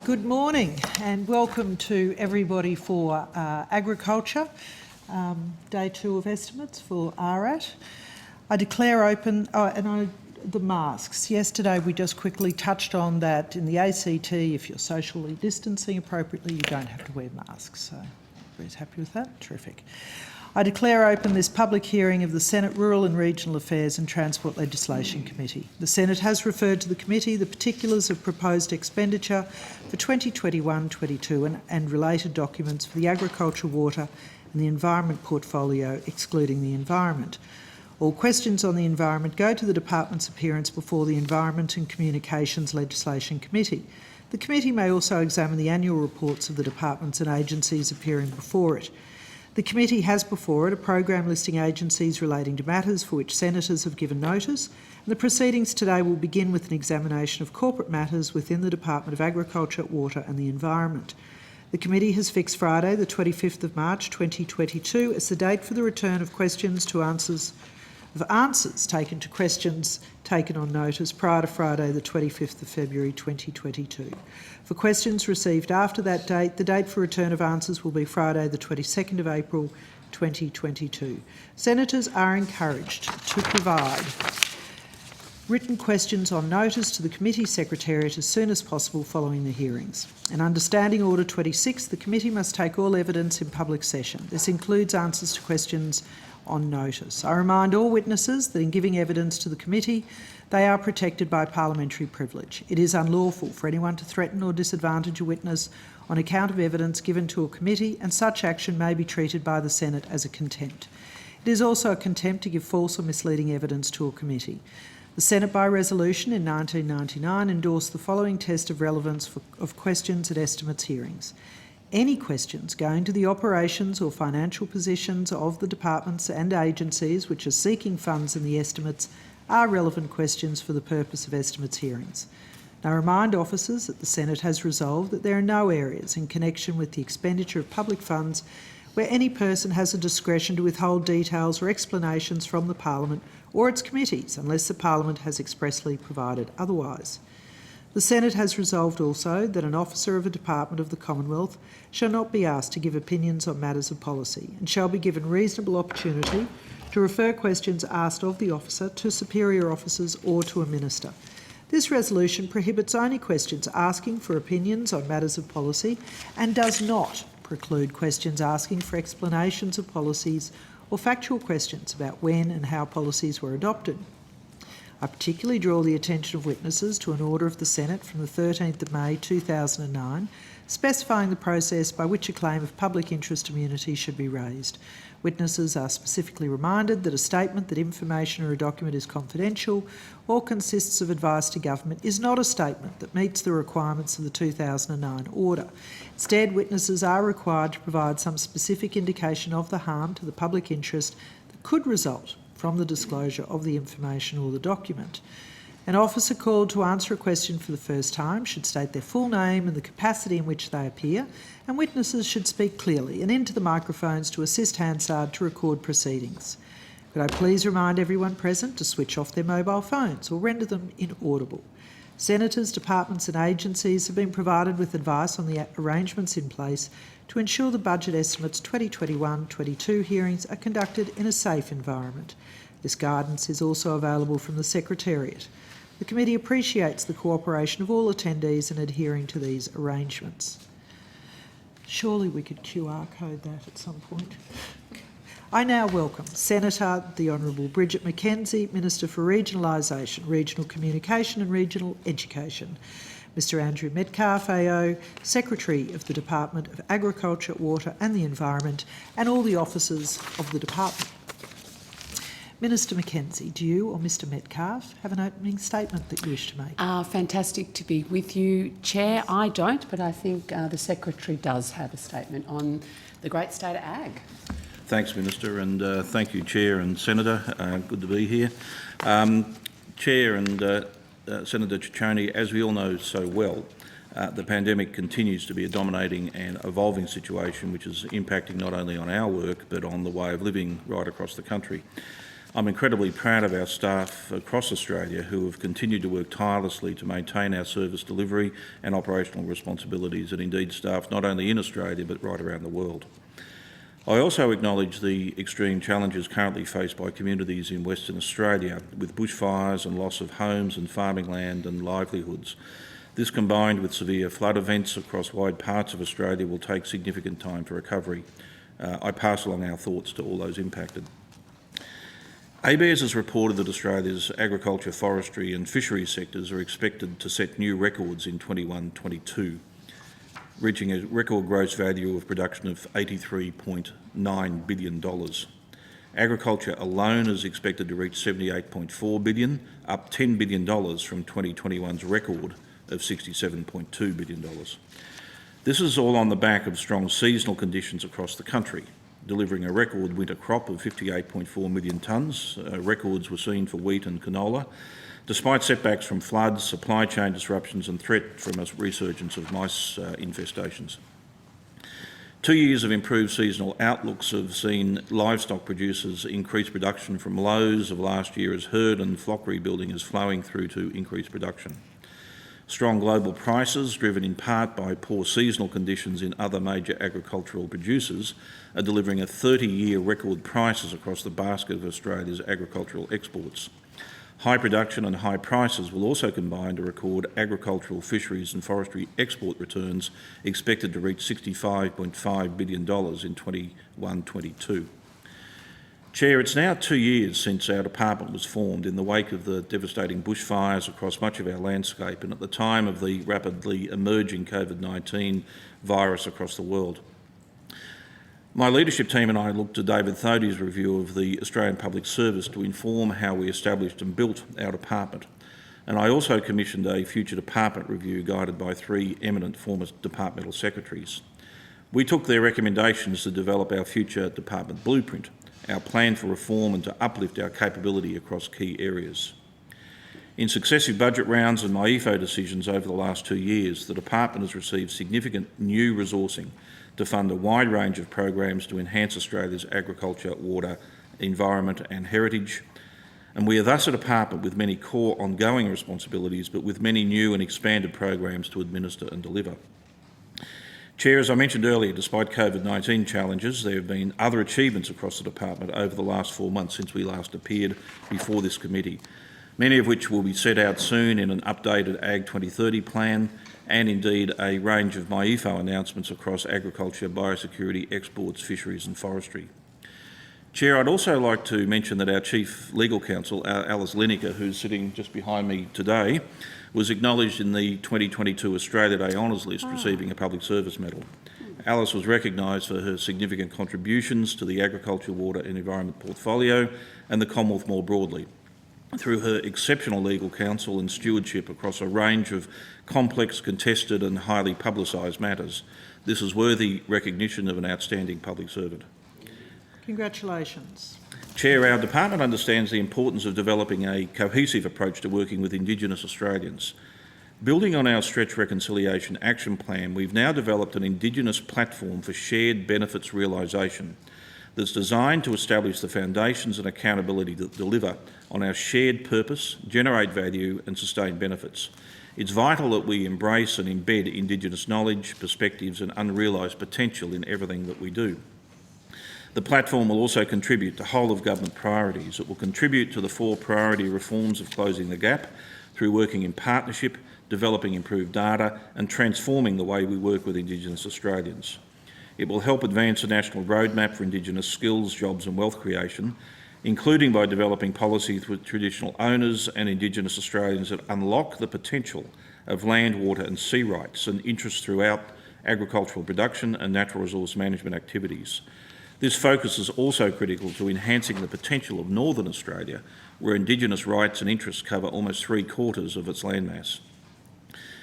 Good morning and welcome to everybody for Agriculture, Day 2 of estimates for ARAT. I declare open, the masks. Yesterday we just quickly touched on that in the ACT, if you're socially distancing appropriately, you don't have to wear masks. So everybody's happy with that? Terrific. I declare open this public hearing of the Senate Rural and Regional Affairs and Transport Legislation Committee. The Senate has referred to the committee the particulars of proposed expenditure for 2021-22 and related documents for the agriculture, water and the environment portfolio, excluding the environment. All questions on the environment go to the department's appearance before the Environment and Communications Legislation Committee. The committee may also examine the annual reports of the departments and agencies appearing before it. The committee has before it a program listing agencies relating to matters for which senators have given notice, and the proceedings today will begin with an examination of corporate matters within the Department of Agriculture, Water and the Environment. The committee has fixed Friday, the 25th of March 2022 as the date for the return of answers taken to questions taken on notice prior to Friday the 25th of February 2022. For questions received after that date, the date for return of answers will be Friday the 22nd of April 2022. Senators are encouraged to provide written questions on notice to the committee secretariat as soon as possible following the hearings. And under Standing Order 26, the committee must take all evidence in public session. This includes answers to questions on notice. I remind all witnesses that in giving evidence to the committee, they are protected by parliamentary privilege. It is unlawful for anyone to threaten or disadvantage a witness on account of evidence given to a committee, and such action may be treated by the Senate as a contempt. It is also a contempt to give false or misleading evidence to a committee. The Senate by resolution in 1999 endorsed the following test of relevance of questions at estimates hearings. Any questions going to the operations or financial positions of the departments and agencies which are seeking funds in the estimates are relevant questions for the purpose of estimates hearings. Now, I remind officers that the Senate has resolved that there are no areas in connection with the expenditure of public funds where any person has a discretion to withhold details or explanations from the Parliament or its committees unless the Parliament has expressly provided otherwise. The Senate has resolved also that an officer of a department of the Commonwealth shall not be asked to give opinions on matters of policy and shall be given reasonable opportunity to refer questions asked of the officer to superior officers or to a minister. This resolution prohibits only questions asking for opinions on matters of policy and does not preclude questions asking for explanations of policies or factual questions about when and how policies were adopted. I particularly draw the attention of witnesses to an order of the Senate from the 13th of May 2009 specifying the process by which a claim of public interest immunity should be raised. Witnesses are specifically reminded that a statement that information or a document is confidential or consists of advice to government is not a statement that meets the requirements of the 2009 order. Instead, witnesses are required to provide some specific indication of the harm to the public interest that could result from the disclosure of the information or the document. An officer called to answer a question for the first time should state their full name and the capacity in which they appear, and witnesses should speak clearly and into the microphones to assist Hansard to record proceedings. Could I please remind everyone present to switch off their mobile phones or render them inaudible? Senators, departments and agencies have been provided with advice on the arrangements in place to ensure the Budget Estimates 2021-22 hearings are conducted in a safe environment. This guidance is also available from the Secretariat. The committee appreciates the cooperation of all attendees in adhering to these arrangements. Surely we could QR code that at some point. I now welcome Senator the Honourable Bridget McKenzie, Minister for Regionalisation, Regional Communication and Regional Education. Mr Andrew Metcalfe AO, Secretary of the Department of Agriculture, Water and the Environment, and all the officers of the department. Minister McKenzie, do you or Mr Metcalfe have an opening statement that you wish to make? Fantastic to be with you, Chair. I don't, but I think the Secretary does have a statement on the great state of ag. Thanks, Minister, and thank you, Chair and Senator. Good to be here. Chair and Senator Ciccone, as we all know so well, the pandemic continues to be a dominating and evolving situation which is impacting not only on our work but on the way of living right across the country. I'm incredibly proud of our staff across Australia who have continued to work tirelessly to maintain our service delivery and operational responsibilities, and indeed staff not only in Australia but right around the world. I also acknowledge the extreme challenges currently faced by communities in Western Australia with bushfires and loss of homes and farming land and livelihoods. This, combined with severe flood events across wide parts of Australia, will take significant time for recovery. I pass along our thoughts to all those impacted. ABARES has reported that Australia's agriculture, forestry and fisheries sectors are expected to set new records in 21-22, reaching a record gross value of production of $83.9 billion. Agriculture alone is expected to reach $78.4 billion, up $10 billion from 2021's record of $67.2 billion. This is all on the back of strong seasonal conditions across the country, delivering a record winter crop of 58.4 million tonnes. Records were seen for wheat and canola, despite setbacks from floods, supply chain disruptions and threat from a resurgence of mice infestations. 2 years of improved seasonal outlooks have seen livestock producers increase production from lows of last year as herd and flock rebuilding is flowing through to increased production. Strong global prices, driven in part by poor seasonal conditions in other major agricultural producers, are delivering a 30-year record prices across the basket of Australia's agricultural exports. High production and high prices will also combine to record agricultural, fisheries and forestry export returns expected to reach $65.5 billion in 21-22. Chair, it's now 2 years since our department was formed in the wake of the devastating bushfires across much of our landscape and at the time of the rapidly emerging COVID-19 virus across the world. My leadership team and I looked to David Thodey's review of the Australian Public Service to inform how we established and built our department. And I also commissioned a future department review guided by 3 eminent former departmental secretaries. We took their recommendations to develop our future department blueprint, our plan for reform and to uplift our capability across key areas. In successive budget rounds and MyEFO decisions over the last 2 years, the department has received significant new resourcing to fund a wide range of programs to enhance Australia's agriculture, water, environment and heritage. And we are thus a department with many core ongoing responsibilities, but with many new and expanded programs to administer and deliver. Chair, as I mentioned earlier, despite COVID-19 challenges, there have been other achievements across the department over the last 4 months since we last appeared before this committee, many of which will be set out soon in an updated Ag 2030 plan and indeed a range of MyEFO announcements across agriculture, biosecurity, exports, fisheries and forestry. Chair, I'd also like to mention that our Chief Legal Counsel, Alice Lineker, who's sitting just behind me today, was acknowledged in the 2022 Australia Day Honours List, receiving a Public Service Medal. Alice was recognised for her significant contributions to the agriculture, water and environment portfolio and the Commonwealth more broadly, through her exceptional legal counsel and stewardship across a range of complex, contested and highly publicised matters. This is worthy recognition of an outstanding public servant. Congratulations. Chair, our department understands the importance of developing a cohesive approach to working with Indigenous Australians. Building on our Stretch Reconciliation Action Plan, we've now developed an Indigenous platform for shared benefits realisation that's designed to establish the foundations and accountability to deliver on our shared purpose, generate value and sustain benefits. It's vital that we embrace and embed Indigenous knowledge, perspectives and unrealised potential in everything that we do. The platform will also contribute to whole-of-government priorities. It will contribute to the 4 priority reforms of closing the gap through working in partnership, developing improved data and transforming the way we work with Indigenous Australians. It will help advance a national roadmap for Indigenous skills, jobs and wealth creation, including by developing policies with traditional owners and Indigenous Australians that unlock the potential of land, water and sea rights and interests throughout agricultural production and natural resource management activities. This focus is also critical to enhancing the potential of Northern Australia, where Indigenous rights and interests cover almost 3/4 of its landmass.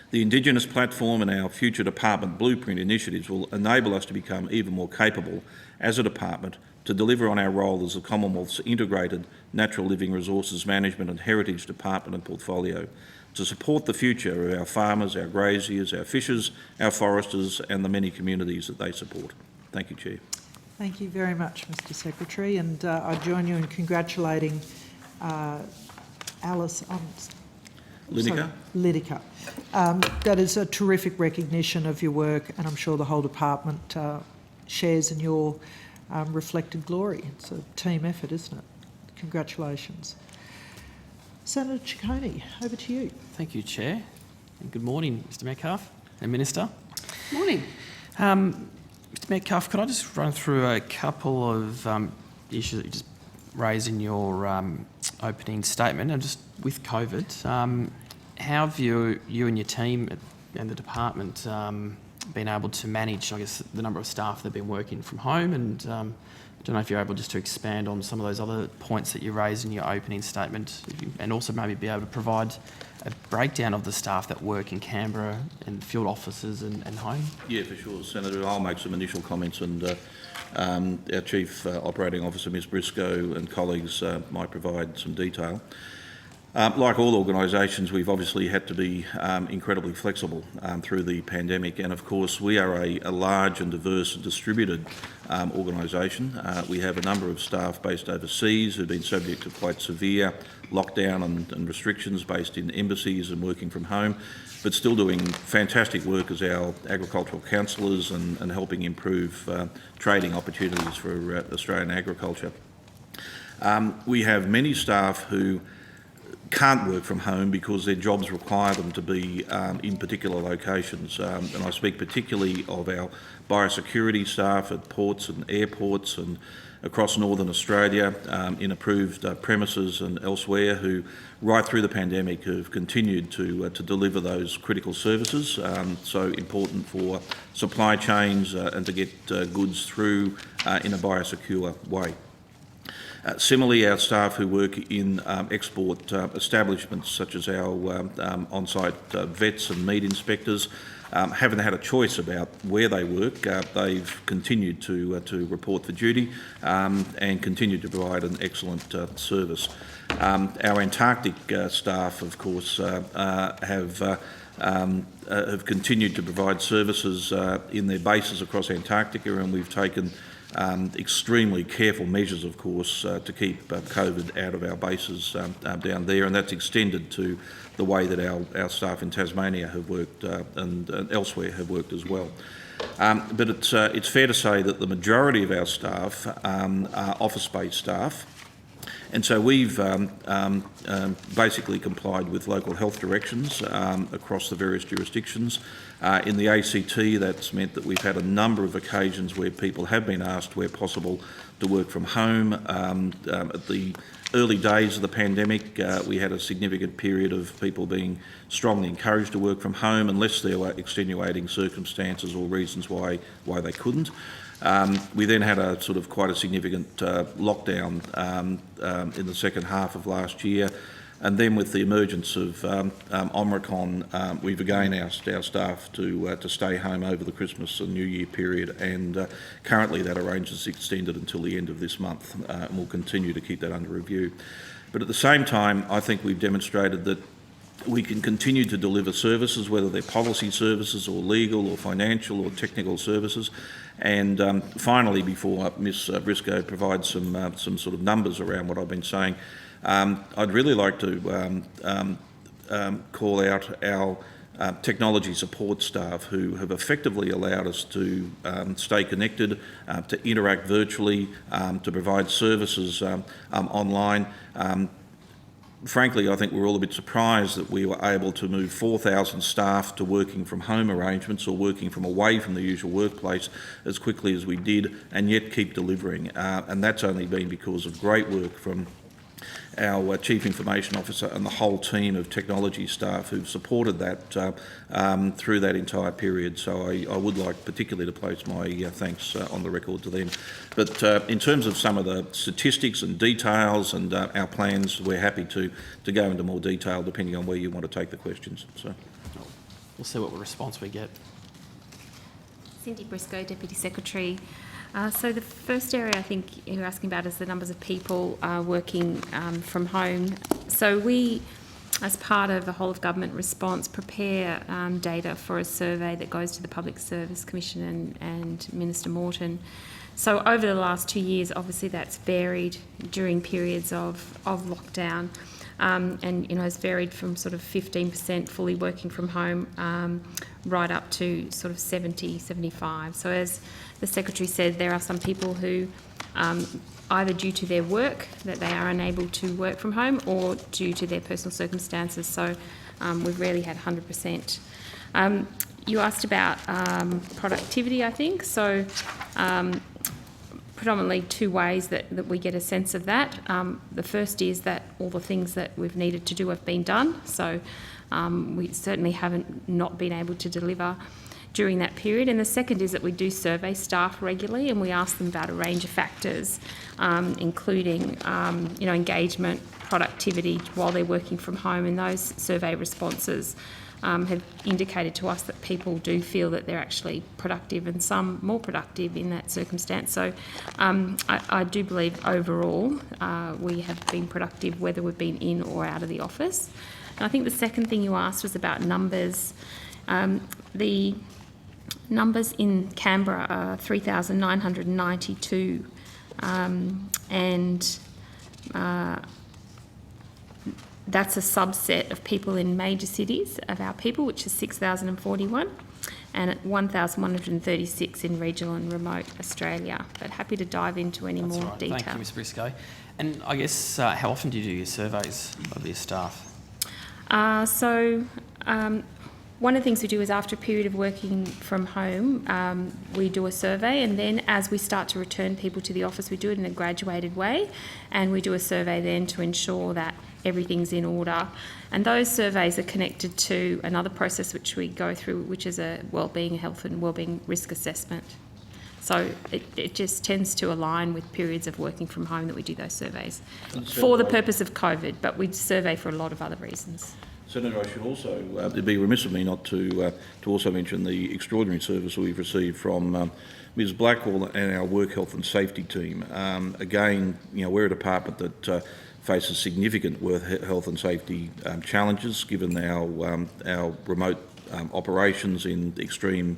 The Indigenous platform and our future department blueprint initiatives will enable us to become even more capable as a department to deliver on our role as the Commonwealth's integrated natural living resources management and heritage department and portfolio, to support the future of our farmers, our graziers, our fishers, our foresters and the many communities that they support. Thank you, Chair. Thank you very much, Mr Secretary, and I join you in congratulating Alice Lineker. That is a terrific recognition of your work, and I'm sure the whole department shares in your reflected glory. It's a team effort, isn't it? Congratulations. Senator Ciccone, over to you. Thank you, Chair, and good morning, Mr Metcalfe and Minister. Morning. Mr Metcalfe, could I just run through a couple of issues that you just raised in your opening statement, and just with COVID, how have you and your team and the department been able to manage, I guess, the number of staff that have been working from home, and I don't know if you're able just to expand on some of those other points that you raised in your opening statement, and also maybe be able to provide a breakdown of the staff that work in Canberra and field offices and home? Yeah, for sure, Senator. I'll make some initial comments, and our Chief Operating Officer, Ms Briscoe, and colleagues might provide some detail. Like all organisations, we've obviously had to be incredibly flexible through the pandemic, and of course we are a large and diverse and distributed organisation. We have a number of staff based overseas who've been subject to quite severe lockdown and restrictions, based in embassies and working from home, but still doing fantastic work as our agricultural counsellors and helping improve trading opportunities for Australian agriculture. We have many staff who can't work from home because their jobs require them to be in particular locations. And I speak particularly of our biosecurity staff at ports and airports and across Northern Australia, in approved premises and elsewhere, who right through the pandemic have continued to deliver those critical services, so important for supply chains and to get goods through in a biosecure way. Similarly, our staff who work in export establishments, such as our on-site vets and meat inspectors, haven't had a choice about where they work. They've continued to report for duty and continue to provide an excellent service. Our Antarctic staff, of course, have continued to provide services in their bases across Antarctica, and we've taken extremely careful measures, of course, to keep COVID out of our bases down there, and that's extended to the way that our staff in Tasmania have worked and elsewhere have worked as well. But it's fair to say that the majority of our staff are office-based staff, and so we've basically complied with local health directions across the various jurisdictions. In the ACT, that's meant that we've had a number of occasions where people have been asked, where possible, to work from home. At the early days of the pandemic, we had a significant period of people being strongly encouraged to work from home unless there were extenuating circumstances or reasons why they couldn't. We then had a sort of quite a significant lockdown in the second half of last year, and then with the emergence of Omicron, we've again asked our staff to stay home over the Christmas and New Year period, and currently that arrangement is extended until the end of this month, and we'll continue to keep that under review. But at the same time, I think we've demonstrated that we can continue to deliver services, whether they're policy services or legal or financial or technical services. And finally, before Ms Briscoe provides some sort of numbers around what I've been saying, I'd really like to call out our technology support staff, who have effectively allowed us to stay connected, to interact virtually, to provide services online. Frankly, I think we're all a bit surprised that we were able to move 4,000 staff to working from home arrangements or working from away from the usual workplace as quickly as we did, and yet keep delivering. And that's only been because of great work from our Chief Information Officer and the whole team of technology staff who've supported that through that entire period. So I would like particularly to place my thanks on the record to them. But in terms of some of the statistics and details and our plans, we're happy to go into more detail depending on where you want to take the questions. So we'll see what response we get. Cindy Briscoe, Deputy Secretary. So the first area I think you're asking about is the numbers of people working from home. So we as part of the whole of government response, prepare data for a survey that goes to the Public Service Commission and Minister Morton. So over the last 2 years, obviously that's varied during periods of lockdown, and has varied from sort of 15% fully working from home right up to sort of 70, 75. So as the Secretary said, there are some people who either due to their work that they are unable to work from home or due to their personal circumstances. So we've rarely had 100%. You asked about productivity, I think. So predominantly two ways that we get a sense of that. The first is that all the things that we've needed to do have been done. So we certainly haven't not been able to deliver during that period. And the second is that we do survey staff regularly, and we ask them about a range of factors, including engagement, productivity while they're working from home, and those survey responses have indicated to us that people do feel that they're actually productive, and some more productive in that circumstance. So I do believe overall we have been productive whether we've been in or out of the office. And I think the second thing you asked was about numbers. The numbers in Canberra are 3,992, and that's a subset of people in major cities of our people, which is 6,041, and at 1,136 in regional and remote Australia. But happy to dive into any That's more right. detail. Thank you, Ms Briscoe. And I guess how often do you do your surveys of your staff? One of the things we do is after a period of working from home, we do a survey, and then as we start to return people to the office, we do it in a graduated way, and we do a survey then to ensure that everything's in order. And those surveys are connected to another process which we go through, which is a wellbeing, health and wellbeing risk assessment. So it just tends to align with periods of working from home that we do those surveys for the purpose of COVID, but we survey for a lot of other reasons. Senator, I should also, it'd be remiss of me not to also mention the extraordinary service we've received from Ms Blackwell and our work health and safety team. Again, we're a department that faces significant work health and safety challenges given our remote operations in extreme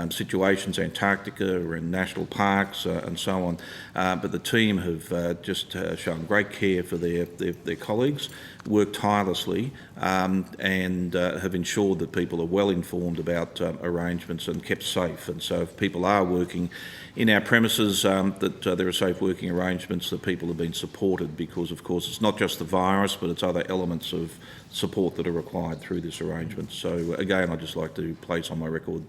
situations, Antarctica or in national parks and so on. But the team have just shown great care for their colleagues, worked tirelessly and have ensured that people are well informed about arrangements and kept safe. And so if people are working in our premises, that there are safe working arrangements, that people have been supported, because of course it's not just the virus but it's other elements of support that are required through this arrangement. So again, I'd just like to place on my record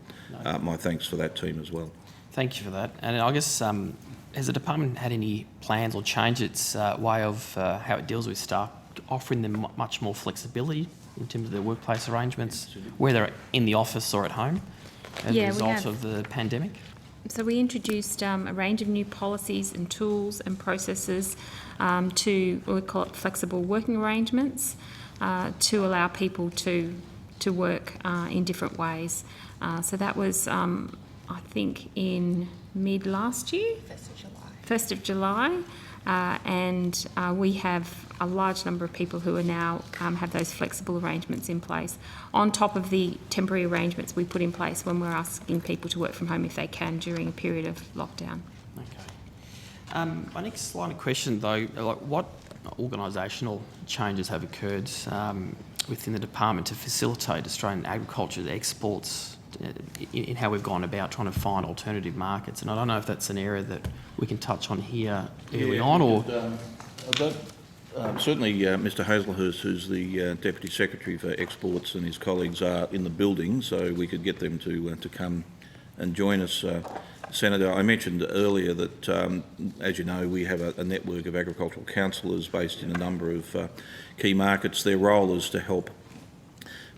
my thanks for that team as well. Thank you for that. And I guess has the department had any plans or changed its way of how it deals with staff, offering them much more flexibility in terms of their workplace arrangements, whether in the office or at home, as a result of the pandemic? So we introduced a range of new policies and tools and processes to, we call it flexible working arrangements, to allow people to work in different ways. So that was, I think, in mid last year? 1st of July. And we have a large number of people who are now have those flexible arrangements in place, on top of the temporary arrangements we put in place when we're asking people to work from home if they can during a period of lockdown. Okay. My next line of question, though, what organisational changes have occurred within the department to facilitate Australian agriculture exports in how we've gone about trying to find alternative markets? And I don't know if that's an area that we can touch on here early on, or... Certainly Mr Hazelhurst, who's the Deputy Secretary for Exports, and his colleagues are in the building, so we could get them to come and join us. Senator, I mentioned earlier that, as you know, we have a network of agricultural counsellors based in a number of key markets. Their role is to help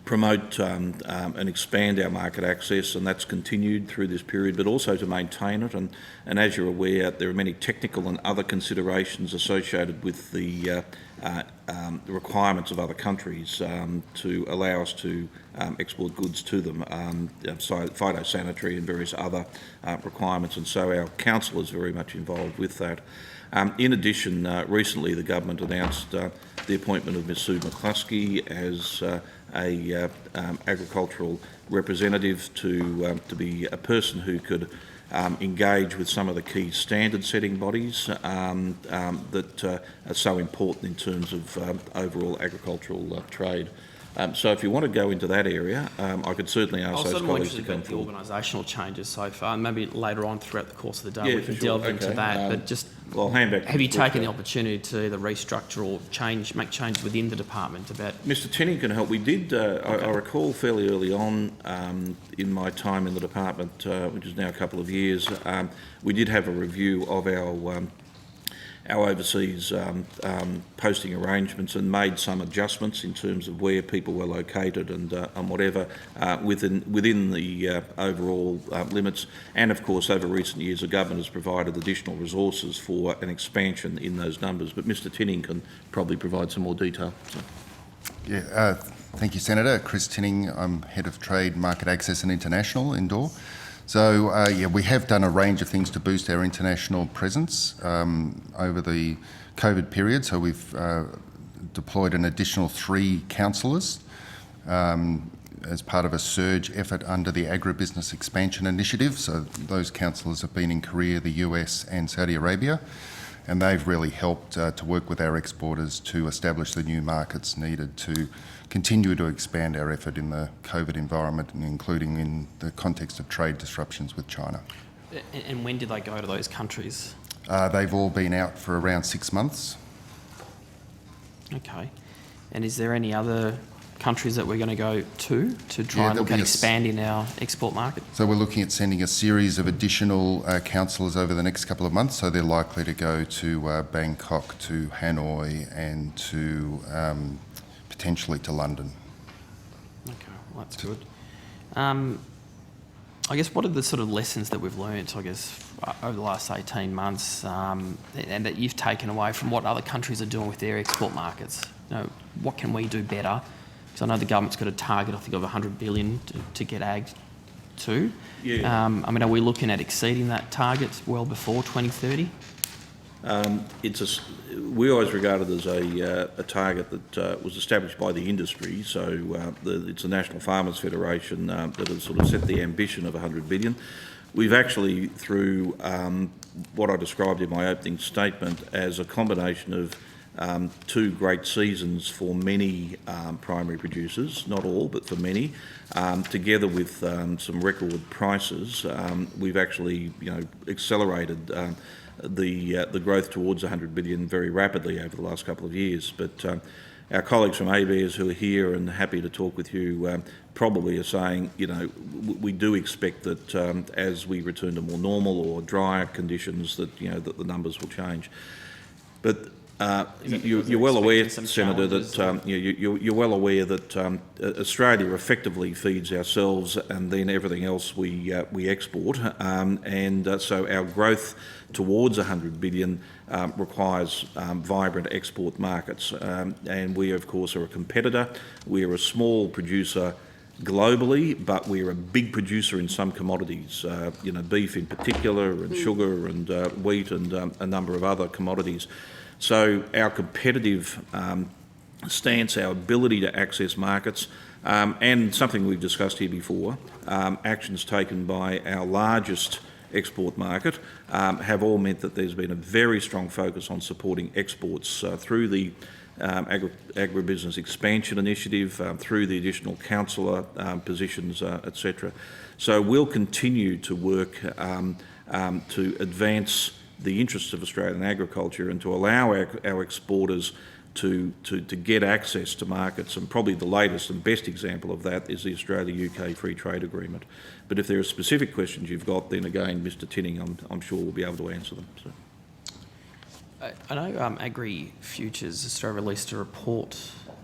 promote and expand our market access, and that's continued through this period, but also to maintain it. And as you're aware, there are many technical and other considerations associated with the the requirements of other countries to allow us to export goods to them, phytosanitary and various other requirements, and so our council is very much involved with that. In addition, recently the government announced the appointment of Ms Sue McCluskey as a agricultural representative to be a person who could engage with some of the key standard-setting bodies that are so important in terms of overall agricultural trade. So if you want to go into that area, I could certainly ask those colleagues to come forward. The organisational changes so far, and maybe later on throughout the course of the day Yeah, we can for sure. delve into that. But just, well, I'll hand back to have you Mr. taken the Brooker. opportunity to either restructure or make changes within the department about? Mr Tinning can help. We did, I recall fairly early on in my time in the department, which is now a couple of years, we did have a review of our overseas posting arrangements and made some adjustments in terms of where people were located and whatever within the overall limits. And of course, over recent years, the government has provided additional resources for an expansion in those numbers. But Mr Tinning can probably provide some more detail. So. Yeah, thank you, Senator. Chris Tinning, I'm Head of Trade, Market Access and International in DOR. So, yeah, we have done a range of things to boost our international presence over the COVID period. So we've deployed an additional 3 counsellors as part of a surge effort under the Agribusiness Expansion Initiative. So those counsellors have been in Korea, the US and Saudi Arabia, and they've really helped to work with our exporters to establish the new markets needed to continue to expand our effort in the COVID environment, and including in the context of trade disruptions with China. And when did they go to those countries? They've all been out for around 6 months. Okay. And is there any other countries that we're going to go to try and look at expanding our export market? So we're looking at sending a series of additional counsellors over the next couple of months. So they're likely to go to Bangkok, to Hanoi and to potentially to London. Okay, well, that's good. I guess what are the sort of lessons that we've learnt, I guess, over the last 18 months and that you've taken away from what other countries are doing with their export markets? You know, what can we do better? Because I know the government's got a target, I think, of 100 billion to get ag to. Yeah. I mean, are we looking at exceeding that target well before 2030? We always regard it as a target that was established by the industry. So it's the National Farmers Federation that has sort of set the ambition of 100 billion. We've actually, through what I described in my opening statement as a combination of 2 great seasons for many primary producers, not all, but for many, together with some record prices, we've actually, accelerated the growth towards 100 billion very rapidly over the last couple of years. But our colleagues from ABARES who are here and happy to talk with you probably are saying, we do expect that as we return to more normal or drier conditions that, that the numbers will change. But you're well aware, Senator, that you're well aware that Australia effectively feeds ourselves and then everything else we export, and so our growth towards 100 billion requires vibrant export markets, and we of course are a competitor. We are a small producer globally, but we're a big producer in some commodities, beef in particular, and sugar and wheat and a number of other commodities. So our competitive stance, our ability to access markets, and something we've discussed here before, actions taken by our largest export market have all meant that there's been a very strong focus on supporting exports through the Agribusiness Expansion Initiative, through the additional counsellor positions, etc. So we'll continue to work to advance the interests of Australian agriculture and to allow our exporters to get access to markets, and probably the latest and best example of that is the Australia-UK Free Trade Agreement. But if there are specific questions you've got, then again, Mr Tinning, I'm sure will be able to answer them. So. I know Agri Futures Australia released a report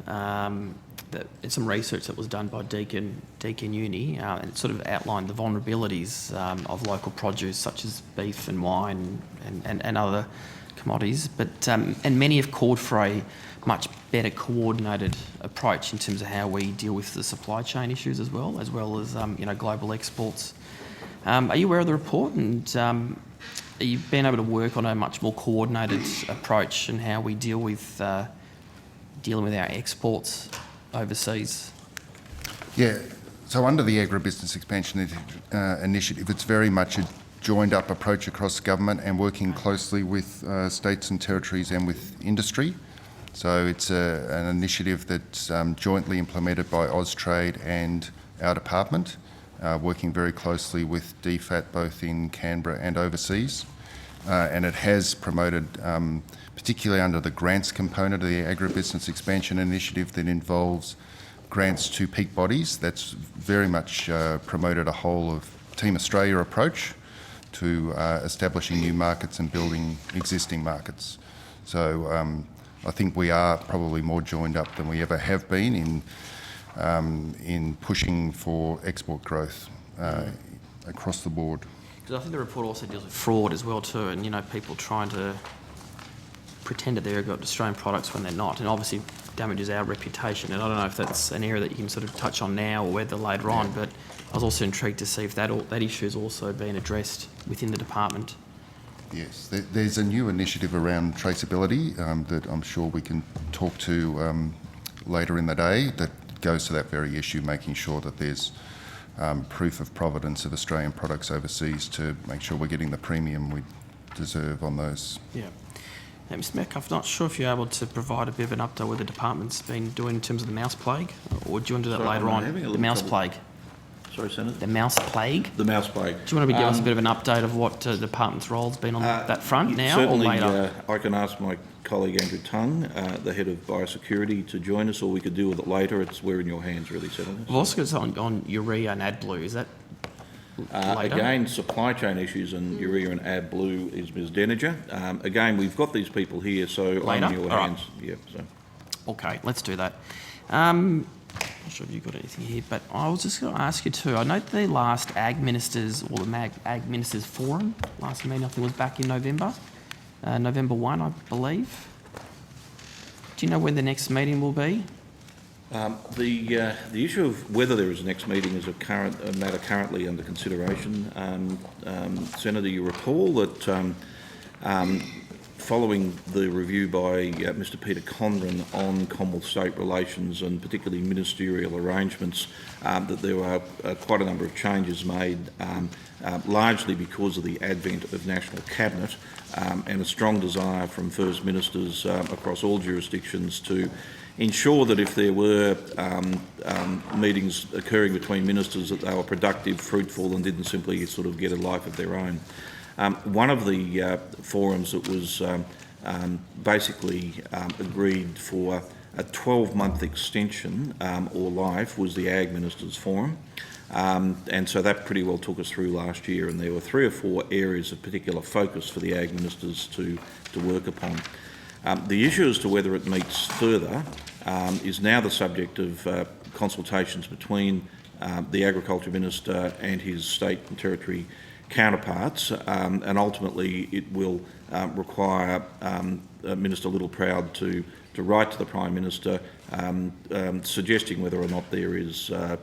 that it's some research that was done by Deakin Uni, and it sort of outlined the vulnerabilities of local produce such as beef and wine and other commodities, but and many have called for a much better coordinated approach in terms of how we deal with the supply chain issues as well as global exports. Are you aware of the report, and are you being able to work on a much more coordinated approach and how we deal with dealing with our exports overseas? Yeah, so under the Agribusiness Expansion Initiative, it's very much a joined-up approach across government and working closely with states and territories and with industry. So it's an initiative that's jointly implemented by Austrade and our department, working very closely with DFAT both in Canberra and overseas. And it has promoted, particularly under the grants component of the Agribusiness Expansion Initiative that involves grants to peak bodies, that's very much promoted a whole of Team Australia approach to establishing new markets and building existing markets. So I think we are probably more joined up than we ever have been in pushing for export growth across the board. Because I think the report also deals with fraud as well too, and people trying to pretend that they've got Australian products when they're not, and obviously damages our reputation. And I don't know if that's an area that you can sort of touch on now or whether later on, but I was also intrigued to see if that issue is also being addressed within the department. Yes, there's a new initiative around traceability that I'm sure we can talk to later in the day that goes to that very issue, making sure that there's proof of provenance of Australian products overseas to make sure we're getting the premium we deserve on those. Yeah. Now, Mr Metcalfe, I'm not sure if you're able to provide a bit of an update what the department's been doing in terms of the mouse plague, or do you want to do that later on? The mouse plague. Sorry, Senator? The mouse plague? The mouse plague. Do you want to give us a bit of an update of what the department's role's been on that front now certainly, or later? I can ask my colleague Andrew Tongue, the head of biosecurity, to join us, or we could deal with it later. We're in your hands, really, Senator. I've also got on urea and AdBlue. Is that later? Again, supply chain issues and urea and AdBlue is Ms Denninger. Again, we've got these people here, so Later? I'm in your All hands. right. Yeah, so. Okay, let's do that. Not sure if you've got anything here, but I was just going to ask you too. I note the last Ag Ministers, or the Ag Ministers Forum, last meeting I think was back in November, November 1, I believe. Do you know when the next meeting will be? The issue of whether there is a next meeting is a matter currently under consideration. Senator, you recall that following the review by Mr Peter Conran on Commonwealth state relations and particularly ministerial arrangements, that there were quite a number of changes made, largely because of the advent of National Cabinet and a strong desire from First Ministers across all jurisdictions to ensure that if there were meetings occurring between ministers, that they were productive, fruitful and didn't simply sort of get a life of their own. One of the forums that was basically agreed for a 12-month extension or life was the Ag Ministers Forum. And so that pretty well took us through last year, and there were 3 or 4 areas of particular focus for the Ag Ministers to work upon. The issue as to whether it meets further is now the subject of consultations between the Agriculture Minister and his state and territory counterparts, and ultimately it will require Minister Littleproud to write to the Prime Minister suggesting whether or not there is a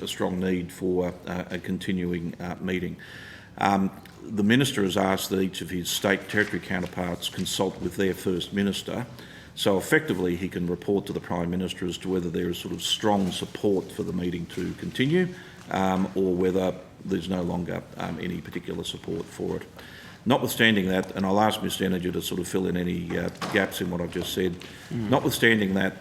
strong need for a continuing meeting. The Minister has asked that each of his state territory counterparts consult with their First Minister, so effectively he can report to the Prime Minister as to whether there is sort of strong support for the meeting to continue or whether there's no longer any particular support for it. Notwithstanding that, and I'll ask Ms Denninger to sort of fill in any gaps in what I've just said, notwithstanding that,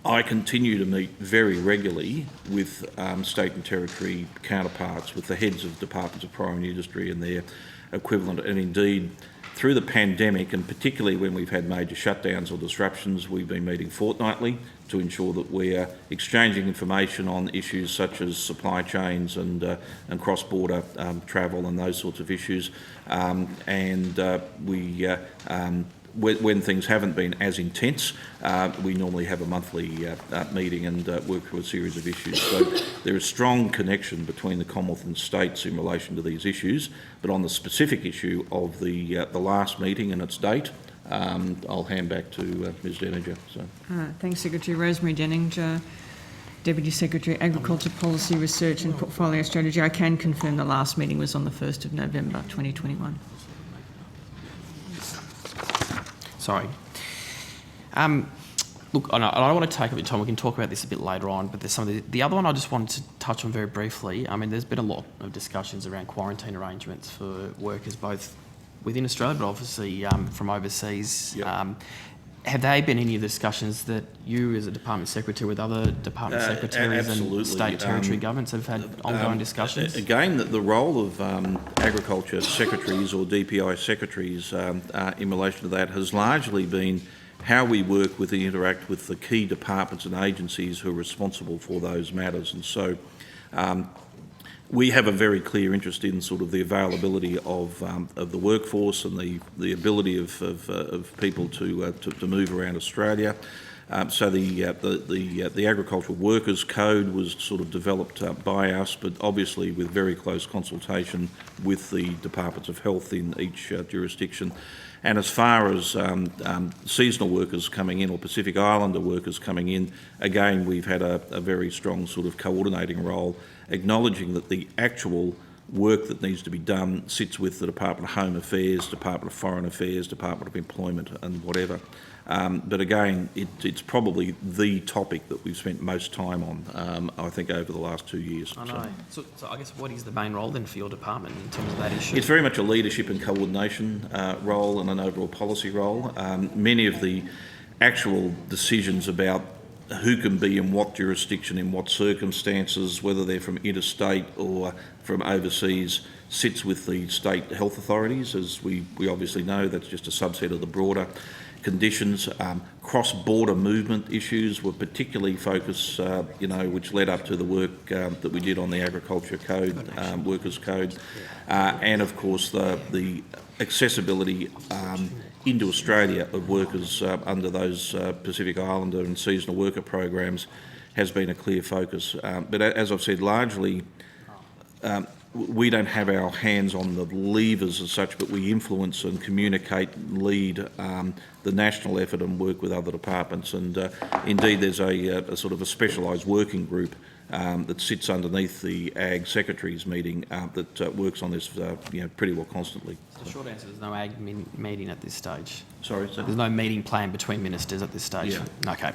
I continue to meet very regularly with state and territory counterparts, with the heads of departments of primary industry and their equivalent, and indeed through the pandemic, and particularly when we've had major shutdowns or disruptions, we've been meeting fortnightly to ensure that we're exchanging information on issues such as supply chains and cross-border travel and those sorts of issues. We when things haven't been as intense, we normally have a monthly meeting and work through a series of issues. So there is strong connection between the Commonwealth and states in relation to these issues, but on the specific issue of the last meeting and its date, I'll hand back to Ms Denninger. So. Thanks, Secretary. Rosemary Denninger, Deputy Secretary, Agriculture Policy Research and Portfolio Strategy. I can confirm the last meeting was on the 1st of November 2021. Sorry. Look, I don't want to take up your time. We can talk about this a bit later on, but there's some of the other one I just wanted to touch on very briefly. I mean, there's been a lot of discussions around quarantine arrangements for workers both within Australia, but obviously from overseas. Yep. Have they been any discussions that you, as a department secretary, with other department secretaries and state territory governments have had ongoing discussions? Again, the role of agriculture secretaries or DPI secretaries in relation to that has largely been how we work with and interact with the key departments and agencies who are responsible for those matters. And so we have a very clear interest in sort of the availability of the workforce and the ability of people to move around Australia. So the Agricultural Workers Code was sort of developed by us, but obviously with very close consultation with the Departments of Health in each jurisdiction. And as far as seasonal workers coming in or Pacific Islander workers coming in, again, we've had a very strong sort of coordinating role, acknowledging that the actual work that needs to be done sits with the Department of Home Affairs, Department of Foreign Affairs, Department of Employment and whatever. But again, it's probably the topic that we've spent most time on, I think, over the last 2 years. I know. So I guess what is the main role then for your department in terms of that issue? It's very much a leadership and coordination role and an overall policy role. Many of the actual decisions about who can be in what jurisdiction, in what circumstances, whether they're from interstate or from overseas, sits with the state health authorities. As we obviously know, that's just a subset of the broader conditions. Cross-border movement issues were particularly focused, which led up to the work that we did on the Agriculture Code, Workers Code, and of course the accessibility into Australia of workers under those Pacific Islander and seasonal worker programs has been a clear focus. But as I've said, largely we don't have our hands on the levers as such, but we influence and communicate and lead the national effort and work with other departments. And indeed, there's a sort of a specialised working group that sits underneath the Ag Secretaries meeting that works on this pretty well constantly. The short answer is no ag meeting at this stage. Sorry, sir? There's no meeting planned between ministers at this stage? Yeah. Okay.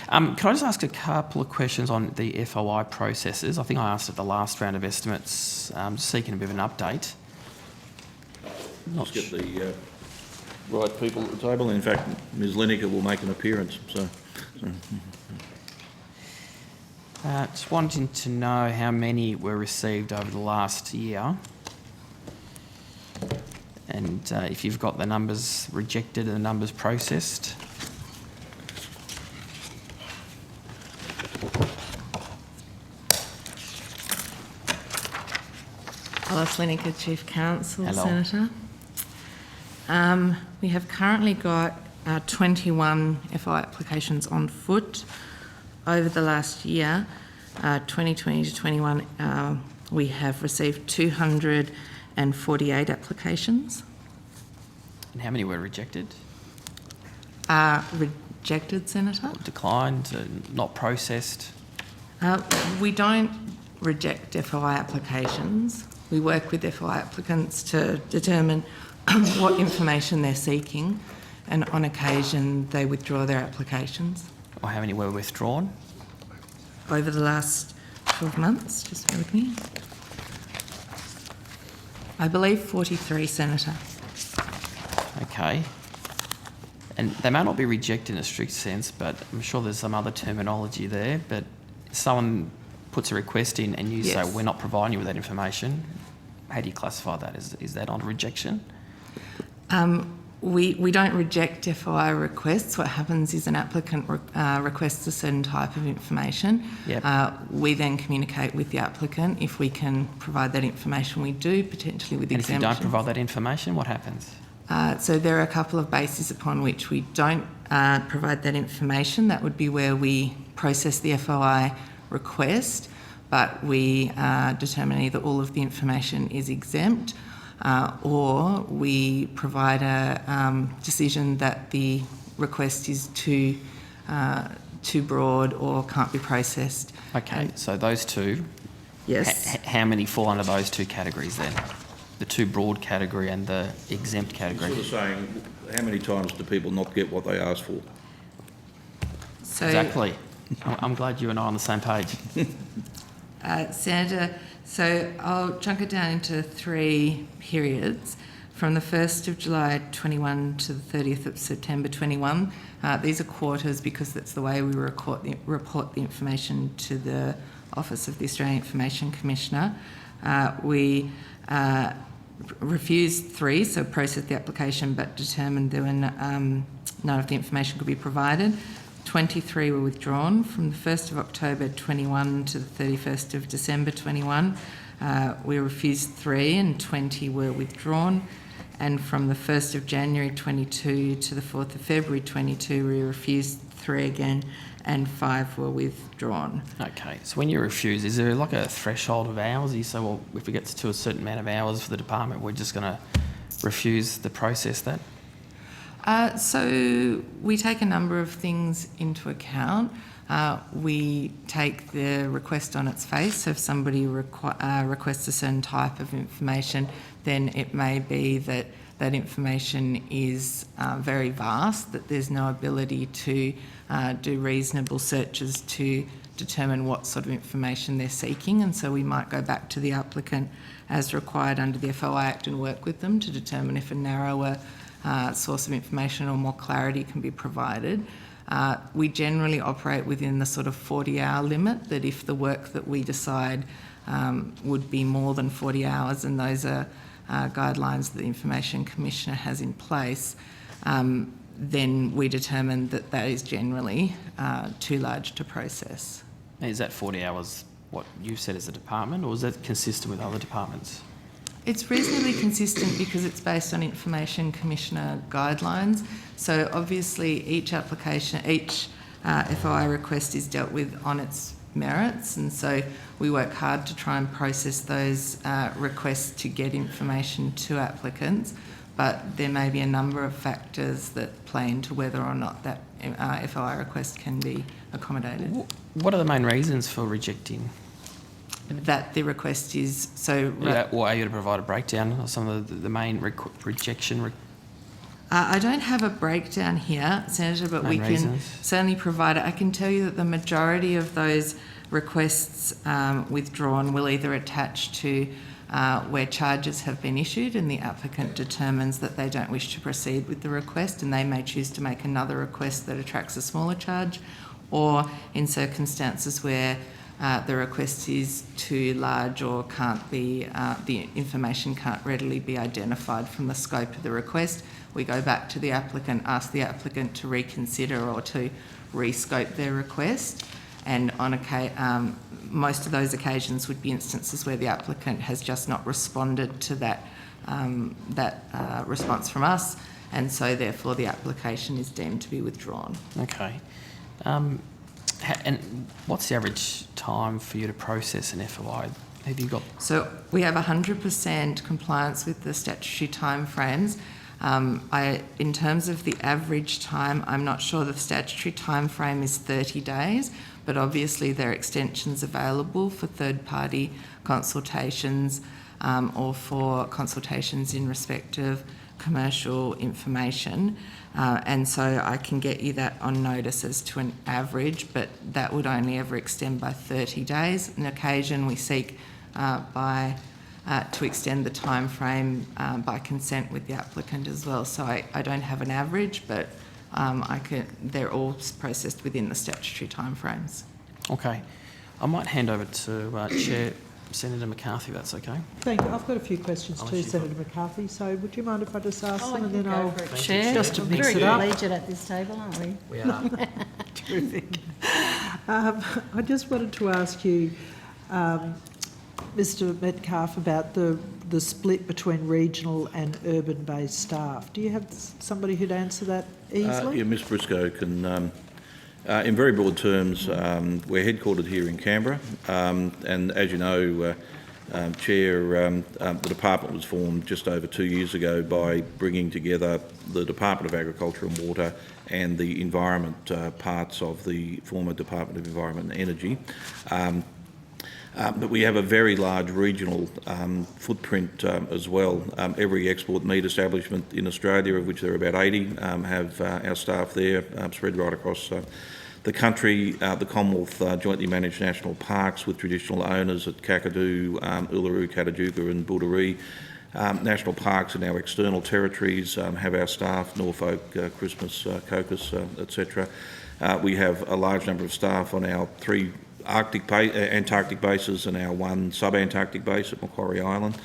Can I just ask a couple of questions on the FOI processes? I think I asked at the last round of estimates, seeking a bit of an update. Let's get the right people at the table. In fact, Ms Lineker will make an appearance. So. Just wanting to know how many were received over the last year, and if you've got the numbers rejected and the numbers processed. Alice Lineker, Chief Counsel, Hello. Senator. We have currently got 21 FOI applications on foot. Over the last year, 2020 to 21, we have received 248 applications. And how many were rejected? Rejected, Senator? Declined, not processed? We don't reject FOI applications. We work with FOI applicants to determine what information they're seeking, and on occasion they withdraw their applications. Or how many were withdrawn? Over the last 12 months, just bear with me. I believe 43, Senator. Okay. And they may not be rejected in a strict sense, but I'm sure there's some other terminology there. But if someone puts a request in and you say, we're not providing you with that information, how do you classify that? Is that on rejection? We don't reject FOI requests. What happens is an applicant requests a certain type of information. Yep. We then communicate with the applicant. If we can provide that information, we do, potentially with And if exemptions. you don't provide that information, what happens? So there are a couple of bases upon which we don't provide that information. That would be where we process the FOI request, but we determine either all of the information is exempt or we provide a decision that the request is too broad or can't be processed. Okay, so those two, Yes. how many fall under those two categories then? The too broad category and the exempt category? Sort of saying, how many times do people not get what they ask for? So, Exactly. I'm glad you and I are on the same page. Senator, so I'll chunk it down into 3 periods. From the 1st of July 21 to the 30th of September 21. These are quarters because that's the way we report the information to the Office of the Australian Information Commissioner. We refused 3, so processed the application but determined there were none of the information could be provided. 23 were withdrawn from the 1st of October 21 to the 31st of December 21. We refused 3 and 20 were withdrawn. And from the 1st of January 22 to the 4th of February 22, we refused 3 again and 5 were withdrawn. Okay, so when you refuse, is there like a threshold of hours? You say, well, if it gets to a certain amount of hours for the department, we're just going to refuse the process that? So we take a number of things into account. We take the request on its face. So if somebody requests a certain type of information, then it may be that that information is very vast, that there's no ability to do reasonable searches to determine what sort of information they're seeking. And so we might go back to the applicant as required under the FOI Act and work with them to determine if a narrower source of information or more clarity can be provided. We generally operate within the sort of 40-hour limit, that if the work that we decide would be more than 40 hours, and those are guidelines that the Information Commissioner has in place, then we determine that that is generally too large to process. Is that 40 hours what you said as a department, or is that consistent with other departments? It's reasonably consistent because it's based on Information Commissioner guidelines. So obviously each application, each FOI request is dealt with on its merits, and so we work hard to try and process those requests to get information to applicants, but there may be a number of factors that play into whether or not that FOI request can be accommodated. What are the main reasons for rejecting? That the request is so... Or are you to provide a breakdown of some of the main rejection? I don't have a breakdown here, Senator, but we can reasons. certainly provide it. I can tell you that the majority of those requests withdrawn will either attach to where charges have been issued and the applicant determines that they don't wish to proceed with the request, and they may choose to make another request that attracts a smaller charge, or in circumstances where the request is too large or can't be, the information can't readily be identified from the scope of the request. We go back to the applicant, ask the applicant to reconsider or to rescope their request. And on most of those occasions would be instances where the applicant has just not responded to that response from us, and so therefore the application is deemed to be withdrawn. Okay. And what's the average time for you to process an FOI? Have you got... So we have 100% compliance with the statutory timeframes. In terms of the average time, I'm not sure the statutory timeframe is 30 days, but obviously there are extensions available for third-party consultations or for consultations in respect of commercial information. And so I can get you that on notice as to an average, but that would only ever extend by 30 days. On occasion, we seek to extend the time frame by consent with the applicant as well. So I don't have an average, but they're all processed within the statutory timeframes. Okay. I might hand over to Chair Senator McCarthy, if that's okay. Thank you. I've got a few questions too, Senator McCarthy, so would you mind if I just ask them and then I'll... Chair. Just to mix it up. Very collegiate at this table, aren't we? We are. Terrific. I just wanted to ask you, Mr Metcalfe about the split between regional and urban-based staff. Do you have somebody who'd answer that easily? Yeah, Ms Briscoe can. In very broad terms, we're headquartered here in Canberra, and as you know, Chair, the department was formed just over 2 years ago by bringing together the Department of Agriculture and Water and the environment parts of the former Department of Environment and Energy. But we have a very large regional footprint as well. Every export meat establishment in Australia, of which there are about 80, have our staff there spread right across the country. The Commonwealth jointly managed national parks with traditional owners at Kakadu, Uluru, Katajuka and Budari. National parks in our external territories have our staff, Norfolk, Christmas, Cocos, etc. We have a large number of staff on our 3 Antarctic bases and our 1 sub-Antarctic base at Macquarie Island.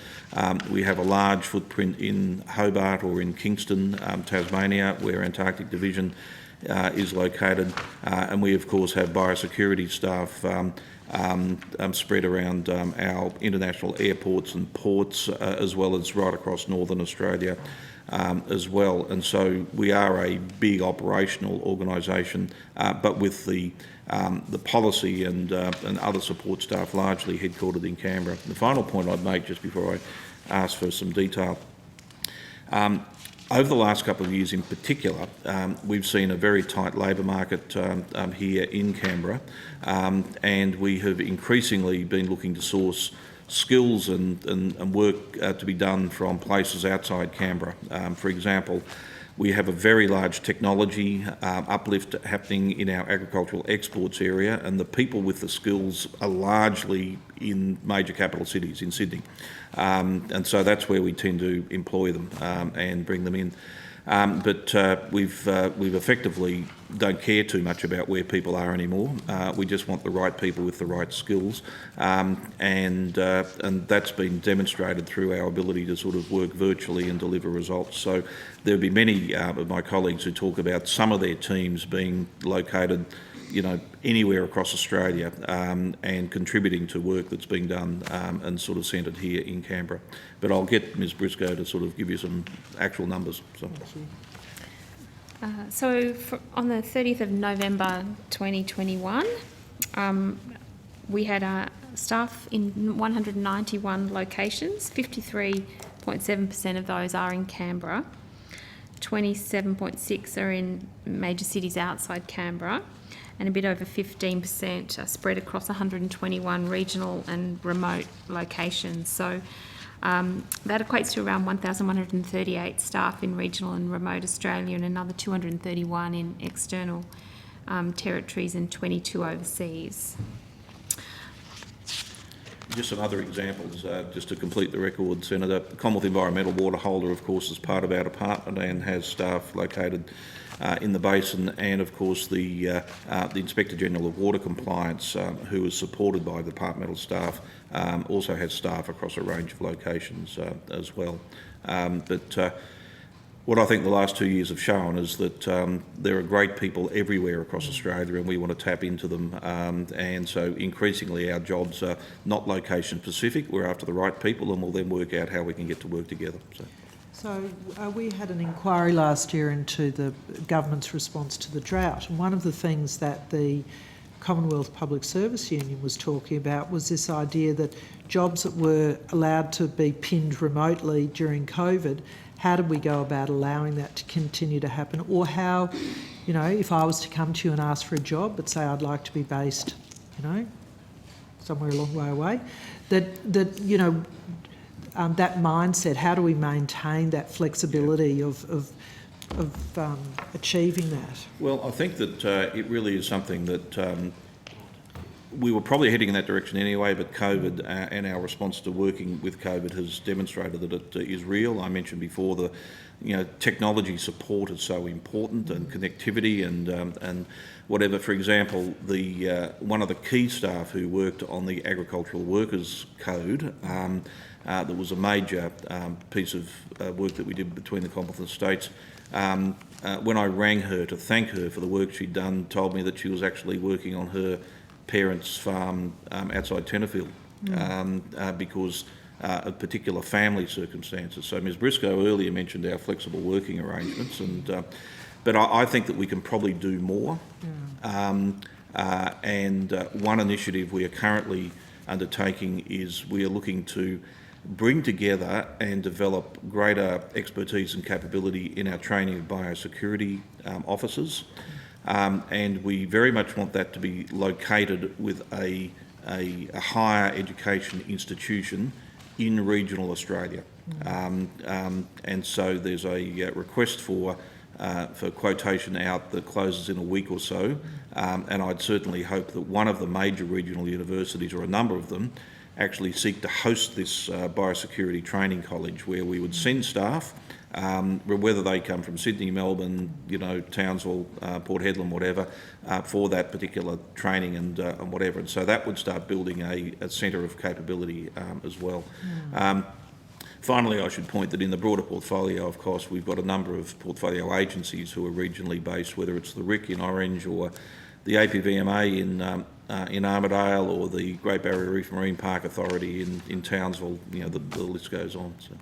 We have a large footprint in Hobart or in Kingston, Tasmania, where Antarctic Division is located, and we of course have biosecurity staff spread around our international airports and ports, as well as right across northern Australia as well. And so we are a big operational organisation, but with the policy and other support staff largely headquartered in Canberra. The final point I'd make, just before I ask for some detail, over the last couple of years in particular, we've seen a very tight labour market here in Canberra, and we have increasingly been looking to source skills and work to be done from places outside Canberra. For example, we have a very large technology uplift happening in our agricultural exports area, and the people with the skills are largely in major capital cities, in Sydney. And so that's where we tend to employ them and bring them in. But we've effectively don't care too much about where people are anymore. We just want the right people with the right skills, and that's been demonstrated through our ability to sort of work virtually and deliver results. So there'll be many of my colleagues who talk about some of their teams being located, you know, anywhere across Australia, and contributing to work that's being done and sort of centred here in Canberra. But I'll get Ms Briscoe to sort of give you some actual numbers. On the 30th of November 2021, we had staff in 191 locations. 53.7% of those are in Canberra. 27.6% are in major cities outside Canberra, and a bit over 15% are spread across 121 regional and remote locations. So that equates to around 1,138 staff in regional and remote Australia, and another 231 in external territories and 22 overseas. Just some other examples, just to complete the record, Senator. The Commonwealth Environmental Water Holder, of course, is part of our department and has staff located in the basin, and of course the Inspector General of Water Compliance, who is supported by departmental staff, also has staff across a range of locations as well. But what I think the last 2 years have shown is that there are great people everywhere across Australia, and we want to tap into them. And so increasingly our jobs are not location specific. We're after the right people, and we'll then work out how we can get to work together. So we had an inquiry last year into the government's response to the drought, and one of the things that the Commonwealth Public Service Union was talking about was this idea that jobs that were allowed to be pinned remotely during COVID, how did we go about allowing that to continue to happen? Or how, you know, if I was to come to you and ask for a job, but say I'd like to be based, you know, somewhere a long way away, that you know, that mindset, how do we maintain that flexibility of achieving that? Well, I think that it really is something that we were probably heading in that direction anyway, but COVID and our response to working with COVID has demonstrated that it is real. I mentioned before the, you know, technology support is so important, and connectivity and whatever. For example, the one of the key staff who worked on the Agricultural Workers Code, that was a major piece of work that we did between the Commonwealth and States. When I rang her to thank her for the work she'd done, told me that she was actually working on her parents' farm outside Tenterfield because of particular family circumstances. So Ms Briscoe earlier mentioned our flexible working arrangements, but I think that we can probably do more. One initiative we are currently undertaking is we are looking to bring together and develop greater expertise and capability in our training of biosecurity officers. And we very much want that to be located with a higher education institution in regional Australia. And so there's a request for quotation out that closes in a week or so, and I'd certainly hope that one of the major regional universities, or a number of them, actually seek to host this biosecurity training college, where we would send staff, whether they come from Sydney, Melbourne, Townsville, Port Hedland, whatever, for that particular training and whatever. And so that would start building a centre of capability as well. Finally, I should point that in the broader portfolio, of course, we've got a number of portfolio agencies who are regionally based, whether it's the RIC in Orange or the APVMA in Armidale or the Great Barrier Reef Marine Park Authority in Townsville. The list goes on. So.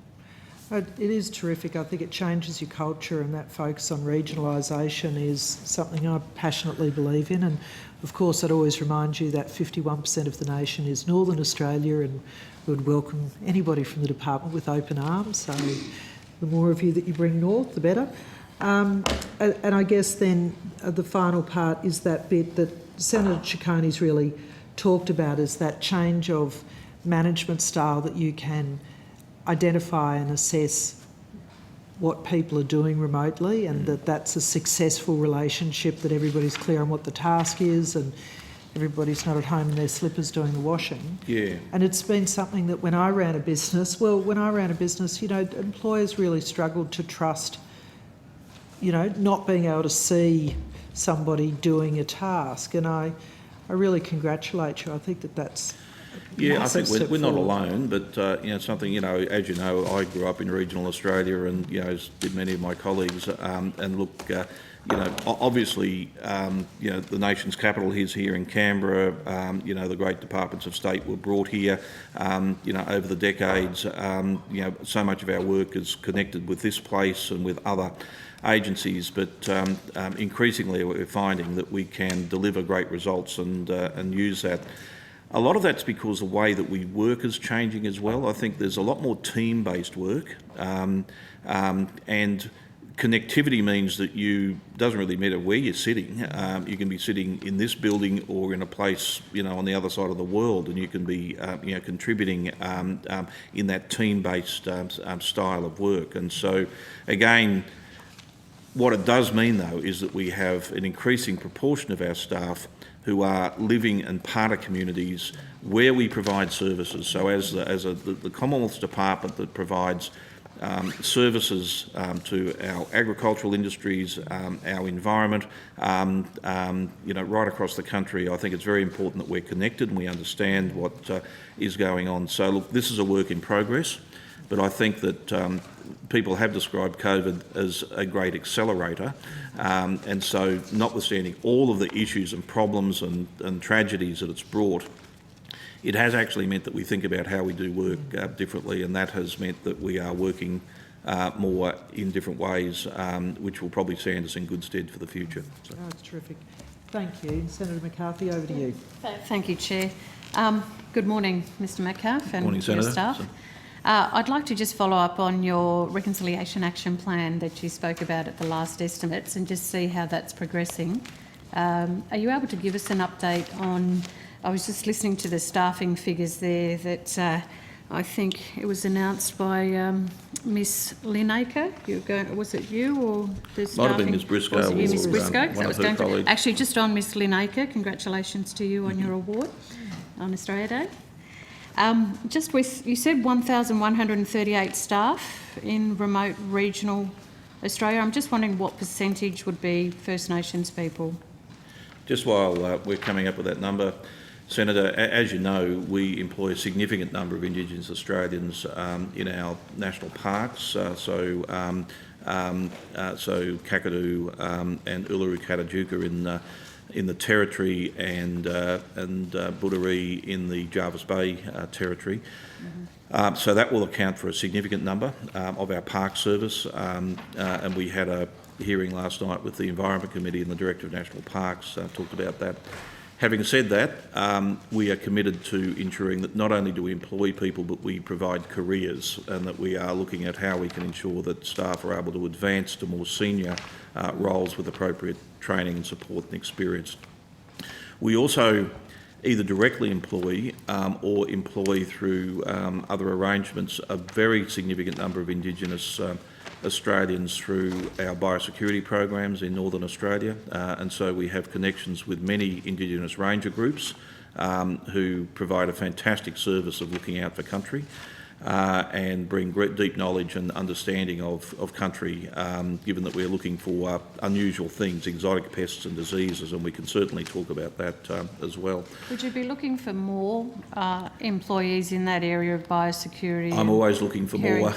It is terrific. I think it changes your culture, and that focus on regionalisation is something I passionately believe in. And of course, I'd always remind you that 51% of the nation is Northern Australia, and we would welcome anybody from the department with open arms. So the more of you that you bring north, the better. And I guess then the final part is that bit that Senator Cicconi's really talked about, is that change of management style, that you can identify and assess what people are doing remotely, and that's a successful relationship, that everybody's clear on what the task is and everybody's not at home in their slippers doing the washing. Yeah. And it's been something that when I ran a business, employers really struggled to trust, not being able to see somebody doing a task. And I really congratulate you. I think that's Yeah, I think we're not alone, but something, as you know, I grew up in regional Australia, and as did many of my colleagues. And look, obviously, the nation's capital is here in Canberra. The great departments of state were brought here. Over the decades, so much of our work is connected with this place and with other agencies, but increasingly we're finding that we can deliver great results and use that. A lot of that's because the way that we work is changing as well. I think there's a lot more team-based work, and connectivity means that doesn't really matter where you're sitting. You can be sitting in this building or in a place, on the other side of the world, and you can be, contributing in that team-based style of work. And so, again, what it does mean, though, is that we have an increasing proportion of our staff who are living and part of communities where we provide services. So as the Commonwealth Department that provides services to our agricultural industries, our environment, right across the country, I think it's very important that we're connected and we understand what is going on. So look, this is a work in progress, but I think that people have described COVID as a great accelerator, and so notwithstanding all of the issues and problems and tragedies that it's brought, it has actually meant that we think about how we do work differently, and that has meant that we are working more in different ways, which will probably stand us in good stead for the future. So. Oh, that's terrific. Thank you. Senator McCarthy, over to you. Thank you, Chair. Good morning, Mr Metcalfe and Morning, your Senator. staff. I'd like to just follow up on your Reconciliation Action Plan that you spoke about at the last estimates and just see how that's progressing. Are you able to give us an update on, I was just listening to the staffing figures there that I think it was announced by Miss Lineker. Was it you or the staffing? Might have been Ms Briscoe. Was it you, Ms Briscoe? One of her colleagues. Actually, just on Miss Lineker, congratulations to you on your award on Australia Day. You said 1,138 staff in remote regional Australia. I'm just wondering what percentage would be First Nations people? Just while we're coming up with that number, Senator, as you know, we employ a significant number of Indigenous Australians in our national parks, so Kakadu and Uluru Katajuka in the Territory and Budari in the Jervis Bay Territory. So that will account for a significant number of our park service, and we had a hearing last night with the Environment Committee and the Director of National Parks, talked about that. Having said that, we are committed to ensuring that not only do we employ people, but we provide careers, and that we are looking at how we can ensure that staff are able to advance to more senior roles with appropriate training and support and experience. We also either directly employ or employ through other arrangements a very significant number of Indigenous Australians through our biosecurity programs in Northern Australia, and so we have connections with many Indigenous ranger groups who provide a fantastic service of looking out for country and bring great deep knowledge and understanding of country, given that we're looking for unusual things, exotic pests and diseases, and we can certainly talk about that as well. Would you be looking for more employees in that area of biosecurity? I'm always looking for more.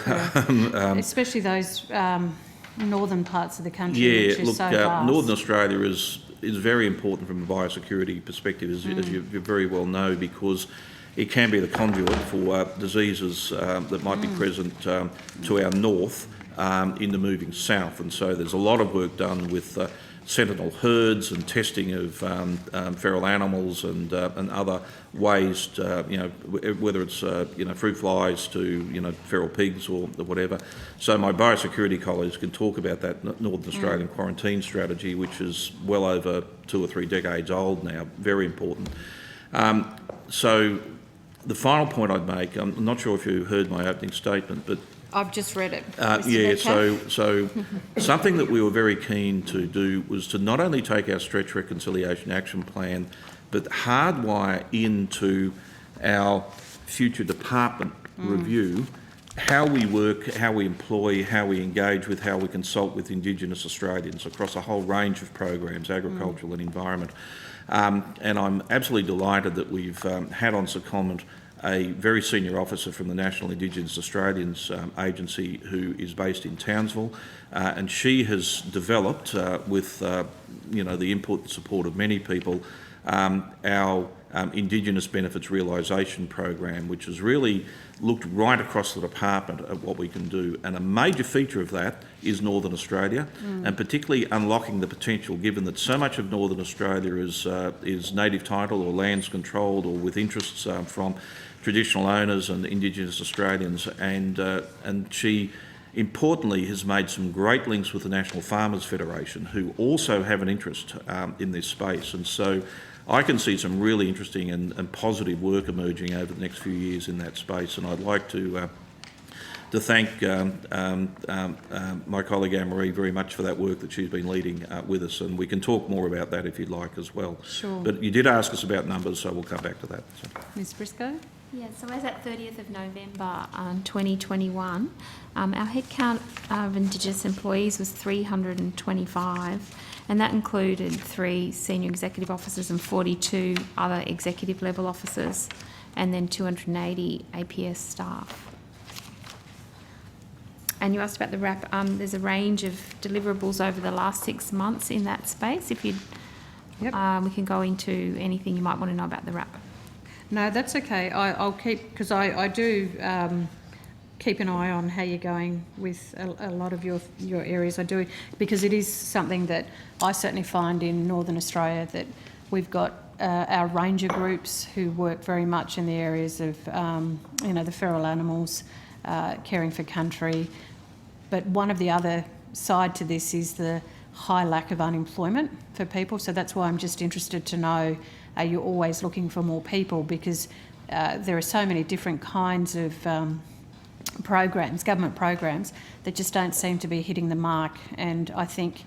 Especially those northern parts of the country, Yeah, which is look, so vast. Northern Australia is very important from a biosecurity perspective, as you very well know, because it can be the conduit for diseases that might be present to our north in the moving south. And so there's a lot of work done with sentinel herds and testing of feral animals and other ways, whether it's fruit flies to feral pigs or whatever. So my biosecurity colleagues can talk about that Northern Australian quarantine strategy, which is well over 2 or 3 decades old now, very important. So the final point I'd make, I'm not sure if you heard my opening statement, but I've just read it. so something that we were very keen to do was to not only take our Stretch Reconciliation Action Plan, but hardwire into our future department review how we work, how we employ, how we engage with, how we consult with Indigenous Australians across a whole range of programs, agricultural and environment. And I'm absolutely delighted that we've had on secondment a very senior officer from the National Indigenous Australians Agency who is based in Townsville, and she has developed, with the input and support of many people, our Indigenous Benefits Realisation Program, which has really looked right across the department at what we can do. And a major feature of that is Northern Australia, and particularly unlocking the potential, given that so much of Northern Australia is native title or lands controlled or with interests from traditional owners and Indigenous Australians. And she importantly has made some great links with the National Farmers Federation, who also have an interest in this space. And so I can see some really interesting and positive work emerging over the next few years in that space, and I'd like to thank my colleague Anne-Marie very much for that work that she's been leading with us, and we can talk more about that if you'd like as well. Sure. But you did ask us about numbers, so we'll come back to that. So. Ms Briscoe? Yeah, so as at 30th of November 2021, our headcount of Indigenous employees was 325, and that included 3 senior executive officers and 42 other executive level officers, and then 280 APS staff. And you asked about the RAP. There's a range of deliverables over the last 6 months in that space. If you'd, we can go into anything you might want to know about the RAP. No, that's okay. I'll keep, because I do keep an eye on how you're going with a lot of your areas. I do, because it is something that I certainly find in Northern Australia, that we've got our ranger groups who work very much in the areas of, the feral animals, caring for country. But one of the other side to this is the high lack of unemployment for people. So that's why I'm just interested to know, are you always looking for more people? Because there are so many different kinds of programs, government programs, that just don't seem to be hitting the mark. And I think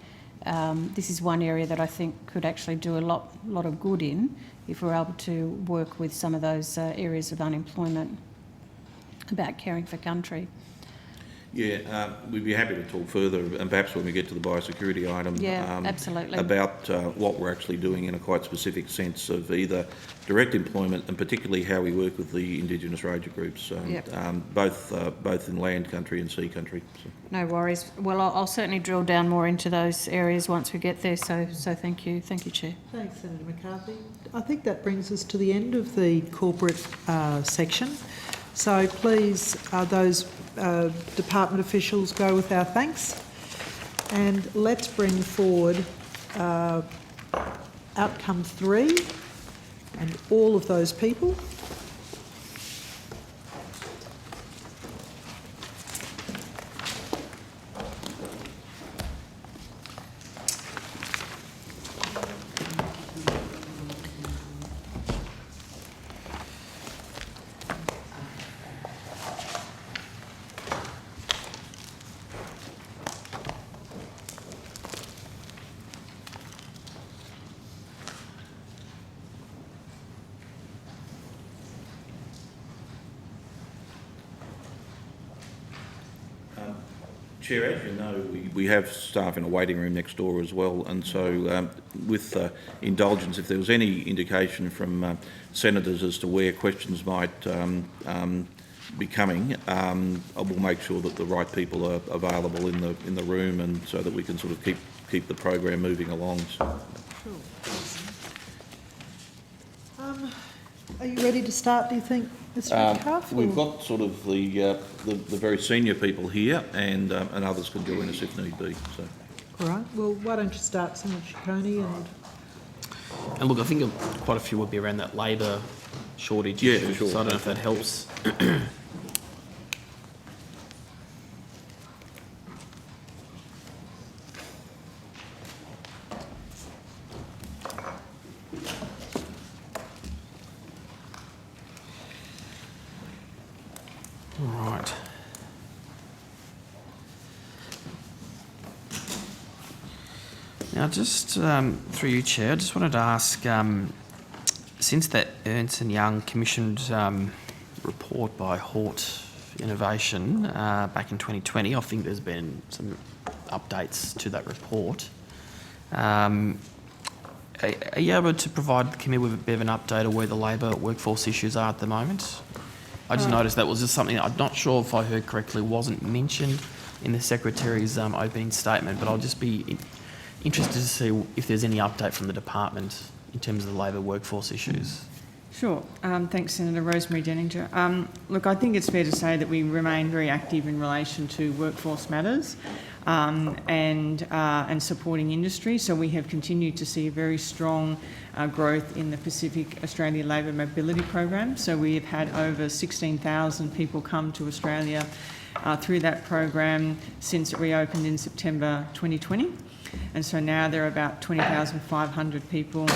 this is one area that I think could actually do a lot of good in, if we're able to work with some of those areas of unemployment about caring for country. Yeah, we'd be happy to talk further, and perhaps when we get to the biosecurity item, Yeah, absolutely. about what we're actually doing in a quite specific sense of either direct employment and particularly how we work with the Indigenous ranger groups, Yep. both in land country and sea country. So. No worries. Well, I'll certainly drill down more into those areas once we get there. So thank you, Chair. Thanks, Senator McCarthy. I think that brings us to the end of the corporate section. So please, those department officials go with our thanks. And let's bring forward outcome 3 and all of those people. Chair, as you know, we have staff in a waiting room next door as well, and so with indulgence, if there was any indication from senators as to where questions might be coming, I will make sure that the right people are available in the room, and so that we can sort of keep the program moving along. So. Are you ready to start, do you think, Mr Metcalfe? We've got sort of the very senior people here, and others can join us if need be. So. All right, well, why don't you start, Senator Ciccone, And look, I think quite a few would be around that labour shortage Yeah, issue, for sure. so I don't know if that helps. All right. Now, just through you, Chair, I just wanted to ask, since that Ernst & Young commissioned report by Hort Innovation back in 2020, I think there's been some updates to that report. Are you able to provide the committee with a bit of an update of where the labour workforce issues are at the moment? I just noticed that was just something that I'm not sure if I heard correctly wasn't mentioned in the Secretary's opening statement, but I'll just be interested to see if there's any update from the department in terms of the labour workforce issues. Sure. Thanks, Senator Rosemary Denninger. Look, I think it's fair to say that we remain very active in relation to workforce matters and supporting industry. So we have continued to see a very strong growth in the Pacific Australia Labour Mobility Program. So we have had over 16,000 people come to Australia through that program since it reopened in September 2020. And so now there are about 20,500 people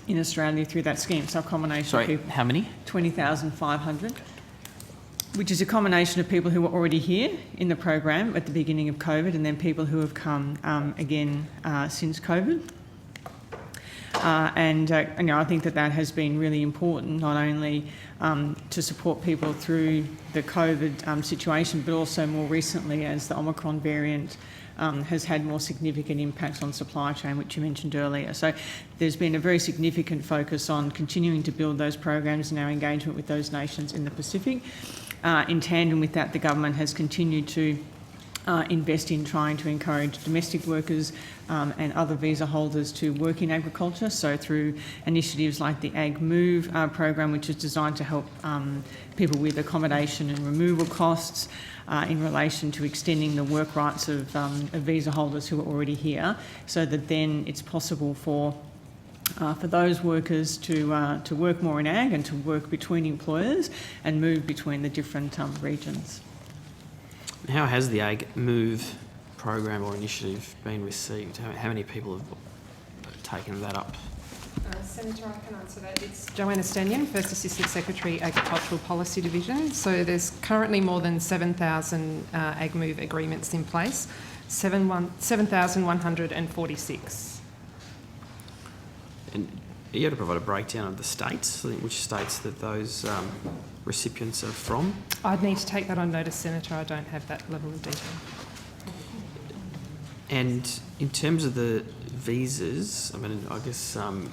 in Australia through that scheme. So a combination of people. How many? 20,500, which is a combination of people who were already here in the program at the beginning of COVID and then people who have come again since COVID. I think that has been really important, not only to support people through the COVID situation, but also more recently as the Omicron variant has had more significant impacts on supply chain, which you mentioned earlier. So there's been a very significant focus on continuing to build those programs and our engagement with those nations in the Pacific. In tandem with that, the government has continued to invest in trying to encourage domestic workers and other visa holders to work in agriculture. So through initiatives like the Ag Move program, which is designed to help people with accommodation and removal costs in relation to extending the work rights of visa holders who are already here, so that then it's possible for those workers to work more in ag and to work between employers and move between the different regions. How has the Ag Move program or initiative been received? How many people have taken that up? Senator, I can answer that. It's Joanna Stanyan, First Assistant Secretary, Agricultural Policy Division. So there's currently more than 7,000 Ag Move agreements in place, 7,146. And you able to provide a breakdown of the states, which states that those recipients are from? I'd need to take that on notice, Senator. I don't have that level of detail. And in terms of the visas, I mean, I guess, have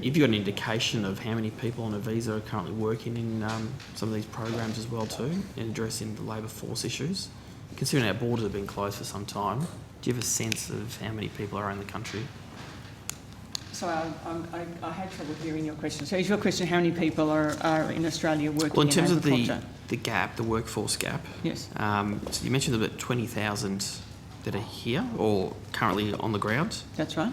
you got an indication of how many people on a visa are currently working in some of these programs as well too, in addressing the labour force issues? Considering our borders have been closed for some time, do you have a sense of how many people are in the country? So I had trouble hearing your question. So is your question how many people are in Australia working Well, in terms of agriculture? the gap, the workforce gap, Yes. so you mentioned about 20,000 that are here or currently on the ground. That's right.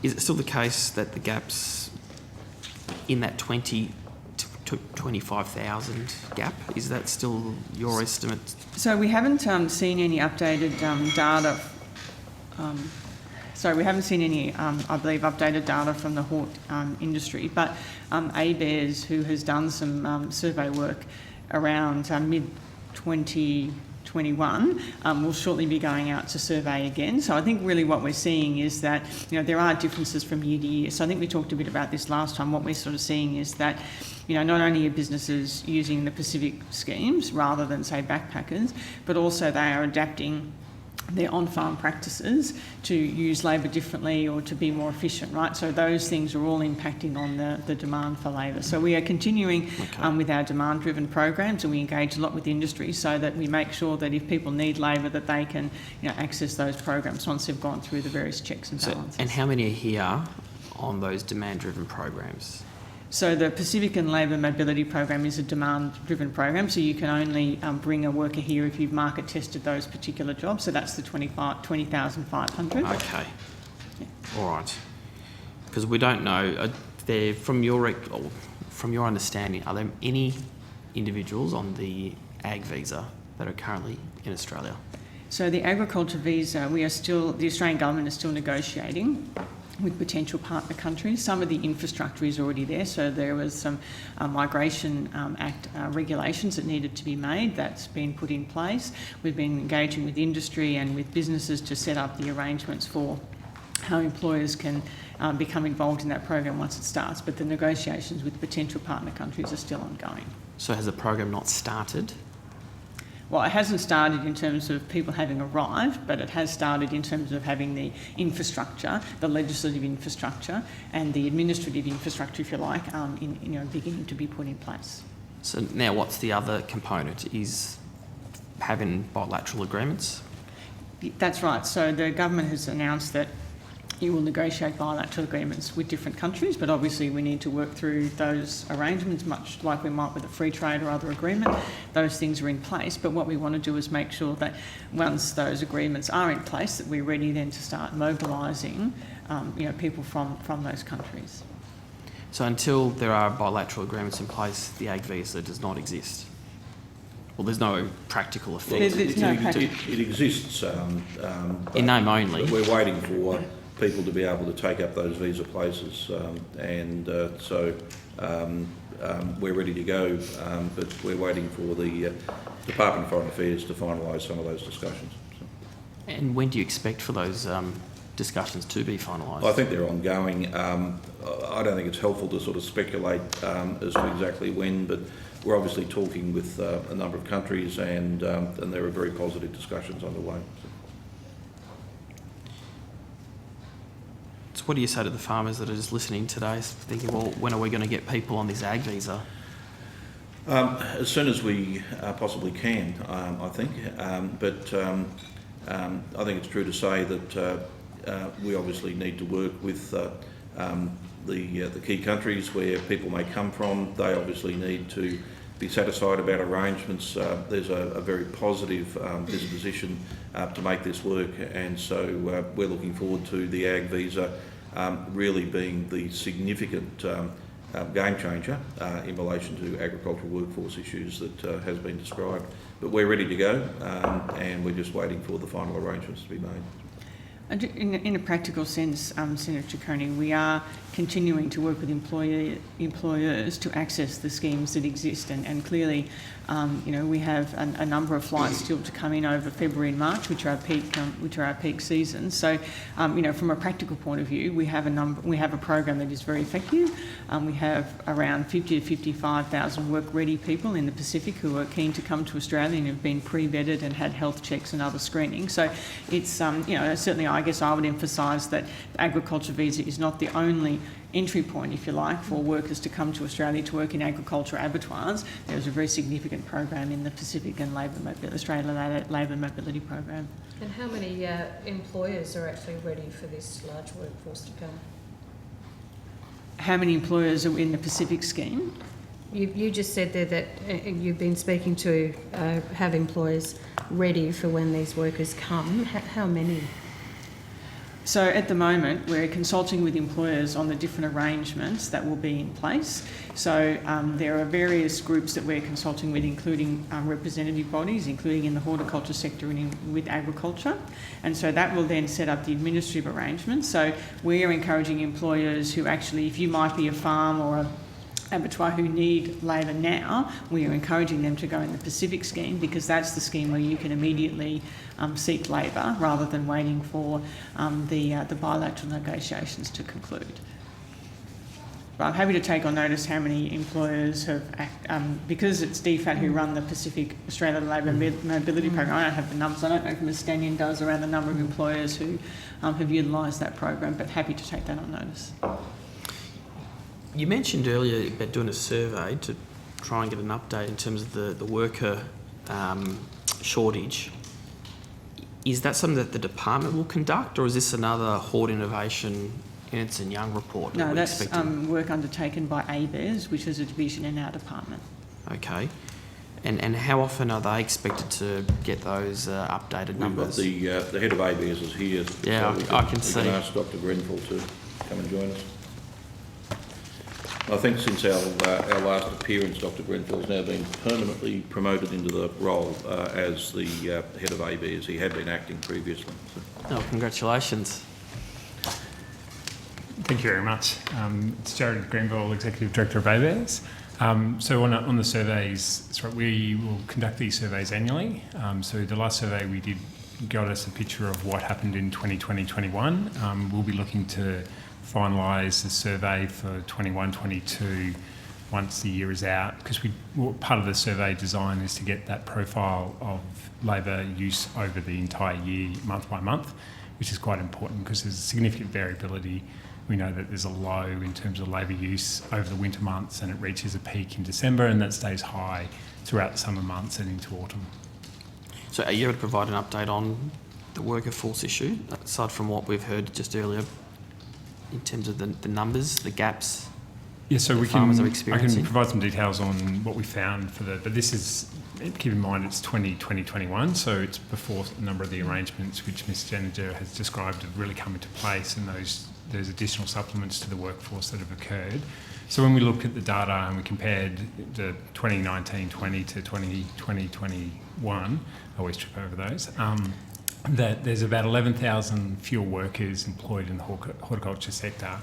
Is it still the case that the gap's in that 20 to 25,000 gap? Is that still your estimate? So we haven't seen any updated data. We haven't seen any, I believe, updated data from the hort industry, but ABARES, who has done some survey work around mid-2021, will shortly be going out to survey again. So I think really what we're seeing is that, you know, there are differences from year to year. So I think we talked a bit about this last time. What we're sort of seeing is that, you know, not only are businesses using the Pacific schemes rather than, say, backpackers, but also they are adapting their on-farm practices to use labour differently or to be more efficient, right? So those things are all impacting on the demand for labour. So we are continuing with our demand-driven programs, and we engage a lot with industry so that we make sure that if people need labour, that they can, you know, access those programs once they've gone through the various checks and balances. And how many are here on those demand-driven programs? So the Pacific and Labour Mobility Program is a demand-driven program, so you can only bring a worker here if you've market tested those particular jobs. So that's the 20,500. Okay. Yeah. All right. Because we don't know. From your understanding, are there any individuals on the ag visa that are currently in Australia? So the agriculture visa, the Australian government is still negotiating with potential partner countries. Some of the infrastructure is already there, so there was some Migration Act regulations that needed to be made. That's been put in place. We've been engaging with industry and with businesses to set up the arrangements for how employers can become involved in that program once it starts, but the negotiations with potential partner countries are still ongoing. So has the program not started? Well, it hasn't started in terms of people having arrived, but it has started in terms of having the infrastructure, the legislative infrastructure and the administrative infrastructure, if you like, beginning to be put in place. So now what's the other component? Is having bilateral agreements? That's right. So the government has announced that it will negotiate bilateral agreements with different countries, but obviously we need to work through those arrangements, much like we might with a free trade or other agreement. Those things are in place, but what we want to do is make sure that once those agreements are in place, that we're ready then to start mobilising people from those countries. So until there are bilateral agreements in place, the ag visa does not exist? Well, there's no practical effect. It exists. In name only. We're waiting for people to be able to take up those visa places, so we're ready to go, but we're waiting for the Department of Foreign Affairs to finalise some of those discussions. So. And when do you expect for those discussions to be finalised? I think they're ongoing. I don't think it's helpful to sort of speculate as to exactly when, but we're obviously talking with a number of countries, and there are very positive discussions underway. So what do you say to the farmers that are just listening today, thinking, well, when are we going to get people on this ag visa? As soon as we possibly can, I think. But I think it's true to say that we obviously need to work with the key countries where people may come from. They obviously need to be satisfied about arrangements. There's a very positive disposition to make this work, and so we're looking forward to the ag visa really being the significant game changer in relation to agricultural workforce issues that has been described. But we're ready to go, and we're just waiting for the final arrangements to be made. In a practical sense, Senator Ciccone, we are continuing to work with employers to access the schemes that exist, and clearly, we have a number of flights still to come in over February and March, which are our peak seasons. So, from a practical point of view, we have a program that is very effective. We have around 50 to 55,000 work-ready people in the Pacific who are keen to come to Australia and have been pre-vetted and had health checks and other screening. So, it's certainly, I guess I would emphasise that the agriculture visa is not the only entry point, if you like, for workers to come to Australia to work in agriculture abattoirs. There's a very significant program in the Pacific and Australia Labour Mobility Program. And how many employers are actually ready for this large workforce to come? How many employers are in the Pacific scheme? You just said there that you've been speaking to have employers ready for when these workers come. How many? So at the moment, we're consulting with employers on the different arrangements that will be in place. So there are various groups that we're consulting with, including representative bodies, including in the horticulture sector and with agriculture. And so that will then set up the administrative arrangements. So we are encouraging employers who actually, if you might be a farm or a abattoir who need labour now, we are encouraging them to go in the Pacific scheme, because that's the scheme where you can immediately seek labour rather than waiting for the bilateral negotiations to conclude. But I'm happy to take on notice how many employers have, because it's DFAT who run the Pacific Australia Labour Mobility Program. I don't have the numbers. I don't know if Ms Stanion does around the number of employers who have utilised that program, but happy to take that on notice. You mentioned earlier about doing a survey to try and get an update in terms of the worker shortage. Is that something that the department will conduct, or is this another Hort Innovation Ernst & Young report? No, that's work undertaken by ABARES, which is a division in our department. Okay. And how often are they expected to get those updated numbers? We've got the head of ABARES is here. Yeah, so I can see. We can ask Dr Grenfell to come and join us. I think since our last appearance, Dr Grenfell has now been permanently promoted into the role as the head of ABARES. He had been acting previously. So. Oh, congratulations. Thank you very much. It's Jared Grenville, Executive Director of ABARES. So on the surveys, that's right, we will conduct these surveys annually. So the last survey we did got us a picture of what happened in 2020-21. We'll be looking to finalise the survey for 21-22 once the year is out, because part of the survey design is to get that profile of labour use over the entire year, month by month, which is quite important because there's significant variability. We know that there's a low in terms of labour use over the winter months, and it reaches a peak in December, and that stays high throughout the summer months and into autumn. So are you able to provide an update on the worker force issue, aside from what we've heard just earlier, in terms of the numbers, the gaps? Yeah, so I can provide some details on what we found but this is, keep in mind it's 2020-21, so it's before a number of the arrangements which Ms Janiger has described have really come into place, and those additional supplements to the workforce that have occurred. So when we looked at the data and we compared the 2019-20 to 2020-21, I always trip over those, that there's about 11,000 fewer workers employed in the horticulture sector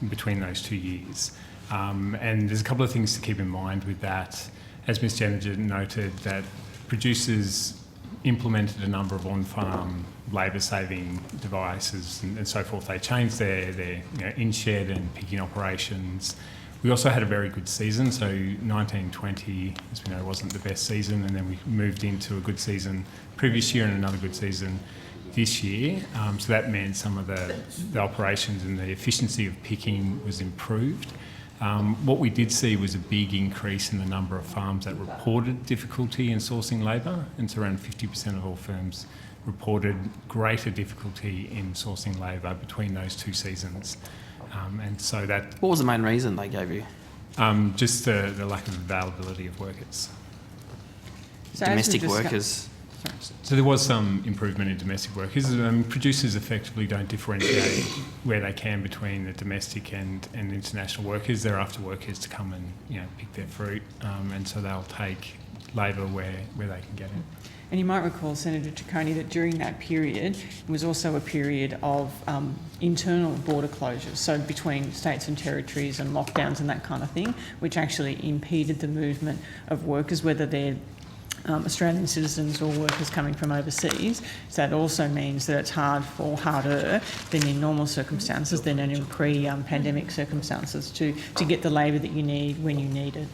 between those 2 years. And there's a couple of things to keep in mind with that. As Ms Janiger noted, that producers implemented a number of on-farm labour-saving devices and so forth. They changed their in-shed and picking operations. We also had a very good season, so 19-20, as we know, wasn't the best season, and then we moved into a good season previous year and another good season this year. So that meant some of the operations and the efficiency of picking was improved. What we did see was a big increase in the number of farms that reported difficulty in sourcing labour, and so around 50% of all firms reported greater difficulty in sourcing labour between those 2 seasons. And so that... What was the main reason they gave you? Just the lack of availability of workers. So domestic workers? So there was some improvement in domestic workers. Producers effectively don't differentiate where they can between the domestic and international workers. They're after workers to come and pick their fruit, and so they'll take labour where they can get it. And you might recall, Senator Ciccone, that during that period was also a period of internal border closures, so between states and territories and lockdowns and that kind of thing, which actually impeded the movement of workers, whether they're Australian citizens or workers coming from overseas. So that also means that it's harder than in normal circumstances, than in pre-pandemic circumstances to get the labour that you need when you need it.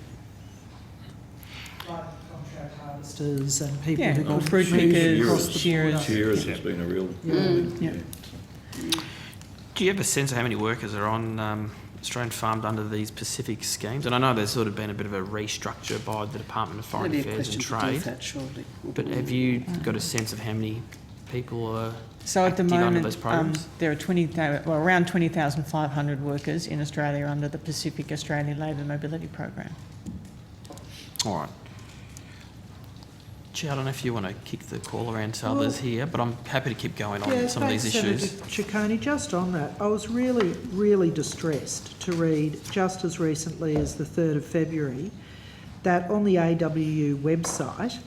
Like contract harvesters and people Yeah, who or could fruit move pickers, across the shearers. border. Shearers has been a real... Yeah. Do you have a sense of how many workers are on Australian farmed under these Pacific schemes? And I know there's sort of been a bit of a restructure by the Department of Foreign Maybe a Affairs and question to do with Trade. that shortly. But have you got a sense of how many people are So at the active under moment, those programs? there are around 20,500 workers in Australia under the Pacific Australian Labour Mobility Program. All right. Chair, I don't know if you want to kick the call around to others here, but I'm happy to keep going on some of these issues. Senator Ciccone, just on that, I was really, really distressed to read just as recently as the 3rd of February that on the AWU website,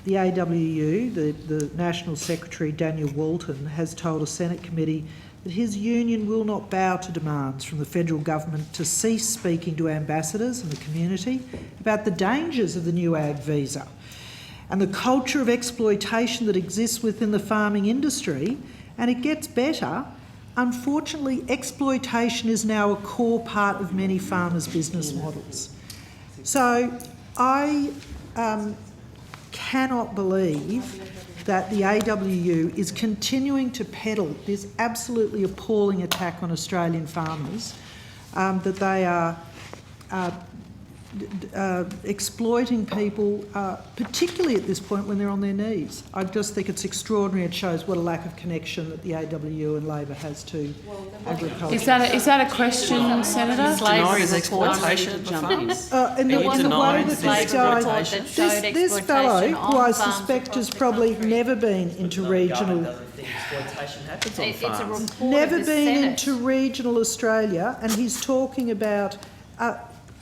the AWU, the National Secretary Daniel Walton, has told a Senate committee that his union will not bow to demands from the federal government to cease speaking to ambassadors and the community about the dangers of the new ag visa and the culture of exploitation that exists within the farming industry. And it gets better. Unfortunately, exploitation is now a core part of many farmers' business models. So I cannot believe that the AWU is continuing to peddle this absolutely appalling attack on Australian farmers, that they are exploiting people, particularly at this point when they're on their knees. I just think it's extraordinary. It shows what a lack of connection that the AWU and Labor has to agriculture. Is that a question, Senator? Slavery is exploitation of the farms. And Are the you way denying that this this guy, exploitation? this fellow, who I suspect has probably never been into regional, Exploitation happens on It's a farms. report never of the been Senate. into regional Australia, and he's talking about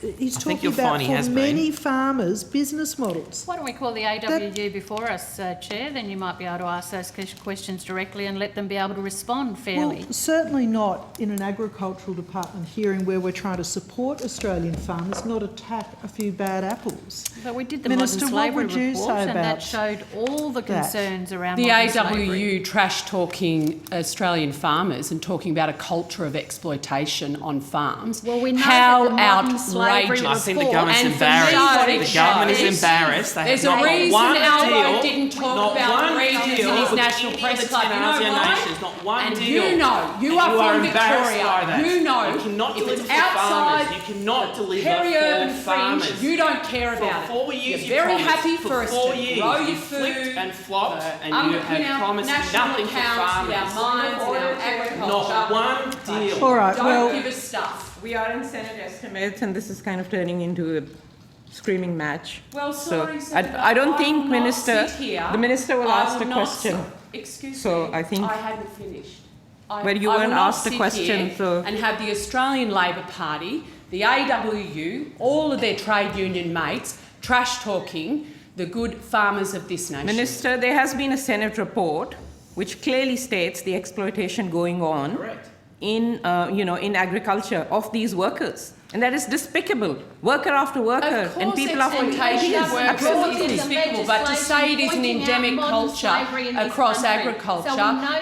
think you'll find he for has been. many farmers business models. Why don't we call the AWU before us, Chair? Then you might be able to ask those questions directly and let them be able to respond fairly. Well, certainly not in an agricultural department hearing where we're trying to support Australian farmers, not attack a few bad apples. But we did the Minister, modern what slavery would you report, say and that about showed all the that? concerns around The modern AWU slavery. trash-talking Australian farmers and talking about a culture of exploitation on farms. Well, we know how that the modern slavery outrageous. I think the report- government's And for me, embarrassed. what it The government is shows- embarrassed. They There's have a not got reason one Albo deal, didn't talk not about one regions in deal his with National any Press of the Club. 10 You know ASEAN why? nations, not one And deal. you know, you And are you are from embarrassed Victoria. by that. You know, You cannot if deliver it's for farmers. outside You cannot deliver peri-urban for fringe, farmers. you don't care For about 4 it. years You're very you promised. happy for us 4 to years grow your you flipped food, and flopped, and you underpin have our promised national nothing for accounts, farmers. our mines, and our agriculture. Not one deal. All right, Don't well, give us stuff. We are in Senate estimates, and this is kind of turning into a screaming match. Well, sorry, So Senator, I don't think will not Minister, sit here. the Minister will I ask will a not question. Excuse So me. I think- I hadn't finished. But you I will weren't not asked a sit question, here so- and have the Australian Labor Party, the AWU, all of their trade union mates trash talking the good farmers of this nation. Minister, there has been a Senate report which clearly states the exploitation going on in agriculture of these workers. And that is despicable. Worker after worker Of and course, people after exploitation of workers Absolutely. is despicable, but to say it is an endemic culture across agriculture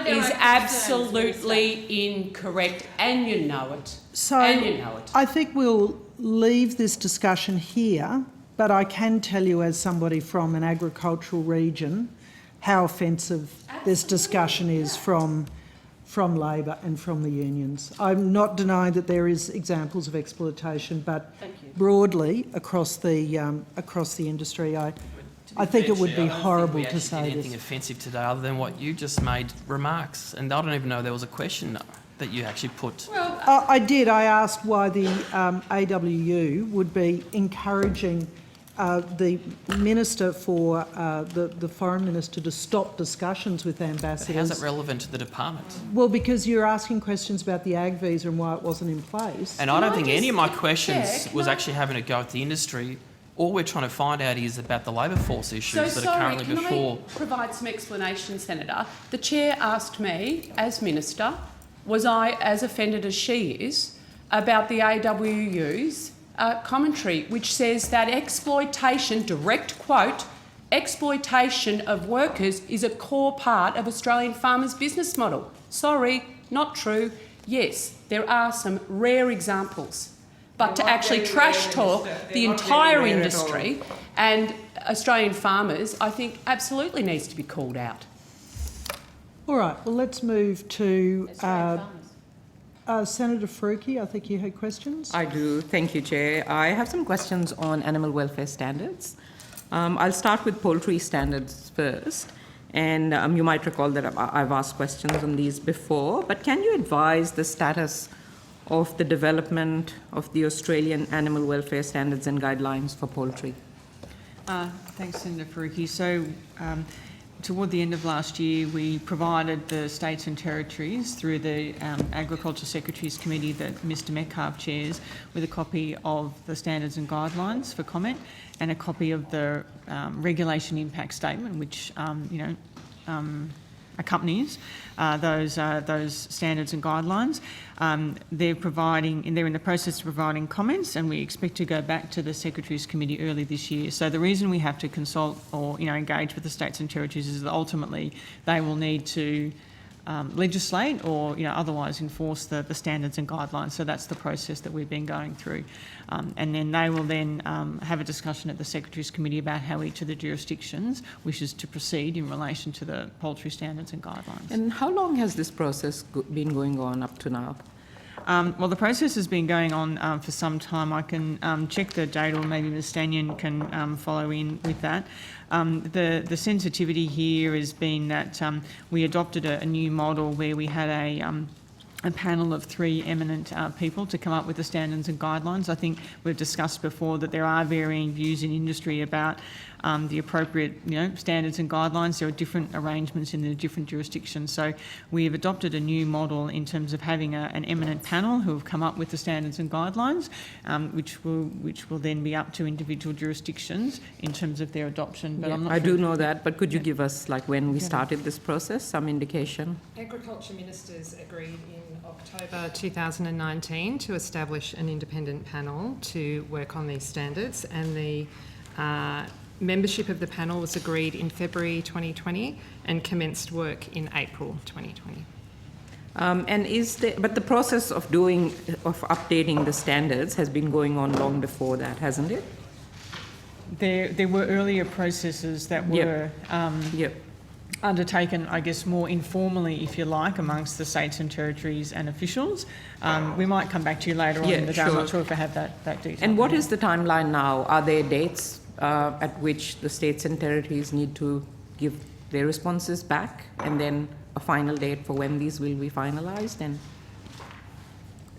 is absolutely incorrect, and you know it. so And you know it. I think we'll leave this discussion here, but I can tell you as somebody from an agricultural region how offensive this discussion is from Labor and from the unions. I'm not denying that there is examples of exploitation, but broadly across the industry, I think it would be horrible to say anything this. offensive today other than what you just made remarks. And I don't even know there was a question that you actually put. I did. I asked why the AWU would be encouraging the minister for the foreign minister to stop discussions with ambassadors. How's it relevant to the department? Well, because you're asking questions about the ag visa and why it wasn't in place. And I don't think any of my questions was actually having a go at the industry all we're trying to find out is about the labour force issues that are currently before. Can I provide some explanation, Senator? The Chair asked me, as Minister, was I as offended as she is about the AWU's commentary, which says that exploitation, direct quote, exploitation of workers is a core part of Australian farmers' business model. Sorry, not true. Yes, there are some rare examples. But to actually trash talk the entire industry and Australian farmers, I think absolutely needs to be called out. All right, well, let's move to Senator Faruqi. I think you had questions. I do. Thank you, Chair. I have some questions on animal welfare standards. I'll start with poultry standards first. And you might recall that I've asked questions on these before, but can you advise the status of the development of the Australian animal welfare standards and guidelines for poultry? Thanks, Senator Faruqi. So, toward the end of last year, we provided the states and territories through the Agriculture Secretaries Committee that Mr Metcalfe chairs with a copy of the standards and guidelines for comment and a copy of the regulation impact statement, which accompanies those standards and guidelines. They're in the process of providing comments, and we expect to go back to the Secretaries Committee early this year. So the reason we have to consult or engage with the states and territories is that ultimately they will need to legislate or otherwise enforce the standards and guidelines. So that's the process that we've been going through, and then they will then have a discussion at the Secretaries Committee about how each of the jurisdictions wishes to proceed in relation to the poultry standards and guidelines. And how long has this process been going on up to now? Well, the process has been going on for some time. I can check the date, or maybe Ms Stanion can follow in with that. The sensitivity here has been that we adopted a new model where we had a panel of 3 eminent people to come up with the standards and guidelines. I think we've discussed before that there are varying views in industry about the appropriate standards and guidelines. There are different arrangements in the different jurisdictions. So we have adopted a new model in terms of having an eminent panel who have come up with the standards and guidelines, which will then be up to individual jurisdictions in terms of their adoption. But I do know that, but could you give us, like, when we started this process, some indication? Agriculture ministers agreed in October 2019 to establish an independent panel to work on these standards, and the membership of the panel was agreed in February 2020 and commenced work in April 2020. But the process of updating the standards has been going on long before that, hasn't it? There were earlier processes that were undertaken, I guess, more informally, if you like, amongst the states and territories and officials. We might come back to you later on in the day. I'm not sure if I have that detail. And what is the timeline now? Are there dates at which the states and territories need to give their responses back, and then a final date for when these will be finalised? And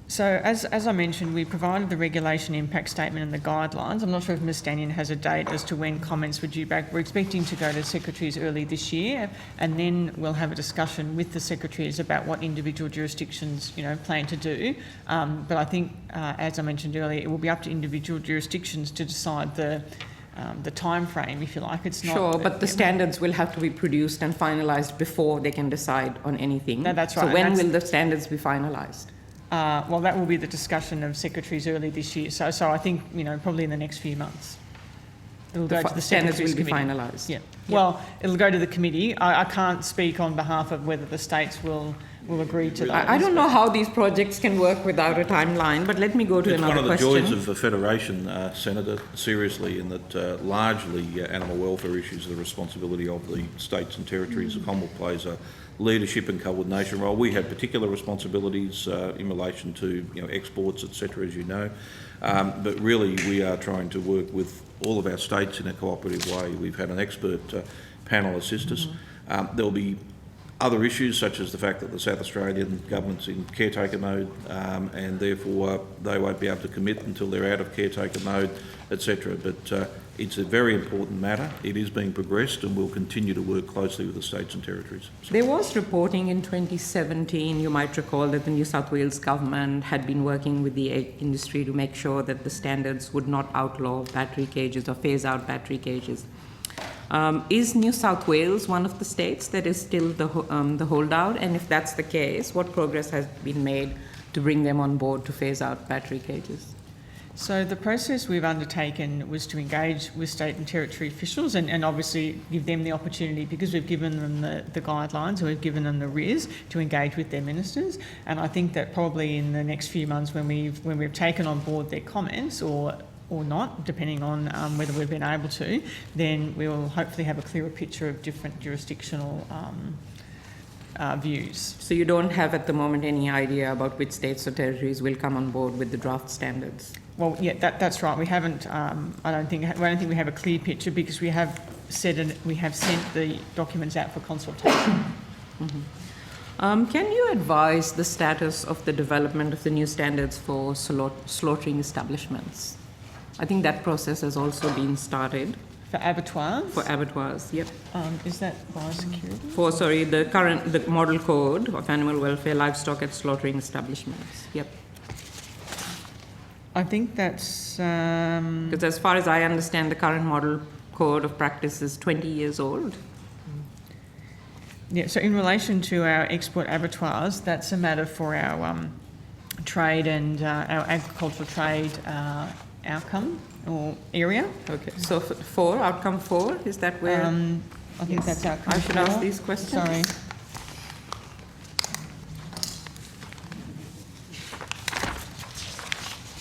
so, as I mentioned, we provided the regulation impact statement and the guidelines. I'm not sure if Ms Stanion has a date as to when comments were due back. We're expecting to go to secretaries early this year, and then we'll have a discussion with the secretaries about what individual jurisdictions, plan to do. But I think, as I mentioned earlier, it will be up to individual jurisdictions to decide the time frame, if you like. It's not sure, but the standards will have to be produced and finalised before they can decide on anything. That's right. So when will the standards be finalised? Well, that will be the discussion of secretaries early this year. So I think, probably in the next few months. It will go to the standards will be committee. finalised. Yeah. Well, it'll go to the committee. I can't speak on behalf of whether the states will agree to those. I don't know how these projects can work without a timeline, but let me go to another question. It's one of the joys of the Federation, Senator, seriously, in that largely animal welfare issues are the responsibility of the states and territories. The Commonwealth plays a leadership and coordination role. We have particular responsibilities in relation to exports, etc., as you know. But really, we are trying to work with all of our states in a cooperative way. We've had an expert panel assist us. There will be other issues, such as the fact that the South Australian government's in caretaker mode, and therefore they won't be able to commit until they're out of caretaker mode, etc. But It's a very important matter. It is being progressed, and we'll continue to work closely with the states and territories. There was reporting in 2017, you might recall, that the New South Wales government had been working with the industry to make sure that the standards would not outlaw battery cages or phase out battery cages. Is New South Wales one of the states that is still the holdout? And if that's the case, what progress has been made to bring them on board to phase out battery cages? So the process we've undertaken was to engage with state and territory officials and obviously give them the opportunity, because we've given them the guidelines, or we've given them the RIS, to engage with their ministers. And I think that probably in the next few months, when we've taken on board their comments or not, depending on whether we've been able to, then we will hopefully have a clearer picture of different jurisdictional views. So you don't have at the moment any idea about which states or territories will come on board with the draft standards? Well, yeah, that's right. We haven't. I don't think we have a clear picture, because we have sent the documents out for consultation. Mm-hmm. Can you advise the status of the development of the new standards for slaughtering establishments? I think that process has also been started. For abattoirs? For abattoirs, yep. Is that biosecurity? The model code of animal welfare, livestock at slaughtering establishments, yep. I think that's... Because as far as I understand, the current model code of practice is 20 years old. Yeah, so in relation to our export abattoirs, that's a matter for our trade and our agricultural trade outcome or area. Okay, so for outcome 4, is that where? I think that's outcome 4. I should ask these questions. Sorry.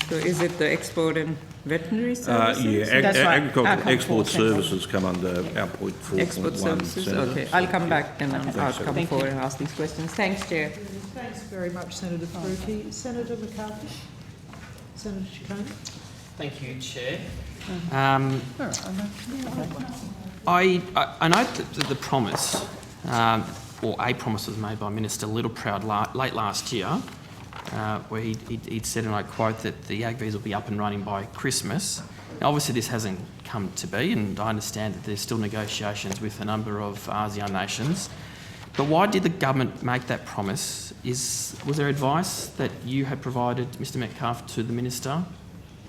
So is it the export and veterinary services? Yeah, That's right. agricultural export Outcome 4, services come under our point 4.1. Export services, Senator. okay. I'll come back then on Okay. outcome Thank 4 you. and ask these questions. Thanks, Chair. Thanks very much, Senator Faruqi. Senator McCarthy? Senator Ciccone? Thank you, Chair. I note that the promise, or a promise was made by Minister Littleproud late last year, where he'd said, and I quote, that the ag visa will be up and running by Christmas. Now, obviously this hasn't come to be, and I understand that there's still negotiations with a number of ASEAN nations. But why did the government make that promise? Was there advice that you had provided, Mr Metcalfe, to the Minister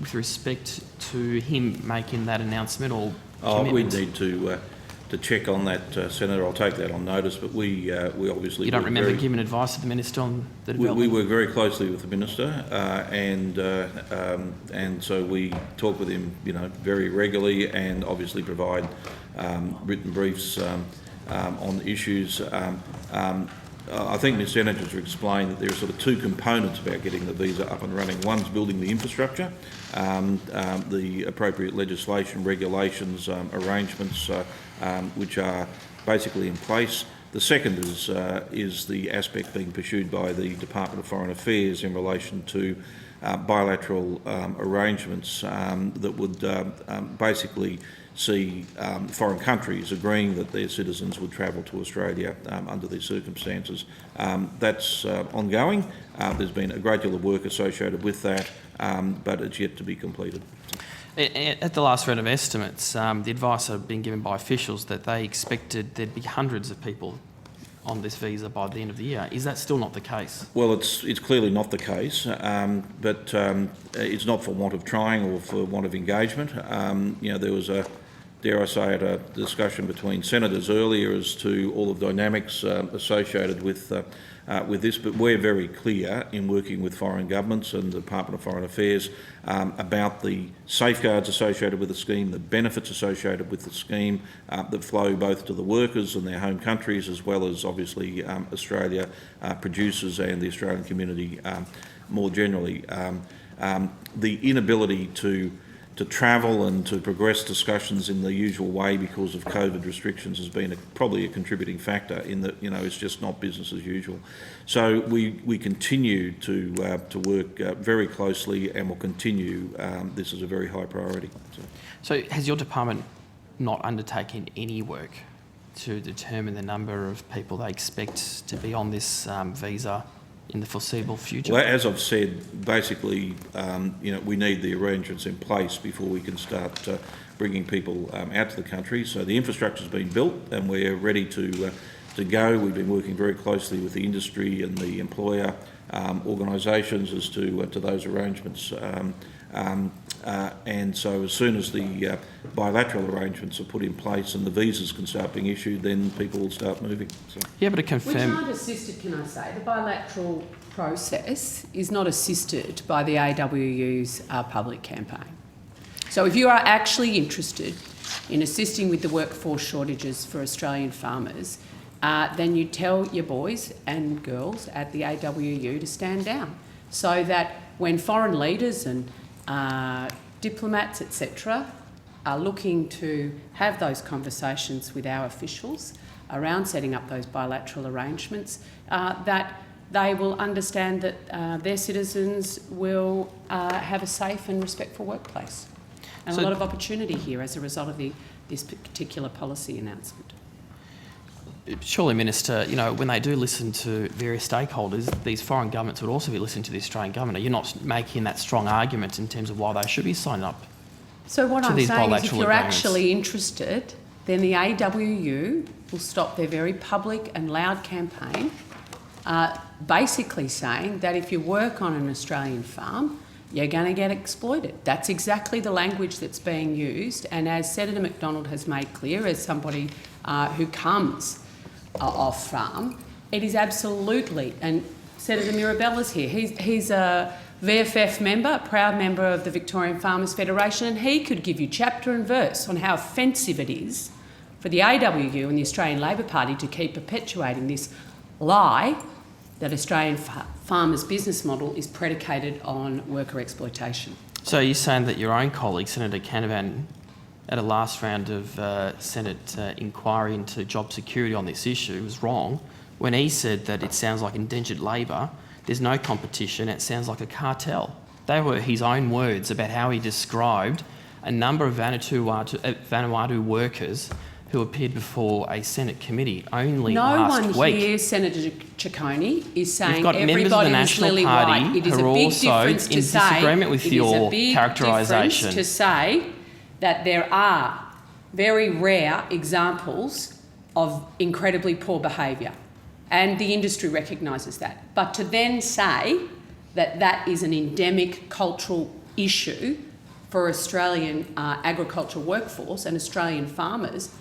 with respect to him making that announcement or commitment? We need to check on that, Senator. I'll take that on notice, but we obviously... You don't remember giving advice to the Minister on the development? We work very closely with the Minister, and so we talk with him, very regularly, and obviously provide written briefs on issues. I think Ms Senators explained that there are sort of two components about getting the visa up and running. One's building the infrastructure, the appropriate legislation, regulations, arrangements which are basically in place. The second is the aspect being pursued by the Department of Foreign Affairs in relation to bilateral arrangements that would basically see foreign countries agreeing that their citizens would travel to Australia under these circumstances. That's ongoing. There's been a great deal of work associated with that, but it's yet to be completed. At the last round of estimates, the advice had been given by officials that they expected there'd be hundreds of people on this visa by the end of the year. Is that still not the case? Well, it's clearly not the case, but it's not for want of trying or for want of engagement. There was dare I say it, a discussion between senators earlier as to all the dynamics associated with this, but we're very clear in working with foreign governments and the Department of Foreign Affairs about the safeguards associated with the scheme, the benefits associated with the scheme that flow both to the workers and their home countries, as well as obviously Australia producers and the Australian community more generally. The inability to travel and to progress discussions in the usual way because of COVID restrictions has been probably a contributing factor in that, it's just not business as usual. So we continue to work very closely and will continue. This is a very high priority. So has your department not undertaken any work to determine the number of people they expect to be on this visa in the foreseeable future? Well, as I've said, basically, we need the arrangements in place before we can start bringing people out to the country. So the infrastructure's been built and we're ready to go. We've been working very closely with the industry and the employer organisations as to those arrangements. And so as soon as the bilateral arrangements are put in place and the visas can start being issued, then people will start moving. So. Yeah, but to Which confirm... aren't assisted, can I say? The bilateral process is not assisted by the AWU's public campaign. So if you are actually interested in assisting with the workforce shortages for Australian farmers, then you tell your boys and girls at the AWU to stand down, so that when foreign leaders and diplomats, etc., are looking to have those conversations with our officials around setting up those bilateral arrangements, that they will understand that their citizens will have a safe and respectful workplace. And So- a lot of opportunity here as a result of this particular policy announcement. Surely, Minister, you know, when they do listen to various stakeholders, these foreign governments would also be listening to the Australian government. You're not making that strong argument in terms of why they should be signing up. So what to I'm these saying is if bilateral you're agreements. actually interested, then the AWU will stop their very public and loud campaign, basically saying that if you work on an Australian farm, you're going to get exploited. That's exactly the language that's being used. And as Senator McDonald has made clear, as somebody who comes off farm, it is absolutely, and Senator Mirabella's here, he's a VFF member, a proud member of the Victorian Farmers Federation, and he could give you chapter and verse on how offensive it is for the AWU and the Australian Labor Party to keep perpetuating this lie that Australian farmers' business model is predicated on worker exploitation. So you're saying that your own colleague, Senator Canavan, at a last round of Senate inquiry into job security on this issue was wrong when he said that it sounds like indentured labour, there's no competition, it sounds like a cartel. They were his own words about how he described a number of Vanuatu workers who appeared before a Senate committee only last week. No one here, Senator Ciccone, is saying You've got members of the everybody is National lily Party white. It is who a are big also difference in to say. disagreement with it your is a big characterisation. difference to say that there are very rare examples of incredibly poor behaviour, and the industry recognises that. But to then say that that is an endemic cultural issue for Australian agricultural workforce and Australian farmers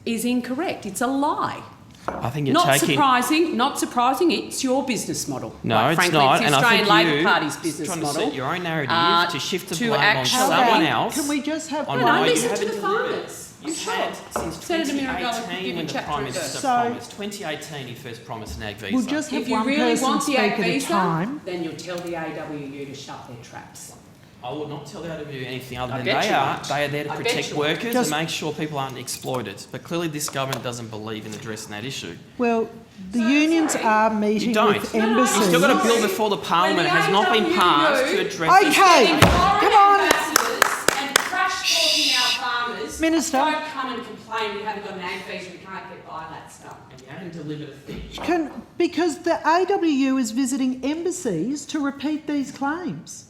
is incorrect. It's a lie. I think you're Not taking... surprising, it's your business model. No, Quite it's frankly, not. It's the And I Australian think Labor you Party's business trying model. to set your own narrative to shift the to blame on actually- someone else. Can we just have... on No, why you listen to haven't the delivered. farmers. You've Sure. had since Senator Mirabella could 2018 give when you the chapter Prime and Minister verse. promised. 2018 he first promised an ag visa. We'll just have If you one really person want the speak ag at a visa, time. then you'll tell the AWU to shut their traps. I will not tell the AWU anything other I than bet they you are. won't. They are there to I bet protect you won't. workers Just- and make sure people aren't exploited. But clearly this government doesn't believe in addressing that issue. Well, the unions are meeting You don't. with You've embassies. still got a bill before the Parliament has not been passed to address this. Okay, come on. And trash talking our farmers. Minister. Don't come and complain we haven't got an ag visa, we can't get by that stuff. And you haven't delivered a thing. Because the AWU is visiting embassies to repeat these claims.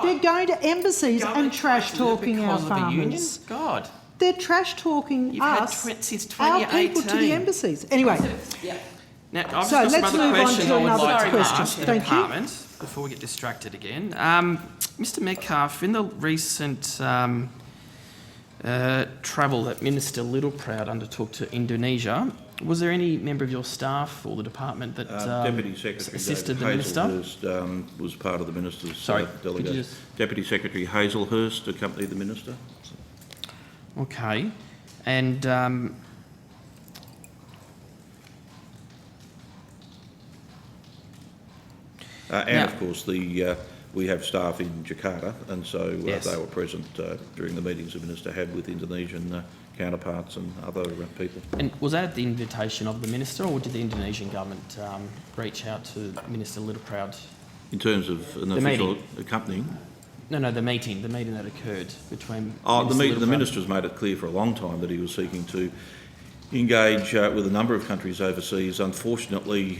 They're going to embassies and Government trash tries to do it talking our because of the union? farmers. God. They're trash talking You've had us, since our people to 2018. the embassies. Anyway, Yeah. Now, I've So just got let's some other move on questions to I would another like to question. ask the Thank you. department before we get distracted again. Mr Metcalfe, in the recent travel that Minister Littleproud undertook to Indonesia, was there any member of your staff or the department that Deputy Secretary assisted the David minister? Hazelhurst was part of the minister's Sorry, could you delegation. just- Deputy Secretary Hazelhurst accompanied the minister. Okay. And And Now- of course, we have staff in Jakarta, and so Yes. they were present during the meetings the minister had with Indonesian counterparts and other people. And was that at the invitation of the minister, or did the Indonesian government reach out to Minister Littleproud? In terms of an The official meeting. accompanying, No, the meeting that occurred between. the Littleproud- minister has made it clear for a long time that he was seeking to engage with a number of countries overseas. Unfortunately,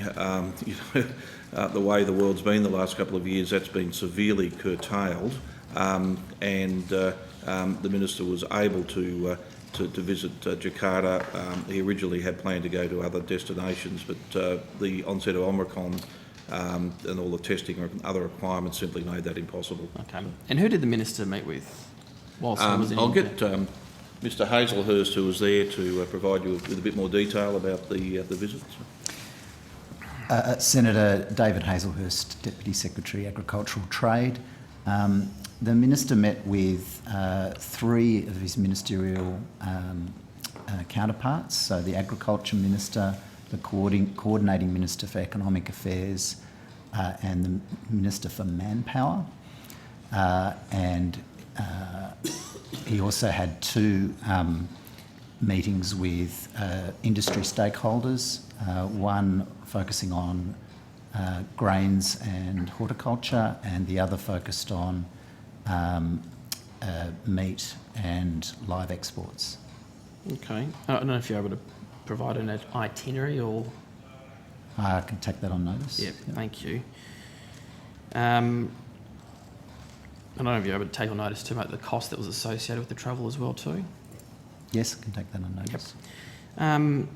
the way the world's been the last couple of years, that's been severely curtailed, and the Minister was able to visit Jakarta. He originally had planned to go to other destinations, but the onset of Omicron and all the testing and other requirements simply made that impossible. Okay. And who did the Minister meet with whilst he was in I'll India? get Mr Hazelhurst, who was there, to provide you with a bit more detail about the visit. Senator David Hazelhurst, Deputy Secretary, Agricultural Trade. The Minister met with 3 of his ministerial counterparts, so the Agriculture Minister, the Coordinating Minister for Economic Affairs and the Minister for Manpower. He also had 2 meetings with industry stakeholders, one focusing on grains and horticulture and the other focused on meat and live exports. Okay. I don't know if you're able to provide an itinerary or... I can take that on notice. Yep, thank you. I don't know if you're able to take on notice too about the cost that was associated with the travel as well too. Yes, I can take that on notice. Yep.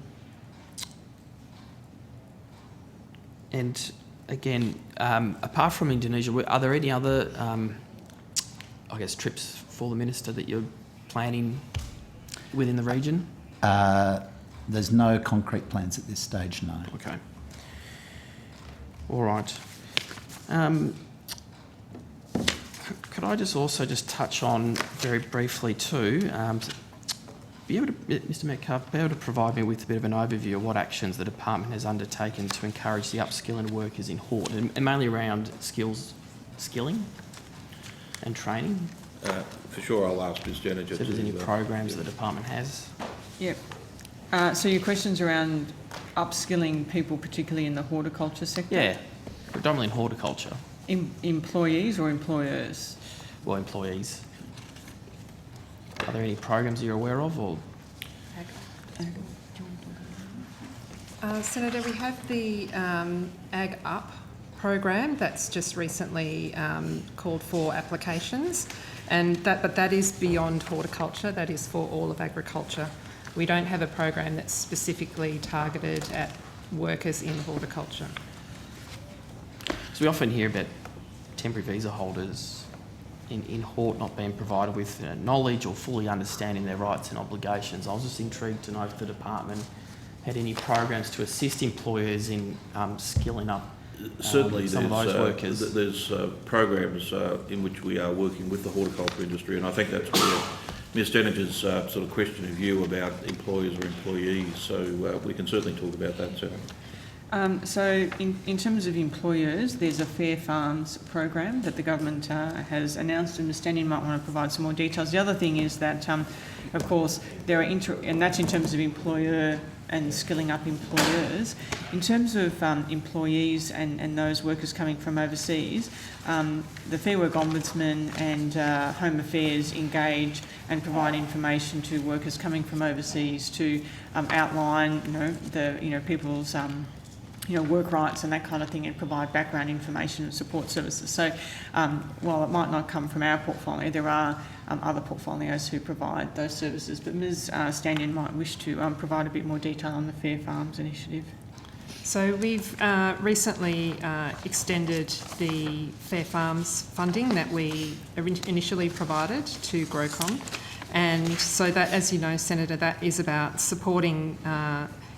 And again, apart from Indonesia, are there any other, I guess, trips for the Minister that you're planning within the region? There's no concrete plans at this stage, no. Okay. All right. Could I just also just touch on very briefly too, be able to, Mr Metcalfe, be able to provide me with a bit of an overview of what actions the department has undertaken to encourage the upskilling of workers in Hort, and mainly around skilling and training? For sure, I'll ask Ms Janiger. So if there's any programs the department has? Yep. So your question's around upskilling people, particularly in the horticulture sector? Yeah, predominantly in horticulture. Employees or employers? Well, employees. Are there any programs you're aware of, or? Senator, we have the Ag Up program that's just recently called for applications, but that is beyond horticulture. That is for all of agriculture. We don't have a program that's specifically targeted at workers in horticulture. So we often hear about temporary visa holders in Hort not being provided with knowledge or fully understanding their rights and obligations. I was just intrigued to know if the department had any programs to assist employers in skilling up Certainly, some of those workers. There's programs in which we are working with the horticulture industry, and I think that's where Ms Janiger's sort of question of you about employers or employees, so we can certainly talk about that, Senator. So in terms of employers, there's a Fair Farms program that the government has announced, and Ms Stanton might want to provide some more details. The other thing is that, of course, there are and that's in terms of employer and skilling up employers. In terms of employees and those workers coming from overseas, the Fair Work Ombudsman and Home Affairs engage and provide information to workers coming from overseas to outline, people's work rights and that kind of thing, and provide background information and support services. So while it might not come from our portfolio, there are other portfolios who provide those services. But Ms Stanton might wish to provide a bit more detail on the Fair Farms initiative. So we've recently extended the Fair Farms funding that we initially provided to GrowCom. And so that, as you know, Senator, that is about supporting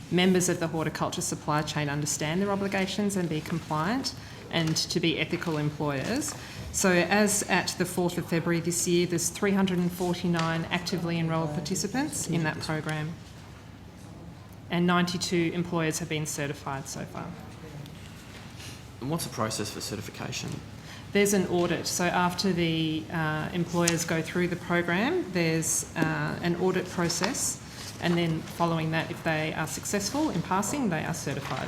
members of the horticulture supply chain understand their obligations and be compliant and to be ethical employers. So as at the 4th of February this year, there's 349 actively enrolled participants in that program, and 92 employers have been certified so far. And what's the process for certification? There's an audit. So after the employers go through the program, there's an audit process. And then following that, if they are successful in passing, they are certified.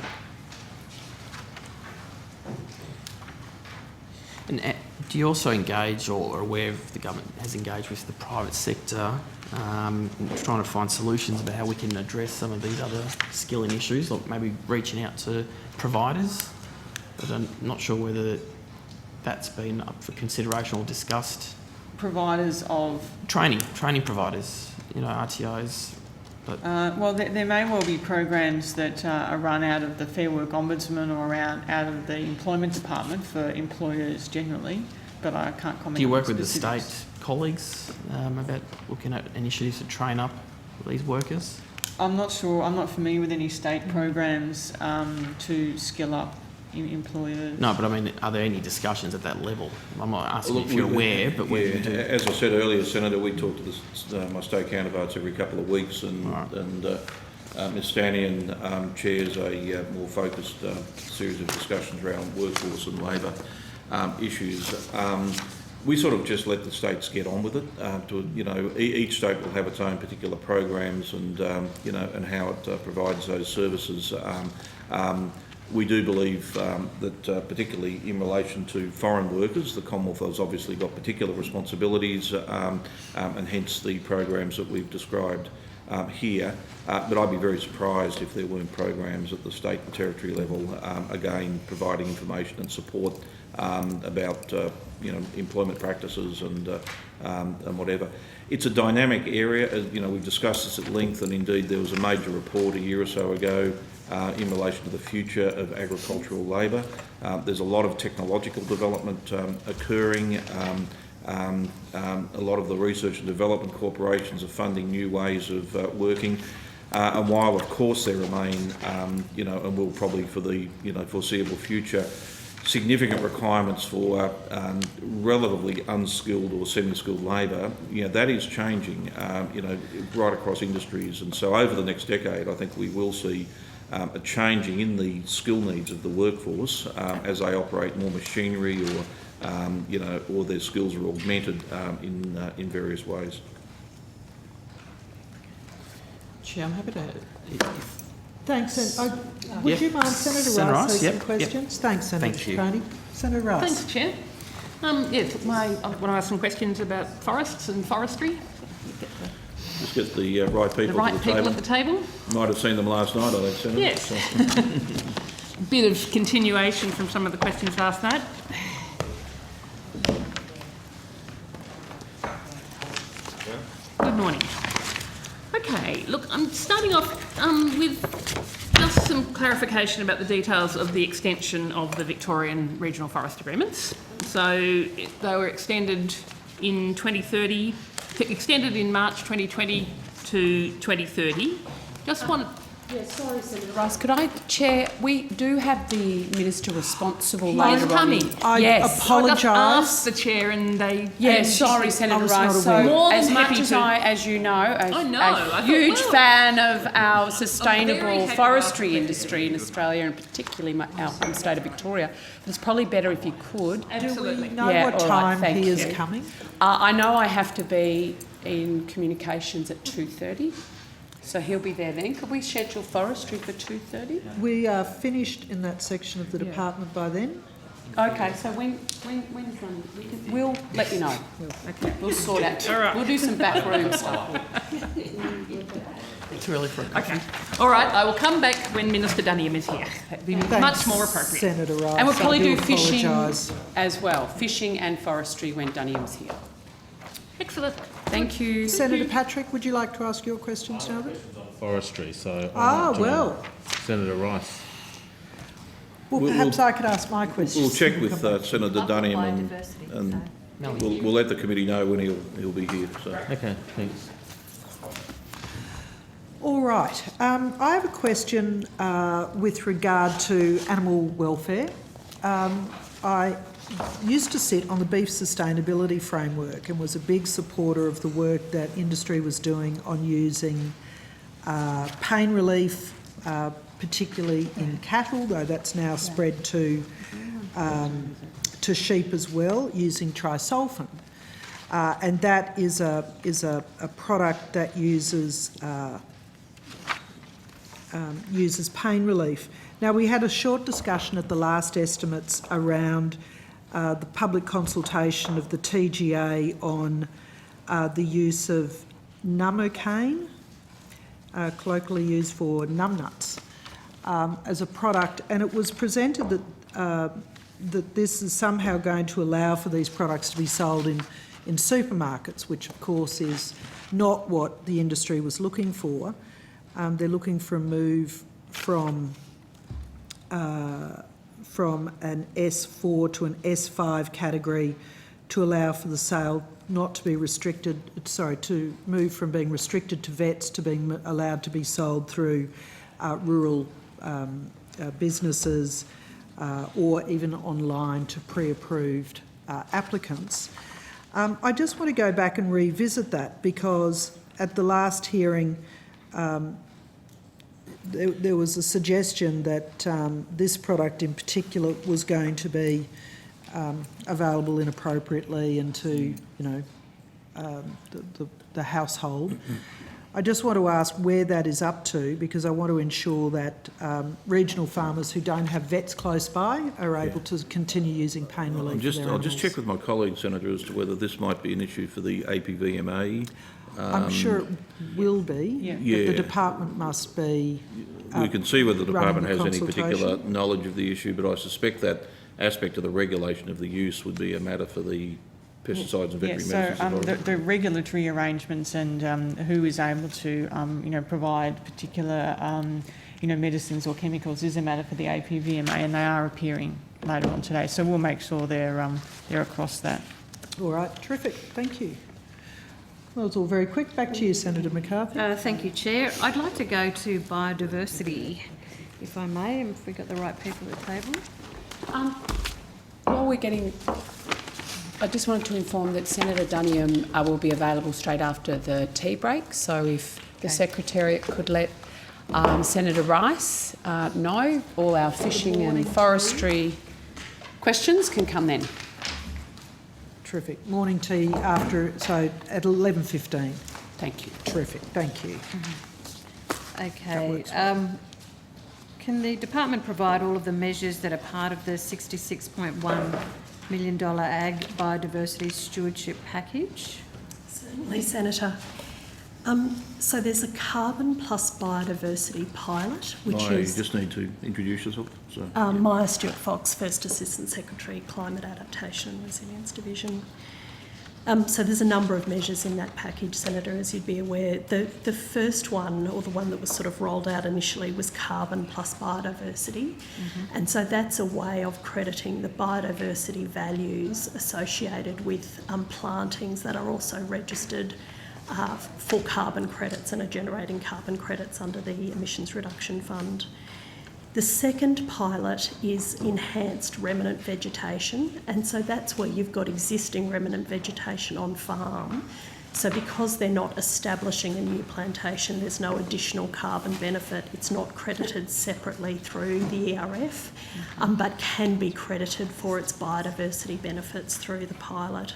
And do you also engage, or are aware of the government has engaged with the private sector in trying to find solutions about how we can address some of these other skilling issues, like maybe reaching out to providers? But I'm not sure whether that's been up for consideration or discussed providers of... Training providers, RTOs. But well, there may well be programs that are run out of the Fair Work Ombudsman or out of the Employment Department for employers generally, but I can't comment. Do you work on with the specifics. state colleagues about looking at initiatives to train up these workers? I'm not sure. I'm not familiar with any state programs to skill up employers. No, but I mean, are there any discussions at that level? I'm not asking if you're aware, but whether you do. As I said earlier, Senator, we talk to my state counterparts every couple of weeks, and Ms Stanion chairs a more focused series of discussions around workforce and labour issues. We sort of just let the states get on with it. Each state will have its own particular programs and and how it provides those services. We do believe that particularly in relation to foreign workers, the Commonwealth has obviously got particular responsibilities and hence the programs that we've described here. But I'd be very surprised if there weren't programs at the state and territory level, again, providing information and support about employment practices and whatever. It's a dynamic area. We've discussed this at length, and indeed there was a major report a year or so ago in relation to the future of agricultural labour. There's a lot of technological development occurring. A lot of the research and development corporations are funding new ways of working. And while, of course, there remain, and will probably for the foreseeable future, significant requirements for relatively unskilled or semi-skilled labour, that is changing, right across industries. And so over the next decade, I think we will see a changing in the skill needs of the workforce as they operate more machinery or, or their skills are augmented in various ways. Chair, I'm happy to... Thanks. Would you mind, Senator Rice, some questions? Thanks, Senator Ciccone. Senator Rice. Thanks, Chair. I want to ask some questions about forests and forestry. Just get the right people, at the table. Might have seen them last night, I think, Senator. Yes. So. Bit of continuation from some of the questions last night. Good morning. Okay, look, I'm starting off with just some clarification about the details of the extension of the Victorian Regional Forest Agreements. So they were extended in 2030, extended in March 2020 to 2030. Just want... Yeah, sorry, Senator Rice. Could I, Chair, we do have the Minister responsible He's later coming. on. I apologise. I just asked the Chair and they... Yeah, sorry, Senator Rice. So, more as than much happy as to. as you know, I a huge thought, fan of our sustainable happy forestry industry in Australia and particularly our home state of Victoria, but it's probably better if you could. Absolutely. Do we know Yeah, what all right, time thank he is you. coming? I know I have to be in communications at 2:30. So he'll be there then. Could we schedule forestry for 2:30? We are finished in that section of the department by then. Okay, so when's one? We'll let you know. Okay, we'll sort out. All right. We'll do some backroom stuff. Too early for a coffee. Okay. All right, I will come back when Minister Duniam is here. That'd be much more appropriate. Senator Rice. And we'll probably I do fishing apologise. as well. Fishing and forestry when Duniam's here. Excellent. Thank you. Senator Patrick, would you like to ask your questions now? Forestry, so... well. Senator Rice. Well, perhaps I could ask my questions. We'll check with Senator Duniam and we'll let the committee know when he'll be here. So. Okay, thanks. All right. I have a question with regard to animal welfare. I used to sit on the Beef Sustainability Framework and was a big supporter of the work that industry was doing on using pain relief, particularly in cattle, though that's now spread to sheep as well, using trisulfan. And that is a product that uses pain relief. Now, we had a short discussion at the last estimates around the public consultation of the TGA on the use of numocaine, colloquially used for numbnuts, as a product, and it was presented that that this is somehow going to allow for these products to be sold in supermarkets, which of course is not what the industry was looking for. They're looking for a move from an S4 to an S5 category to allow for the sale not to be restricted, to move from being restricted to vets to being allowed to be sold through rural businesses or even online to pre-approved applicants. I just want to go back and revisit that, because at the last hearing there was a suggestion that this product in particular was going to be available inappropriately and to, the household. I just want to ask where that is up to, because I want to ensure that regional farmers who don't have vets close by are able to continue using pain relief for their I'll just animals. check with my colleague, Senator, as to whether this might be an issue for the APVMA. I'm sure it will be, but the department must be we can see whether the department running has the any particular consultation. knowledge of the issue, but I suspect that aspect of the regulation of the use would be a matter for the pesticides and veterinary medicines authority. The regulatory arrangements and who is able to, provide particular, medicines or chemicals is a matter for the APVMA, and they are appearing later on today. So we'll make sure they're across that. All right, terrific. Thank you. Well, it's all very quick. Back to you, Senator McCarthy. Thank you, Chair. I'd like to go to biodiversity, if I may, if we've got the right people at the table. While we're getting... I just wanted to inform that Senator Duniam will be available straight after the tea break, so if the Secretariat could let Senator Rice know, all our fishing and forestry questions can come then. Terrific. Morning tea after, so at 11:15. Thank you. Terrific. Thank you. Okay. Can the department provide all of the measures that are part of the $66.1 million Ag Biodiversity Stewardship Package? Certainly, Senator. So there's a carbon plus biodiversity pilot, which You is... just need to introduce yourself. So. Maya Stewart-Fox, First Assistant Secretary, Climate Adaptation and Resilience Division. So there's a number of measures in that package, Senator, as you'd be aware. The first one, or the one that was sort of rolled out initially, was carbon plus biodiversity. And so that's a way of crediting the biodiversity values associated with plantings that are also registered for carbon credits and are generating carbon credits under the Emissions Reduction Fund. The second pilot is enhanced remnant vegetation, and so that's where you've got existing remnant vegetation on farm. So because they're not establishing a new plantation, there's no additional carbon benefit. It's not credited separately through the ERF, but can be credited for its biodiversity benefits through the pilot.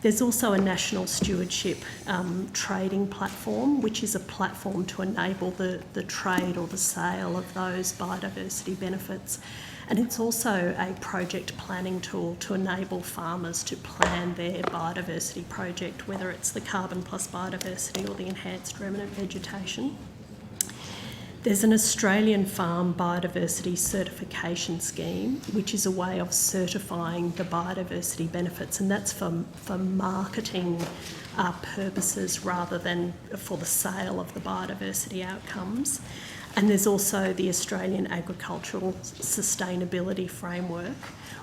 There's also a national stewardship trading platform, which is a platform to enable the trade or the sale of those biodiversity benefits. And it's also a project planning tool to enable farmers to plan their biodiversity project, whether it's the carbon plus biodiversity or the enhanced remnant vegetation. There's an Australian Farm Biodiversity Certification Scheme, which is a way of certifying the biodiversity benefits, and that's for marketing purposes rather than for the sale of the biodiversity outcomes. And there's also the Australian Agricultural Sustainability Framework,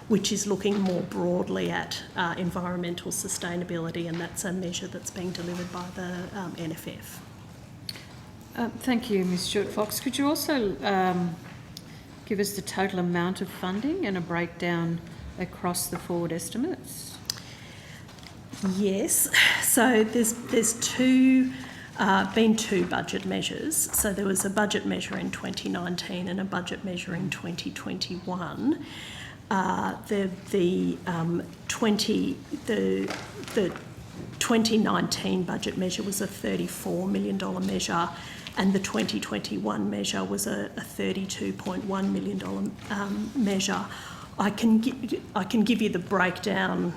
which is looking more broadly at environmental sustainability, and that's a measure that's being delivered by the NFF. Thank you, Ms Stewart-Fox. Could you also give us the total amount of funding and a breakdown across the forward estimates? Yes. So there's been two budget measures. So there was a budget measure in 2019 and a budget measure in 2021. The 2019 budget measure was a $34 million measure, and the 2021 measure was a $32.1 million measure. I can give you the breakdown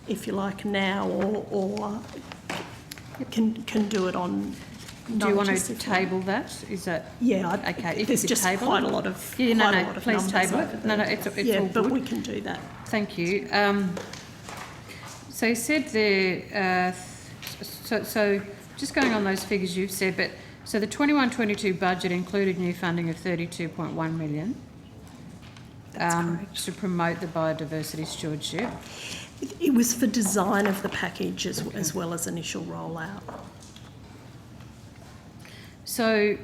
if you like now, or can do it on. Do you want to table that? Is that okay? If There's you could just table quite it. a lot of Please table it. No, it's yeah, all but good. we can do that. Thank you. So you said there, so just going on those figures you've said, but so the 21-22 budget included new funding of 32.1 million to promote the biodiversity stewardship. It was for design of the package as well as initial rollout. So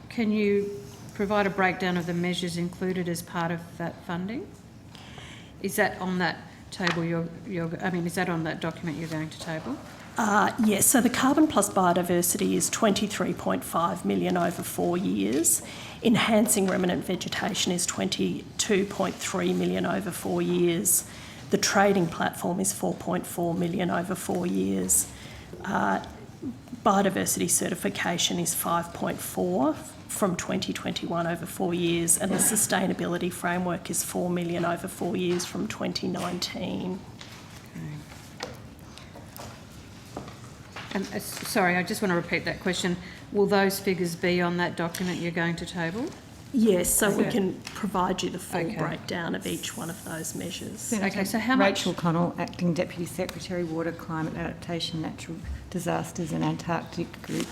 can you provide a breakdown of the measures included as part of that funding? Is that on that table is that on that document you're going to table? Yes, so the Carbon Plus Biodiversity is 23.5 million over 4 years. Enhancing remnant vegetation is 22.3 million over 4 years. The trading platform is 4.4 million over 4 years. Biodiversity certification is 5.4 from 2021 over 4 years, and the sustainability framework is 4 million over 4 years from 2019. And sorry, I just want to repeat that question. Will those figures be on that document you're going to table? Yes, so we can provide you the full breakdown of each one of those measures. Okay, so how much? Rachel Connell, Acting Deputy Secretary, Water, Climate Adaptation, Natural Disasters and Antarctic Group,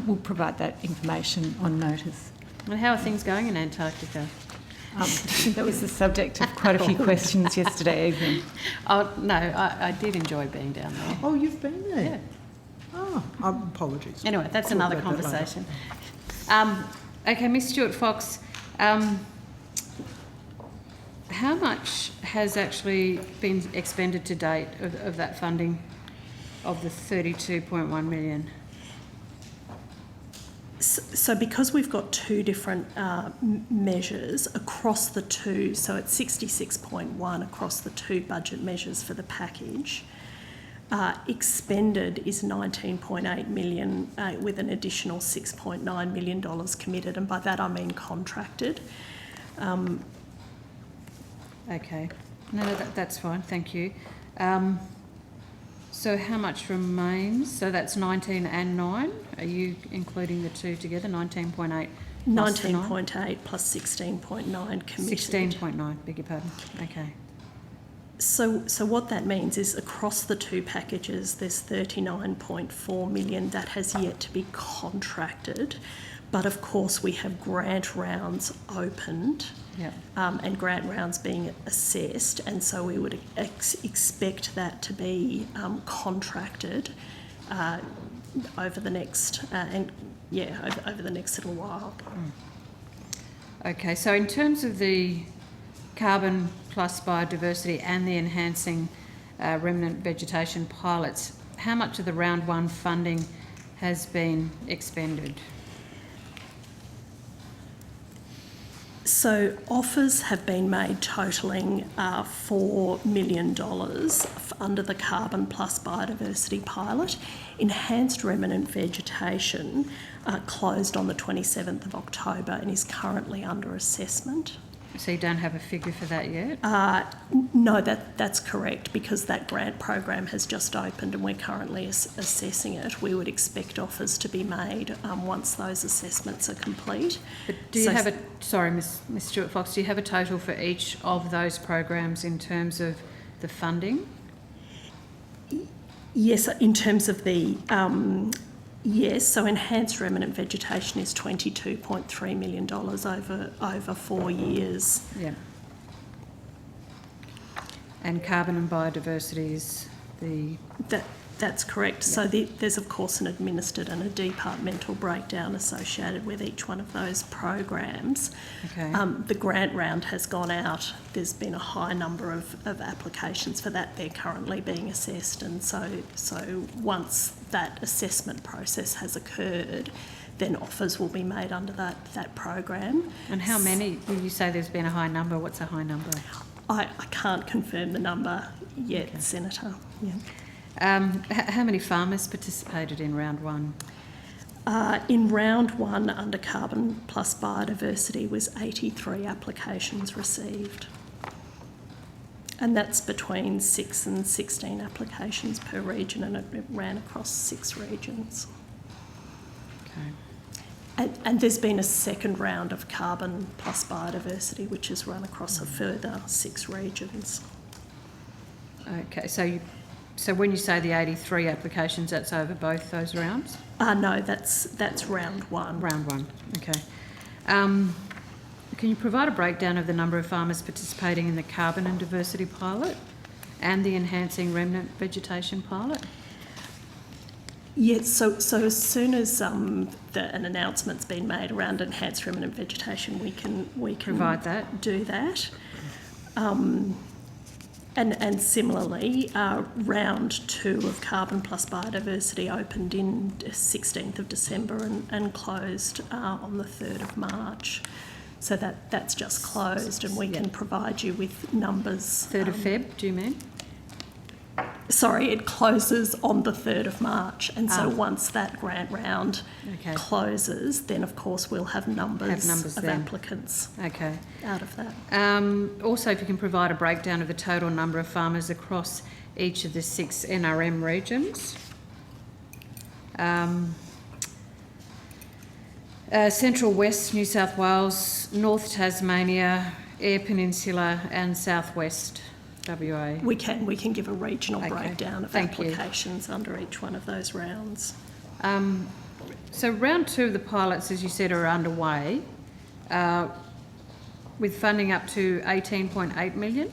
will provide that information on notice. And how are things going in Antarctica? That was the subject of quite a few questions yesterday evening. Oh, no, I did enjoy being down there. Oh, you've been there? Yeah. Oh, apologies. Anyway, that's Talk another about that later. conversation. Okay, Ms Stewart-Fox, how much has actually been expended to date of that funding, of the 32.1 million? So because we've got two different measures across the two, so it's 66.1 across the two budget measures for the package, expended is 19.8 million with an additional $6.9 million committed, and by that I mean contracted. Okay, no, that's fine, thank you. So how much remains? So that's 19 and 9. Are you including the two together? 19.8. 19.8 plus 16.9 committed. 16.9. Beg your pardon. Okay. So what that means is across the two packages, there's 39.4 million that has yet to be contracted, but of course we have grant rounds opened. Yep. And grant rounds being assessed, and so we would expect that to be contracted over the next over the next little while. Okay, so in terms of the Carbon Plus Biodiversity and the Enhancing Remnant Vegetation pilots, how much of the round one funding has been expended? So offers have been made totalling $4 million under the Carbon Plus Biodiversity pilot. Enhanced remnant vegetation closed on the 27th of October and is currently under assessment. So you don't have a figure for that yet? No, that's correct, because that grant program has just opened and we're currently assessing it. We would expect offers to be made once those assessments are complete. But do you have Ms Stewart-Fox, do you have a total for each of those programs in terms of the funding? Yes, in terms of the yes, so enhanced remnant vegetation is $22.3 million over 4 years. Yeah. And carbon and biodiversity is the... That's correct. Yeah. So there's of course an administered and a departmental breakdown associated with each one of those programs. Okay. The grant round has gone out. There's been a high number of applications for that. They're currently being assessed, and so once that assessment process has occurred, then offers will be made under that program. And how many? You say there's been a high number. What's a high number? I can't confirm the number yet, okay. Senator. Yeah. How many farmers participated in round one? In round one, under Carbon Plus Biodiversity, was 83 applications received. And that's between 6 and 16 applications per region, and it ran across 6 regions. Okay. And there's been a second round of Carbon Plus Biodiversity, which has run across a further 6 regions. Okay, so So when you say the 83 applications, that's over both those rounds? No, that's round one. Round one, okay. Can you provide a breakdown of the number of farmers participating in the carbon and diversity pilot and the enhancing remnant vegetation pilot? Yes, so as soon as an announcement's been made around enhanced remnant vegetation, we can provide that. Do that. And similarly, round 2 of Carbon Plus Biodiversity opened in 16th of December and closed on the 3rd of March. So that's just closed, and we can provide you with numbers. 3rd of Feb, do you mean? Sorry, it closes on the 3rd of March, and so once that grant round closes, then of course we'll have numbers of then. applicants out of that. Also, if you can provide a breakdown of the total number of farmers across each of the 6 NRM regions. Central West New South Wales, North Tasmania, Eyre Peninsula and South West WA. We can give a regional breakdown of applications under each one of those rounds. So round 2 of the pilots, as you said, are underway, with funding up to 18.8 million,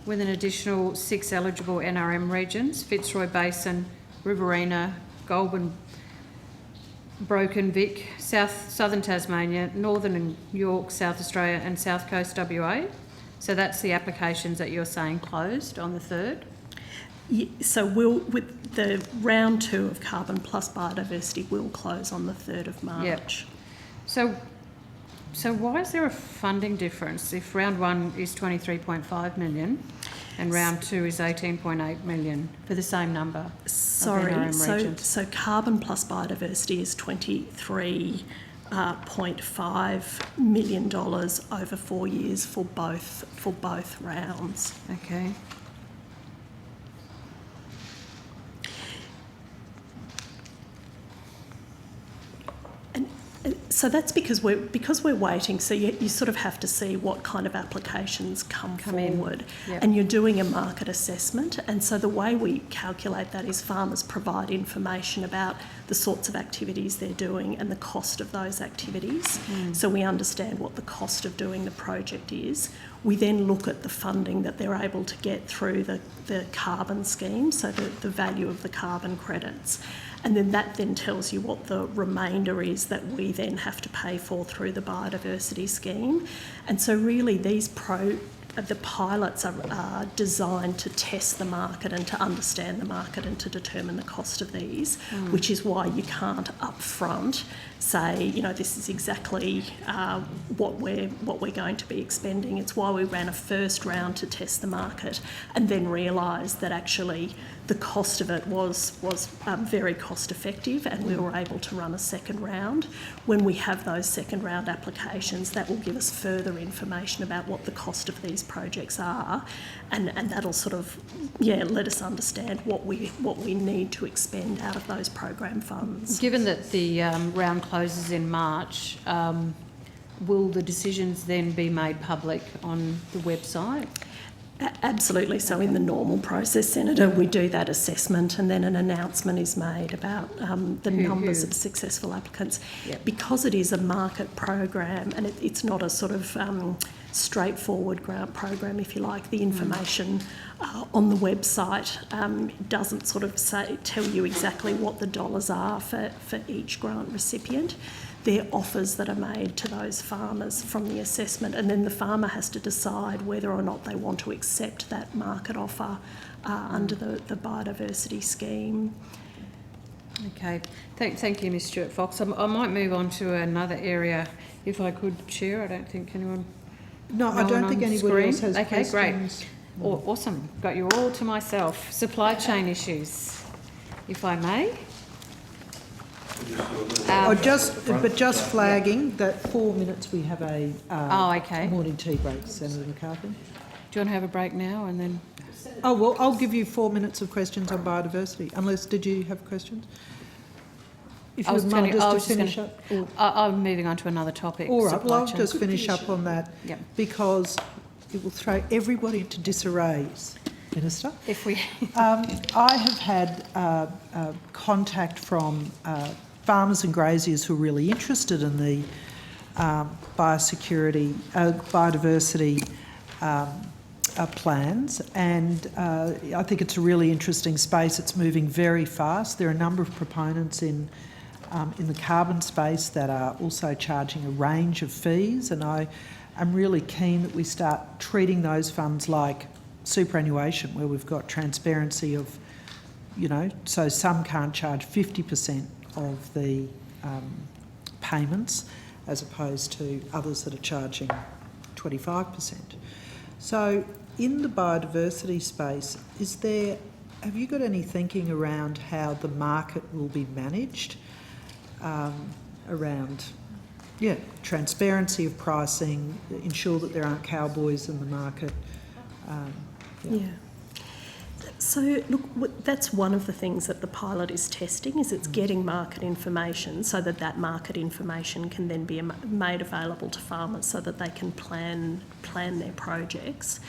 with an additional 6 eligible NRM regions: Fitzroy Basin, Riverina, Goulburn, Broken, Vic, Southern Tasmania, Northern York, South Australia and South Coast WA. So that's the applications that you're saying closed on the 3rd? Yeah, so with the round 2 of Carbon Plus Biodiversity will close on the 3rd of March. Yep. So why is there a funding difference if round 1 is 23.5 million and round 2 is 18.8 million for the same number? Sorry, so Carbon Plus Biodiversity is $23.5 million over 4 years for both rounds. Okay. So that's because we're waiting. So you sort of have to see what kind of applications come forward, and you're doing a market assessment. And so the way we calculate that is farmers provide information about the sorts of activities they're doing and the cost of those activities. So we understand what the cost of doing the project is. We then look at the funding that they're able to get through the carbon scheme, so the value of the carbon credits. And then that then tells you what the remainder is that we then have to pay for through the biodiversity scheme. And so really the pilots are designed to test the market and to understand the market and to determine the cost of these, which is why you can't upfront say, this is exactly what we're going to be expending. It's why we ran a first round to test the market and then realised that actually the cost of it was very cost effective, and we were able to run a second round. When we have those second round applications, that will give us further information about what the cost of these projects are, and that'll sort of let us understand what we need to expend out of those program funds. Given that the round closes in March, will the decisions then be made public on the website? Absolutely. So in the normal process, Senator, we do that assessment and then an announcement is made about the numbers of successful applicants. Because it is a market program and it's not a sort of straightforward grant program, if you like, the information on the website doesn't sort of tell you exactly what the dollars are for each grant recipient. They're offers that are made to those farmers from the assessment, and then the farmer has to decide whether or not they want to accept that market offer under the biodiversity scheme. Okay, thank you, Ms Stewart-Fox. I might move on to another area, if I could, Chair. I don't think anyone... No, I don't think anybody else has questions. Okay, great. Awesome. Got you all to myself. Supply chain issues, if I may. Just flagging that 4 minutes we have a morning tea break, Senator McCarthy. Do you want to have a break now and then? Oh, well, I'll give you 4 minutes of questions on biodiversity. Unless, did you have questions? If you wouldn't mind just to finish up. I'm moving on to another topic. All right, well, I'll just finish up on that because it will throw everybody into disarray Minister. If we... I have had contact from farmers and graziers who are really interested in the biodiversity plans, and I think it's a really interesting space. It's moving very fast. There are a number of proponents in the carbon space that are also charging a range of fees, and I am really keen that we start treating those funds like superannuation, where we've got transparency of, so some can't charge 50% of the payments as opposed to others that are charging 25%. So in the biodiversity space, have you got any thinking around how the market will be managed around transparency of pricing, ensure that there aren't cowboys in the market? So, look, that's one of the things that the pilot is testing, is it's getting market information so that market information can then be made available to farmers so that they can plan their projects.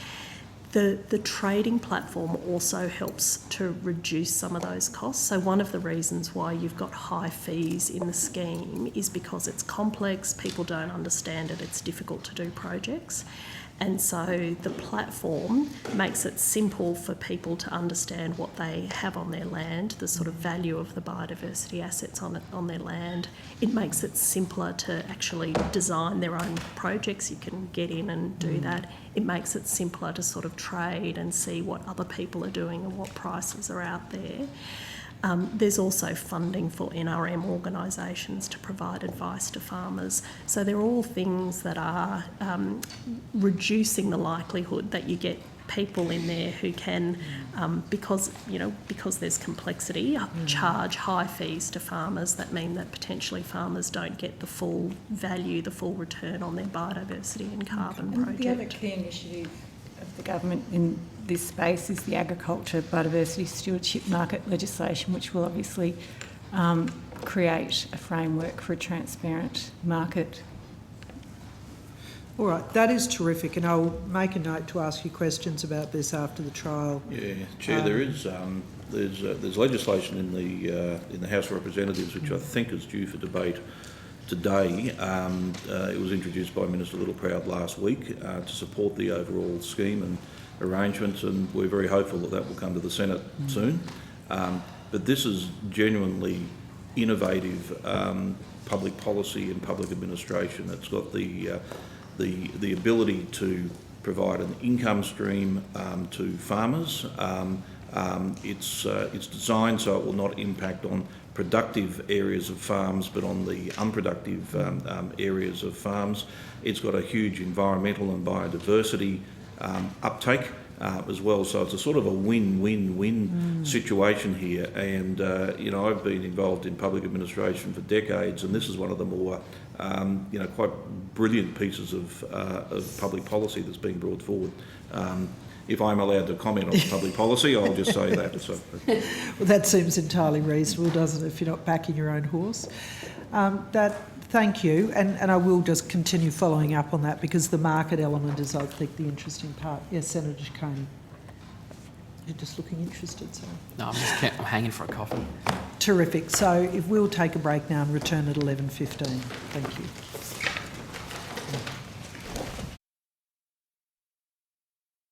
The trading platform also helps to reduce some of those costs. So one of the reasons why you've got high fees in the scheme is because it's complex, people don't understand it, it's difficult to do projects. And so the platform makes it simple for people to understand what they have on their land, the sort of value of the biodiversity assets on their land. It makes it simpler to actually design their own projects. You can get in and do that. It makes it simpler to sort of trade and see what other people are doing and what prices are out there. There's also funding for NRM organisations to provide advice to farmers. So they're all things that are reducing the likelihood that you get people in there who can, because there's complexity, charge high fees to farmers that mean that potentially farmers don't get the full value, the full return on their biodiversity and carbon project. The other key initiative of the government in this space is the Agriculture Biodiversity Stewardship Market legislation, which will obviously create a framework for a transparent market. All right, that is terrific, and I'll make a note to ask you questions about this after the trial. Yeah, Chair, there's legislation in the House of Representatives which I think is due for debate today. It was introduced by Minister Littleproud last week to support the overall scheme and arrangements, and we're very hopeful that will come to the Senate soon. But this is genuinely innovative public policy and public administration. It's got the ability to provide an income stream to farmers. It's designed so it will not impact on productive areas of farms, but on the unproductive areas of farms. It's got a huge environmental and biodiversity uptake as well, so it's a sort of a win-win-win situation here. And I've been involved in public administration for decades, and this is one of the more quite brilliant pieces of public policy that's being brought forward. If I'm allowed to comment on public policy, I'll just say that. So. Well, that seems entirely reasonable, doesn't it, if you're not backing your own horse? Thank you, and I will just continue following up on that because the market element is, I think, the interesting part. Yes, Senator Coney. You're just looking interested, so. No, I'm hanging for a coffee. Terrific. So if we'll take a break now and return at 11:15. Thank you.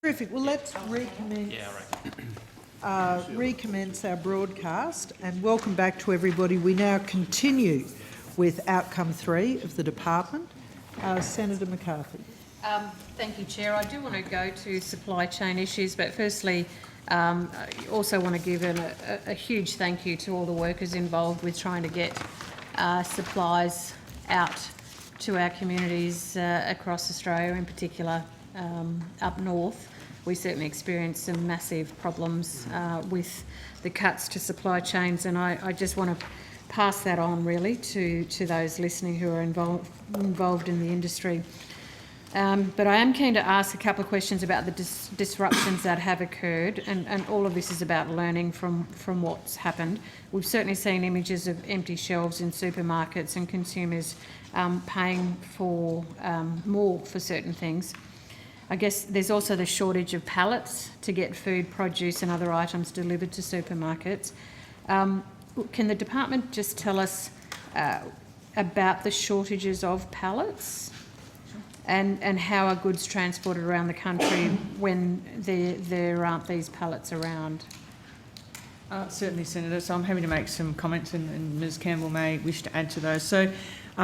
Terrific. Well, let's recommence. Recommence our broadcast, and welcome back to everybody. We now continue with outcome 3 of the department. Senator McCarthy. Thank you, Chair. I do want to go to supply chain issues, but firstly, I also want to give a huge thank you to all the workers involved with trying to get supplies out to our communities across Australia, in particular up north. We certainly experienced some massive problems with the cuts to supply chains, and I just want to pass that on really to those listening who are involved in the industry. But I am keen to ask a couple of questions about the disruptions that have occurred, and all of this is about learning from what's happened. We've certainly seen images of empty shelves in supermarkets and consumers paying for more for certain things. I guess there's also the shortage of pallets to get food, produce and other items delivered to supermarkets. Can the department just tell us about the shortages of pallets and how are goods transported around the country when there aren't these pallets around? Certainly, Senator. So I'm happy to make some comments and Ms Campbell may wish to add to those. So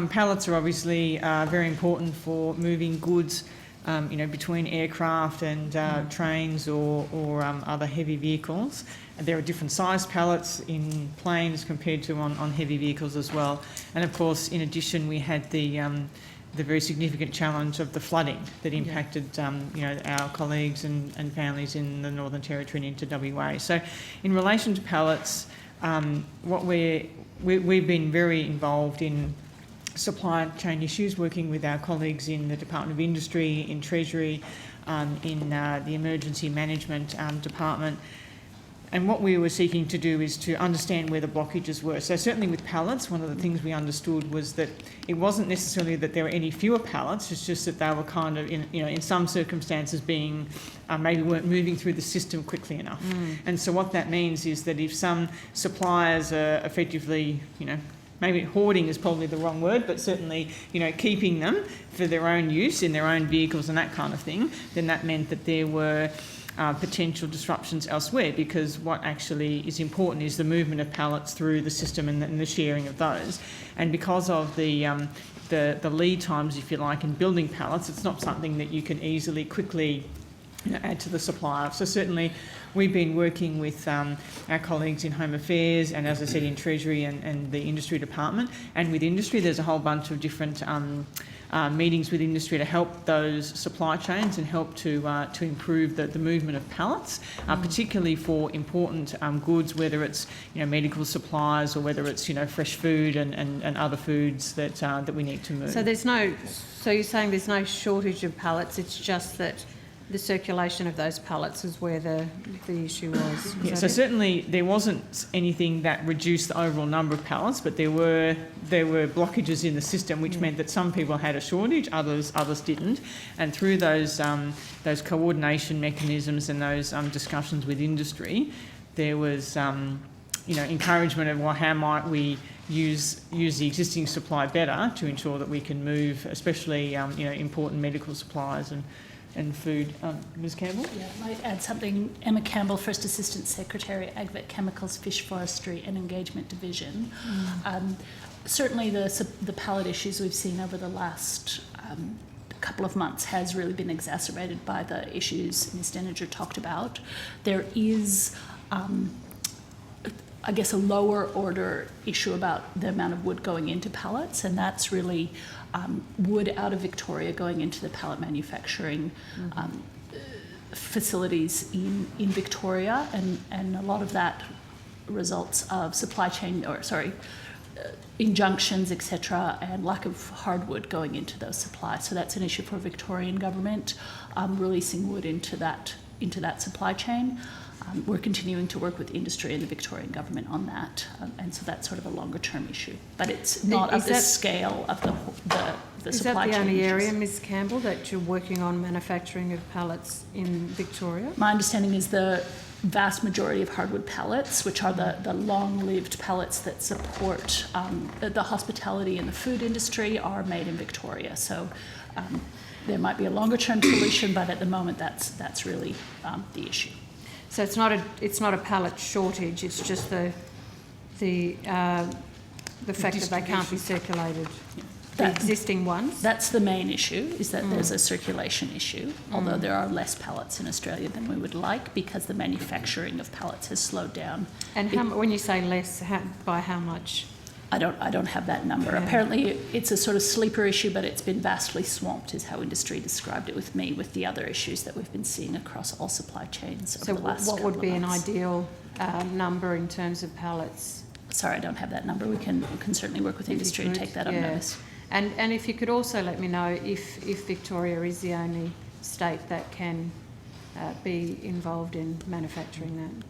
pallets are obviously very important for moving goods between aircraft and trains or other heavy vehicles. There are different sized pallets in planes compared to on heavy vehicles as well. And of course, in addition, we had the very significant challenge of the flooding that impacted our colleagues and families in the Northern Territory and into WA. So in relation to pallets, what we've been very involved in supply chain issues, working with our colleagues in the Department of Industry, in Treasury, in the Emergency Management Department. And what we were seeking to do is to understand where the blockages were. So certainly with pallets, one of the things we understood was that it wasn't necessarily that there were any fewer pallets, it's just that they were kind of, in some circumstances being, maybe weren't moving through the system quickly enough. And so what that means is that if some suppliers are effectively, maybe hoarding is probably the wrong word, but certainly, keeping them for their own use in their own vehicles and that kind of thing, then that meant that there were potential disruptions elsewhere, because what actually is important is the movement of pallets through the system and the sharing of those. And because of the lead times, if you like, in building pallets, it's not something that you can easily, quickly add to the supply. So certainly we've been working with our colleagues in Home Affairs and, as I said, in Treasury and the Industry Department. And with industry, there's a whole bunch of different meetings with industry to help those supply chains and help to improve the movement of pallets, particularly for important goods, whether it's medical supplies or whether it's fresh food and other foods that we need to move. So you're saying there's no shortage of pallets, it's just that the circulation of those pallets is where the issue was. Yeah, so certainly there wasn't anything that reduced the overall number of pallets, but there were blockages in the system, which meant that some people had a shortage, others didn't. And through those coordination mechanisms and those discussions with industry, there was encouragement of how might we use the existing supply better to ensure that we can move, especially important medical supplies and food. Ms Campbell? Yeah, I might add something. Emma Campbell, First Assistant Secretary, AgVet Chemicals, Fish Forestry and Engagement Division. Certainly the pallet issues we've seen over the last couple of months has really been exacerbated by the issues Ms Denninger talked about. There is I guess a lower order issue about the amount of wood going into pallets, and that's really wood out of Victoria going into the pallet manufacturing facilities in Victoria, and a lot of that results of supply chain, injunctions, etc., and lack of hardwood going into those supplies. So that's an issue for Victorian government, releasing wood into that supply chain. We're continuing to work with industry and the Victorian government on that, and so that's sort of a longer term issue. But it's not of the scale of the supply chain. Is that the only issues. area, Ms Campbell, that you're working on manufacturing of pallets in Victoria? My understanding is the vast majority of hardwood pallets, which are the long-lived pallets that support the hospitality and the food industry, are made in Victoria. So there might be a longer-term solution, but at the moment that's really the issue. So it's not a pallet shortage. It's just the fact that they can't be circulated. The existing ones. That's the main issue, is that there's a circulation issue, although there are less pallets in Australia than we would like because the manufacturing of pallets has slowed down. And when you say less, by how much? I don't have that number. Yeah. Apparently it's a sort of sleeper issue, but it's been vastly swamped, is how industry described it with me, with the other issues that we've been seeing across all supply chains over the last couple of months. So what would be an ideal number in terms of pallets? Sorry, I don't have that number. We can certainly work with industry and take that on notice. And if you could also let me know if Victoria is the only state that can be involved in manufacturing that.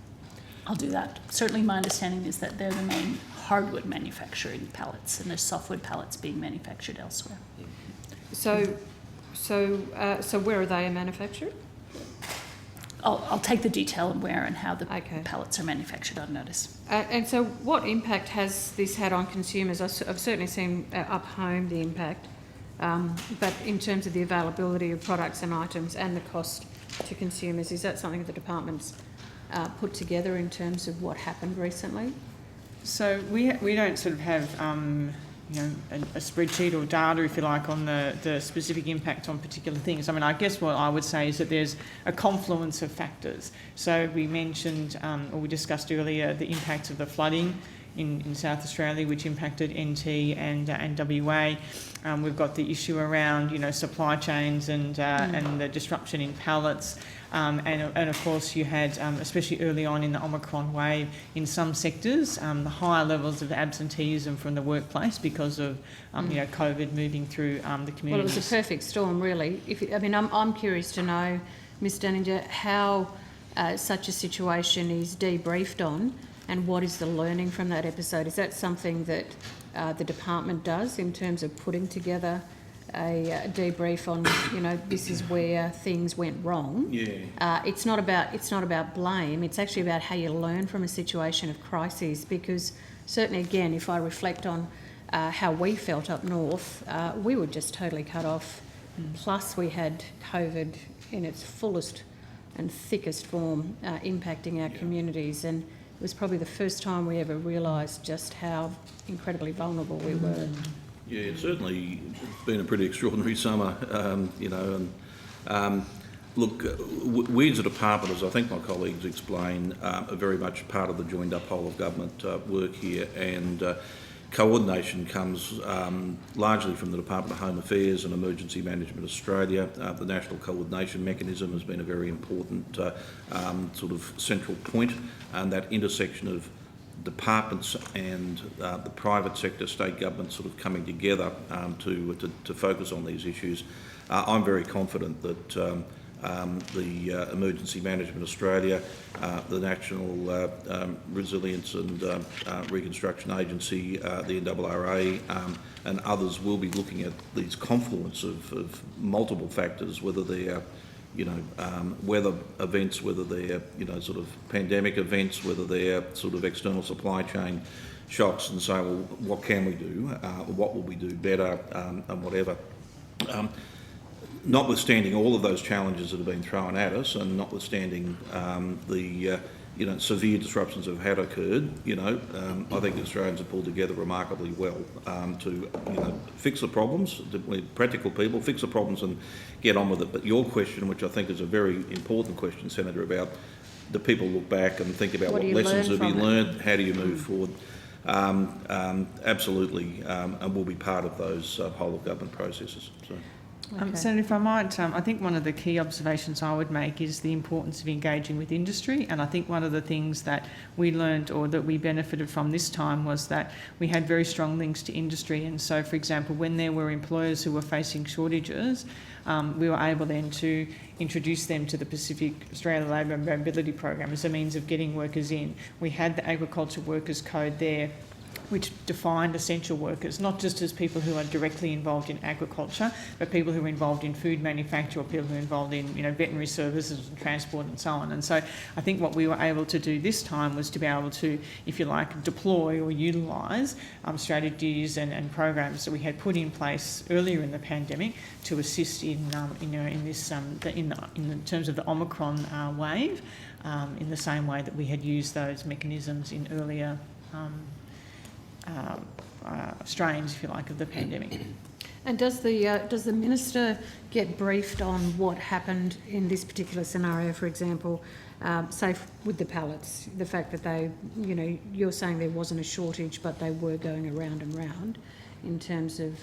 I'll do that. Certainly my understanding is that they're the main hardwood manufacturing pallets, and there's softwood pallets being manufactured elsewhere. So So where are they manufactured? I'll take the detail on where and how the pallets are manufactured on notice. And so what impact has this had on consumers? I've certainly seen up home the impact, but in terms of the availability of products and items and the cost to consumers, is that something the department's put together in terms of what happened recently? So we don't sort of have a spreadsheet or data, if you like, on the specific impact on particular things. I mean, I guess what I would say is that there's a confluence of factors. So we mentioned, or we discussed earlier, the impacts of the flooding in South Australia, which impacted NT and WA. We've got the issue around, supply chains and the disruption in pallets. And of course you had, especially early on in the Omicron wave, in some sectors, the higher levels of absenteeism from the workplace because of, COVID moving through the communities. Well, it was a perfect storm, really. I'm curious to know, Ms Denninger, how such a situation is debriefed on and what is the learning from that episode? Is that something that the department does in terms of putting together a debrief on, this is where things went wrong? Yeah. It's not about blame. It's actually about how you learn from a situation of crisis. Because certainly, again, if I reflect on how we felt up north, we were just totally cut off. Plus, we had COVID in its fullest and thickest form impacting our communities, and it was probably the first time we ever realised just how incredibly vulnerable we were. Yeah, it's certainly been a pretty extraordinary summer, look, we as a department, as I think my colleagues explain, are very much part of the joined up whole of government work here, and coordination comes largely from the Department of Home Affairs and Emergency Management Australia. The National Coordination Mechanism has been a very important sort of central point, and that intersection of departments and the private sector, state government sort of coming together to focus on these issues. I'm very confident that the Emergency Management Australia, the National Resilience and Reconstruction Agency, the NRRA, and others will be looking at these confluence of multiple factors, whether they're weather events, whether they're, sort of pandemic events, whether they're sort of external supply chain shocks, and say, well, what can we do? What will we do better? And whatever. Notwithstanding all of those challenges that have been thrown at us, and notwithstanding the severe disruptions that have occurred, I think the Australians have pulled together remarkably well to fix the problems. We're practical people, fix the problems and get on with it. But your question, which I think is a very important question, Senator, about do people look back and think about what lessons have been learned, how do you move forward? Absolutely, and we'll be part of those whole of government processes. So. Senator, if I might, I think one of the key observations I would make is the importance of engaging with industry, and I think one of the things that we learned or that we benefited from this time was that we had very strong links to industry. And so, for example, when there were employers who were facing shortages, we were able then to introduce them to the Pacific Australia Labour and Mobility Program as a means of getting workers in. We had the Agriculture Workers Code there, which defined essential workers, not just as people who are directly involved in agriculture, but people who are involved in food manufacture or people who are involved in veterinary services and transport and so on. And so I think what we were able to do this time was to be able to, if you like, deploy or utilise strategies and programs that we had put in place earlier in the pandemic to assist in this in terms of the Omicron wave, in the same way that we had used those mechanisms in earlier strains, if you like, of the pandemic. And does the minister get briefed on what happened in this particular scenario? For example, say with the pallets, the fact that they, you're saying there wasn't a shortage, but they were going around and round in terms of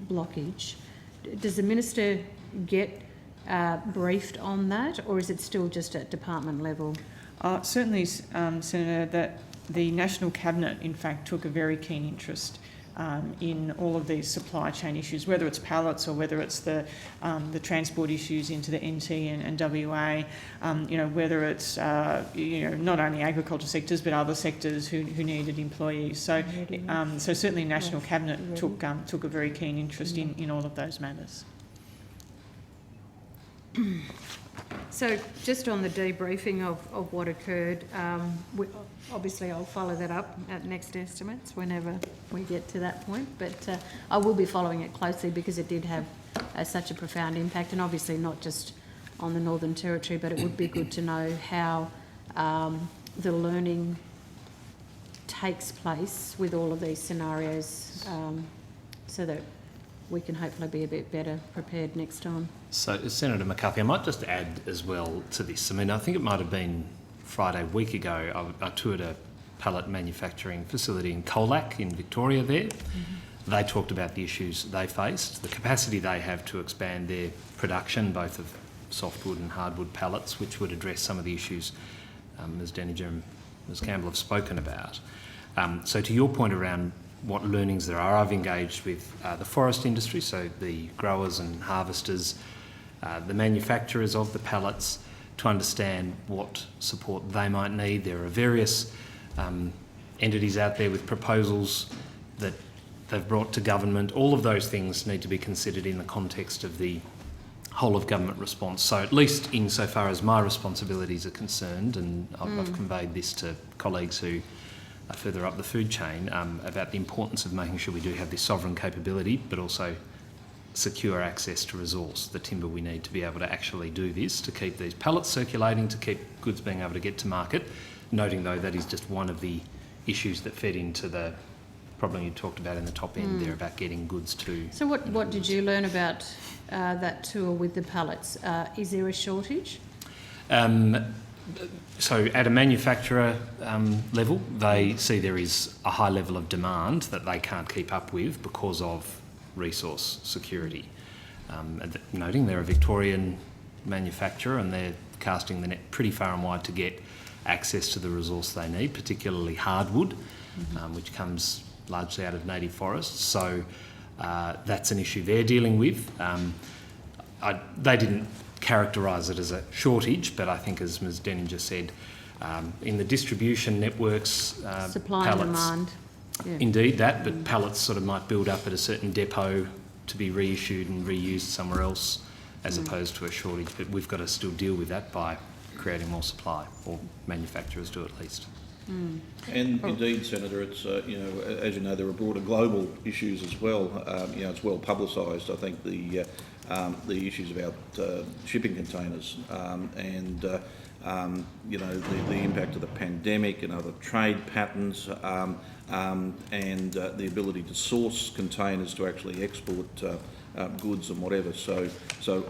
blockage. Does the minister get briefed on that, or is it still just at department level? Certainly, Senator, that the National Cabinet, in fact, took a very keen interest in all of these supply chain issues, whether it's pallets or whether it's the transport issues into the NT and WA, whether it's not only agriculture sectors but other sectors who needed employees. So certainly National Cabinet took a very keen interest in all of those matters. So just on the debriefing of what occurred, obviously I'll follow that up at next estimates whenever we get to that point, but I will be following it closely because it did have such a profound impact, and obviously not just on the Northern Territory, but it would be good to know how the learning takes place with all of these scenarios, so that we can hopefully be a bit better prepared next time. So, Senator McCarthy, I might just add as well to this. I mean, I think it might have been Friday week ago, I toured a pallet manufacturing facility in Colac in Victoria there. Mm-hmm. They talked about the issues they faced, the capacity they have to expand their production, both of softwood and hardwood pallets, which would address some of the issues Ms Denninger and Ms Campbell have spoken about. So to your point around what learnings there are, I've engaged with the forest industry, so the growers and harvesters, the manufacturers of the pallets, to understand what support they might need. There are various entities out there with proposals that they've brought to government. All of those things need to be considered in the context of the whole of government response. So at least insofar as my responsibilities are concerned, and I've conveyed this to colleagues who are further up the food chain, about the importance of making sure we do have this sovereign capability, but also secure access to resource, the timber we need to be able to actually do this, to keep these pallets circulating, to keep goods being able to get to market. Noting though that is just one of the issues that fed into the problem you talked about in the top end there about getting goods to... So what did you learn about that tour with the pallets? Is there a shortage? So at a manufacturer level, they see there is a high level of demand that they can't keep up with because of resource security. Noting they're a Victorian manufacturer and they're casting the net pretty far and wide to get access to the resource they need, particularly hardwood, which comes largely out of native forests. So that's an issue they're dealing with. They didn't characterise it as a shortage, but I think, as Ms Denninger said, in the distribution networks, supply pallets, and demand. Yeah. Indeed that, but pallets sort of might build up at a certain depot to be reissued and reused somewhere else, as opposed to a shortage. But we've got to still deal with that by creating more supply, or manufacturers do at least. And indeed, Senator, it's as you know, there are broader global issues as well. It's well publicised. I think the issues about shipping containers and the impact of the pandemic and other trade patterns, and the ability to source containers to actually export goods and whatever. So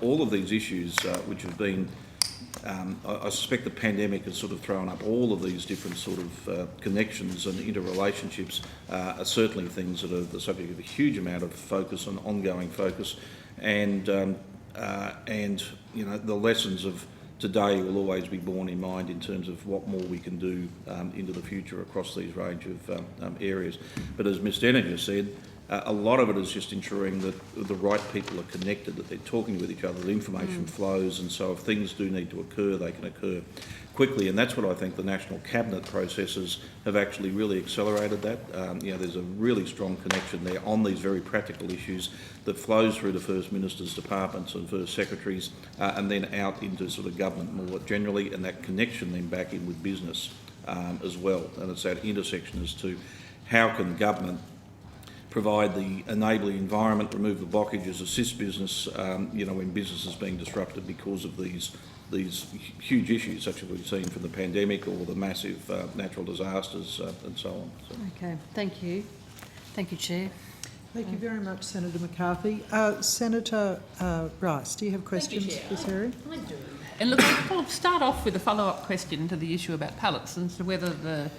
all of these issues, which have been I suspect the pandemic has sort of thrown up all of these different sort of connections and interrelationships, are certainly things that are the subject of a huge amount of focus and ongoing focus, and the lessons of today will always be borne in mind in terms of what more we can do into the future across these range of areas. But as Ms Denninger said, a lot of it is just ensuring that the right people are connected, that they're talking with each other, that information flows, and so if things do need to occur, they can occur quickly. And that's what I think the National Cabinet processes have actually really accelerated that. There's a really strong connection there on these very practical issues that flows through the First Minister's departments and First Secretaries, and then out into sort of government more generally, and that connection then back in with business as well. And it's that intersection as to how can government provide the enabling environment, remove the blockages, assist business, when business is being disrupted because of these huge issues such as we've seen from the pandemic or the massive natural disasters and so on. So. Okay, thank you. Thank you, Chair. Thank you very much, Senator McCarthy. Senator Rice, do you have questions for this area? I do. And look, I'll start off with a follow-up question to the issue about pallets and to whether the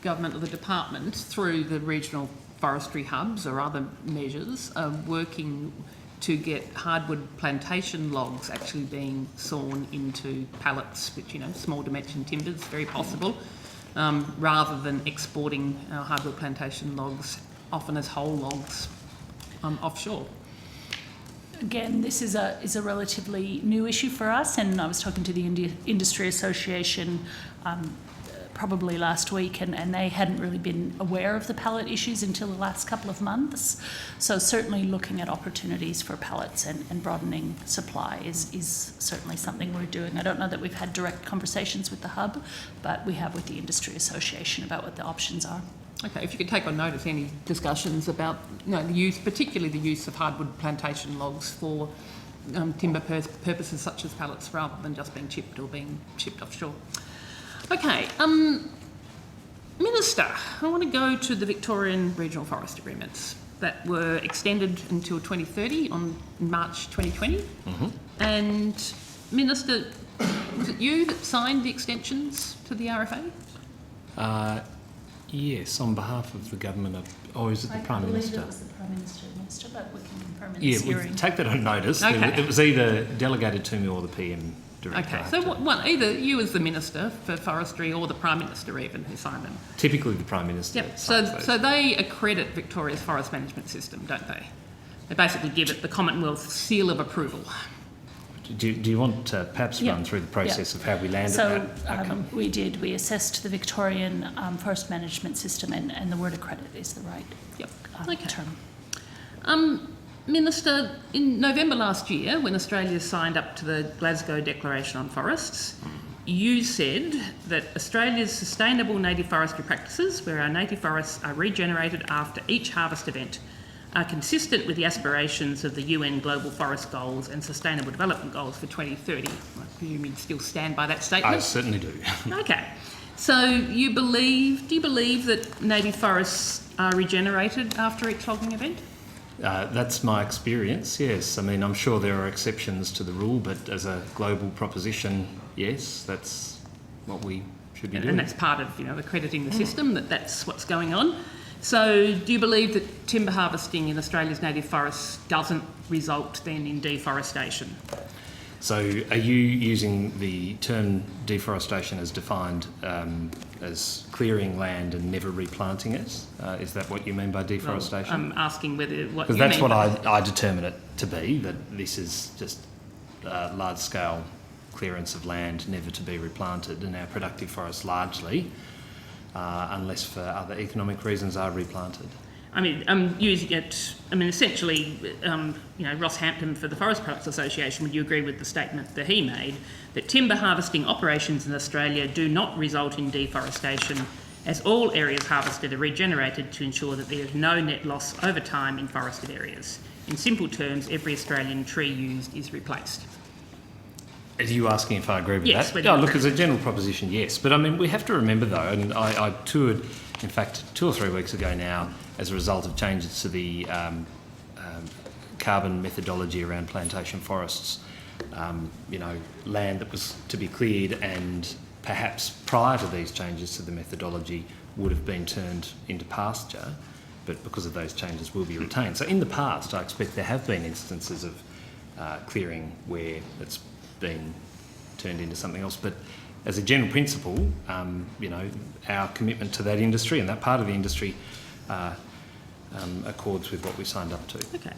government or the department, through the regional forestry hubs or other measures, are working to get hardwood plantation logs actually being sawn into pallets, which, small dimension timbers, very possible, rather than exporting our hardwood plantation logs, often as whole logs, offshore. Again, this is a relatively new issue for us, and I was talking to the Industry Association probably last week, and they hadn't really been aware of the pallet issues until the last couple of months. So certainly looking at opportunities for pallets and broadening supply is certainly something we're doing. I don't know that we've had direct conversations with the hub, but we have with the Industry Association about what the options are. Okay, if you could take on notice any discussions about, the use, particularly the use of hardwood plantation logs for timber purposes such as pallets rather than just being chipped or being shipped offshore. Okay, Minister, I want to go to the Victorian Regional Forest Agreements that were extended until 2030 on March 2020. Mm-hmm. And Minister, was it you that signed the extensions to the RFA? Yes, on behalf of the government of, or is it the Prime Minister? It was the Prime Minister, but we can confirm in this hearing. We take that on notice. Okay. It was either delegated to me or the PM director. Okay, so either you as the Minister for Forestry or the Prime Minister even who signed them. Typically the Prime Minister. Yep, so they accredit Victoria's forest management system, don't they? They basically give it the Commonwealth seal of approval. Do you want to perhaps run through the process of how we landed that outcome? We did. We assessed the Victorian forest management system, and the word accredit is the right term. Minister, in November last year, when Australia signed up to the Glasgow Declaration on Forests, you said that Australia's sustainable native forestry practices, where our native forests are regenerated after each harvest event, are consistent with the aspirations of the UN Global Forest Goals and Sustainable Development Goals for 2030. I presume you still stand by that statement? I certainly do. Okay. So do you believe that native forests are regenerated after each logging event? That's my experience, yes. I mean, I'm sure there are exceptions to the rule, but as a global proposition, yes, that's what we should be doing. And that's part of, accrediting the system, that's what's going on. So do you believe that timber harvesting in Australia's native forests doesn't result then in deforestation? So are you using the term deforestation as defined as clearing land and never replanting it? Is that what you mean by deforestation? Well, I'm asking what you mean. Because that's what I determine it to be, that this is just large-scale clearance of land never to be replanted, and our productive forests largely, unless for other economic reasons, are replanted. I mean, I'm using it, essentially, Ross Hampton for the Forest Products Association, would you agree with the statement that he made, that timber harvesting operations in Australia do not result in deforestation, as all areas harvested are regenerated to ensure that there is no net loss over time in forested areas. In simple terms, every Australian tree used is replaced. Are you asking if I agree with yes, that? Look, as a general proposition, yes. But I mean, we have to remember though, and I toured, in fact, 2 or 3 weeks ago now, as a result of changes to the carbon methodology around plantation forests, land that was to be cleared and perhaps prior to these changes to the methodology would have been turned into pasture, but because of those changes will be retained. So in the past, I expect there have been instances of clearing where it's been turned into something else. But as a general principle, our commitment to that industry and that part of the industry accords with what we signed up to. Okay.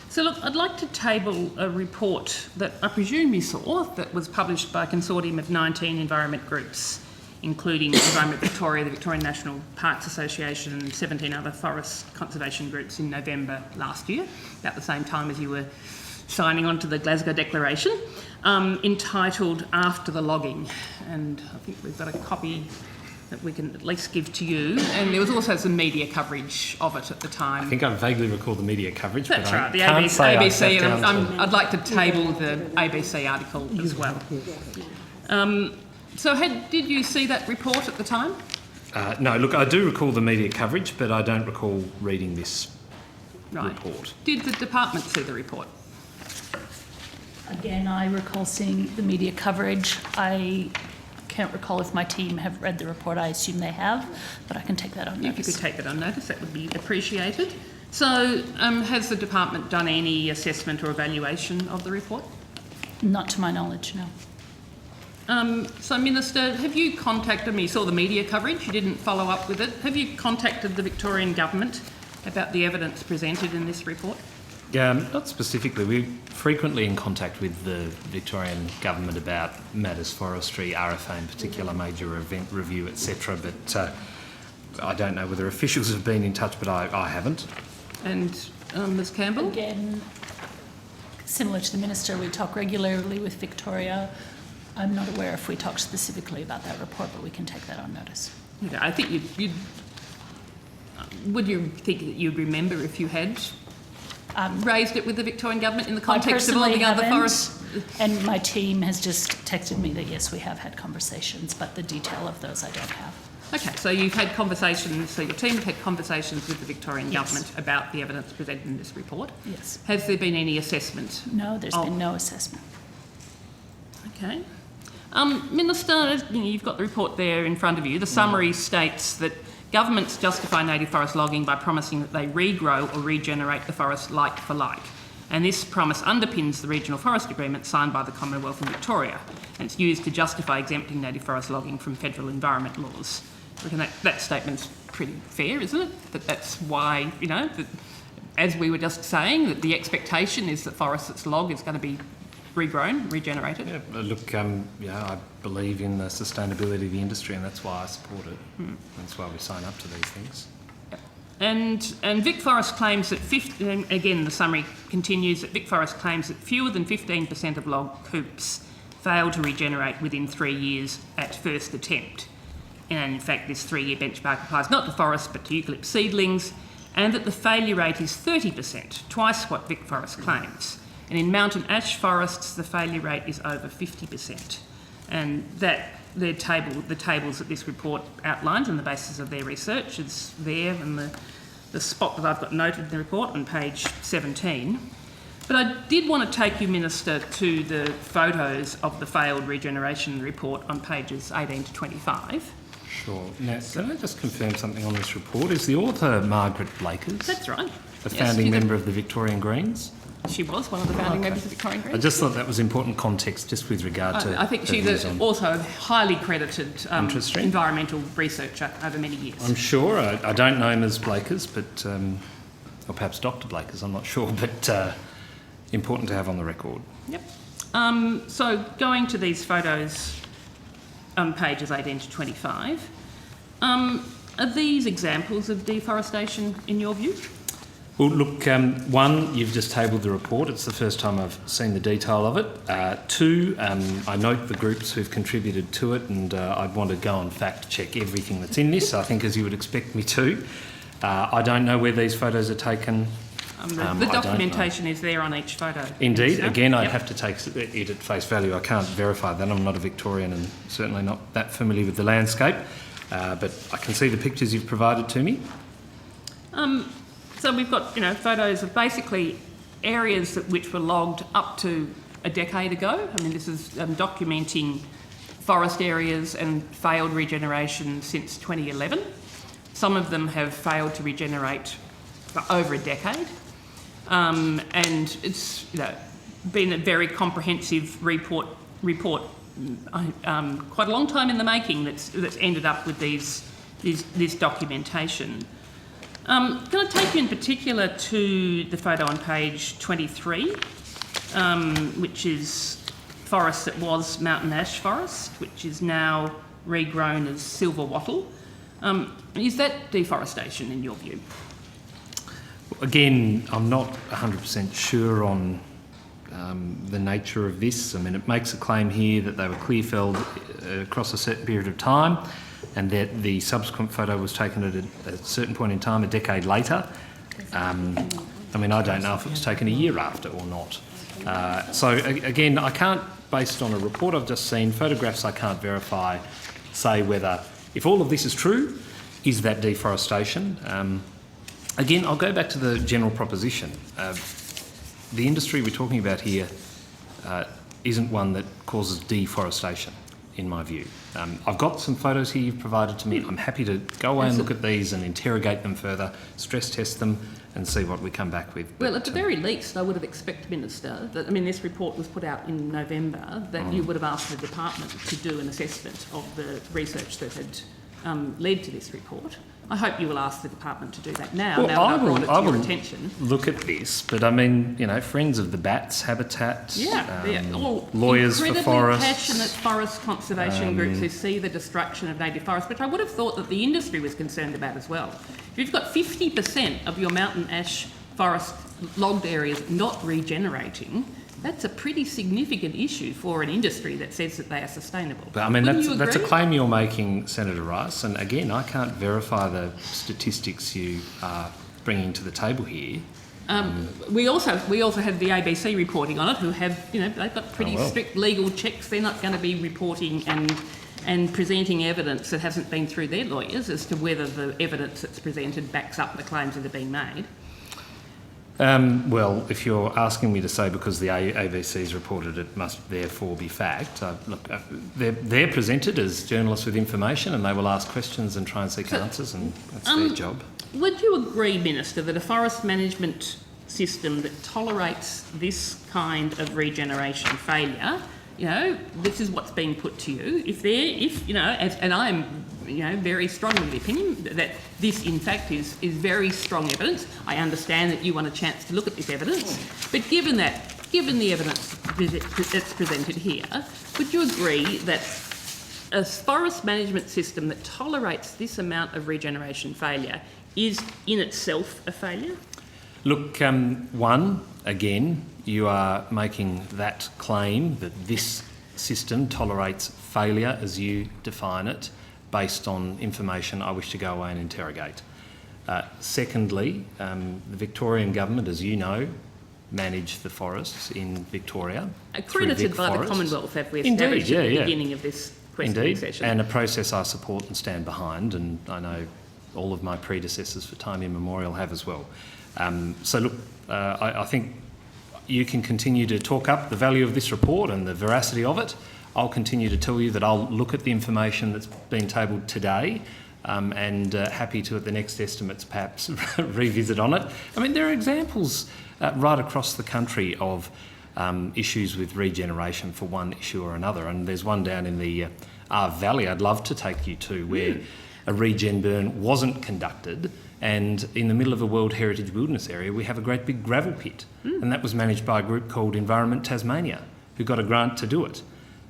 So look, I'd like to table a report that I presume you saw that was published by a consortium of 19 environment groups, including Environment Victoria, the Victorian National Parks Association and 17 other forest conservation groups in November last year, about the same time as you were signing on to the Glasgow Declaration, entitled After the Logging. And I think we've got a copy that we can at least give to you. And there was also some media coverage of it at the time. I think I vaguely recall the media coverage, That's but right, the I can't say I sat ABC, down and I'd like to table the ABC article as well. Did you see that report at the time? No, look, I do recall the media coverage, but I don't recall reading this report. Did the department see the report? Again, I recall seeing the media coverage. I can't recall if my team have read the report. I assume they have, but I can take that on notice. If you could take that on notice, that would be appreciated. So, has the department done any assessment or evaluation of the report? Not to my knowledge, no. So, Minister, have you contacted me? You saw the media coverage, you didn't follow up with it. Have you contacted the Victorian Government about the evidence presented in this report? Yeah, not specifically. We're frequently in contact with the Victorian Government about matters forestry, RFA in particular, major event review, etc. But I don't know whether officials have been in touch, but I haven't. And Ms Campbell? Again, similar to the Minister, we talk regularly with Victoria. I'm not aware if we talked specifically about that report, but we can take that on notice. Okay, I think would you think that you'd remember if you had raised it with the Victorian Government in the context of all the other forests? And my team has just texted me that yes, we have had conversations, but the detail of those I don't have. Okay, so you've had conversations, so your team have had conversations with the Victorian Government about the evidence presented in this report? Yes. Has there been any assessment? No, there's been no assessment. Okay. Minister, you've got the report there in front of you. The summary states that governments justify native forest logging by promising that they regrow or regenerate the forest like for like. And this promise underpins the regional forest agreement signed by the Commonwealth and Victoria. And it's used to justify exempting native forest logging from federal environment laws. I reckon that statement's pretty fair, isn't it? That's why, that, as we were just saying, that the expectation is that forest that's logged is going to be regrown, regenerated. Yeah, look, I believe in the sustainability of the industry, and that's why I support it. That's why we sign up to these things. And Vic Forest claims that, again the summary continues, that Vic Forest claims that fewer than 15% of log coops fail to regenerate within 3 years at first attempt. And in fact, this 3-year benchmark applies not to forests but to eucalypt seedlings, and that the failure rate is 30%, twice what Vic Forest claims. And in mountain ash forests, the failure rate is over 50%. And that the tables that this report outlines on the basis of their research is there, and the spot that I've got noted in the report on page 17. But I did want to take you, Minister, to the photos of the failed regeneration report on pages 18 to 25. Sure. Now, can I just confirm something on this report? Is the author Margaret Blakers? That's right. The founding member of the Victorian Greens? She was one of the founding members of the Victorian Greens. I just thought that was important context, just with regard to... I think she's also a highly credited environmental researcher over many years. I'm sure. I don't know Ms Blakers, but or perhaps Dr Blakers, I'm not sure, but important to have on the record. Yep. So going to these photos on pages 18 to 25, are these examples of deforestation in your view? Well, look, one, you've just tabled the report. It's the first time I've seen the detail of it. Two, I note the groups who've contributed to it, and I'd want to go and fact check everything that's in this, I think, as you would expect me to. I don't know where these photos are taken. The documentation is there on each photo. Indeed. Again, I'd have to take it at face value. I can't verify that. I'm not a Victorian and certainly not that familiar with the landscape. But I can see the pictures you've provided to me. So we've got, photos of basically areas which were logged up to a decade ago. I mean, this is documenting forest areas and failed regeneration since 2011. Some of them have failed to regenerate for over a decade. And it's, been a very comprehensive report quite a long time in the making that's ended up with this documentation. Can I take you in particular to the photo on page 23, which is forest that was mountain ash forest, which is now regrown as silver wattle. Is that deforestation in your view? Again, I'm not 100% sure on the nature of this. I mean, it makes a claim here that they were clear felled across a certain period of time, and that the subsequent photo was taken at a certain point in time, a decade later. I mean, I don't know if it was taken a year after or not. So again, I can't, based on a report I've just seen, photographs I can't verify, say whether, if all of this is true, is that deforestation? Again, I'll go back to the general proposition. The industry we're talking about here isn't one that causes deforestation, in my view. I've got some photos here you've provided to me. I'm happy to go away and look at these and interrogate them further, stress test them and see what we come back with. Well, at the very least, I would have expected, Minister, that, this report was put out in November, that you would have asked the department to do an assessment of the research that had led to this report. I hope you will ask the department to do that now. Well, now that I've brought it to I your will attention. look at this, but I mean, you know, Friends of the Bats, Habitat, They're all Lawyers for incredibly Forests. passionate forest conservation groups who see the destruction of native forests, which I would have thought that the industry was concerned about as well. If you've got 50% of your mountain ash forest logged areas not regenerating, that's a pretty significant issue for an industry that says that they are sustainable. But I mean, Wouldn't you that's a agree? claim you're making, Senator Rice, and again, I can't verify the statistics you are bringing to the table here. We also have the ABC reporting on it, who have, you know, they've got pretty strict legal checks. They're not going to be reporting and presenting evidence that hasn't been through their lawyers as to whether the evidence that's presented backs up the claims that are being made. Well, if you're asking me to say because the ABC's reported it must therefore be fact, they're presented as journalists with information and they will ask questions and try and seek answers, and that's their job. Would you agree, Minister, that a forest management system that tolerates this kind of regeneration failure, you know, this is what's being put to you, if you know, and I'm, you know, very strongly of the opinion that this in fact is very strong evidence. I understand that you want a chance to look at this evidence, but given the evidence that's presented here, would you agree that a forest management system that tolerates this amount of regeneration failure is in itself a failure? Look, one, again, you are making that claim that this system tolerates failure as you define it, based on information I wish to go away and interrogate. Secondly, the Victorian government, as you know, manage the forests in Victoria. Accredited by the Commonwealth, have we established at the beginning of this questioning session. And a process I support and stand behind, and I know all of my predecessors for time immemorial have as well. So look, I think you can continue to talk up the value of this report and the veracity of it. I'll continue to tell you that I'll look at the information that's been tabled today, and happy to, at the next estimates, perhaps revisit on it. I mean, there are examples right across the country of issues with regeneration for one issue or another, and there's one down in the Arve Valley I'd love to take you to where a regen burn wasn't conducted, and in the middle of a World Heritage Wilderness area we have a great big gravel pit, and that was managed by a group called Environment Tasmania, who got a grant to do it.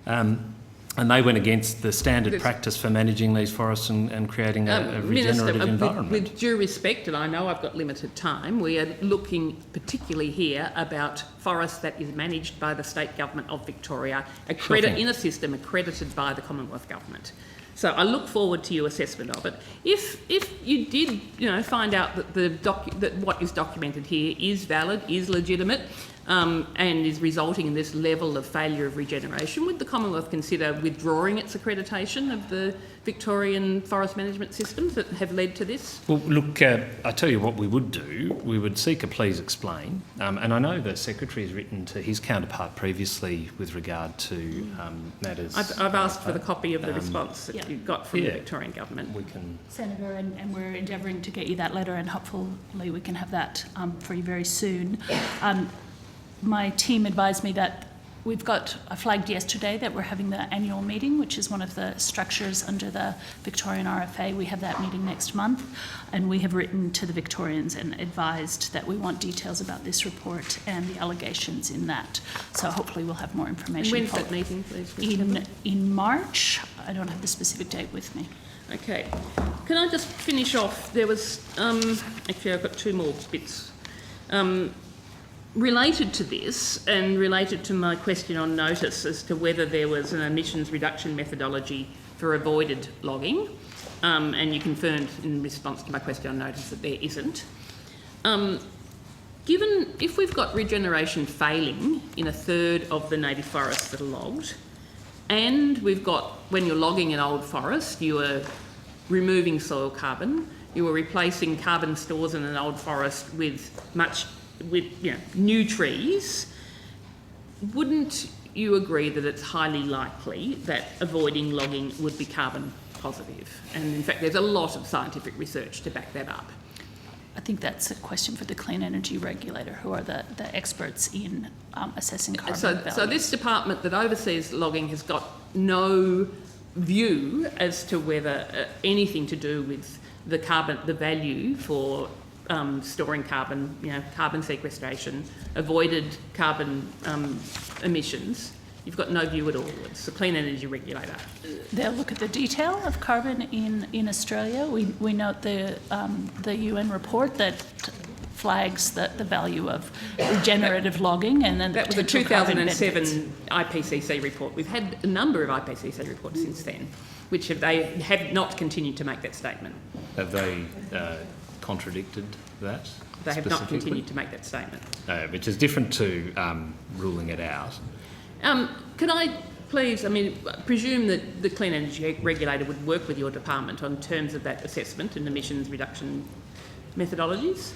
And they went against the standard practice for managing these forests and creating a regenerative environment. With due respect, and I know I've got limited time, we are looking particularly here about forests that is managed by the state government of Victoria, in a system accredited by the Commonwealth government. So I look forward to your assessment of it. If you did, you know, find out that that what is documented here is valid, is legitimate, and is resulting in this level of failure of regeneration, would the Commonwealth consider withdrawing its accreditation of the Victorian forest management systems that have led to this? Well, look, I tell you what we would do. We would seek a please explain. And I know the Secretary has written to his counterpart previously with regard to matters. I've asked for the copy of the response that you got from the Victorian government. We can, Senator, and we're endeavouring to get you that letter, and hopefully we can have that for you very soon. My team advised me that I flagged yesterday that we're having the annual meeting, which is one of the structures under the Victorian RFA. We have that meeting next month, and we have written to the Victorians and advised that we want details about this report and the allegations in that. So hopefully we'll have more information. When's that meeting, please? In March. I don't have the specific date with me. Okay. Can I just finish off? There was, actually I've got two more bits. Related to this, and related to my question on notice as to whether there was an emissions reduction methodology for avoided logging, and you confirmed in response to my question on notice that there isn't. Given if we've got regeneration failing in a third of the native forests that are logged, and we've got, when you're logging an old forest, you are removing soil carbon, you are replacing carbon stores in an old forest with new trees, wouldn't you agree that it's highly likely that avoiding logging would be carbon positive? And in fact, there's a lot of scientific research to back that up. I think that's a question for the Clean Energy Regulator, who are the experts in assessing carbon values. So this department that oversees logging has got no view as to whether anything to do with the value for storing carbon, carbon sequestration, avoided carbon emissions. You've got no view at all. It's the Clean Energy Regulator. They'll look at the detail of carbon in Australia. We note the UN report that flags the value of regenerative logging, and then that was a 2007 IPCC report. We've had a number of IPCC reports since then, which they have not continued to make that statement. Have they contradicted that? They have not continued to make that statement. Which is different to ruling it out. Can I please, presume that the Clean Energy Regulator would work with your department on terms of that assessment and emissions reduction methodologies?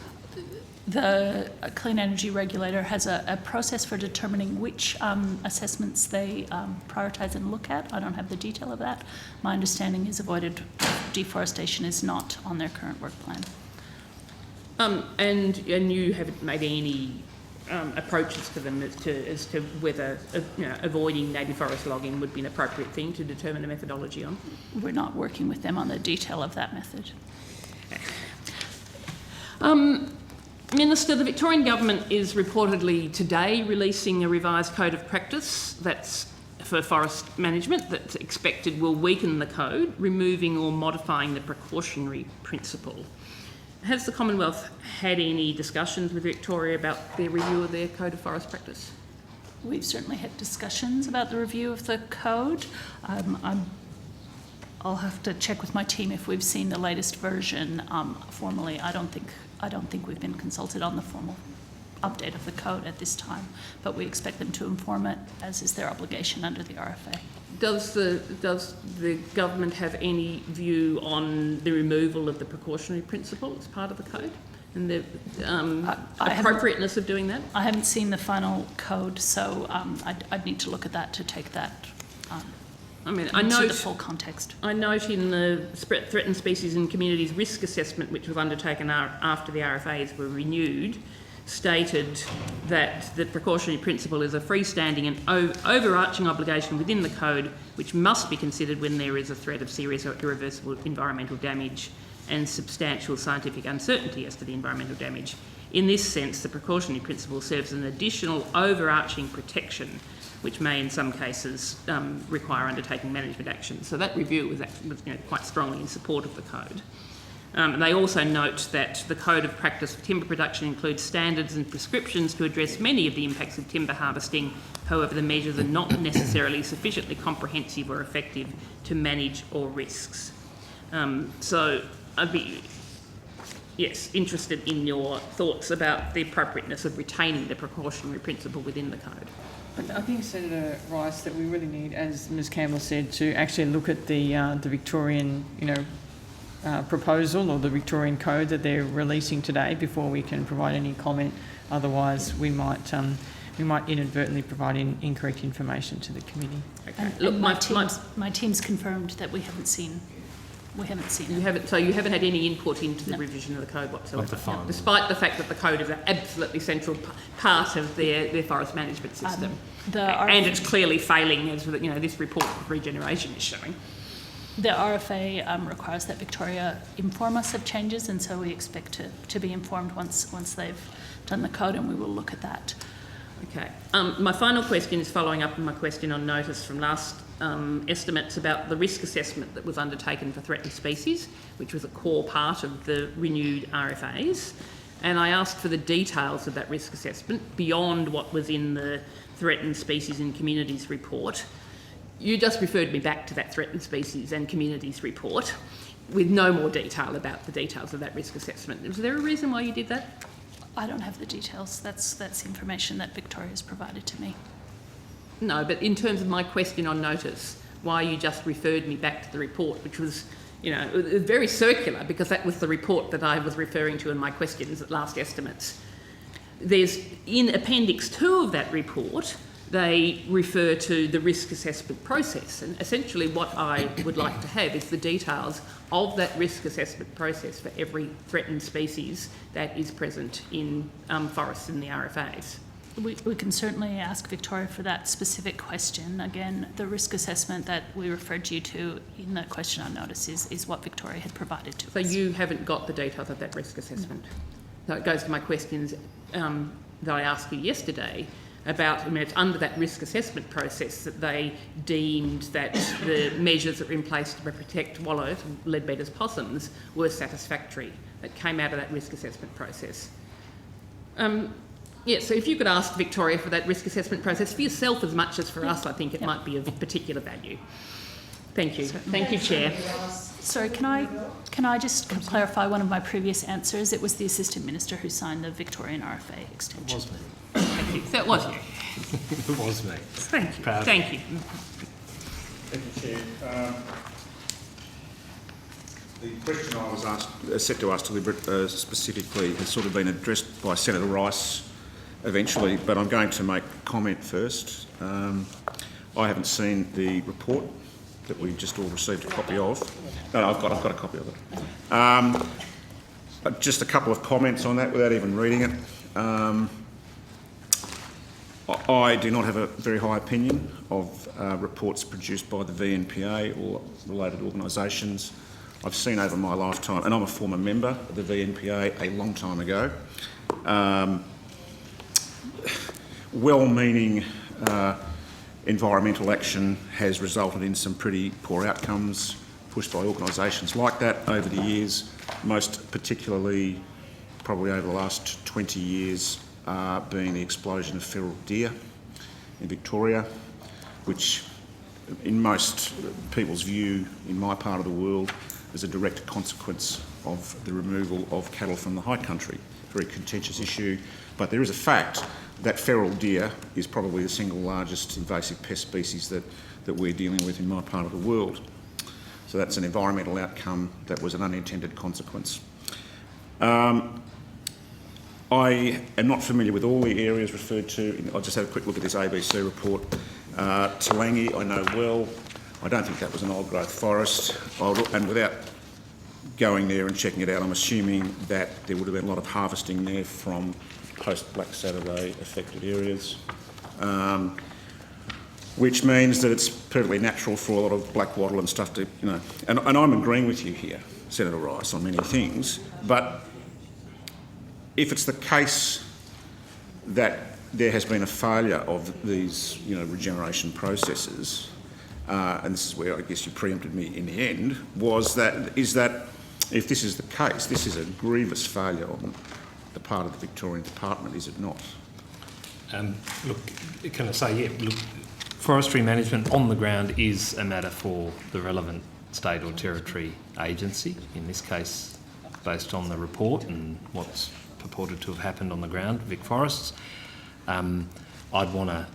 The Clean Energy Regulator has a process for determining which assessments they prioritise and look at. I don't have the detail of that. My understanding is avoided deforestation is not on their current work plan. And you haven't made any approaches to them as to whether avoiding native forest logging would be an appropriate thing to determine a methodology on? We're not working with them on the detail of that method. Minister, the Victorian Government is reportedly today releasing a revised code of practice that's for forest management that's expected will weaken the code, removing or modifying the precautionary principle. Has the Commonwealth had any discussions with Victoria about their review of their code of forest practice? We've certainly had discussions about the review of the code. I'll have to check with my team if we've seen the latest version formally. I don't think we've been consulted on the formal update of the code at this time, but we expect them to inform it, as is their obligation under the RFA. Does the government have any view on the removal of the precautionary principle as part of the code and the appropriateness of doing that? I haven't seen the final code, so I'd need to look at that to take that into the full context. I note in the Threatened Species and Communities Risk Assessment, which was undertaken after the RFAs were renewed, stated that the precautionary principle is a freestanding and overarching obligation within the code which must be considered when there is a threat of serious or irreversible environmental damage and substantial scientific uncertainty as to the environmental damage. In this sense, the precautionary principle serves as an additional overarching protection which may in some cases require undertaking management action. So that review was quite strongly in support of the code. They also note that the Code of Practice for Timber Production includes standards and prescriptions to address many of the impacts of timber harvesting. However, the measures are not necessarily sufficiently comprehensive or effective to manage all risks. So I'd be, interested in your thoughts about the appropriateness of retaining the precautionary principle within the code. I think, Senator Rice, that we really need, as Ms Campbell said, to actually look at the Victorian, proposal or the Victorian code that they're releasing today before we can provide any comment. Otherwise, we might inadvertently provide incorrect information to the committee. Okay. Look, my team's confirmed that we haven't seen it. So you haven't had any input into the revision of the code whatsoever, despite the fact that the code is an absolutely central part of their forest management system, and it's clearly failing, as this report of regeneration is showing. The RFA requires that Victoria inform us of changes, and so we expect to be informed once they've done the code, and we will look at that. Okay. My final question is following up on my question on notice from last estimates about the risk assessment that was undertaken for threatened species, which was a core part of the renewed RFAs. And I asked for the details of that risk assessment beyond what was in the Threatened Species and Communities report. You just referred me back to that Threatened Species and Communities report with no more detail about the details of that risk assessment. Was there a reason why you did that? I don't have the details. That's information that Victoria's provided to me. No, but in terms of my question on notice, why you just referred me back to the report, which was, very circular, because that was the report that I was referring to in my questions at last estimates. There's, in Appendix 2 of that report, they refer to the risk assessment process, and essentially what I would like to have is the details of that risk assessment process for every threatened species that is present in forests in the RFAs. We can certainly ask Victoria for that specific question. Again, the risk assessment that we referred you to in the question on notice is what Victoria had provided to us. So you haven't got the details of that risk assessment? So it goes to my questions that I asked you yesterday about, I mean, it's under that risk assessment process that they deemed that the measures that were in place to protect wallows, leadbeater's possums, were satisfactory. That came out of that risk assessment process. Yeah, so if you could ask Victoria for that risk assessment process for yourself as much as for us, I think it might be of particular value. Thank you. Thank you, Chair. Sorry, can I just clarify one of my previous answers? It was the Assistant Minister who signed the Victorian RFA extension. It was me. Thank you. So it was you. It was me. Thank you. Proud. Thank you. Thank you, Chair. The question I was set to ask to specifically has sort of been addressed by Senator Rice eventually, but I'm going to make a comment first. I haven't seen the report that we just all received a copy of. No, I've got a copy of it. Just a couple of comments on that without even reading it. I do not have a very high opinion of reports produced by the VNPA or related organisations. I've seen over my lifetime, and I'm a former member of the VNPA a long time ago, well-meaning environmental action has resulted in some pretty poor outcomes pushed by organisations like that over the years, most particularly probably over the last 20 years being the explosion of feral deer in Victoria, which in most people's view in my part of the world is a direct consequence of the removal of cattle from the high country. Very contentious issue, but there is a fact that feral deer is probably the single largest invasive pest species that we're dealing with in my part of the world. So that's an environmental outcome that was an unintended consequence. I am not familiar with all the areas referred to. I'll just have a quick look at this ABC report. Talangi I know well. I don't think that was an old growth forest. And without going there and checking it out, I'm assuming that there would have been a lot of harvesting there from post-Black Saturday affected areas, which means that it's perfectly natural for a lot of black wattle and stuff to, you know, and I'm agreeing with you here, Senator Rice, on many things, but if it's the case that there has been a failure of these, you know, regeneration processes, and this is where I guess you preempted me in the end, is that if this is the case, this is a grievous failure on the part of the Victorian Department, is it not? Look, can I say, yeah, look, forestry management on the ground is a matter for the relevant state or territory agency, in this case based on the report and what's purported to have happened on the ground, Vic Forests. I'd want to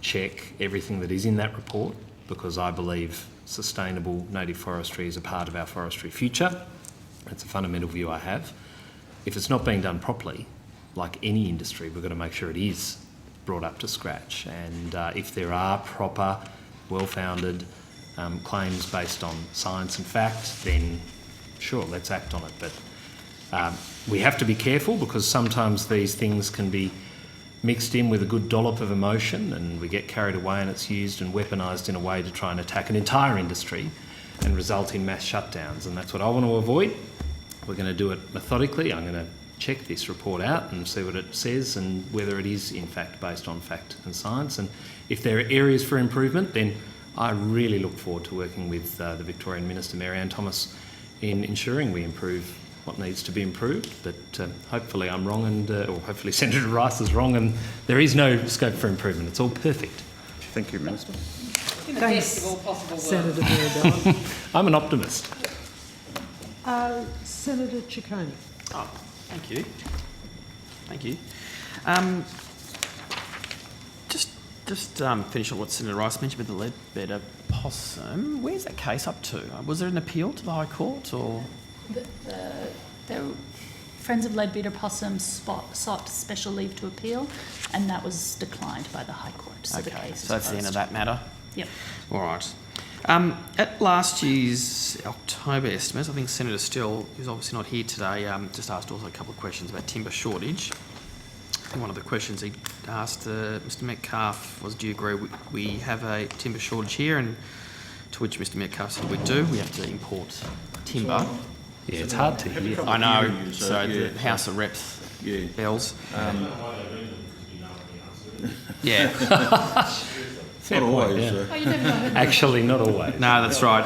check everything that is in that report because I believe sustainable native forestry is a part of our forestry future. It's a fundamental view I have. If it's not being done properly, like any industry, we've got to make sure it is brought up to scratch. And if there are proper, well-founded claims based on science and fact, then sure, let's act on it. But we have to be careful because sometimes these things can be mixed in with a good dollop of emotion and we get carried away and it's used and weaponised in a way to try and attack an entire industry and result in mass shutdowns. And that's what I want to avoid. We're going to do it methodically. I'm going to check this report out and see what it says and whether it is in fact based on fact and science. And if there are areas for improvement, then I really look forward to working with the Victorian Minister, Mary Ann Thomas, in ensuring we improve what needs to be improved. But hopefully I'm wrong and, or hopefully Senator Rice is wrong and there is no scope for improvement. It's all perfect. Thank you, Minister. In the best of all possible Senator worlds. Murdoch. I'm an optimist. Senator Ciccone. Oh, thank you. Thank you. Just finish on what Senator Rice mentioned with the Leadbeater possum. Where's that case up to? Was there an appeal to the High Court or? The Friends of Leadbeater Possum sought special leave to appeal, and that was declined by the High Court. So the case so that's the end of that matter? Yep. All right. At last year's October estimates, I think Senator Still, who's obviously not here today, just asked also a couple of questions about timber shortage. think one of the questions he asked Mr Metcalfe was, do you agree we have a timber shortage here? And to which Mr Metcalfe said we do. We have to import timber. Yeah, it's hard to hear. I know, so the House of Reps bells. Yeah. Fair Not point, always. yeah. Oh, you never know. Actually, not always. No, that's right.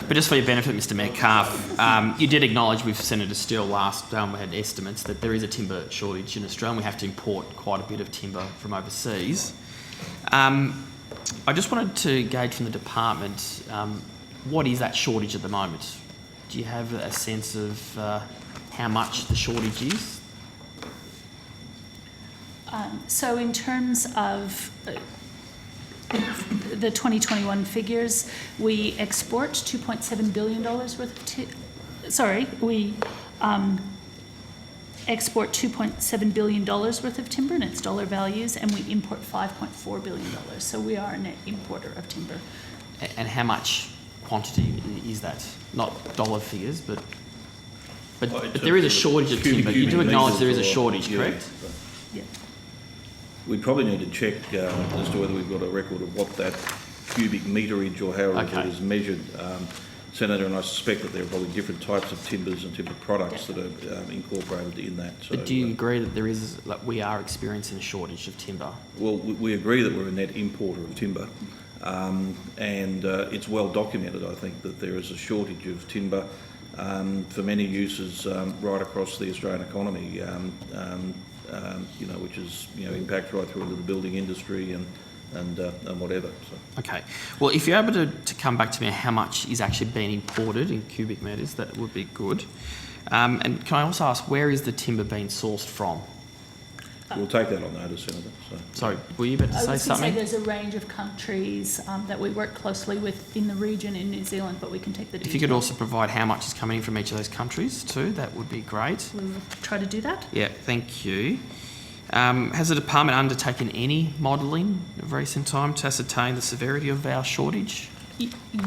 But just for your benefit, Mr Metcalfe, you did acknowledge with Senator Steele last, we had estimates that there is a timber shortage in Australia and we have to import quite a bit of timber from overseas. I just wanted to gauge from the department, what is that shortage at the moment? Do you have a sense of how much the shortage is? So in terms of the 2021 figures, we export $2.7 billion worth of we export $2.7 billion worth of timber in its dollar values, and we import $5.4 billion. So we are a net importer of timber. And how much quantity is that? Not dollar figures, but there is a shortage of timber. You do acknowledge there is a shortage, correct? Yeah. We probably need to check as to whether we've got a record of what that cubic meterage or however it is measured. Senator, and I suspect that there are probably different types of timbers and timber products that are incorporated in that. So, but do you agree that we are experiencing a shortage of timber? Well, we agree that we're a net importer of timber, and it's well documented, I think, that there is a shortage of timber for many uses right across the Australian economy, which is impacts right through into the building industry and whatever. So. Okay. Well, if you're able to come back to me how much is actually being imported in cubic metres, that would be good. And can I also ask, where is the timber being sourced from? We'll take that on notice, Senator. Sorry, were you about to say something? There's a range of countries that we work closely with in the region in New Zealand, but we can take the details. If you could also provide how much is coming in from each of those countries too, that would be great. We'll try to do that. Yeah, thank you. Has the department undertaken any modelling of recent time to ascertain the severity of our shortage?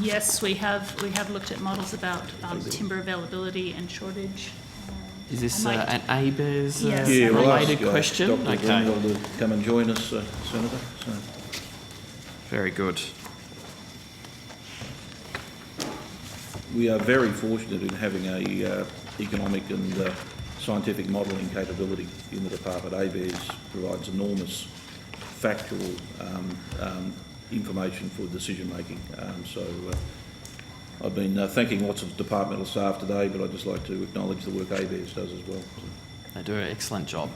Yes, we have looked at models about timber availability and shortage. Is this an ABARES related question? Dr. Grenville to come and join us, Senator. So. Very good. We are very fortunate in having a economic and scientific modelling capability in the department. ABARES provides enormous factual information for decision making. I've been thanking lots of departmental staff today, but I'd just like to acknowledge the work ABARES does as well. They do an excellent job.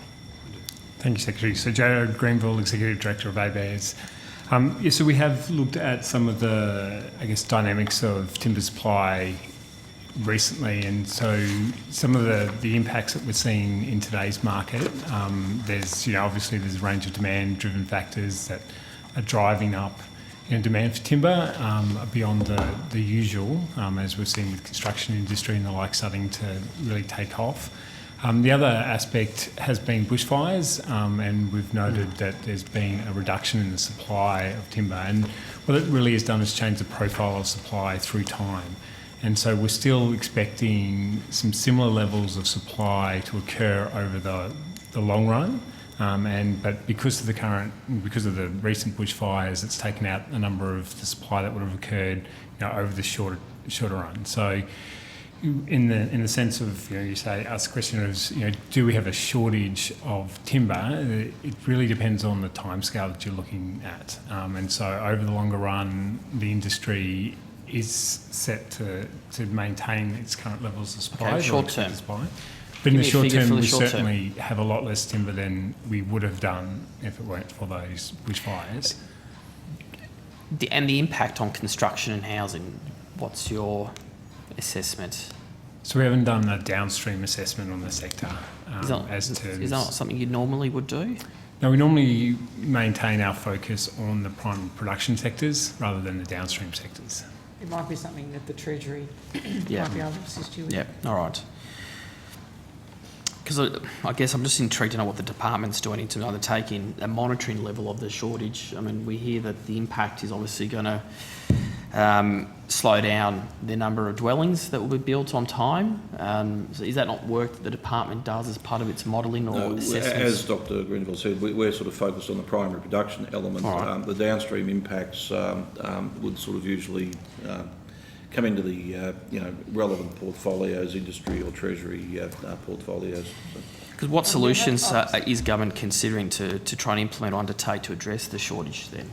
Thank you, Secretary. So Jared Grenville, Executive Director of ABARES. So we have looked at some of the, dynamics of timber supply recently, and so some of the impacts that we're seeing in today's market, there's obviously there's a range of demand-driven factors that are driving up demand for timber beyond the usual, as we've seen with construction industry and the like starting to really take off. The other aspect has been bushfires, and we've noted that there's been a reduction in the supply of timber, and what it really has done is change the profile of supply through time. And so we're still expecting some similar levels of supply to occur over the long run. But because of the recent bushfires, it's taken out a number of the supply that would have occurred, over the shorter run. So, in the sense of you ask the question of do we have a shortage of timber? It really depends on the timescale that you're looking at. And so over the longer run, the industry is set to maintain its current levels of supply. Okay, short term. But in the short term, we certainly have a lot less timber than we would have done if it weren't for those bushfires. And the impact on construction and housing, what's your assessment? So we haven't done a downstream assessment on the sector. Is that not something you normally would do? No, we normally maintain our focus on the prime production sectors rather than the downstream sectors. It might be something that the Treasury might be able to assist you with. Yeah, all right. Because I guess I'm just intrigued to know what the department's doing in terms of undertaking a monitoring level of the shortage. I mean, we hear that the impact is obviously going to slow down the number of dwellings that will be built on time? So is that not work that the department does as part of its modelling or assessments? As Dr Grenville said, we're sort of focused on the primary production element. Right. The downstream impacts would sort of usually come into the relevant portfolios, industry or treasury portfolios. Because what solutions is government considering to try and implement or undertake to address the shortage then?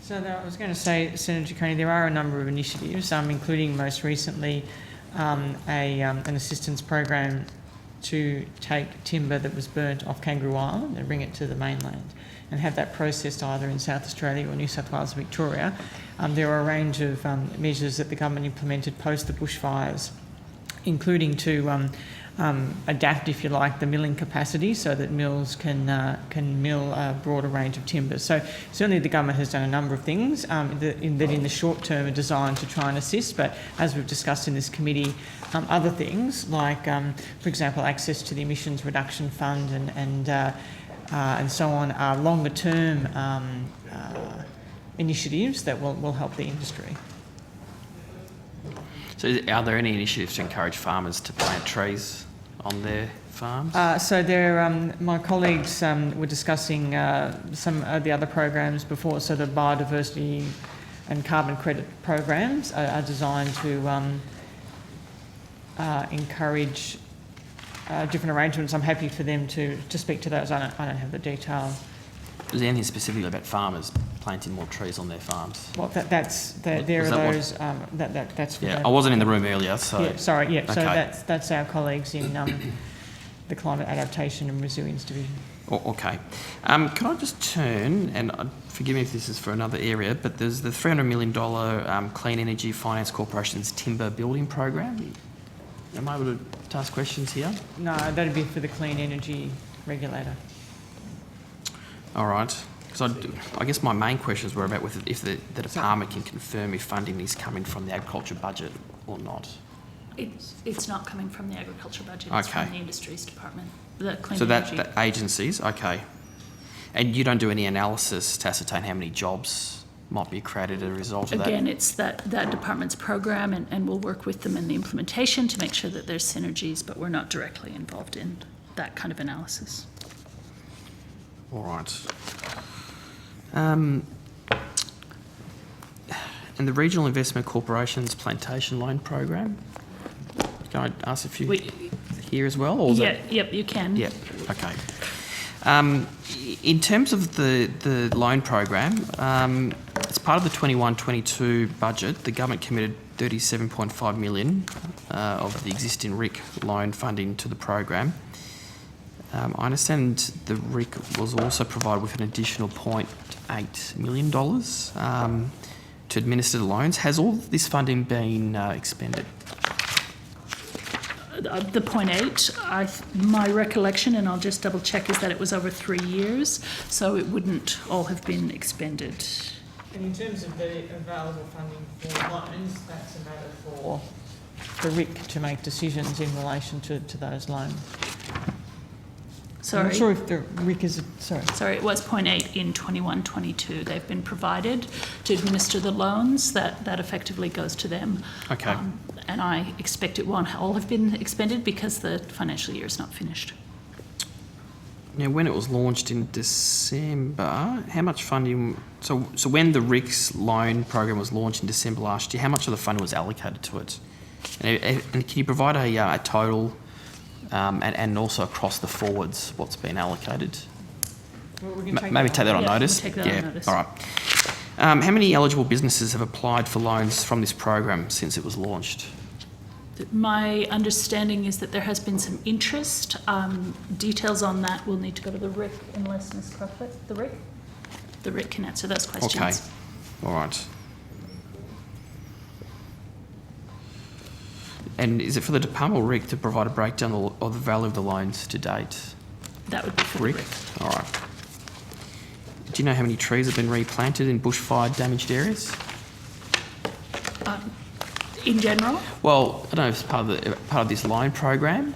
So I was going to say, Senator Ciccone, there are a number of initiatives, including most recently an assistance program to take timber that was burnt off Kangaroo Island and bring it to the mainland and have that processed either in South Australia or New South Wales, Victoria. There are a range of measures that the government implemented post the bushfires, including to adapt, if you like, the milling capacity so that mills can mill a broader range of timber. So certainly the government has done a number of things in the short term are designed to try and assist, but as we've discussed in this committee, other things like, for example, access to the emissions reduction fund and so on are longer term initiatives that will help the industry. So are there any initiatives to encourage farmers to plant trees on their farms? My colleagues were discussing some of the other programs before. So the biodiversity and carbon credit programs are designed to encourage different arrangements. I'm happy for them to speak to those. I don't have the detail. Is there anything specifically about farmers planting more trees on their farms? Well, that's I wasn't in the room earlier, so... Yeah, sorry, yeah, okay. so that's our colleagues in the Climate Adaptation and Resilience Division. Okay. Can I just turn, and forgive me if this is for another area, but there's the $300 million Clean Energy Finance Corporation's timber building program. Am I able to ask questions here? No, that'd be for the Clean Energy Regulator. All right. Because I guess my main questions were about if the department can confirm if funding is coming from the agriculture budget or not. It's not coming from the agriculture budget. It's Okay. from the industries department. The clean So energy. that agencies, okay. And you don't do any analysis to ascertain how many jobs might be created as a result of that? Again, it's that department's program, and we'll work with them in the implementation to make sure that there's synergies, but we're not directly involved in that kind of analysis. All right. And the Regional Investment Corporation's plantation loan program, can I ask if you here as well? Or Yep, you can. Yep, okay. In terms of the loan program, as part of the 21-22 budget, the government committed $37.5 million of the existing RIC loan funding to the program. I understand the RIC was also provided with an additional $0.8 million to administer the loans. Has all this funding been expended? The 0.8, my recollection, and I'll just double check, is that it was over 3 years, so it wouldn't all have been expended. And in terms of the available funding for loans, that's a matter for the RIC to make decisions in relation to those loans. Sorry. I'm not sure if the RIC is... Sorry, it was 0.8 in 21-22. They've been provided to administer the loans. That effectively goes to them. Okay. And I expect it won't all have been expended because the financial year is not finished. Now, when it was launched in December, how much funding... So when the RIC's loan program was launched in December last year, how much of the funding was allocated to it? And can you provide a total... and also across the forwards, what's been allocated? Well, we can maybe take that on notice. We'll take that on notice. All right. How many eligible businesses have applied for loans from this program since it was launched? My understanding is that there has been some interest. Details on that will need to go to the RIC unless Ms. Crockett, the RIC? The RIC can answer those questions. Okay. All right. And is it for the Department or RIC to provide a breakdown of the value of the loans to date? That would be for RIC? the RIC. All right. Do you know how many trees have been replanted in bushfire damaged areas? In general? Well, I don't know if it's part of this loan program,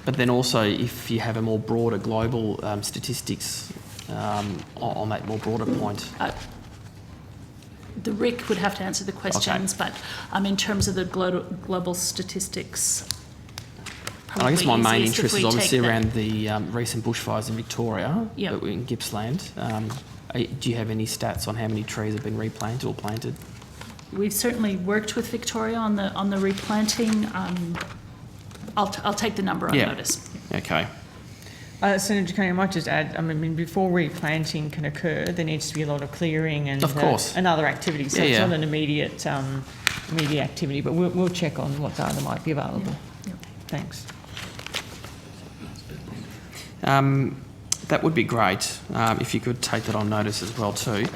but then also if you have a more broader global statistics on that more broader point. the RIC would have to answer the questions, but in terms of the global statistics, And I guess my main easiest if interest we is obviously take that. around the recent bushfires in Victoria, Yep. in Gippsland. Do you have any stats on how many trees have been replanted or planted? We've certainly worked with Victoria on the replanting. I'll take the number on notice. Okay. Senator Coney, I might just add, before replanting can occur, there needs to be a lot of clearing and, Of course. and other activities. So Yeah, it's yeah. not an immediate activity, but we'll check on what data might be available. Yeah. Thanks. That would be great if you could take that on notice as well too.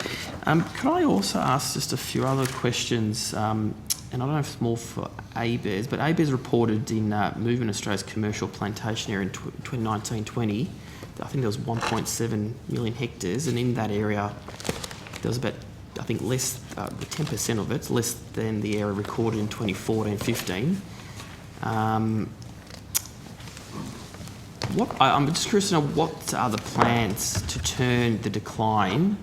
Could I also ask just a few other questions, and I don't know if it's more for ABARES, but ABARES reported in Movement Australia's commercial plantation area in 2019-20, I think there was 1.7 million hectares, and in that area there was about, I think, less, 10% of it's less than the area recorded in 2014-15. I'm just curious to know what are the plans to turn the decline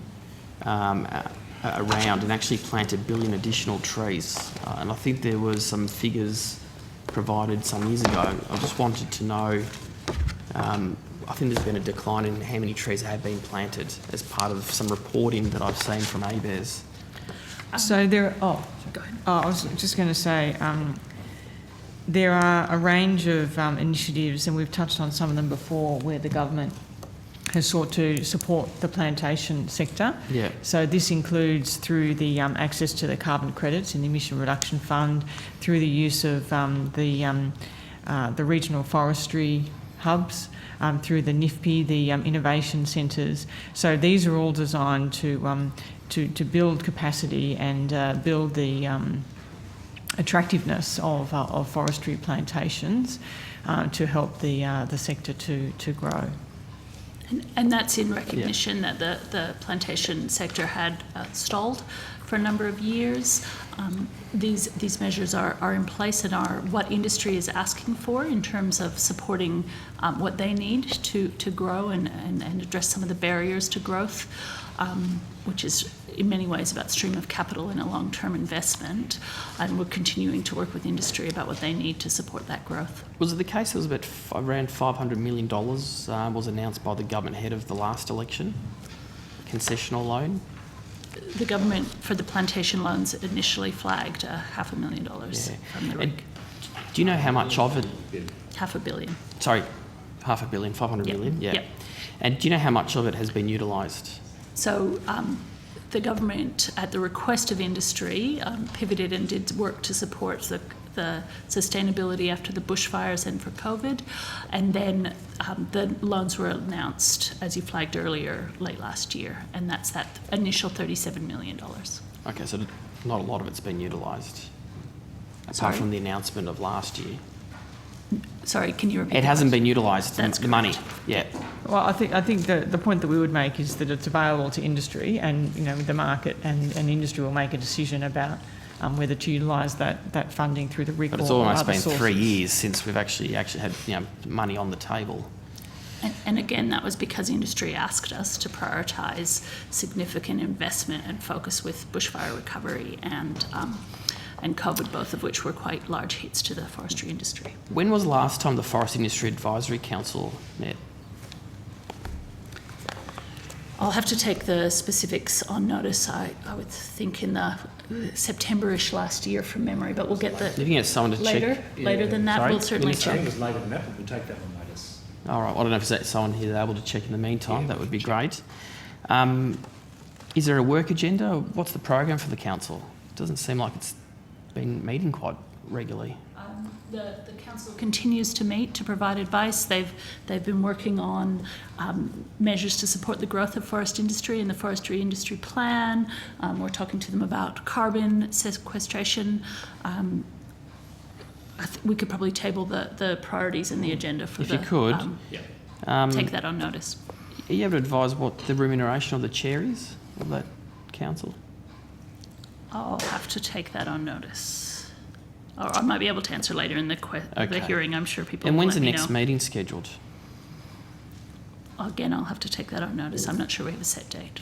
around and actually plant 1 billion additional trees. And I think there was some figures provided some years ago. I just wanted to know, I think there's been a decline in how many trees have been planted as part of some reporting that I've seen from ABARES. So there. Go ahead. I was just going to say. There are a range of initiatives, and we've touched on some of them before, where the government has sought to support the plantation sector. Yeah. So this includes through the access to the carbon credits in the Emission Reduction Fund, through the use of the regional forestry hubs, through the NIFP, the innovation centres. So these are all designed to build capacity and build the attractiveness of forestry plantations to help the sector to grow. And that's in recognition that the plantation sector had stalled for a number of years. These measures are in place and are what industry is asking for in terms of supporting what they need to grow and address some of the barriers to growth, which is in many ways about stream of capital and a long-term investment. And we're continuing to work with industry about what they need to support that growth. Was it the case that was about around $500 million was announced by the government ahead of the last election? Concessional loan? The government, for the plantation loans, initially flagged $500,000 from the RIC. Do you know how much of it? $500 million. Sorry, $500 million, 500 million? Yeah. Yep. And do you know how much of it has been utilised? So the government, at the request of industry, pivoted and did work to support the sustainability after the bushfires and for COVID. And then the loans were announced, as you flagged earlier, late last year. And that's that initial $37 million. Okay, so not a lot of it's been utilised, apart Sorry? from the announcement of last year. Sorry, can you repeat? It hasn't been utilised, That's the money, yeah. Well, I think the point that we would make is that it's available to industry, and the market and industry will make a decision about whether to utilise that funding through the RIC or other sources. But it's almost been 3 years since we've actually had money on the table. And again, that was because industry asked us to prioritise significant investment and focus with bushfire recovery and COVID, both of which were quite large hits to the forestry industry. When was the last time the Forest Industry Advisory Council met? I'll have to take the specifics on notice. I would think in the September-ish last year from memory, but we'll get the... If you can get someone to later, check... Later than that, we'll certainly check. I think it was later than that, but we'll take that on notice. All right, I don't know if there's someone here able to check in the meantime. That would be great. Is there a work agenda? What's the program for the council? It doesn't seem like it's been meeting quite regularly. The council continues to meet to provide advice. They've been working on measures to support the growth of forest industry and the forestry industry plan. We're talking to them about carbon sequestration. We could probably table the priorities in the agenda for If you could. take that on notice. Are you able to advise what the remuneration of the chair is of that council? I'll have to take that on notice. Or I might be able to answer later in the hearing. I'm sure people And will when's let the me next know. meeting scheduled? Again, I'll have to take that on notice. I'm not sure we have a set date.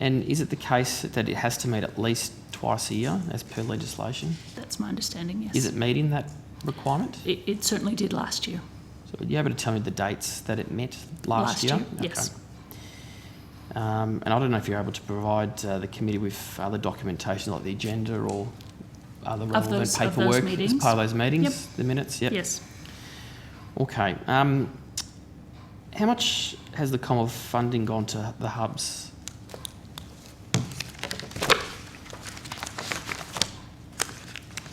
And is it the case that it has to meet at least twice a year as per legislation? That's my understanding, yes. Is it meeting that requirement? It certainly did last year. So are you able to tell me the dates that it met last year? Yes. And I don't know if you're able to provide the committee with other documentation like the agenda or other relevant paperwork as part of those meetings, Yep. the minutes? Yep. Yes. Okay. How much has the Commonwealth funding gone to the hubs?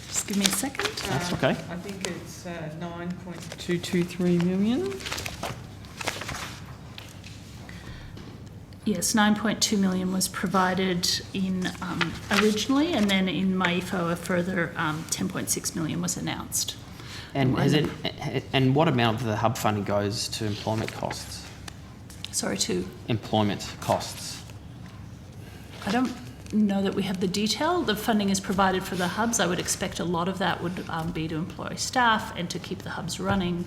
Just give me a second. That's okay. I think it's 9.223 million. Yes, 9.2 million was provided in originally, and then in MyEFO a further 10.6 million was announced. And and what amount of the hub funding goes to employment costs? Sorry, to? Employment costs. I don't know that we have the detail. The funding is provided for the hubs. I would expect a lot of that would be to employ staff and to keep the hubs running.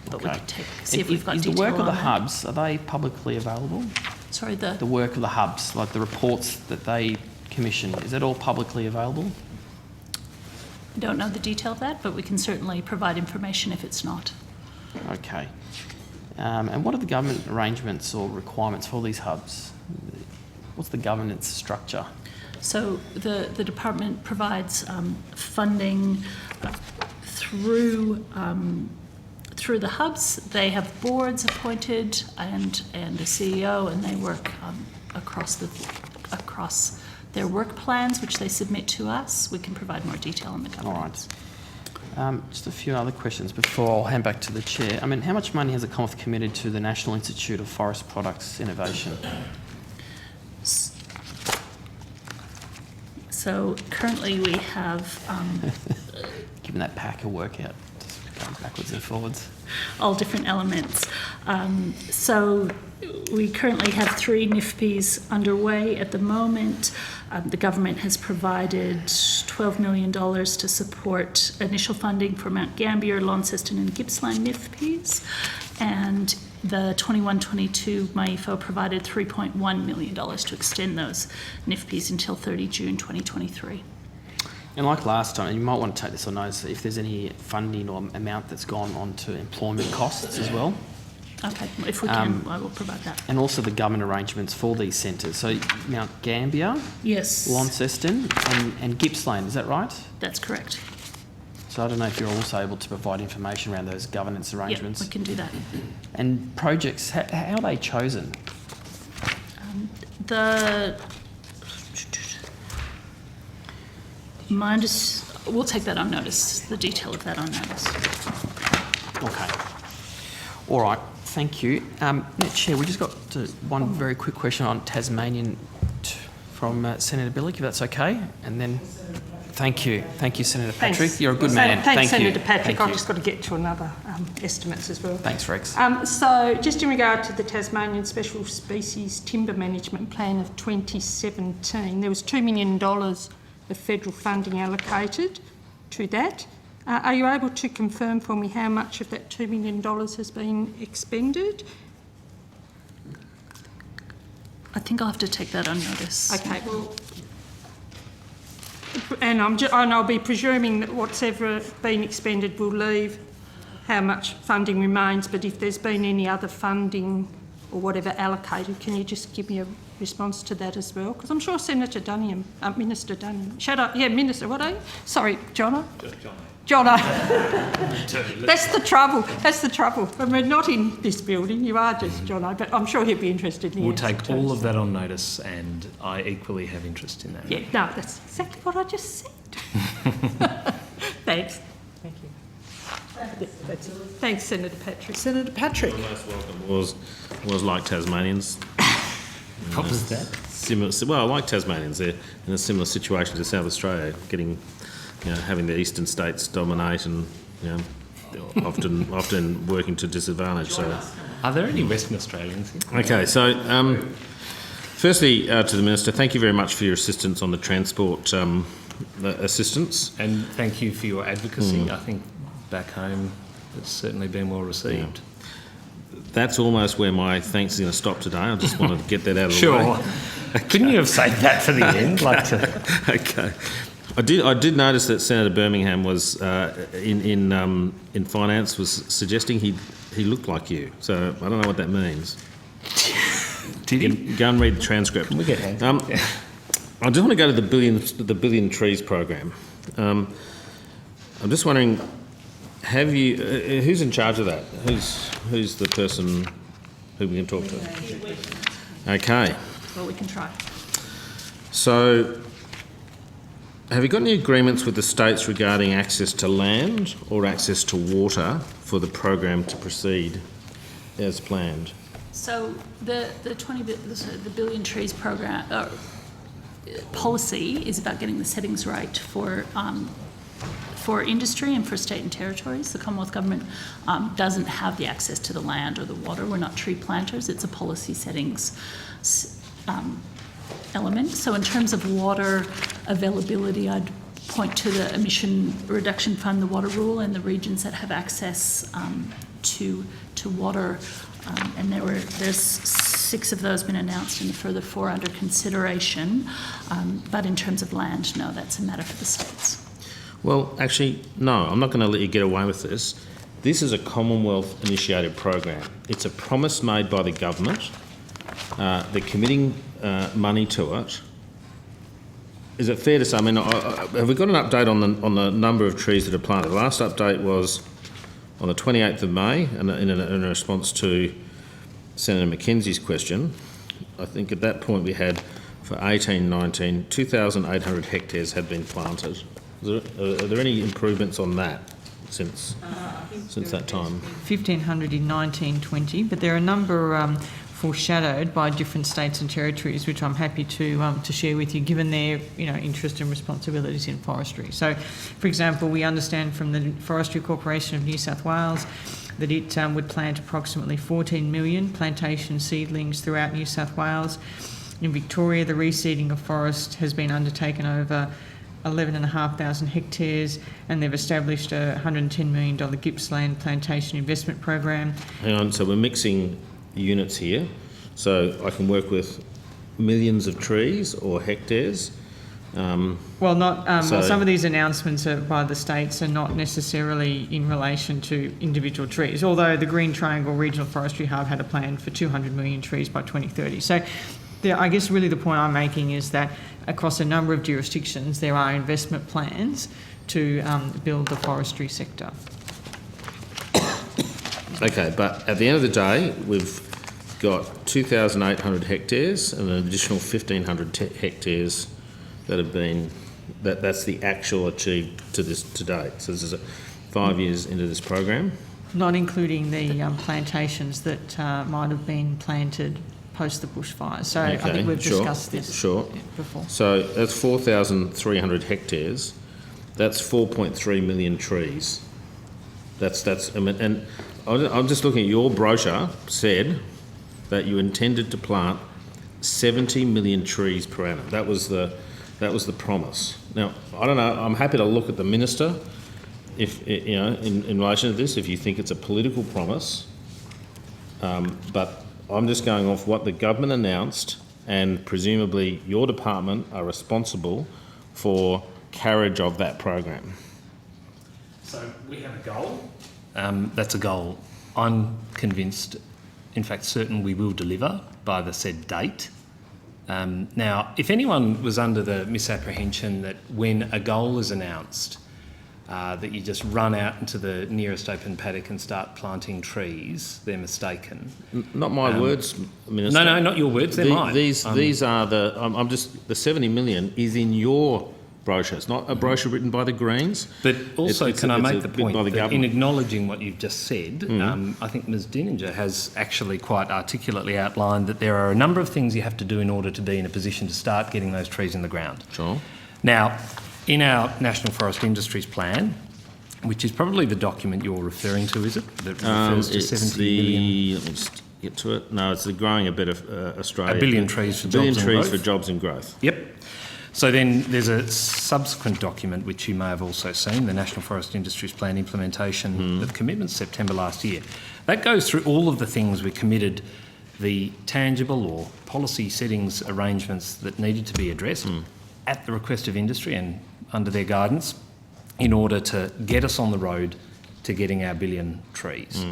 But we could see if we've got detail on the work of the that. hubs, are they publicly available? Sorry, The work of the hubs, like the reports that they commission, is it all publicly available? I don't know the detail of that, but we can certainly provide information if it's not. Okay. And what are the government arrangements or requirements for these hubs? What's the governance structure? So the department provides funding through the hubs. They have boards appointed and a CEO, and they work across their work plans, which they submit to us. We can provide more detail on the governance. All right. Just a few other questions before I'll hand back to the chair. I mean, how much money has the Commonwealth committed to the National Institute of Forest Products Innovation? So currently we have... Given that pack of workout, just going backwards and forwards. All different elements. So we currently have 3 NIFPs underway at the moment. The government has provided $12 million to support initial funding for Mount Gambier, Launceston and Gippsland NIFPs. And the 21-22 MyEFO provided $3.1 million to extend those NIFPs until 30 June 2023. And like last time, and you might want to take this on notice, if there's any funding or amount that's gone on to employment costs as well. Okay, if we can, I will provide that. And also the government arrangements for these centres. So Mount Gambier, yes, Launceston and Gippsland, is that right? That's correct. So I don't know if you're also able to provide information around those governance arrangements. Yeah, we can do that. And projects, how are they chosen? We'll take that on notice, the detail of that on notice. Okay. All right, thank you. Chair, we just got one very quick question on Tasmanian from Senator Billick, if that's okay. And then, thank you, Senator Patrick. Thanks. You're a good man. Thanks, Thank you. Senator Patrick. Thank I've you. just got to get to another estimates as well. Thanks, Rex. So, just in regard to the Tasmanian Special Species Timber Management Plan of 2017, there was $2 million of federal funding allocated to that. Are you able to confirm for me how much of that $2 million has been expended? I think I'll have to take that on notice. Okay, well, and I'll be presuming that whatever been expended will leave how much funding remains, but if there's been any other funding or whatever allocated, can you just give me a response to that as well? Because I'm sure Senator Duniam, Minister Duniam, shut up, yeah, Minister, what are you? Sorry, Jono? Just Jono. Jono. That's the trouble, When we're not in this building, you are just Jono, but I'm sure he'd be interested in the We'll answer take to all us. of that on notice, and I equally have interest in that. Yeah, no, that's exactly what I just said. Thanks. Thank you. That's it. Thanks, Senator Patrick. Senator Patrick. The most welcome was like Tasmanians. What was that? Well, like Tasmanians, they're in a similar situation to South Australia, getting, having the eastern states dominate and, often working to disadvantage. So, Are there any Western Australians here? okay, so firstly to the Minister, thank you very much for your assistance on the transport assistance. And thank you for your advocacy. I think back home it's certainly been well received. that's almost where my thanks is going to stop today. I just wanted to get that out of the Sure. way. Couldn't you have saved that for the end? Okay. I did notice that Senator Birmingham was in finance was suggesting he looked like you. So I don't know what that means. Did he? Go and read the transcript. Can we get I just want to go to the Billion Trees program. I'm just wondering, have you? Who's in charge of that? Who's the person who we can talk to? Okay. Well, we can try. So, have you got any agreements with the states regarding access to land or access to water for the program to proceed as planned? So the Billion Trees program policy is about getting the settings right for industry and for state and territories. The Commonwealth Government doesn't have the access to the land or the water. We're not tree planters. It's a policy settings element. So in terms of water availability, I'd point to the Emission Reduction Fund, the water rule, and the regions that have access to water. And there's 6 of those been announced and a further 4 under consideration. But in terms of land, no, that's a matter for the states. Well, actually, no, I'm not going to let you get away with this. This is a Commonwealth-initiated program. It's a promise made by the government. They're committing money to it. Is it fair to say, I mean, have we got an update on the number of trees that are planted? The last update was on the 28th of May, and in a response to Senator McKenzie's question. I think at that point we had, for 18-19, 2,800 hectares had been planted. Are there any improvements on that since that time? 1,500 in 1920, but there are a number foreshadowed by different states and territories, which I'm happy to share with you, given their interest and responsibilities in forestry. So, for example, we understand from the Forestry Corporation of New South Wales that it would plant approximately 14 million plantation seedlings throughout New South Wales. In Victoria, the reseeding of forest has been undertaken over 11,500 hectares, and they've established a $110 million Gippsland plantation investment program. Hang on, so we're mixing units here, so I can work with millions of trees or hectares. Some of these announcements by the states are not necessarily in relation to individual trees, although the Green Triangle Regional Forestry Hub had a plan for 200 million trees by 2030. So I guess really the point I'm making is that across a number of jurisdictions there are investment plans to build the forestry sector. Okay, but at the end of the day, we've got 2,800 hectares and an additional 1,500 hectares that have been, that's the actual achieved to date. So this is 5 years into this program. Not including the plantations that might have been planted post the bushfires. So okay, I think we've discussed this before. So that's 4,300 hectares. That's 4.3 million trees. And I'm just looking at your brochure said that you intended to plant 70 million trees per annum. That was the promise. Now, I don't know, I'm happy to look at the minister if in relation to this, if you think it's a political promise. But I'm just going off what the government announced, and presumably your department are responsible for carriage of that program. So we have a goal. That's a goal I'm convinced, in fact certain, we will deliver by the said date. Now, if anyone was under the misapprehension that when a goal is announced, that you just run out into the nearest open paddock and start planting trees, they're mistaken. Not my words, Minister. No, not your words, they're mine. These are the 70 million is in your brochure. It's not a brochure written by the Greens. But also, can I make the point that in acknowledging what you've just said, I think Ms Dinninger has actually quite articulately outlined that there are a number of things you have to do in order to be in a position to start getting those trees in the ground. Sure. Now, in our National Forest Industries Plan, which is probably the document you're referring to, is it? That refers to 70 million. Let me just get to it. No, it's the Growing a Better Australia. A billion trees for jobs and growth. For jobs and growth. Yep. So then there's a subsequent document which you may have also seen, the National Forest Industries Plan implementation of commitments, September last year. That goes through all of the things we committed, the tangible or policy settings arrangements that needed to be addressed at the request of industry and under their guidance in order to get us on the road to getting our billion trees.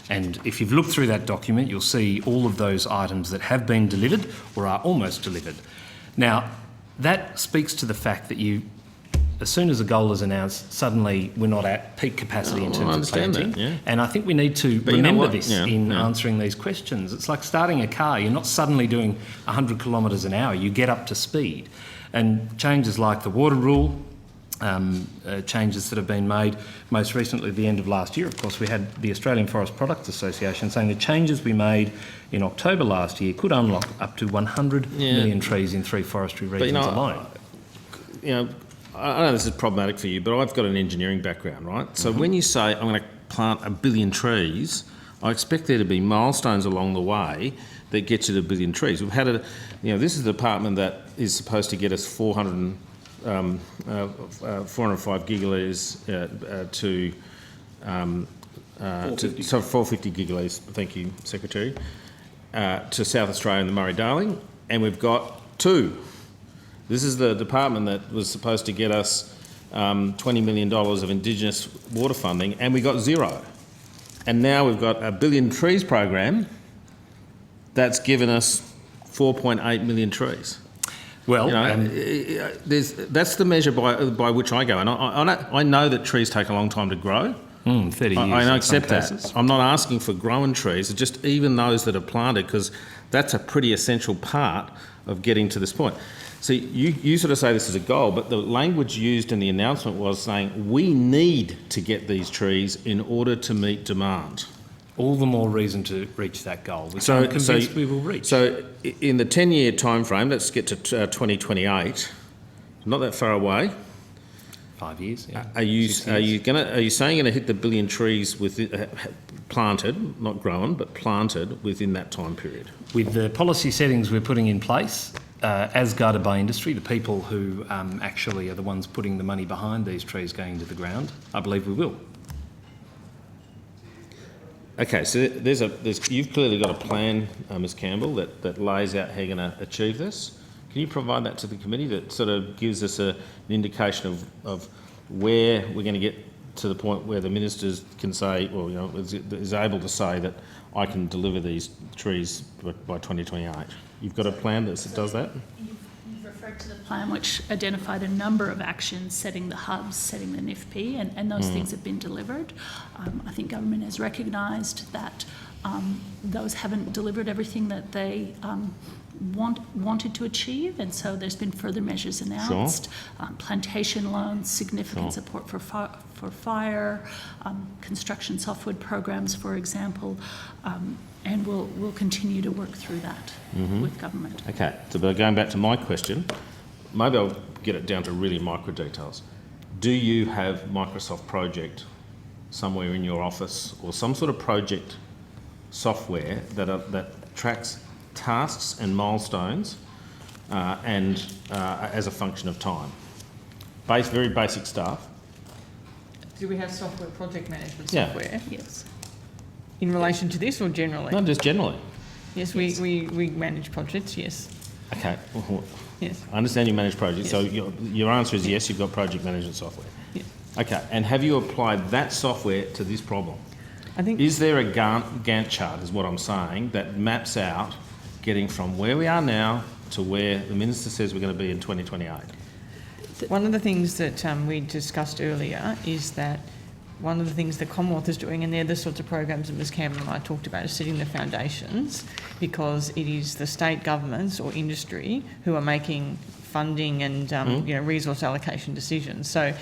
And if you've looked through that document, you'll see all of those items that have been delivered or are almost delivered. Now, that speaks to the fact that as soon as a goal is announced, suddenly we're not at peak capacity in terms of planting. And I think we need to remember this in answering these questions. It's like starting a car. You're not suddenly doing 100 kilometres an hour. You get up to speed. And changes like the water rule, changes that have been made most recently at the end of last year. Of course, we had the Australian Forest Products Association saying the changes we made in October last year could unlock up to 100 million trees in 3 forestry regions alone. I know this is problematic for you, but I've got an engineering background, right? So when you say I'm going to plant 1 billion trees, I expect there to be milestones along the way that get you to 1 billion trees. We've had this is the department that is supposed to get us 405 gigalitres to 450 gigalitres, thank you, Secretary, to South Australia and the Murray-Darling, and we've got 2. This is the department that was supposed to get us $20 million of Indigenous water funding, and we got 0. And now we've got a 1 billion trees program that's given us 4.8 million trees. Well, that's the measure by which I go. And I know that trees take a long time to grow. 30 years. I accept that. I'm not asking for growing trees, it's just even those that are planted, because that's a pretty essential part of getting to this point. So you sort of say this is a goal, but the language used in the announcement was saying we need to get these trees in order to meet demand. All the more reason to reach that goal, which I'm convinced we will reach. So in the 10-year time frame, let's get to 2028, not that far away. 5 years, yeah. Are you saying you're going to hit the 1 billion trees with planted, not grown, but planted within that time period? With the policy settings we're putting in place, as guided by industry, the people who actually are the ones putting the money behind these trees going into the ground, I believe we will. Okay, so you've clearly got a plan, Ms Campbell, that lays out how you're going to achieve this. Can you provide that to the committee that sort of gives us an indication of where we're going to get to the point where the ministers can say, well, is able to say that I can deliver these trees by 2028? You've got a plan that does that? You've referred to the plan which identified a number of actions, setting the hubs, setting the NIFP, and those things have been delivered. I think government has recognised that those haven't delivered everything that they wanted to achieve, and so there's been further measures announced. Sure. Plantation loans, significant support for fire, construction software programs, for example, and we'll continue to work through that with government. Okay, so but going back to my question, maybe I'll get it down to really micro details. Do you have Microsoft Project somewhere in your office, or some sort of project software that tracks tasks and milestones as a function of time? Very basic stuff. Do we have software, project management Yeah. software? Yes. In relation to this or generally? No, just generally. Yes, we manage projects, yes. Okay. Yes. I understand you manage projects, Yes. so your answer is yes, you've got project management software. Yes. Okay, and have you applied that software to this problem? I think. Is there a Gantt chart, is what I'm saying, that maps out getting from where we are now to where the Minister says we're going to be in 2028? One of the things that we discussed earlier is that one of the things the Commonwealth is doing, and they're the sorts of programs that Ms Campbell and I talked about, is setting the foundations, because it is the state governments or industry who are making funding and resource allocation decisions. So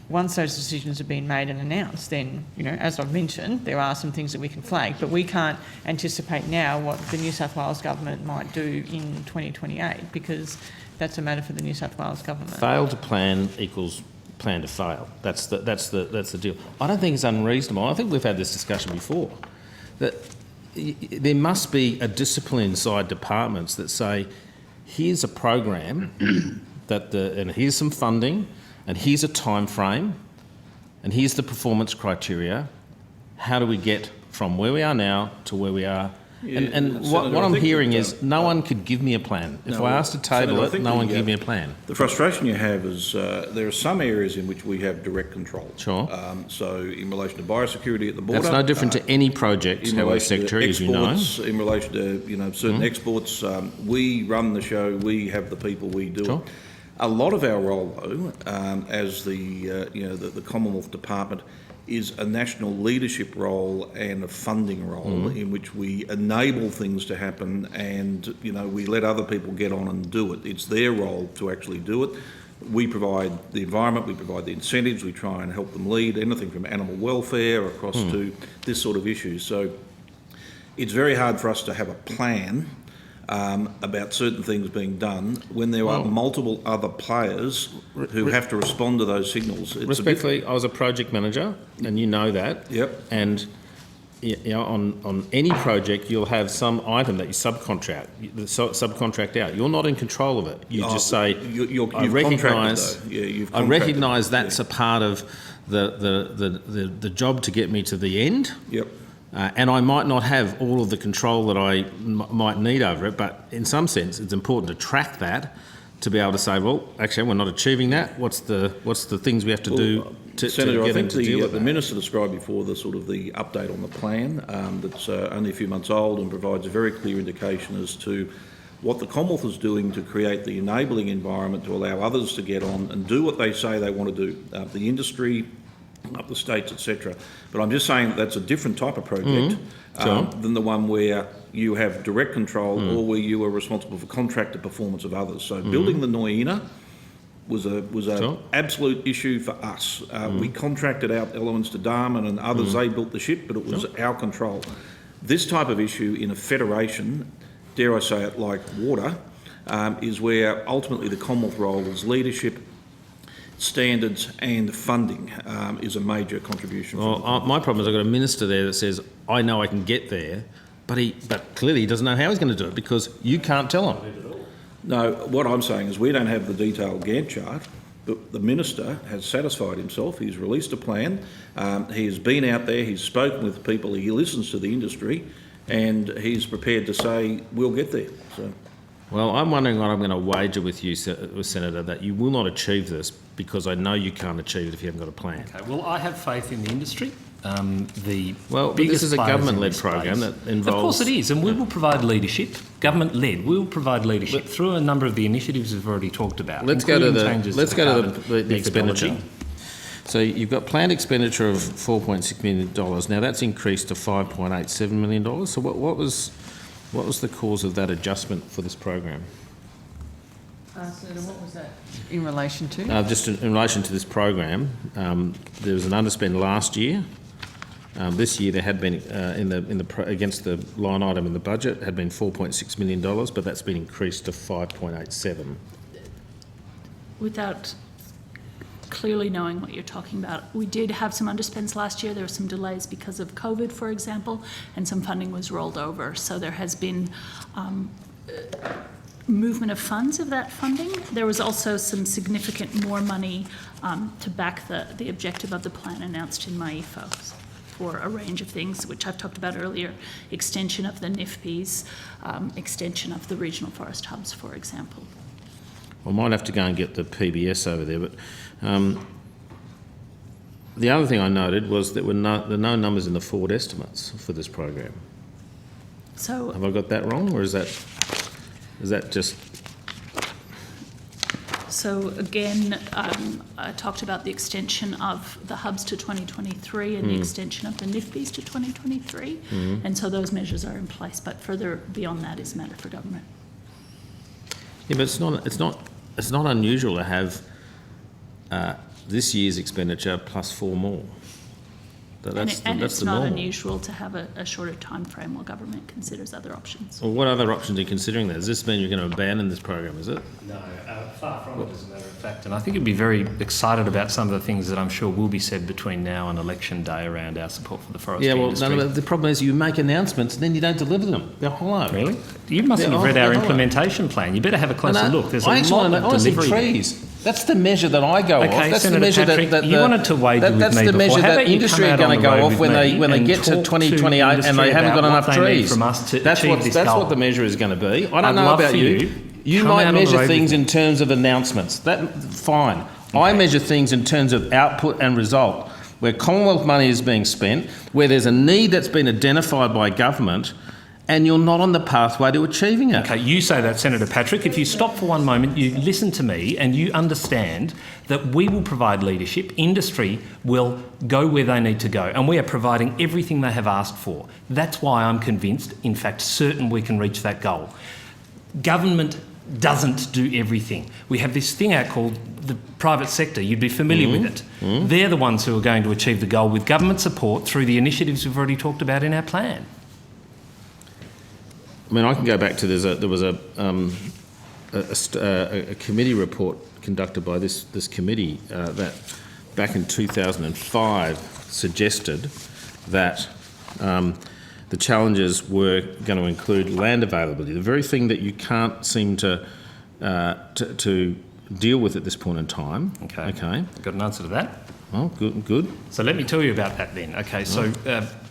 once those decisions have been made and announced, then, as I've mentioned, there are some things that we can flag, but we can't anticipate now what the New South Wales government might do in 2028, because that's a matter for the New South Wales government. Fail to plan equals plan to fail. That's the deal. I don't think it's unreasonable. I think we've had this discussion before, that there must be a discipline inside departments that say, here's a program and here's some funding, and here's a time frame, and here's the performance criteria. How do we get from where we are now to where we are? Yeah, and Senator, what I I'm think hearing that, is no one could give me a plan. If No, I asked to table Senator, I it, think no one the, give me a plan. The frustration you have is there are some areas in which we have direct control. Sure. So in relation to biosecurity at the border, That's no different to any project, in however, relation to Secretary, as you know. exports, in relation to certain exports, we run the show. We have the people. We do it. A lot of our role, though, as the Commonwealth Department, is a national leadership role and a funding role in which we enable things to happen, and we let other people get on and do it. It's their role to actually do it. We provide the environment, we provide the incentives, we try and help them lead anything from animal welfare across to this sort of issue. So it's very hard for us to have a plan about certain things being done when there are multiple other players who have to respond to those signals. It's Respectfully, I was a project manager, and you know that. Yep. And on any project, you'll have some item that you subcontract out. You're not in control of it. You just say, I recognise that's a part of the job to get me to the end. Yep. And I might not have all of the control that I might need over it, but in some sense, it's important to track that to be able to say, well, actually, we're not achieving that. What's the things we have to do to Senator, get I think them to deal with the that? Minister described before the update on the plan that's only a few months old and provides a very clear indication as to what the Commonwealth is doing to create the enabling environment to allow others to get on and do what they say they want to do. The industry, up the states, etc. But I'm just saying that's a different type of project than the one where you have direct control or where you are responsible for contracted performance of others. So building the Noina was a absolute issue for us. We contracted out elements to Darman and others. They built the ship, but it was our control. This type of issue in a federation, dare I say it, like water, is where ultimately the Commonwealth role is leadership, standards and funding is a major contribution. Well, my problem is I've got a minister there that says, I know I can get there, but clearly he doesn't know how he's going to do it because you can't tell him. No, what I'm saying is we don't have the detailed Gantt chart, but the minister has satisfied himself. He's released a plan. He has been out there, he's spoken with people, he listens to the industry, and he's prepared to say, we'll get there. So. Well, I'm wondering what I'm going to wager with you, Senator, that you will not achieve this because I know you can't achieve it if you haven't got a plan. Okay, well, I have faith in the industry. This is a government-led program that involves... Of course it is, and we will provide leadership, government-led. We will provide leadership through a number of the initiatives we've already talked about. Let's go to the expenditure. So you've got planned expenditure of $4.6 million. Now that's increased to $5.87 million. So what was the cause of that adjustment for this program? Senator, what was that in relation to? Just in relation to this program, there was an underspend last year. This year there had been against the line item in the budget had been $4.6 million, but that's been increased to 5.87. Without clearly knowing what you're talking about, we did have some underspends last year. There were some delays because of COVID, for example, and some funding was rolled over. So there has been movement of funds of that funding. There was also some significant more money to back the objective of the plan announced in my EFO for a range of things, which I've talked about earlier, extension of the NIFPs, extension of the regional forest hubs, for example. I might have to go and get the PBS over there, but the other thing I noted was that there were no numbers in the forward estimates for this program. So have I got that wrong, or is that just... So again, I talked about the extension of the hubs to 2023 and the extension of the NIFPs to 2023, and so those measures are in place, but further beyond that is a matter for government. Yeah, but it's not unusual to have this year's expenditure plus 4 more. That's it's the not normal. unusual to have a shorter time frame while government considers other options. Well, what other options are you considering there? Does this mean you're going to abandon this program, is it? No, far from it, as a matter of fact. And I think you'd be very excited about some of the things that I'm sure will be said between now and election day around our support for the forestry industry. Yeah, well, the problem is you make announcements and then you don't deliver them. They're hollow. Really? You mustn't have read our implementation plan. You better have a closer look. There's a lot of delivery. Trees. That's the measure that I go off. That's Senator the measure Patrick, that you wanted to wade with me That's the before. measure How that about you industry come are out going on to the go road off with when me they and get to talk 2028 and industry they haven't got about enough what they need trees. from us to That's achieve this that's goal. what the measure is going to be. I I'd don't know love about for you. You come might out on the measure road things with in terms of announcements. That fine. I measure things in terms of output and result. Where Commonwealth money is being spent, where there's a need that's been identified by government, and you're not on the pathway to achieving it. Okay, you say that, Senator Patrick. If you stop for one moment, you listen to me and you understand that we will provide leadership, industry will go where they need to go, and we are providing everything they have asked for. That's why I'm convinced, in fact certain, we can reach that goal. Government doesn't do everything. We have this thing out called the private sector. You'd be familiar with it. They're the ones who are going to achieve the goal with government support through the initiatives we've already talked about in our plan. I mean, I can go back to there was a committee report conducted by this committee that back in 2005 suggested that the challenges were going to include land availability, the very thing that you can't seem to deal with at this point in time. Okay. Got an answer to that? Well, good. So let me tell you about that then. Okay, so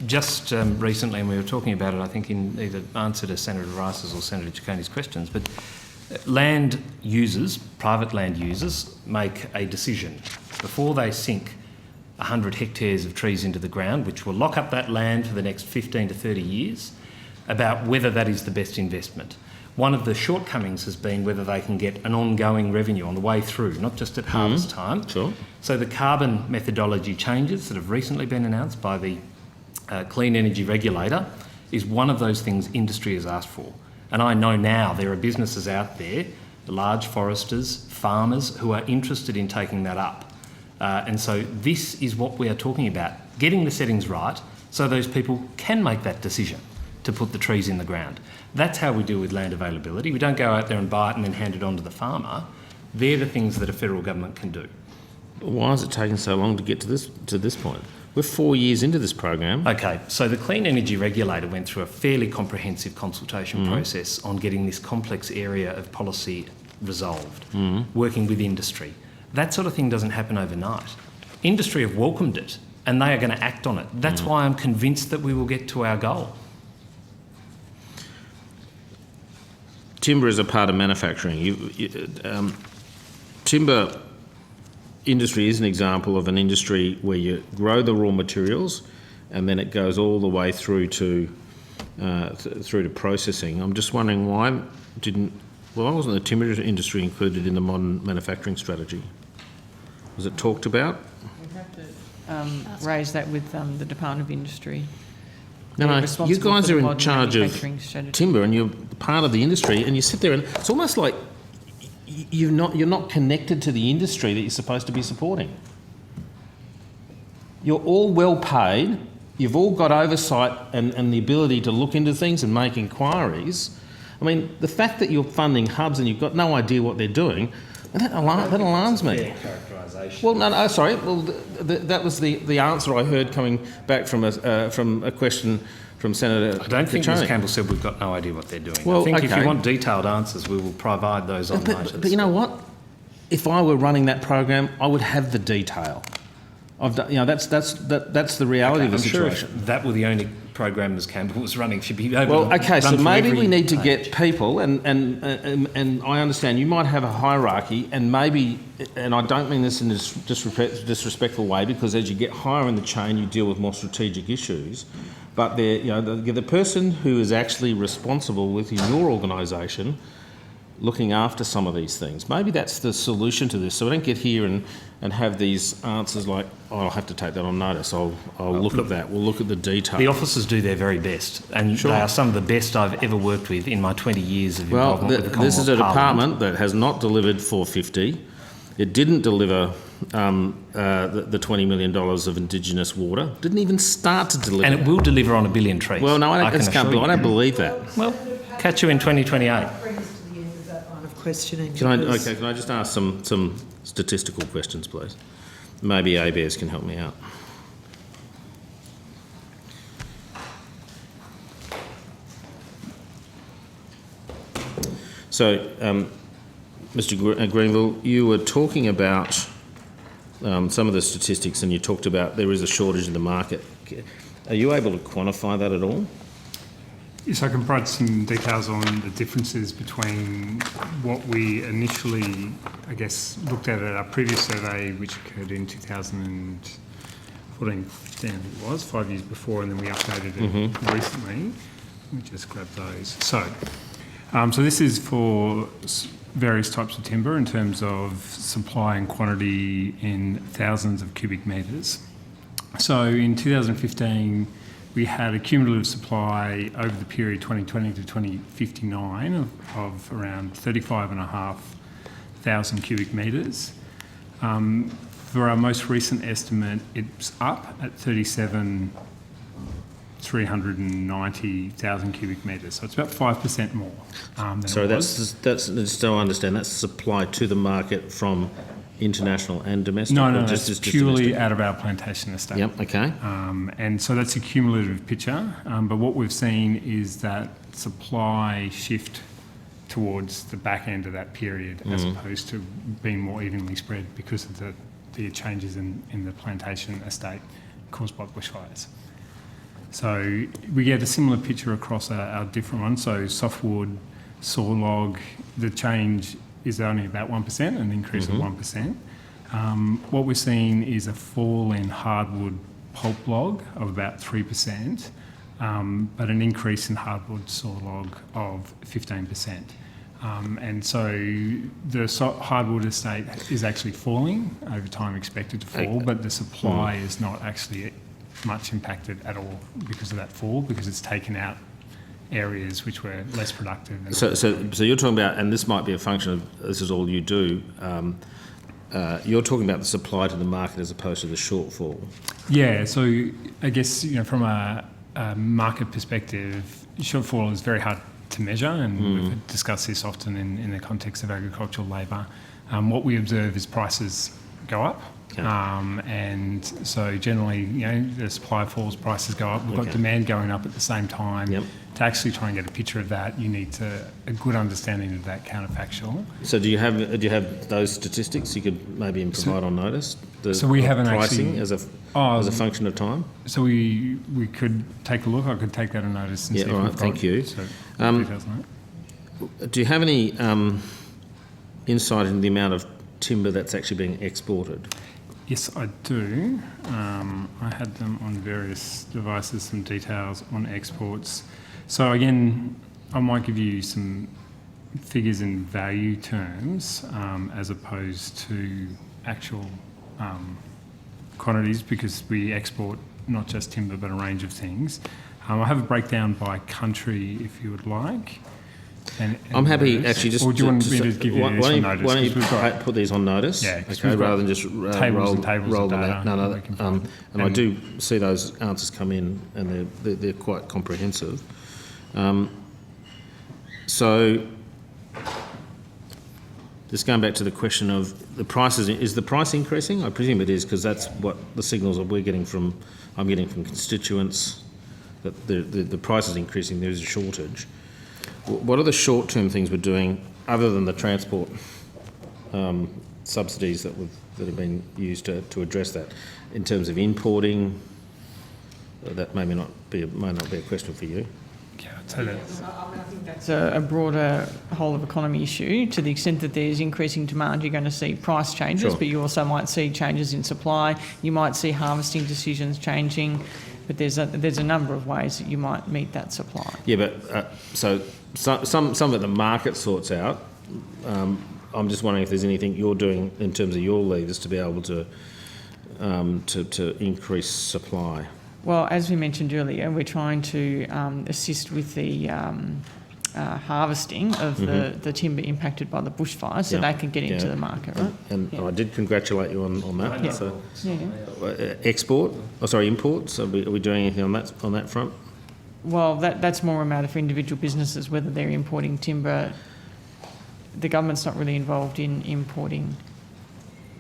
just recently, and we were talking about it, I think, in either answer to Senator Rice's or Senator Cicconi's questions, but land users, private land users, make a decision before they sink 100 hectares of trees into the ground, which will lock up that land for the next 15 to 30 years, about whether that is the best investment. One of the shortcomings has been whether they can get an ongoing revenue on the way through, not just at harvest time. Sure. So the carbon methodology changes that have recently been announced by the Clean Energy Regulator is one of those things industry has asked for. And I know now there are businesses out there, large foresters, farmers, who are interested in taking that up. And so this is what we are talking about, getting the settings right so those people can make that decision to put the trees in the ground. That's how we deal with land availability. We don't go out there and buy it and then hand it on to the farmer. They're the things that a federal government can do. Why is it taking so long to get to this point? We're 4 years into this program. Okay, so the Clean Energy Regulator went through a fairly comprehensive consultation process on getting this complex area of policy resolved, working with industry. That sort of thing doesn't happen overnight. Industry have welcomed it and they are going to act on it. That's why I'm convinced that we will get to our goal. Timber is a part of manufacturing. Timber industry is an example of an industry where you grow the raw materials and then it goes all the way through to processing. I'm just wondering why wasn't the timber industry included in the modern manufacturing strategy? Was it talked about? We'd have to raise that with the Department of Industry. No, you guys are in charge of timber and you're part of the industry and you sit there and it's almost like you're not connected to the industry that you're supposed to be supporting. You're all well paid, you've all got oversight and the ability to look into things and make inquiries. I mean, the fact that you're funding hubs and you've got no idea what they're doing, that alarms me. Well, no, sorry. Well, that was the answer I heard coming back from a question from Senator I don't think Cicconi. Ms Campbell said we've got no idea what they're doing. Well, I think if okay. you want detailed answers, we will provide those on notice. But you know what? If I were running that program, I would have the detail. That's the reality of the situation. Sure if that were the only program Ms Campbell was running, she'd be able Well, to okay, so run through maybe every we need to page. get people, and I understand you might have a hierarchy, and maybe, and I don't mean this in a disrespectful way, because as you get higher in the chain, you deal with more strategic issues. But the person who is actually responsible within your organisation looking after some of these things. Maybe that's the solution to this. So we don't get here and have these answers like, oh, I'll have to take that on notice. I'll look at that. We'll look at the detail. The officers do their very best, and Sure. they are some of the best I've ever worked with in my 20 years of involvement with the Commonwealth this is a Parliament. department that has not delivered 450. It didn't deliver the $20 million of Indigenous water. Didn't even start to deliver. And it will deliver on 1 billion trees. Well, no, I can assure you. don't believe that. Well, catch you in 2028. Questioning. Can I just ask some statistical questions, please? Maybe ABS can help me out. So, Mr. Greenville, you were talking about some of the statistics, and you talked about there is a shortage in the market. Are you able to quantify that at all? Yes, I can provide some details on the differences between what we initially, I guess, looked at our previous survey, which occurred in 2014, it was, 5 years before, and then we updated it recently. Let me just grab those. So this is for various types of timber in terms of supply and quantity in thousands of cubic metres. So in 2015, we had a cumulative supply over the period 2020 to 2059 of around 35,500 cubic metres. For our most recent estimate, it's up at 390,000 cubic metres. So it's about 5% more than Sorry, it was. that's just so I understand, that's supply to the market from international and domestic? No, just it's purely out of our plantation estate. Yep, okay. And so that's a cumulative picture. But what we've seen is that supply shift towards the back end of that period as opposed to being more evenly spread because of the changes in the plantation estate caused by bushfires. So we get a similar picture across our different ones. So softwood, sawlog, the change is only about 1%, an increase of 1%. What we're seeing is a fall in hardwood pulp log of about 3%, but an increase in hardwood sawlog of 15%. And so the hardwood estate is actually falling over time, expected to fall, but the supply is not actually much impacted at all because of that fall, because it's taken out areas which were less productive. So you're talking about, and this might be a function of this is all you do, you're talking about the supply to the market as opposed to the shortfall. Yeah, so I guess from a market perspective, shortfall is very hard to measure, and we've discussed this often in the context of agricultural labour. What we observe is prices go up. Okay. And so generally, the supply falls, prices go up. We've got demand going up at the same time. Yep. To actually try and get a picture of that, you need a good understanding of that counterfactual. So do you have those statistics you could maybe provide on notice? So we haven't pricing actually, as a function of time. So we could take a look. I could take that on notice. And see all right. Thank you. So do you have any insight into the amount of timber that's actually being exported? Yes, I do. I had them on various devices, some details on exports. So again, I might give you some figures in value terms as opposed to actual quantities, because we export not just timber but a range of things. I have a breakdown by country if you would like. And I'm happy actually just. Or do you want me to give you this on notice? Why don't you put these on notice? Yeah, okay, rather than just tables and tables roll of them data. out. No, and I do see those answers come in, and they're quite comprehensive. So, just going back to the question of the prices, is the price increasing? I presume it is, because that's what the signals that I'm getting from constituents, that the price is increasing. There is a shortage. What are the short-term things we're doing other than the transport subsidies that have been used to address that, in terms of importing? That may not be a question for you. Yeah, I'd say that. I think that's a broader whole of economy issue. To the extent that there's increasing demand, you're going to see price changes, but you also might see changes in supply. You might see harvesting decisions changing, but there's a number of ways that you might meet that supply. Yeah, but so some of it the market sorts out. I'm just wondering if there's anything you're doing in terms of your levers to be able to increase supply. Well, as we mentioned earlier, we're trying to assist with the harvesting of the timber impacted by the bushfire, so they can get into the market, right? And I did congratulate you on that. Yeah. So, imports. Are we doing anything on that front? Well, that's more a matter for individual businesses, whether they're importing timber. The government's not really involved in importing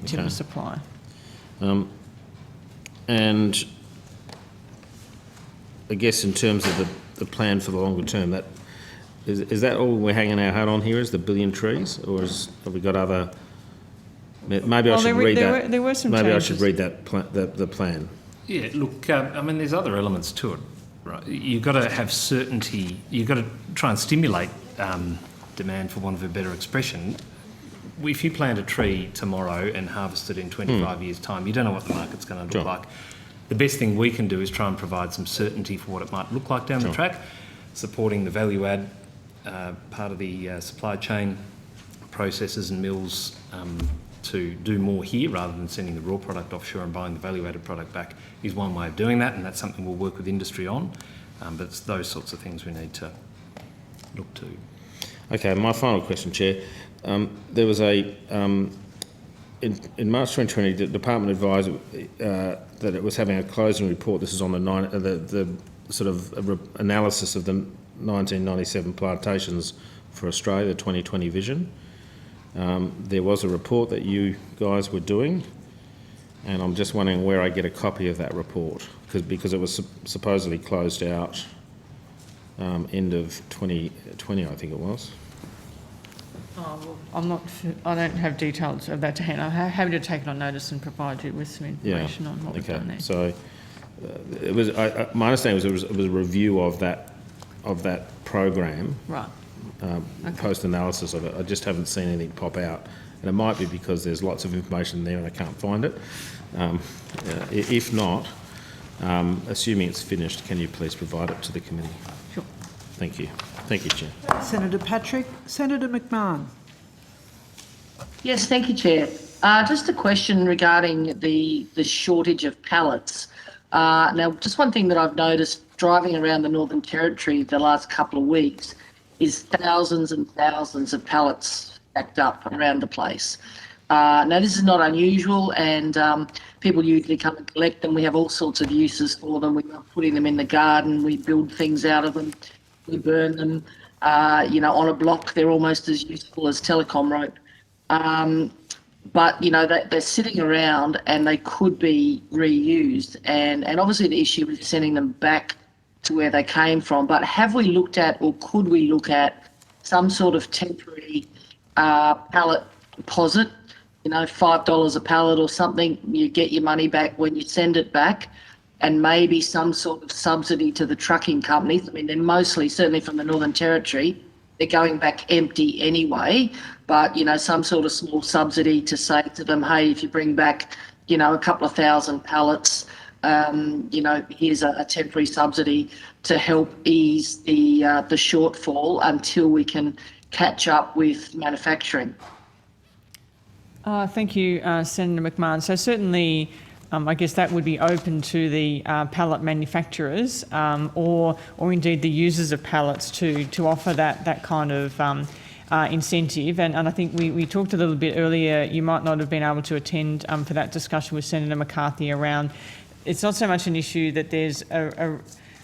timber supply. And I guess in terms of the plan for the longer term, that is that all we're hanging our hat on here, is the 1 billion trees, or have we got other? Maybe I should read that. There were some maybe changes. I should read that the plan. Yeah, look, I mean, there's other elements to it, right? You've got to have certainty. You've got to try and stimulate demand, for want of a better expression. If you plant a tree tomorrow and harvest it in 25 years' time, you don't know what the market's going to look like. The best thing we can do is try and provide some certainty for what it might look like down the track, supporting the value add part of the supply chain processes and mills to do more here rather than sending the raw product offshore and buying the value-added product back is one way of doing that, and that's something we'll work with industry on. But it's those sorts of things we need to look to. Okay, my final question, Chair. There was in March 2020, the Department advised that it was having a closing report. This is on the sort of analysis of the 1997 plantations for Australia, the 2020 vision. There was a report that you guys were doing, and I'm just wondering where I get a copy of that report, because it was supposedly closed out end of 2020, I think it was. Oh, well, I don't have details of that to hand. I'm happy to take it on notice and provide you with some information on what we've done there. So it was. My understanding was it was a review of that program. Right. Post analysis of it. I just haven't seen anything pop out, and it might be because there's lots of information there and I can't find it. If not, assuming it's finished, can you please provide it to the committee? Sure. Thank you. Thank you, Chair. Senator Patrick. Senator McMahon. Yes, thank you, Chair. Just a question regarding the shortage of pallets. Now, just one thing that I've noticed driving around the Northern Territory the last couple of weeks is thousands and thousands of pallets stacked up around the place. Now, this is not unusual, and people usually come and collect them. We have all sorts of uses for them. We love putting them in the garden. We build things out of them. We burn them. On a block, they're almost as useful as telecom rope. But, they're sitting around and they could be reused. And obviously the issue is sending them back to where they came from. But have we looked at, or could we look at, some sort of temporary pallet deposit, $5 a pallet or something? You get your money back when you send it back, and maybe some sort of subsidy to the trucking companies. I mean, they're mostly, certainly from the Northern Territory, they're going back empty anyway, but, some sort of small subsidy to say to them, hey, if you bring back, a couple of thousand pallets, here's a temporary subsidy to help ease the shortfall until we can catch up with manufacturing. Thank you, Senator McMahon. So certainly, I guess that would be open to the pallet manufacturers or indeed the users of pallets to offer that kind of incentive. And I think we talked a little bit earlier, you might not have been able to attend for that discussion with Senator McCarthy around, it's not so much an issue that there's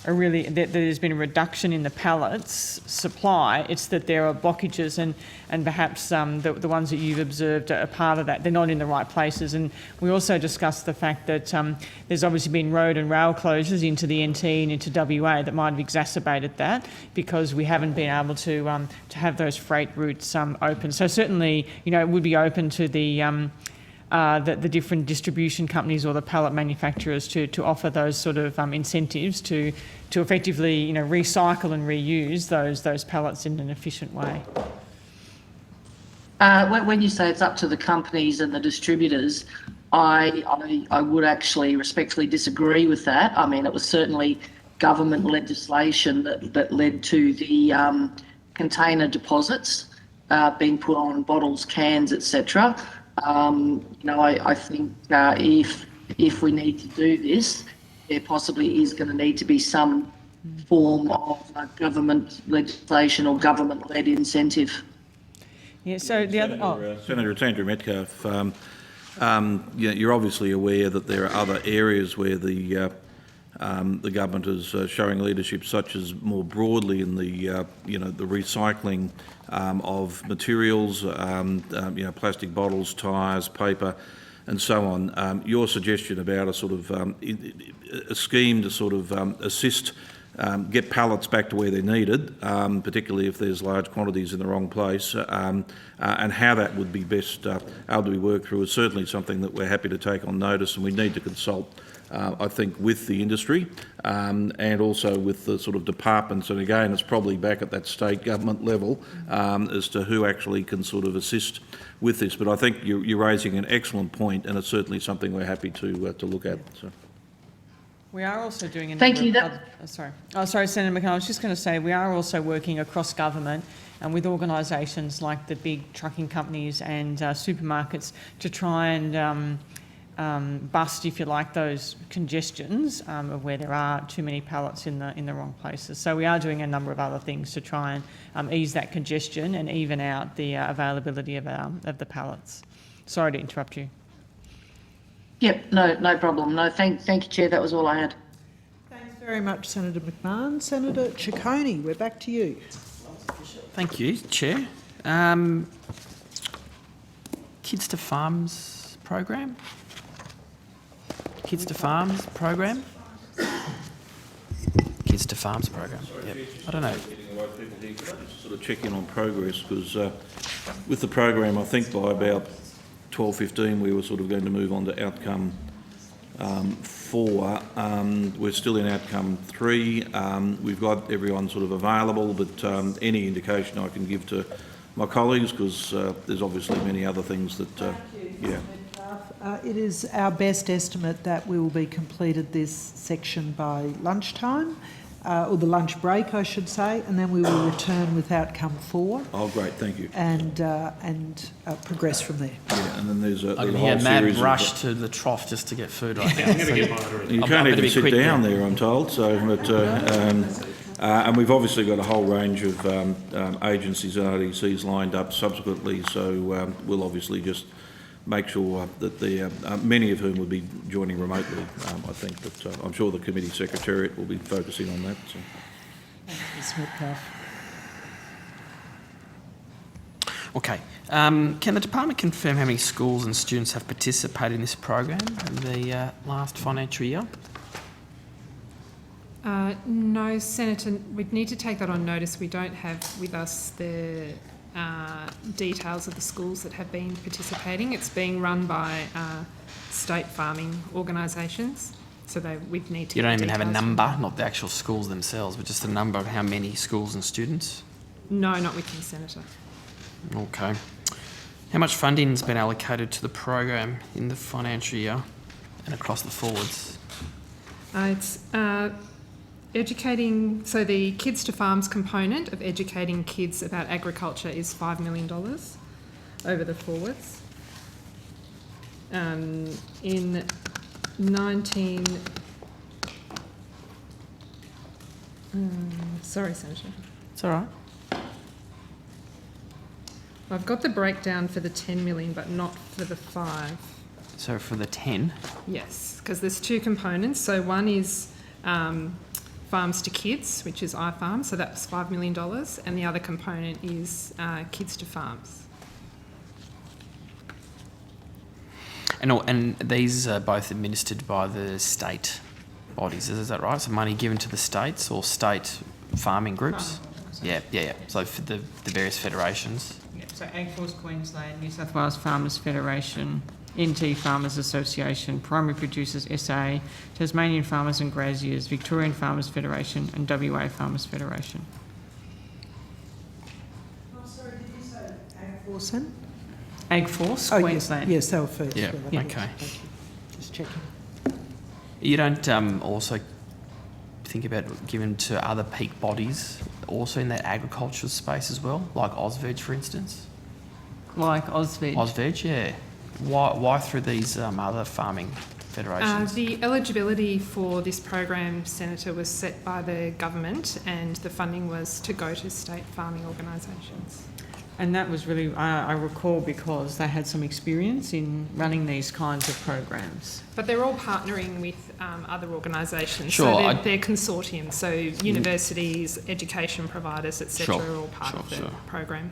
that there's been a reduction in the pallets supply, it's that there are blockages and perhaps the ones that you've observed are part of that. They're not in the right places. And we also discussed the fact that there's obviously been road and rail closures into the NT and into WA that might have exacerbated that, because we haven't been able to have those freight routes open. So certainly, it would be open to the different distribution companies or the pallet manufacturers to offer those sort of incentives to effectively recycle and reuse those pallets in an efficient way. When you say it's up to the companies and the distributors, I would actually respectfully disagree with that. I mean, it was certainly government legislation that led to the container deposits being put on bottles, cans, etc. I think if we need to do this, there possibly is going to need to be some form of government legislation or government-led incentive. Yeah, so the other... Senator, it's Andrew Metcalfe. You're obviously aware that there are other areas where the government is showing leadership, such as more broadly in the the recycling of materials, plastic bottles, tyres, paper, and so on. Your suggestion about a sort of a scheme to sort of assist. Get pallets back to where they're needed, particularly if there's large quantities in the wrong place, and how that would be best able to be worked through is certainly something that we're happy to take on notice, and we need to consult, I think, with the industry and also with the sort of departments, and again it's probably back at that state government level as to who actually can sort of assist with this. But I think you're raising an excellent point, and it's certainly something we're happy to look at. So. We are also doing a Thank you. sorry, Senator McCann. I was just going to say we are also working across government and with organisations like the big trucking companies and supermarkets to try and bust, if you like, those congestions of where there are too many pallets in the wrong places. So we are doing a number of other things to try and ease that congestion and even out the availability of the pallets. Sorry to interrupt you. Yep, no problem. No, thank you, Chair. That was all I had. Thanks very much, Senator McMahon. Senator Ciccone, we're back to you. Thank you, Chair. Kids to Farms program? Kids to Farms program? Kids to Farms program, yep. I don't know. Sort of check in on progress, because with the program, I think by about 12-15 we were sort of going to move on to outcome 4. We're still in outcome 3. We've got everyone sort of available, but any indication I can give to my colleagues, because there's obviously many other things that, it is our best estimate that we will be completed this section by lunchtime, or the lunch break, I should say, and then we will return with outcome 4. Oh, great, thank you. And progress from there. Yeah, and then there's a I can hear a mad rush to the trough just to get food right now. You can't even sit down there, I'm told. So, but, and we've obviously got a whole range of agencies and RDCs lined up subsequently. So we'll obviously just make sure that the many of whom will be joining remotely, I think, but I'm sure the committee secretariat will be focusing on that. So. Okay. Can the department confirm how many schools and students have participated in this program in the last financial year? No, Senator, we'd need to take that on notice. We don't have with us the details of the schools that have been participating. It's being run by state farming organisations, so we'd need to. You don't even have a number, not the actual schools themselves, but just a number of how many schools and students? No, not with me, Senator. Okay. How much funding has been allocated to the program in the financial year and across the forwards? It's educating, so the Kids to Farms component of educating kids about agriculture is $5 million over the forwards. In 19... sorry, Senator. It's all right. I've got the breakdown for the 10 million, but not for the 5. So for the 10? Yes, because there's 2 components. So one is Farms to Kids, which is iFarm, so that's $5 million, and the other component is Kids to Farms. And these are both administered by the state bodies, is that right? So money given to the states or state farming groups? Yeah. So for the various federations? Yeah, so AgForce Queensland, New South Wales Farmers Federation, NT Farmers Association, Primary Producers SA, Tasmanian Farmers and Graziers, Victorian Farmers Federation and WA Farmers Federation. Oh, sorry, did you say AgForce then? AgForce Queensland. Yes, they were first. Yeah, yeah, okay. Just checking. You don't also think about giving to other peak bodies also in that agricultural space as well, like Ausveg, for instance? Like Ausveg? Ausveg, yeah. Why through these other farming federations? The eligibility for this program, Senator, was set by the government, and the funding was to go to state farming organisations. And that was really, I recall, because they had some experience in running these kinds of programs. But they're all partnering with other organisations, Sure, so they're consortiums, so universities, education providers, etc. Sure, are all part of the program.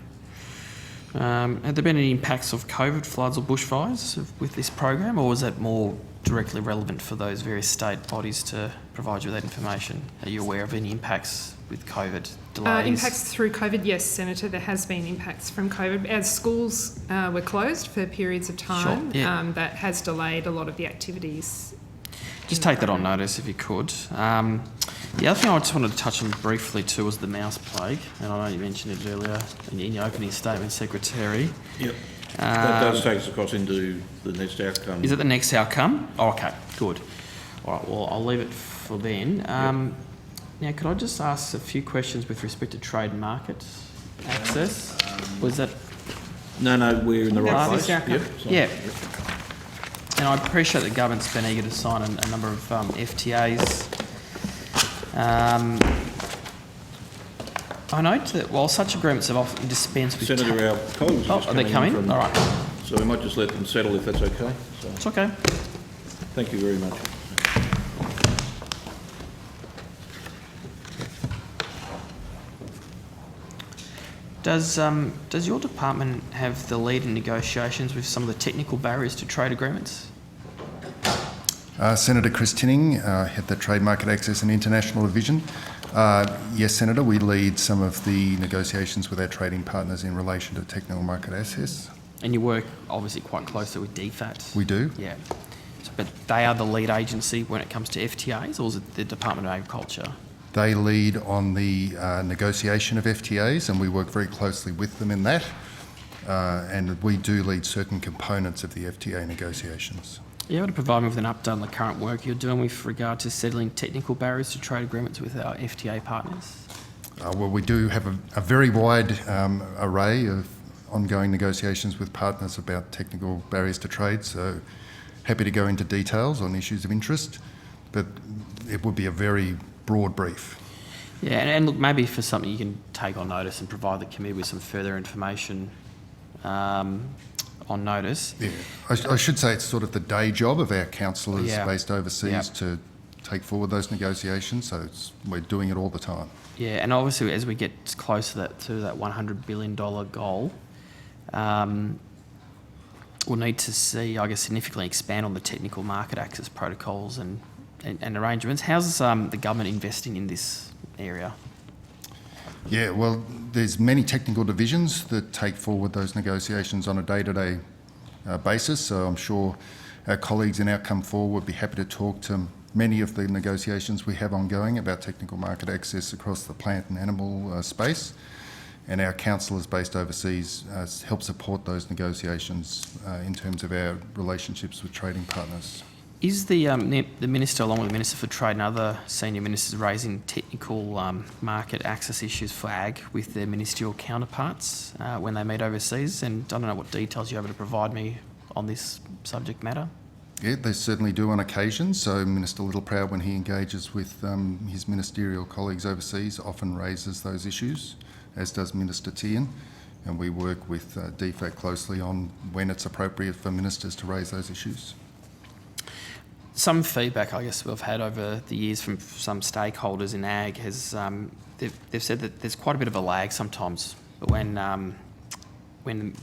Have there been any impacts of COVID, floods or bushfires with this program, or was that more directly relevant for those various state bodies to provide you with that information? Are you aware of any impacts with COVID delays? Impacts through COVID, yes, Senator, there has been impacts from COVID. As schools were closed for periods of time, that has delayed a lot of the activities. Just take that on notice if you could. The other thing I just wanted to touch on briefly too was the mouse plague, and I know you mentioned it earlier in your opening statement, Secretary. Yep. That does take us across into the next outcome. Is it the next outcome? Oh, okay, good. All right, well, I'll leave it for then. Now, could I just ask a few questions with respect to trade market access? Was that... No, we're in the right place. Yeah. And I appreciate the government's been eager to sign a number of FTAs. I note that while such agreements have often dispensed with... Senator, our colleagues are just are they coming? from, all right. So we might just let them settle if that's okay. So, it's okay. Thank you very much. Does your department have the lead in negotiations with some of the technical barriers to trade agreements? Senator Chris Tinning, head the Trade Market Access and International Division. Yes, Senator, we lead some of the negotiations with our trading partners in relation to technical market access. And you work obviously quite closely with DFAT. We do. Yeah. But they are the lead agency when it comes to FTAs, or is it the Department of Agriculture? They lead on the negotiation of FTAs, and we work very closely with them in that. And we do lead certain components of the FTA negotiations. Are you able to provide me with an update on the current work you're doing with regard to settling technical barriers to trade agreements with our FTA partners? Well, we do have a very wide array of ongoing negotiations with partners about technical barriers to trade, so happy to go into details on issues of interest, but it would be a very broad brief. Yeah, and look, maybe for something you can take on notice and provide the committee with some further information on notice. Yeah, I should say it's sort of the day job of our counsellors based overseas to take forward those negotiations, so we're doing it all the time. Yeah, and obviously as we get closer to that $100 billion goal, we'll need to see, I guess, significantly expand on the technical market access protocols and arrangements. How's the government investing in this area? Yeah, well, there's many technical divisions that take forward those negotiations on a day-to-day basis, so I'm sure our colleagues in Outcome 4 would be happy to talk to many of the negotiations we have ongoing about technical market access across the plant and animal space, and our counsellors based overseas help support those negotiations in terms of our relationships with trading partners. Is the Minister, along with the Minister for Trade and other senior ministers, raising technical market access issues for ag with their ministerial counterparts when they meet overseas? And I don't know what details you're able to provide me on this subject matter. Yeah, they certainly do on occasion. So Minister Littleproud, when he engages with his ministerial colleagues overseas, often raises those issues, as does Minister Tehan. And we work with DFAT closely on when it's appropriate for ministers to raise those issues. Some feedback, I guess, we've had over the years from some stakeholders in ag has they've said that there's quite a bit of a lag sometimes, but when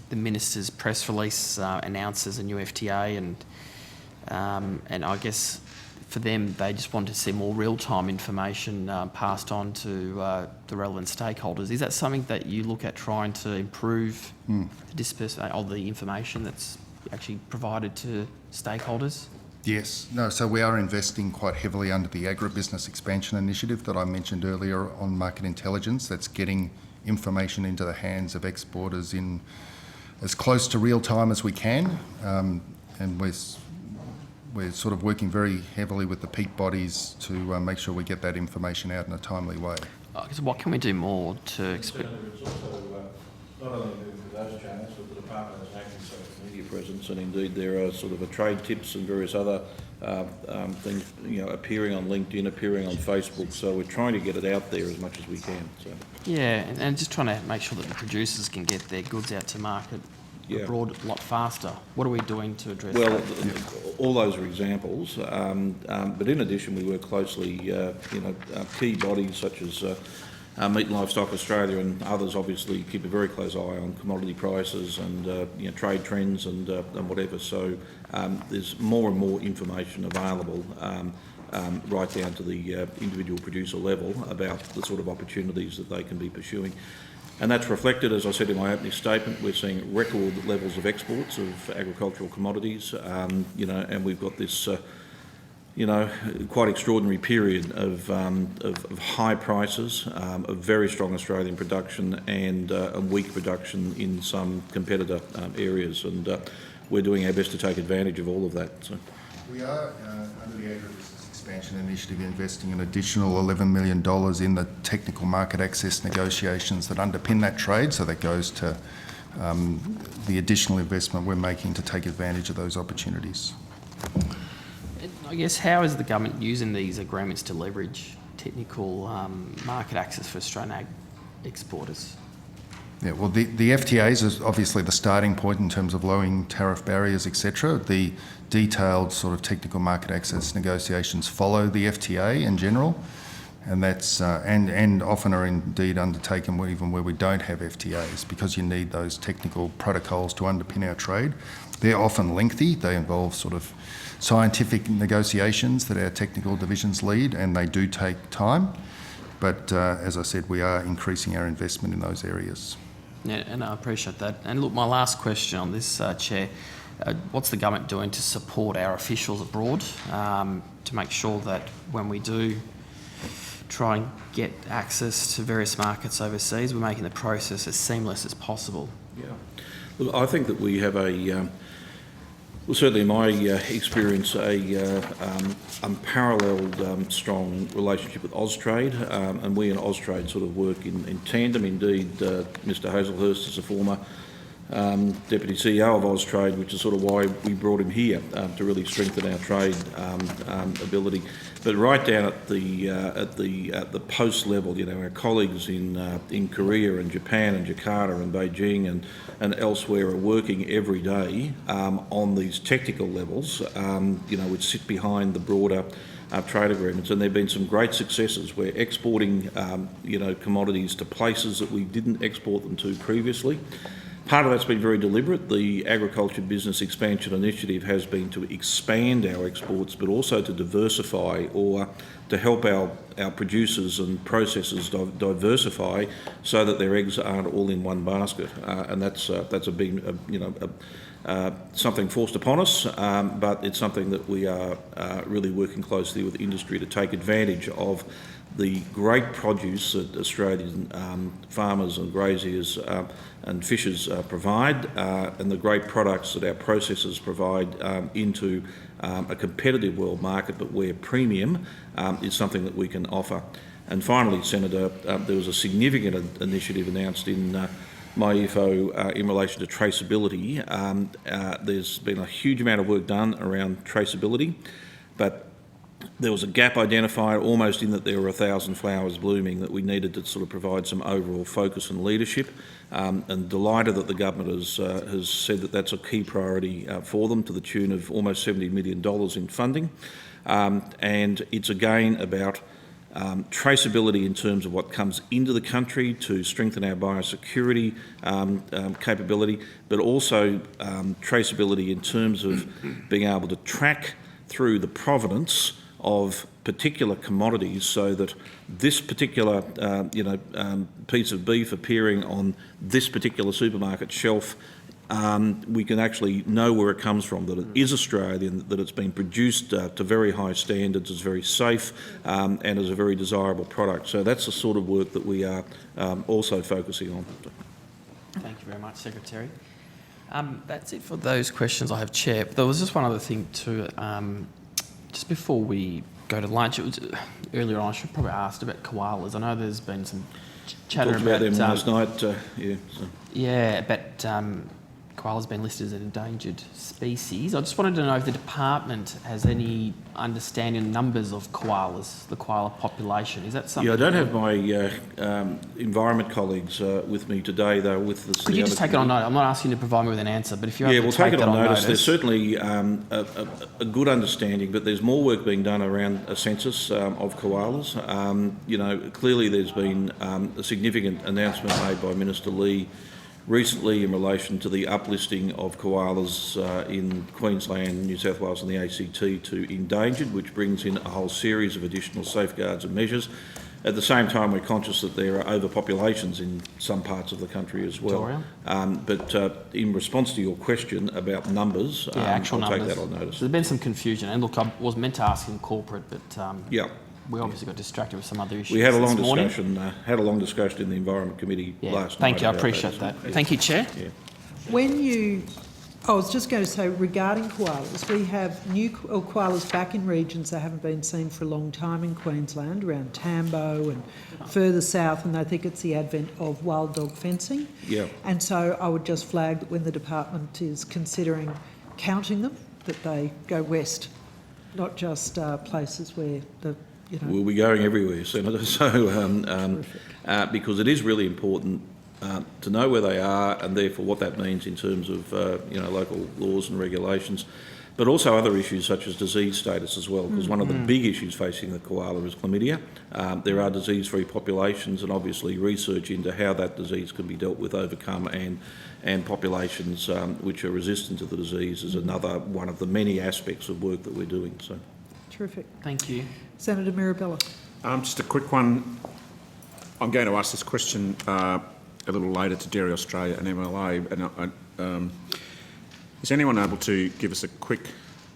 the minister's press release announces a new FTA and I guess for them they just want to see more real-time information passed on to the relevant stakeholders. Is that something that you look at trying to improve the dispersation of the information that's actually provided to stakeholders? Yes. No, so we are investing quite heavily under the Agribusiness Expansion Initiative that I mentioned earlier on market intelligence. That's getting information into the hands of exporters in as close to real time as we can. And we're sort of working very heavily with the peak bodies to make sure we get that information out in a timely way. So what can we do more to... It's also not only moving to those channels, but the department has an acting social media presence, and indeed there are sort of a trade tips and various other things, appearing on LinkedIn, appearing on Facebook. So we're trying to get it out there as much as we can. So. Yeah, and just trying to make sure that the producers can get their goods out to market abroad a lot faster. What are we doing to address that? Well, all those are examples, but in addition we work closely, key bodies such as Meat and Livestock Australia and others obviously keep a very close eye on commodity prices and trade trends and whatever. So there's more and more information available right down to the individual producer level about the sort of opportunities that they can be pursuing. And that's reflected, as I said in my opening statement, we're seeing record levels of exports of agricultural commodities, and we've got this, quite extraordinary period of high prices, of very strong Australian production and weak production in some competitor areas. And we're doing our best to take advantage of all of that. So. We are, under the Agribusiness Expansion Initiative, investing an additional $11 million in the technical market access negotiations that underpin that trade. So that goes to the additional investment we're making to take advantage of those opportunities. I guess, how is the government using these agreements to leverage technical market access for Australian ag exporters? Yeah, well, the FTAs is obviously the starting point in terms of lowering tariff barriers, etc. The detailed sort of technical market access negotiations follow the FTA in general, and that's and often are indeed undertaken even where we don't have FTAs, because you need those technical protocols to underpin our trade. They're often lengthy. They involve sort of scientific negotiations that our technical divisions lead, and they do take time. But as I said, we are increasing our investment in those areas. Yeah, and I appreciate that. And look, my last question on this, Chair, what's the government doing to support our officials abroad to make sure that when we do try and get access to various markets overseas, we're making the process as seamless as possible? Yeah. Look, I think that we have well, certainly in my experience, a unparalleled strong relationship with Austrade, and we and Austrade sort of work in tandem. Indeed, Mr Hazelhurst is a former Deputy CEO of Austrade, which is sort of why we brought him here, to really strengthen our trade ability. But right down at the post level, our colleagues in Korea and Japan and Jakarta and Beijing and elsewhere are working every day on these technical levels, which sit behind the broader trade agreements. And there have been some great successes. We're exporting, commodities to places that we didn't export them to previously. Part of that's been very deliberate. The Agriculture Business Expansion Initiative has been to expand our exports, but also to diversify or to help our producers and processors diversify so that their eggs aren't all in one basket. And that's a big, something forced upon us, but it's something that we are really working closely with industry to take advantage of the great produce that Australian farmers and graziers and fishers provide, and the great products that our processors provide into a competitive world market, but where premium is something that we can offer. And finally, Senator, there was a significant initiative announced in MyIFO in relation to traceability. There's been a huge amount of work done around traceability, but there was a gap identified almost in that there were 1,000 flowers blooming that we needed to sort of provide some overall focus and leadership. And delighted that the government has said that that's a key priority for them, to the tune of almost $70 million in funding. And it's again about traceability in terms of what comes into the country to strengthen our biosecurity capability, but also traceability in terms of being able to track through the provenance of particular commodities, so that this particular piece of beef appearing on this particular supermarket shelf, we can actually know where it comes from, that it is Australian, that it's been produced to very high standards, is very safe, and is a very desirable product. So that's the sort of work that we are also focusing on. Thank you very much, Secretary. That's it for those questions I have, Chair. There was just one other thing too. Just before we go to lunch, it was earlier on, I should probably asked about koalas. I know there's been some chatter about them last night. Yeah, about koala's been listed as an endangered species. I just wanted to know if the department has any understanding of numbers of koalas, the koala population. Is that something? Yeah, I don't have my environment colleagues with me today, though. Could you just take it on notice? I'm not asking you to provide me with an answer, but if you're able we'll to take it that on notice. notice. There's certainly a good understanding, but there's more work being done around a census of koalas. Clearly there's been a significant announcement made by Minister Lee recently in relation to the uplisting of koalas in Queensland, New South Wales and the ACT to endangered, which brings in a whole series of additional safeguards and measures. At the same time, we're conscious that there are overpopulations in some parts of the country as well. But in response to your question about numbers, actual I'll numbers. take that on notice. There's been some confusion, and look, I was meant to ask in corporate, but we obviously got distracted with some other issues. We had a long this morning. discussion in the Environment Committee last night. Thank you, I about appreciate as that. well. Thank you, Chair. I was just going to say, regarding koalas, we have new koalas back in regions that haven't been seen for a long time in Queensland, around Tambo and further south, and I think it's the advent of wild dog fencing. Yeah. And so I would just flag that when the department is considering counting them, that they go west, not just places where We'll be going everywhere, Senator. So, because it is really important to know where they are, and therefore what that means in terms of local laws and regulations, but also other issues such as disease status as well. Because one of the big issues facing the koala is chlamydia. There are disease-free populations, and obviously research into how that disease can be dealt with, overcome, and populations which are resistant to the disease is another one of the many aspects of work that we're doing. So, terrific. Thank you. Senator Mirabella. Just a quick one. I'm going to ask this question a little later to Dairy Australia and MLA. And is anyone able to give us a quick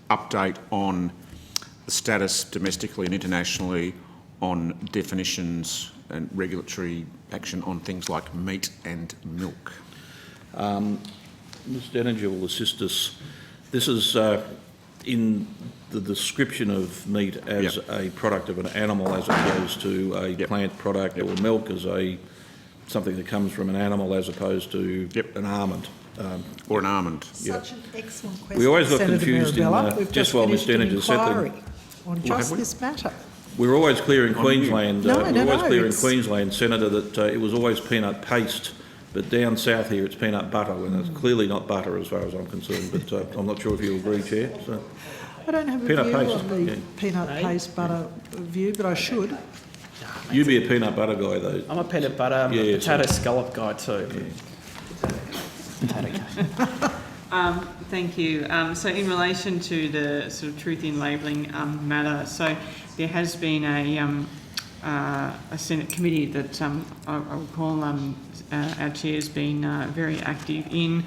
update on the status domestically and internationally on definitions and regulatory action on things like meat and milk? Ms Denninger will assist us. This is in the description of meat as a product of an animal as opposed to a plant product, or milk as something that comes from an animal as opposed to an almond. Or an almond. Such an excellent question. We always got Senator confused Mirabella. We've just while Ms finished an Denninger said inquiry that. on just this matter. We're always clear in Queensland, it's- Queensland, Senator, that it was always peanut paste, but down south here it's peanut butter, and it's clearly not butter as far as I'm concerned, but I'm not sure if you agree, Chair. So. I don't have a Peanut view paste, on the peanut paste butter view, but I should. You'd be a peanut butter guy, though. I'm a peanut butter, I'm a potato scallop guy too. Thank you. So in relation to the sort of truth in labelling matter, so there has been a Senate committee that I recall our chair's been very active in.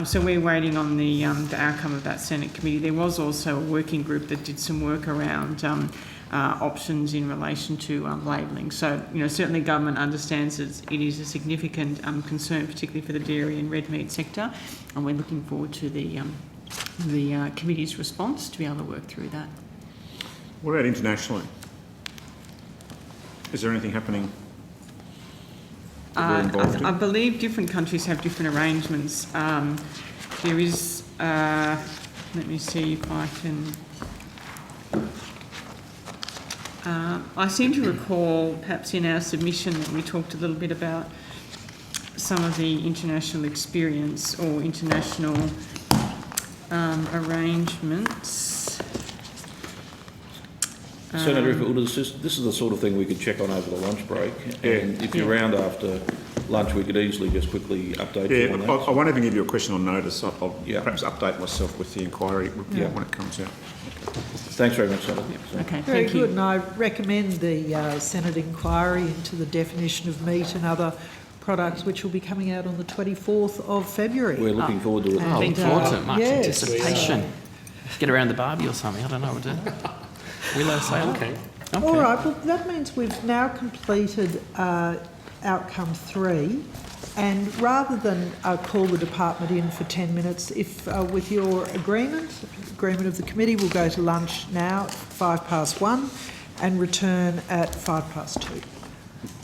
So we're waiting on the outcome of that Senate committee. There was also a working group that did some work around options in relation to labelling. So, certainly government understands that it is a significant concern, particularly for the dairy and red meat sector, and we're looking forward to the committee's response to be able to work through that. What about internationally? Is there anything happening? I believe different countries have different arrangements. There is, let me see if I can... I seem to recall, perhaps in our submission, that we talked a little bit about some of the international experience or international arrangements. Senator, if it would assist, this is the sort of thing we could check on over the lunch break, and if you're around after lunch, we could easily just quickly update you on that. I won't even give you a question on notice. I'll perhaps update myself with the inquiry when it comes out. Thanks very much, Senator. Okay, Very thank you. good, and I recommend the Senate inquiry into the definition of meat and other products, which will be coming out on the 24th of February. We're looking forward to it. Oh, looking forward to it. Much yes. anticipation. Get around the Barbie or something. I don't know what to do. Willow sail. Okay. All right, well, that means we've now completed outcome 3. And rather than call the department in for 10 minutes, if with your agreement of the committee, we'll go to lunch now at 1:05 and return at 2:05.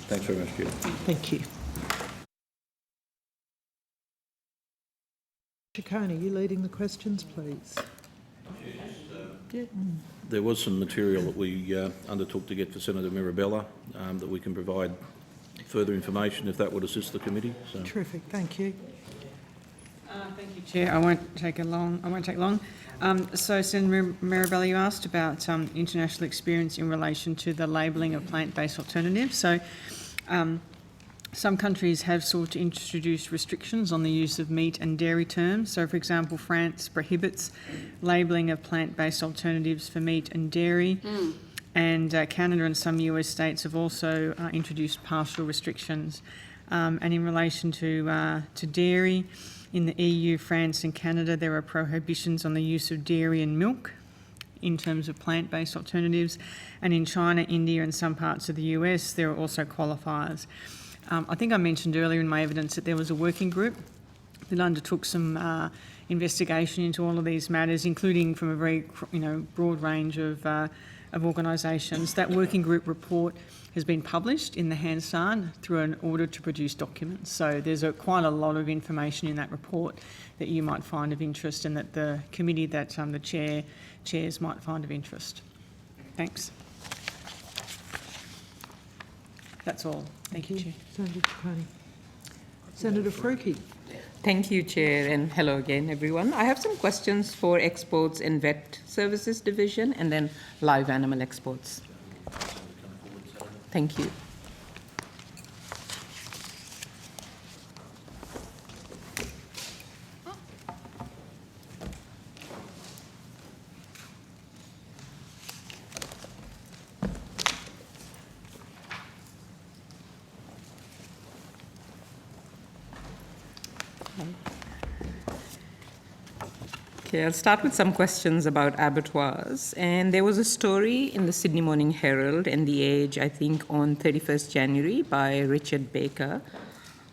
Thanks very much, Julie. Thank you. Ciccone, you leading the questions, please? There was some material that we undertook to get for Senator Mirabella that we can provide further information if that would assist the committee. So. Terrific, thank you. Thank you, Chair. I won't take long. So, Senator Mirabella, you asked about international experience in relation to the labelling of plant-based alternatives. So, some countries have sought to introduce restrictions on the use of meat and dairy terms. So, for example, France prohibits labelling of plant-based alternatives for meat and dairy. And Canada and some US states have also introduced partial restrictions. And in relation to dairy, in the EU, France and Canada, there are prohibitions on the use of dairy and milk in terms of plant-based alternatives. And in China, India and some parts of the US, there are also qualifiers. I think I mentioned earlier in my evidence that there was a working group that undertook some investigation into all of these matters, including from a very broad range of organisations. That working group report has been published in the Hansard through an order to produce documents. So there's quite a lot of information in that report that you might find of interest and that the committee that the chair chairs might find of interest. Thanks. That's all. Thank you, Chair. Senator Ciccone. Senator Fruki. Thank you, Chair, and hello again, everyone. I have some questions for Exports and Vet Services Division and then live animal exports. Thank you. Okay, I'll start with some questions about abattoirs. And there was a story in the Sydney Morning Herald and The Age, I think, on 31st January by Richard Baker,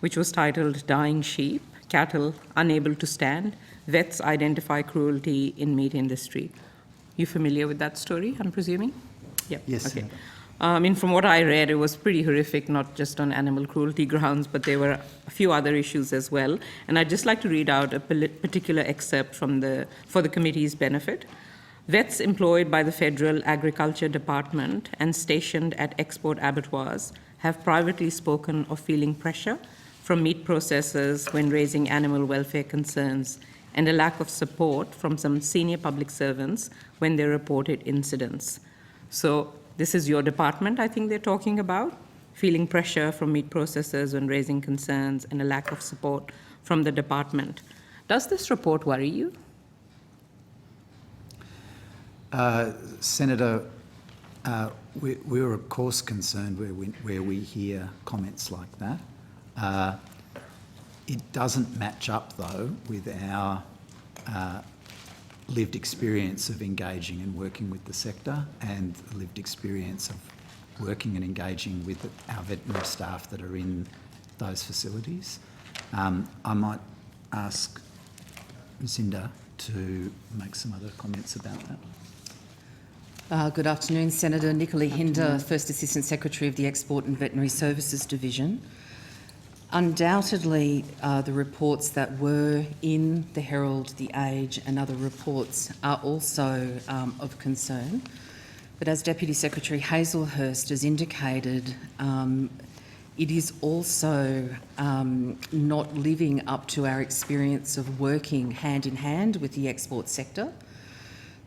which was titled Dying Sheep, Cattle Unable to Stand, Vets Identify Cruelty in Meat Industry. You familiar with that story, I'm presuming? Yep. Yes. Okay. From what I read, it was pretty horrific, not just on animal cruelty grounds, but there were a few other issues as well. And I'd just like to read out a particular excerpt for the committee's benefit. Vets employed by the Federal Agriculture Department and stationed at export abattoirs have privately spoken of feeling pressure from meat processors when raising animal welfare concerns and a lack of support from some senior public servants when they reported incidents. So, this is your department, I think they're talking about, feeling pressure from meat processors when raising concerns and a lack of support from the department. Does this report worry you? Senator, we're of course concerned where we hear comments like that. It doesn't match up, though, with our lived experience of engaging and working with the sector and lived experience of working and engaging with our veterinary staff that are in those facilities. I might ask Jacinda to make some other comments about that. Good afternoon, Senator. Nicola Hinder, First Assistant Secretary of the Export and Veterinary Services Division. Undoubtedly, the reports that were in the Herald, the Age and other reports are also of concern. But as Deputy Secretary Hazelhurst has indicated, it is also not living up to our experience of working hand in hand with the export sector,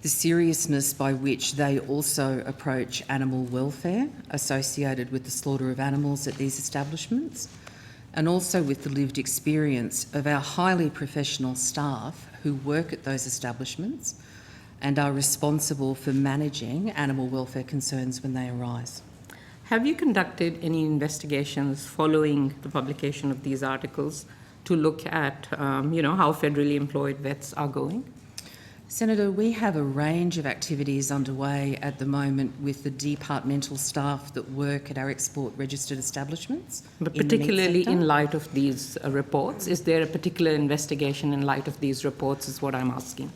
the seriousness by which they also approach animal welfare associated with the slaughter of animals at these establishments, and also with the lived experience of our highly professional staff who work at those establishments and are responsible for managing animal welfare concerns when they arise. Have you conducted any investigations following the publication of these articles to look at, how federally employed vets are going? Senator, we have a range of activities underway at the moment with the departmental staff that work at our export registered establishments. But particularly in light of these reports, is there a particular investigation in light of these reports is what I'm asking?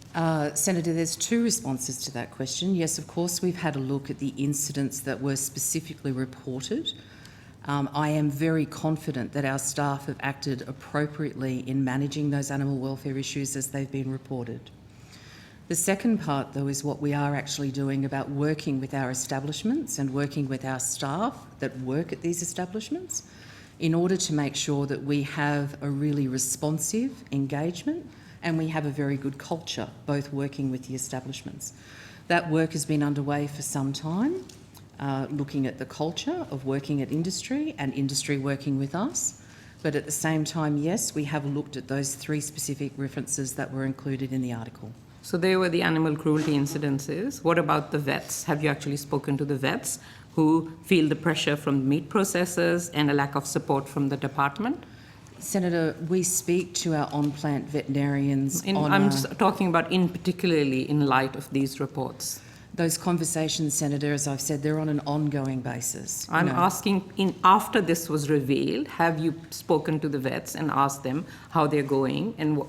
Senator, there's two responses to that question. Yes, of course, we've had a look at the incidents that were specifically reported I am very confident that our staff have acted appropriately in managing those animal welfare issues as they've been reported. The second part, though, is what we are actually doing about working with our establishments and working with our staff that work at these establishments in order to make sure that we have a really responsive engagement and we have a very good culture, both working with the establishments. That work has been underway for some time, looking at the culture of working at industry and industry working with us. But at the same time, yes, we have looked at those 3 specific references that were included in the article. So they were the animal cruelty incidences. What about the vets? Have you actually spoken to the vets who feel the pressure from meat processors and a lack of support from the department? Senator, we speak to our on-plant veterinarians I'm talking about particularly in light of these reports. Those conversations, Senator, as I've said, they're on an ongoing basis. I'm asking, after this was revealed, have you spoken to the vets and asked them how they're going and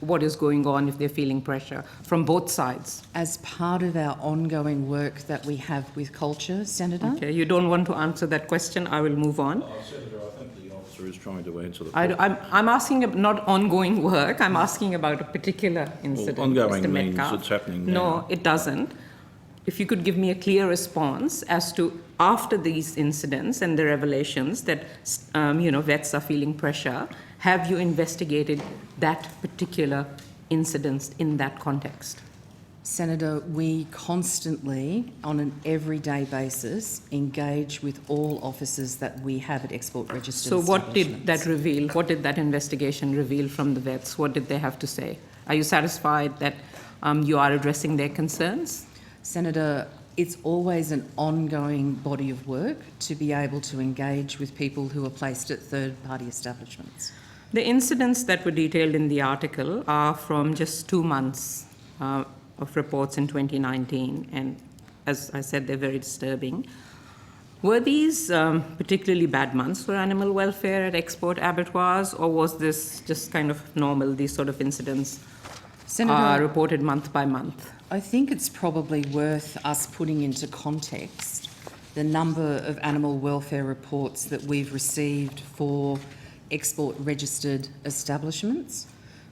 what is going on if they're feeling pressure from both sides? As part of our ongoing work that we have with culture, Senator. Okay, you don't want to answer that question, I will move on. Senator, I think the officer is trying to answer the question. I'm asking not ongoing work, I'm asking about a particular incident. Well, ongoing Mr. means Metcalf. it's happening now. No, it doesn't. If you could give me a clear response as to after these incidents and the revelations that vets are feeling pressure, have you investigated that particular incident in that context? Senator, we constantly, on an everyday basis, engage with all officers that we have at export registered So what did establishments. that reveal? What did that investigation reveal from the vets? What did they have to say? Are you satisfied that you are addressing their concerns? Senator, it's always an ongoing body of work to be able to engage with people who are placed at third-party establishments. The incidents that were detailed in the article are from just 2 months of reports in 2019, and as I said, they're very disturbing. Were these particularly bad months for animal welfare at export abattoirs, or was this just kind of normal, these sort of incidents are reported month by month? I think it's probably worth us putting into context the number of animal welfare reports that we've received for export registered establishments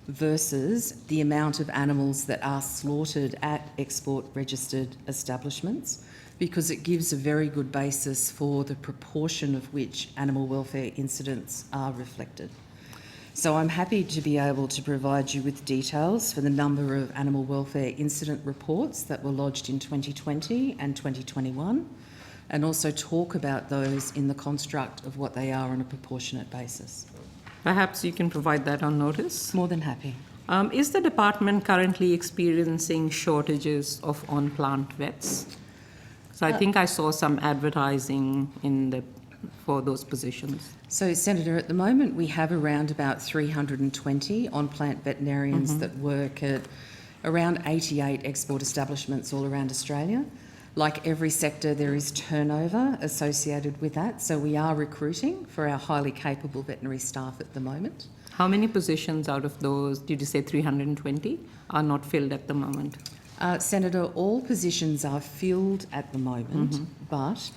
versus the amount of animals that are slaughtered at export registered establishments, because it gives a very good basis for the proportion of which animal welfare incidents are reflected. So I'm happy to be able to provide you with details for the number of animal welfare incident reports that were lodged in 2020 and 2021, and also talk about those in the construct of what they are on a proportionate basis. Perhaps you can provide that on notice? More than happy. Is the department currently experiencing shortages of on-plant vets? So I think I saw some advertising for those positions. So, Senator, at the moment we have around about 320 on-plant veterinarians that work at around 88 export establishments all around Australia. Like every sector, there is turnover associated with that, so we are recruiting for our highly capable veterinary staff at the moment. How many positions out of those, did you say 320, are not filled at the moment? Senator, all positions are filled at the moment, but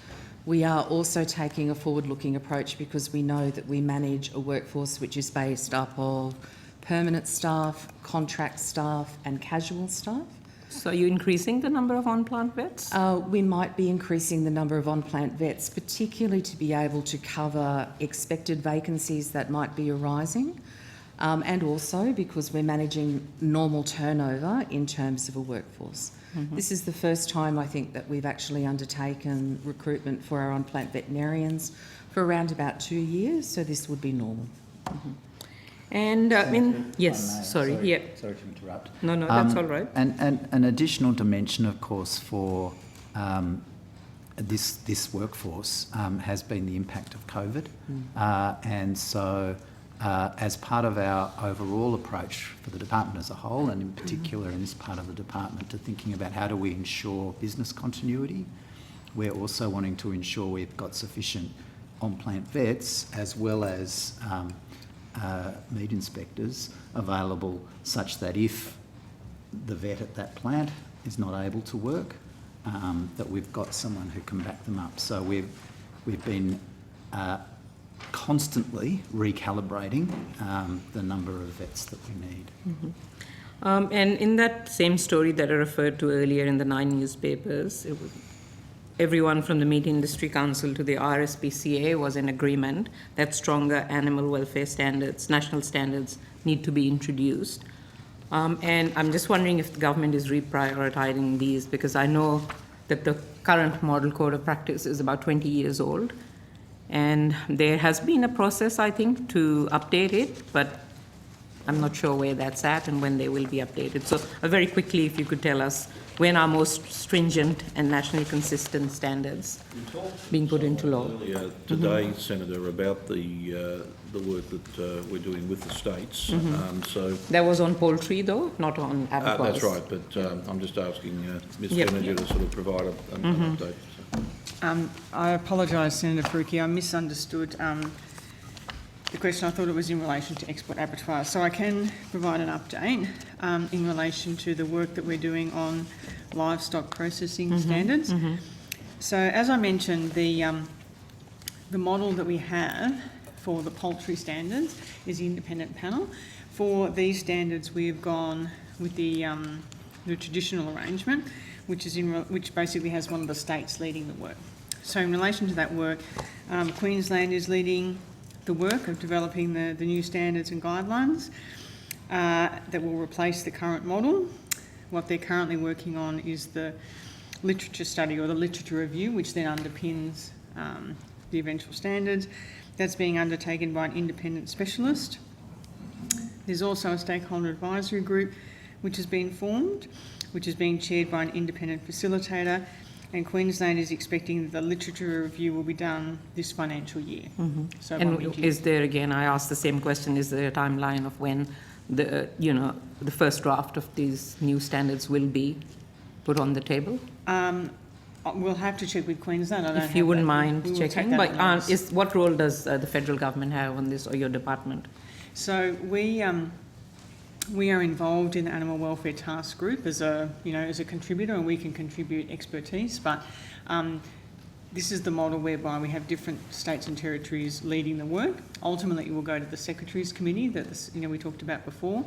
we are also taking a forward-looking approach because we know that we manage a workforce which is based up of permanent staff, contract staff and casual staff. So are you increasing the number of on-plant vets? We might be increasing the number of on-plant vets, particularly to be able to cover expected vacancies that might be arising, and also because we're managing normal turnover in terms of a workforce. This is the first time, I think, that we've actually undertaken recruitment for our on-plant veterinarians for around about 2 years, so this would be normal. And sorry to interrupt. No, that's all right. And an additional dimension, of course, for this workforce has been the impact of COVID. And so as part of our overall approach for the department as a whole, and in particular in this part of the department, to thinking about how do we ensure business continuity, we're also wanting to ensure we've got sufficient on-plant vets as well as meat inspectors available, such that if the vet at that plant is not able to work, that we've got someone who can back them up. So we've been constantly recalibrating the number of vets that we need. And in that same story that I referred to earlier in the 9 newspapers, everyone from the Meat Industry Council to the RSPCA was in agreement that stronger animal welfare standards, national standards, need to be introduced. And I'm just wondering if the government is reprioritizing these, because I know that the current model code of practice is about 20 years old. And there has been a process, I think, to update it, but I'm not sure where that's at and when they will be updated. So very quickly, if you could tell us when are most stringent and nationally consistent standards being put into law? Earlier today, Senator, about the work that we're doing with the states. So that was on poultry, though, not on abattoirs. That's right, but I'm just asking Ms. Senator to sort of provide an update. I apologise, Senator Faruqi. I misunderstood the question. I thought it was in relation to export abattoirs. So I can provide an update in relation to the work that we're doing on livestock processing standards. So as I mentioned, the model that we have for the poultry standards is the independent panel. For these standards, we have gone with the traditional arrangement, which basically has one of the states leading the work. So in relation to that work, Queensland is leading the work of developing the new standards and guidelines that will replace the current model. What they're currently working on is the literature study or the literature review, which then underpins the eventual standards. That's being undertaken by an independent specialist. There's also a stakeholder advisory group which has been formed, which is being chaired by an independent facilitator, and Queensland is expecting that the literature review will be done this financial year. So and is there, again, I asked the same question, is there a timeline of when the first draft of these new standards will be put on the table? We'll have to check with Queensland. If you wouldn't mind checking. But what role does the federal government have on this, or your department? So we are involved in the Animal Welfare Task Group as a contributor, and we can contribute expertise. But this is the model whereby we have different states and territories leading the work. Ultimately, it will go to the Secretaries Committee that we talked about before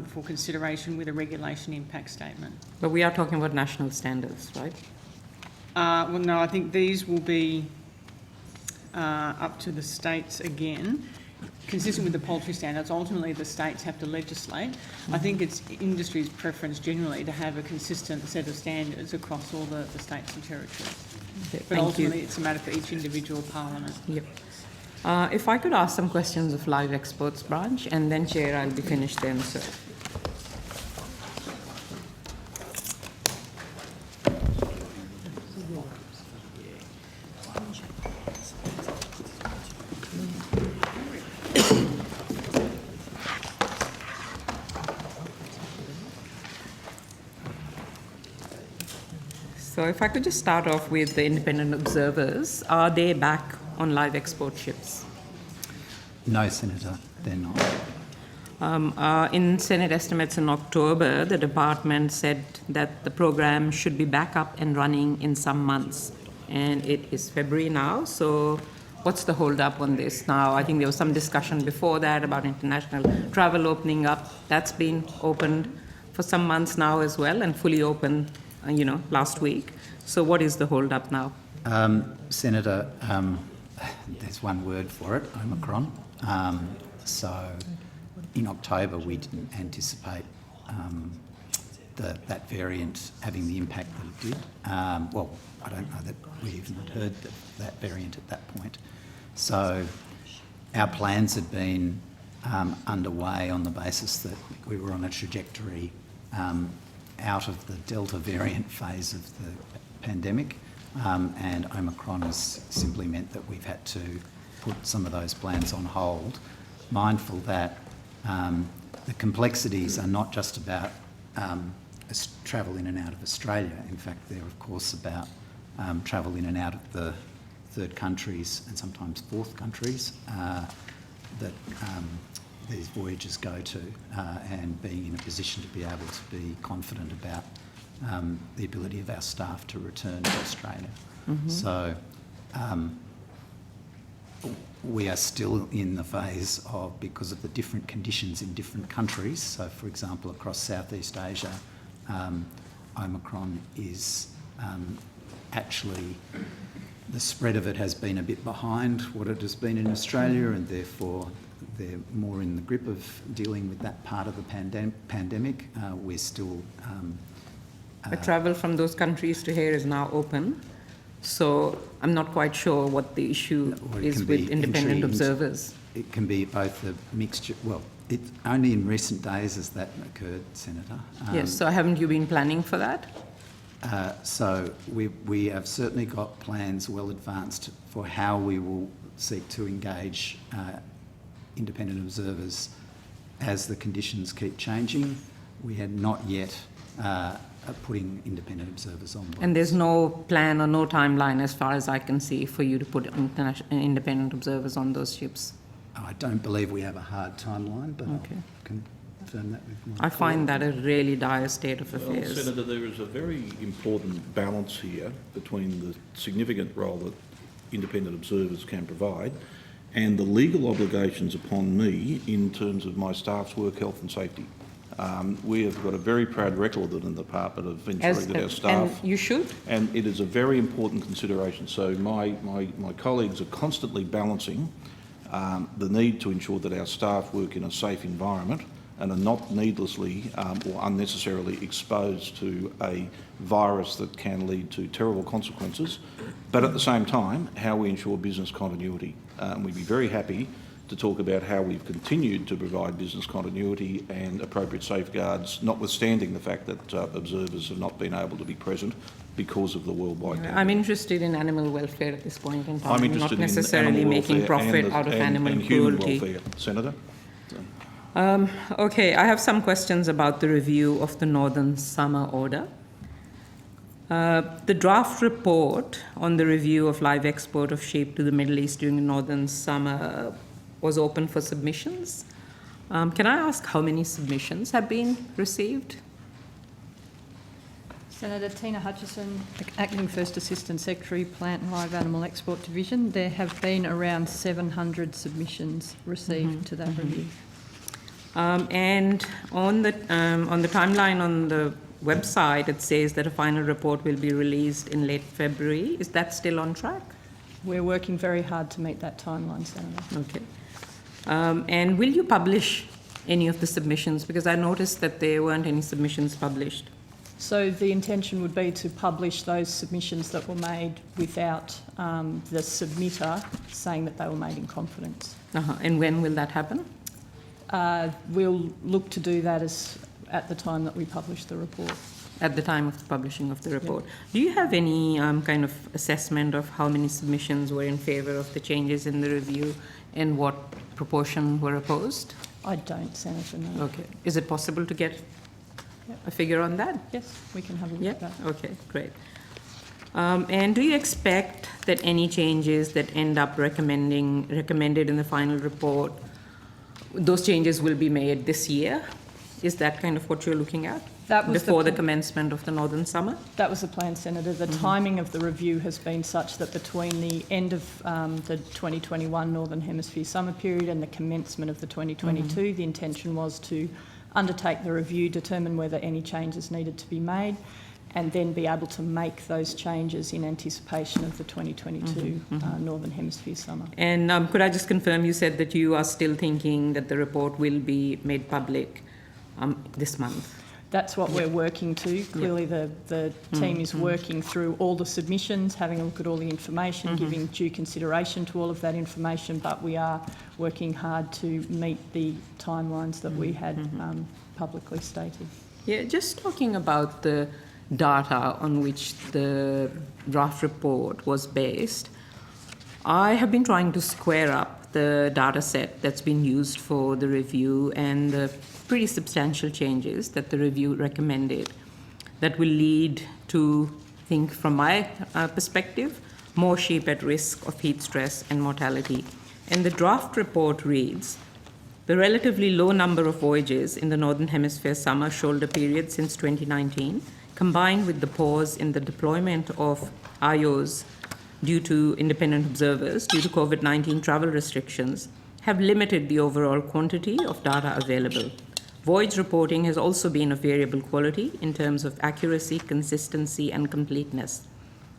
for consideration with a regulation impact statement. But we are talking about national standards, right? Well, no, I think these will be up to the states again. Consistent with the poultry standards, ultimately the states have to legislate. I think it's industry's preference generally to have a consistent set of standards across all the states and territories. But ultimately it's a matter for each individual parliament. Yep. If I could ask some questions of Live Exports branch, and then Chair, I'll be finished then, sir. So if I could just start off with the independent observers, are they back on live export ships? No, Senator, they're not. In Senate estimates in October, the department said that the program should be back up and running in some months. And it is February now, so what's the hold up on this now? I think there was some discussion before that about international travel opening up. That's been opened for some months now as well, and fully open, last week. So what is the hold up now? Senator, there's one word for it, Omicron. So in October, we didn't anticipate that variant having the impact that it did. Well, I don't know that we even had heard that variant at that point. So our plans had been underway on the basis that we were on a trajectory out of the Delta variant phase of the pandemic, and Omicron has simply meant that we've had to put some of those plans on hold, mindful that the complexities are not just about travel in and out of Australia. In fact, they're of course about travel in and out of the third countries and sometimes fourth countries that these voyages go to, and being in a position to be able to be confident about the ability of our staff to return to Australia. So we are still in the phase of, because of the different conditions in different countries, so for example across Southeast Asia, Omicron is actually, the spread of it has been a bit behind what it has been in Australia, and therefore they're more in the grip of dealing with that part of the pandemic. We're still... But travel from those countries to here is now open, so I'm not quite sure what the issue is with independent observers. It can be both a mixture. Well, it's only in recent days has that occurred, Senator. Yes, so haven't you been planning for that? So we have certainly got plans well advanced for how we will seek to engage independent observers as the conditions keep changing. We had not yet putting independent observers on board. And there's no plan or no timeline, as far as I can see, for you to put independent observers on those ships? I don't believe we have a hard timeline, but okay. I can confirm that with my I find that a really dire state of affairs. Well, Senator, there is a very important balance here between the significant role that independent observers can provide and the legal obligations upon me in terms of my staff's work health and safety. We have got a very proud record in the department of ensuring that our staff... And you should. And it is a very important consideration. So my colleagues are constantly balancing the need to ensure that our staff work in a safe environment and are not needlessly or unnecessarily exposed to a virus that can lead to terrible consequences, but at the same time, how we ensure business continuity. We'd be very happy to talk about how we've continued to provide business continuity and appropriate safeguards, notwithstanding the fact that observers have not been able to be present because of the worldwide pandemic. I'm interested in animal welfare at this point in time, I'm interested not necessarily in making profit out of animal cruelty. Human welfare. Senator? Okay, I have some questions about the review of the Northern Summer Order. The draft report on the review of live export of sheep to the Middle East during the Northern Summer was open for submissions. Can I ask how many submissions have been received? Senator Tina Hutchison, Acting First Assistant Secretary, Plant and Live Animal Export Division. There have been around 700 submissions received to that review. And on the timeline on the website, it says that a final report will be released in late February. Is that still on track? We're working very hard to meet that timeline, Senator. Okay. And will you publish any of the submissions? Because I noticed that there weren't any submissions published. So the intention would be to publish those submissions that were made without the submitter saying that they were made in confidence. And when will that happen? We'll look to do that at the time that we publish the report. At the time of the publishing of the report. Yep. Do you have any kind of assessment of how many submissions were in favour of the changes in the review and what proportion were opposed? I don't, Senator, no. Okay. Is it possible to get a figure on that? Yes, we can have a look at that. Okay, great. And do you expect that any changes that end up recommended in the final report, those changes will be made this year? Is that kind of what you're looking at? That was before the commencement of the Northern Summer? That was the plan, Senator. The timing of the review has been such that between the end of the 2021 Northern Hemisphere summer period and the commencement of the 2022, the intention was to undertake the review, determine whether any changes needed to be made, and then be able to make those changes in anticipation of the 2022 Northern Hemisphere summer. And could I just confirm, you said that you are still thinking that the report will be made public this month? That's what we're working to. Clearly the team is working through all the submissions, having a look at all the information, giving due consideration to all of that information, but we are working hard to meet the timelines that we had publicly stated. Yeah, just talking about the data on which the draft report was based, I have been trying to square up the data set that's been used for the review and the pretty substantial changes that the review recommended that will lead to, I think from my perspective, more sheep at risk of heat stress and mortality. And the draft report reads, the relatively low number of voyages in the Northern Hemisphere summer shoulder period since 2019, combined with the pause in the deployment of IOs due to independent observers, due to COVID-19 travel restrictions, have limited the overall quantity of data available. Voyage reporting has also been of variable quality in terms of accuracy, consistency, and completeness.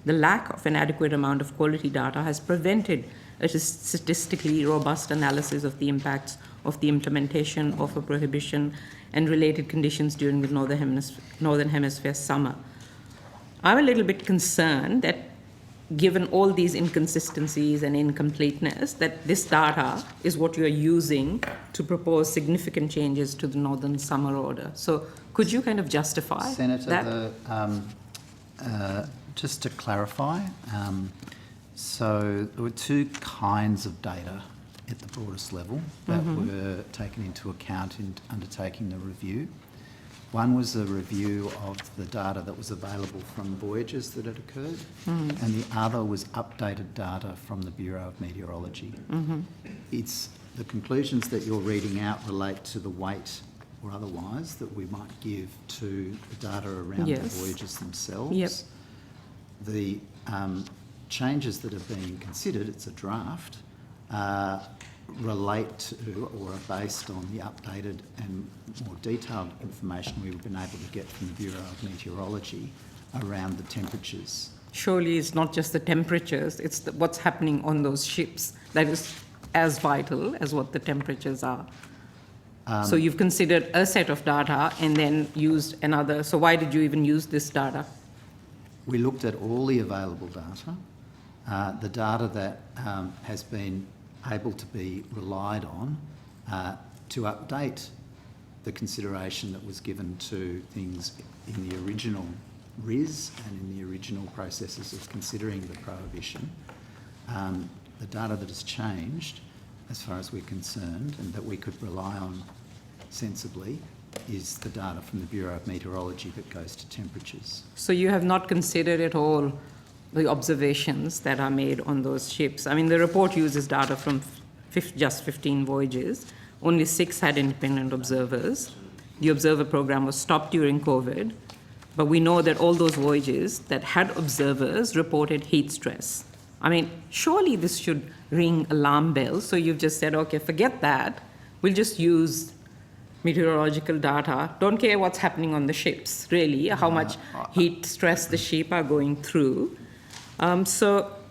The lack of an adequate amount of quality data has prevented a statistically robust analysis of the impacts of the implementation of a prohibition and related conditions during the Northern Hemisphere summer. I'm a little bit concerned that given all these inconsistencies and incompleteness, that this data is what you're using to propose significant changes to the Northern Summer Order. So could you kind of justify Senator, that? Just to clarify, so there were two kinds of data at the broadest level that were taken into account in undertaking the review. One was a review of the data that was available from voyages that had occurred, and the other was updated data from the Bureau of Meteorology. It's the conclusions that you're reading out relate to the weight or otherwise that we might give to the data around the voyages themselves. The changes that are being considered, it's a draft, relate to or are based on the updated and more detailed information we've been able to get from the Bureau of Meteorology around the temperatures. Surely it's not just the temperatures, it's what's happening on those ships that is as vital as what the temperatures are. So you've considered a set of data and then used another. So why did you even use this data? We looked at all the available data, the data that has been able to be relied on to update the consideration that was given to things in the original RIS and in the original processes of considering the prohibition. The data that has changed, as far as we're concerned, and that we could rely on sensibly, is the data from the Bureau of Meteorology that goes to temperatures. So you have not considered at all the observations that are made on those ships. I mean, the report uses data from just 15 voyages. Only 6 had independent observers. The observer program was stopped during COVID, but we know that all those voyages that had observers reported heat stress. I mean, surely this should ring alarm bells. So you've just said, okay, forget that. We'll just use meteorological data. Don't care what's happening on the ships, really, how much heat stress the ship are going through. I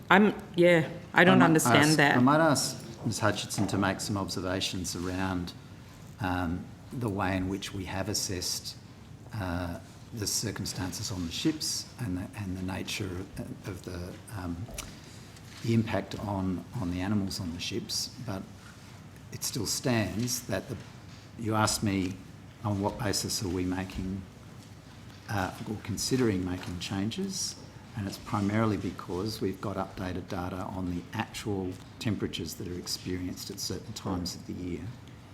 don't understand that. I might ask Ms Hutchinson to make some observations around the way in which we have assessed the circumstances on the ships and the nature of the impact on the animals on the ships. But it still stands that you asked me on what basis are we making or considering making changes. And it's primarily because we've got updated data on the actual temperatures that are experienced at certain times of the year.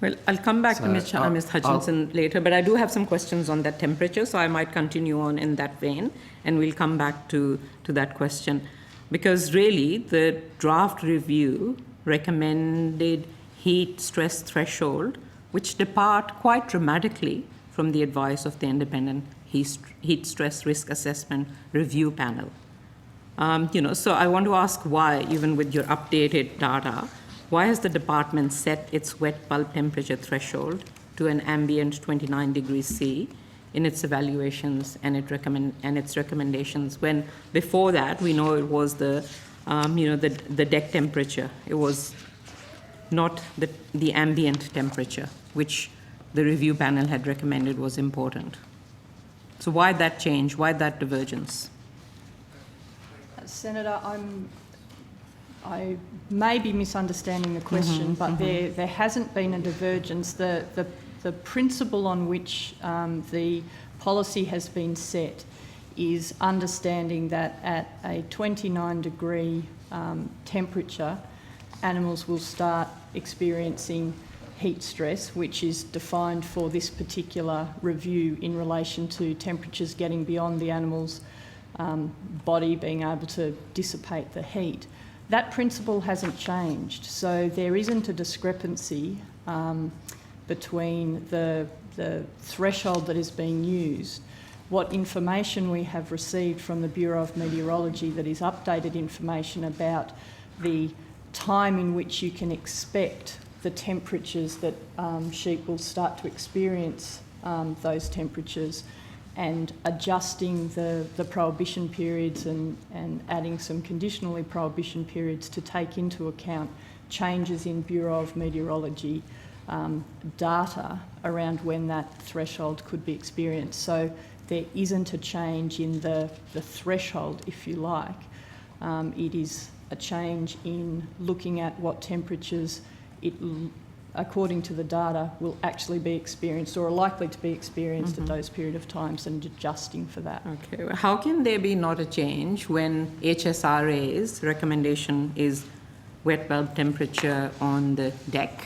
Well, I'll come back to Ms. Hutchinson later, but I do have some questions on that temperature, so I might continue on in that vein, and we'll come back to that question. Because really, the draft review recommended heat stress threshold, which depart quite dramatically from the advice of the independent heat stress risk assessment review panel. So I want to ask why, even with your updated data, why has the department set its wet bulb temperature threshold to an ambient 29 degrees C in its evaluations and its recommendations, when before that we know it was the deck temperature. It was not the ambient temperature, which the review panel had recommended was important. So why that change? Why that divergence? Senator, I may be misunderstanding the question, but there hasn't been a divergence. The principle on which the policy has been set is understanding that at a 29-degree temperature, animals will start experiencing heat stress, which is defined for this particular review in relation to temperatures getting beyond the animal's body being able to dissipate the heat. That principle hasn't changed, so there isn't a discrepancy between the threshold that is being used what information we have received from the Bureau of Meteorology, that is updated information about the time in which you can expect the temperatures that sheep will start to experience those temperatures, and adjusting the prohibition periods and adding some conditionally prohibition periods to take into account changes in Bureau of Meteorology data around when that threshold could be experienced. So there isn't a change in the threshold, if you like. It is a change in looking at what temperatures according to the data, will actually be experienced or are likely to be experienced at those period of times, and adjusting for that. Okay. Well, how can there be not a change when HSRA's recommendation is wet bulb temperature on the deck,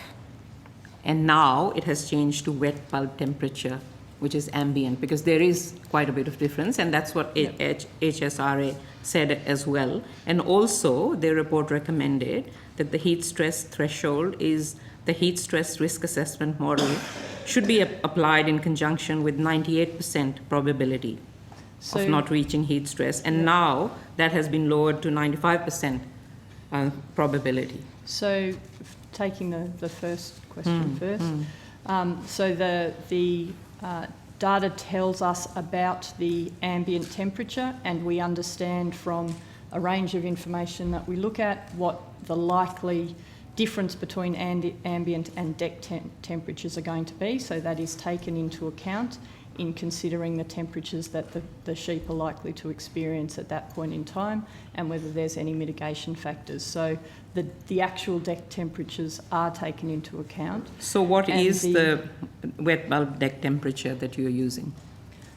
and now it has changed to wet bulb temperature, which is ambient, because there is quite a bit of difference, and that's what HSRA said as well. And also, their report recommended that the heat stress threshold is the heat stress risk assessment model should be applied in conjunction with 98% probability of not reaching heat stress. And now that has been lowered to 95% probability. So taking the first question first. So the data tells us about the ambient temperature, and we understand from a range of information that we look at what the likely difference between ambient and deck temperatures are going to be. So that is taken into account in considering the temperatures that the sheep are likely to experience at that point in time, and whether there's any mitigation factors. So the actual deck temperatures are taken into account. So what is the wet bulb deck temperature that you're using?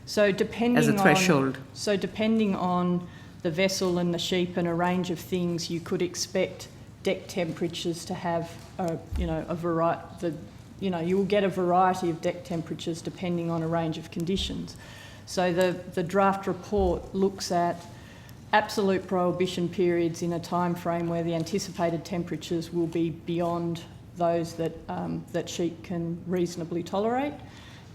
So depending as a threshold. Depending on the vessel and the sheep and a range of things, you could expect deck temperatures to have a variety. You will get a variety of deck temperatures depending on a range of conditions. So the draft report looks at absolute prohibition periods in a time frame where the anticipated temperatures will be beyond those that sheep can reasonably tolerate,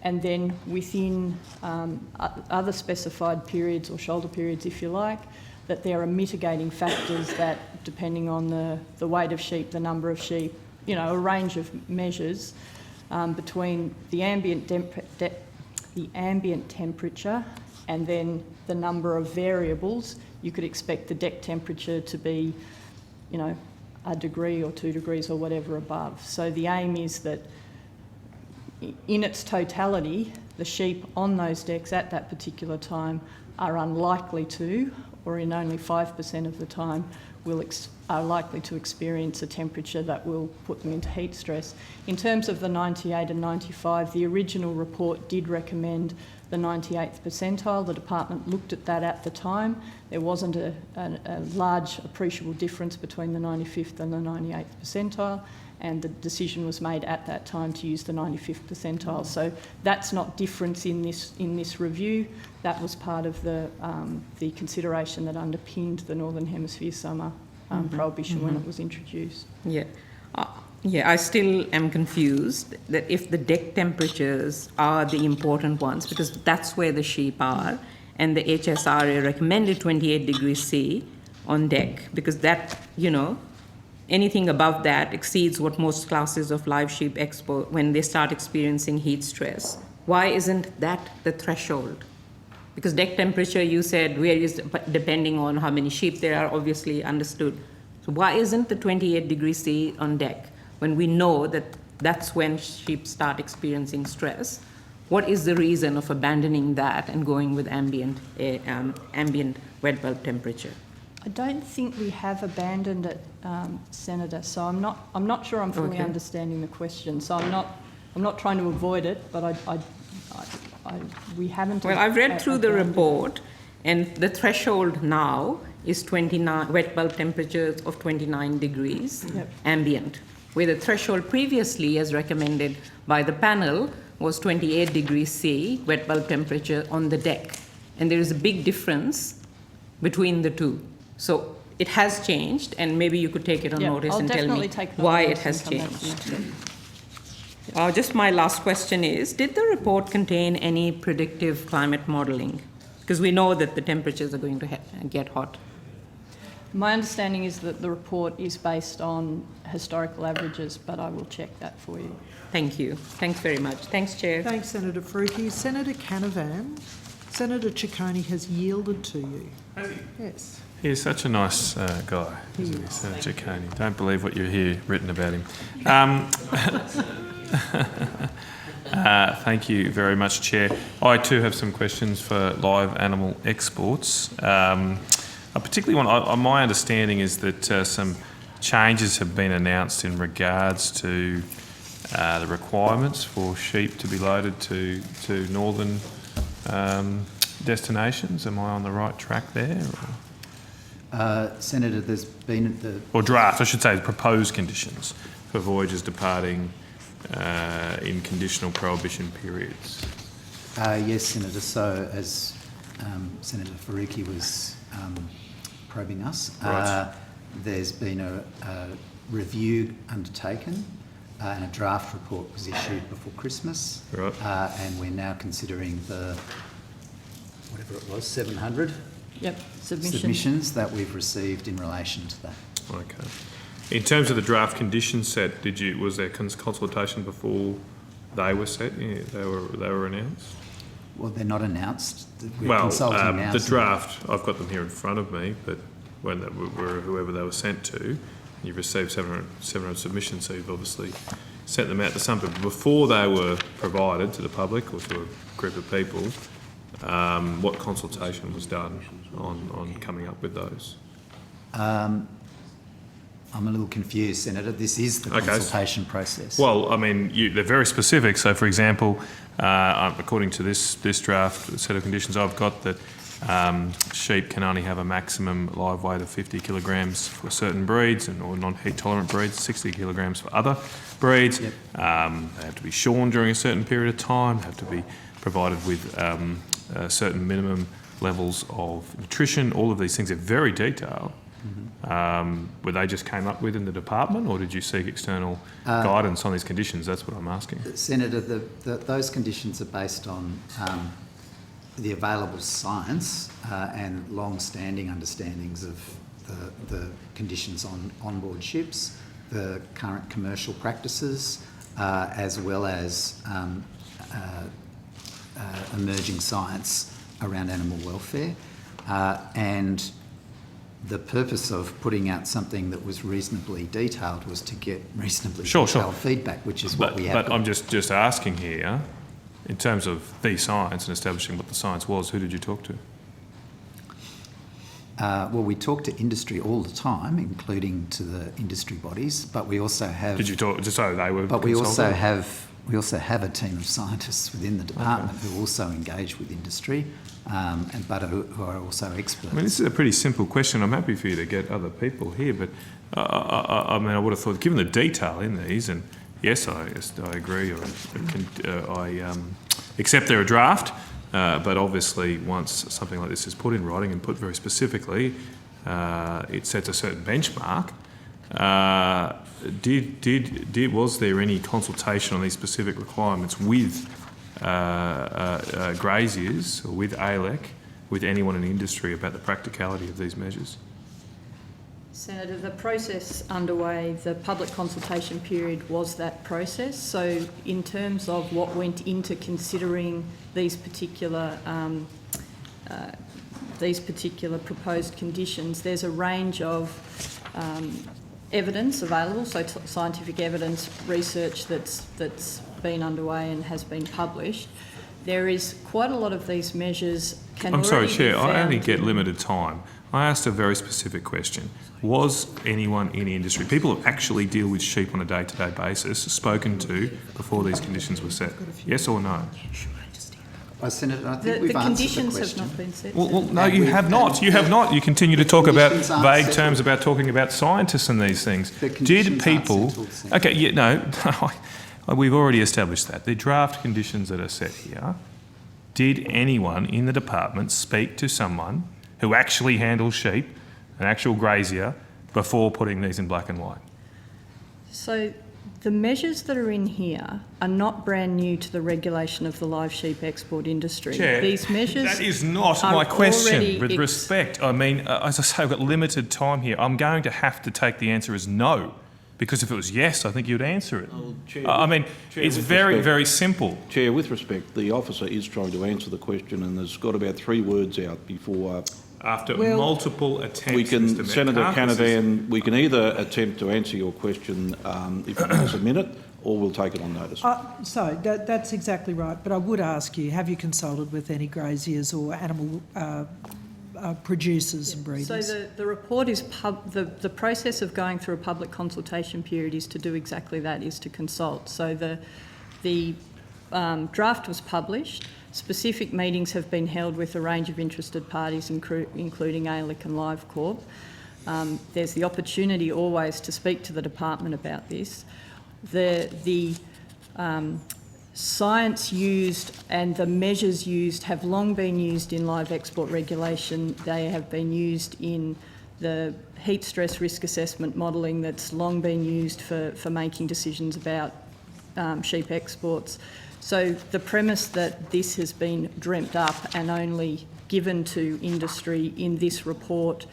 and then within other specified periods, or shoulder periods if you like, that there are mitigating factors that, depending on the weight of sheep, the number of sheep, a range of measures between the ambient temperature and then the number of variables, you could expect the deck temperature to be, a degree or 2 degrees or whatever above. So the aim is that in its totality, the sheep on those decks at that particular time are unlikely to, or in only 5% of the time, are likely to experience a temperature that will put them into heat stress. In terms of the 98 and 95, the original report did recommend the 98th percentile. The department looked at that at the time. There wasn't a large appreciable difference between the 95th and the 98th percentile, and the decision was made at that time to use the 95th percentile. So that's not difference in this review. That was part of the consideration that underpinned the Northern Hemisphere summer prohibition when it was introduced. Yeah. I still am confused that if the deck temperatures are the important ones, because that's where the sheep are, and the HSRA recommended 28 degrees C on deck, because that, anything above that exceeds what most classes of live sheep when they start experiencing heat stress. Why isn't that the threshold? Because deck temperature, you said, varies depending on how many sheep there are, obviously understood. So why isn't the 28 degrees C on deck when we know that that's when sheep start experiencing stress? What is the reason of abandoning that and going with ambient wet bulb temperature? I don't think we have abandoned it, Senator. So I'm not sure I'm fully understanding the question. So I'm not trying to avoid it, but we haven't. Well, I've read through the report, and the threshold now is 29 wet bulb temperatures of 29 degrees ambient, where the threshold previously, as recommended by the panel, was 28 degrees C wet bulb temperature on the deck, and there is a big difference between the two. So it has changed, and maybe you could take it on notice and tell me why it has changed. Just my last question is, did the report contain any predictive climate modelling? Because we know that the temperatures are going to get hot. My understanding is that the report is based on historical averages, but I will check that for you. Thank you. Thanks very much. Thanks, Chair. Thanks, Senator Faruqi. Senator Canavan, Senator Ciccone has yielded to you. Has he? Yes. He's such a nice guy, isn't he, Senator Ciccone? Don't believe what you hear written about him. Thank you very much, Chair. I too have some questions for live animal exports. I particularly want, my understanding is that some changes have been announced in regards to the requirements for sheep to be loaded to northern destinations. Am I on the right track there? Senator, there's been or draft, I should say, proposed conditions for voyages departing in conditional prohibition periods. Yes, Senator. So, as Senator Faruqi was probing us, Right. there's been a review undertaken and a draft report was issued before Christmas. Right. And we're now considering the, whatever it was, 700 submissions that we've received in relation to that. Okay. In terms of the draft condition set, was there consultation before they were set? Yeah, they were announced. Well, they're not announced. We're consulting now. The draft, I've got them here in front of me, but when they were whoever they were sent to, you've received 700 submissions, so you've obviously sent them out to some people. Before they were provided to the public or to a group of people, what consultation was done on coming up with those? I'm a little confused, Senator. This is the consultation process. Well, I mean, they're very specific. So, for example, according to this draft set of conditions I've got, that sheep can only have a maximum live weight of 50 kilograms for certain breeds or non-heat tolerant breeds, 60 kilograms for other breeds. Yep. They have to be shorn during a certain period of time, have to be provided with certain minimum levels of nutrition. All of these things are very detailed. Were they just came up with in the department, or did you seek external guidance on these conditions? That's what I'm asking. Senator, those conditions are based on the available science and long-standing understandings of the conditions on onboard ships, the current commercial practices, as well as emerging science around animal welfare. And the purpose of putting out something that was reasonably detailed was to get reasonably detailed feedback, which is what we have. But I'm just asking here, in terms of the science and establishing what the science was, who did you talk to? Well, we talk to industry all the time, including to the industry bodies, but we also have... Did you talk, just so they were But we consulted? also have a team of scientists within the department who also engage with industry, but who are also experts. I mean, this is a pretty simple question. I'm happy for you to get other people here, but I mean, I would have thought, given the detail in these, and yes, I agree, or I accept they're a draft, but obviously once something like this is put in writing and put very specifically, it sets a certain benchmark. Was there any consultation on these specific requirements with graziers or with ALEC, with anyone in the industry about the practicality of these measures? Senator, the process underway, the public consultation period was that process. So in terms of what went into considering these particular proposed conditions, there's a range of evidence available, so scientific evidence, research that's been underway and has been published. There is quite a lot of these measures can I'm sorry, already Chair, be I only found get limited time. I asked a very specific question. Was anyone in industry, people who actually deal with sheep on a day-to-day basis, spoken to before these conditions were set? Yes or no? Senator, I think we've the answered conditions the question. have not been set. Well, no, you have not. You have not. You continue to talk about conditions aren't vague settled. terms about talking about scientists and these things. The Did conditions aren't people... settled, Senator. Okay, yeah, no, we've already established that. The draft conditions that are set here, did anyone in the department speak to someone who actually handles sheep, an actual grazier, before putting these in black and white? So The measures that are in here are not brand new to the regulation of the live sheep export industry. Chair, These measures that is not my question, with respect. I mean, as I say, I've got limited time here. I'm going to have to take the answer as no, because if it was yes, I think you'd answer it. Chair, it's very, very simple. Chair, with respect, the officer is trying to answer the question and has got about 3 words out before... After multiple attempts, we can, Mr. Senator Metcalfe, Canavan, we can either attempt to answer your question if it has a minute, or we'll take it on notice. So that's exactly right. But I would ask you, have you consulted with any graziers or animal producers and breeders? So the report is the process of going through a public consultation period is to do exactly that, is to consult. So the draft was published. Specific meetings have been held with a range of interested parties, including ALEC and Live Corp. There's the opportunity always to speak to the department about this. The science used and the measures used have long been used in live export regulation. They have been used in the heat stress risk assessment modelling that's long been used for making decisions about sheep exports. So the premise that this has been dreamt up and only given to industry in this report,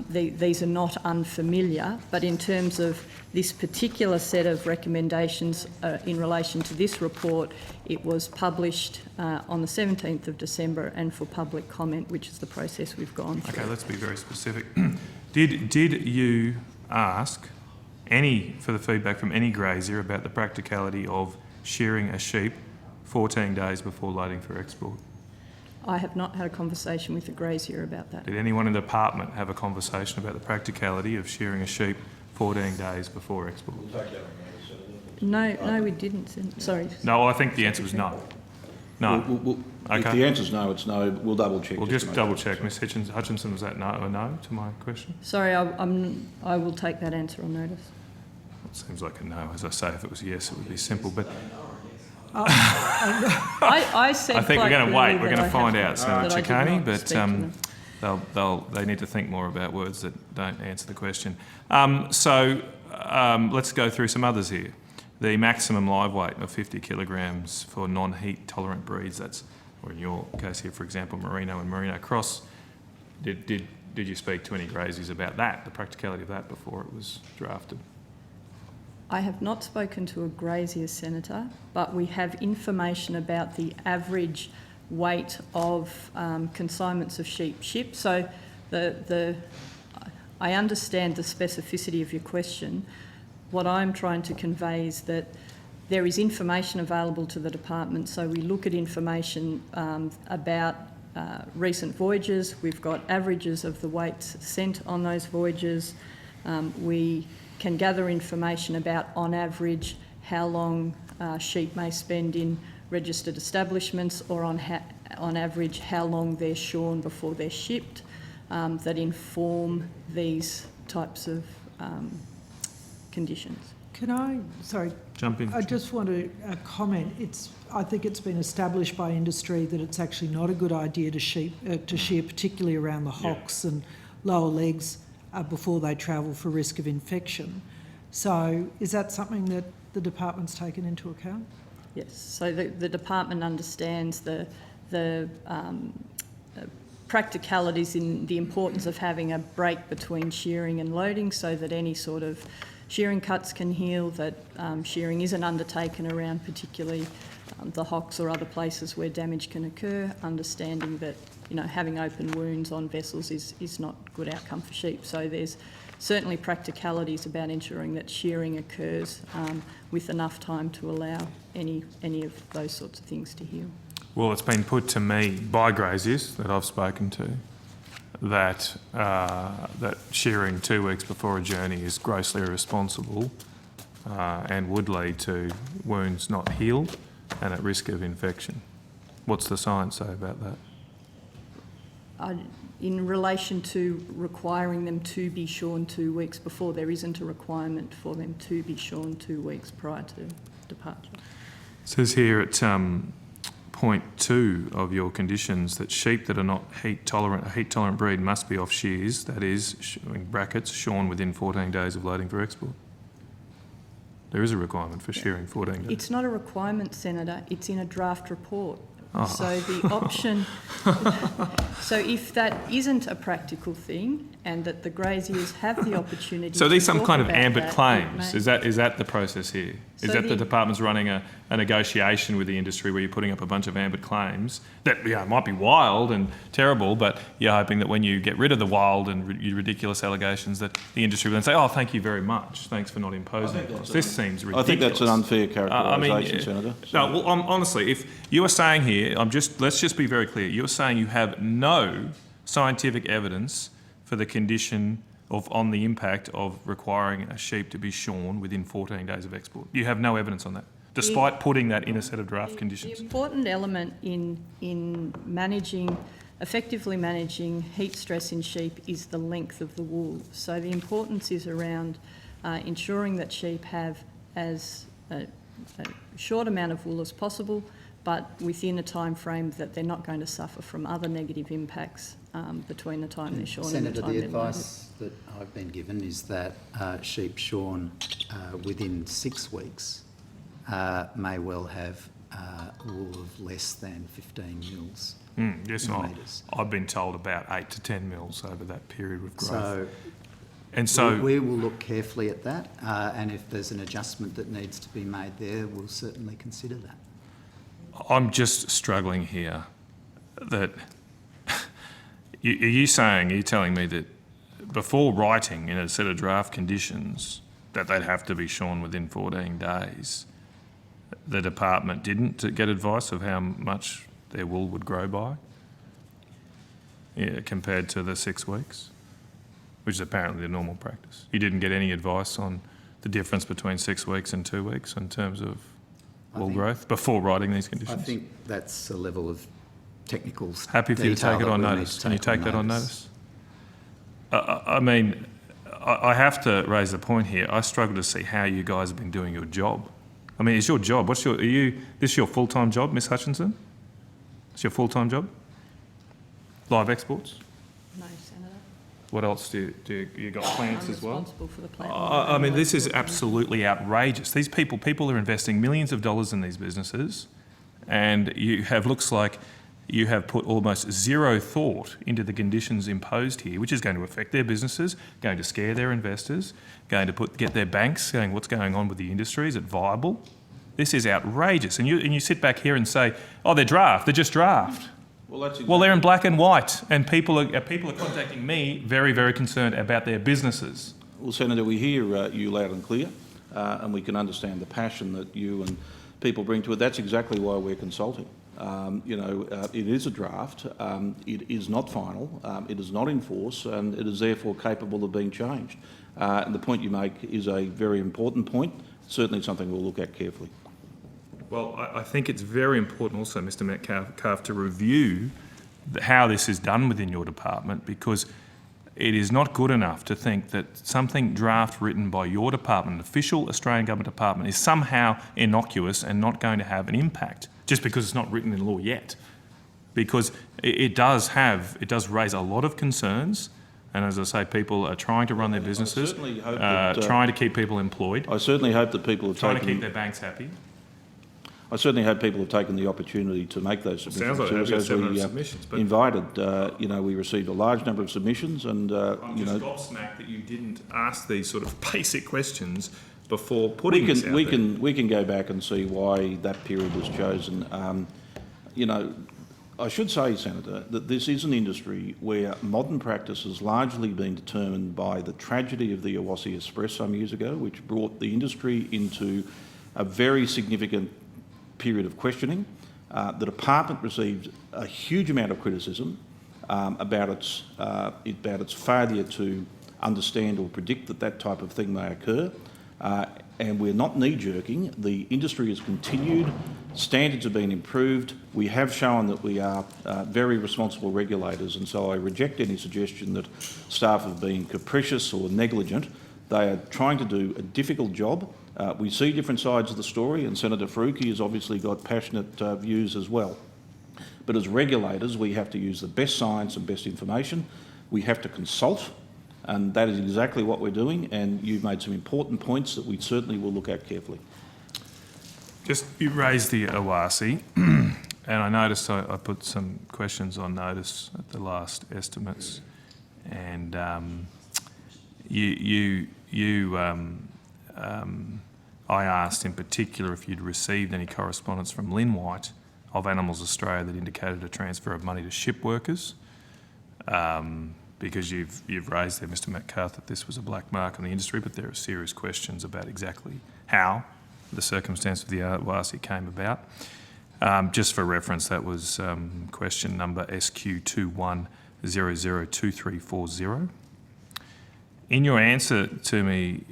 these are not unfamiliar, but in terms of this particular set of recommendations in relation to this report, it was published on the 17th of December and for public comment, which is the process we've gone through. Okay, let's be very specific. Did you ask for the feedback from any grazier about the practicality of shearing a sheep 14 days before loading for export? I have not had a conversation with a grazier about that. Did anyone in the department have a conversation about the practicality of shearing a sheep 14 days before export? No, we didn't. Sorry. No, I think the answer was no. No. If the answer's no, it's no. We'll double check. We'll just double check. Ms. Hutchinson, was that no or no to my question? Sorry, I will take that answer on notice. It seems like a no. As I say, if it was yes, it would be simple. But I think we're going to wait. We're going to find out, Senator Ciccone. But they need to think more about words that don't answer the question. Let's go through some others here. The maximum live weight of 50 kilograms for non-heat tolerant breeds. That's, or in your case here, for example, Merino and Merino Cross. Did you speak to any graziers about that, the practicality of that, before it was drafted? I have not spoken to a grazier, Senator, but we have information about the average weight of consignments of sheep shipped. So I understand the specificity of your question. What I'm trying to convey is that there is information available to the department, so we look at information about recent voyages. We've got averages of the weights sent on those voyages. We can gather information about, on average, how long sheep may spend in registered establishments, or on average how long they're shorn before they're shipped, that inform these types of conditions. Can I, jump in? I just want to comment. I think it's been established by industry that it's actually not a good idea to shear, particularly around the hocks and lower legs, before they travel for risk of infection. So is that something that the department's taken into account? Yes, so the department understands the practicalities in the importance of having a break between shearing and loading, so that any sort of shearing cuts can heal, that shearing isn't undertaken around particularly the hocks or other places where damage can occur, understanding that having open wounds on vessels is not a good outcome for sheep. So there's certainly practicalities about ensuring that shearing occurs with enough time to allow any of those sorts of things to heal. Well, it's been put to me by graziers that I've spoken to that shearing 2 weeks before a journey is grossly irresponsible and would lead to wounds not healed and at risk of infection. What's the science say about that? In relation to requiring them to be shorn 2 weeks before, there isn't a requirement for them to be shorn 2 weeks prior to departure. It says here at point 2 of your conditions that sheep that are not a heat tolerant breed must be off shears, that is, in brackets, shorn within 14 days of loading for export. There is a requirement for shearing 14 days. It's not a requirement, Senator, it's in a draft report. Oh. So the option, so if that isn't a practical thing and that the graziers have the opportunity So to these some talk kind of about ambit that, claims. it Is that the process here? Is So that the the- department's running a negotiation with the industry where you're putting up a bunch of ambit claims that might be wild and terrible, but you're hoping that when you get rid of the wild and ridiculous allegations, that the industry will then say, "Oh, thank you very much. Thanks for not imposing it." This seems ridiculous. I think that's an unfair characterisation, Senator. No, well, honestly, if you are saying here, let's just be very clear. You're saying you have no scientific evidence for the condition on the impact of requiring a sheep to be shorn within 14 days of export. You have no evidence on that, despite putting that in a set of draft conditions. The important element in effectively managing heat stress in sheep is the length of the wool. So the importance is around ensuring that sheep have as a short amount of wool as possible, but within a time frame that they're not going to suffer from other negative impacts between the time they're shorn and the Senator, time the they're loaded. advice that I've been given is that sheep shorn within 6 weeks may well have wool of less than 15 mils. Yes, I've been told about 8 to 10 mils over that period of growth. So we will look carefully at that, and if there's an adjustment that needs to be made there, we'll certainly consider that. I'm just struggling here that are you telling me that before writing in a set of draft conditions that they'd have to be shorn within 14 days, the department didn't get advice of how much their wool would grow by compared to the 6 weeks, which is apparently the normal practice? You didn't get any advice on the difference between 6 weeks and 2 weeks in terms of wool growth before writing these conditions? I think that's a level of technical Happy for you to take it on notice. Can you take that on notice? I mean, I have to raise a point here. I struggle to see how you guys have been doing your job. I mean, it's your job. This your full-time job, Ms Hutchinson? It's your full-time job? Live exports? No, Senator. What else do you got plants as well? Responsible for the plant. I mean, this is absolutely outrageous. These people are investing millions of dollars in these businesses, and looks like you have put almost zero thought into the conditions imposed here, which is going to affect their businesses, going to scare their investors, going to get their banks going, what's going on with the industry? Is it viable? This is outrageous. And you sit back here and say, oh, they're just draft. Well, they're in black and white, and people are contacting me very, very concerned about their businesses. Well, Senator, we hear you loud and clear, and we can understand the passion that you and people bring to it. That's exactly why we're consulting. It is a draft. It is not final. It is not in force, and it is therefore capable of being changed. And the point you make is a very important point. Certainly something we'll look at carefully. Well, I think it's very important also, Mr Metcalfe, to review how this is done within your department, because it is not good enough to think that something draft written by your department, an official Australian government department, is somehow innocuous and not going to have an impact just because it's not written in law yet. Because it does raise a lot of concerns. And as I say, people are trying to run their businesses, trying to keep people employed. I certainly hope that people have trying to keep their banks happy. I certainly hope people have taken the opportunity to make those submissions. Sounds like as we submissions, but invited, we received a large number of submissions, and I'm just gobsmacked that you didn't ask these sort of basic questions before putting this out there. We can go back and see why that period was chosen. I should say, Senator, that this is an industry where modern practice has largely been determined by the tragedy of the Awassi Express some years ago, which brought the industry into a very significant period of questioning. The department received a huge amount of criticism about its failure to understand or predict that type of thing may occur. And we're not knee-jerking. The industry has continued. Standards have been improved. We have shown that we are very responsible regulators, and so I reject any suggestion that staff have been capricious or negligent. They are trying to do a difficult job. We see different sides of the story, and Senator Faruqi has obviously got passionate views as well. But as regulators, we have to use the best science and best information. We have to consult. And that is exactly what we're doing, and you've made some important points that we certainly will look at carefully. Just, you raised the Awasi, and I noticed I put some questions on notice at the last estimates, and I asked in particular if you'd received any correspondence from Lynn White of Animals Australia that indicated a transfer of money to ship workers, because you've raised there, Mr Metcalfe, that this was a black mark on the industry, but there are serious questions about exactly how the circumstance of the Awasi came about. Just for reference, that was question number SQ21002340. In your answer to me,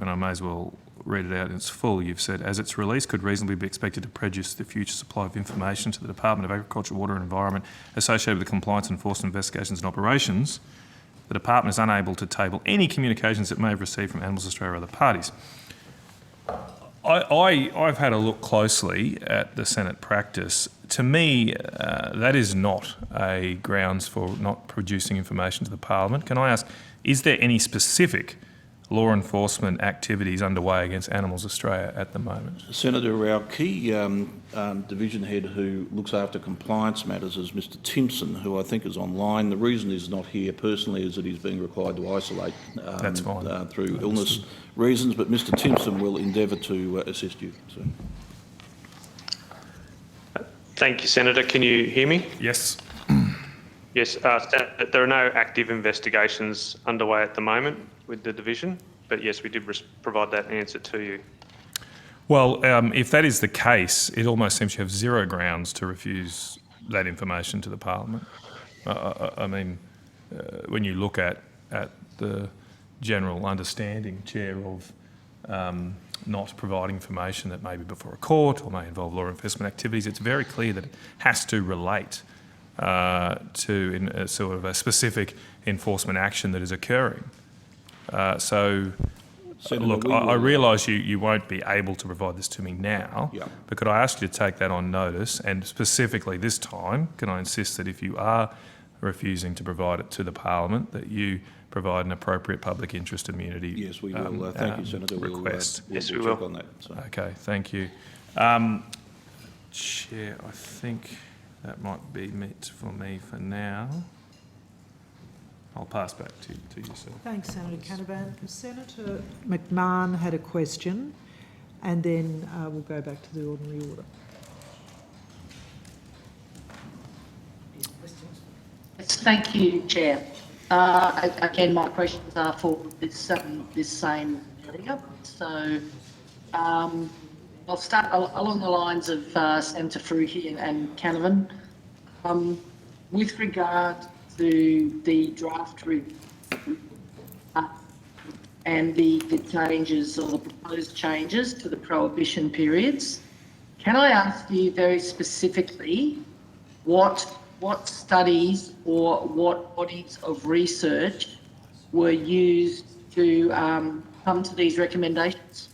and I may as well read it out in its full, you've said, as its release could reasonably be expected to prejudice the future supply of information to the Department of Agriculture, Water and Environment associated with the compliance enforcement investigations and operations, the Department is unable to table any communications it may have received from Animals Australia or other parties. I've had a look closely at the Senate practice. To me, that is not a grounds for not producing information to the Parliament. Can I ask, is there any specific law enforcement activities underway against Animals Australia at the moment? Senator, our key division head who looks after compliance matters is Mr Timpson, who I think is online. The reason he's not here personally is that he's being required to isolate That's fine. Through illness reasons, but Mr Timpson will endeavour to assist you. So. Thank you, Senator. Can you hear me? Yes. Yes, Senator, there are no active investigations underway at the moment with the division, but yes, we did provide that answer to you. Well, if that is the case, it almost seems you have zero grounds to refuse that information to the Parliament. I mean, when you look at the general understanding, Chair, of not providing information that may be before a court or may involve law enforcement activities, it's very clear that it has to relate to a sort of a specific enforcement action that is occurring. Senator, look, I realise you won't be able to provide this to me now, but could I ask you to take that on notice, and specifically this time, can I insist that if you are refusing to provide it to the Parliament, that you provide an appropriate public interest immunity Yes, we will. Thank you, Senator. request. Yes, we will. Check on that, so. Okay, thank you. Chair, I think that might be it for me for now. I'll pass back to yourself. Thanks, Senator Canavan. Senator McMahon had a question, and then we'll go back to the ordinary order. Thank you, Chair. Again, my questions are for this same area. So I'll start along the lines of Senator Faruqi and Canavan. With regard to the draft review and the changes or the proposed changes to the prohibition periods, can I ask you very specifically what studies or what bodies of research were used to come to these recommendations?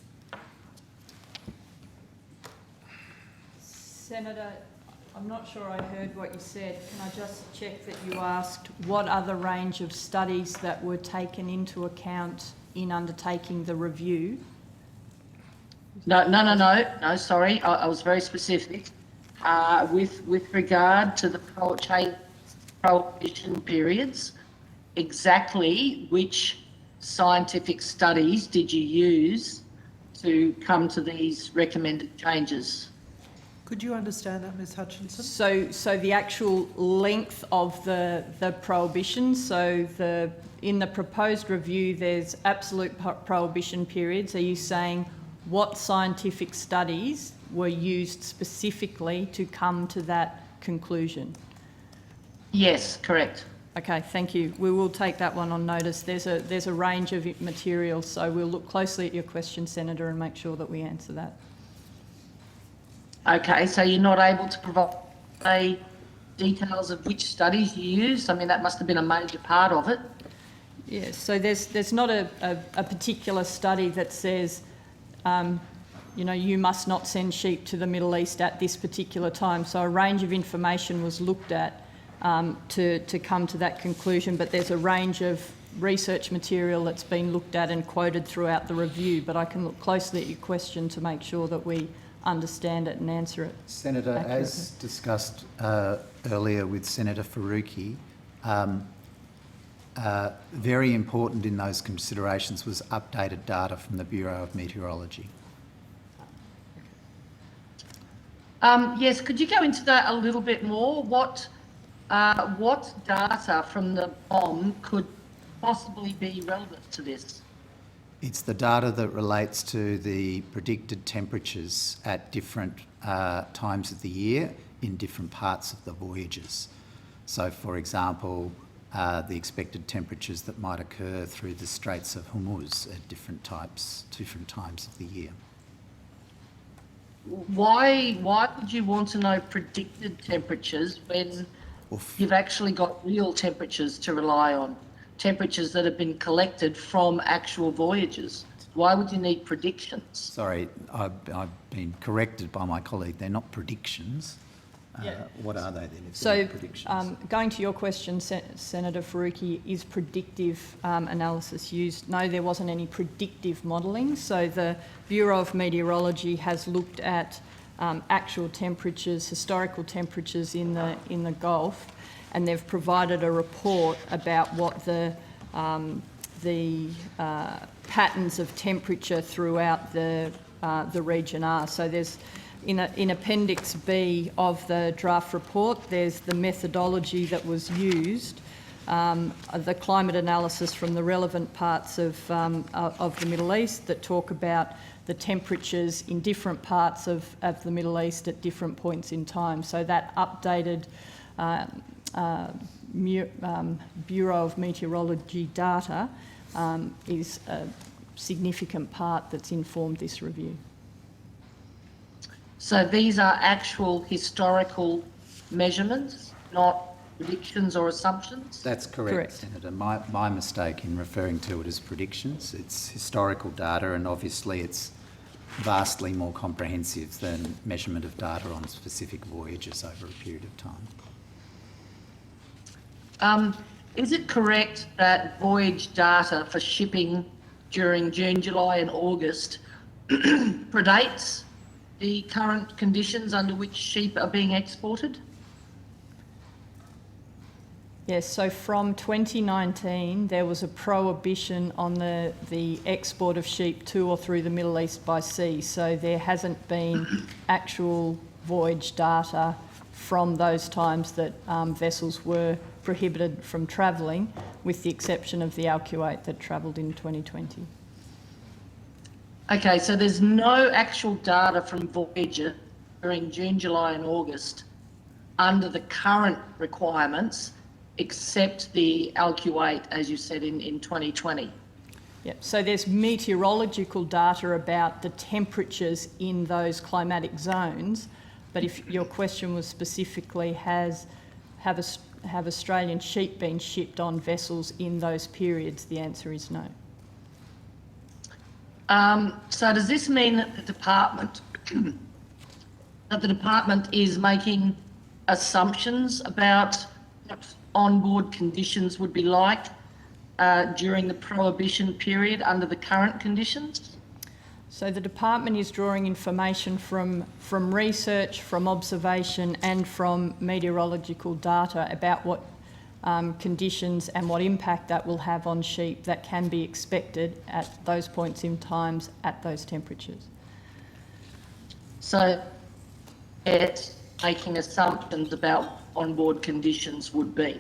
Senator, I'm not sure I heard what you said. Can I just check that you asked what other range of studies that were taken into account in undertaking the review? No, sorry, I was very specific. With regard to the prohibition periods, exactly which scientific studies did you use to come to these recommended changes? Could you understand that, Ms Hutchinson? So the actual length of the prohibition, in the proposed review there's absolute prohibition periods. Are you saying what scientific studies were used specifically to come to that conclusion? Yes, correct. Okay, thank you. We will take that one on notice. There's a range of materials, so we'll look closely at your question, Senator, and make sure that we answer that. Okay, so you're not able to provide details of which studies you used? I mean, that must have been a major part of it. Yes, so there's not a particular study that says, you must not send sheep to the Middle East at this particular time. So a range of information was looked at to come to that conclusion, but there's a range of research material that's been looked at and quoted throughout the review, but I can look closely at your question to make sure that we understand it and answer it. Senator, accurately. as discussed earlier with Senator Faruqi, very important in those considerations was updated data from the Bureau of Meteorology. Yes, could you go into that a little bit more? What data from the BOM could possibly be relevant to this? It's the data that relates to the predicted temperatures at different times of the year in different parts of the voyages. So, for example, the expected temperatures that might occur through the Straits of Hormuz at different times of the year. Why would you want to know predicted temperatures when you've actually got real temperatures to rely on? Temperatures that have been collected from actual voyages. Why would you need predictions? Sorry, I've been corrected by my colleague. They're not predictions. What are they then? If they're not predictions? Going to your question, Senator Faruqi, is predictive analysis used? No, there wasn't any predictive modelling. So the Bureau of Meteorology has looked at actual temperatures, historical temperatures in the Gulf, and they've provided a report about what the patterns of temperature throughout the region are. So there's in Appendix B of the draft report, there's the methodology that was used, the climate analysis from the relevant parts of the Middle East that talk about the temperatures in different parts of the Middle East at different points in time. So that updated Bureau of Meteorology data is a significant part that's informed this review. So these are actual historical measurements, not predictions or assumptions? That's correct, Senator. My mistake in referring to it as predictions. It's historical data, and obviously it's vastly more comprehensive than measurement of data on specific voyages over a period of time. Is it correct that voyage data for shipping during June, July and August predates the current conditions under which sheep are being exported? Yes, so from 2019 there was a prohibition on the export of sheep to or through the Middle East by sea, so there hasn't been actual voyage data from those times that vessels were prohibited from travelling, with the exception of the Al Kuwait that travelled in 2020. Okay, so there's no actual data from Voyager during June, July and August under the current requirements, except the Al Kuwait, as you said, in 2020. Yep. So there's meteorological data about the temperatures in those climatic zones, but if your question was specifically have Australian sheep been shipped on vessels in those periods, the answer is no. So does this mean that the department is making assumptions about what onboard conditions would be like during the prohibition period under the current conditions? So the department is drawing information from research, from observation and from meteorological data about what conditions and what impact that will have on sheep that can be expected at those points in times at those temperatures. So it's making assumptions about what onboard conditions would be.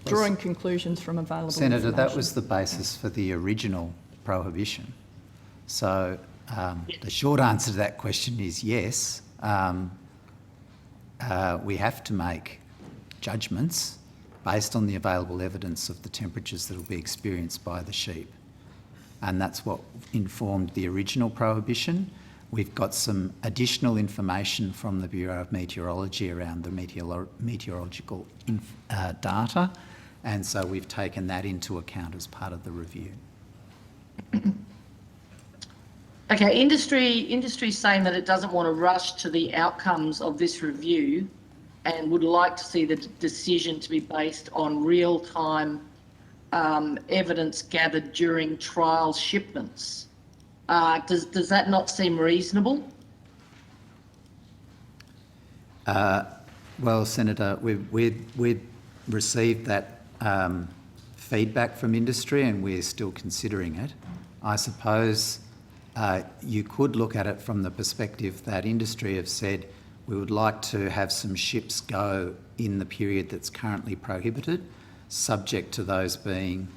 Drawing conclusions from available Senator, information. that was the basis for the original prohibition. So the short answer to that question is yes. We have to make judgments based on the available evidence of the temperatures that will be experienced by the sheep. And that's what informed the original prohibition. We've got some additional information from the Bureau of Meteorology around the meteorological data, and so we've taken that into account as part of the review. Okay, industry's saying that it doesn't want to rush to the outcomes of this review and would like to see the decision to be based on real-time evidence gathered during trial shipments. Does that not seem reasonable? Well, Senator, we've received that feedback from industry and we're still considering it. I suppose you could look at it from the perspective that industry have said we would like to have some ships go in the period that's currently prohibited, subject to those being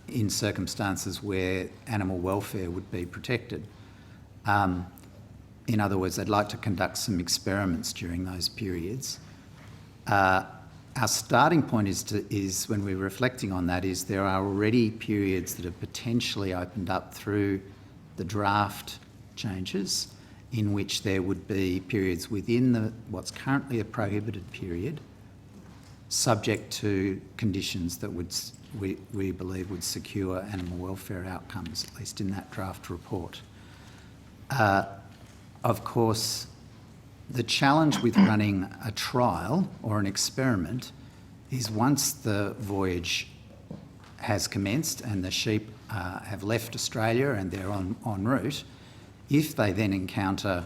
in circumstances where animal welfare would be protected. In other words, they'd like to conduct some experiments during those periods. Our starting point is when we're reflecting on that, is there are already periods that have potentially opened up through the draft changes in which there would be periods within what's currently a prohibited period, subject to conditions that we believe would secure animal welfare outcomes, at least in that draft report. Of course, the challenge with running a trial or an experiment is once the voyage has commenced and the sheep have left Australia and they're en route, if they then encounter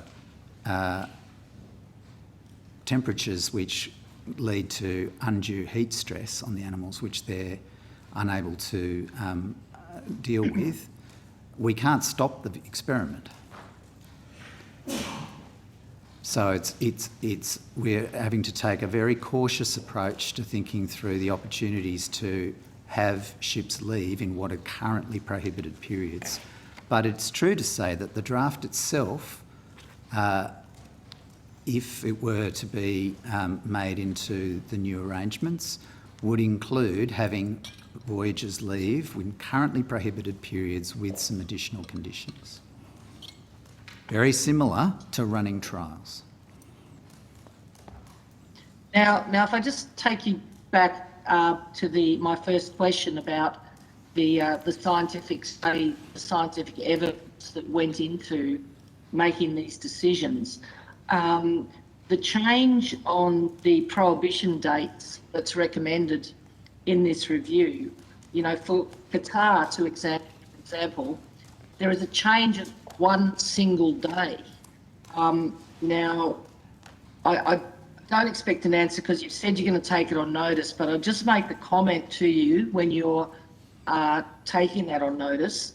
temperatures which lead to undue heat stress on the animals, which they're unable to deal with, we can't stop the experiment. So we're having to take a very cautious approach to thinking through the opportunities to have ships leave in what are currently prohibited periods. But it's true to say that the draft itself, if it were to be made into the new arrangements, would include having voyages leave in currently prohibited periods with some additional conditions. Very similar to running trials. Now, if I just take you back to my first question about the scientific study, the scientific evidence that went into making these decisions, the change on the prohibition dates that's recommended in this review, you know, for Qatar, for example, there is a change of one single day. Now, I don't expect an answer because you've said you're going to take it on notice, but I'll just make the comment to you when you're taking that on notice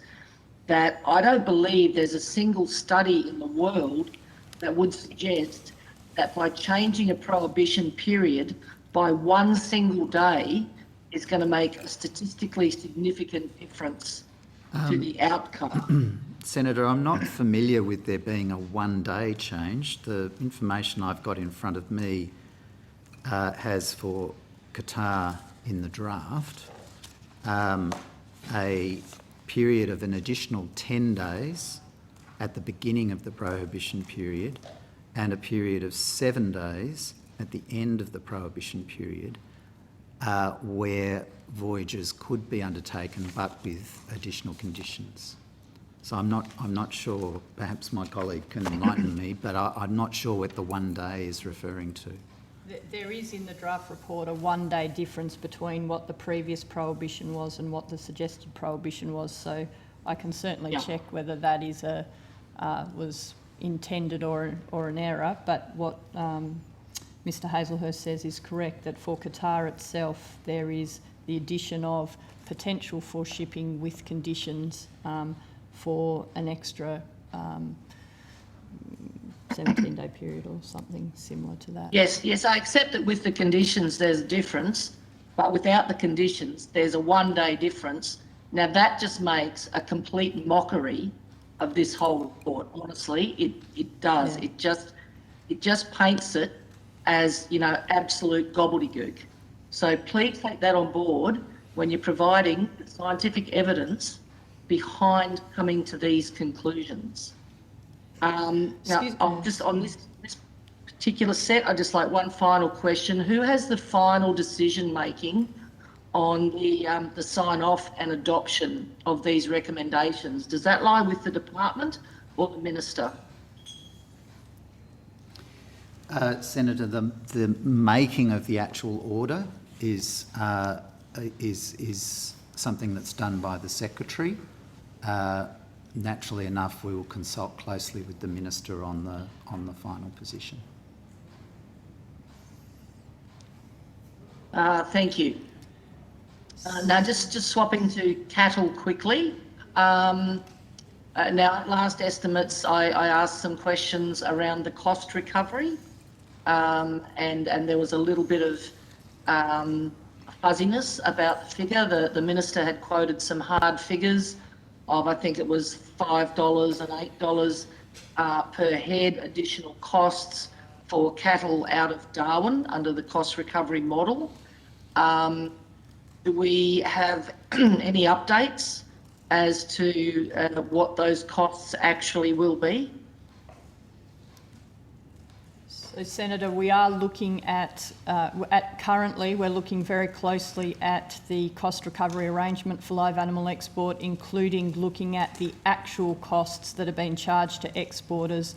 that I don't believe there's a single study in the world that would suggest that by changing a prohibition period by one single day is going to make a statistically significant difference to the outcome. Senator, I'm not familiar with there being a one-day change. The information I've got in front of me has for Qatar in the draft a period of an additional 10 days at the beginning of the prohibition period and a period of 7 days at the end of the prohibition period where voyages could be undertaken but with additional conditions. So I'm not sure, perhaps my colleague can enlighten me, but I'm not sure what the 1 day is referring to. There is in the draft report a 1 day difference between what the previous prohibition was and what the suggested prohibition was. So I can certainly check whether that is was intended or an error. But what Mr. Hazelhurst says is correct, that for Qatar itself there is the addition of potential for shipping with conditions for an extra 17-day period or something similar to that. Yes, I accept that with the conditions there's a difference, but without the conditions there's a 1 day difference. Now that just makes a complete mockery of this whole report. Honestly, it does. Yeah. It just paints it as, you know, absolute gobbledygook. So please take that on board when you're providing the scientific evidence behind coming to these conclusions. Now, I'll just on this particular set, I'd just like one final question. Who has the final decision making on the sign-off and adoption of these recommendations? Does that lie with the department or the minister? Senator, the making of the actual order is is something that's done by the Secretary. Naturally enough, we will consult closely with the Minister on the final position. Thank you. Now, just swapping to cattle quickly. Now, at last estimates, I asked some questions around the cost recovery, and there was a little bit of fuzziness about the figure. The Minister had quoted some hard figures of, I think it was $5 and $8 per head additional costs for cattle out of Darwin under the cost recovery model. Do we have any updates as to what those costs actually will be? So, Senator, we are looking at currently, we're looking very closely at the cost recovery arrangement for live animal export, including looking at the actual costs that have been charged to exporters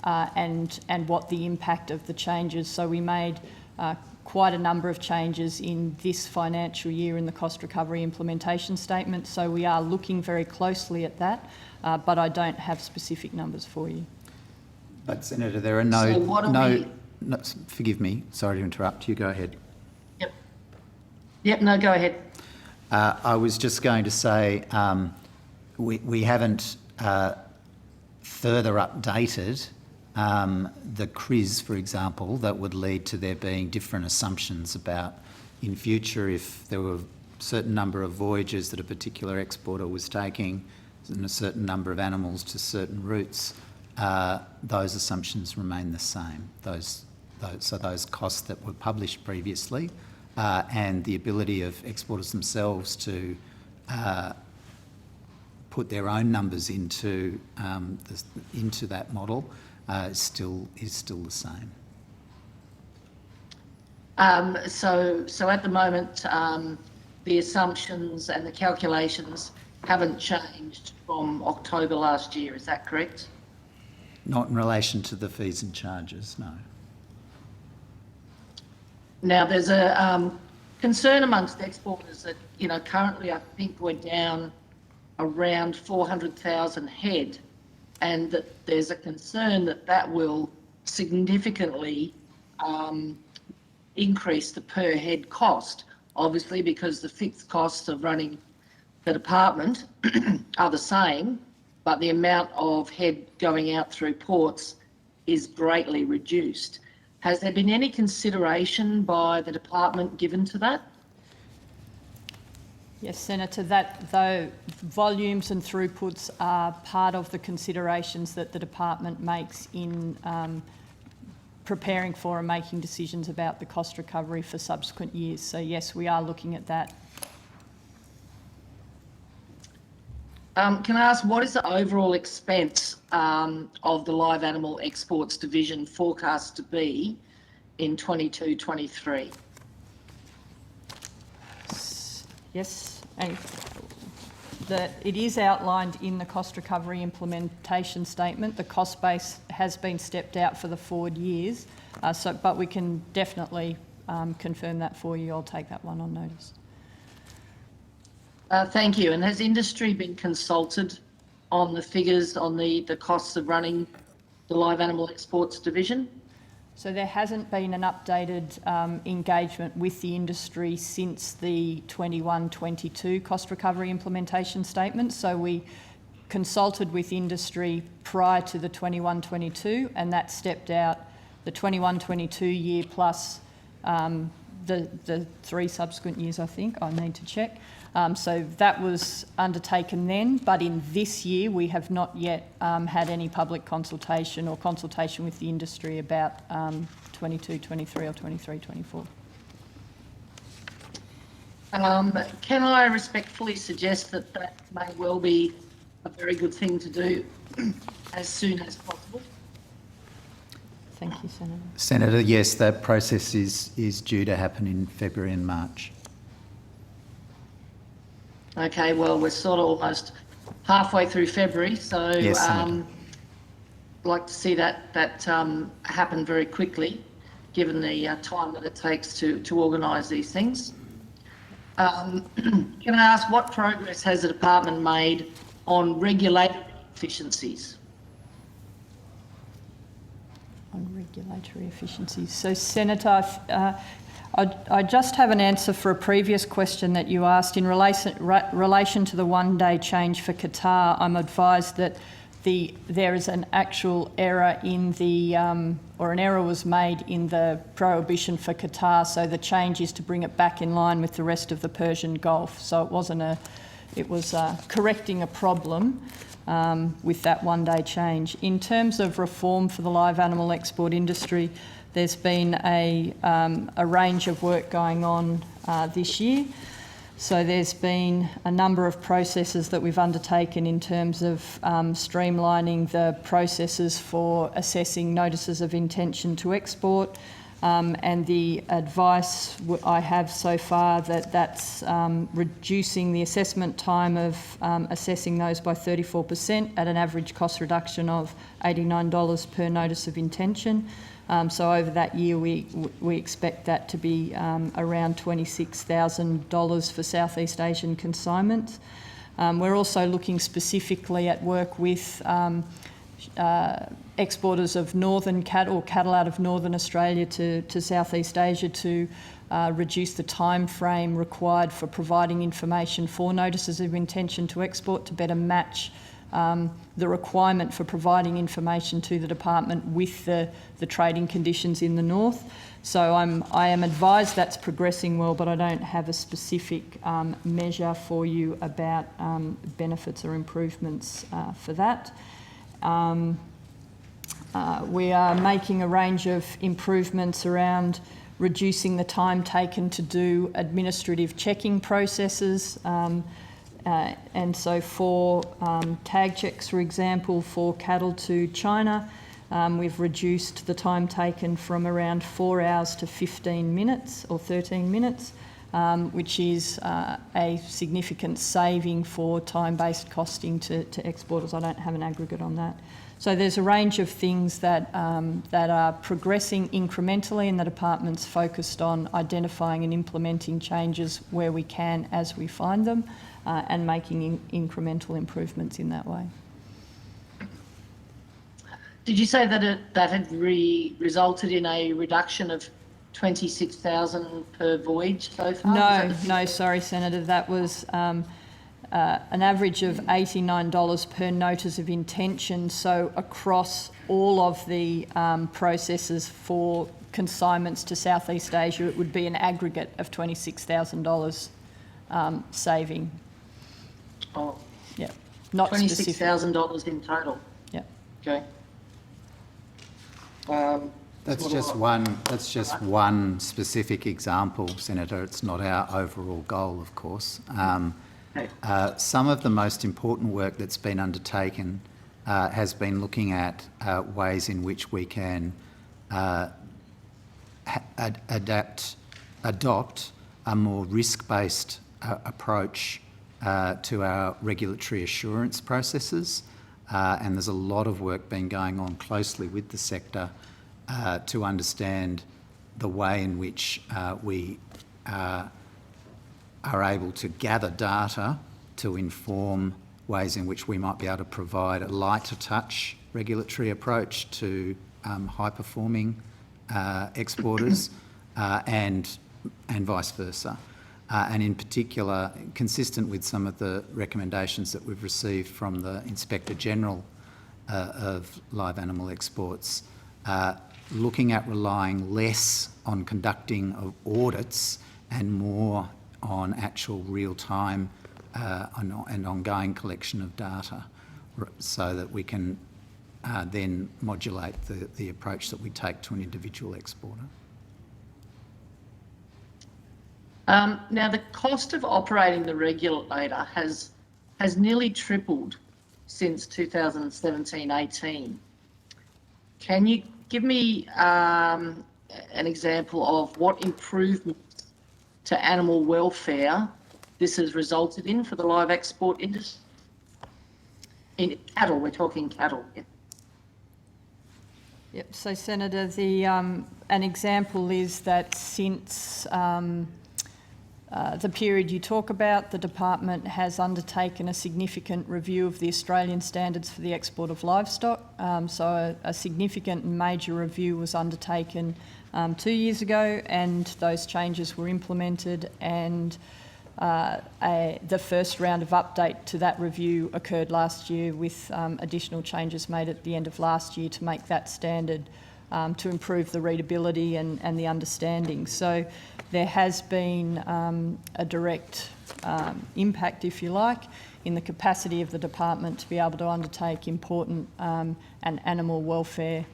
and what the impact of the changes. So we made quite a number of changes in this financial year in the cost recovery implementation statement. So we are looking very closely at that, but I don't have specific numbers for you. But Senator, there are no, forgive me, sorry to interrupt you, go ahead. Yep, no, go ahead. I was just going to say we haven't further updated the CRIS, for example, that would lead to there being different assumptions about in future if there were a certain number of voyages that a particular exporter was taking and a certain number of animals to certain routes. Those assumptions remain the same. So those costs that were published previously and the ability of exporters themselves to put their own numbers into that model is still the same. So at the moment, the assumptions and the calculations haven't changed from October last year. Is that correct? Not in relation to the fees and charges, no. Now, there's a concern amongst exporters that, currently I think we're down around 400,000 head, and that there's a concern that that will significantly increase the per head cost, obviously because the fixed costs of running the department are the same, but the amount of head going out through ports is greatly reduced. Has there been any consideration by the department given to that? Yes, Senator, though volumes and throughputs are part of the considerations that the department makes in preparing for and making decisions about the cost recovery for subsequent years. So yes, we are looking at that. Can I ask, what is the overall expense of the live animal exports division forecast to be in 22-23? Yes, and it is outlined in the cost recovery implementation statement. The cost base has been stepped out for the forward years, but we can definitely confirm that for you. I'll take that one on notice. Thank you. And has industry been consulted on the figures on the costs of running the live animal exports division? So there hasn't been an updated engagement with the industry since the 21-22 cost recovery implementation statement. So we consulted with industry prior to the 21-22, and that stepped out the 21-22 year plus the 3 subsequent years, I think. I need to check. So that was undertaken then, but in this year we have not yet had any public consultation or consultation with the industry about 22-23 or 23-24. Can I respectfully suggest that may well be a very good thing to do as soon as possible? Thank you, Senator. Senator, yes, that process is due to happen in February and March. Okay, well, we're sort of almost halfway through February, so yes, I'd like to see that happen very quickly, given the time that it takes to organise these things. Can I ask what progress has the department made on regulatory efficiencies? On regulatory efficiencies. So, Senator, I just have an answer for a previous question that you asked in relation to the one-day change for Qatar. I'm advised that there is an actual error in the, or an error was made in the prohibition for Qatar, so the change is to bring it back in line with the rest of the Persian Gulf. So it wasn't it was correcting a problem with that one-day change. In terms of reform for the live animal export industry, there's been a range of work going on this year. So there's been a number of processes that we've undertaken in terms of streamlining the processes for assessing notices of intention to export, and the advice I have so far that's reducing the assessment time of assessing those by 34% at an average cost reduction of $89 per notice of intention. So over that year, we expect that to be around $26,000 for Southeast Asian consignments. We're also looking specifically at work with exporters of northern cattle, or cattle out of northern Australia to Southeast Asia to reduce the time frame required for providing information for notices of intention to export to better match the requirement for providing information to the department with the trading conditions in the north. So I am advised that's progressing well, but I don't have a specific measure for you about benefits or improvements for that. We are making a range of improvements around reducing the time taken to do administrative checking processes. And so for tag checks, for example, for cattle to China, we've reduced the time taken from around 4 hours to 15 minutes or 13 minutes, which is a significant saving for time-based costing to exporters. I don't have an aggregate on that. So there's a range of things that are progressing incrementally, and the department's focused on identifying and implementing changes where we can as we find them, and making incremental improvements in that way. Did you say that that had resulted in a reduction of 26,000 per voyage so far? No, sorry, Senator. That was an average of $89 per notice of intention. So across all of the processes for consignments to Southeast Asia, it would be an aggregate of $26,000 saving. Oh, yeah, not $26,000 in total. Yeah. Okay. That's just one specific example, Senator. It's not our overall goal, of course. Some of the most important work that's been undertaken has been looking at ways in which we can adopt a more risk-based approach to our regulatory assurance processes, and there's a lot of work been going on closely with the sector to understand the way in which we are able to gather data to inform ways in which we might be able to provide a lighter touch regulatory approach to high-performing exporters and vice versa. And in particular, consistent with some of the recommendations that we've received from the Inspector General of live animal exports, looking at relying less on conducting of audits and more on actual real-time and ongoing collection of data, so that we can then modulate the approach that we take to an individual exporter. Now, the cost of operating the regulator has nearly tripled since 2017-18. Can you give me an example of what improvements to animal welfare this has resulted in for the live export industry? In cattle, we're talking cattle. Yeah. Yep. So, Senator, an example is that since the period you talk about, the department has undertaken a significant review of the Australian standards for the export of livestock. So a significant and major review was undertaken 2 years ago, and those changes were implemented, and the first round of update to that review occurred last year, with additional changes made at the end of last year to make that standard to improve the readability and the understanding. So there has been a direct impact, if you like, in the capacity of the department to be able to undertake important and animal welfare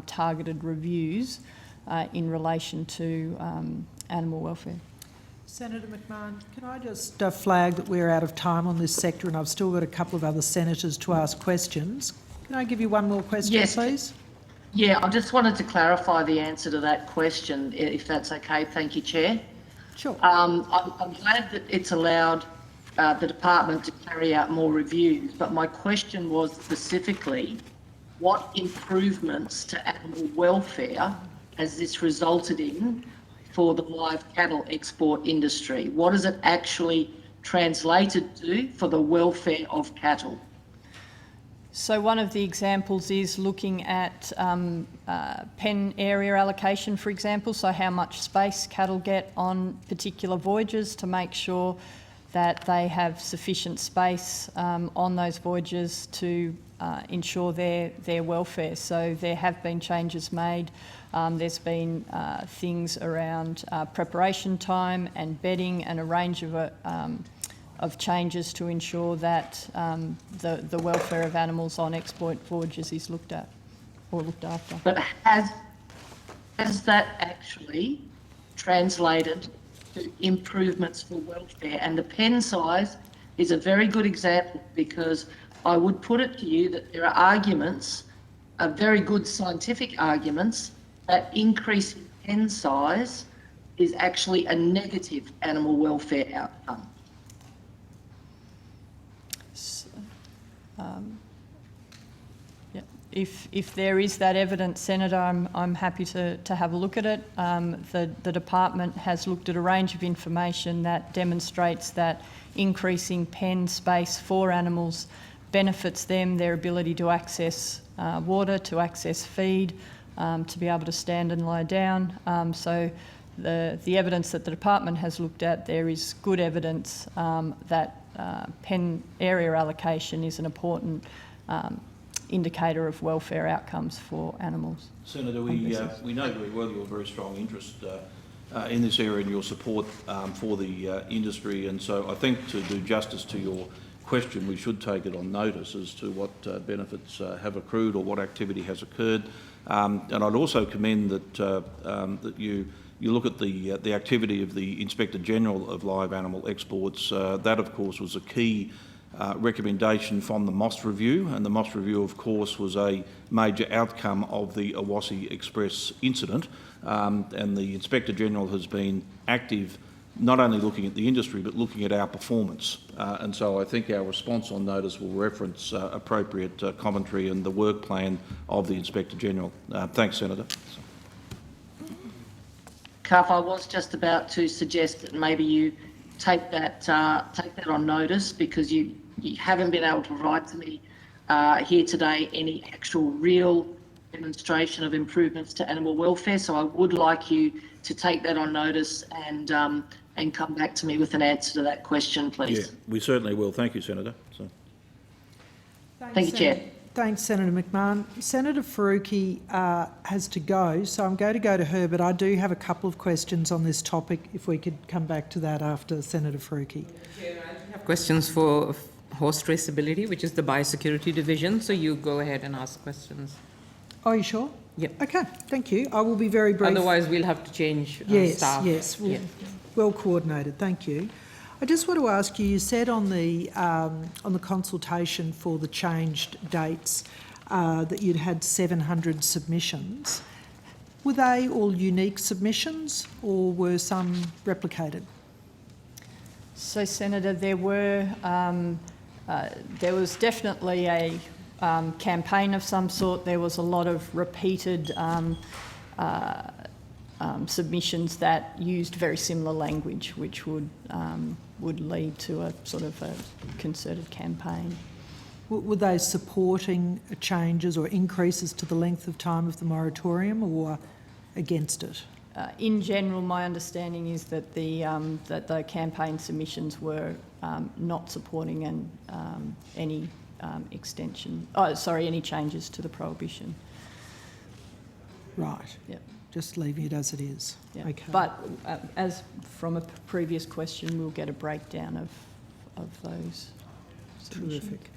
targeted reviews in relation to animal welfare. Senator McMahon, can I just flag that we're out of time on this sector, and I've still got a couple of other senators to ask questions. Can I give you one more question, Yes, please? Yeah, I just wanted to clarify the answer to that question, if that's okay. Thank you, Chair. Sure. I'm glad that it's allowed the department to carry out more reviews, but my question was specifically, what improvements to animal welfare has this resulted in for the live cattle export industry? What has it actually translated to for the welfare of cattle? So one of the examples is looking at pen area allocation, for example, so how much space cattle get on particular voyages to make sure that they have sufficient space on those voyages to ensure their welfare. So there have been changes made. There's been things around preparation time and bedding, and a range of changes to ensure that the welfare of animals on export voyages is looked at or looked after. But has that actually translated to improvements for welfare? And the pen size is a very good example, because I would put it to you that there are arguments, very good scientific arguments, that increasing pen size is actually a negative animal welfare outcome. If there is that evidence, Senator, I'm happy to have a look at it. The department has looked at a range of information that demonstrates that increasing pen space for animals benefits them, their ability to access water, to access feed, to be able to stand and lie down. So the evidence that the department has looked at, there is good evidence that pen area allocation is an important indicator of welfare outcomes for animals. Senator, we know very well your very strong interest in this area and your support for the industry, and so I think to do justice to your question, we should take it on notice as to what benefits have accrued or what activity has occurred. And I'd also commend that you look at the activity of the Inspector General of Live Animal Exports. That, of course, was a key recommendation from the MOST review, and the MOST review, of course, was a major outcome of the Awassi Express incident, and the Inspector General has been active, not only looking at the industry but looking at our performance, and so I think our response on notice will reference appropriate commentary and the work plan of the Inspector General. Thanks, Senator. Cuff, I was just about to suggest that maybe you take that on notice, because you haven't been able to provide to me here today any actual real demonstration of improvements to animal welfare. So I would like you to take that on notice and come back to me with an answer to that question, please. Yeah, we certainly will. Thank you, Senator. Thank you, Chair. Thanks, Senator McMahon. Senator Faruqi has to go, so I'm going to go to her, but I do have a couple of questions on this topic, if we could come back to that after Senator Faruqi. Chair, I have questions for horse traceability, which is the biosecurity division, so you go ahead and ask questions. Oh, you sure? Yep. Okay, thank you. I will be very brief. Otherwise, we'll have to change staff. Yes, well coordinated, thank you. I just want to ask you, you said on the consultation for the changed dates that you'd had 700 submissions. Were they all unique submissions, or were some replicated? So, Senator, there was definitely a campaign of some sort. There was a lot of repeated submissions that used very similar language, which would lead to a sort of a concerted campaign. Were they supporting changes or increases to the length of time of the moratorium, or against it? In general, my understanding is that the campaign submissions were not supporting any extension. Any changes to the prohibition. Right. Yep. Just leaving it as it is. Yeah. Okay. But as from a previous question, we'll get a breakdown of those submissions. Terrific.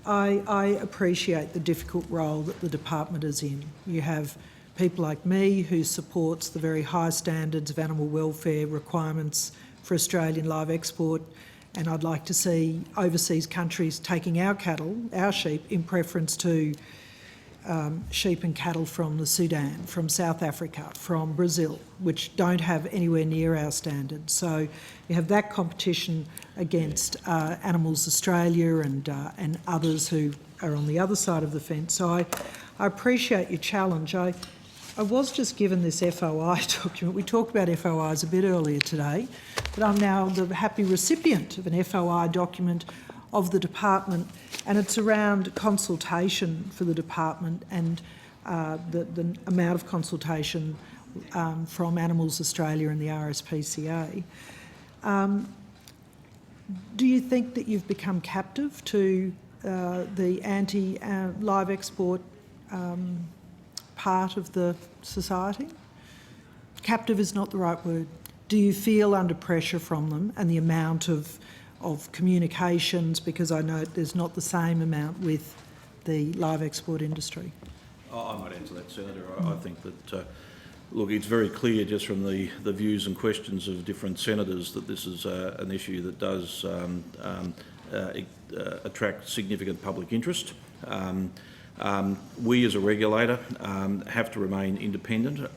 I appreciate the difficult role that the department is in. You have people like me who supports the very high standards of animal welfare requirements for Australian live export, and I'd like to see overseas countries taking our cattle, our sheep, in preference to sheep and cattle from the Sudan, from South Africa, from Brazil, which don't have anywhere near our standards. So you have that competition against Animals Australia and others who are on the other side of the fence. So I appreciate your challenge. I was just given this FOI document. We talked about FOIs a bit earlier today, but I'm now the happy recipient of an FOI document of the department, and it's around consultation for the department and the amount of consultation from Animals Australia and the RSPCA. Do you think that you've become captive to the anti-live export part of the society? Captive is not the right word. Do you feel under pressure from them and the amount of communications, because I know there's not the same amount with the live export industry? I might answer that, Senator. I think that, look, it's very clear just from the views and questions of different senators that this is an issue that does attract significant public interest. We as a regulator have to remain independent.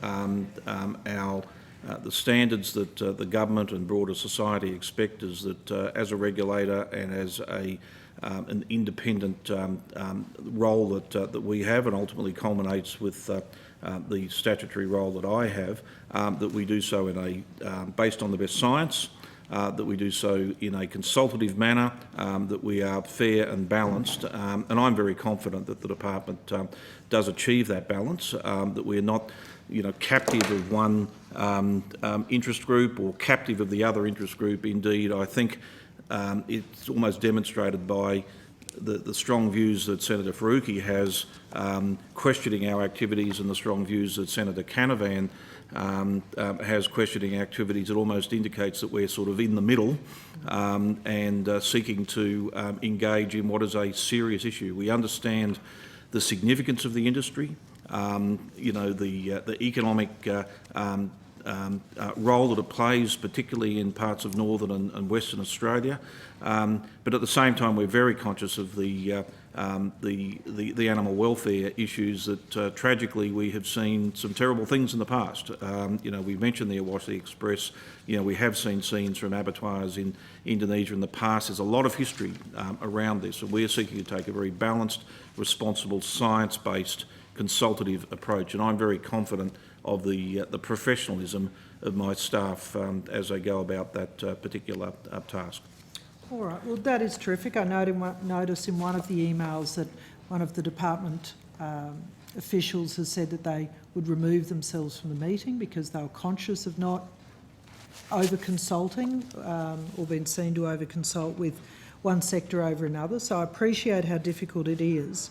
The standards that the government and broader society expect is that as a regulator and as an independent role that we have, and ultimately culminates with the statutory role that I have, that we do so in based on the best science, that we do so in a consultative manner, that we are fair and balanced, and I'm very confident that the department does achieve that balance, that we're not captive of one interest group or captive of the other interest group. Indeed, I think it's almost demonstrated by the strong views that Senator Faruqi has questioning our activities, and the strong views that Senator Canavan has questioning activities. It almost indicates that we're sort of in the middle and seeking to engage in what is a serious issue. We understand the significance of the industry, the economic role that it plays, particularly in parts of northern and western Australia. But at the same time, we're very conscious of the animal welfare issues that tragically we have seen some terrible things in the past. We mentioned the Awassi Express. We have seen scenes from abattoirs in Indonesia in the past. There's a lot of history around this, and we're seeking to take a very balanced, responsible, science-based, consultative approach, and I'm very confident of the professionalism of my staff as they go about that particular task. All right, well that is terrific. I noticed in one of the emails that one of the department officials has said that they would remove themselves from the meeting because they were conscious of not over-consulting or being seen to over-consult with one sector over another. So I appreciate how difficult it is,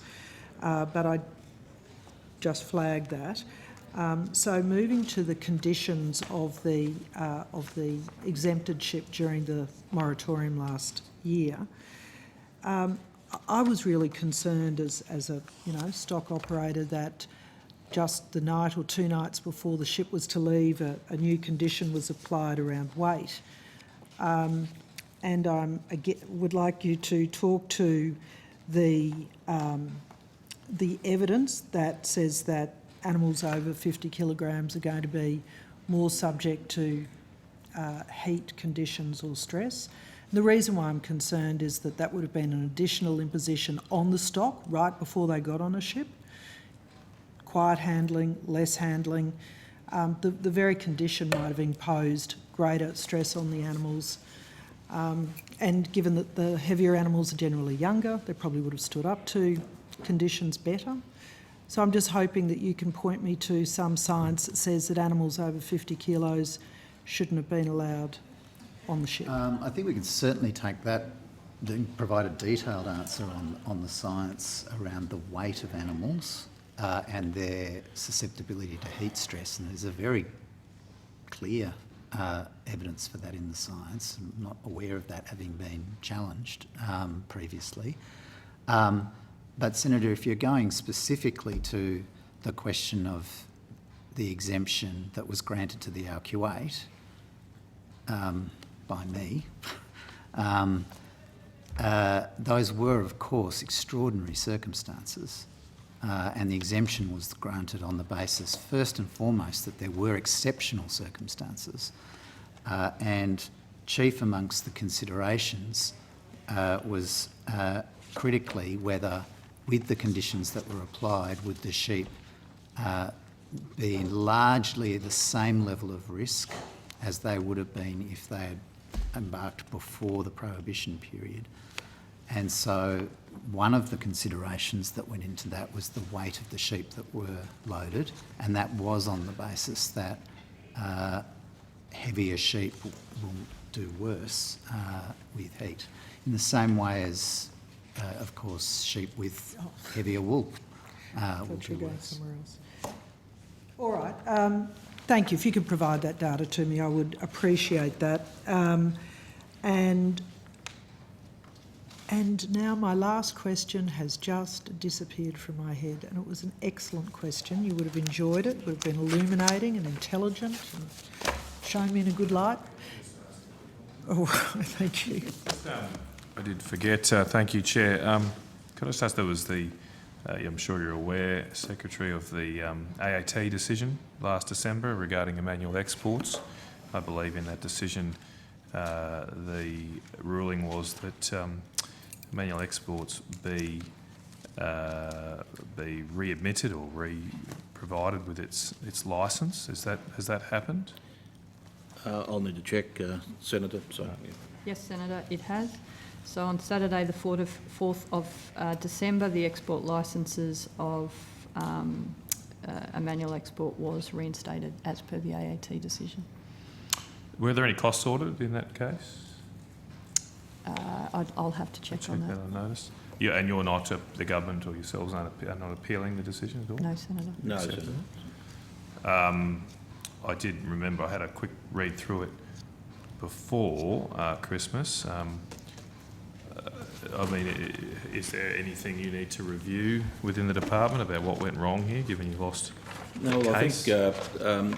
but I just flagged that. So moving to the conditions of the exempted ship during the moratorium last year, I was really concerned as a stock operator that just the night or 2 nights before the ship was to leave, a new condition was applied around weight. And I would like you to talk to the evidence that says that animals over 50 kilograms are going to be more subject to heat conditions or stress. And the reason why I'm concerned is that that would have been an additional imposition on the stock right before they got on a ship. Quiet handling, less handling, the very condition might have imposed greater stress on the animals. And given that the heavier animals are generally younger, they probably would have stood up to conditions better. So I'm just hoping that you can point me to some science that says that animals over 50 kilos shouldn't have been allowed on the ship. I think we can certainly take that, provide a detailed answer on the science around the weight of animals and their susceptibility to heat stress. And there's a very clear evidence for that in the science. I'm not aware of that having been challenged previously. But Senator, if you're going specifically to the question of the exemption that was granted to the RQ8 by me, those were, of course, extraordinary circumstances. And the exemption was granted on the basis, first and foremost, that there were exceptional circumstances. And chief amongst the considerations was critically whether, with the conditions that were applied, would the sheep be in largely the same level of risk as they would have been if they had embarked before the prohibition period. And so one of the considerations that went into that was the weight of the sheep that were loaded, and that was on the basis that heavier sheep will do worse with heat. In the same way as, of course, sheep with heavier wool will do worse. All right. Thank you. If you could provide that data to me, I would appreciate that. And now my last question has just disappeared from my head, and it was an excellent question. You would have enjoyed it. It would have been illuminating and intelligent and shown me in a good light. Oh, thank you. I did forget. Thank you, Chair. Could I just ask, there was the, I'm sure you're aware, Secretary, of the AAT decision last December regarding Emmanuel exports. I believe in that decision the ruling was that Emmanuel exports be readmitted or provided with its licence. Has that happened? I'll need to check, Senator. So, yeah. Yes, Senator, it has. So on Saturday, the 4th of December, the export licences of Emmanuel Export was reinstated as per the AAT decision. Were there any costs ordered in that case? I'll have to check on that. On notice. Yeah, and you're not, the government or yourselves are not appealing the decision at all? No, Senator. No, Senator. I did remember, I had a quick read through it before Christmas. I mean, is there anything you need to review within the department about what went wrong here, given you lost No, the I case? think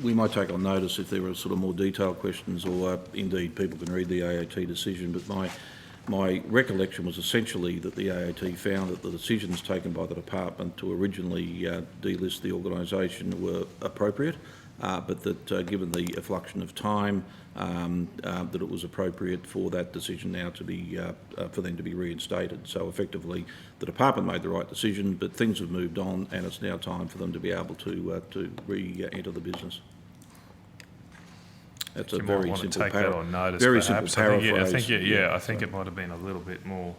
we might take on notice if there are sort of more detailed questions, or indeed people can read the AAT decision, but my recollection was essentially that the AAT found that the decisions taken by the department to originally delist the organisation were appropriate, but that given the effluxion of time, that it was appropriate for that decision now to be for them to be reinstated. So effectively, the department made the right decision, but things have moved on, and it's now time for them to be able to re-enter the business. That's a very simple paraphrase. I think it might have been a little bit more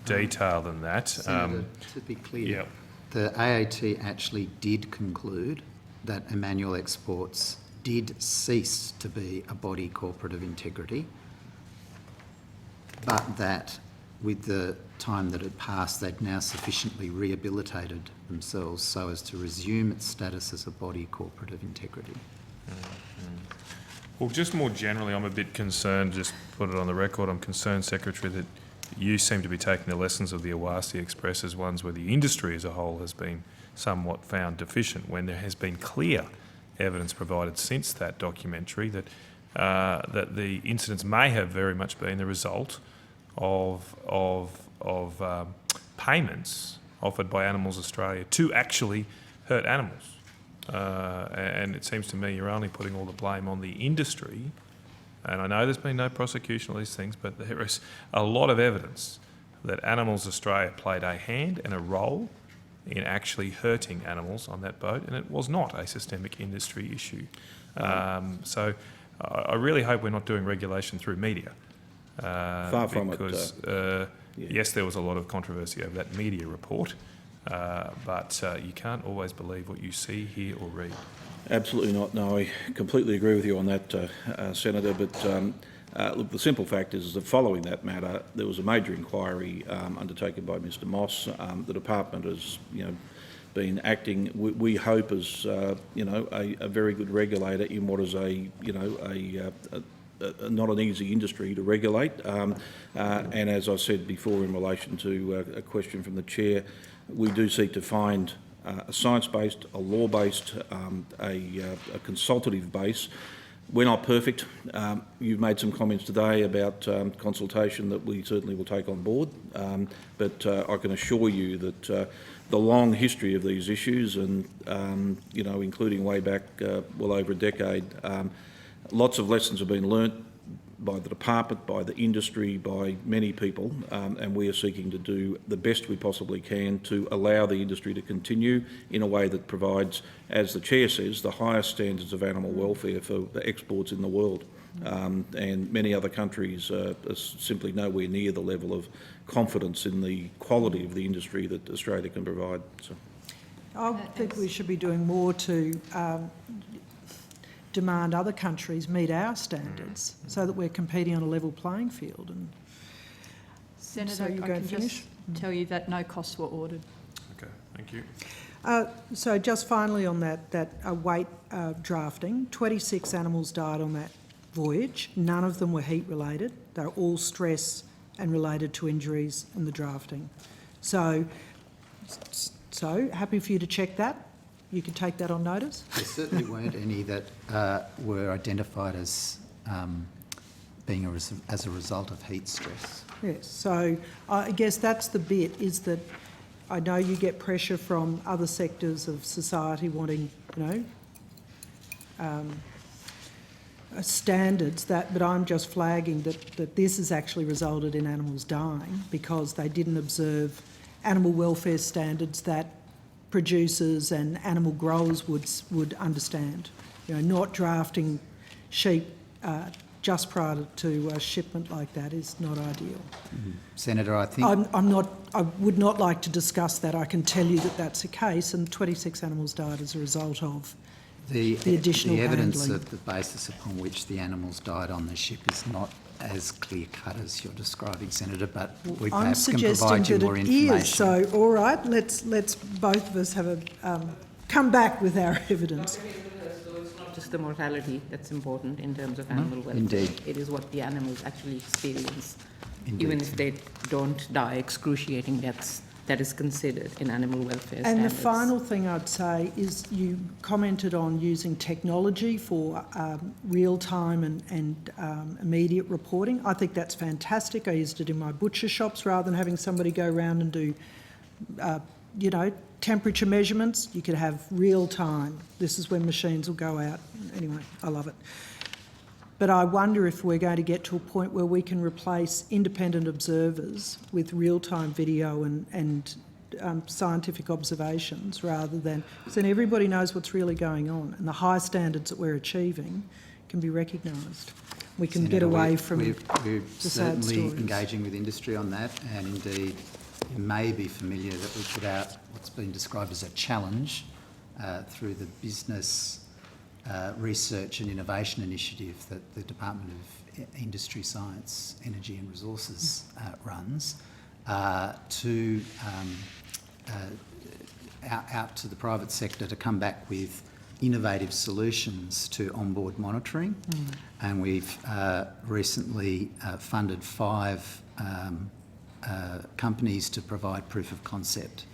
detailed than that. Senator, to be clear, the AAT actually did conclude that Emmanuel Exports did cease to be a body corporate of integrity, but that with the time that had passed, they'd now sufficiently rehabilitated themselves so as to resume its status as a body corporate of integrity. Well, just more generally, I'm a bit concerned, just put it on the record, I'm concerned, Secretary, that you seem to be taking the lessons of the Awasi Express as ones where the industry as a whole has been somewhat found deficient, when there has been clear evidence provided since that documentary that that the incidents may have very much been the result of payments offered by Animals Australia to actually hurt animals. And it seems to me you're only putting all the blame on the industry. And I know there's been no prosecution of these things, but there is a lot of evidence that Animals Australia played a hand and a role in actually hurting animals on that boat, and it was not a systemic industry issue. So I really hope we're not doing regulation through media. Far from it. Because, yes, there was a lot of controversy over that media report, but you can't always believe what you see, hear or read. Absolutely not. No, I completely agree with you on that, Senator. But look, the simple fact is that following that matter, there was a major inquiry undertaken by Mr. Moss. The department has, been acting. We hope as a very good regulator in what is not an easy industry to regulate. And as I said before, in relation to a question from the chair, we do seek to find a science-based, a law-based, a consultative base. We're not perfect. You've made some comments today about consultation that we certainly will take on board, but I can assure you that the long history of these issues and, including way back well over a decade, lots of lessons have been learnt by the department, by the industry, by many people, and we are seeking to do the best we possibly can to allow the industry to continue in a way that provides, as the chair says, the highest standards of animal welfare for the exports in the world. And many other countries are simply nowhere near the level of confidence in the quality of the industry that Australia can provide. So, I think we should be doing more to demand other countries meet our standards so that we're competing on a level playing field. And Senator, so you I go can finish. just tell you that no costs were ordered. Okay, thank you. So just finally on that weight drafting, 26 animals died on that voyage. None of them were heat related. They're all stress and related to injuries in the drafting. So happy for you to check that. You can take that on notice. There certainly weren't any that were identified as being as a result of heat stress. Yes, so I guess that's the bit, is that I know you get pressure from other sectors of society wanting, standards, but I'm just flagging that this has actually resulted in animals dying because they didn't observe animal welfare standards that producers and animal growers would understand. Not drafting sheep just prior to a shipment like that is not ideal. Senator, I think I would not like to discuss that. I can tell you that that's the case, and 26 animals died as a result of the additional evidence handling. of the basis upon which the animals died on the ship is not as clear cut as you're describing, Senator, but we I'm perhaps can suggesting provide you that more it information. is. So, all right, let's both of us have a come back with our evidence. So it's not just the mortality that's important in terms of animal welfare. Indeed. It is what the animals actually experience. Indeed. Even if they don't die excruciating deaths, that is considered in animal welfare And standards. the final thing I'd say is you commented on using technology for real-time and immediate reporting. I think that's fantastic. I used it in my butcher shops rather than having somebody go around and do, temperature measurements. You could have real-time. This is when machines will go out. Anyway, I love it. But I wonder if we're going to get to a point where we can replace independent observers with real-time video and scientific observations rather than... So then everybody knows what's really going on, and the high standards that we're achieving can be recognised. We can get away from We're the sad certainly stories. engaging with industry on that, and indeed you may be familiar that we put out what's been described as a challenge through the Business Research and Innovation Initiative that the Department of Industry, Science, Energy and Resources runs to out to the private sector to come back with innovative solutions to onboard monitoring. And we've recently funded 5 companies to provide proof of concept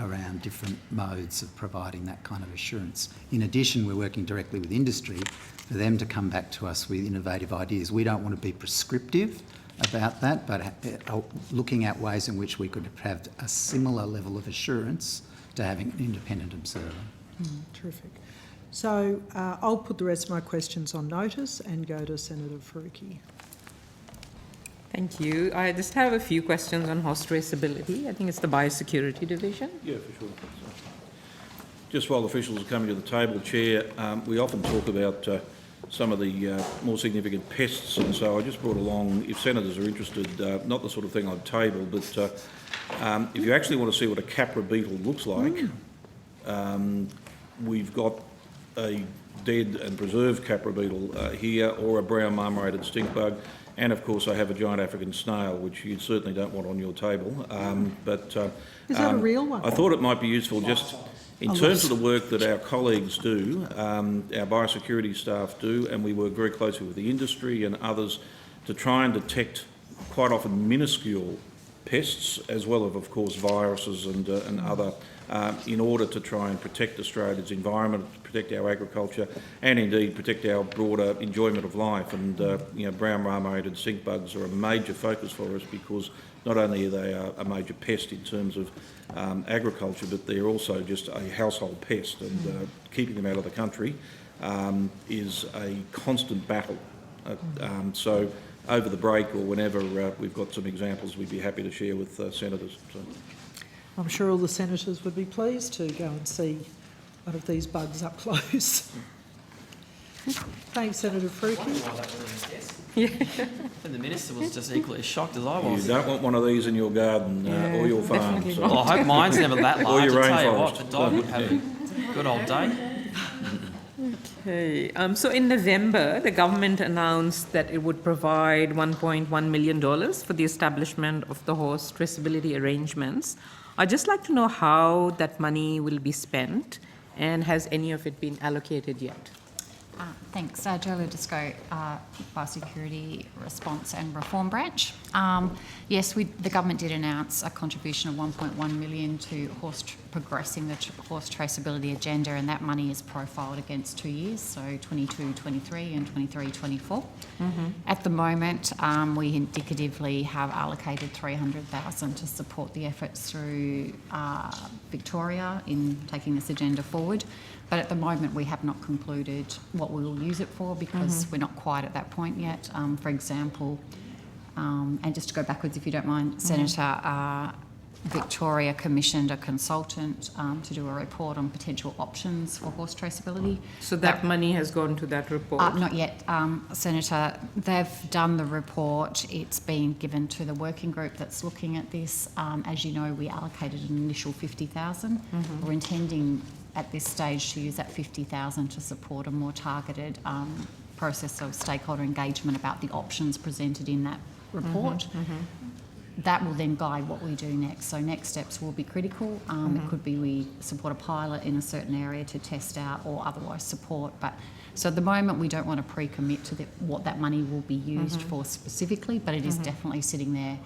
around different modes of providing that kind of assurance. In addition, we're working directly with industry for them to come back to us with innovative ideas. We don't want to be prescriptive about that, but looking at ways in which we could have a similar level of assurance to having an independent observer. Terrific. So I'll put the rest of my questions on notice and go to Senator Faruqi. Thank you. I just have a few questions on horse traceability. I think it's the biosecurity division. Yeah, for sure. Just while officials are coming to the table, Chair, we often talk about some of the more significant pests, and so I just brought along, if senators are interested, not the sort of thing I'd table, but if you actually want to see what a capra beetle looks like, we've got a dead and preserved capra beetle here, or a brown marmorated stink bug, and of course I have a giant African snail, which you certainly don't want on your table. Is that a real one? I thought it might be useful just in terms of the work that our colleagues do, our biosecurity staff do, and we work very closely with the industry and others to try and detect quite often minuscule pests, as well as, of course, viruses and other, in order to try and protect Australia's environment, protect our agriculture, and indeed protect our broader enjoyment of life. And brown marmorated stink bugs are a major focus for us, because not only are they a major pest in terms of agriculture, but they're also just a household pest, and keeping them out of the country is a constant battle. So over the break or whenever we've got some examples we'd be happy to share with senators. So. I'm sure all the senators would be pleased to go and see one of these bugs up close. Thanks, Senator Fruki. And the minister was just equally as shocked as I was. You don't want one of these in your garden or your farm. So. Well, I hope mine's never that large. Or your I tell you what, rainforest. the dog would have a good old day. Okay. So in November, the government announced that it would provide $1.1 million for the establishment of the horse traceability arrangements. I'd just like to know how that money will be spent, and has any of it been allocated yet? Thanks. Jolie Disco, Biosecurity Response and Reform Branch. Yes, the government did announce a contribution of $1.1 million to progressing the horse traceability agenda, and that money is profiled against 2 years, so 22-23 and 23-24. At the moment, we indicatively have allocated $300,000 to support the efforts through Victoria in taking this agenda forward. But at the moment, we have not concluded what we will use it for, because we're not quite at that point yet. For example, and just to go backwards, if you don't mind, Senator, Victoria commissioned a consultant to do a report on potential options for horse traceability. So that money has gone to that report? Not yet, Senator. They've done the report. It's been given to the working group that's looking at this. As you know, we allocated an initial $50,000. We're intending at this stage to use that $50,000 to support a more targeted process of stakeholder engagement about the options presented in that report. That will then guide what we do next. So next steps will be critical. It could be we support a pilot in a certain area to test out, or otherwise support. But so at the moment, we don't want to pre-commit to what that money will be used for specifically, but it is definitely sitting there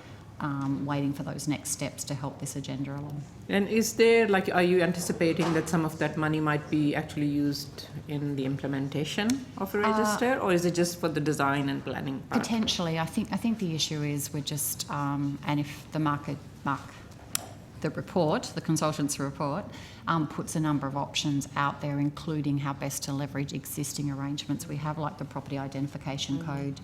waiting for those next steps to help this agenda along. And is there, are you anticipating that some of that money might be actually used in the implementation of a register, or is it just for the design and planning part? Potentially. I think the issue is we're just, and if the the consultant's report, puts a number of options out there, including how best to leverage existing arrangements we have, like the property identification code,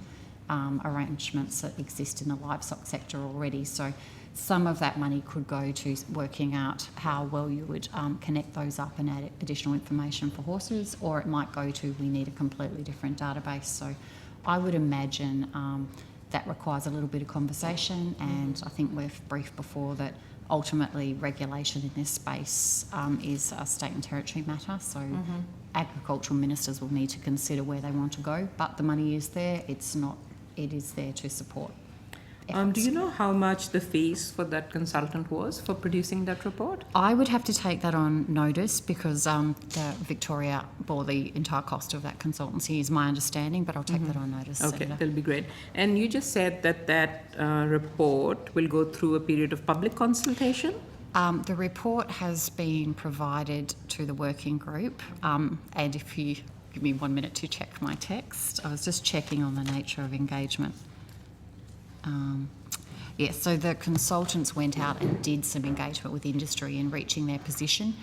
arrangements that exist in the livestock sector already. So some of that money could go to working out how well you would connect those up and add additional information for horses, or it might go to we need a completely different database. So I would imagine that requires a little bit of conversation, and I think we've briefed before that ultimately regulation in this space is a state and territory matter. So agricultural ministers will need to consider where they want to go, but the money is there. It is there to support. Do you know how much the fees for that consultant was for producing that report? I would have to take that on notice, because Victoria bore the entire cost of that consultancy, is my understanding, but I'll take that on notice. Okay, Senator. that'll be great. And you just said that report will go through a period of public consultation? The report has been provided to the working group, and if you give me 1 minute to check my text. I was just checking on the nature of engagement. So the consultants went out and did some engagement with industry in reaching their position.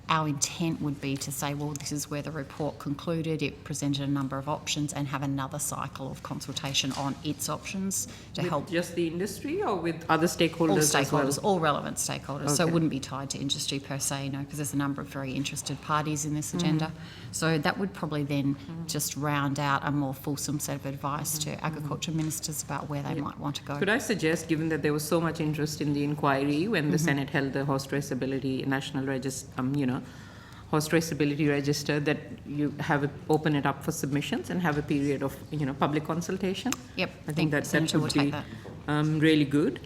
our intent would be to say, well, this is where the report concluded. It presented a number of options and have another cycle of consultation on its options to With help. just the industry or with other stakeholders? All as well? stakeholders, all relevant stakeholders. So it Okay. wouldn't be tied to industry per se, no, because there's a number of very interested parties in this agenda. So that would probably then just round out a more fulsome set of advice to agriculture ministers about where they might want to go. Could I suggest, given that there was so much interest in the inquiry when the Senate held the horse traceability national register, horse traceability register, that you open it up for submissions and have a period of, public consultation? Yep, I think that Senator will would take be that. really good.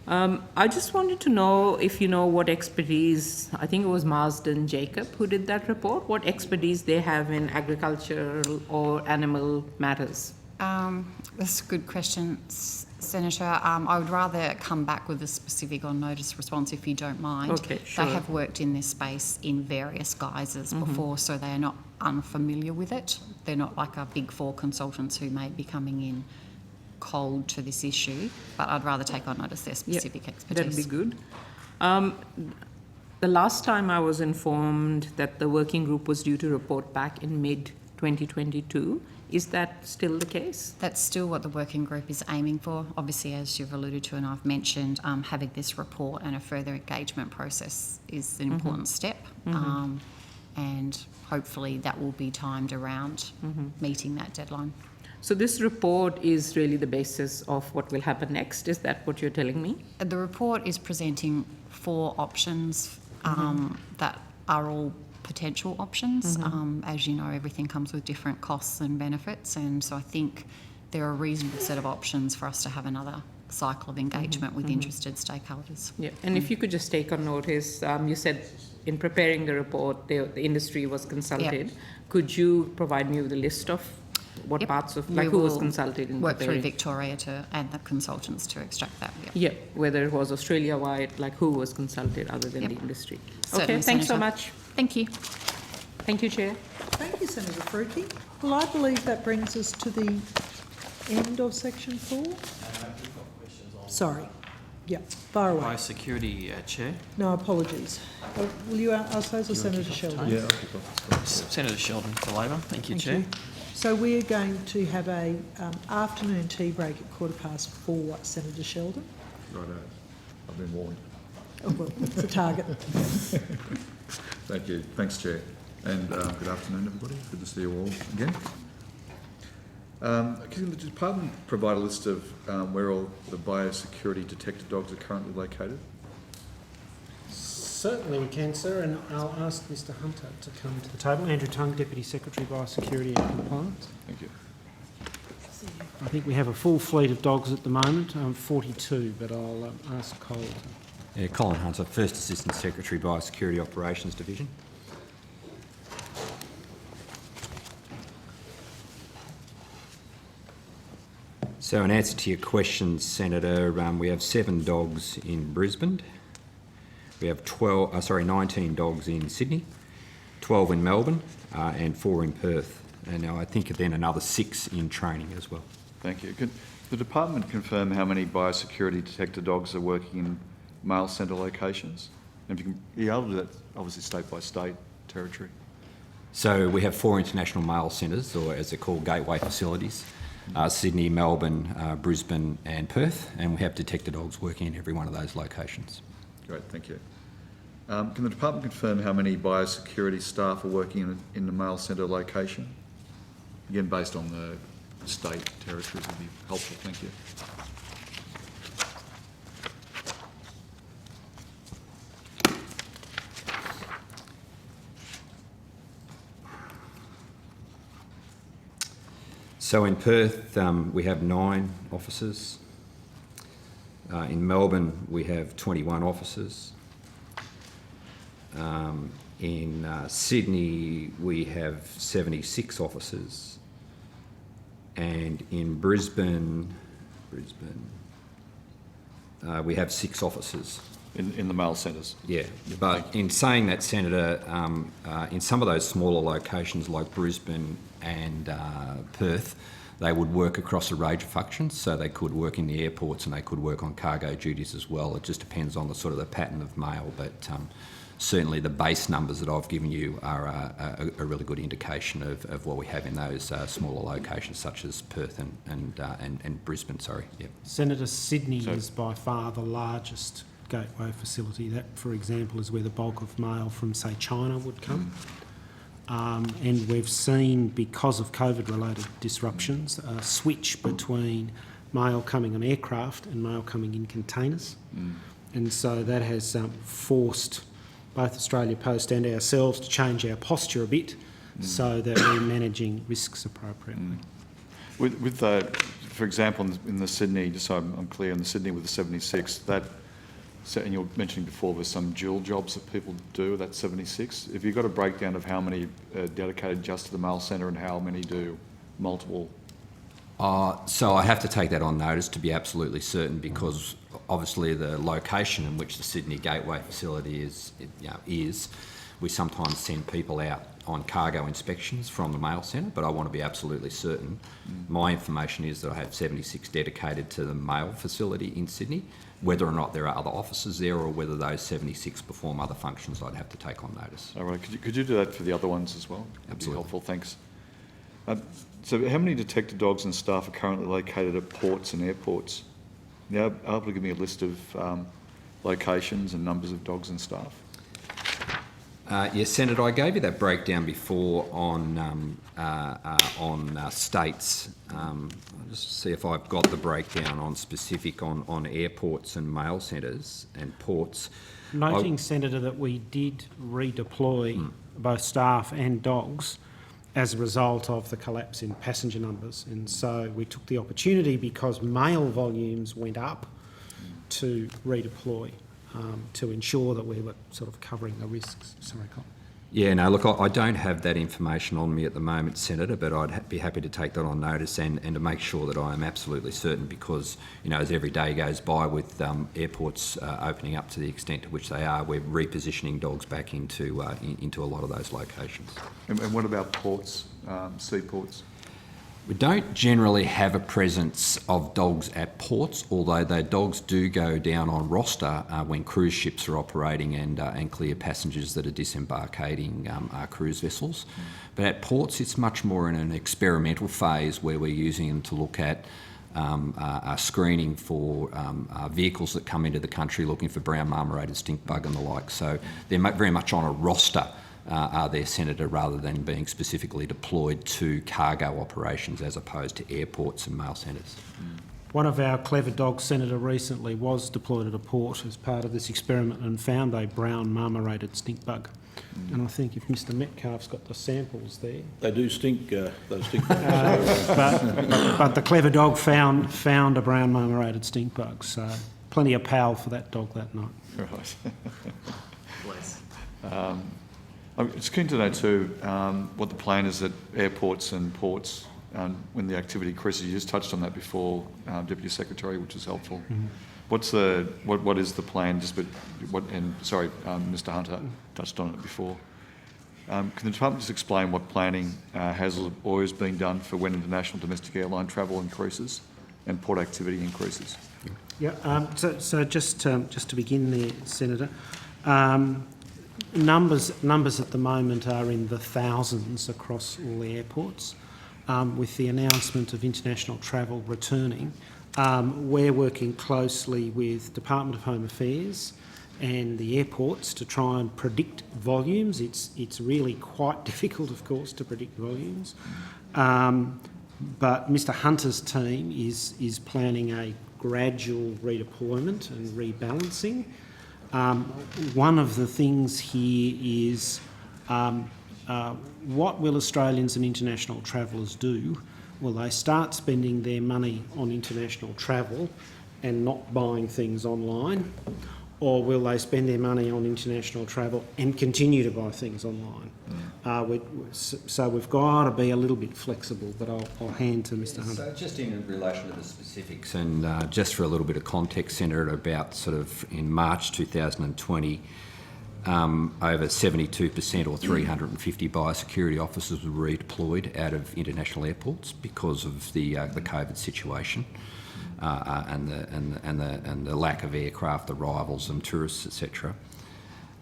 I just wanted to know if you know what expertise, I think it was Marsden Jacob who did that report, what expertise they have in agricultural or animal matters. That's a good question, Senator. I would rather come back with a specific on notice response if you don't mind. Okay, sure. They have worked in this space in various guises before, so they are not unfamiliar with it. They're not like our Big Four consultants who may be coming in cold to this issue, but I'd rather take on notice their specific expertise. That'd be good. The last time I was informed that the working group was due to report back in mid-2022. Is that still the case? That's still what the working group is aiming for. Obviously, as you've alluded to and I've mentioned, having this report and a further engagement process is an important step. And hopefully that will be timed around meeting that deadline. So this report is really the basis of what will happen next. Is that what you're telling me? The report is presenting 4 options that are all potential options. As you know, everything comes with different costs and benefits, and so I think there are a reasonable set of options for us to have another cycle of engagement with interested stakeholders. Yeah, and if you could just take on notice, you said in preparing the report, the industry was consulted. Could you provide me with a list of what parts of, like, who was consulted in work preparing? through Victoria and the consultants to extract that. Yeah, whether it was Australia-wide, like who was consulted other than the industry. Certainly, Okay, thanks so Senator. much. Thank you. Thank you, Chair. Thank you, Senator Fruki. Well, I believe that brings us to the end of section 4. Sorry. Yeah, far away. Biosecurity, Chair. No, apologies. Will you ask those or Senator Sheldon? Yeah, I'll kick off. Senator Sheldon for Labor. Thank you, Thank Chair. you. So we are going to have a afternoon tea break at 4:15, Senator Sheldon. Righto. I've been warned. Oh, well, it's a target. Thank you. Thanks, Chair. And good afternoon, everybody. Good to see you all again. Can the department provide a list of where all the biosecurity detector dogs are currently located? Certainly we can, sir, and I'll ask Mr Hunter to come to the table. Andrew Tongue, Deputy Secretary, Biosecurity and Compliance. Thank you. I think we have a full fleet of dogs at the moment, 42, but I'll ask Cole to... Yeah, Colin Hunter, First Assistant Secretary, Biosecurity Operations Division. So in answer to your question, Senator, we have 7 dogs in Brisbane. We have 19 dogs in Sydney, 12 in Melbourne, and 4 in Perth. And I think then another 6 in training as well. Thank you. Could the department confirm how many biosecurity detector dogs are working in mail centre locations? And if you can be able to do that, obviously state by state, territory. So we have 4 international mail centres, or as they're called, gateway facilities. Sydney, Melbourne, Brisbane and Perth, and we have detector dogs working in every one of those locations. Great, thank you. Can the department confirm how many biosecurity staff are working in the mail centre location? Again, based on the state territories would be helpful, thank you. So in Perth, we have 9 officers. In Melbourne, we have 21 officers. In Sydney, we have 76 officers. And in Brisbane, we have 6 officers. In the mail centres? Yeah, but in saying that, Senator, in some of those smaller locations like Brisbane and Perth, They would work across a range of functions, so they could work in the airports and they could work on cargo duties as well. It just depends on the sort of the pattern of mail, but certainly the base numbers that I've given you are a really good indication of what we have in those smaller locations such as Perth and Brisbane. Yep. Senator, Sydney is by far the largest gateway facility. That, for example, is where the bulk of mail from, say, China would come. And we've seen, because of COVID-related disruptions, a switch between mail coming on aircraft and mail coming in containers. And so that has forced both Australia Post and ourselves to change our posture a bit so that we're managing risks appropriately. With for example, in the Sydney, just so I'm clear, in the Sydney with the 76, and you were mentioning before there's some dual jobs that people do with that 76. Have you got a breakdown of how many are dedicated just to the mail centre and how many do multiple? So I have to take that on notice to be absolutely certain, because obviously the location in which the Sydney Gateway facility is, we sometimes send people out on cargo inspections from the mail centre, but I want to be absolutely certain. My information is that I have 76 dedicated to the mail facility in Sydney. Whether or not there are other offices there or whether those 76 perform other functions, I'd have to take on notice. All right. Could you do that for the other ones as well? That'd be helpful. Thanks. So how many detector dogs and staff are currently located at ports and airports? Are you able to give me a list of locations and numbers of dogs and staff? Yes, Senator, I gave you that breakdown before on states. I'll just see if I've got the breakdown on specific on airports and mail centres and ports. Noting, Senator, that we did redeploy both staff and dogs as a result of the collapse in passenger numbers. And so we took the opportunity, because mail volumes went up, to redeploy to ensure that we were sort of covering the risks. Sorry, Colin. Yeah, no, look, I don't have that information on me at the moment, Senator, but I'd be happy to take that on notice and to make sure that I am absolutely certain, because, as every day goes by with airports opening up to the extent to which they are, we're repositioning dogs back into a lot of those locations. And what about ports, seaports? We don't generally have a presence of dogs at ports, although the dogs do go down on roster when cruise ships are operating and clear passengers that are disembarking cruise vessels. But at ports, it's much more in an experimental phase where we're using them to look at screening for vehicles that come into the country looking for brown marmorated stink bug and the like. So they're very much on a roster. Are there, Senator, rather than being specifically deployed to cargo operations as opposed to airports and mail centres. One of our clever dogs, Senator, recently was deployed at a port as part of this experiment and found a brown marmorated stink bug. And I think if Mr Metcalfe's got the samples there... They do stink, those stink bugs. But the clever dog found a brown marmorated stink bug, so plenty of pal for that dog that night. Right. Bless. I'm just keen to know too what the plan is at airports and ports when the activity increases. You just touched on that before, Deputy Secretary, which is helpful. What is the plan? Mr Hunter touched on it before. Can the department just explain what planning has or is being done for when international domestic airline travel increases and port activity increases? Yeah. So just to begin there, Senator. Numbers at the moment are in the thousands across all the airports. With the announcement of international travel returning, we're working closely with Department of Home Affairs and the airports to try and predict volumes. It's really quite difficult, of course, to predict volumes. But Mr Hunter's team is planning a gradual redeployment and rebalancing. One of the things here is what will Australians and international travellers do? Will they start spending their money on international travel and not buying things online? Or will they spend their money on international travel and continue to buy things online? So we've got to be a little bit flexible, but I'll hand to Mr Hunter. So just in relation to the specifics and just for a little bit of context, Senator, about sort of in March 2020, over 72% or 350 biosecurity officers were redeployed out of international airports because of the COVID situation and the lack of aircraft arrivals and tourists, etc.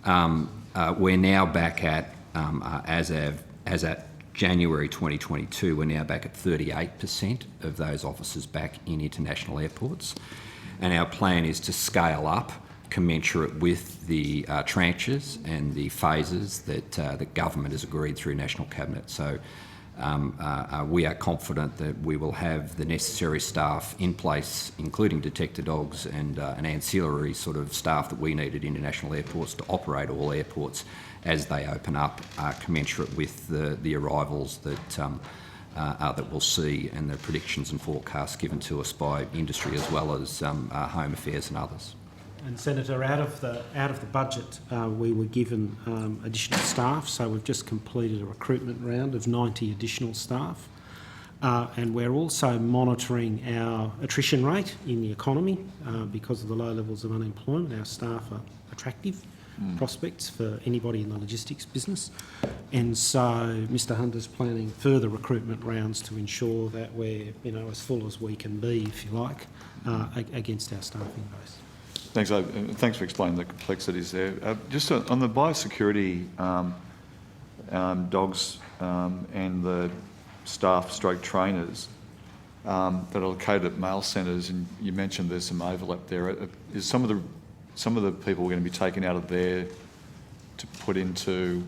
We're now back at, as at January 2022, we're now back at 38% of those officers back in international airports. And our plan is to scale up commensurate with the tranches and the phases that the government has agreed through National Cabinet. So we are confident that we will have the necessary staff in place, including detector dogs and an ancillary sort of staff that we need at international airports to operate all airports as they open up, commensurate with the arrivals that we'll see and the predictions and forecasts given to us by industry as well as Home Affairs and others. And Senator, out of the budget, we were given additional staff, so we've just completed a recruitment round of 90 additional staff. And we're also monitoring our attrition rate in the economy because of the low levels of unemployment. Our staff are attractive prospects for anybody in the logistics business. And so Mr Hunter's planning further recruitment rounds to ensure that we're as full as we can be, if you like, against our staffing base. Thanks, thanks for explaining the complexities there. Just on the biosecurity dogs and the staff / trainers that are located at mail centres, and you mentioned there's some overlap there. Is some of the people going to be taken out of there to put into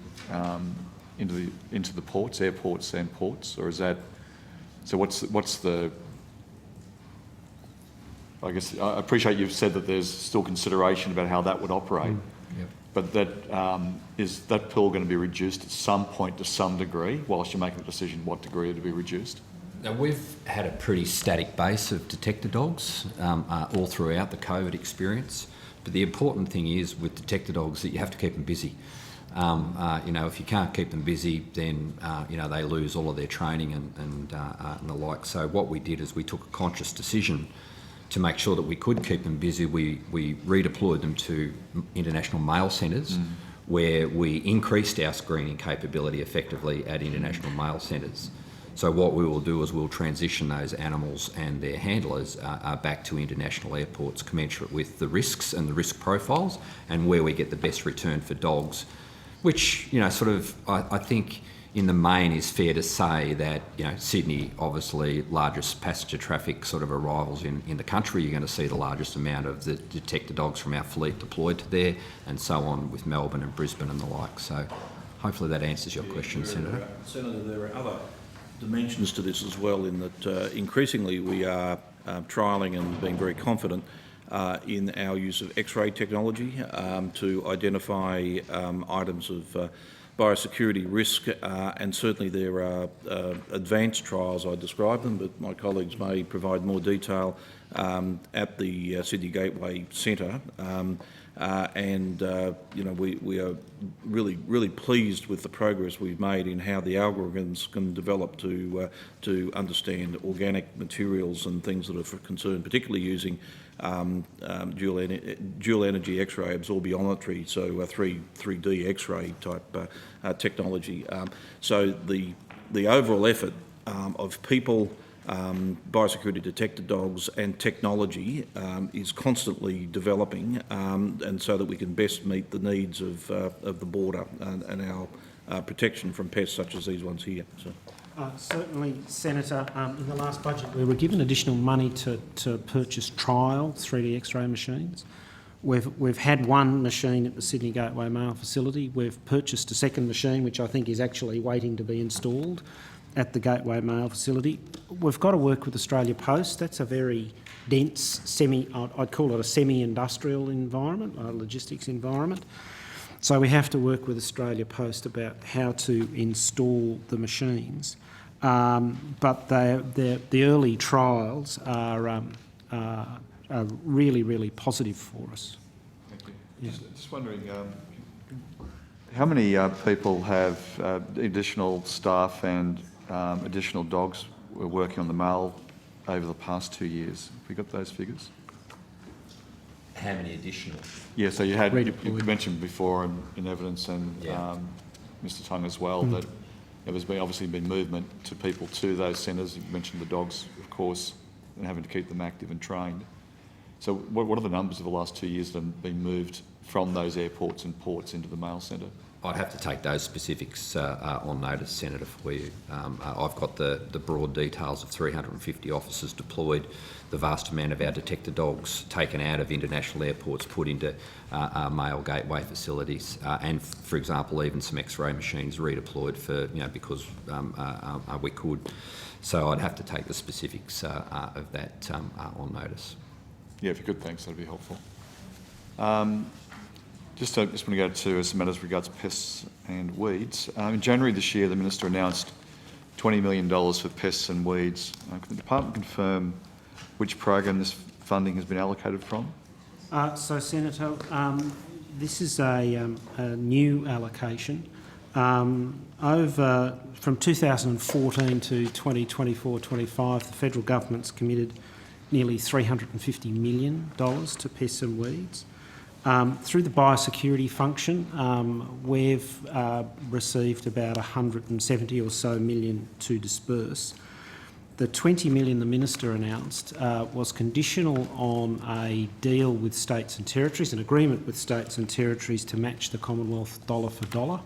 the ports, airports and ports, or is that? So what's the? I guess I appreciate you've said that there's still consideration about how that would operate, but that is that pool going to be reduced at some point to some degree whilst you're making the decision what degree to be reduced? Now, we've had a pretty static base of detector dogs all throughout the COVID experience, but the important thing is with detector dogs that you have to keep them busy. If you can't keep them busy, then they lose all of their training and the like. So what we did is we took a conscious decision to make sure that we could keep them busy. We redeployed them to international mail centres where we increased our screening capability effectively at international mail centres. So what we will do is we'll transition those animals and their handlers back to international airports commensurate with the risks and the risk profiles and where we get the best return for dogs, which, I think in the main is fair to say that, Sydney, obviously largest passenger traffic sort of arrivals in the country. You're going to see the largest amount of the detector dogs from our fleet deployed to there, and so on with Melbourne and Brisbane and the like. So hopefully that answers your question, Senator. Senator, there are other dimensions to this as well, in that increasingly we are trialling and being very confident in our use of X-ray technology to identify items of biosecurity risk, and certainly there are advanced trials, I describe them, but my colleagues may provide more detail at the Sydney Gateway Centre. We are really pleased with the progress we've made in how the algorithms can develop to understand organic materials and things that are of concern, particularly using dual energy X-ray absorbiometry, so 3D X-ray type technology. So the overall effort of people, biosecurity detector dogs and technology is constantly developing, and so that we can best meet the needs of the border and our protection from pests such as these ones here. So. Certainly, Senator, in the last budget we were given additional money to purchase trial 3D X-ray machines. We've had one machine at the Sydney Gateway Mail facility. We've purchased a second machine which I think is actually waiting to be installed at the Gateway Mail facility. We've got to work with Australia Post. That's a very dense I'd call it a semi-industrial environment, a logistics environment. So we have to work with Australia Post about how to install the machines. But the early trials are really, really positive for us. Thank you. Yeah. Just wondering, how many people have additional staff and additional dogs were working on the mail over the past 2 years? Have we got those figures? How many additional? Yeah, so you mentioned before in evidence and Mr. Tongue as well that there has obviously been movement to people to those centres. You mentioned the dogs, of course, and having to keep them active and trained. So what are the numbers of the last 2 years that have been moved from those airports and ports into the mail centre? I'd have to take those specifics on notice, Senator, for you. I've got the broad details of 350 officers deployed, the vast amount of our detector dogs taken out of international airports, put into mail gateway facilities, and, for example, even some X-ray machines redeployed for, because we could. So I'd have to take the specifics of that on notice. Yeah, if you could, thanks, that'd be helpful. Just want to go to some matters regards pests and weeds. In January this year, the Minister announced $20 million for pests and weeds. Can the Department confirm which program this funding has been allocated from? So, Senator, this is a new allocation. Over from 2014 to 2024-25, the federal government's committed nearly $350 million to pests and weeds. Through the biosecurity function, we've received about 170 or so million to disperse. The 20 million the Minister announced was conditional on a deal with states and territories, an agreement with states and territories to match the Commonwealth dollar for dollar.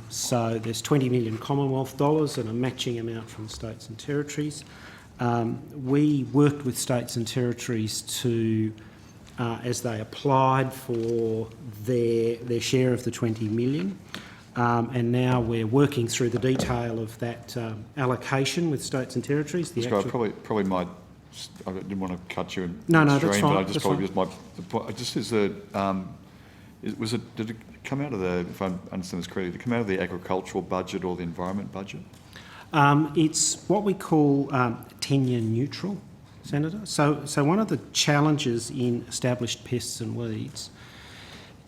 So there's 20 million Commonwealth dollars and a matching amount from states and territories. We worked with states and territories to as they applied for their share of the 20 million. And now we're working through the detail of that allocation with states and territories. I probably might. I didn't want to cut you in no, stream, that's fine. but I just probably just might. Just as a, did it come out of the? If I understand this correctly, did it come out of the agricultural budget or the environment budget? It's what we call tenure neutral, Senator. So one of the challenges in established pests and weeds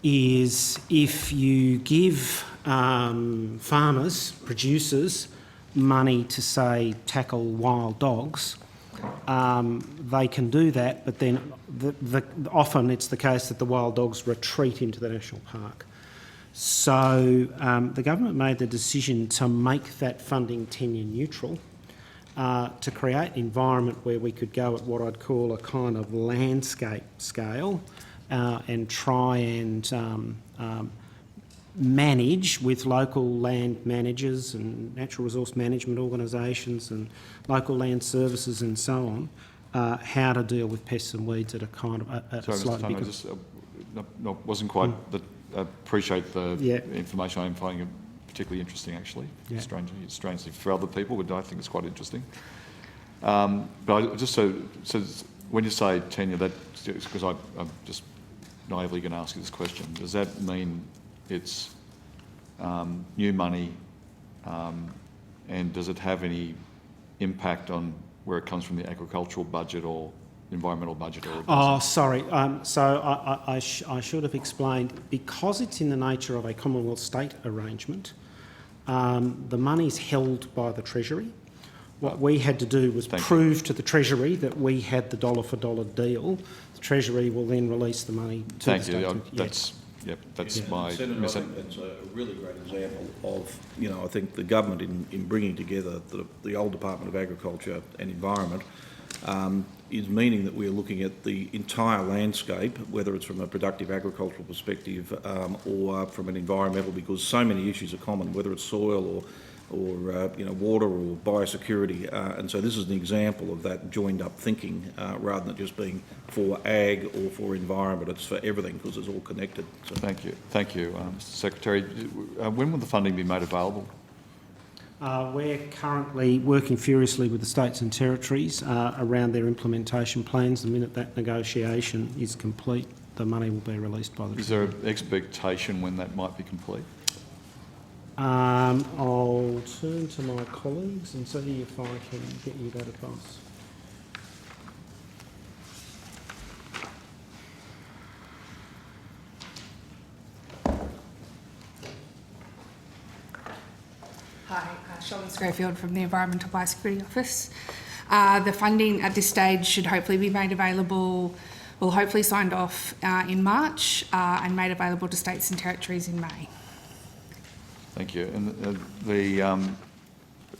is if you give farmers, producers, money to, say, tackle wild dogs, they can do that, but then often it's the case that the wild dogs retreat into the national park. So the government made the decision to make that funding tenure neutral, to create an environment where we could go at what I'd call a kind of landscape scale and try and manage with local land managers and natural resource management organisations and local land services and so on, how to deal with pests and weeds at a kind of a slightly bigger... I just wasn't quite... I appreciate the information. I'm finding it particularly interesting, actually. Yeah. Strangely for other people, but I think it's quite interesting. But I just so when you say tenure, that because I'm just naively going to ask you this question, does that mean it's new money, and does it have any impact on where it comes from the agricultural budget or environmental budget? Oh, sorry. So I should have explained, because it's in the nature of a Commonwealth state arrangement, the money's held by the Treasury. What we had to do was prove to the Treasury that we had the dollar for dollar deal. The Treasury will then release the money to the state. That's my... Senator, I think that's a really great example of, I think the government in bringing together the old Department of Agriculture and Environment is meaning that we're looking at the entire landscape, whether it's from a productive agricultural perspective or from an environmental, because so many issues are common, whether it's soil or water or biosecurity, and so this is an example of that joined-up thinking rather than just being for ag or for environment. It's for everything because it's all connected. So. Thank you, Mr. Secretary. When will the funding be made available? We're currently working furiously with the states and territories around their implementation plans. The minute that negotiation is complete, the money will be released by the... Is there an expectation when that might be complete? I'll turn to my colleagues and see if I can get you that advice. Hi, Charlotte Schofield from the Environmental Biosecurity Office. The funding at this stage should hopefully be made available will hopefully signed off in March and made available to states and territories in May. Thank you. And the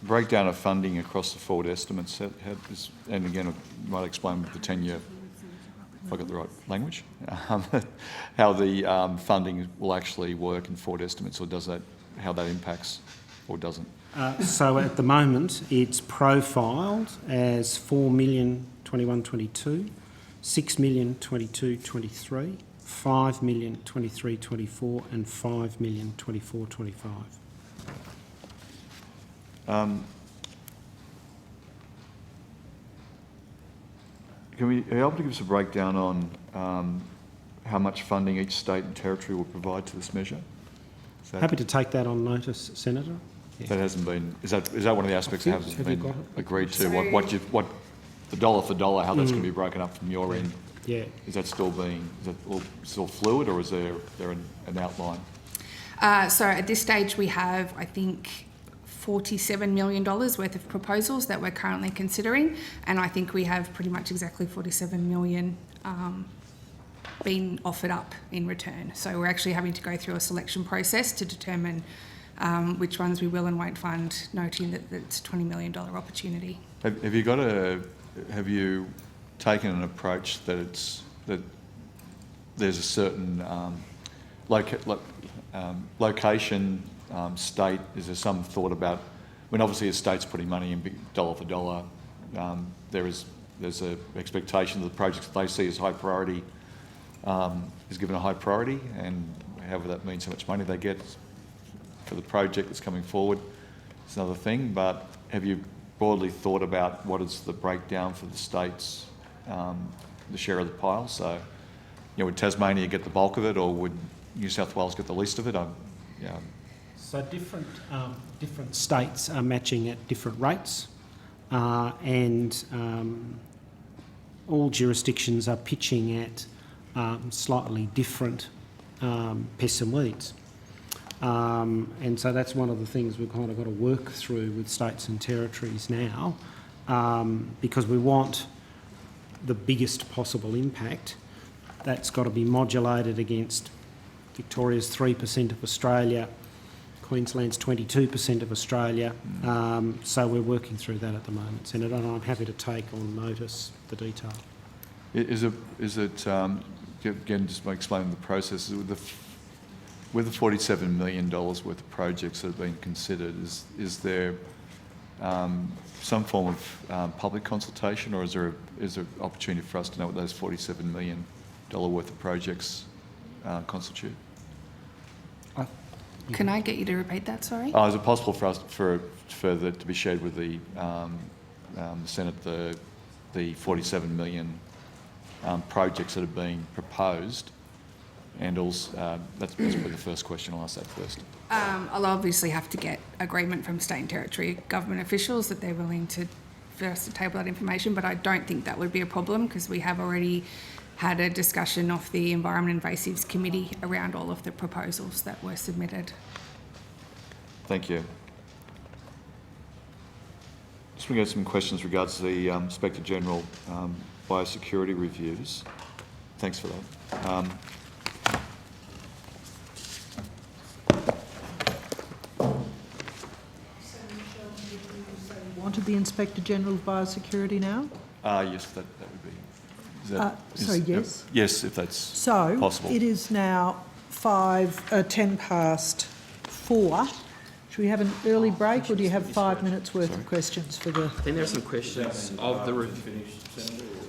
breakdown of funding across the forward estimates, and again, I might explain with the 10-year, if I got the right language, how the funding will actually work in forward estimates, or does that, how that impacts or doesn't? So at the moment, it's profiled as 4 million 21-22, 6 million 22-23, 5 million 23-24, and 5 million 24-25. Are you able to give us a breakdown on how much funding each state and territory will provide to this measure? Happy to take that on notice, Senator. Yeah. That hasn't been. Is that one of the aspects that hasn't Have been you got it? agreed to? What the dollar for dollar, how that's going to be broken up from your end? Yeah. Is that still still fluid, or is there an outline? So at this stage, we have, I think, $47 million worth of proposals that we're currently considering, and I think we have pretty much exactly 47 million been offered up in return. So we're actually having to go through a selection process to determine which ones we will and won't fund, noting that it's a $20 million opportunity. Have you taken an approach that there's a certain location, state? Is there some thought about, when obviously a state's putting money in dollar for dollar, there's an expectation that the projects that they see as high priority is given a high priority, and however that means how much money they get for the project that's coming forward is another thing. But have you broadly thought about what is the breakdown for the states, the share of the pile? So, would Tasmania get the bulk of it, or would New South Wales get the least of it? So different states are matching at different rates, and all jurisdictions are pitching at slightly different pests and weeds. And so that's one of the things we've kind of got to work through with states and territories now, because we want the biggest possible impact. That's got to be modulated against Victoria's 3% of Australia, Queensland's 22% of Australia. So we're working through that at the moment, Senator, and I'm happy to take on notice the detail. Is it again, just by explaining the process, with the $47 million worth of projects that have been considered, is there some form of public consultation, or is there an opportunity for us to know what those $47 million worth of projects constitute? Can I get you to repeat that, sorry? Is it possible for us for that to be shared with the Senate, the 47 million projects that are being proposed? And also, that's basically the first question. I'll ask that first. I'll obviously have to get agreement from state and territory government officials that they're willing for us to table that information, but I don't think that would be a problem, because we have already had a discussion of the Environment Invasives Committee around all of the proposals that were submitted. Thank you. Just want to get some questions regards to the Inspector General biosecurity reviews. Thanks for that. Wanted the Inspector General of Biosecurity now? Yes, that would be. Yes? Yes, if that's possible. So it is now 10 past 4. Should we have an early break, or do you have 5 minutes worth of questions for the... I think there are some questions of the review.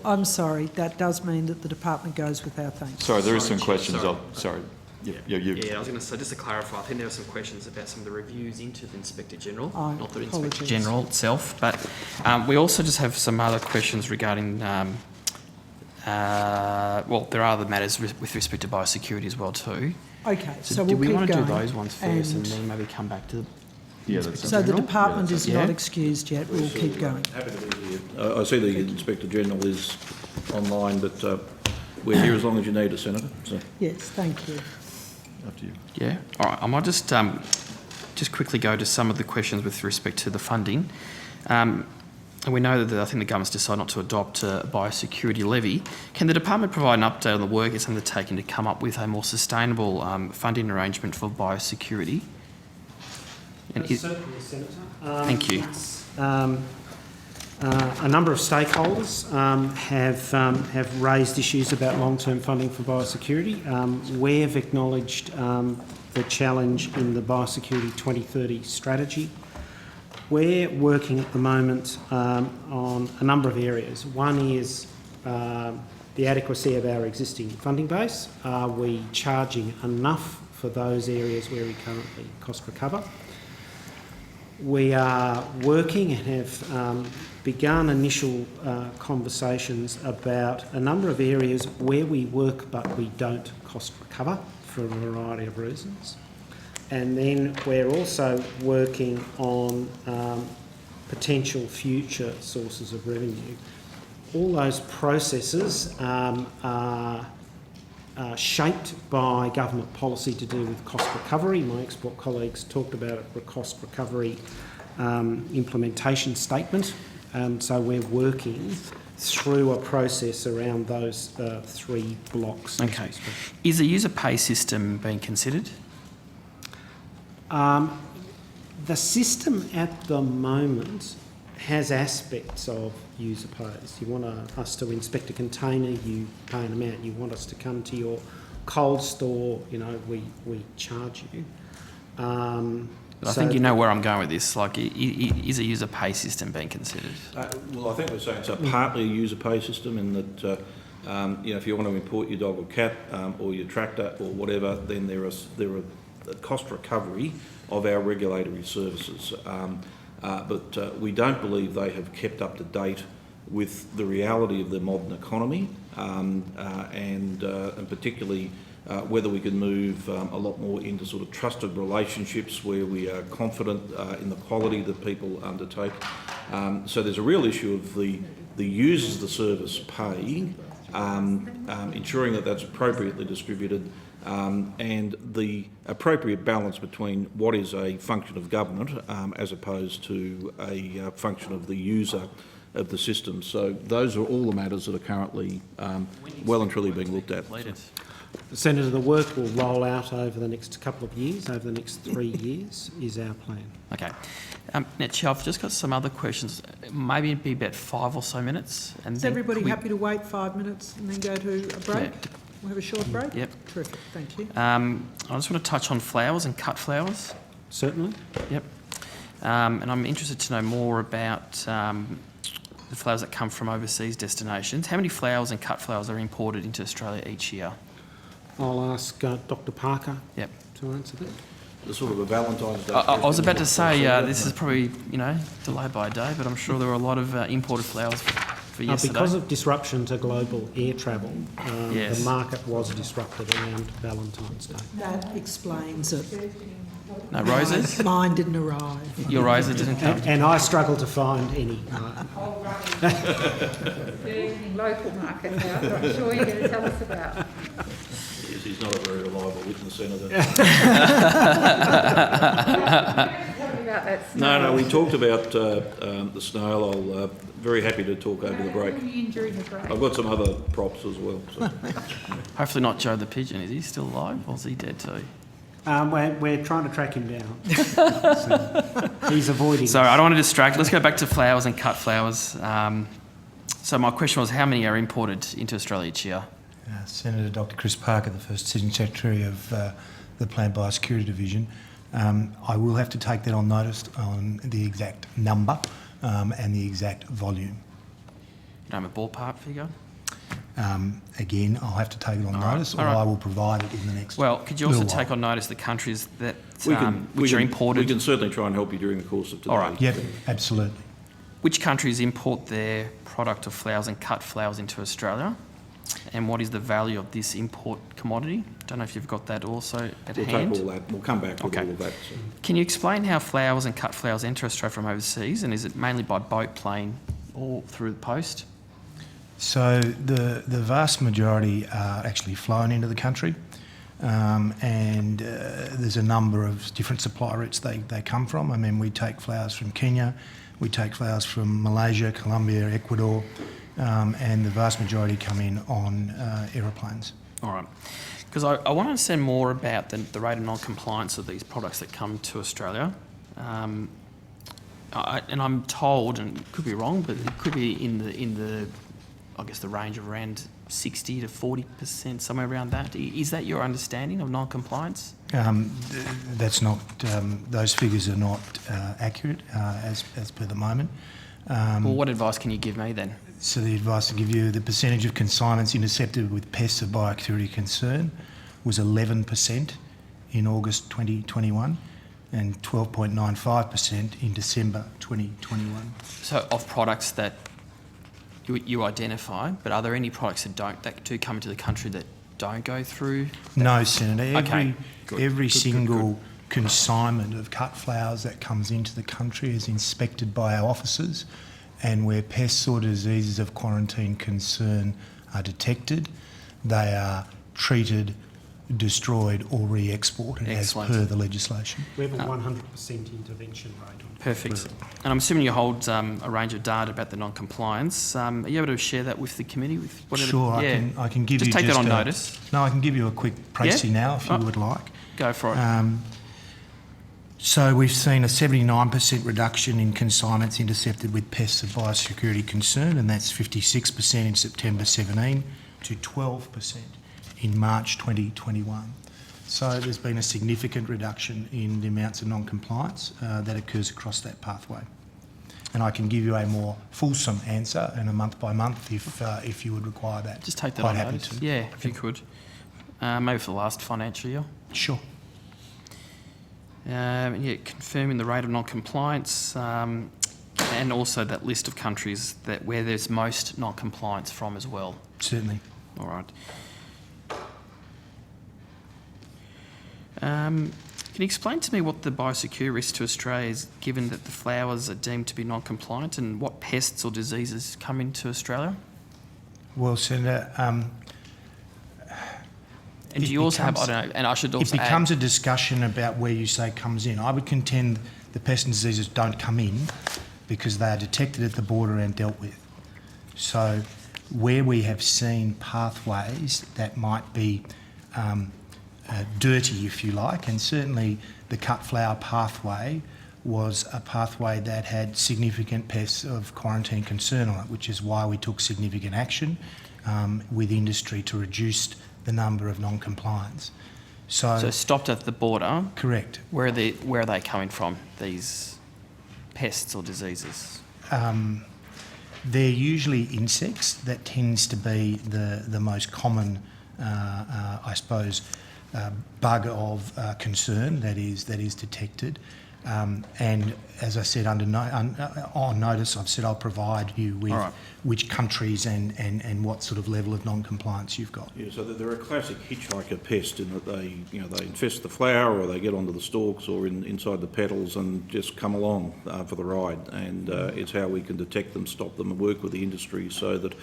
I'm sorry, that does mean that the department goes without thanks. Sorry, there is some questions. Sorry. Yeah, I was going to say, just to clarify, I think there are some questions about some of the reviews into the Inspector General, not the Inspector General itself, but we also just have some other questions regarding, well, there are other matters with respect to biosecurity as well too. Okay, so we'll do we keep want to going do those ones first and then maybe come back to the Inspector So General? the department is not excused yet, we'll keep going. Happy to be here. I see the Inspector General is online, but we're here as long as you need us, Senator. So. Yes, thank you. Up to you. Yeah, all right. I might just quickly go to some of the questions with respect to the funding. and we know that I think the government's decided not to adopt a biosecurity levy. Can the department provide an update on the work it's undertaking to come up with a more sustainable funding arrangement for biosecurity? And Certainly, Senator. Thank you. A number of stakeholders have raised issues about long-term funding for biosecurity. We've acknowledged the challenge in the Biosecurity 2030 strategy. We're working at the moment on a number of areas. One is the adequacy of our existing funding base. Are we charging enough for those areas where we currently cost recover? We are working and have begun initial conversations about a number of areas where we work but we don't cost recover for a variety of reasons. And then we're also working on potential future sources of revenue. All those processes are shaped by government policy to do with cost recovery. My export colleagues talked about a cost recovery implementation statement. So we're working through a process around those three blocks. Okay. Is a user pay system being considered? The system at the moment has aspects of user pays. You want us to inspect a container, you pay an amount. You want us to come to your cold store, we charge you. But I think you know where I'm going with this. Like, is a user pay system being considered? Well, I think we're saying it's partly a user pay system in that, if you want to import your dog or cat or your tractor or whatever, then there are cost recovery of our regulatory services. But we don't believe they have kept up to date with the reality of the modern economy and particularly whether we can move a lot more into sort of trusted relationships where we are confident in the quality that people undertake. So there's a real issue of the users of the service paying, ensuring that that's appropriately distributed, and the appropriate balance between what is a function of government as opposed to a function of the user of the system. So those are all the matters that are currently well and truly being looked at. Senator, the work will roll out over the next couple of years, over the next 3 years is our plan. Okay. Now, Chair, I've just got some other questions. Maybe it'd be about 5 or so minutes. And Is then everybody happy to wait 5 minutes and then go to a break? Yeah. We'll have a short break? Yep. Terrific, thank you. I just want to touch on flowers and cut flowers. Certainly. Yep. And I'm interested to know more about the flowers that come from overseas destinations. How many flowers and cut flowers are imported into Australia each year? I'll ask Dr. Parker to answer that. The sort of a Valentine's Day. I was about to say this is probably delayed by a day, but I'm sure there were a lot of imported flowers for yesterday. Because of disruption to global air travel, Yes. the market was disrupted around Valentine's Day. That explains it. No roses? Mine didn't arrive. Your roses didn't come? And I struggled to find any. Local market now, I'm not sure you're going to tell us about. Yes, he's not a very reliable witness, Senator. No, we talked about the snail. I'll very happy to talk over the break. I've got some other props as well. So. Hopefully not Joe the pigeon. Is he still alive or is he dead too? We're trying to track him down. So he's avoiding. Sorry, I don't want to distract. Let's go back to flowers and cut flowers. So my question was, how many are imported into Australia each year? Senator Dr. Chris Parker, the first Sitting Secretary of the Plant Biosecurity Division. I will have to take that on notice on the exact number and the exact volume. You don't have a ballpark figure? Again, I'll have to take it on notice, or I will provide it in the next. Well, could you also little take while. on notice the countries that We are imported? We can certainly try and help you during the course of today. All right. Yep, absolutely. Which countries import their product of flowers and cut flowers into Australia? And what is the value of this import commodity? Don't know if you've got that also at hand. We'll take all that. We'll come back with all of that. So. Can you explain how flowers and cut flowers enter Australia from overseas? And is it mainly by boat, plane, or through the post? So the vast majority are actually flown into the country, and there's a number of different supply routes they come from. I mean, we take flowers from Kenya, We take flowers from Malaysia, Colombia, Ecuador, and the vast majority come in on aeroplanes. All right. Because I want to understand more about the rate of non-compliance of these products that come to Australia. And I'm told, and it could be wrong, but it could be in the I guess the range of around 60 to 40%, somewhere around that. Is that your understanding of non-compliance? That's not; those figures are not accurate as per the moment. Well, what advice can you give me then? So the advice I give you: the percentage of consignments intercepted with pests of biosecurity concern was 11% in August 2021 and 12.95% in December 2021. So of products that you identify, but are there any products that do come into the country that don't go through? No, Senator. Every Good. single consignment of cut flowers that comes into the country is inspected by our officers, and where pests or diseases of quarantine concern are detected, they are treated, destroyed or re-exported as per the legislation. We have a 100% intervention rate on Perfect. And I'm assuming you hold a range of data about the non-compliance. Are you able to share that with the committee? With whatever? Sure, I can give you take that on notice. No, I can give you a quick précis now if you would like. Go for it. So we've seen a 79% reduction in consignments intercepted with pests of biosecurity concern, and that's 56% in September 17 to 12% in March 2021. So there's been a significant reduction in the amounts of non-compliance that occurs across that pathway. And I can give you a more fulsome answer and a month by month if you would require that. Just take that Quite on happy notice. to. Yeah, if you could. Maybe for the last financial year. Sure. Confirming the rate of non-compliance and also that list of countries where there's most non-compliance from as well. Certainly. All right. Can you explain to me what the biosecurity risk to Australia is, given that the flowers are deemed to be non-compliant, and what pests or diseases come into Australia? Well, Senator, and do you also have, I don't know, and I should also it becomes a discussion about where you say comes in. I would contend the pests and diseases don't come in because they are detected at the border and dealt with. So where we have seen pathways that might be dirty, if you like, and certainly the cut flower pathway was a pathway that had significant pests of quarantine concern on it, which is why we took significant action with industry to reduce the number of non-compliance. So stopped at the border. Correct. Where are they coming from, these pests or diseases? They're usually insects. That tends to be the most common, I suppose, bug of concern that is detected. And as I said, on notice, I've said I'll provide you with which countries and what sort of level of non-compliance you've got. Yeah, so they're a classic hitchhiker pest in that they infest the flower, or they get onto the stalks or inside the petals and just come along for the ride. And it's how we can detect them, stop them, and work with the industry so that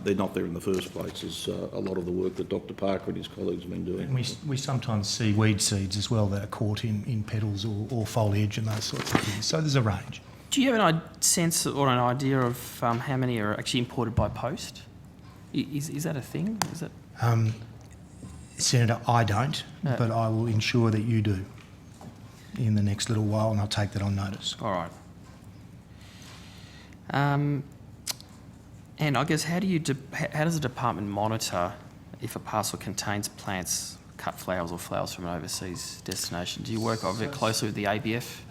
they're not there in the first place. Is a lot of the work that Dr. Parker and his colleagues have been doing. And we sometimes see weed seeds as well that are caught in petals or foliage and those sorts of things. So there's a range. Do you have an sense or an idea of how many are actually imported by post? Is that a thing? Is it? Senator, I don't, but I will ensure that you do in the next little while, and I'll take that on notice. All right. And I guess how does the department monitor if a parcel contains plants, cut flowers or flowers from an overseas destination? Do you work very closely with the ABF?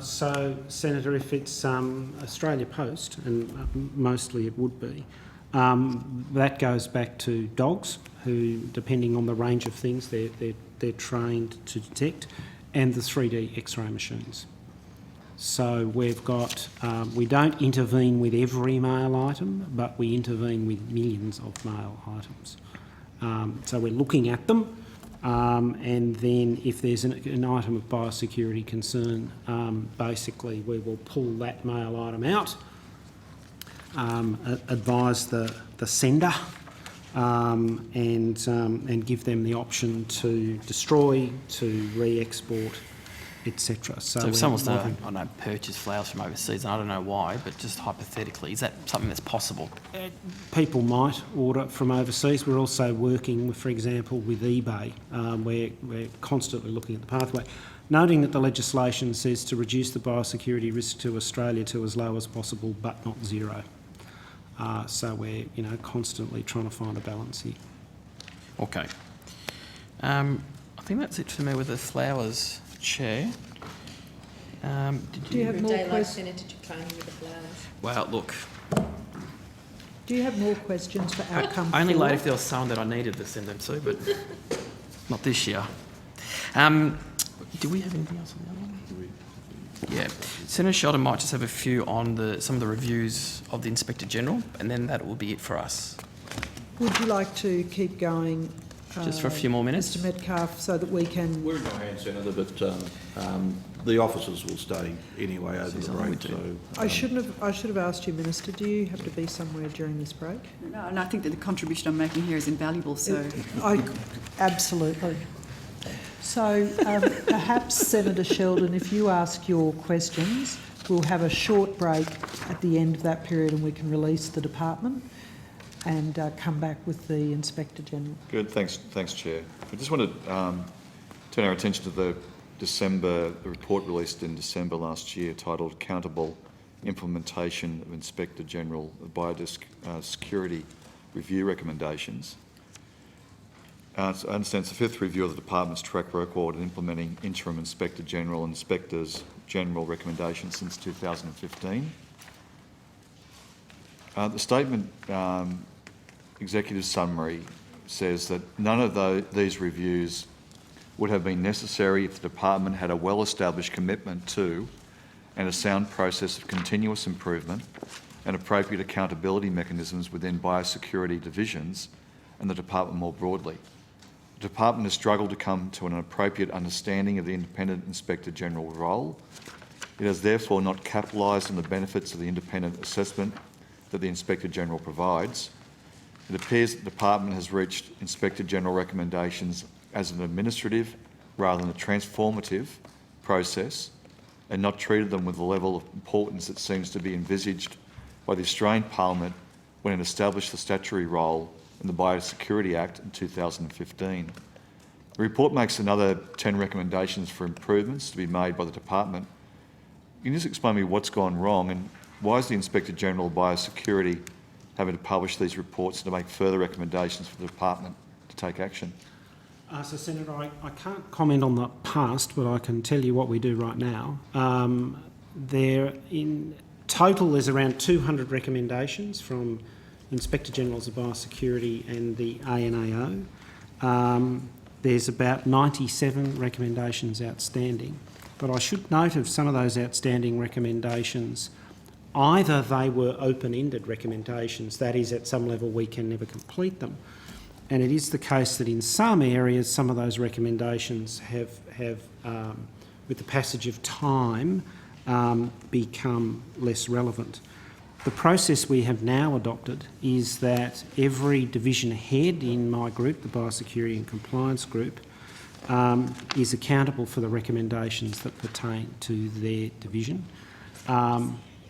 So, Senator, if it's Australia Post, and mostly it would be, that goes back to dogs, who, depending on the range of things, they're trained to detect, and the 3D X-ray machines. So we've got, we don't intervene with every mail item, but we intervene with millions of mail items. So we're looking at them. And then if there's an item of biosecurity concern, basically we will pull that mail item out, advise the sender, and give them the option to destroy, to re-export, etc. So if someone's to, I don't know, purchase flowers from overseas, and I don't know why, but just hypothetically, is that something that's possible? People might order from overseas. We're also working, for example, with eBay. We're constantly looking at the pathway, noting that the legislation says to reduce the biosecurity risk to Australia to as low as possible, but not zero. So we're, constantly trying to find a balance here. Okay. I think that's it for me with the flowers, Chair. Do you have more questions? Senator Ciccone with the flowers. Well, look. Do you have more questions for outcome? Only 4? late if there was someone that I needed to send them to, but not this year. Do we have anything else on the other one? Yeah. Senator Sheldon might just have a few on some of the reviews of the Inspector General, and then that will be it for us. Would you like to keep going? Just for a few more minutes? Mr Metcalfe, so that we can... We're in your hands, Senator, but the officers will stay anyway over the break. So, I should have asked you, Minister, do you have to be somewhere during this break? No, and I think that the contribution I'm making here is invaluable, so... Absolutely. So perhaps, Senator Sheldon, if you ask your questions, we'll have a short break at the end of that period and we can release the department and come back with the Inspector General. Good, thanks, Chair. I just want to turn our attention to the report released in December last year titled Accountable Implementation of Inspector General of Biosecurity Review Recommendations. I understand it's the 5th review of the Department's track record in implementing Interim Inspector General and Inspectors General recommendations since 2015. The statement, executive summary, says that none of these reviews would have been necessary if the Department had a well-established commitment to and a sound process of continuous improvement and appropriate accountability mechanisms within biosecurity divisions and the Department more broadly. The Department has struggled to come to an appropriate understanding of the Independent Inspector General role. It has therefore not capitalised on the benefits of the independent assessment that the Inspector General provides. It appears that the Department has reached Inspector General recommendations as an administrative rather than a transformative process and not treated them with the level of importance that seems to be envisaged by the Australian Parliament when it established the statutory role in the Biosecurity Act in 2015. The report makes another 10 recommendations for improvements to be made by the Department. Can you just explain to me what's gone wrong and why is the Inspector General of Biosecurity having to publish these reports and to make further recommendations for the Department to take action? So, Senator, I can't comment on the past, but I can tell you what we do right now. In total, there's around 200 recommendations from Inspector Generals of Biosecurity and the ANAO. There's about 97 recommendations outstanding. But I should note of some of those outstanding recommendations, either they were open-ended recommendations, that is, at some level we can never complete them, and it is the case that in some areas some of those recommendations have with the passage of time, become less relevant. The process we have now adopted is that every division head in my group, the Biosecurity and Compliance Group, is accountable for the recommendations that pertain to their division.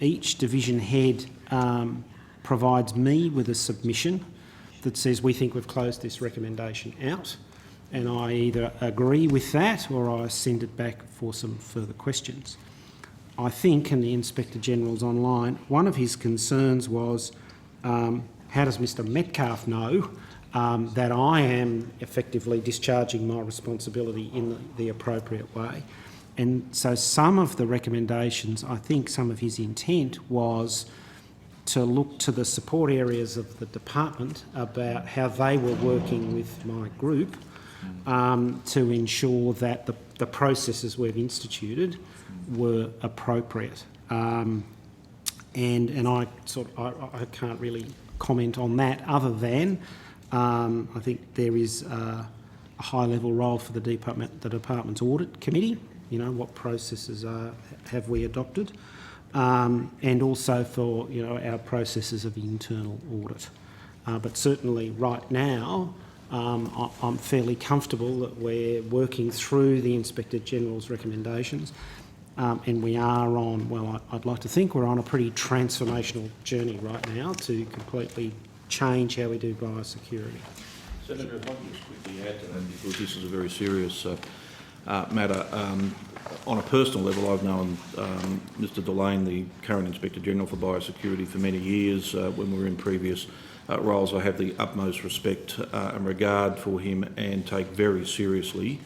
Each division head provides me with a submission that says we think we've closed this recommendation out, and I either agree with that or I send it back for some further questions. I think, and the Inspector General's online, one of his concerns was how does Mr Metcalfe know that I am effectively discharging my responsibility in the appropriate way? And so some of the recommendations, I think some of his intent was to look to the support areas of the department about how they were working with my group to ensure that the processes we've instituted were appropriate. And I can't really comment on that other than I think there is a high-level role for the department's audit committee. You know, what processes have we adopted? And also for, our processes of internal audit. But certainly right now, I'm fairly comfortable that we're working through the Inspector General's recommendations, and we are on, well, I'd like to think we're on a pretty transformational journey right now to completely change how we do biosecurity. Senator, if I can just quickly add to that, because this is a very serious matter. On a personal level, I've known Mr Delane, the current Inspector General for Biosecurity, for many years. When we were in previous roles, I have the utmost respect and regard for him and take very seriously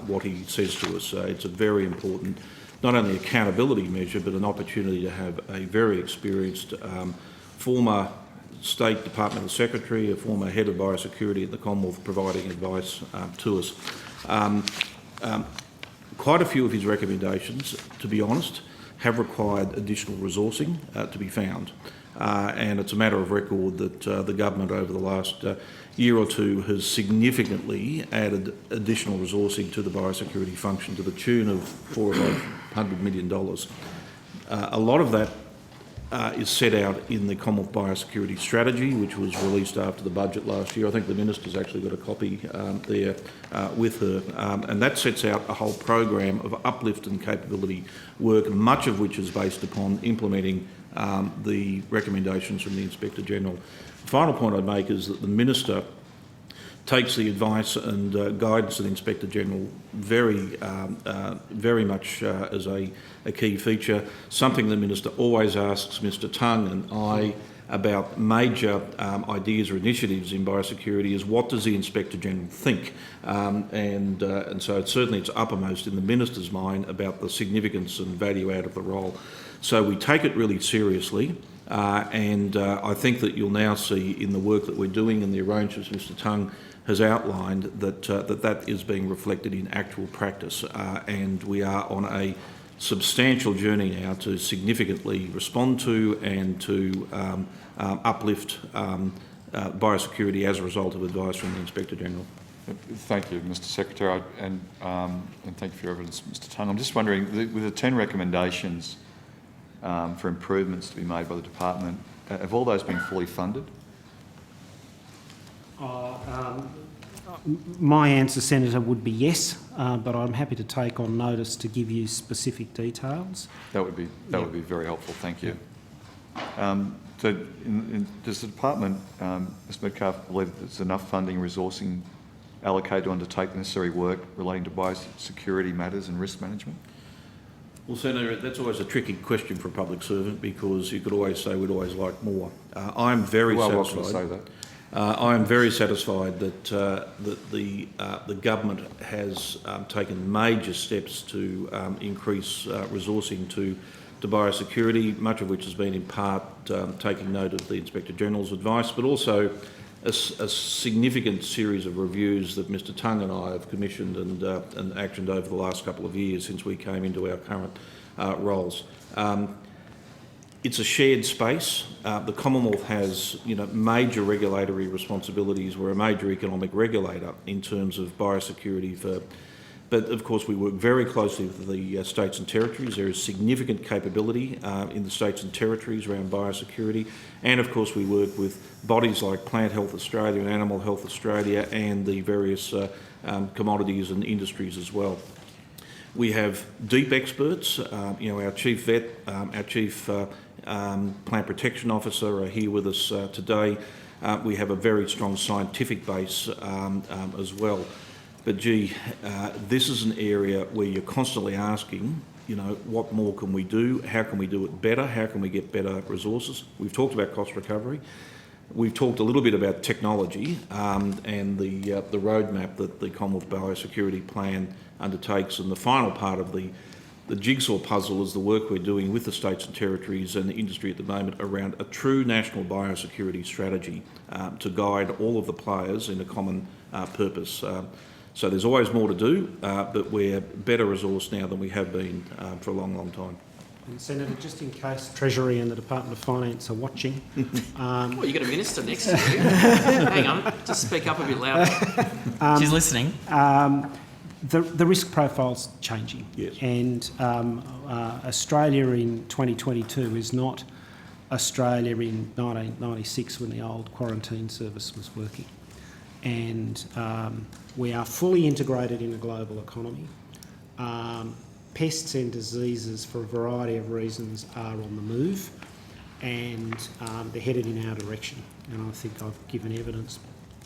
what he says to us. It's a very important, not only accountability measure, but an opportunity to have a very experienced former State Departmental Secretary, a former head of biosecurity at the Commonwealth, providing advice to us. Quite a few of his recommendations, to be honest, have required additional resourcing to be found. And it's a matter of record that the government over the last year or two has significantly added additional resourcing to the biosecurity function to the tune of $400 million. A lot of that is set out in the Commonwealth Biosecurity Strategy, which was released after the budget last year. I think the Minister's actually got a copy there with her. And that sets out a whole program of uplift and capability work, much of which is based upon implementing the recommendations from the Inspector General. The final point I'd make is that the Minister takes the advice and guidance of the Inspector General very much as a key feature. Something the Minister always asks Mr Tongue and I about major ideas or initiatives in biosecurity is, what does the Inspector General think? And so it's uppermost in the Minister's mind about the significance and value out of the role. So we take it really seriously. And I think that you'll now see in the work that we're doing and the arrangements Mr Tongue has outlined that that is being reflected in actual practice. And we are on a substantial journey now to significantly respond to and to uplift biosecurity as a result of advice from the Inspector General. Thank you, Mr Secretary, and thank you for your evidence, Mr Tongue. I'm just wondering, with the 10 recommendations for improvements to be made by the department, have all those been fully funded? My answer, Senator, would be yes, but I'm happy to take on notice to give you specific details. That would be very helpful. Thank you. So, does the department, Mr Metcalfe, believe that there's enough funding, resourcing allocated to undertake the necessary work relating to biosecurity matters and risk management? Well, Senator, that's always a tricky question for a public servant, because you could always say we'd always like more. I'm very satisfied. I wasn't going to say that. I am very satisfied that the government has taken major steps to increase resourcing to biosecurity, much of which has been in part taking note of the Inspector General's advice, but also a significant series of reviews that Mr Tongue and I have commissioned and actioned over the last couple of years since we came into our current roles. It's a shared space. The Commonwealth has, major regulatory responsibilities. We're a major economic regulator in terms of biosecurity. But of course, we work very closely with the states and territories. There is significant capability in the states and territories around biosecurity, and of course, we work with bodies like Plant Health Australia and Animal Health Australia, and the various commodities and industries as well. We have deep experts. Our chief vet, our chief plant protection officer are here with us today. We have a very strong scientific base as well. But this is an area where you're constantly asking, what more can we do? How can we do it better? How can we get better resources? We've talked about cost recovery. We've talked a little bit about technology and the roadmap that the Commonwealth Biosecurity Plan undertakes. And the final part of the jigsaw puzzle is the work we're doing with the states and territories and the industry at the moment around a true national biosecurity strategy to guide all of the players in a common purpose. So there's always more to do, but we're better resourced now than we have been for a long, long time. And Senator, just in case Treasury and the Department of Finance are watching... well, you've got a minister next to you. Hang on, just speak up a bit louder. She's listening. The risk profile's changing. Yes. And Australia in 2022 is not Australia in 1996 when the old quarantine service was working. and we are fully integrated in a global economy. Pests and diseases, for a variety of reasons, are on the move, and they're headed in our direction. And I think I've given evidence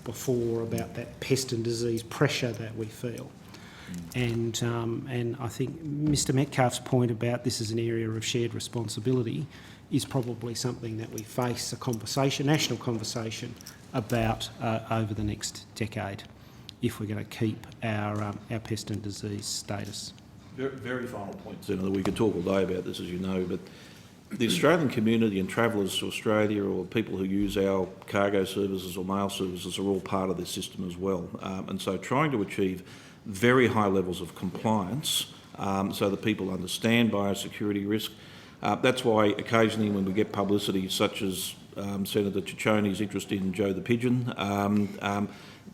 before about that pest and disease pressure that we feel. And I think Mr Metcalfe's point about this is an area of shared responsibility is probably something that we face a conversation, national conversation, about over the next decade, if we're going to keep our pest and disease status. Very final point, Senator. We could talk all day about this, as you know, but the Australian community and travellers to Australia, or people who use our cargo services or mail services, are all part of this system as well. And so trying to achieve very high levels of compliance so that people understand biosecurity risk. That's why occasionally when we get publicity such as Senator Cicconi's interest in Joe the Pigeon,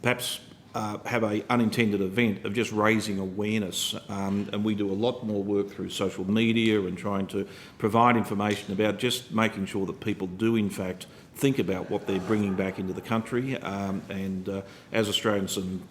perhaps have an unintended event of just raising awareness. And we do a lot more work through social media and trying to provide information about just making sure that people do in fact think about what they're bringing back into the country. As Australians and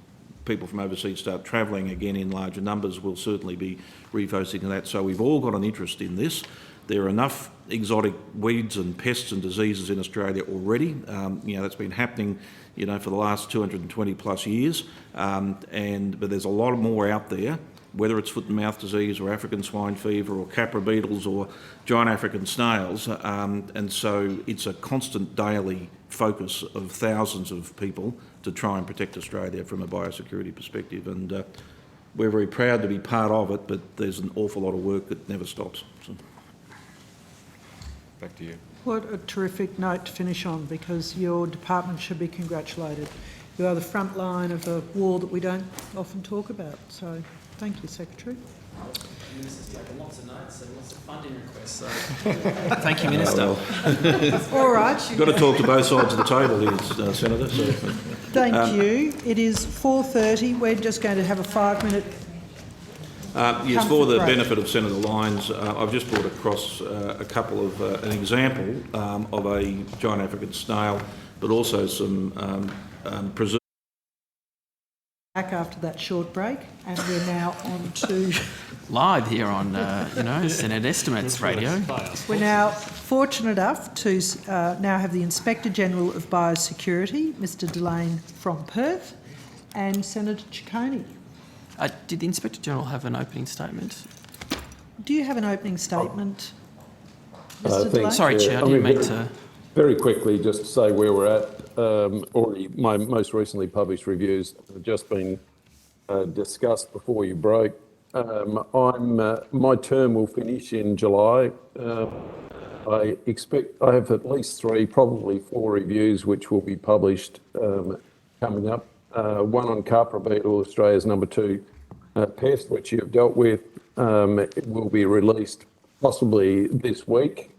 people from overseas start travelling again in larger numbers, we'll certainly be refocusing on that. So we've all got an interest in this. There are enough exotic weeds and pests and diseases in Australia already. That's been happening, for the last 220 plus years. But there's a lot more out there, whether it's foot and mouth disease or African swine fever or Capra beetles or giant African snails. And so it's a constant daily focus of thousands of people to try and protect Australia from a biosecurity perspective. And we're very proud to be part of it, but there's an awful lot of work that never stops. So. Back to you. What a terrific note to finish on, because your department should be congratulated. You are the front line of a war that we don't often talk about. So thank you, Secretary. The Minister's taken lots of notes and lots of funding requests, so thank you, Minister. All right. You've got to talk to both sides of the table here, Senator. So. Thank you. It is 4:30. We're just going to have a 5-minute... Yes, for the benefit of Senator Lyons, I've just brought across a couple of an example of a giant African snail, but also some preserved. Back after that short break, and we're now on to live here on Senate Estimates Radio. We're now fortunate enough to now have the Inspector General of Biosecurity, Mr. Delane from Perth, and Senator Cicconi. Did the Inspector General have an opening statement? Do you have an opening statement, Mr. Delane? Sorry, Chair, I didn't mean to... Very quickly, just to say where we're at. Already, my most recently published reviews have just been discussed before you broke. My term will finish in July. I expect I have at least 3, probably 4 reviews which will be published coming up. One on Capra beetle, Australia's number 2 pest, which you've dealt with. It will be released possibly this week.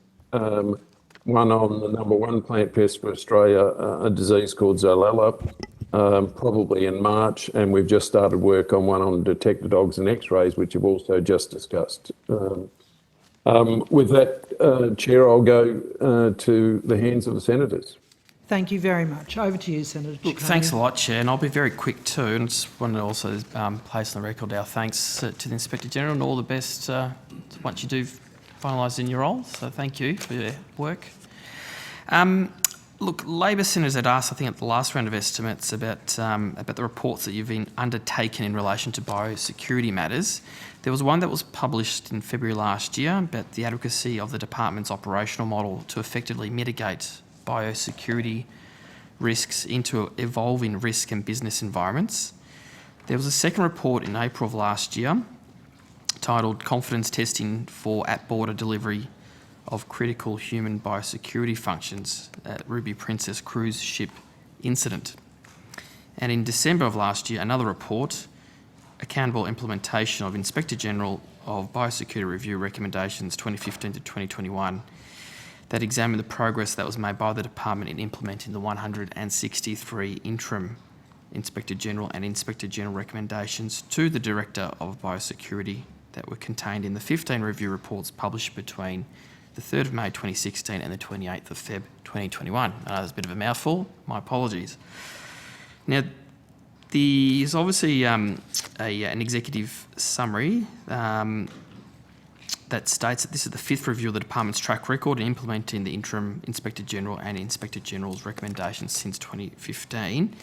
One on the number 1 plant pest for Australia, a disease called Zolella, probably in March, and we've just started work on one on detector dogs and X-rays, which you've also just discussed. With that, Chair, I'll go to the hands of the senators. Thank you very much. Over to you, Senator Cicconi. Look, thanks a lot, Chair, and I'll be very quick too, and just want to also place on the record our thanks to the Inspector General and all the best once you do finalise in your role. So thank you for your work. Look, Labor senators had asked, I think, at the last round of estimates about the reports that you've been undertaken in relation to biosecurity matters. There was one that was published in February last year about the adequacy of the department's operational model to effectively mitigate biosecurity risks into evolving risk and business environments. There was a second report in April of last year titled Confidence Testing for At-Border Delivery of Critical Human Biosecurity Functions at Ruby Princess cruise ship incident. And in December of last year, another report, Accountable Implementation of Inspector General of Biosecurity Review Recommendations 2015 to 2021, that examined the progress that was made by the department in implementing the 163 interim Inspector General and Inspector General recommendations to the Director of Biosecurity that were contained in the 15 review reports published between the 3rd of May 2016 and the 28th of Feb 2021. I know that's a bit of a mouthful, my apologies. Now, There's obviously an executive summary that states that this is the 5th review of the department's track record in implementing the interim Inspector General and Inspector General's recommendations since 2015.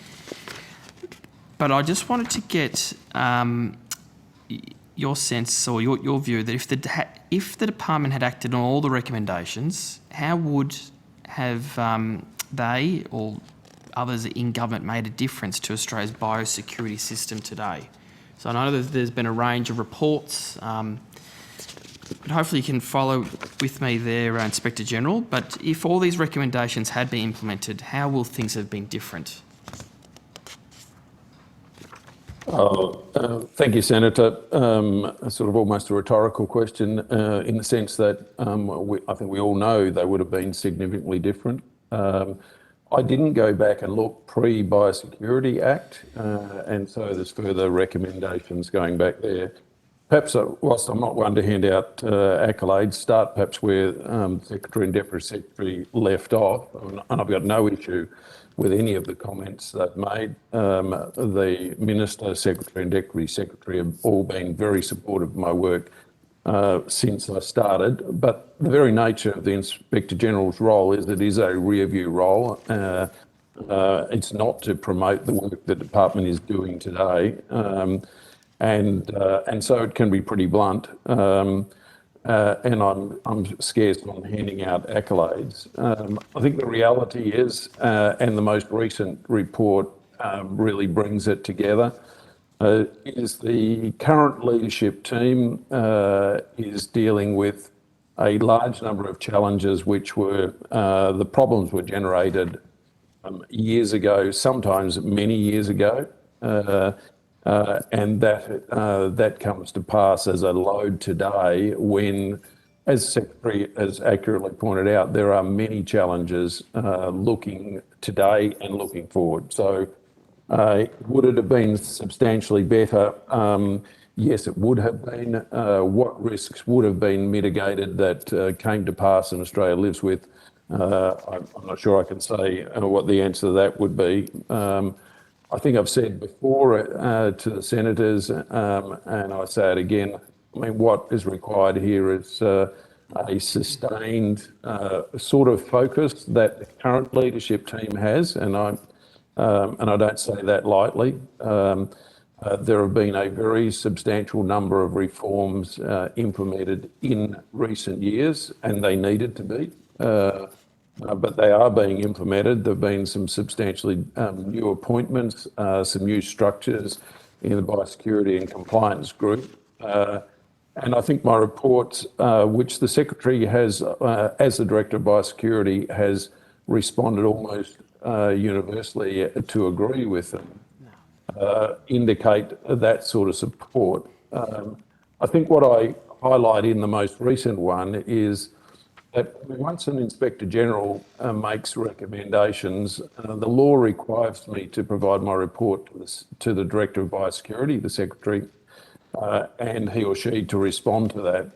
But I just wanted to get your sense or your view that if the department had acted on all the recommendations, how would have they or others in government made a difference to Australia's biosecurity system today? So I know that there's been a range of reports, but hopefully you can follow with me there, Inspector General. But if all these recommendations had been implemented, how will things have been different? Thank you, Senator. Sort of almost a rhetorical question in the sense that I think we all know they would have been significantly different. I didn't go back and look pre-Biosecurity Act, and so there's further recommendations going back there. Perhaps, whilst I'm not one to hand out accolades, start perhaps where Secretary and Deputy Secretary left off, and I've got no issue with any of the comments they've made. The Minister, Secretary and Deputy Secretary have all been very supportive of my work since I started, but the very nature of the Inspector General's role is that it is a rear view role. It's not to promote the work the department is doing today, and so it can be pretty blunt. And I'm scarce on handing out accolades. I think the reality is, and the most recent report really brings it together, is the current leadership team is dealing with a large number of challenges which were, the problems were generated years ago, sometimes many years ago. And that comes to pass as a load today when, as Secretary has accurately pointed out, there are many challenges looking today and looking forward. So would it have been substantially better? Yes, it would have been. What risks would have been mitigated that came to pass and Australia lives with? I'm not sure I can say what the answer to that would be. I think I've said before to the senators, and I say it again, I mean, what is required here is a sustained sort of focus that the current leadership team has, and I don't say that lightly. There have been a very substantial number of reforms implemented in recent years, and they needed to be. But they are being implemented. There have been some substantially new appointments, some new structures in the Biosecurity and Compliance Group. And I think my reports, which the Secretary has, as the Director of Biosecurity, has responded almost universally to agree with them, indicate that sort of support. I think what I highlight in the most recent one is that once an Inspector General makes recommendations, the law requires me to provide my report to the Director of Biosecurity, the Secretary, and he or she to respond to that.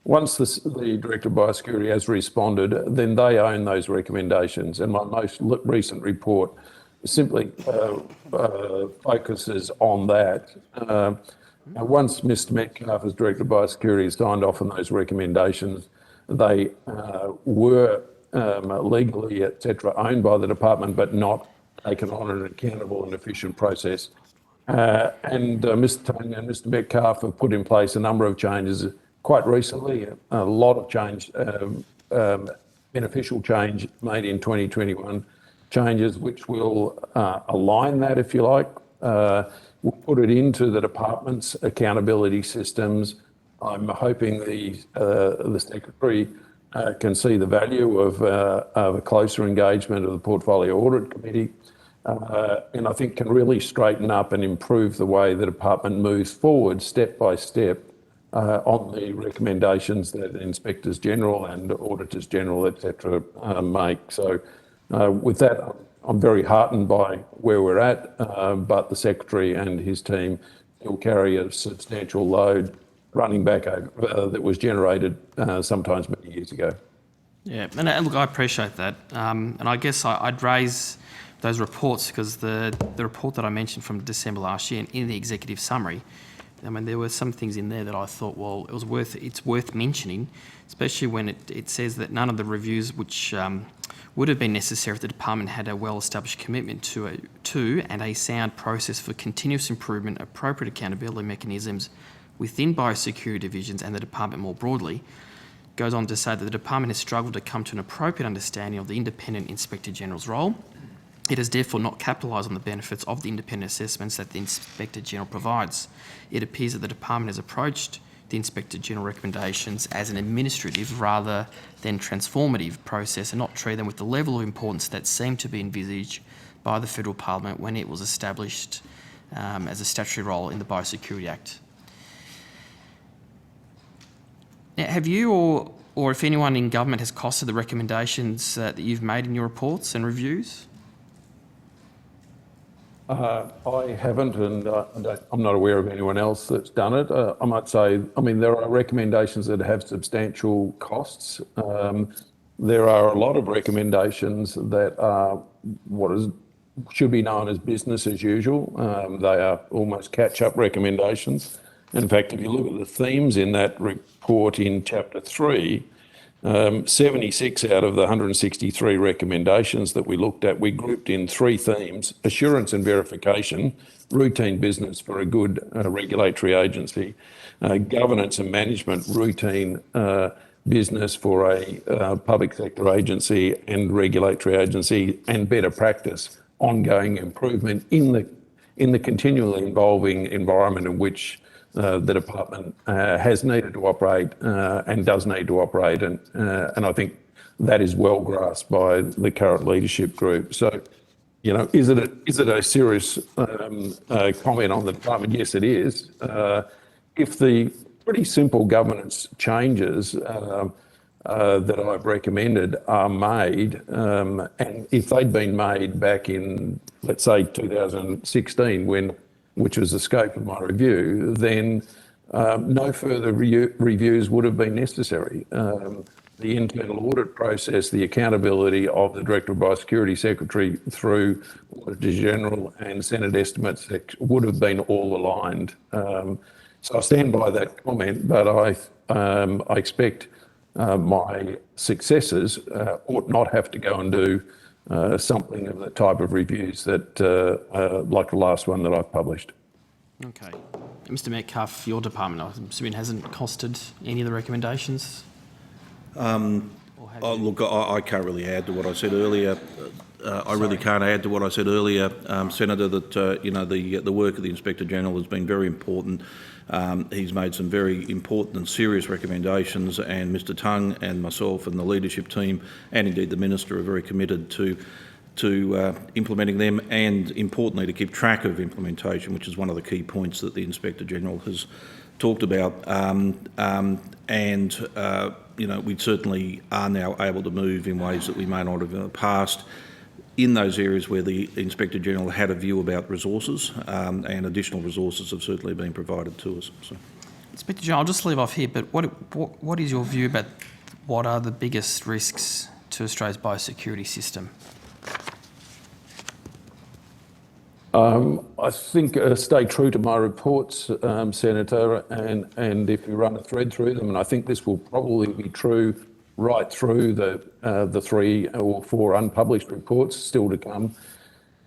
Once the Director of Biosecurity has responded, then they own those recommendations. And my most recent report simply focuses on that. Once Mr Metcalf, as Director of Biosecurity, has signed off on those recommendations, they were legally, etc., owned by the department, but not taken on an accountable and efficient process. And Mr Tong and Mr Metcalf have put in place a number of changes quite recently, a lot of change, beneficial change made in 2021, changes which will align that, if you like. We'll put it into the department's accountability systems. I'm hoping the Secretary can see the value of a closer engagement of the Portfolio Audit Committee, and I think can really straighten up and improve the way the department moves forward step by step on the recommendations that Inspectors General and Auditors General, etc., make. So with that, I'm very heartened by where we're at, but the Secretary and his team will carry a substantial load running back over, that was generated sometimes many years ago. Yeah, and look, I appreciate that. And I guess I'd raise those reports, because the report that I mentioned from December last year, in the executive summary, I mean, there were some things in there that I thought, well, it's worth mentioning, especially when it says that none of the reviews which would have been necessary if the department had a well-established commitment to and a sound process for continuous improvement, appropriate accountability mechanisms within biosecurity divisions and the department more broadly. Goes on to say that the department has struggled to come to an appropriate understanding of the Independent Inspector General's role. It has therefore not capitalised on the benefits of the independent assessments that the Inspector General provides. It appears that the department has approached the Inspector General recommendations as an administrative rather than transformative process and not treat them with the level of importance that seemed to be envisaged by the Federal Parliament when it was established as a statutory role in the Biosecurity Act. Now, have you or if anyone in government has costed the recommendations that you've made in your reports and reviews? I haven't, and I'm not aware of anyone else that's done it. I might say, I mean, there are recommendations that have substantial costs. There are a lot of recommendations that are should be known as business as usual. They are almost catch-up recommendations. In fact, if you look at the themes in that report in Chapter 3, 76 out of the 163 recommendations that we looked at, we grouped in 3 themes: assurance and verification, routine business for a good regulatory agency, governance and management, routine business for a public sector agency and regulatory agency, and better practice, ongoing improvement in the continually evolving environment in which the department has needed to operate and does need to operate, and I think that is well grasped by the current leadership group. So, you know, is it a serious comment on the department? Yes, it is. If the pretty simple governance changes that I've recommended are made, and if they'd been made back in, let's say, 2016, which was the scope of my review, then no further reviews would have been necessary. The internal audit process, the accountability of the Director of Biosecurity Secretary through Auditor General and Senate estimates would have been all aligned. So I stand by that comment, but I expect my successors ought not have to go and do something of the type of reviews that, like the last one that I've published. Okay. Mr Metcalfe, your department, I'm assuming, hasn't costed any of the recommendations? Look, I can't really add to what I said earlier. I really can't add to what I said earlier, Senator, that you know, the work of the Inspector General has been very important. He's made some very important and serious recommendations, and Mr Tongue and myself and the leadership team, and indeed the Minister, are very committed to implementing them, and importantly to keep track of implementation, which is one of the key points that the Inspector General has talked about. You know, we certainly are now able to move in ways that we may not have in the past, in those areas where the Inspector General had a view about resources, and additional resources have certainly been provided to us. So. Inspector General, I'll just leave off here, but what is your view about what are the biggest risks to Australia's biosecurity system? I think stay true to my reports, Senator, and if you run a thread through them, and I think this will probably be true right through the 3 or 4 unpublished reports still to come.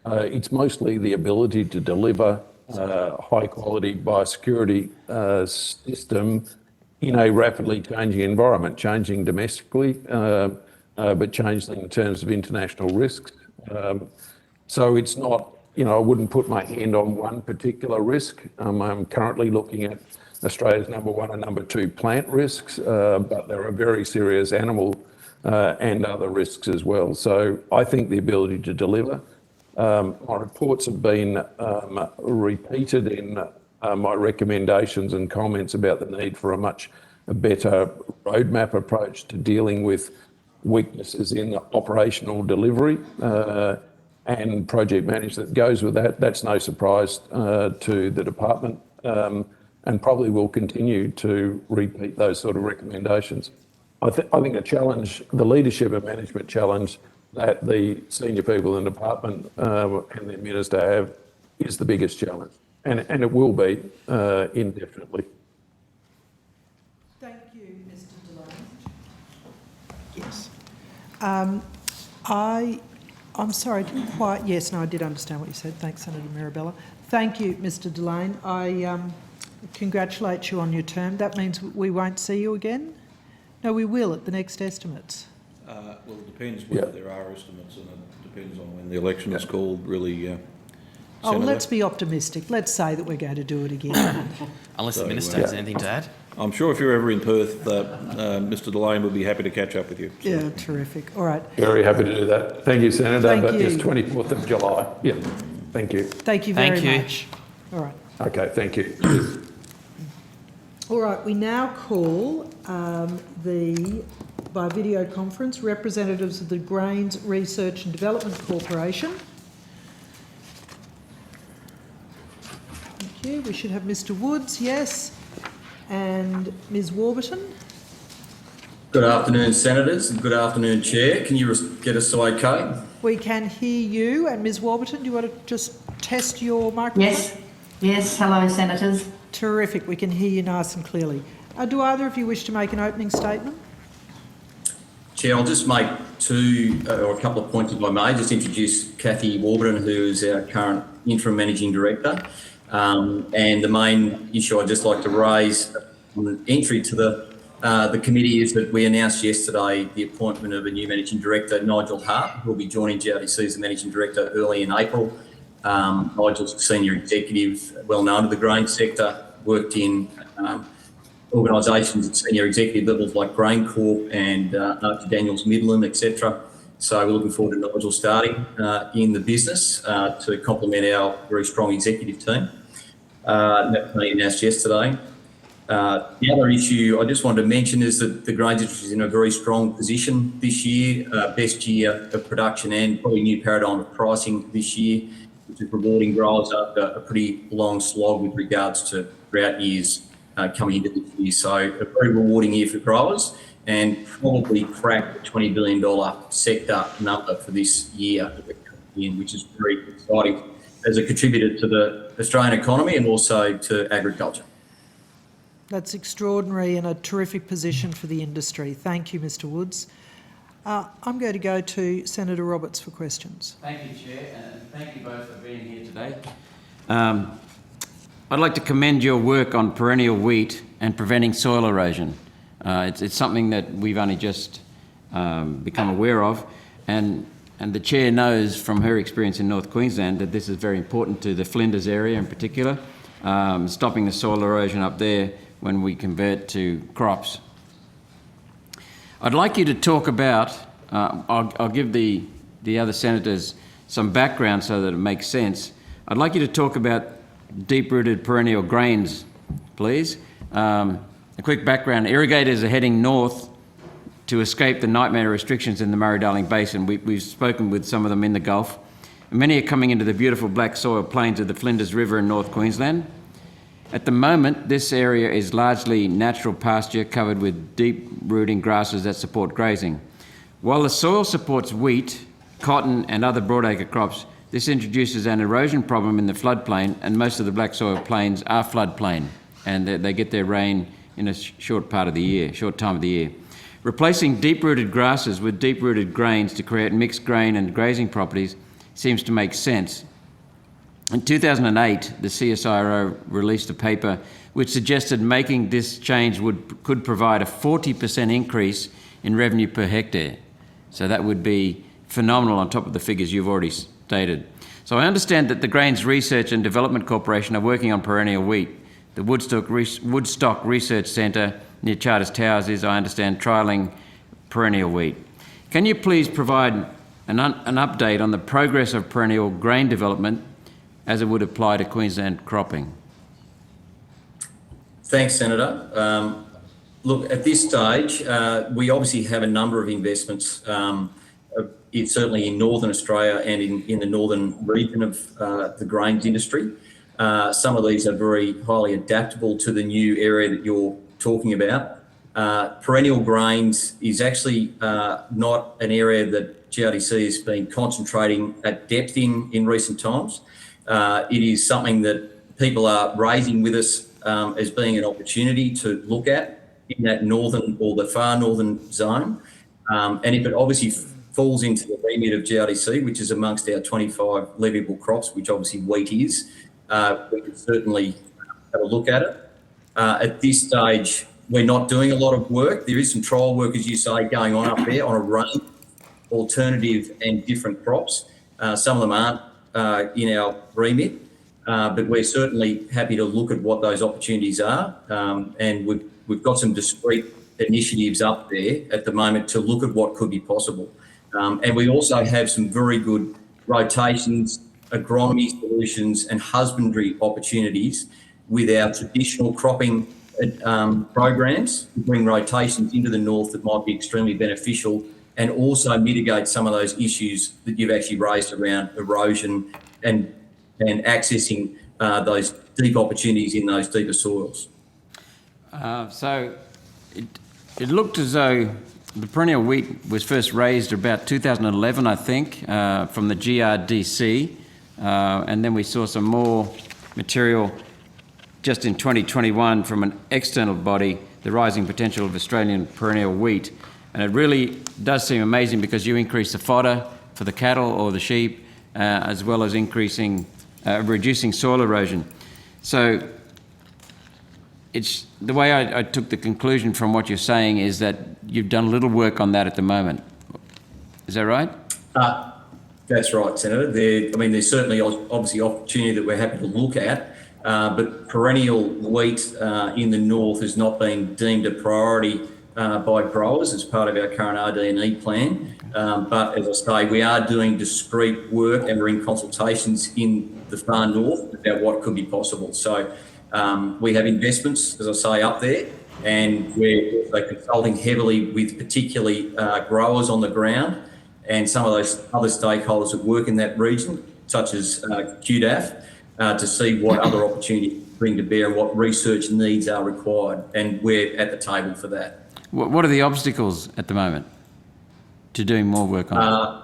It's mostly the ability to deliver high quality biosecurity system in a rapidly changing environment, changing domestically, but changing in terms of international risks. So it's not, you know, I wouldn't put my hand on one particular risk. I'm currently looking at Australia's number 1 and number 2 plant risks, but there are very serious animal and other risks as well. So I think the ability to deliver. My reports have been repeated in my recommendations and comments about the need for a much better roadmap approach to dealing with weaknesses in operational delivery and project management that goes with that. That's no surprise to the department, and probably will continue to repeat those sort of recommendations. I think the challenge, the leadership and management challenge that the senior people in the department and the minister have is the biggest challenge, and it will be indefinitely. Thank you, Mr. Delane. Yes. I'm sorry, I didn't quite, yes, no, I did understand what you said. Thanks, Senator Mirabella. Thank you, Mr. Delane. I congratulate you on your term. That means we won't see you again? No, we will at the next estimates. Well, it depends whether there are estimates, and it depends on when the election is called, really. Oh, well, let's be optimistic. Let's say that we're going to do it again. Unless the Minister has anything to add. I'm sure if you're ever in Perth, Mr. Delane will be happy to catch up with you. So. Yeah, terrific. All right. Very happy to do that. Thank you, Senator. Thank but you. yes, 24th of July. Yeah, thank you. Thank you very much. All right. Okay, thank you. All right, we now call by video conference, representatives of the Grains Research and Development Corporation. Thank you. We should have Mr. Woods, yes, and Ms. Warburton. Good afternoon, Senators, and good afternoon, Chair. Can you get us to okay? We can hear you. And Ms. Warburton, do you want to just test your microphone? Yes. Yes. Hello, Senators. Terrific. We can hear you nice and clearly. Do either of you wish to make an opening statement? Chair, I'll just make a couple of points if I may. Just introduce Cathy Warburton, who is our current Interim Managing Director. And the main issue I'd just like to raise on entry to the committee is that we announced yesterday the appointment of a new Managing Director, Nigel Hart, who will be joining GRDC as the Managing Director early in April. Nigel's a senior executive, well known to the grain sector, worked in organisations at senior executive levels like GrainCorp and Archer Daniels Midland, etc. So we're looking forward to Nigel starting in the business to complement our very strong executive team. That was announced yesterday. The other issue I just wanted to mention is that the grains industry is in a very strong position this year, best year of production and probably new paradigm of pricing this year, which is rewarding growers after a pretty long slog with regards to drought years coming into this year. So a very rewarding year for growers and probably cracked the $20 billion sector number for this year, which is very exciting as a contributor to the Australian economy and also to agriculture. That's extraordinary and a terrific position for the industry. Thank you, Mr. Woods. I'm going to go to Senator Roberts for questions. Thank you, Chair, and thank you both for being here today. I'd like to commend your work on perennial wheat and preventing soil erosion. It's something that we've only just become aware of, and the Chair knows from her experience in North Queensland that this is very important to the Flinders area in particular, stopping the soil erosion up there when we convert to crops. I'd like you to talk about, I'll give the other senators some background so that it makes sense. I'd like you to talk about deep-rooted perennial grains, please. A quick background, irrigators are heading north to escape the nightmare restrictions in the Murray-Darling Basin. We've spoken with some of them in the Gulf. And many are coming into the beautiful black soil plains of the Flinders River in North Queensland. At the moment, this area is largely natural pasture covered with deep-rooting grasses that support grazing. While the soil supports wheat, cotton and other broadacre crops, this introduces an erosion problem in the floodplain, and most of the black soil plains are floodplain, and they get their rain in a short time of the year. Replacing deep-rooted grasses with deep-rooted grains to create mixed grain and grazing properties seems to make sense. In 2008, the CSIRO released a paper which suggested making this change could provide a 40% increase in revenue per hectare. So that would be phenomenal on top of the figures you've already stated. So I understand that the Grains Research and Development Corporation are working on perennial wheat. The Woodstock Research Centre near Charters Towers is, I understand, trialling perennial wheat. Can you please provide an update on the progress of perennial grain development as it would apply to Queensland cropping? Thanks, Senator. Look, at this stage, we obviously have a number of investments, it's certainly in Northern Australia and in the northern region of the grains industry. Some of these are very highly adaptable to the new area that you're talking about. Perennial grains is actually not an area that GRDC has been concentrating at depth in recent times. It is something that people are raising with us as being an opportunity to look at in that northern or the far northern zone. And if it obviously falls into the remit of GRDC, which is amongst our 25 leviable crops, which obviously wheat is, we could certainly have a look at it. At this stage, we're not doing a lot of work. There is some trial work, as you say, going on up there on a range of alternative and different crops. Some of them aren't in our remit, but we're certainly happy to look at what those opportunities are. And we've got some discrete initiatives up there at the moment to look at what could be possible. And we also have some very good rotations, agronomy solutions and husbandry opportunities with our traditional cropping programs to bring rotations into the north that might be extremely beneficial and also mitigate some of those issues that you've actually raised around erosion and accessing those deep opportunities in those deeper soils. So it looked as though the perennial wheat was first raised about 2011, I think, from the GRDC, and then we saw some more material just in 2021 from an external body, the Rising Potential of Australian Perennial Wheat. And it really does seem amazing because you increase the fodder for the cattle or the sheep, as well as reducing soil erosion. So it's the way I took the conclusion from what you're saying is that you've done a little work on that at the moment. Is that right? That's right, Senator. There's certainly obviously opportunity that we're happy to look at, but perennial wheat in the north has not been deemed a priority by growers as part of our current RD&E plan. But as I say, we are doing discrete work and we're in consultations in the far north about what could be possible. So we have investments, as I say, up there, and we're also consulting heavily with particularly growers on the ground and some of those other stakeholders that work in that region, such as QDAF, to see what other opportunities bring to bear and what research needs are required. And we're at the table for that. What are the obstacles at the moment to doing more work on it?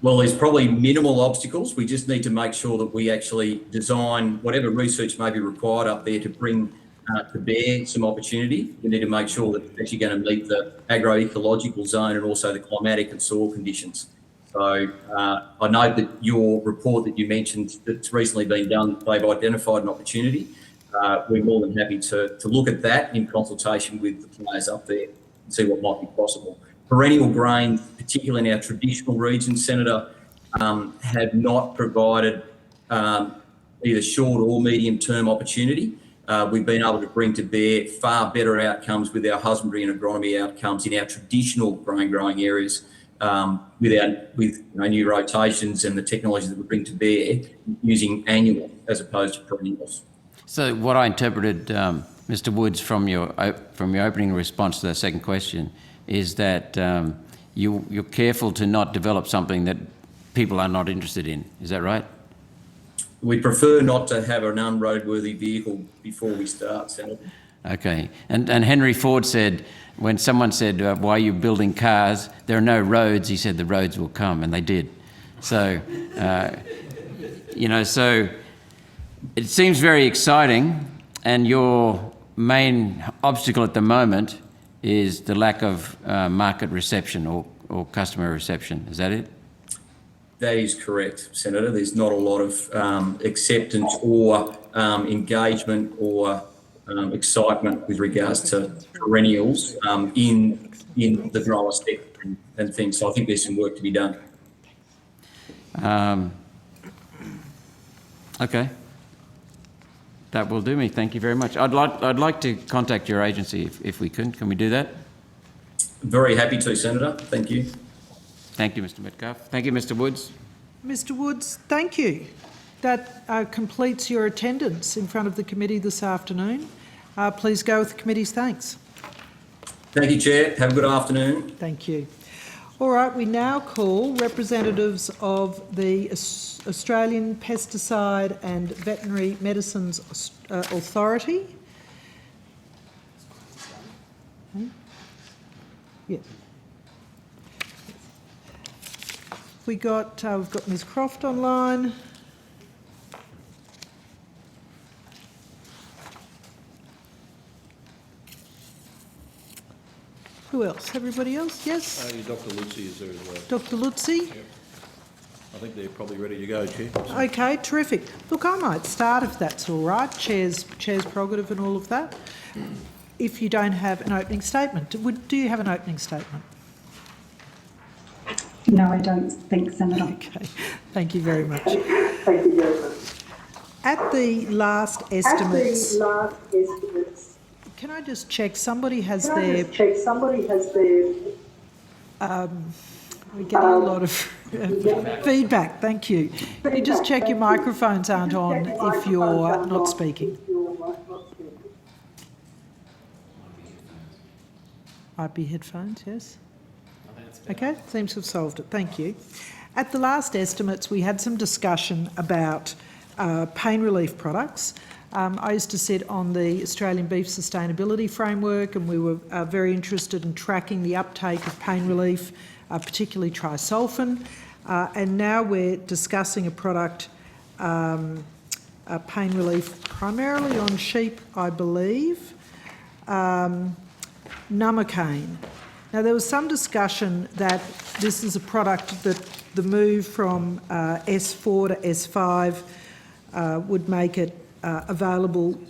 Well, there's probably minimal obstacles. We just need to make sure that we actually design whatever research may be required up there to bring to bear some opportunity. We need to make sure that it's actually going to meet the agroecological zone and also the climatic and soil conditions. So I know that your report that you mentioned that's recently been done, they've identified an opportunity. We're more than happy to look at that in consultation with the players up there and see what might be possible. Perennial grains, particularly in our traditional regions, Senator, have not provided either short or medium-term opportunity. We've been able to bring to bear far better outcomes with our husbandry and agronomy outcomes in our traditional grain growing areas with new rotations and the technology that we bring to bear using annual as opposed to perennials. So what I interpreted, Mr. Woods, from your opening response to the second question is that you're careful to not develop something that people are not interested in. Is that right? We prefer not to have an unroadworthy vehicle before we start, Senator. Okay. And Henry Ford said, when someone said, why are you building cars? There are no roads. He said, the roads will come, and they did. So, so it seems very exciting, and your main obstacle at the moment is the lack of market reception or customer reception. Is that it? That is correct, Senator. There's not a lot of acceptance or engagement or excitement with regards to perennials in the grower sector and things. So I think there's some work to be done. Okay. That will do me. Thank you very much. I'd like to contact your agency if we can. Can we do that? Very happy to, Senator. Thank you. Thank you, Mr. Metcalfe. Thank you, Mr. Woods. Mr. Woods, thank you. That completes your attendance in front of the committee this afternoon. Please go with the committee's thanks. Thank you, Chair. Have a good afternoon. Thank you. All right, we now call representatives of the Australian Pesticide and Veterinary Medicines Authority. Yeah. we've got Ms Croft online. Who else? Everybody else? Yes? Dr Lutzi is there as well. Dr Lutzi? Yep. I think they're probably ready to go, Chair. Okay, terrific. Look, I might start if that's all right. Chair's prerogative and all of that. If you don't have an opening statement, do you have an opening statement? No, I don't think, Senator. Okay, thank you very much. Thank you very much. At the last estimates, can I just check? Somebody has their. We're getting a lot of feedback. Thank you. Can you just check your microphones aren't on if you're not speaking? Might be headphones, yes? Okay, seems to have solved it. Thank you. At the last estimates, we had some discussion about pain relief products. I used to sit on the Australian Beef Sustainability Framework, and we were very interested in tracking the uptake of pain relief, particularly trisulfan. And now we're discussing a product, pain relief, primarily on sheep, I believe, Numacaine. Now, there was some discussion that this is a product that the move from S4 to S5 would make it available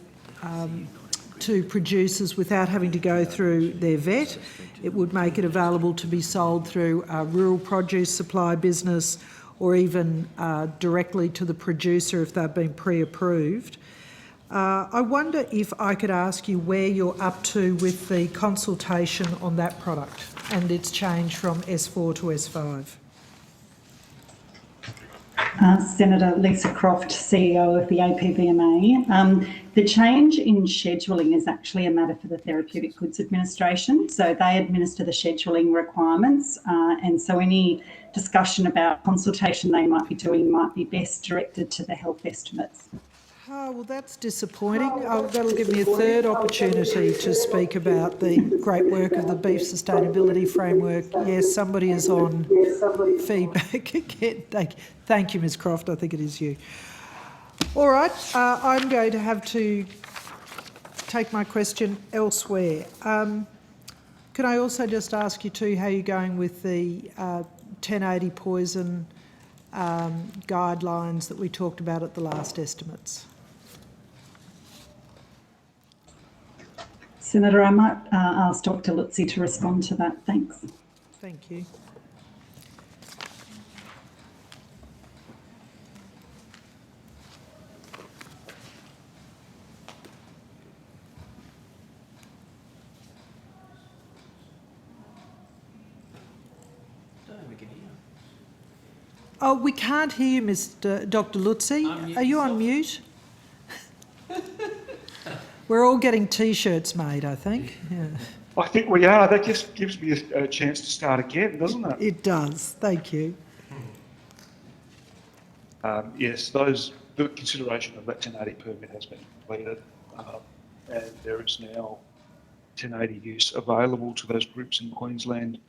to producers without having to go through their vet. It would make it available to be sold through a rural produce supply business or even directly to the producer if they've been pre-approved. I wonder if I could ask you where you're up to with the consultation on that product and its change from S4 to S5. Senator Lisa Croft, CEO of the APVMA. The change in scheduling is actually a matter for the Therapeutic Goods Administration. So they administer the scheduling requirements, and so any discussion about consultation they might be doing might be best directed to the health estimates. Oh, well, that's disappointing. That'll give me a third opportunity to speak about the great work of the Beef Sustainability Framework. Yes, somebody is on feedback again. Thank you, Ms Croft. I think it is you. All right, I'm going to have to take my question elsewhere. Can I also just ask you too how you're going with the 1080 poison guidelines that we talked about at the last estimates? Senator, I might ask Dr Lutzi to respond to that. Thanks. Thank you. Oh, we can't hear you, Dr Lutzi. Are you on mute? We're all getting T-shirts made, I think. Yeah. I think we are. That just gives me a chance to start again, doesn't it? It does. Thank you. Yes, the consideration of that 1080 permit has been completed, and there is now 1080 use available to those groups in Queensland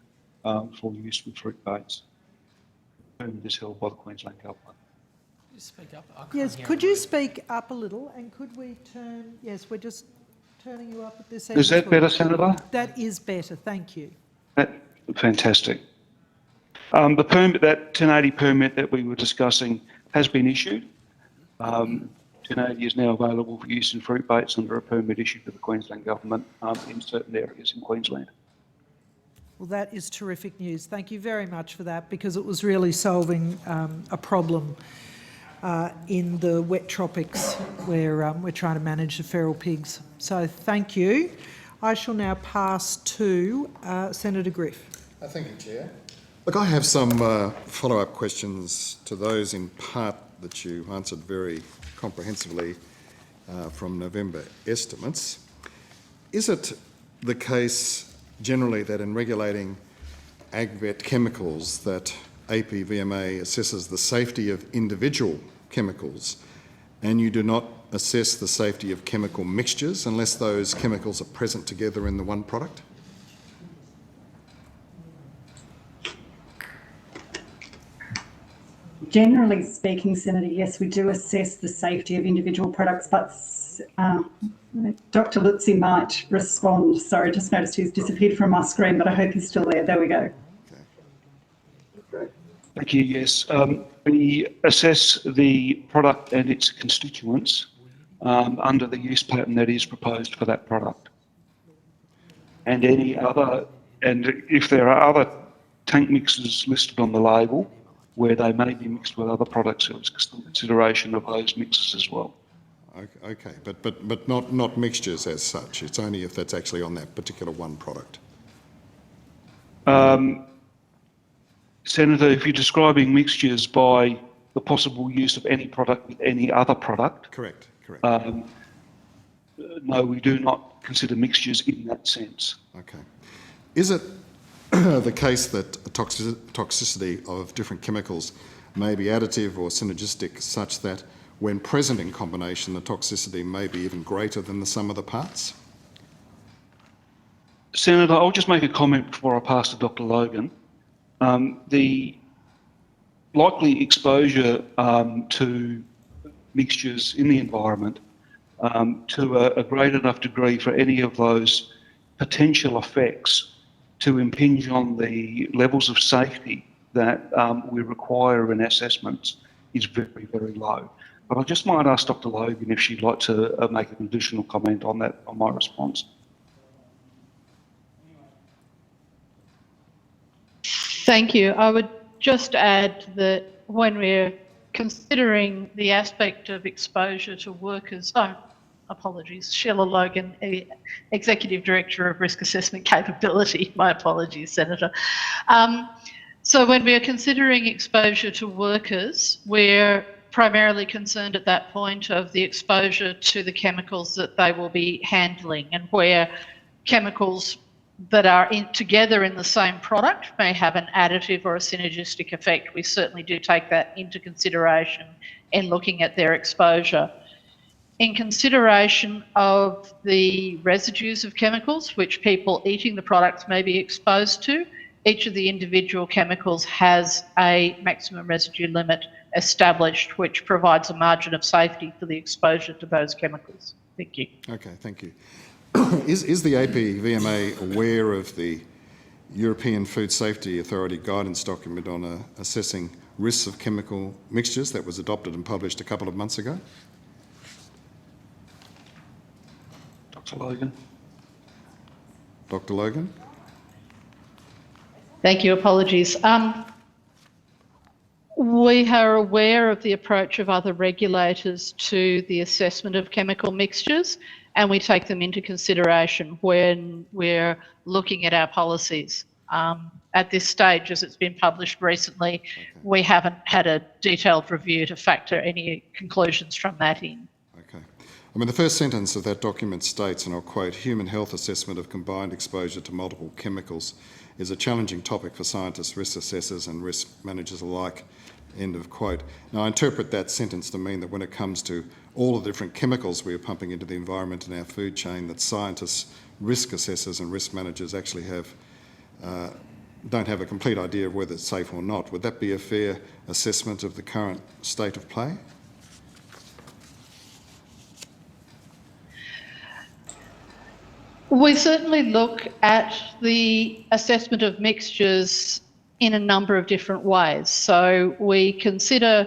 for use with fruit baits. The permit is held by the Queensland Government. Speak up. Yes, could you speak up a little, and could we turn? Yes, we're just turning you up at this end. Is that better, Senator? That is better. Thank you. Fantastic. The permit, that 1080 permit that we were discussing, has been issued. 1080 is now available for use in fruit baits under a permit issued to the Queensland Government in certain areas in Queensland. Well, that is terrific news. Thank you very much for that, because it was really solving a problem in the wet tropics where we're trying to manage the feral pigs. So thank you. I shall now pass to Senator Griff. Thank you, Chair. Look, I have some follow-up questions to those in part that you answered very comprehensively from November estimates. Is it the case generally that in regulating AgVet chemicals that APVMA assesses the safety of individual chemicals and you do not assess the safety of chemical mixtures unless those chemicals are present together in the one product? generally speaking, Senator, yes, we do assess the safety of individual products, but Dr. Lutzi might respond. Sorry, just noticed he's disappeared from my screen, but I hope he's still there. There we go. Thank you. Yes, we assess the product and its constituents under the use pattern that is proposed for that product, and any other. And if there are other tank mixes listed on the label where they may be mixed with other products, it's still consideration of those mixes as well. Okay, but not mixtures as such. It's only if that's actually on that particular one product. Senator, if you're describing mixtures by the possible use of any product with any other product. Correct. No, we do not consider mixtures in that sense. Okay. Is it the case that toxicity of different chemicals may be additive or synergistic such that when present in combination, the toxicity may be even greater than the sum of the parts? Senator, I'll just make a comment before I pass to Dr. Logan. The likely exposure to mixtures in the environment to a great enough degree for any of those potential effects to impinge on the levels of safety that we require in assessments is very, very low. But I just might ask Dr. Logan if she'd like to make an additional comment on that, on my response. Thank you. I would just add that when we're considering the aspect of exposure to workers, Sheila Logan, Executive Director of Risk Assessment Capability. My apologies, Senator. So when we're considering exposure to workers, we're primarily concerned at that point of the exposure to the chemicals that they will be handling, and where chemicals that are together in the same product may have an additive or a synergistic effect. We certainly do take that into consideration in looking at their exposure. In consideration of the residues of chemicals which people eating the products may be exposed to, each of the individual chemicals has a maximum residue limit established, which provides a margin of safety for the exposure to those chemicals. Thank you. Okay, thank you. Is the APVMA aware of the European Food Safety Authority guidance document on assessing risks of chemical mixtures that was adopted and published a couple of months ago? Dr. Logan. Dr. Logan? Thank you. Apologies. We are aware of the approach of other regulators to the assessment of chemical mixtures, and we take them into consideration when we're looking at our policies. At this stage, as it's been published recently, we haven't had a detailed review to factor any conclusions from that in. Okay. I mean, the first sentence of that document states, and I'll quote, "Human health assessment of combined exposure to multiple chemicals is a challenging topic for scientists, risk assessors and risk managers alike," end of quote. Now, I interpret that sentence to mean that when it comes to all the different chemicals we are pumping into the environment and our food chain, that scientists, risk assessors and risk managers actually don't have a complete idea of whether it's safe or not. Would that be a fair assessment of the current state of play? We certainly look at the assessment of mixtures in a number of different ways. So we consider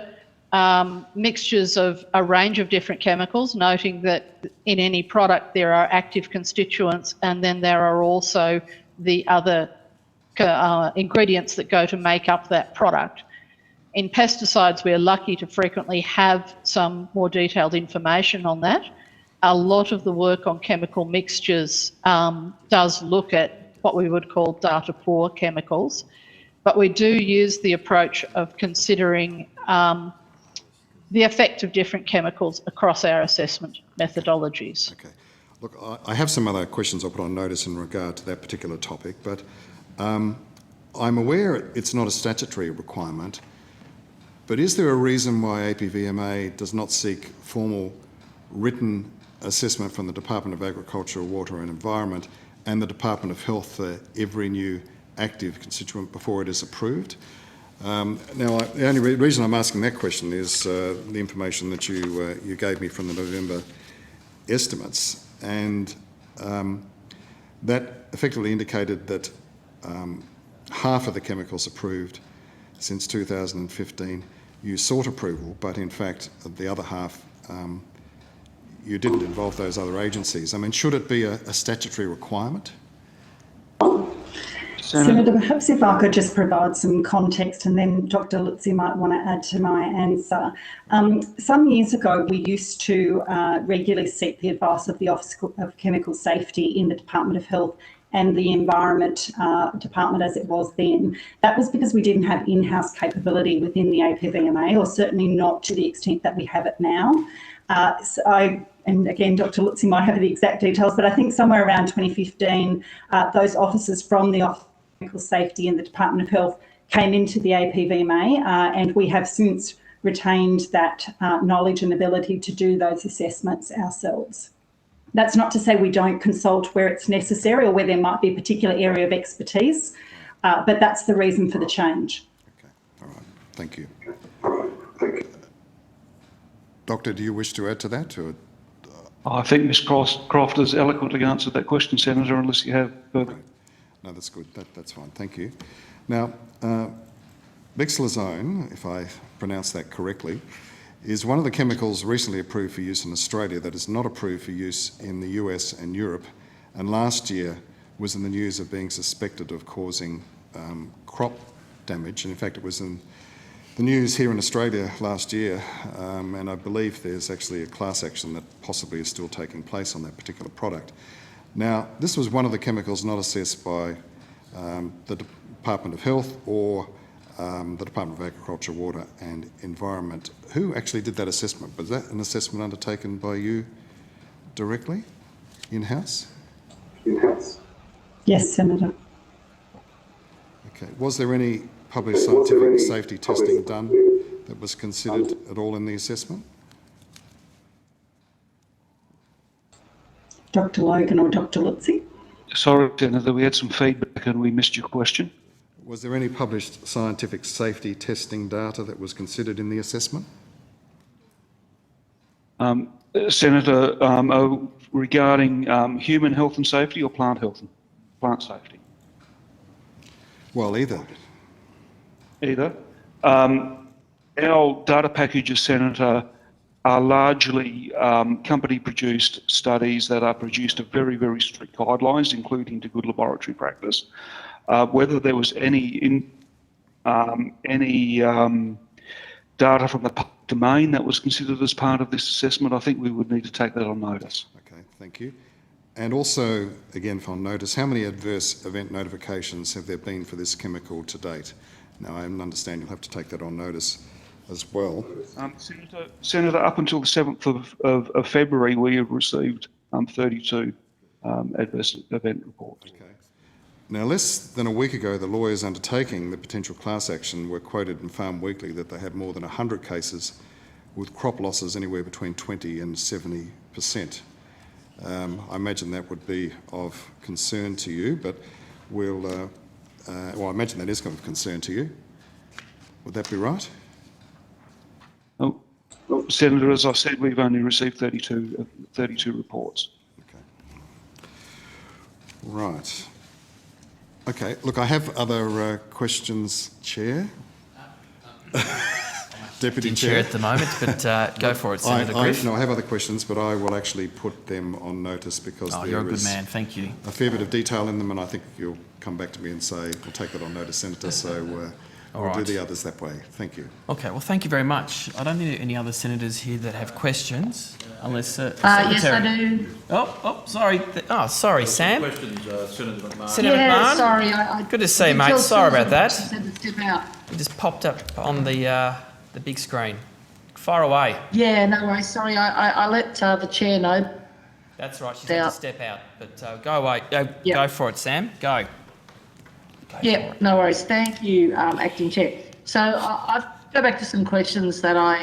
mixtures of a range of different chemicals, noting that in any product there are active constituents, and then there are also the other ingredients that go to make up that product. In pesticides, we are lucky to frequently have some more detailed information on that. A lot of the work on chemical mixtures does look at what we would call data poor chemicals, but we do use the approach of considering the effect of different chemicals across our assessment methodologies. Okay. Look, I have some other questions I'll put on notice in regard to that particular topic, but I'm aware it's not a statutory requirement, but is there a reason why APVMA does not seek formal written assessment from the Department of Agriculture, Water and Environment and the Department of Health for every new active constituent before it is approved? Now, the only reason I'm asking that question is the information that you gave me from the November estimates, and that effectively indicated that half of the chemicals approved since 2015 you sought approval, but in fact the other half you didn't involve those other agencies. I mean, should it be a statutory requirement? Senator, perhaps if I could just provide some context, and then Dr. Lutzi might want to add to my answer. Some years ago, we used to regularly seek the advice of the Office of Chemical Safety in the Department of Health and the Environment Department as it was then. That was because we didn't have in-house capability within the APVMA, or certainly not to the extent that we have it now. And again, Dr. Lutzi might have the exact details, but I think somewhere around 2015, those officers from the Office of Chemical Safety in the Department of Health came into the APVMA, and we have since retained that knowledge and ability to do those assessments ourselves. That's not to say we don't consult where it's necessary or where there might be a particular area of expertise, but that's the reason for the change. Okay, all right, thank you. Doctor, do you wish to add to that? Or? I think Ms Croft has eloquently answered that question, Senator, unless you have further. No, that's good. That's fine. Thank you. Now, bixlozone, if I pronounce that correctly, is one of the chemicals recently approved for use in Australia that is not approved for use in the US and Europe, and last year was in the news of being suspected of causing crop damage. And in fact, it was in the news here in Australia last year, and I believe there's actually a class action that possibly is still taking place on that particular product. Now, this was one of the chemicals not assessed by the Department of Health or the Department of Agriculture, Water and Environment. Who actually did that assessment? Was that an assessment undertaken by you directly, in-house? In-house. Yes, Senator. Okay. Was there any published scientific safety testing done that was considered at all in the assessment? Dr. Logan or Dr. Lutzi? Sorry, Senator, we had some feedback and we missed your question. Was there any published scientific safety testing data that was considered in the assessment? Senator, regarding human health and safety or plant health and plant safety? Well, either. Either. Our data packages, Senator, are largely company-produced studies that are produced of very, very strict guidelines, including to good laboratory practice. Whether there was any data from the public domain that was considered as part of this assessment, I think we would need to take that on notice. Okay, thank you. And also, again, on notice, how many adverse event notifications have there been for this chemical to date? Now, I understand you'll have to take that on notice as well. Senator, up until the 7th of February, we have received 32 adverse event reports. Okay. Now, less than a week ago, the lawyers undertaking the potential class action were quoted in Farm Weekly that they had more than 100 cases with crop losses anywhere between 20 and 70%. I imagine that would be of concern to you, but well, I imagine that is of concern to you. Would that be right? Oh, Senator, as I said, we've only received 32 reports. Okay. Right. Okay, look, I have other questions, Chair. Deputy Chair at the moment, but go for it, Senator Griff. No, I have other questions, but I will actually put them on notice because you're a good man, thank you. A fair bit of detail in them, and I think you'll come back to me and say, we'll take that on notice, Senator, so we'll do the others that way. Thank you. Okay, well, thank you very much. I don't need any other senators here that have questions, unless... yes, I do. Sorry. Sorry, Sam. Questions, Senator McMahon. Senator McMahon? Sorry. Good to see you, mate. Sorry about that. Said to step out. It just popped up on the big screen. Far away. Yeah, no worries. Sorry, I let the chair know. That's right. She's had to step out, but go away. Go for it, Sam. Go. Yeah, no worries. Thank you, Acting Chair. So I'll go back to some questions that I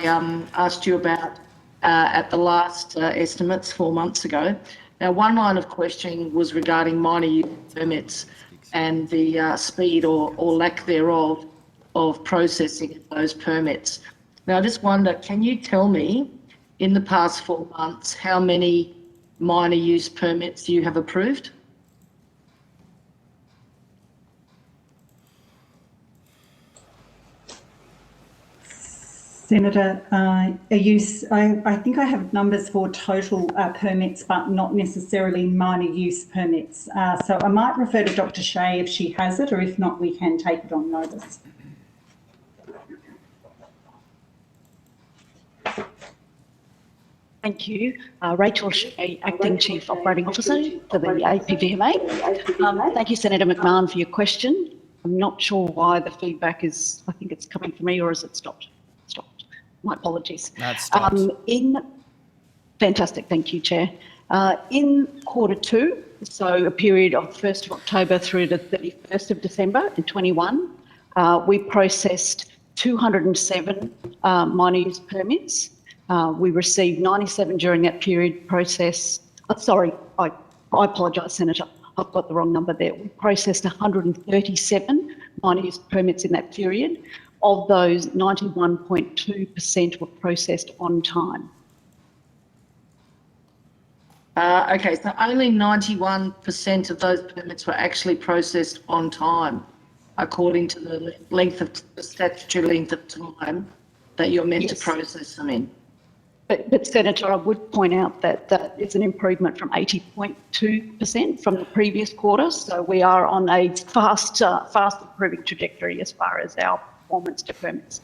asked you about at the last estimates 4 months ago. Now, one line of questioning was regarding minor use permits and the speed or lack thereof of processing those permits. Now, I just wonder, can you tell me in the past 4 months how many minor use permits you have approved? Senator, I think I have numbers for total permits, but not necessarily minor use permits. So I might refer to Dr. Shea if she has it, or if not, we can take it on notice. Thank you. Rachel Shea, Acting Chief Operating Officer for the APVMA. Thank you, Senator McMahon, for your question. I'm not sure why the feedback is, I think it's coming from me, or has it stopped? Stopped. My apologies. That's stopped. Fantastic, thank you, Chair. In Q2, so a period of 1st of October through to 31st of December in 21, we processed 207 minor use permits. We received 97 during that period process. I apologise, Senator. I've got the wrong number there. We processed 137 minor use permits in that period. Of those, 91.2% were processed on time. Okay, so only 91% of those permits were actually processed on time, according to the statutory length of time that you're meant to process them in. But Senator, I would point out that it's an improvement from 80.2% from the previous quarter. So we are on a fast improving trajectory as far as our performance to permits.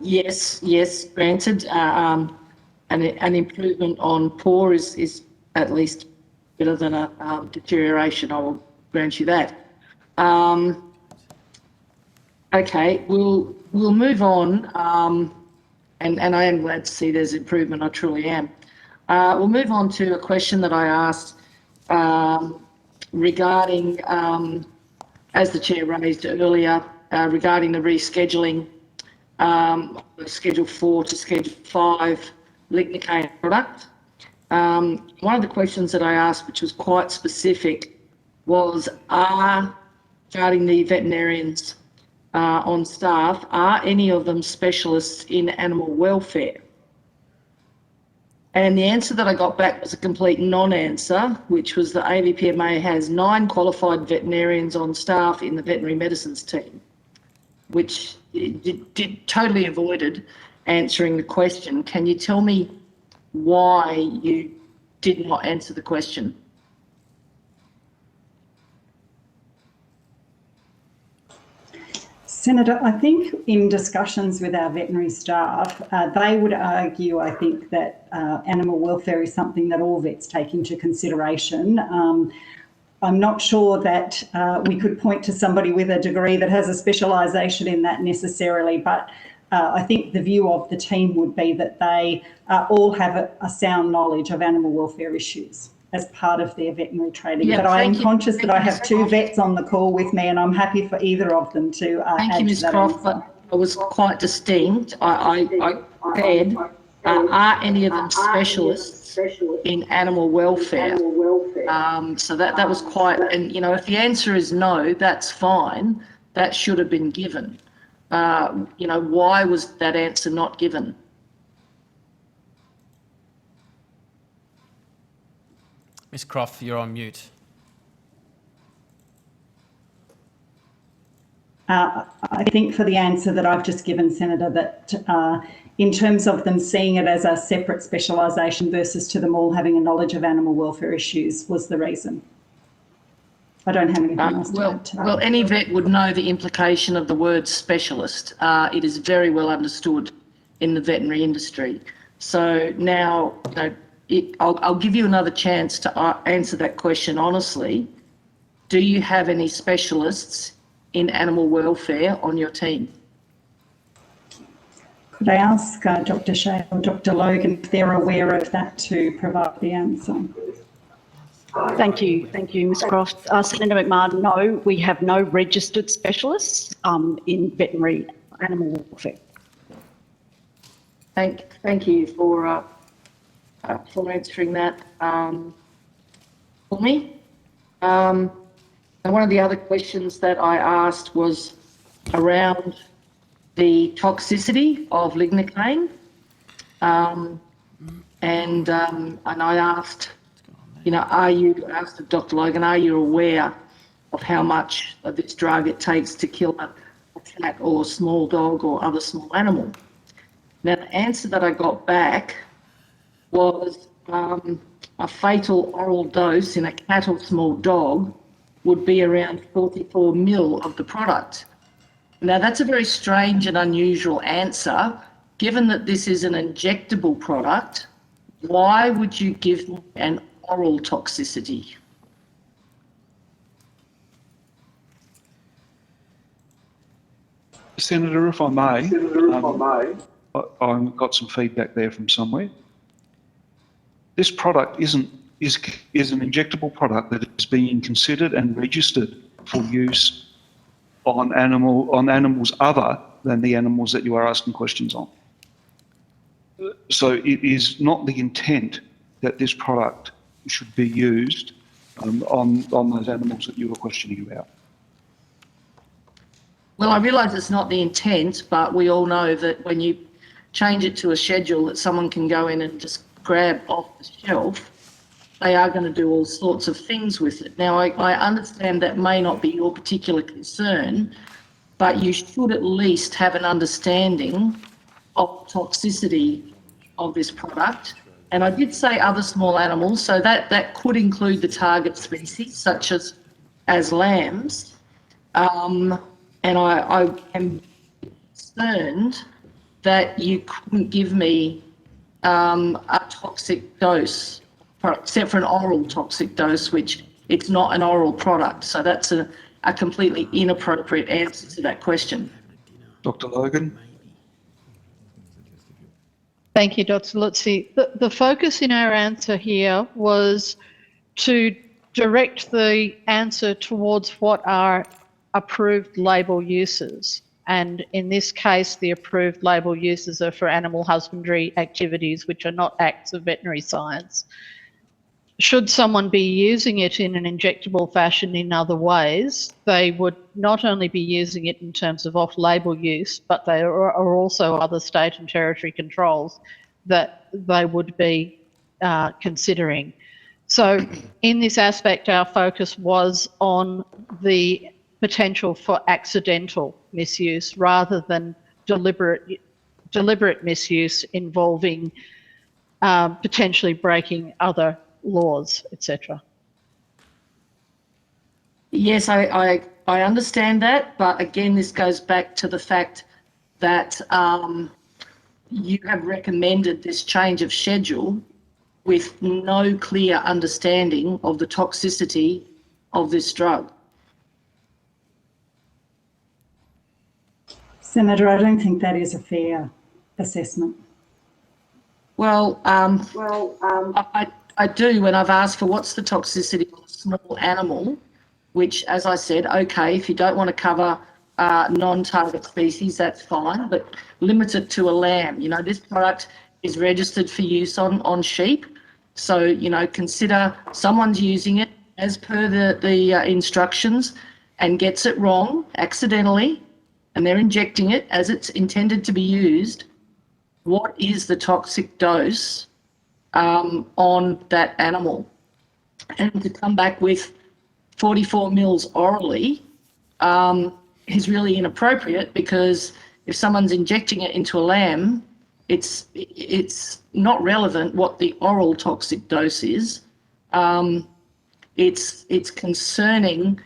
Yes, granted. An improvement on poor is at least better than a deterioration. I will grant you that. Okay, we'll move on. And I am glad to see there's improvement. I truly am. We'll move on to a question that I asked regarding, as the Chair raised earlier, regarding the rescheduling Schedule 4 to Schedule 5 lignocaine product. One of the questions that I asked, which was quite specific, was regarding the veterinarians on staff, are any of them specialists in animal welfare? And the answer that I got back was a complete non-answer, which was that AVPMA has 9 qualified veterinarians on staff in the veterinary medicines team, which did totally avoided answering the question. Can you tell me why you did not answer the question? Senator, I think in discussions with our veterinary staff, they would argue, I think, that animal welfare is something that all vets take into consideration. I'm not sure that we could point to somebody with a degree that has a specialisation in that necessarily, but I think the view of the team would be that they all have a sound knowledge of animal welfare issues as part of their veterinary training. Yeah, but I am conscious that I Thank you, have Ms. 2 Croft. vets on the call with me, and I'm happy for either of them to Thank add you, to Ms. that Croft, answer. but I was quite distinct. I said, are any of them specialists in animal welfare? So that was quite, and you know, if the answer is no, that's fine. That should have been given. You know, why was that answer not given? Ms. Croft, you're on mute. I think for the answer that I've just given, Senator, that in terms of them seeing it as a separate specialisation versus to them all having a knowledge of animal welfare issues was the reason. I don't have anything else to add to that. Well, any vet would know the implication of the word specialist. It is very well understood in the veterinary industry. So now, you know, I'll give you another chance to answer that question honestly. Do you have any specialists in animal welfare on your team? Could I ask Dr. Shea or Dr. Logan if they're aware of that to provide the answer? Thank you, Ms. Croft. Senator McMahon, no, we have no registered specialists in veterinary animal welfare. Thank you for answering that for me. And one of the other questions that I asked was around the toxicity of lignocaine. And I asked, asked Dr. Logan, are you aware of how much of this drug it takes to kill a cat or a small dog or other small animal? Now, the answer that I got back was a fatal oral dose in a cat or small dog would be around 44 mil of the product. Now, that's a very strange and unusual answer. Given that this is an injectable product, why would you give me an oral toxicity? Senator, if I may, I've got some feedback there from somewhere. This product is an injectable product that is being considered and registered for use on animals other than the animals that you are asking questions on. So it is not the intent that this product should be used on those animals that you were questioning about. Well, I realise it's not the intent, but we all know that when you change it to a schedule that someone can go in and just grab off the shelf, they are going to do all sorts of things with it. Now, I understand that may not be your particular concern, but you should at least have an understanding of toxicity of this product. And I did say other small animals, so that could include the target species, such as lambs. And I am concerned that you couldn't give me a toxic dose, except for an oral toxic dose, which it's not an oral product. So that's a completely inappropriate answer to that question. Dr. Logan? Thank you, Dr. Lutzi. The focus in our answer here was to direct the answer towards what are approved label uses. And in this case, the approved label uses are for animal husbandry activities, which are not acts of veterinary science. Should someone be using it in an injectable fashion in other ways, they would not only be using it in terms of off-label use, but there are also other state and territory controls that they would be considering. So in this aspect, our focus was on the potential for accidental misuse rather than deliberate misuse involving potentially breaking other laws, etc. Yes, I understand that, but again, this goes back to the fact that you have recommended this change of schedule with no clear understanding of the toxicity of this drug. Senator, I don't think that is a fair assessment. Well, I do when I've asked for what's the toxicity of a small animal, which, as I said, okay, if you don't want to cover non-target species, that's fine, but limit it to a lamb. You know, this product is registered for use on sheep. So, you know, consider someone's using it as per the instructions and gets it wrong accidentally, and they're injecting it as it's intended to be used. What is the toxic dose on that animal? And to come back with 44 mils orally is really inappropriate, because if someone's injecting it into a lamb, it's not relevant what the oral toxic dose is. It's concerning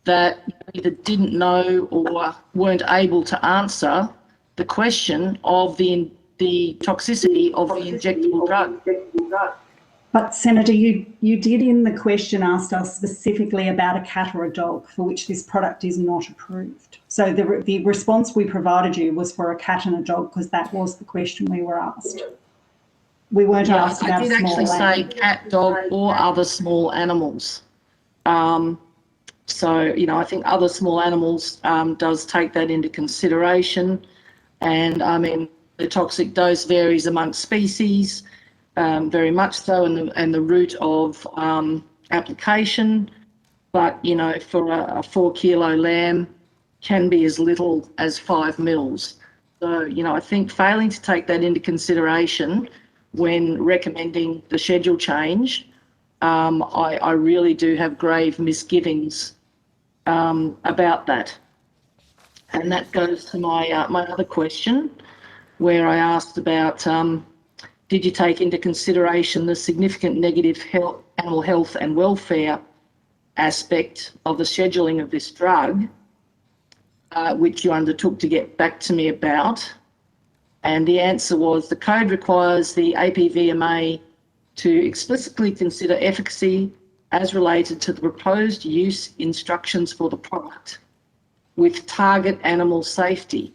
that you either didn't know or weren't able to answer the question of the toxicity of the injectable drug. But Senator, you did in the question ask us specifically about a cat or a dog for which this product is not approved. So the response we provided you was for a cat and a dog, because that was the question we were asked. We weren't asked about a small I did actually animal. say cat, dog, or other small animals. So, you know, I think other small animals does take that into consideration. And I mean, the toxic dose varies amongst species, very much so, and the route of application. but, you know, for a 4 kilo lamb can be as little as 5 mils. So, you know, I think failing to take that into consideration when recommending the schedule change, I really do have grave misgivings about that. And that goes to my my other question, where I asked about did you take into consideration the significant negative animal health and welfare aspect of the scheduling of this drug, which you undertook to get back to me about? And the answer was the code requires the APVMA to explicitly consider efficacy as related to the proposed use instructions for the product with target animal safety.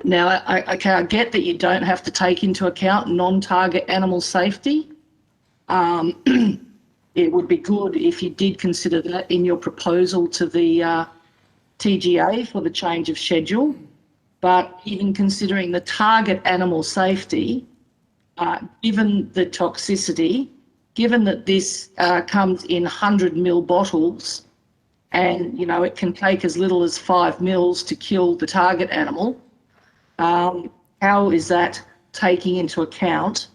Now, I get that you don't have to take into account non-target animal safety. It would be good if you did consider that in your proposal to the TGA for the change of schedule. But even considering the target animal safety, given the toxicity, given that this comes in 100 ml bottles, and, you know, it can take as little as 5 mils to kill the target animal, how is that taking into account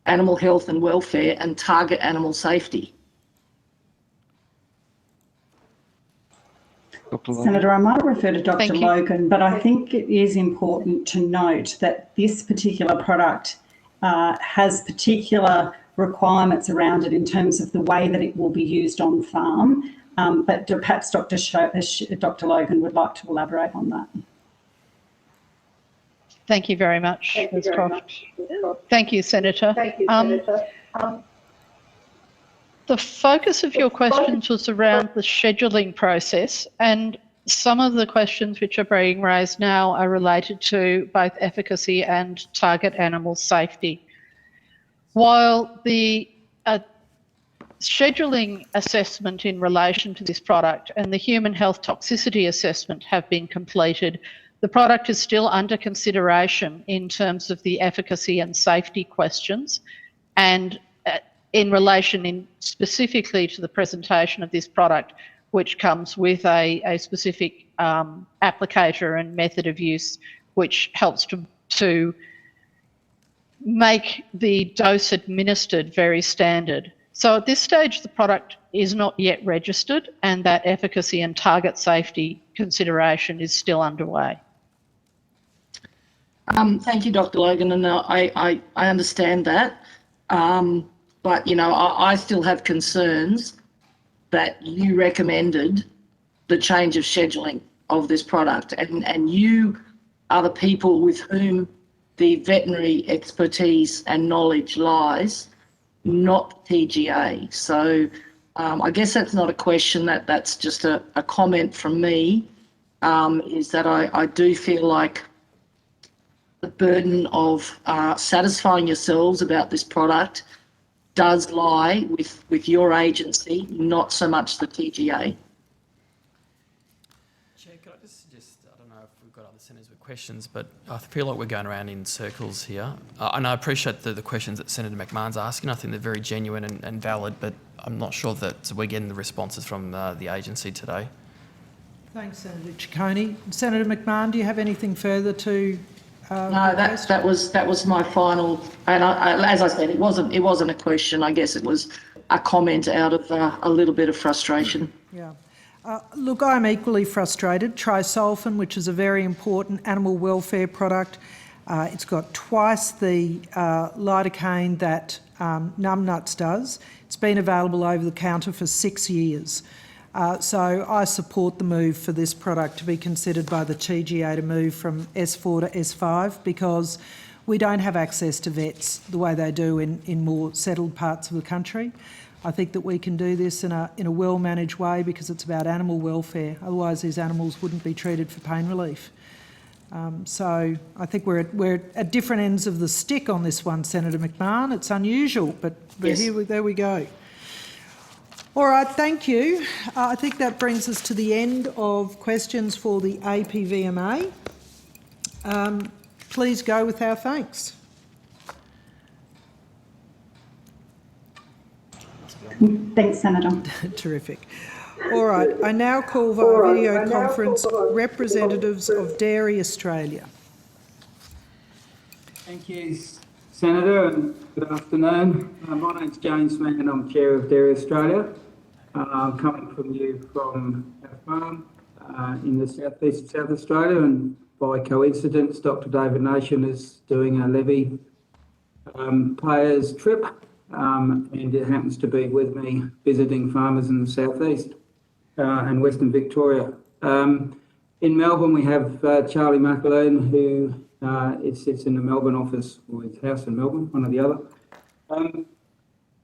animal health and welfare and target animal safety? Senator, I might refer to Dr. Logan, but I think it is important to note that this particular product has particular requirements around it in terms of the way that it will be used on farm. But perhaps Dr. Logan would like to elaborate on that. Thank you very much, Ms. Croft. Thank you, Senator. The focus of your questions was around the scheduling process, and some of the questions which are being raised now are related to both efficacy and target animal safety. While the scheduling assessment in relation to this product and the human health toxicity assessment have been completed, the product is still under consideration in terms of the efficacy and safety questions, and in relation specifically to the presentation of this product, which comes with a specific applicator and method of use, which helps to make the dose administered very standard. So at this stage, the product is not yet registered, and that efficacy and target safety consideration is still underway. Thank you, Dr. Logan, and I understand that. But, you know, I still have concerns that you recommended the change of scheduling of this product, and you are the people with whom the veterinary expertise and knowledge lies, not TGA. So I guess that's not a question, that's just a comment from me, is that I do feel like the burden of satisfying yourselves about this product does lie with your agency, not so much the TGA. Chair, could I just suggest, I don't know if we've got other senators with questions, but I feel like we're going around in circles here. And I appreciate the questions that Senator McMahon's asking. I think they're very genuine and valid, but I'm not sure that we're getting the responses from the agency today. Thanks, Senator Ciccone. Senator McMahon, do you have anything further to No, that was my final, and as I said, it wasn't a question. I guess it was a comment out of a little bit of frustration. Yeah. Look, I'm equally frustrated. Trisulfan, which is a very important animal welfare product, it's got twice the lidocaine that numbnuts does. It's been available over the counter for 6 years. So I support the move for this product to be considered by the TGA to move from S4 to S5, because we don't have access to vets the way they do in more settled parts of the country. I think that we can do this in a well-managed way because it's about animal welfare. Otherwise, these animals wouldn't be treated for pain relief. So I think we're at different ends of the stick on this one, Senator McMahon. It's unusual, but Yes. there we go. All right, thank you. I think that brings us to the end of questions for the APVMA. Please go with our thanks. Thanks, Senator. Terrific. All right, I now call via video conference representatives of Dairy Australia. Thank you, Senator, and good afternoon. My name's James Mann, I'm Chair of Dairy Australia. I'm coming from you from our farm in the southeast of South Australia, and by coincidence, Dr. David Nation is doing a levy payers trip, and it happens to be with me visiting farmers in the southeast and Western Victoria. In Melbourne, we have Charlie McAloon, who sits in the Melbourne office, or his house in Melbourne, one or the other.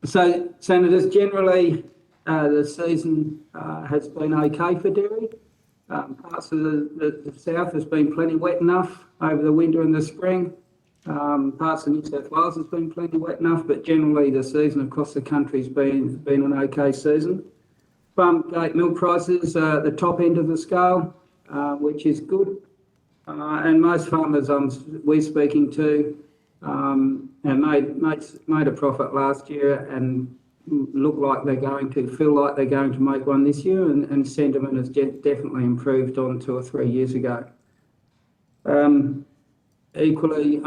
So, Senators, generally the season has been okay for dairy. Parts of the south has been plenty wet enough over the winter and the spring. Parts of New South Wales has been plenty wet enough, but generally the season across the country has been an okay season. Farm gate milk prices are at the top end of the scale, which is good. And most farmers we're speaking to and made a profit last year and feel like they're going to make one this year, and sentiment has definitely improved on 2 or 3 years ago. Equally,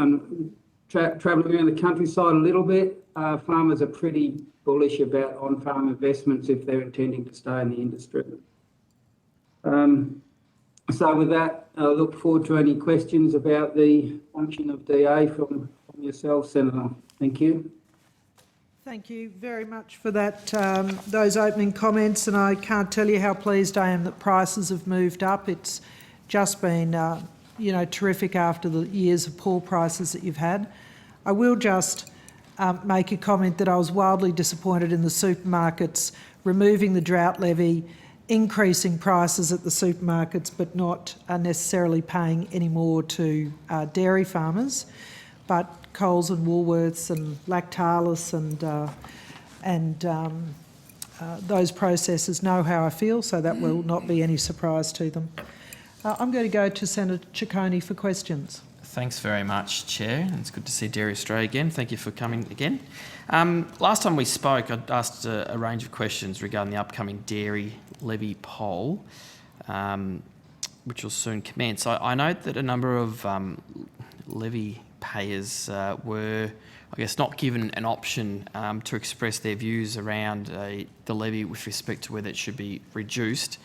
travelling around the countryside a little bit, farmers are pretty bullish about on-farm investments if they're intending to stay in the industry. So with that, I look forward to any questions about the function of DA from yourself, Senator. Thank you. Thank you very much for that, those opening comments, and I can't tell you how pleased I am that prices have moved up. It's just been, terrific after the years of poor prices that you've had. I will just make a comment that I was wildly disappointed in the supermarkets removing the drought levy, increasing prices at the supermarkets, but not necessarily paying any more to dairy farmers. But Coles and Woolworths and Lactalis and those processors know how I feel, so that will not be any surprise to them. I'm going to go to Senator Ciccone for questions. Thanks very much, Chair. It's good to see Dairy Australia again. Thank you for coming again. Last time we spoke, I asked a range of questions regarding the upcoming dairy levy poll, which will soon commence. I note that a number of levy payers were, I guess, not given an option to express their views around the levy with respect to whether it should be reduced.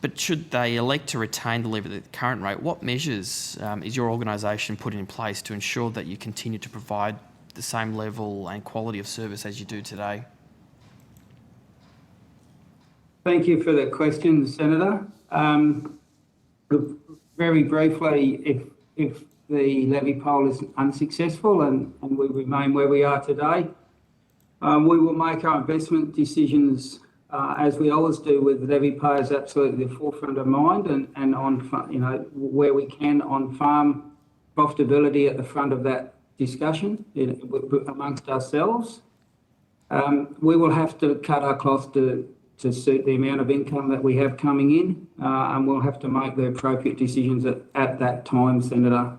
But should they elect to retain the levy at the current rate, what measures is your organisation putting in place to ensure that you continue to provide the same level and quality of service as you do today? Thank you for the question, Senator. Very briefly, if the levy poll is unsuccessful and we remain where we are today, we will make our investment decisions as we always do, with levy payers absolutely the forefront of mind, and on where we can on farm profitability at the front of that discussion amongst ourselves. We will have to cut our cloth to suit the amount of income that we have coming in, and we'll have to make the appropriate decisions at that time, Senator.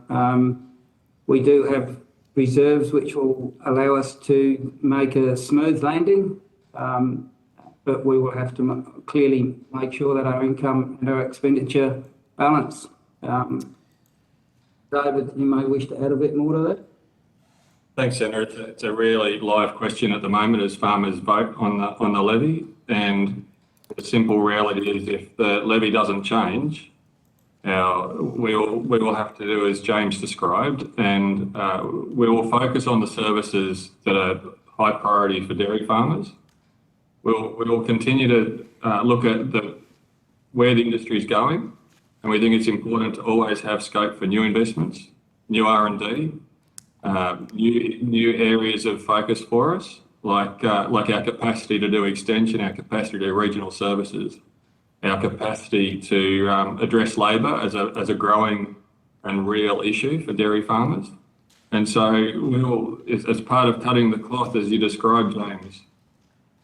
We do have reserves which will allow us to make a smooth landing, but we will have to clearly make sure that our income and our expenditure balance. David, you may wish to add a bit more to that. Thanks, Senator. It's a really live question at the moment as farmers vote on the levy, and the simple reality is if the levy doesn't change, we will have to do as James described, and we will focus on the services that are high priority for dairy farmers. We will continue to look at where the industry is going, and we think it's important to always have scope for new investments, new R&D, new areas of focus for us, like our capacity to do extension, our capacity to do regional services, our capacity to address labour as a growing and real issue for dairy farmers. And so we will, as part of cutting the cloth, as you described, James,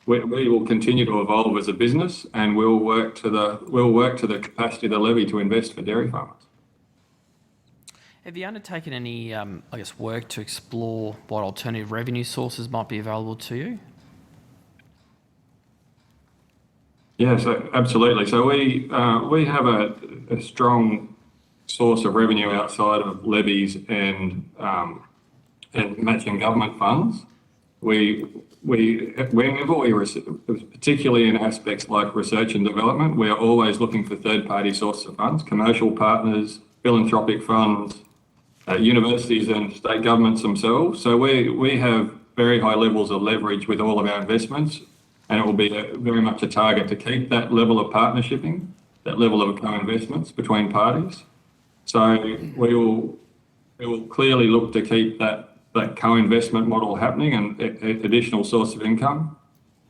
we will continue to evolve as a business, and we'll work to the capacity of the levy to invest for dairy farmers. Have you undertaken any, work to explore what alternative revenue sources might be available to you? Yes, absolutely. So we have a strong source of revenue outside of levies and matching government funds. Whenever we receive, particularly in aspects like research and development, we are always looking for third-party sources of funds, commercial partners, philanthropic funds, universities and state governments themselves. So we have very high levels of leverage with all of our investments, and it will be very much a target to keep that level of partnershiping, that level of co-investments between parties. So we will clearly look to keep that co-investment model happening and additional source of income.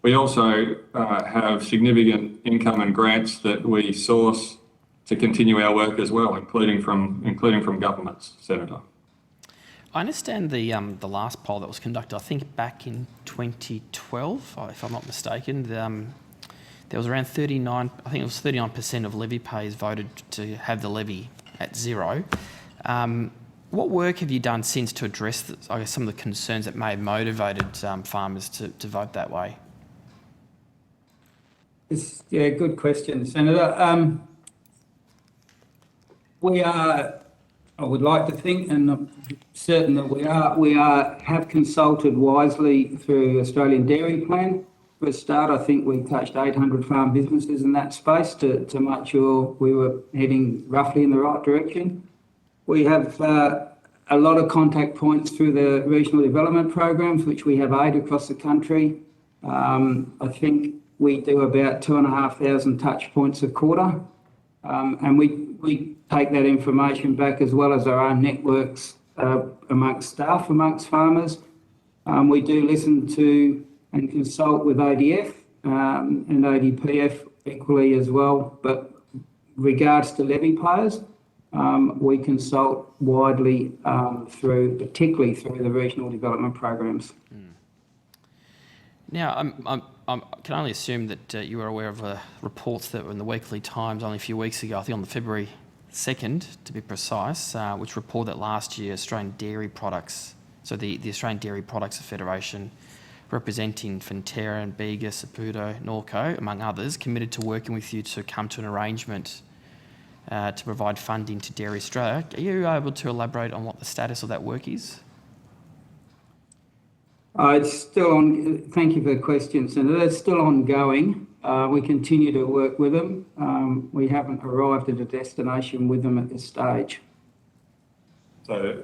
We also have significant income and grants that we source to continue our work as well, including from governments, Senator. I understand the last poll that was conducted, I think back in 2012, if I'm not mistaken, there was around 39% of levy payers voted to have the levy at zero. What work have you done since to address, some of the concerns that may have motivated farmers to vote that way? Yeah, good question, Senator. I would like to think, and I'm certain that we have consulted wisely through Australian Dairy Plan. For a start, I think we touched 800 farm businesses in that space to make sure we were heading roughly in the right direction. We have a lot of contact points through the regional development programs, which we have 8 across the country. I think we do about 2,500 touch points a quarter. And we take that information back as well as our own networks amongst staff, amongst farmers. We do listen to and consult with ADF and ADPF equally as well. But regards to levy payers, we consult widely particularly through the regional development programs. Now, I can only assume that you were aware of reports that were in the Weekly Times only a few weeks ago, I think on the February 2nd, to be precise, which reported that last year Australian Dairy Products, so the Australian Dairy Products Federation, representing Fonterra and Bega, Saputo, Norco, among others, committed to working with you to come to an arrangement to provide funding to Dairy Australia. Are you able to elaborate on what the status of that work is? It's still on. Thank you for the question, Senator. It's still ongoing. We continue to work with them. We haven't arrived at a destination with them at this stage. So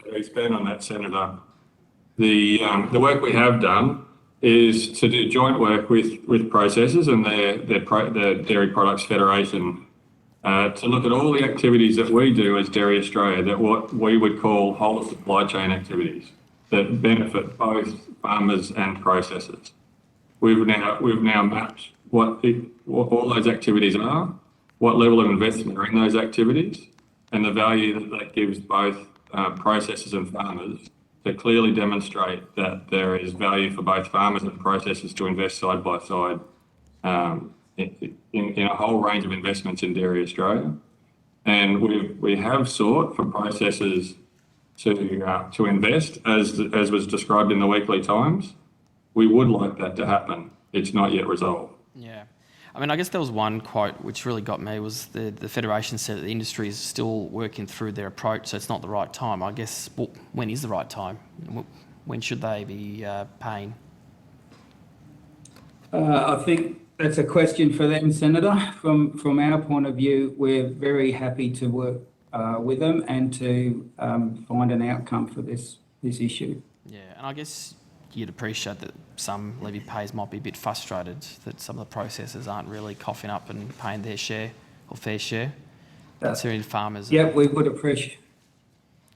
to expand on that, Senator, the work we have done is to do joint work with processors and the Dairy Products Federation to look at all the activities that we do as Dairy Australia, that what we would call whole of supply chain activities that benefit both farmers and processors. We've now mapped what all those activities are, what level of investment are in those activities, and the value that gives both processors and farmers to clearly demonstrate that there is value for both farmers and processors to invest side by side in a whole range of investments in Dairy Australia. And we have sought for processors to invest, as was described in the Weekly Times. We would like that to happen. It's not yet resolved. Yeah. I mean, I guess there was one quote which really got me, was the Federation said that the industry is still working through their approach, so it's not the right time. I guess, well, when is the right time? When should they be paying? I think that's a question for them, Senator. From our point of view, we're very happy to work with them and to find an outcome for this issue. Yeah, and I guess you'd appreciate that some levy payers might be a bit frustrated that some of the processors aren't really coughing up and paying their share or fair share, considering farmers. Yeah, we would appreciate.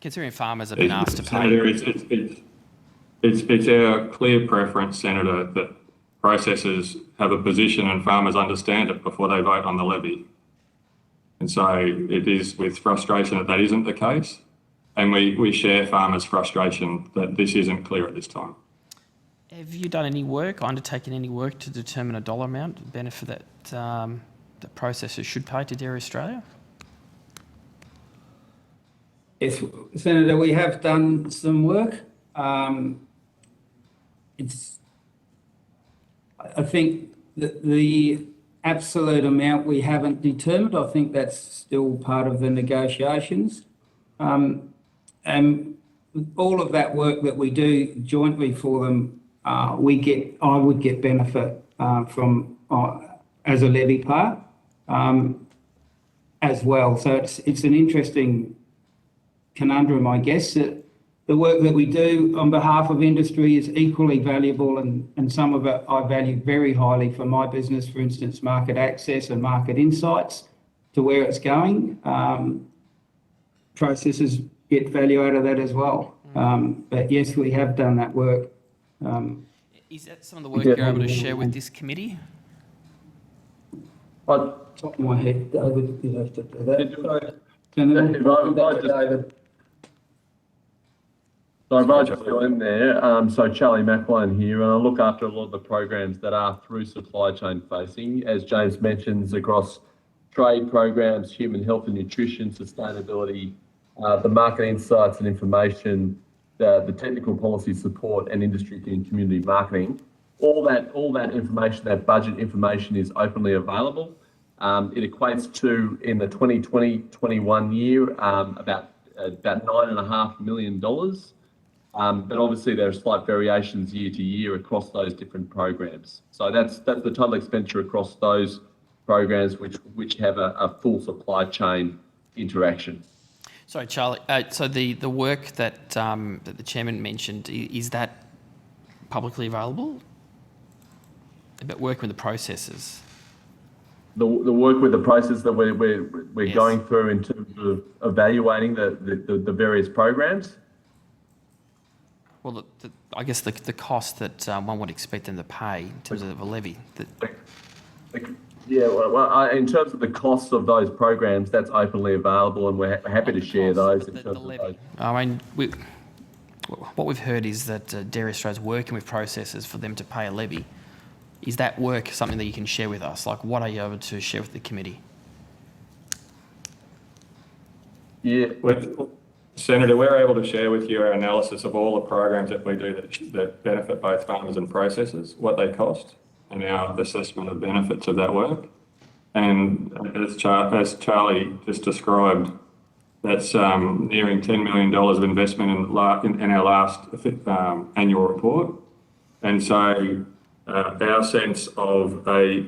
Considering farmers have been asked to pay. Senator, it's our clear preference, Senator, that processors have a position and farmers understand it before they vote on the levy. And so it is with frustration that isn't the case. And we share farmers' frustration that this isn't clear at this time. Have you done any work, undertaken any work to determine a dollar amount, benefit that processors should pay to Dairy Australia? Yes, Senator, we have done some work. I think that absolute amount we haven't determined. I think that's still part of the negotiations. And all of that work that we do jointly for them, I would get benefit from as a levy payer as well. So it's an interesting conundrum, I guess, that the work that we do on behalf of industry is equally valuable, and some of it I value very highly for my business, for instance, market access and market insights to where it's going. Processors get value out of that as well. But yes, we have done that work. Is that some of the work you're able to share with this committee? Top of my head, David, you have to do that. David. So Roger joined there. So Charlie McLean here, and I look after a lot of the programs that are through supply chain facing, as James mentions, across trade programs, human health and nutrition, sustainability, the market insights and information, the technical policy support, and industry and community marketing. All that information, that budget information, is openly available. It equates to, in the 2020-21 year, about $9.5 million. But obviously there are slight variations year to year across those different programs. So that's the total expenditure across those programs which have a full supply chain interaction. Sorry, Charlie. So the work that that the chairman mentioned, is that publicly available? About working with the processors. The work with the process that we're yes. going through in terms of evaluating the various programs. Well, I guess the cost that one would expect them to pay in terms of a levy. Yeah, well, in terms of the costs of those programs, that's openly available, and we're happy to share those. In terms of those. I mean, what we've heard is that Dairy Australia is working with processors for them to pay a levy. Is that work something that you can share with us? Like, what are you able to share with the committee? Yeah. Senator, we're able to share with you our analysis of all the programs that we do that benefit both farmers and processors, what they cost, and our assessment of benefits of that work. And as Charlie just described, that's nearing $10 million of investment in our last annual report. And so our sense of a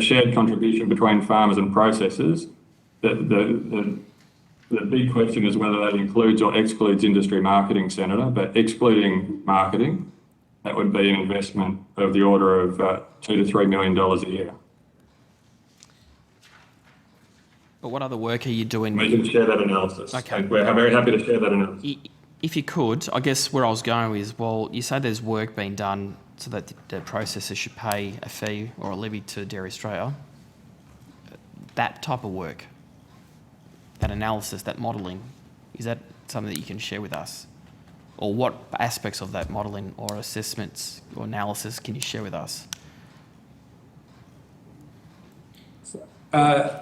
shared contribution between farmers and processors, the big question is whether that includes or excludes industry marketing, Senator, but excluding marketing, that would be an investment of the order of $2 to $3 million a year. But what other work are you doing? We can share that analysis. Okay. We're very happy to share that analysis. If you could, I guess where I was going is, well, you say there's work being done so that the processors should pay a fee or a levy to Dairy Australia. That type of work, that analysis, that modelling, is that something that you can share with us? Or what aspects of that modelling or assessments or analysis can you share with us? I'm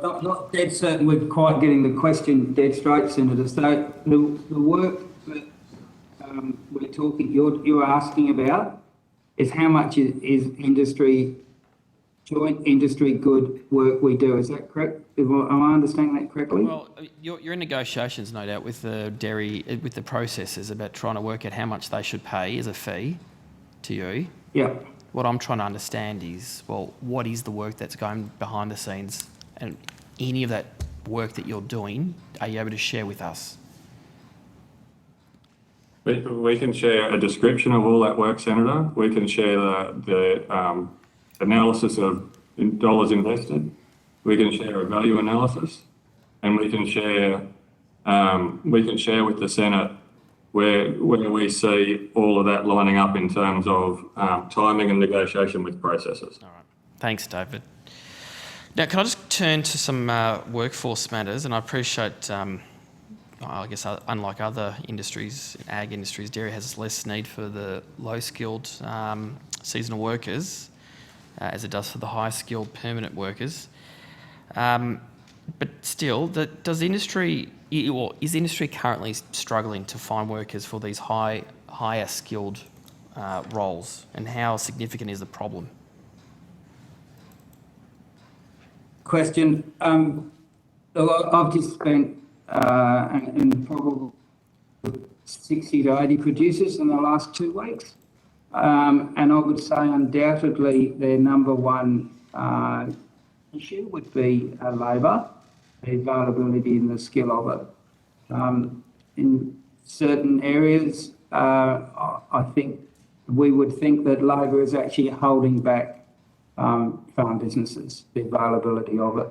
not dead certain we're quite getting the question dead straight, Senator. So the work that you're asking about is how much is joint industry good work we do. Is that correct? Am I understanding that correctly? Well, you're in negotiations, no doubt, with the processors about trying to work out how much they should pay as a fee to you. Yeah. What I'm trying to understand is, well, what is the work that's going behind the scenes, and any of that work that you're doing, are you able to share with us? We can share a description of all that work, Senator. We can share the analysis of dollars invested. We can share a value analysis, and we can share with the Senate where we see all of that lining up in terms of timing and negotiation with processors. All right. Thanks, David. Now, can I just turn to some workforce matters? And I appreciate, I guess, unlike other industries, ag industries, dairy has less need for the low-skilled seasonal workers, as it does for the high-skilled permanent workers. But still, is industry currently struggling to find workers for these higher skilled roles, and how significant is the problem? question. I've just spent and probably 60 to 80 producers in the last 2 weeks. And I would say undoubtedly their number one issue would be labour, the availability and the skill of it. In certain areas, I think we would think that labour is actually holding back farm businesses, the availability of it.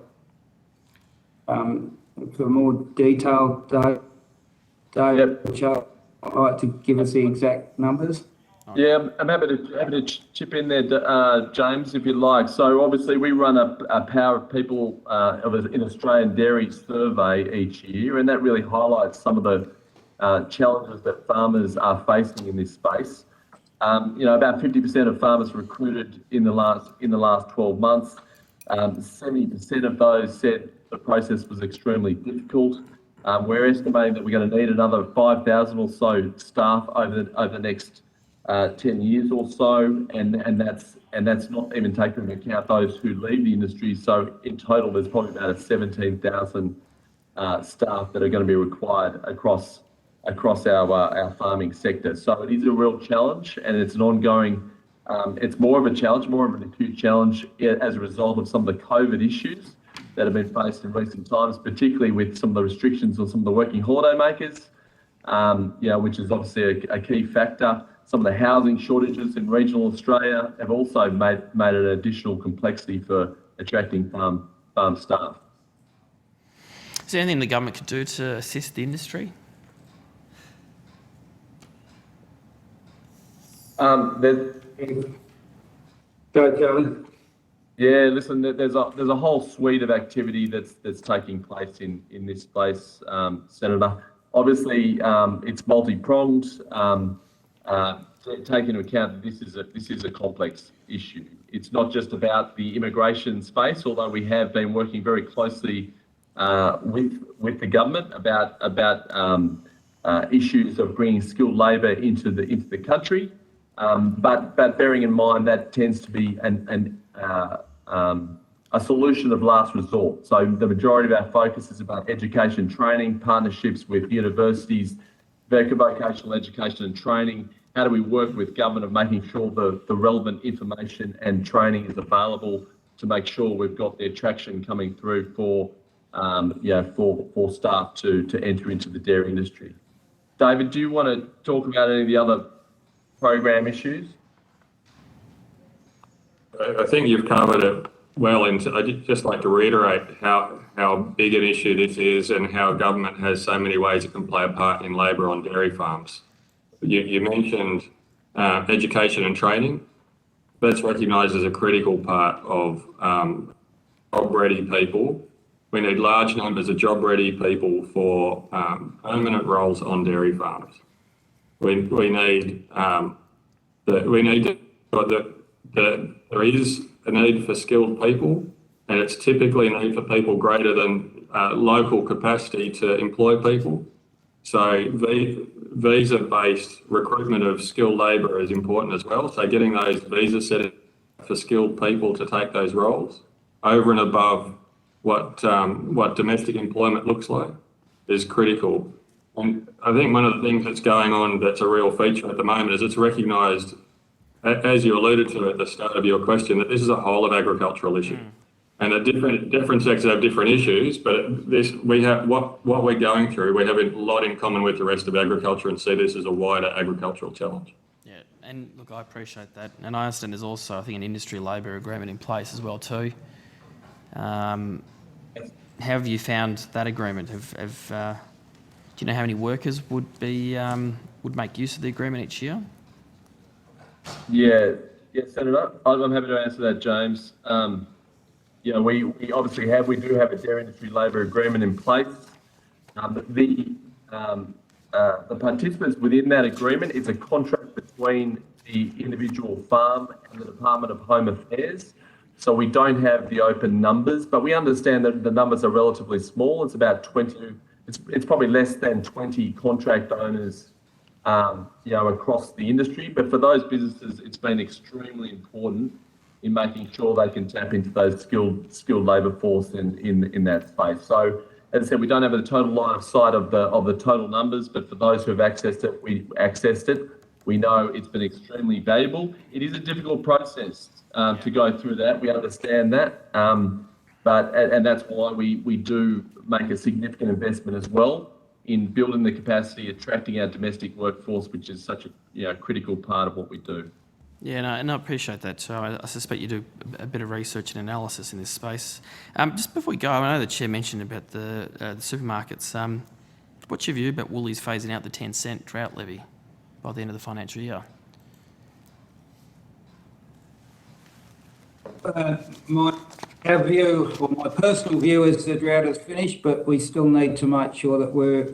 For more detailed data, would you like to give us the exact numbers? Yeah, I'm happy to chip in there, James, if you'd like. So obviously we run a Power of People in Australian dairy survey each year, and that really highlights some of the challenges that farmers are facing in this space. About 50% of farmers recruited in the last 12 months. 70% of those said the process was extremely difficult. We're estimating that we're going to need another 5,000 or so staff over the next 10 years or so, and that's not even taking into account those who leave the industry. So in total, there's probably about 17,000 staff that are going to be required across our farming sector. So it is a real challenge, and it's an ongoing. It's more of a challenge, more of an acute challenge as a result of some of the COVID issues that have been faced in recent times, particularly with some of the restrictions on some of the working holiday makers, which is obviously a key factor. Some of the housing shortages in regional Australia have also made an additional complexity for attracting farm staff. Is there anything the government could do to assist the industry? Yeah, listen, there's a whole suite of activity that's taking place in this space, Senator. Obviously, it's multi-pronged. Take into account that this is a complex issue. It's not just about the immigration space, although we have been working very closely with the government about issues of bringing skilled labour into the country. But bearing in mind that tends to be a solution of last resort. So the majority of our focus is about education training, partnerships with universities, vocational education and training. How do we work with government of making sure the relevant information and training is available to make sure we've got the attraction coming through for staff to enter into the dairy industry. David, do you want to talk about any of the other program issues? I think you've covered it well. I'd just like to reiterate how big an issue this is and how government has so many ways it can play a part in labour on dairy farms. You mentioned education and training. That's recognised as a critical part of job-ready people. We need large numbers of job-ready people for permanent roles on dairy farms. We need there is a need for skilled people, and it's typically a need for people greater than local capacity to employ people. So visa-based recruitment of skilled labour is important as well. So getting those visas set up for skilled people to take those roles over and above what domestic employment looks like is critical. And I think one of the things that's going on that's a real feature at the moment is it's recognised, as you alluded to at the start of your question, that this is a whole of agricultural issue. And that different sectors have different issues, but we have what we're going through, we have a lot in common with the rest of agriculture and see this as a wider agricultural challenge. Yeah, and look, I appreciate that. And I understand there's also, I think, an industry labour agreement in place as well too. How have you found that agreement? Do you know how many workers would make use of the agreement each year? Yeah, Senator. I'm happy to answer that, James. We obviously do have a dairy industry labour agreement in place. The participants within that agreement is a contract between the individual farm and the Department of Home Affairs. So we don't have the open numbers, but we understand that the numbers are relatively small. It's about 20. It's probably less than 20 contract owners, across the industry. But for those businesses, it's been extremely important in making sure they can tap into those skilled labour force in that space. So, as I said, we don't have a total line of sight of the total numbers, but for those who have accessed it, we've accessed it. We know it's been extremely valuable. It is a difficult process to go through that. We understand that, but that's why we do make a significant investment as well in building the capacity, attracting our domestic workforce, which is such a critical part of what we do. Yeah, no, and I appreciate that. So I suspect you do a bit of research and analysis in this space. Just before we go, I know the Chair mentioned about the supermarkets. What's your view about Woolies phasing out the 10-cent drought levy by the end of the financial year? Our view, or my personal view, is the drought is finished, but we still need to make sure that we're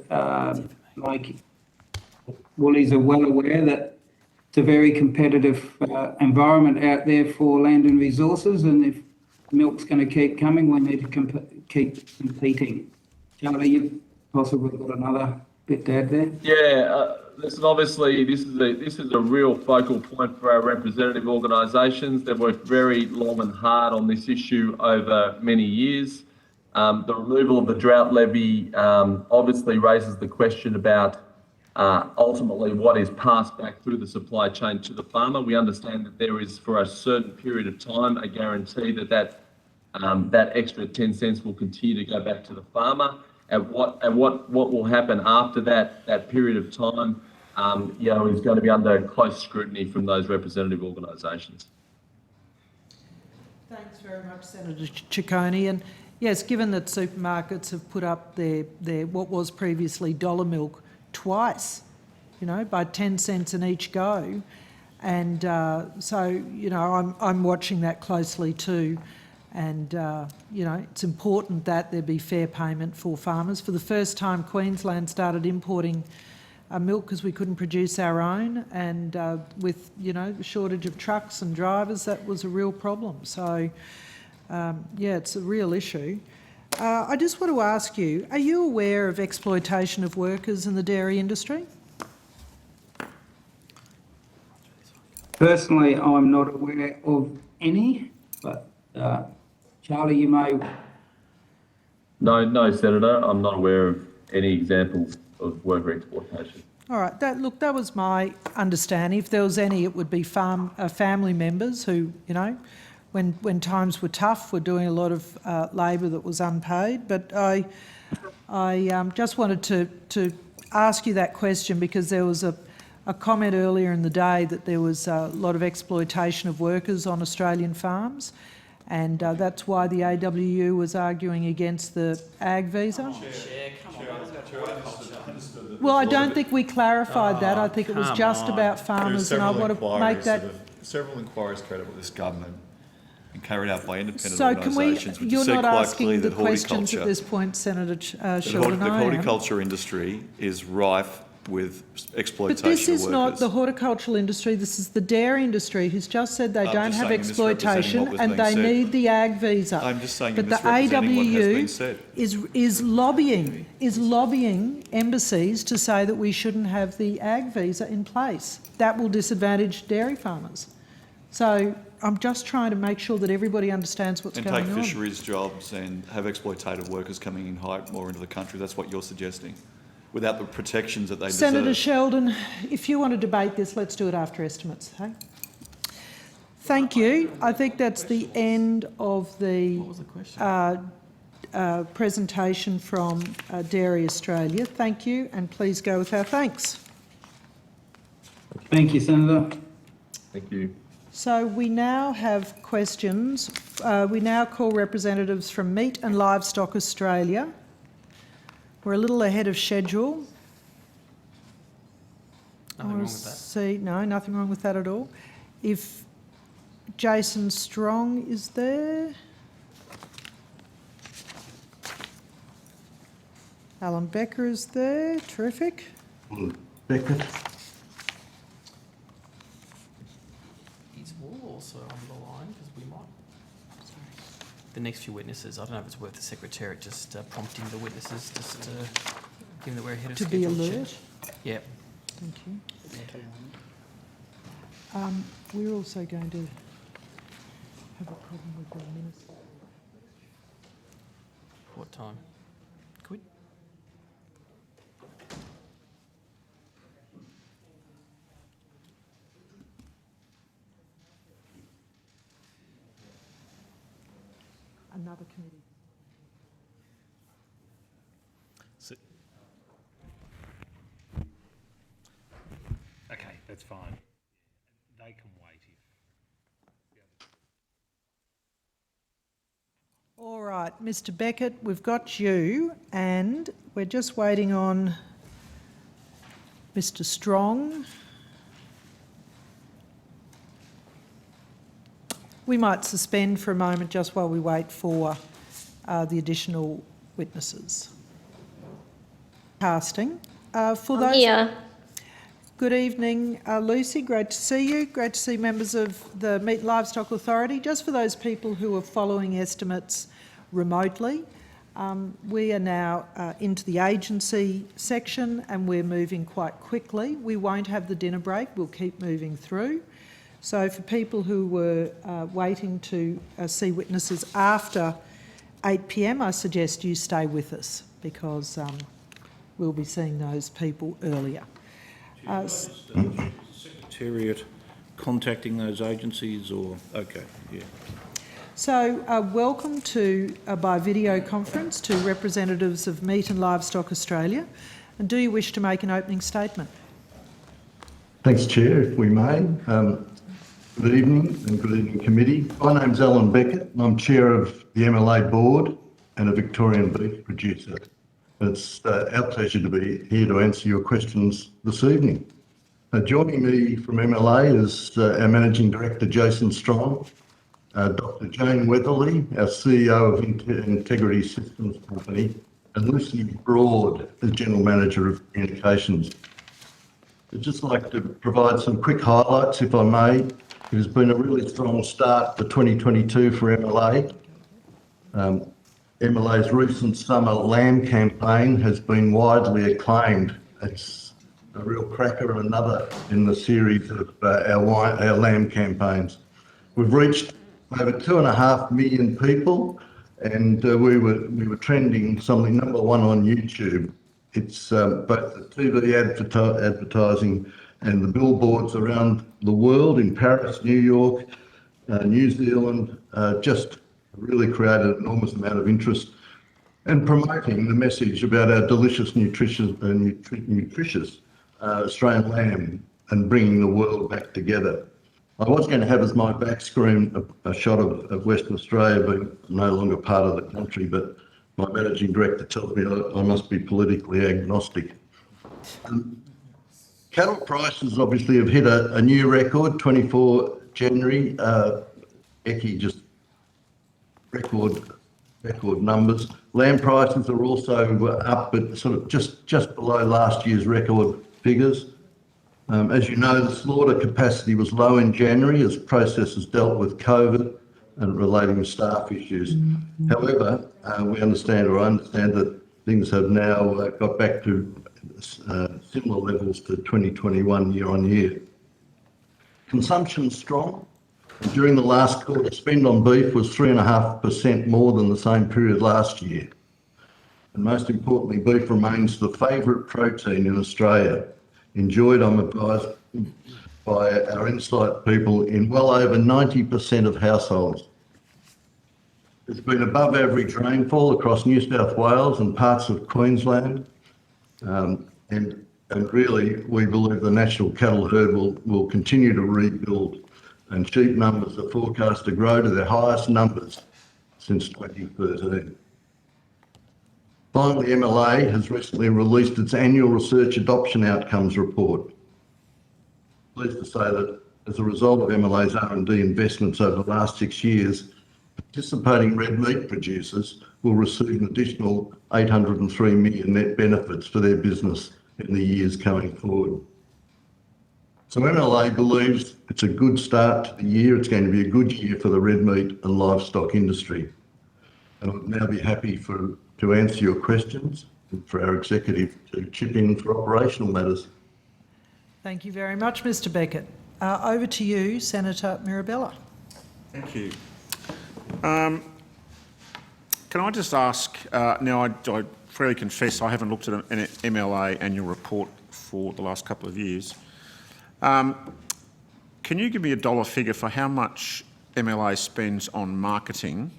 Woolies are well aware that it's a very competitive environment out there for land and resources, and if milk's going to keep coming, we need to keep competing. Charlie, you've possibly got another bit to add there? Yeah, listen, obviously this is a real focal point for our representative organisations. They've worked very long and hard on this issue over many years. The removal of the drought levy obviously raises the question about ultimately what is passed back through the supply chain to the farmer. We understand that there is, for a certain period of time, a guarantee that extra 10 cents will continue to go back to the farmer. And what will happen after that period of time, is going to be under close scrutiny from those representative organisations. Thanks very much, Senator Ciccone. And yes, given that supermarkets have put up their what was previously dollar milk twice, by 10 cents in each go, and so I'm watching that closely too. And, it's important that there be fair payment for farmers. For the first time, Queensland started importing milk because we couldn't produce our own. And with, the shortage of trucks and drivers, that was a real problem. So, it's a real issue. I just want to ask you, are you aware of exploitation of workers in the dairy industry? Personally, I'm not aware of any, but Charlie, you may. No, Senator, I'm not aware of any examples of worker exploitation. All right, that was my understanding. If there was any, it would be family members who, when times were tough, were doing a lot of labour that was unpaid. But I just wanted to ask you that question because there was a comment earlier in the day that there was a lot of exploitation of workers on Australian farms. And that's why the AWU was arguing against the ag visa. Well, I don't think we clarified that. I think it was just about farmers, and I want to make that. Several inquiries carried out by this government and carried out by independent So can we? organisations, which You're said not quite asking clearly the that questions at horticulture, this point, Senator Sheldon. the horticulture industry is rife with exploitation But this is of not workers. the horticultural industry, this is the dairy industry who's just said they don't just have saying you're misrepresenting exploitation what was and being they said. need the ag visa. I'm just saying you're But the misrepresenting what has been said. AWU is lobbying embassies to say that we shouldn't have the ag visa in place. That will disadvantage dairy farmers. So I'm just trying to make sure that everybody understands what's going on. And take fisheries jobs and have exploitative workers coming in more into the country. That's what you're suggesting, without the protections that they deserve. Senator Sheldon, if you want to debate this, let's do it after estimates, hey? Thank you. I think that's the end of the presentation from Dairy Australia. Thank you, and please go with our thanks. Thank you, Senator. Thank you. So we now have questions. We now call representatives from Meat and Livestock Australia. We're a little ahead of schedule. Nothing wrong with that. See, no, nothing wrong with that at all. If Jason Strong is there. Alan Becker is there. Terrific. Becker. Is Wall also on the line? Because we might. The next few witnesses, I don't know if it's worth the Secretariat just prompting the witnesses, just given that we're ahead of To schedule. be alert. Yep. Thank you. We're also going to have a problem with the minister. What time? Could we? Another committee. Okay, that's fine. They can wait if. All right, Mr. Beckett, we've got you, and we're just waiting on Mr. Strong. We might suspend for a moment just while we wait for the additional witnesses. Casting. For those. Here. Good evening, Lucy. Great to see you. Great to see members of the Meat and Livestock Authority. Just for those people who are following estimates remotely, we are now into the agency section and we're moving quite quickly. We won't have the dinner break. We'll keep moving through. So for people who were waiting to see witnesses after 8 p.m, I suggest you stay with us because we'll be seeing those people earlier. Secretariat contacting those agencies or, okay, yeah. So welcome to, by video conference, to representatives of Meat and Livestock Australia. And do you wish to make an opening statement? Thanks, Chair, if we may. Good evening and good evening, committee. My name's Alan Beckett and I'm Chair of the MLA Board and a Victorian beef producer. It's our pleasure to be here to answer your questions this evening. Joining me from MLA is our Managing Director, Jason Strong, Dr. Jane Weatherly, our CEO of Integrity Systems Company, and Lucy Broad, the General Manager of Communications. I'd just like to provide some quick highlights, if I may. It has been a really strong start for 2022 for MLA. MLA's recent summer lamb campaign has been widely acclaimed. It's a real cracker and another in the series of our lamb campaigns. We've reached over 2.5 million people and we were trending something number one on YouTube. It's both the TV advertising and the billboards around the world in Paris, New York, New Zealand, just really created an enormous amount of interest and promoting the message about our delicious, nutritious Australian lamb and bringing the world back together. I was going to have as my back screen a shot of Western Australia being no longer part of the country, but my managing director tells me I must be politically agnostic. Cattle prices obviously have hit a new record, 24 January. ECI just record numbers. Lamb prices are also up, but sort of just below last year's record figures. As you know, the slaughter capacity was low in January as processors dealt with COVID and relating staff issues. However, I understand that things have now got back to similar levels to 2021 year on year. Consumption strong. During the last quarter, spend on beef was 3.5% more than the same period last year. And most importantly, beef remains the favourite protein in Australia, enjoyed, I'm advised, by our insight people in well over 90% of households. There's been above average rainfall across New South Wales and parts of Queensland. And really, we believe the national cattle herd will continue to rebuild and sheep numbers are forecast to grow to their highest numbers since 2013. Finally, MLA has recently released its annual research adoption outcomes report. Pleased to say that as a result of MLA's R&D investments over the last 6 years, participating red meat producers will receive an additional 803 million net benefits for their business in the years coming forward. So MLA believes it's a good start to the year. It's going to be a good year for the red meat and livestock industry. And I'd now be happy to answer your questions and for our executive to chip in for operational matters. Thank you very much, Mr. Beckett. Over to you, Senator Mirabella. Thank you. Can I just ask, now I freely confess I haven't looked at an MLA annual report for the last couple of years. Can you give me a dollar figure for how much MLA spends on marketing?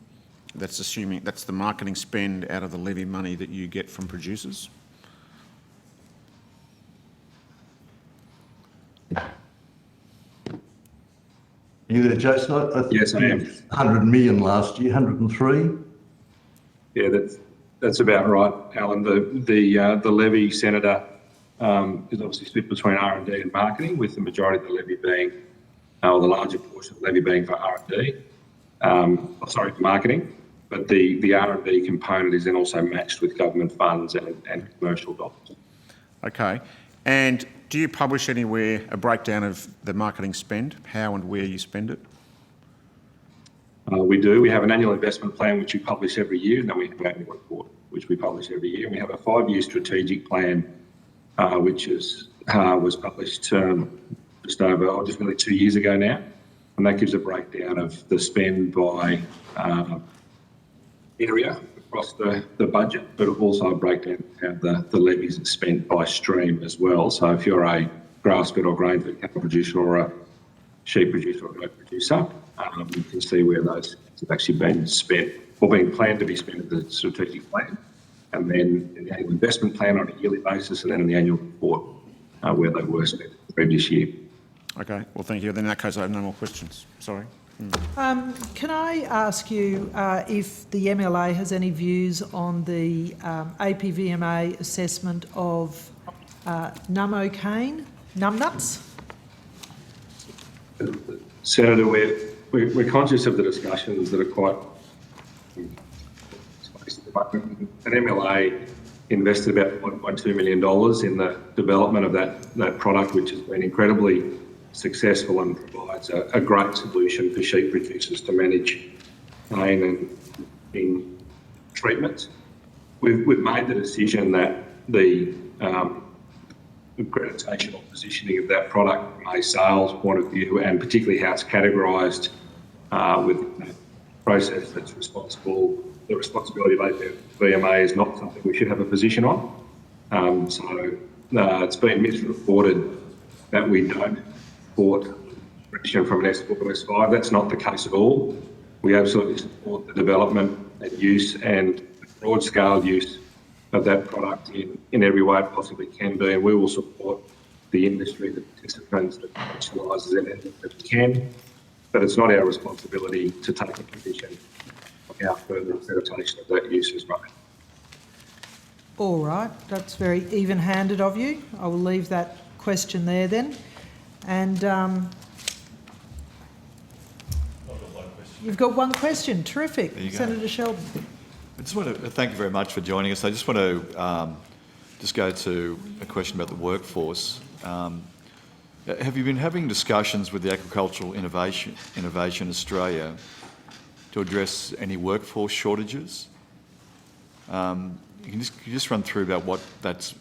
That's assuming that's the marketing spend out of the levy money that you get from producers. You there, Jason? I think yes, I am. 100 million last year, 103. Yeah, that's about right, Alan. The levy, Senator, is obviously split between R&D and marketing, with the majority of the levy being, or the larger portion of the levy being for R&D. For marketing. But the R&D component is then also matched with government funds and commercial dollars. Okay. And do you publish anywhere a breakdown of the marketing spend, how and where you spend it? We do. We have an annual investment plan which we publish every year, and then we have an annual report which we publish every year. And we have a 5-year strategic plan which was published just nearly 2 years ago now, and that gives a breakdown of the spend by area across the budget, but also a breakdown of how the levies are spent by stream as well. So if you're a grass-fed or grain-fed cattle producer or a sheep producer or goat producer, you can see where those have actually been spent or being planned to be spent in the strategic plan, and then in the annual investment plan on a yearly basis, and then in the annual report where they were spent the previous year. Okay, well, thank you. Then in that case, I have no more questions. Sorry. Can I ask you if the MLA has any views on the APVMA assessment of numbnuts? Senator, we're conscious of the discussions that are quite. An MLA invested about $1.2 million in the development of that product, which has been incredibly successful and provides a great solution for sheep producers to manage pain and in treatments. We've made the decision that the accreditation or positioning of that product from a sales point of view, and particularly how it's categorised with a process that's responsible, the responsibility of APVMA is not something we should have a position on. It's been misreported that we don't support progression from an S4 to S5. That's not the case at all. We absolutely support the development and use and broad-scale use of that product in every way it possibly can be, and we will support the industry, the participants that commercialises it as we can, but it's not our responsibility to take a position on how further accreditation of that use is made. All right, that's very even-handed of you. I will leave that question there then. And you've got one question. Terrific. Senator Sheldon. I just want to thank you very much for joining us. I just want to just go to a question about the workforce. Have you been having discussions with the Agricultural Innovation Australia to address any workforce shortages? Can you just run through about what that's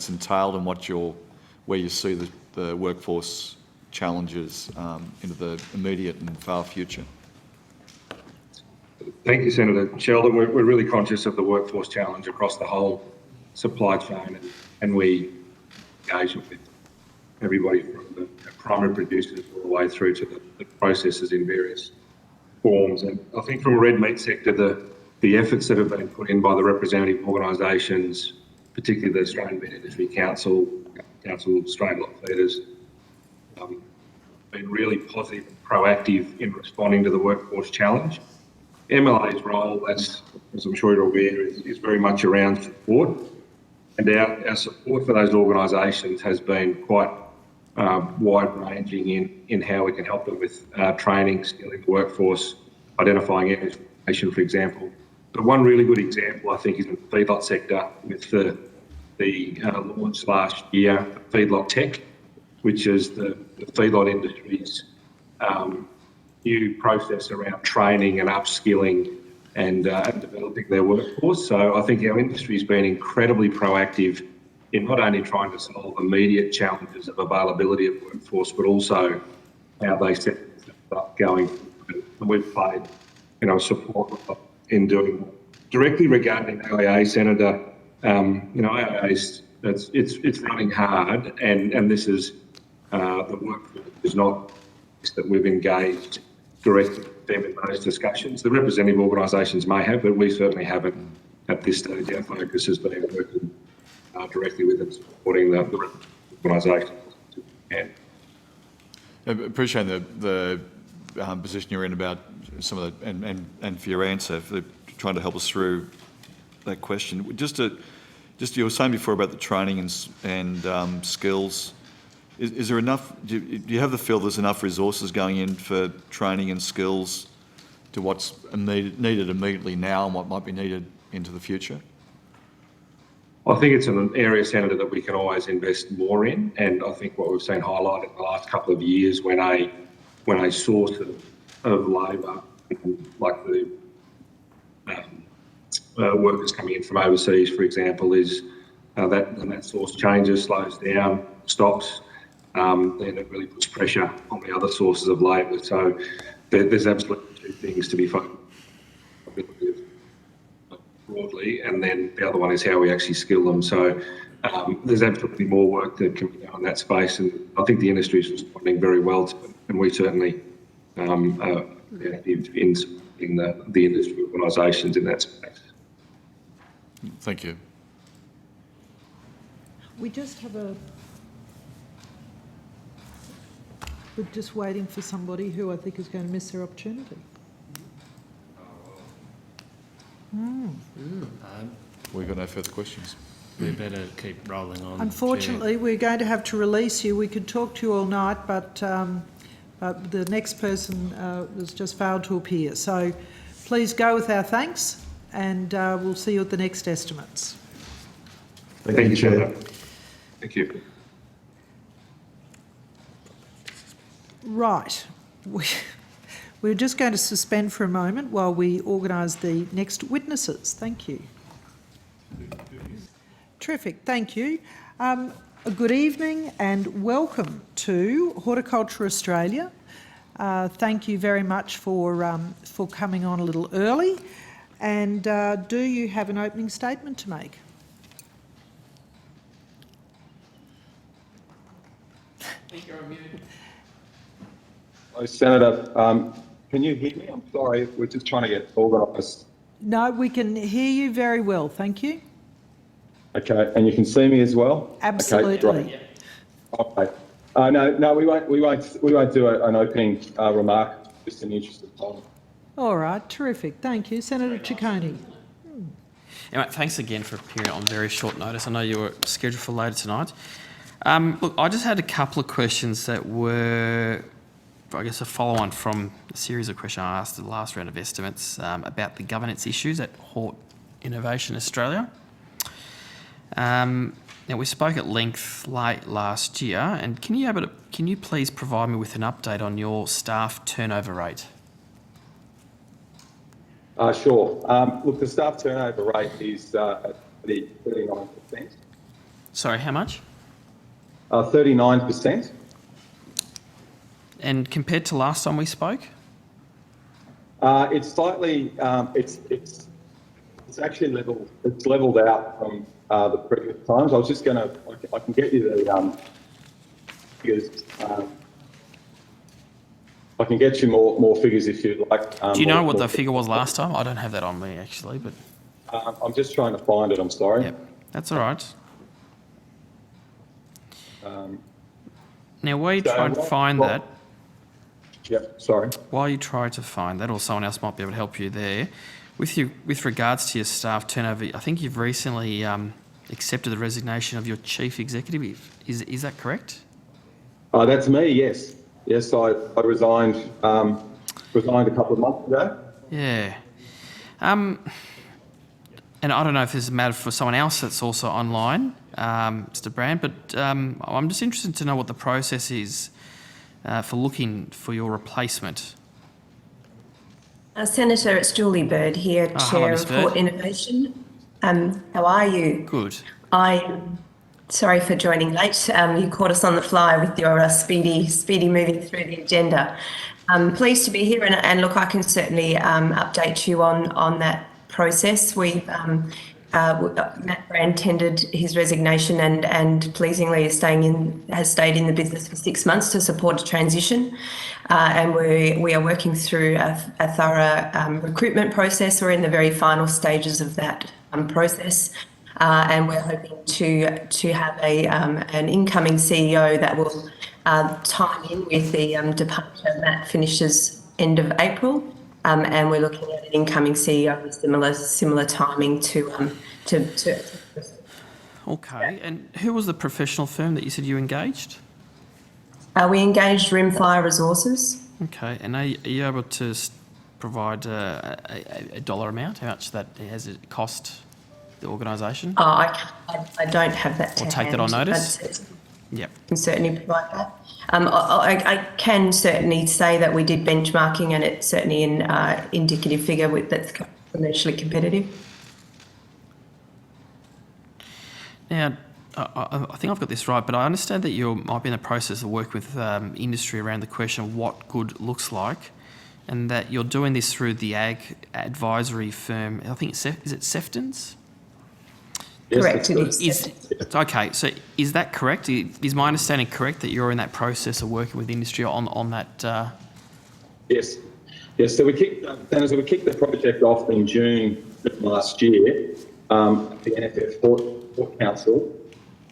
entailed and where you see the workforce challenges into the immediate and far future? Thank you, Senator Sheldon. We're really conscious of the workforce challenge across the whole supply chain, and we engage with everybody from the primary producers all the way through to the processors in various forms. And I think from a red meat sector, the efforts that have been put in by the representative organisations, particularly the Australian Meat Industry Council of Australian Lot Feeders, been really positive and proactive in responding to the workforce challenge. MLA's role, as I'm sure you're aware, is very much around support, and our support for those organisations has been quite wide-ranging in how we can help them with training, skilling the workforce, identifying information, for example. But one really good example, I think, is in the feedlot sector with the launch last year, Feedlot Tech, which is the feedlot industry's new process around training and upskilling and developing their workforce. So I think our industry's been incredibly proactive in not only trying to solve immediate challenges of availability of workforce, but also how they set themselves up going forward. And we've played support in doing. Directly regarding AIA, Senator, AIA it's running hard, and this is the work is not that we've engaged directly with them in those discussions. The representative organisations may have, but we certainly haven't at this stage. Our focus has been working directly with them, supporting the organisations. And I appreciate the position you're in about some of the, and for your answer, for trying to help us through that question. Just you were saying before about the training and skills. Is there enough? Do you have the feel there's enough resources going in for training and skills to what's needed immediately now and what might be needed into the future? I think it's an area, Senator, that we can always invest more in, and I think what we've seen highlighted in the last couple of years when a source of labour, like the workers coming in from overseas, for example, is that source changes, slows down, stops, then it really puts pressure on the other sources of labour. So there's absolutely two things to be focused on broadly, and then the other one is how we actually skill them. So there's absolutely more work that can be done in that space, and I think the industry is responding very well to it, and we certainly are active in supporting the industry organisations in that space. Thank you. We just have we're just waiting for somebody who I think is going to miss their opportunity. We've got no further questions. We better keep rolling on. Unfortunately, we're going to have to release you. We could talk to you all night, but the next person has just failed to appear. So please go with our thanks, and we'll see you at the next estimates. Thank you, Chair. Thank you. Right. We're just going to suspend for a moment while we organise the next witnesses. Thank you. Terrific. Thank you. A good evening and welcome to Horticulture Australia. Thank you very much for coming on a little early. And do you have an opening statement to make? Hello, Senator. Can you hear me? I'm sorry, we're just trying to get organised. No, we can hear you very well, thank you. Okay, and you can see me as well? Absolutely. Okay. No, we won't do an opening remark, just in the interest of time. All right, terrific. Thank you. Senator Ciccone. Anyway, thanks again for appearing on very short notice. I know you were scheduled for later tonight. Look, I just had a couple of questions that were, I guess, a follow-on from a series of questions I asked at the last round of estimates about the governance issues at Hort Innovation Australia. Now, we spoke at length late last year, and can you please provide me with an update on your staff turnover rate? Sure. Look, the staff turnover rate is at 39%. Sorry, how much? 39%. And compared to last time we spoke? It's slightly, it's actually leveled. It's levelled out from the previous times. I was just going to, I can get you the figures. I can get you more figures if you'd like. Do you know what the figure was last time? I don't have that on me actually, but I'm just trying to find it. I'm sorry. Yep, that's all right. Now, while you try to find that. Yep, sorry. While you try to find that, or someone else might be able to help you there, with regards to your staff turnover, I think you've recently accepted the resignation of your chief executive. Is that correct? That's me. Yes. Yes, I resigned a couple of months ago. Yeah. And I don't know if this is a matter for someone else that's also online, Mr. Brand, but I'm just interested to know what the process is for looking for your replacement. Senator, it's Julie Bird here, Chair of Hort Innovation. How are you? Good. I Sorry for joining late. You caught us on the fly with your speedy moving through the agenda. Pleased to be here, and look, I can certainly update you on that process. Matt Brand tendered his resignation and pleasingly has stayed in the business for 6 months to support a transition. And we are working through a thorough recruitment process. We're in the very final stages of that process. And we're hoping to have an incoming CEO that will time in with the departure. Matt finishes end of April, and we're looking at an incoming CEO with similar timing to. Okay, and who was the professional firm that you said you engaged? We engaged Rimfire Resources. Okay, and are you able to provide a dollar amount? How much that has it cost the organisation? I don't have that to Or take that on notice? Yep. Can certainly provide that. I can certainly say that we did benchmarking, and it's certainly an indicative figure that's commercially competitive. Now, I think I've got this right, but I understand that you might be in the process of working with industry around the question of what good looks like, and that you're doing this through the ag advisory firm. I think is it Seftons? Yes, Correct. It is. Okay, so is that correct? Is my understanding correct that you're in that process of working with industry on that? Yes. Yes. So we kicked the project off in June last year at the NFF Port Council.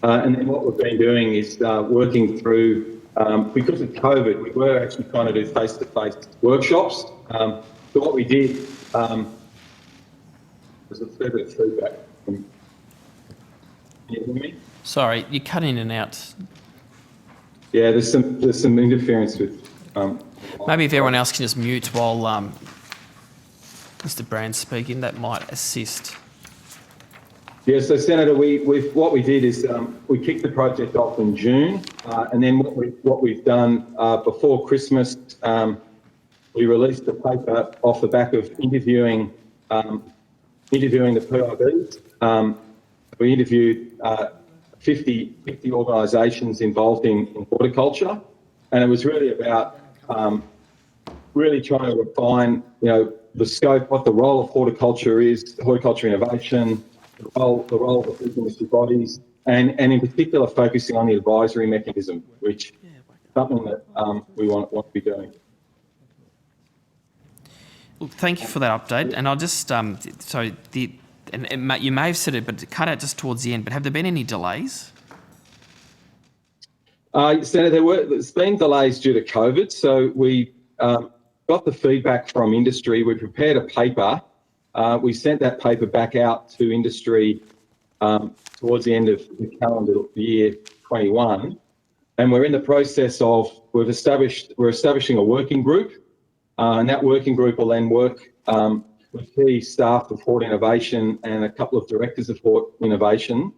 And then what we've been doing is working through, because of COVID, we were actually trying to do face-to-face workshops. So what we did was a fair bit of feedback. Can you hear me? Sorry, you cut in and out. Yeah, there's some interference with. Maybe if everyone else can just mute while Mr. Brand's speaking, that might assist. Yeah, so Senator, what we did is we kicked the project off in June, and then what we've done before Christmas, we released the paper off the back of interviewing the PIBs. We interviewed 50 organisations involved in horticulture, and it was really about really trying to refine, the scope, what the role of horticulture is, horticulture innovation, the role of the food industry bodies, and in particular focusing on the advisory mechanism, which is something that we want to be doing. Well, thank you for that update. And I'll just, you may have said it, but cut out just towards the end, but have there been any delays? Senator, there's been delays due to COVID. So we got the feedback from industry. We prepared a paper. We sent that paper back out to industry towards the end of the calendar year 21. And we're in the process of, we're establishing a working group. And that working group will then work with key staff of Hort Innovation and a couple of directors of Hort Innovation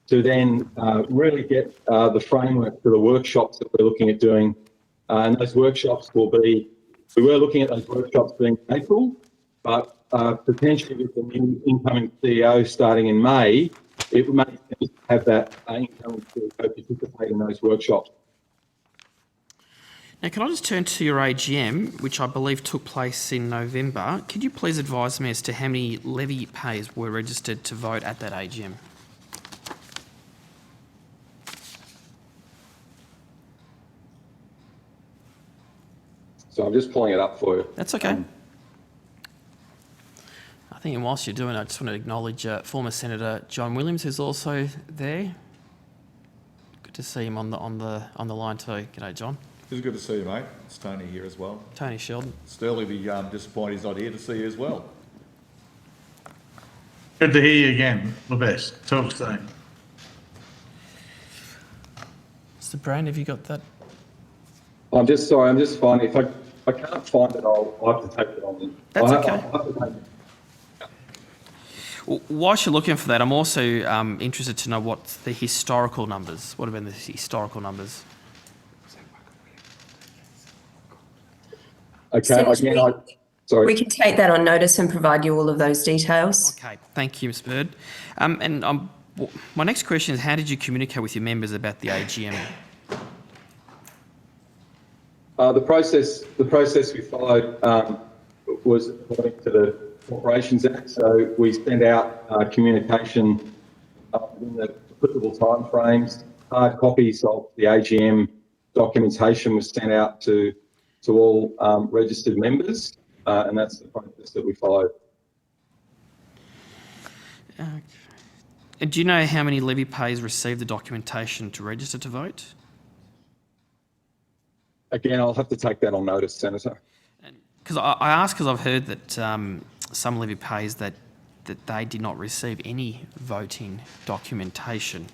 to then really get the framework for the workshops that we're looking at doing. And those workshops we were looking at those workshops being April, but potentially with the new incoming CEO starting in May, it may have that incoming CEO participate in those workshops. Now, can I just turn to your AGM, which I believe took place in November? Could you please advise me as to how many levy payers were registered to vote at that AGM? So I'm just pulling it up for you. That's okay. I think, and whilst you're doing it, I just want to acknowledge former Senator John Williams, who's also there. Good to see him on the line too. G'day, John. It's good to see you, mate. It's Tony here as well. Tony Sheldon. Sterling will be disappointed he's not here to see you as well. Good to hear you again. The best. Talk soon. Mr. Brand, have you got that? I'm just finding, if I can't find it, I'll have to take it on. That's okay. Well, whilst you're looking for that, I'm also interested to know what the historical numbers, what have been the historical numbers? Okay, sorry. We can take that on notice and provide you all of those details. Okay, thank you, Ms. Bird. And I'm Well, my next question is, how did you communicate with your members about the AGM? The process we followed was according to the Corporations Act. So we sent out communication in the applicable timeframes. Hard copies of the AGM documentation was sent out to all registered members, and that's the process that we followed. And do you know how many levy payers received the documentation to register to vote? Again, I'll have to take that on notice, Senator. Because I ask because I've heard that some levy payers that they did not receive any voting documentation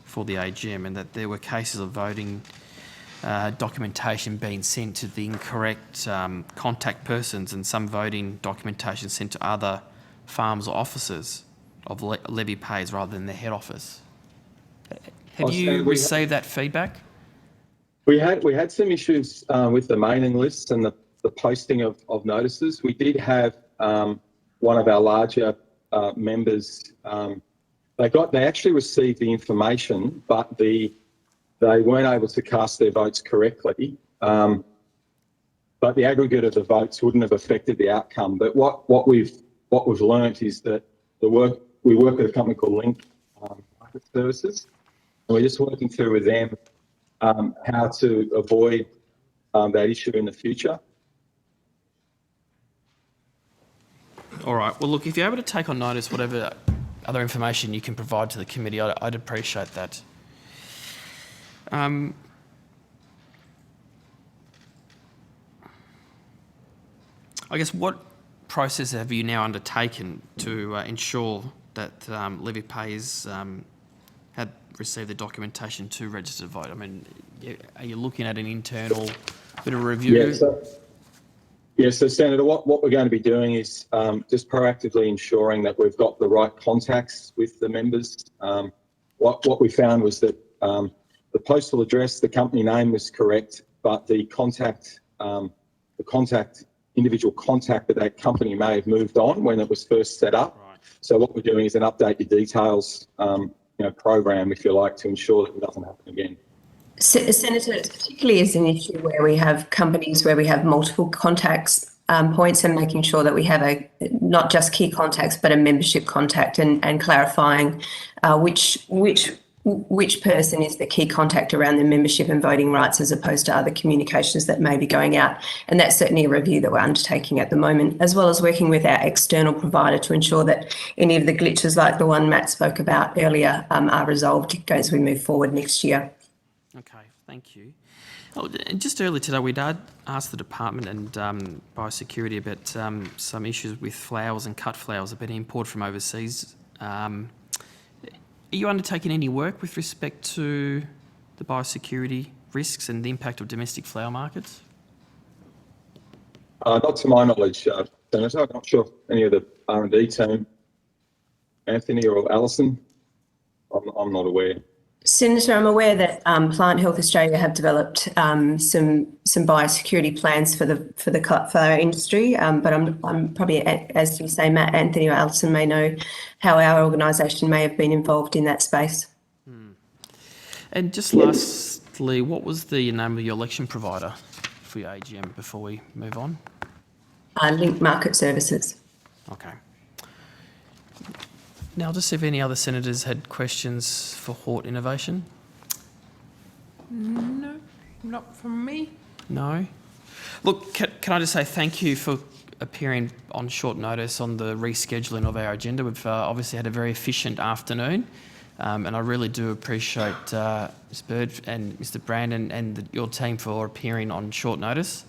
for the AGM, and that there were cases of voting documentation being sent to the incorrect contact persons, and some voting documentation sent to other farms or offices of levy payers rather than the head office. Have you received that feedback? We had some issues with the mailing lists and the posting of notices. We did have one of our larger members. They actually received the information, but they weren't able to cast their votes correctly. But the aggregate of the votes wouldn't have affected the outcome. But what we've learnt is that we work with a company called Link Market Services, and we're just working through with them how to avoid that issue in the future. All right. Well, look, if you're able to take on notice whatever other information you can provide to the committee, I'd appreciate that. I guess what process have you now undertaken to ensure that levy payers had received the documentation to register to vote? I mean, are you looking at an internal bit of review? So Senator, what we're going to be doing is just proactively ensuring that we've got the right contacts with the members. What we found was that the postal address, the company name was correct, but the individual contact at that company may have moved on when it was first set up. Right. So what we're doing is an update your details program, if you like, to ensure that it doesn't happen again. Senator, particularly as an issue where we have companies where we have multiple contacts points, and making sure that we have not just key contacts but a membership contact, and clarifying which person is the key contact around the membership and voting rights as opposed to other communications that may be going out. And that's certainly a review that we're undertaking at the moment, as well as working with our external provider to ensure that any of the glitches like the one Matt spoke about earlier are resolved as we move forward next year. Okay, thank you. Oh, just earlier today, we did ask the department and biosecurity about some issues with flowers and cut flowers that have been imported from overseas. Are you undertaking any work with respect to the biosecurity risks and the impact of domestic flower markets? Not to my knowledge, Senator. I'm not sure if any of the R&D team, Anthony or Alison, I'm not aware. Senator, I'm aware that Plant Health Australia have developed some biosecurity plans for the cut flower industry, but I'm probably, as you say, Matt, Anthony or Alison may know how our organisation may have been involved in that space. And just lastly, what was the name of your election provider for your AGM before we move on? Link Market Services. Okay. Now, I'll just see if any other senators had questions for Hort Innovation. No, not from me. No? Look, can I just say thank you for appearing on short notice on the rescheduling of our agenda. We've obviously had a very efficient afternoon, and I really do appreciate Ms Bird and Mr Brandon and your team for appearing on short notice.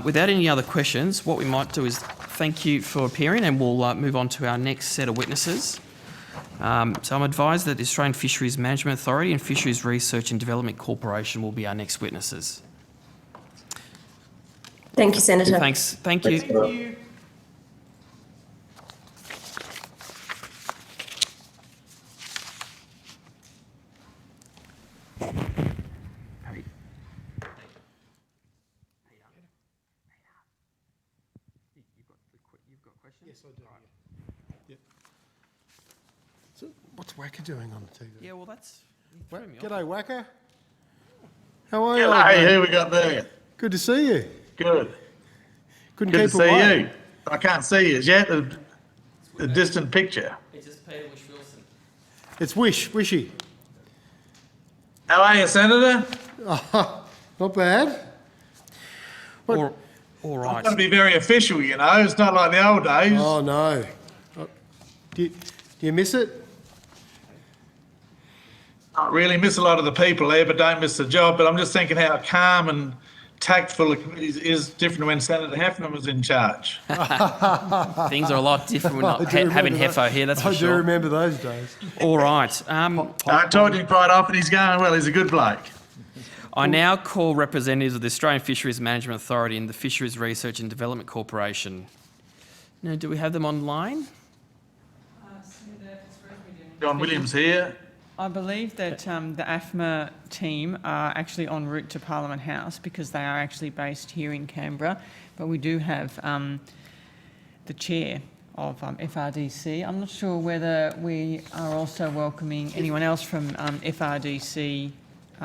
Without any other questions, what we might do is thank you for appearing, and we'll move on to our next set of witnesses. So I'm advised that the Australian Fisheries Management Authority and Fisheries Research and Development Corporation will be our next witnesses. Thank you, Senator. Thanks. Thank you. Thank you. Yes, I do. Yep. What's Wacker doing on the TV? Yeah, well, that's... G'day, Wacker. How are you? G'day, who we got there? Good to see you. Good. Couldn't Good keep to see away. you. I can't see you yet. A distant picture. It's just Peter Wish-Wilson. It's Wishy. How are you, Senator? Not bad. All I've right. got to be very official, you know. It's not like the old days. Oh, no. Do you miss it? I really miss a lot of the people there, but don't miss the job. But I'm just thinking how calm and tactful the committee is different when Senator Heffernan was in charge. Things are a lot different. We're not I do having remember Hefo here, that's for I sure. do remember those days. All right. I talk to him quite often. He's going well. He's a good bloke. I now call representatives of the Australian Fisheries Management Authority and the Fisheries Research and Development Corporation. Now, do we have them online? John Williams here. I believe that the AFMA team are actually en route to Parliament House because they are actually based here in Canberra, but we do have the chair of FRDC. I'm not sure whether we are also welcoming anyone else from FRDC,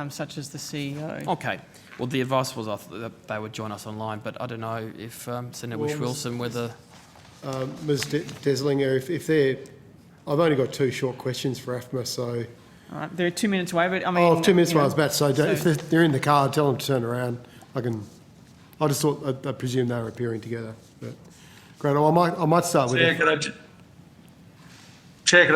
such as the CEO. Okay. Well, the advice was that they would join us online, but I don't know if Senator Wish-Wilson, whether... Ms Deslinger, if they're... I've only got 2 short questions for AFMA, so... All right, they're 2 minutes away, but I mean... 2 minutes you know, away, I was about to say, if they're in the car, tell them to turn around. I just thought, I presume they were appearing together. But great, I might start with... Chair, could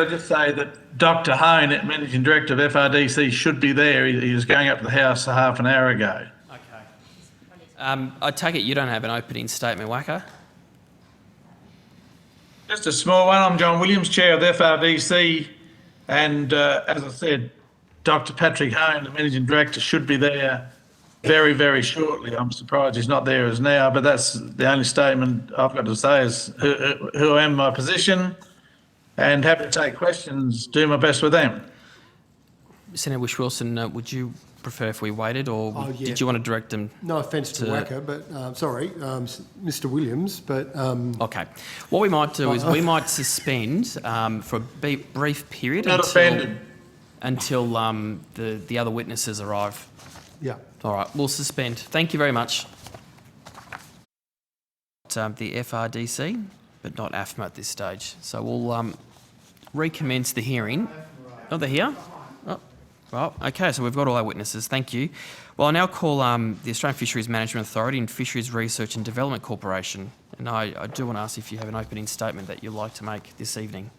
I just say that Dr. Hone, Managing Director of FRDC, should be there. He was going up to the House a half an hour ago. Okay. I take it you don't have an opening statement, Wacker? Just a small one. I'm John Williams, Chair of the FRDC, and as I said, Dr. Patrick Hone, the Managing Director, should be there very, very shortly. I'm surprised he's not there as now, but that's the only statement I've got to say is who I am in my position, and happy to take questions, do my best with them. Senator Wish-Wilson, would you prefer if we waited, or did you want to direct them? No offence to Wacker, but Mr. Williams, but... Okay. What we might do is we might suspend for a brief period Not offended. until the other witnesses arrive. Yeah. All right, we'll suspend. Thank you very much. The FRDC, but not AFMA at this stage. So we'll recommence the hearing. Oh, they're here? Oh, well, okay, so we've got all our witnesses. Thank you. Well, I now call the Australian Fisheries Management Authority and Fisheries Research and Development Corporation. And I do want to ask if you have an opening statement that you'd like to make this evening.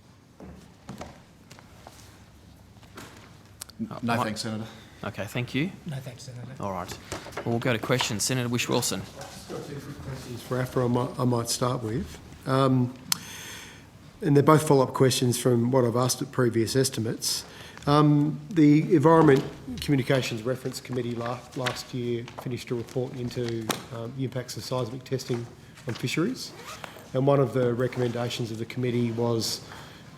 No, thanks, Senator. Okay, thank you. No thanks, Senator. All right. Well, we'll go to questions. Senator Wish-Wilson. Questions for AFRA I might start with. And they're both follow-up questions from what I've asked at previous estimates. The Environment Communications Reference Committee last year finished a report into the impacts of seismic testing on fisheries. And one of the recommendations of the committee was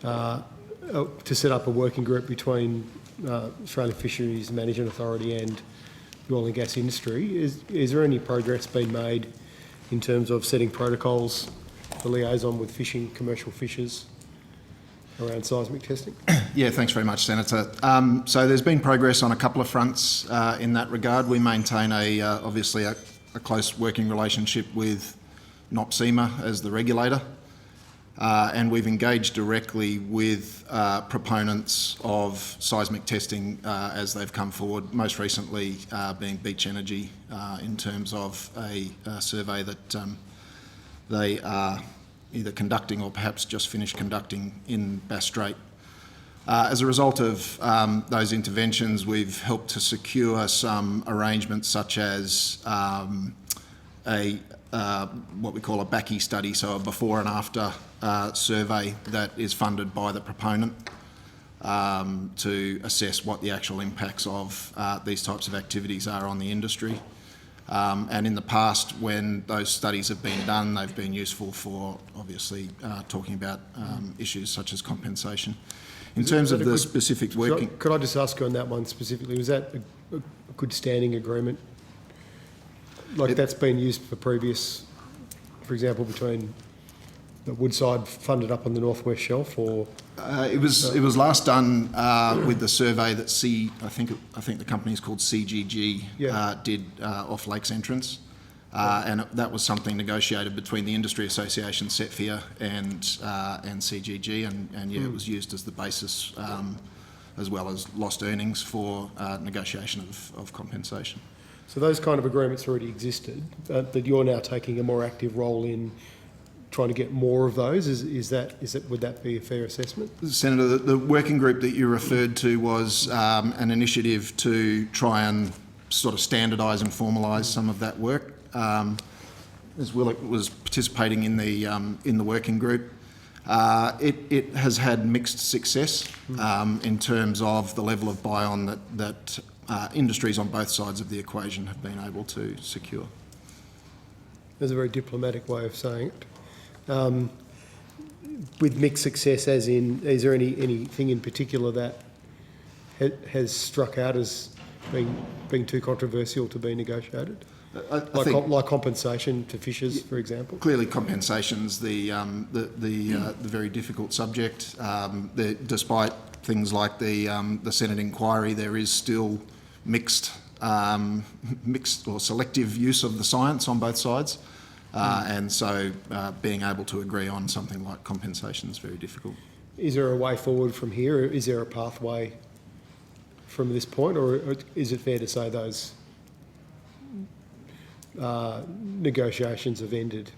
to set up a working group between Australian Fisheries Management Authority and the oil and gas industry. Is there any progress been made in terms of setting protocols for liaison with commercial fishers around seismic testing? Yeah, thanks very much, Senator. So there's been progress on a couple of fronts in that regard. We maintain obviously a close working relationship with NOPSEMA as the regulator, and we've engaged directly with proponents of seismic testing as they've come forward, most recently being Beach Energy in terms of a survey that they are either conducting or perhaps just finished conducting in Bass Strait. As a result of those interventions, we've helped to secure some arrangements such as what we call a BACI study, so a before and after survey that is funded by the proponent to assess what the actual impacts of these types of activities are on the industry. And in the past, when those studies have been done, they've been useful for obviously talking about issues such as compensation. In terms of the specific working... Could I just ask you on that one specifically, was that a good standing agreement? Like that's been used for previous, for example, between the Woodside funded up on the Northwest Shelf, or... It was last done with the survey that I think the company is called CGG did off Lakes Entrance, and that was something negotiated between the Industry Association, CETFIA, and CGG, and it was used as the basis as well as lost earnings for negotiation of compensation. So those kind of agreements already existed, but you're now taking a more active role in trying to get more of those. Would that be a fair assessment? Senator, the working group that you referred to was an initiative to try and sort of standardise and formalise some of that work. As Willock was participating in the working group, it has had mixed success in terms of the level of buy-on that industries on both sides of the equation have been able to secure. That's a very diplomatic way of saying it. With mixed success, as in, is there anything in particular that has struck out as being too controversial to be negotiated? Like compensation to fishers, for example? Clearly, compensation's the very difficult subject. Despite things like the Senate inquiry, there is still mixed or selective use of the science on both sides. And so being able to agree on something like compensation is very difficult. Is there a way forward from here? Is there a pathway from this point, or is it fair to say those negotiations have ended?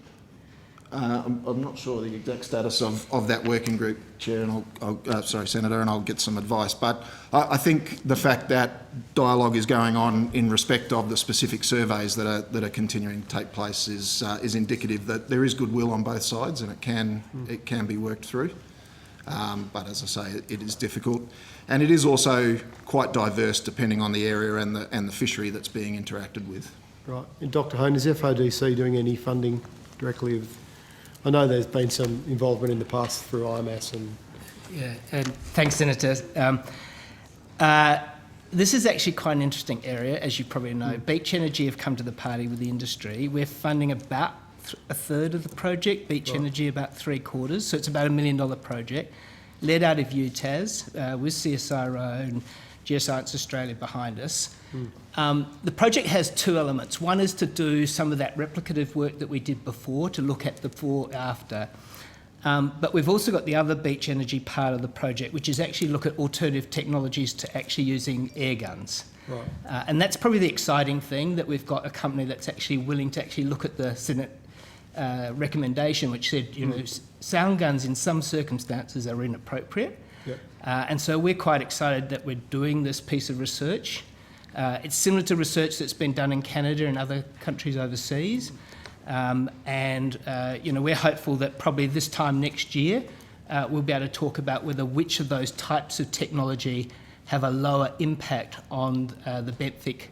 I'm not sure the exact status of that working group, Chair, and Senator, and I'll get some advice. But I think the fact that dialogue is going on in respect of the specific surveys that are continuing to take place is indicative that there is goodwill on both sides, and it can be worked through. But as I say, it is difficult, and it is also quite diverse depending on the area and the fishery that's being interacted with. Right. And Dr. Hone, is FODC doing any funding directly? I know there's been some involvement in the past through IMAS and... Yeah, and thanks, Senator. This is actually quite an interesting area, as you probably know. Beach Energy have come to the party with the industry. We're funding about a third of the project, Beach Energy about 3/4, so it's about $1 million project, led out of UTAS with CSIRO and Geoscience Australia behind us. The project has two elements. One is to do some of that replicative work that we did before, to look at the before after. But we've also got the other Beach Energy part of the project, which is actually look at alternative technologies to actually using air guns. Right. And that's probably the exciting thing, that we've got a company that's actually willing to actually look at the Senate recommendation, which said, sound guns in some circumstances are inappropriate. Yep. And so we're quite excited that we're doing this piece of research. It's similar to research that's been done in Canada and other countries overseas. We're hopeful that probably this time next year, we'll be able to talk about which of those types of technology have a lower impact on the benthic,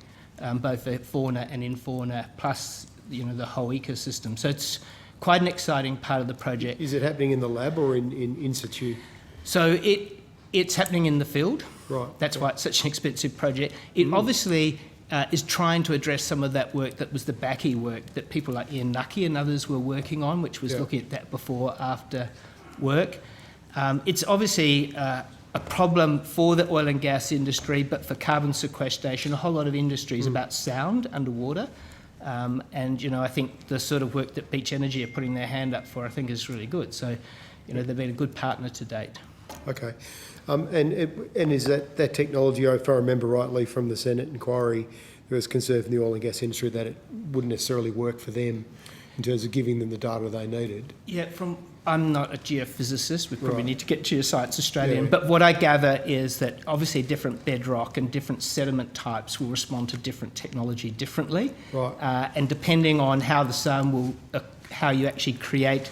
both the fauna and infauna, plus the whole ecosystem. So it's quite an exciting part of the project. Is it happening in the lab or in situ? So it's happening in the field. Right. That's why it's such an expensive project. It obviously is trying to address some of that work that was the Backy work that people like Ian Nucky and others were working on, which was looking at that before, after work. It's obviously a problem for the oil and gas industry, but for carbon sequestration, a whole lot of industry is about sound underwater. I think the sort of work that Beach Energy are putting their hand up for, I think, is really good. So, they've been a good partner to date. Okay. And is that technology, if I remember rightly from the Senate inquiry, there was concern from the oil and gas industry that it wouldn't necessarily work for them in terms of giving them the data they needed? Yeah, I'm not a geophysicist. We probably need to get Geoscience Australia in. But what I gather is that obviously different bedrock and different sediment types will respond to different technology differently. Right. And depending on how the sun will, how you actually create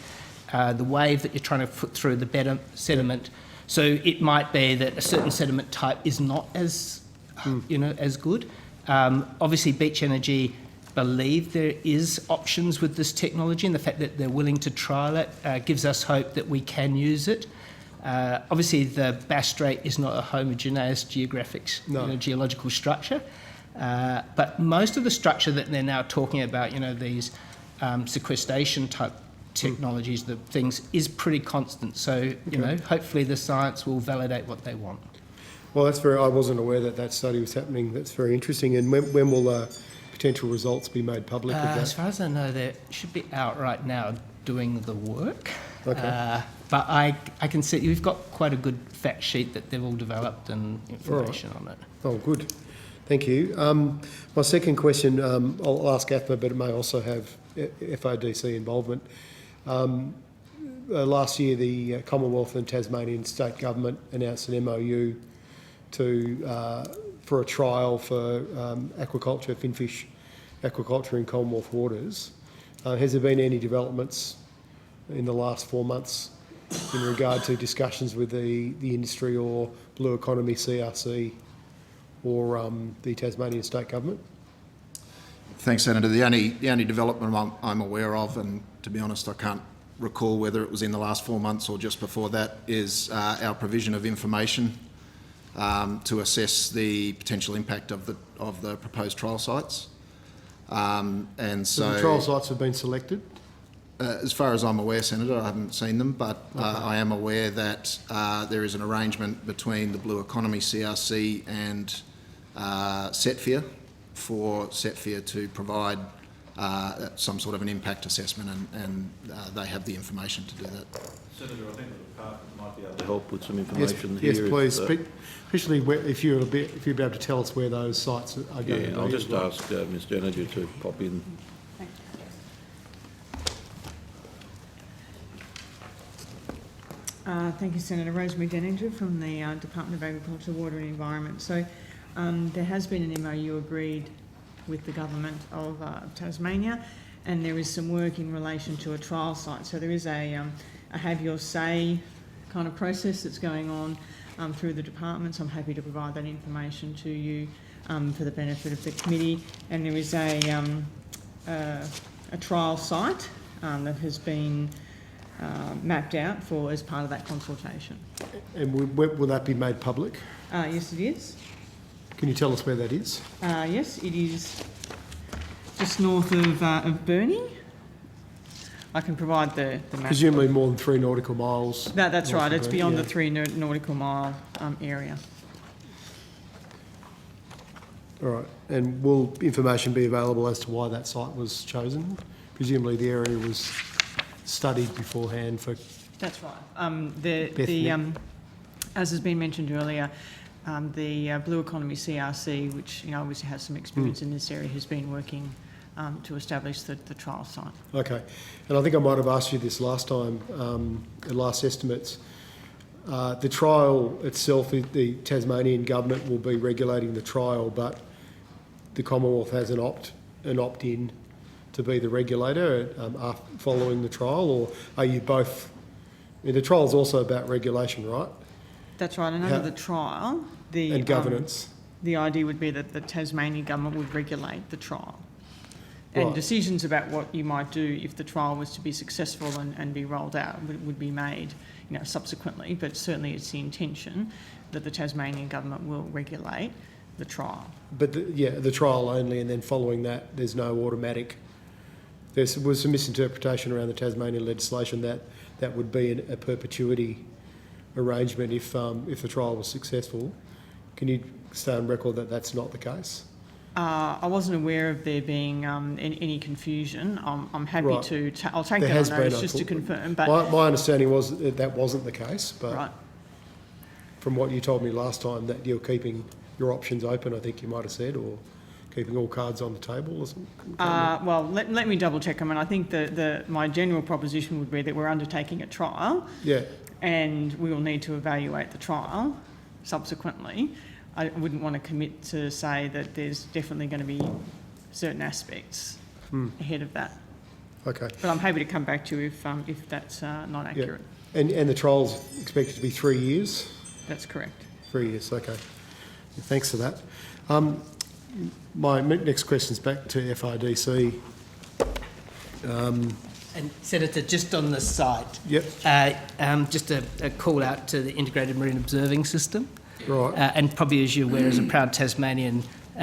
the wave that you're trying to put through the better sediment. So it might be that a certain sediment type is not as, as good. Obviously, Beach Energy believe there is options with this technology, and the fact that they're willing to trial it gives us hope that we can use it. Obviously, the Bass Strait is not a homogeneous geological structure, but most of the structure that they're now talking about, these sequestration type technologies, the things, is pretty constant. So, you know, hopefully the science will validate what they want. Well, that's very. I wasn't aware that that study was happening. That's very interesting. And when will potential results be made public? Of that? As far as I know, they should be out right now doing the work. Okay. But I can see you've got quite a good fact sheet that they've all developed and information on it. Oh, good. Thank you. My second question, I'll ask AFMA, but it may also have FODC involvement. Last year, the Commonwealth and Tasmanian State Government announced an MOU for a trial for aquaculture, finfish aquaculture in Commonwealth waters. Has there been any developments in the last 4 months in regard to discussions with the industry or Blue Economy CRC or the Tasmanian State Government? Thanks, Senator. The only development I'm aware of, and to be honest, I can't recall whether it was in the last 4 months or just before that, is our provision of information to assess the potential impact of the proposed trial sites. And so the trial sites have been selected? As far as I'm aware, Senator, I haven't seen them, but I am aware that there is an arrangement between the Blue Economy CRC and CETFIA for CETFIA to provide some sort of an impact assessment, and they have the information to do that. Senator, I think the department might be able to help with some information yes, here. Yes, please. Especially if you'd be able to tell us where those sites are going to be. Yeah, I'll just ask Ms. Denager to pop in. Thank you, Senator. Rosemary Deninger from the Department of Agriculture, Water and Environment. So there has been an MOU agreed with the Government of Tasmania, and there is some work in relation to a trial site. So there is a have your say kind of process that's going on through the department. So I'm happy to provide that information to you for the benefit of the committee. And there is a trial site that has been mapped out for as part of that consultation. And will that be made public? Yes, it is. Can you tell us where that is? Yes, it is just north of Burnie. I can provide the map. Presumably more than 3 nautical miles. That's right. It's beyond yeah. the 3 nautical mile area. All right. And will information be available as to why that site was chosen? Presumably the area was studied beforehand for... That's right. As has been mentioned earlier, the Blue Economy CRC, which obviously has some experience in this area, has been working to establish the trial site. Okay. And I think I might have asked you this last time, at last estimates. The trial itself, the Tasmanian Government will be regulating the trial, but the Commonwealth has an opt-in to be the regulator following the trial, or are you both? I mean, the trial is also about regulation, right? That's right. And under the trial, and governance, the idea would be that the Tasmanian Government would regulate the trial, and right. decisions about what you might do if the trial was to be successful and be rolled out would be made, subsequently. But certainly, it's the intention that the Tasmanian Government will regulate the trial. But the trial only, and then following that, there's no automatic. There was some misinterpretation around the Tasmanian legislation that would be a perpetuity arrangement if the trial was successful. Can you stay on record that that's not the case? I wasn't aware of there being any confusion. I'm happy Right. to. I'll take There that has on been, notice I just to thought. confirm. But my understanding was that wasn't the case. But right. from what you told me last time, that you're keeping your options open, I think you might have said, or keeping all cards on the table, or something. Well, let me double check. I mean, I think my general proposition would be that we're undertaking a trial. Yeah. And we will need to evaluate the trial subsequently. I wouldn't want to commit to say that there's definitely going to be certain aspects ahead of that. Okay. But I'm happy to come back to you if that's not accurate. Yeah. And the trial's expected to be 3 years? That's correct. 3 years, okay. Thanks for that. My next question's back to FIDC. And Senator, just on the site, Yep. just a call out to the Integrated Marine Observing System. Right. And probably as you're aware, as a proud Tasmanian,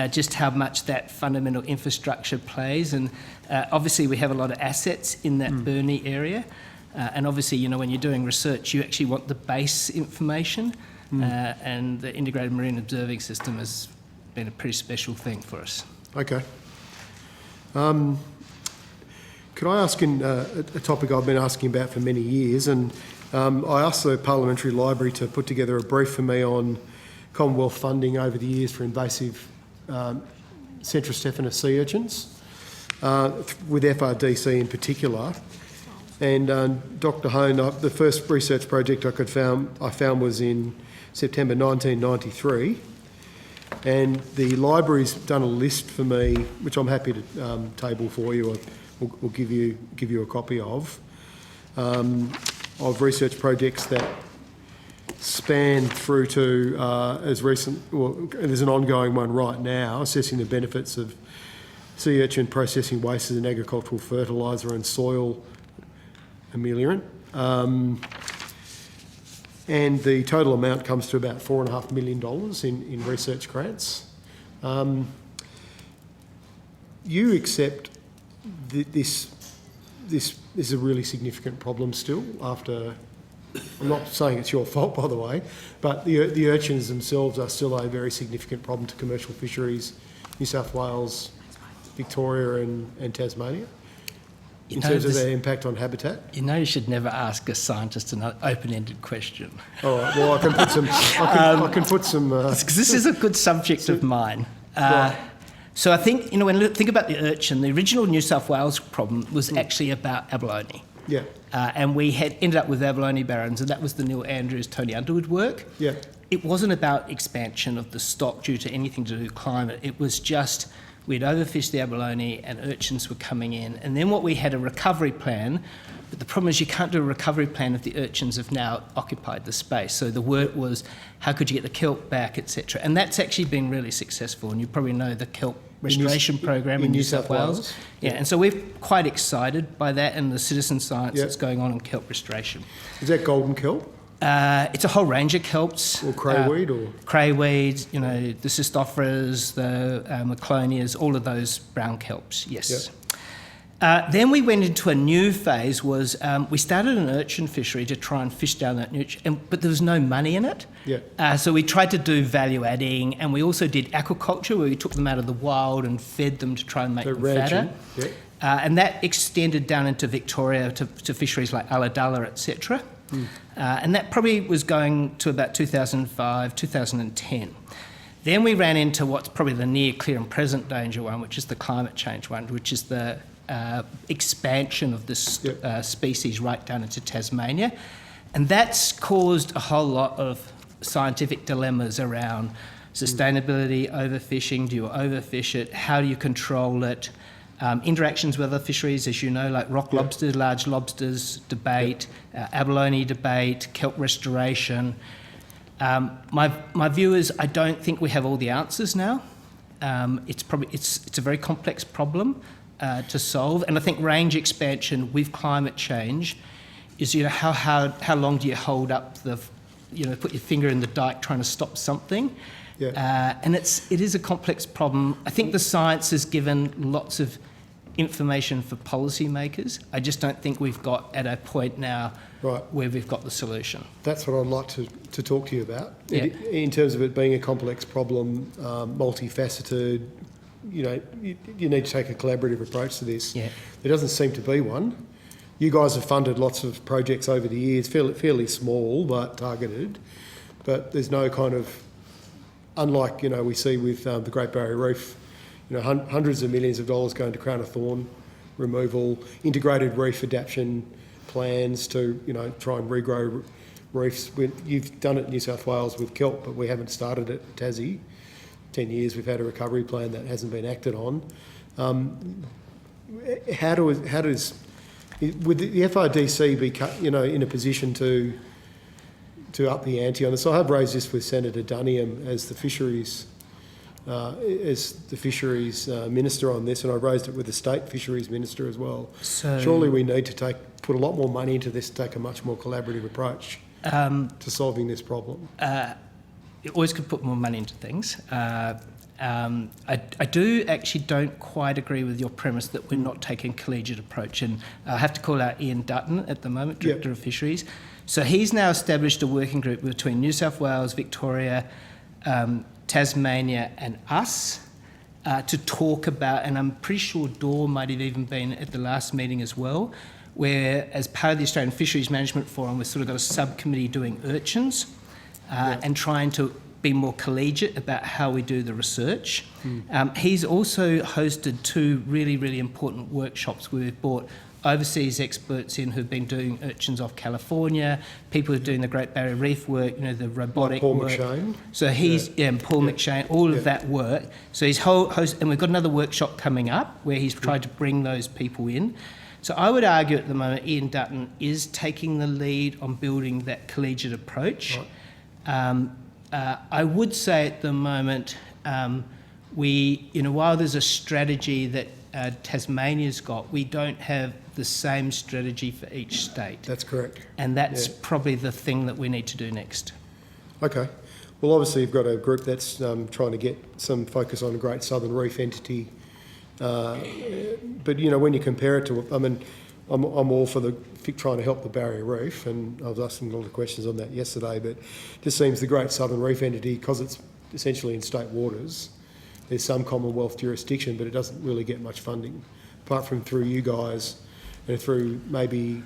just how much that fundamental infrastructure plays. And obviously we have a lot of assets in that Burnie area. And obviously, you know, when you're doing research, you actually want the base information. And the Integrated Marine Observing System has been a pretty special thing for us. Okay. Could I ask in a topic I've been asking about for many years, and I asked the Parliamentary Library to put together a brief for me on Commonwealth funding over the years for invasive Central Stephanus sea urchins, with FRDC in particular. And Dr. Hone, the first research project I found was in September 1993, and the library's done a list for me, which I'm happy to table for you. We'll give you a copy of research projects that span through to as recent. Well, there's an ongoing one right now assessing the benefits of sea urchin processing waste as an agricultural fertiliser and soil ameliorant. And the total amount comes to about $4.5 million in research grants. You accept this is a really significant problem still after, I'm not saying it's your fault, by the way, but the urchins themselves are still a very significant problem to commercial fisheries, New South Wales, Victoria and Tasmania, in terms of their impact on habitat. You know, you should never ask a scientist an open-ended question. All right, well, I can put some... I can put some... Because this is a good subject of mine. Right. So I think, you know, when you think about the urchin, the original New South Wales problem was actually about abalone. Yeah. And we had ended up with abalone barons, and that was the Neil Andrews, Tony Underwood work. Yeah. It wasn't about expansion of the stock due to anything to do with climate. It was just we'd overfished the abalone and urchins were coming in. And then what we had a recovery plan, but the problem is you can't do a recovery plan if the urchins have now occupied the space. So the work was how could you get the kelp back, etc. And that's actually been really successful. And you probably know the kelp restoration program in New South Wales. Yeah, and so we're quite excited by that and the citizen science that's going on in kelp restoration. Is that golden kelp? It's a whole range of kelps. Or crayweed? Or crayweed, you know, the cystophoras, the maclonias, all of those brown kelps, yes. Then we went into a new phase, was we started an urchin fishery to try and fish down that urchin, but there was no money in it. Yeah. So we tried to do value adding, and we also did aquaculture, where we took them out of the wild and fed them to try and make them fatter. Yeah. And that extended down into Victoria to fisheries like Ulladulla, etc. And that probably was going to about 2005, 2010. Then we ran into what's probably the near, clear and present danger one, which is the climate change one, which is the expansion of this species right down into Tasmania. And that's caused a whole lot of scientific dilemmas around sustainability, overfishing, do you overfish it, how do you control it, interactions with other fisheries, as you know, like rock lobsters, large lobsters debate, abalone debate, kelp restoration. My view is I don't think we have all the answers now. It's a very complex problem to solve, and I think range expansion with climate change is, you know, how long do you hold up the, you know, put your finger in the dike trying to stop something. And it is a complex problem. I think the science has given lots of information for policymakers. I just don't think we've got at a point now where we've got the solution. That's what I'd like to talk to you about. In terms of it being a complex problem, multifaceted, you know, you need to take a collaborative approach to this. There doesn't seem to be one. You guys have funded lots of projects over the years, fairly small but targeted, but there's no kind of, unlike, you know, we see with the Great Barrier Reef, you know, hundreds of millions of dollars going to crown of thorn removal, integrated reef adaptation plans to, you know, try and regrow reefs. You've done it in New South Wales with kelp, but we haven't started it in Tassie. 10 years we've had a recovery plan that hasn't been acted on. How does would the FRDC be, you know, in a position to up the ante on this? I have raised this with Senator Duniam as the fisheries minister on this, and I raised it with the state fisheries minister as well. So surely we need to put a lot more money into this, take a much more collaborative approach to solving this problem. You always could put more money into things. I don't quite agree with your premise that we're not taking a collegiate approach, and I have to call out Ian Dutton at the moment, Director of Fisheries. So he's now established a working group between New South Wales, Victoria, Tasmania and us to talk about, and I'm pretty sure Dor might have even been at the last meeting as well, where as part of the Australian Fisheries Management Forum, we've sort of got a subcommittee doing urchins and trying to be more collegiate about how we do the research. He's also hosted 2 really, really important workshops where we've brought overseas experts in who've been doing urchins off California, people who are doing the Great Barrier Reef work, the robotic Paul work. McShane. So he's, Paul McShane, all of that work. So he's and we've got another workshop coming up where he's tried to bring those people in. So I would argue at the moment Ian Dutton is taking the lead on building that collegiate approach. Right. I would say at the moment, while there's a strategy that Tasmania's got, we don't have the same strategy for each state. That's correct. And that's probably the thing that we need to do next. Okay. Well, obviously you've got a group that's trying to get some focus on the Great Southern Reef entity. But, when you compare it to, I'm all for trying to help the Barrier Reef, and I was asking a lot of questions on that yesterday, but it just seems the Great Southern Reef entity, because it's essentially in state waters, there's some Commonwealth jurisdiction, but it doesn't really get much funding, apart from through you guys and through maybe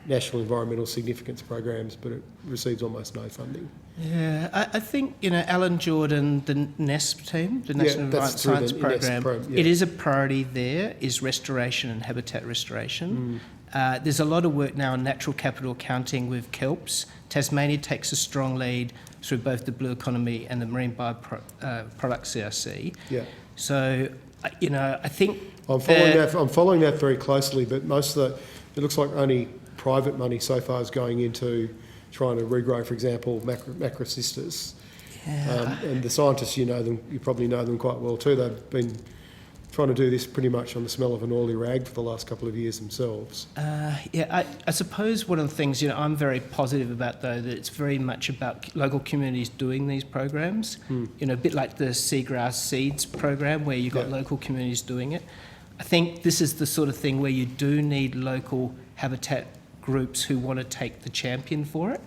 national environmental significance programs, but it receives almost no funding. Yeah, I think, Alan Jordan, the NESP team, the National Environment Science Program, it is a priority there, is restoration and habitat restoration. There's a lot of work now on natural capital accounting with kelps. Tasmania takes a strong lead through both the Blue Economy and the Marine Bioproduct CRC. Yeah. So, I think I'm following that very closely, but it looks like only private money so far is going into trying to regrow, for example, macrocystis. Yeah. And the scientists, you probably know them quite well too. They've been trying to do this pretty much on the smell of an oily rag for the last couple of years themselves. I suppose one of the things, I'm very positive about, though, that it's very much about local communities doing these programs. A bit like the Seagrass Seeds program, where you've got local communities doing it. I think this is the sort of thing where you do need local habitat groups who want to take the champion for it.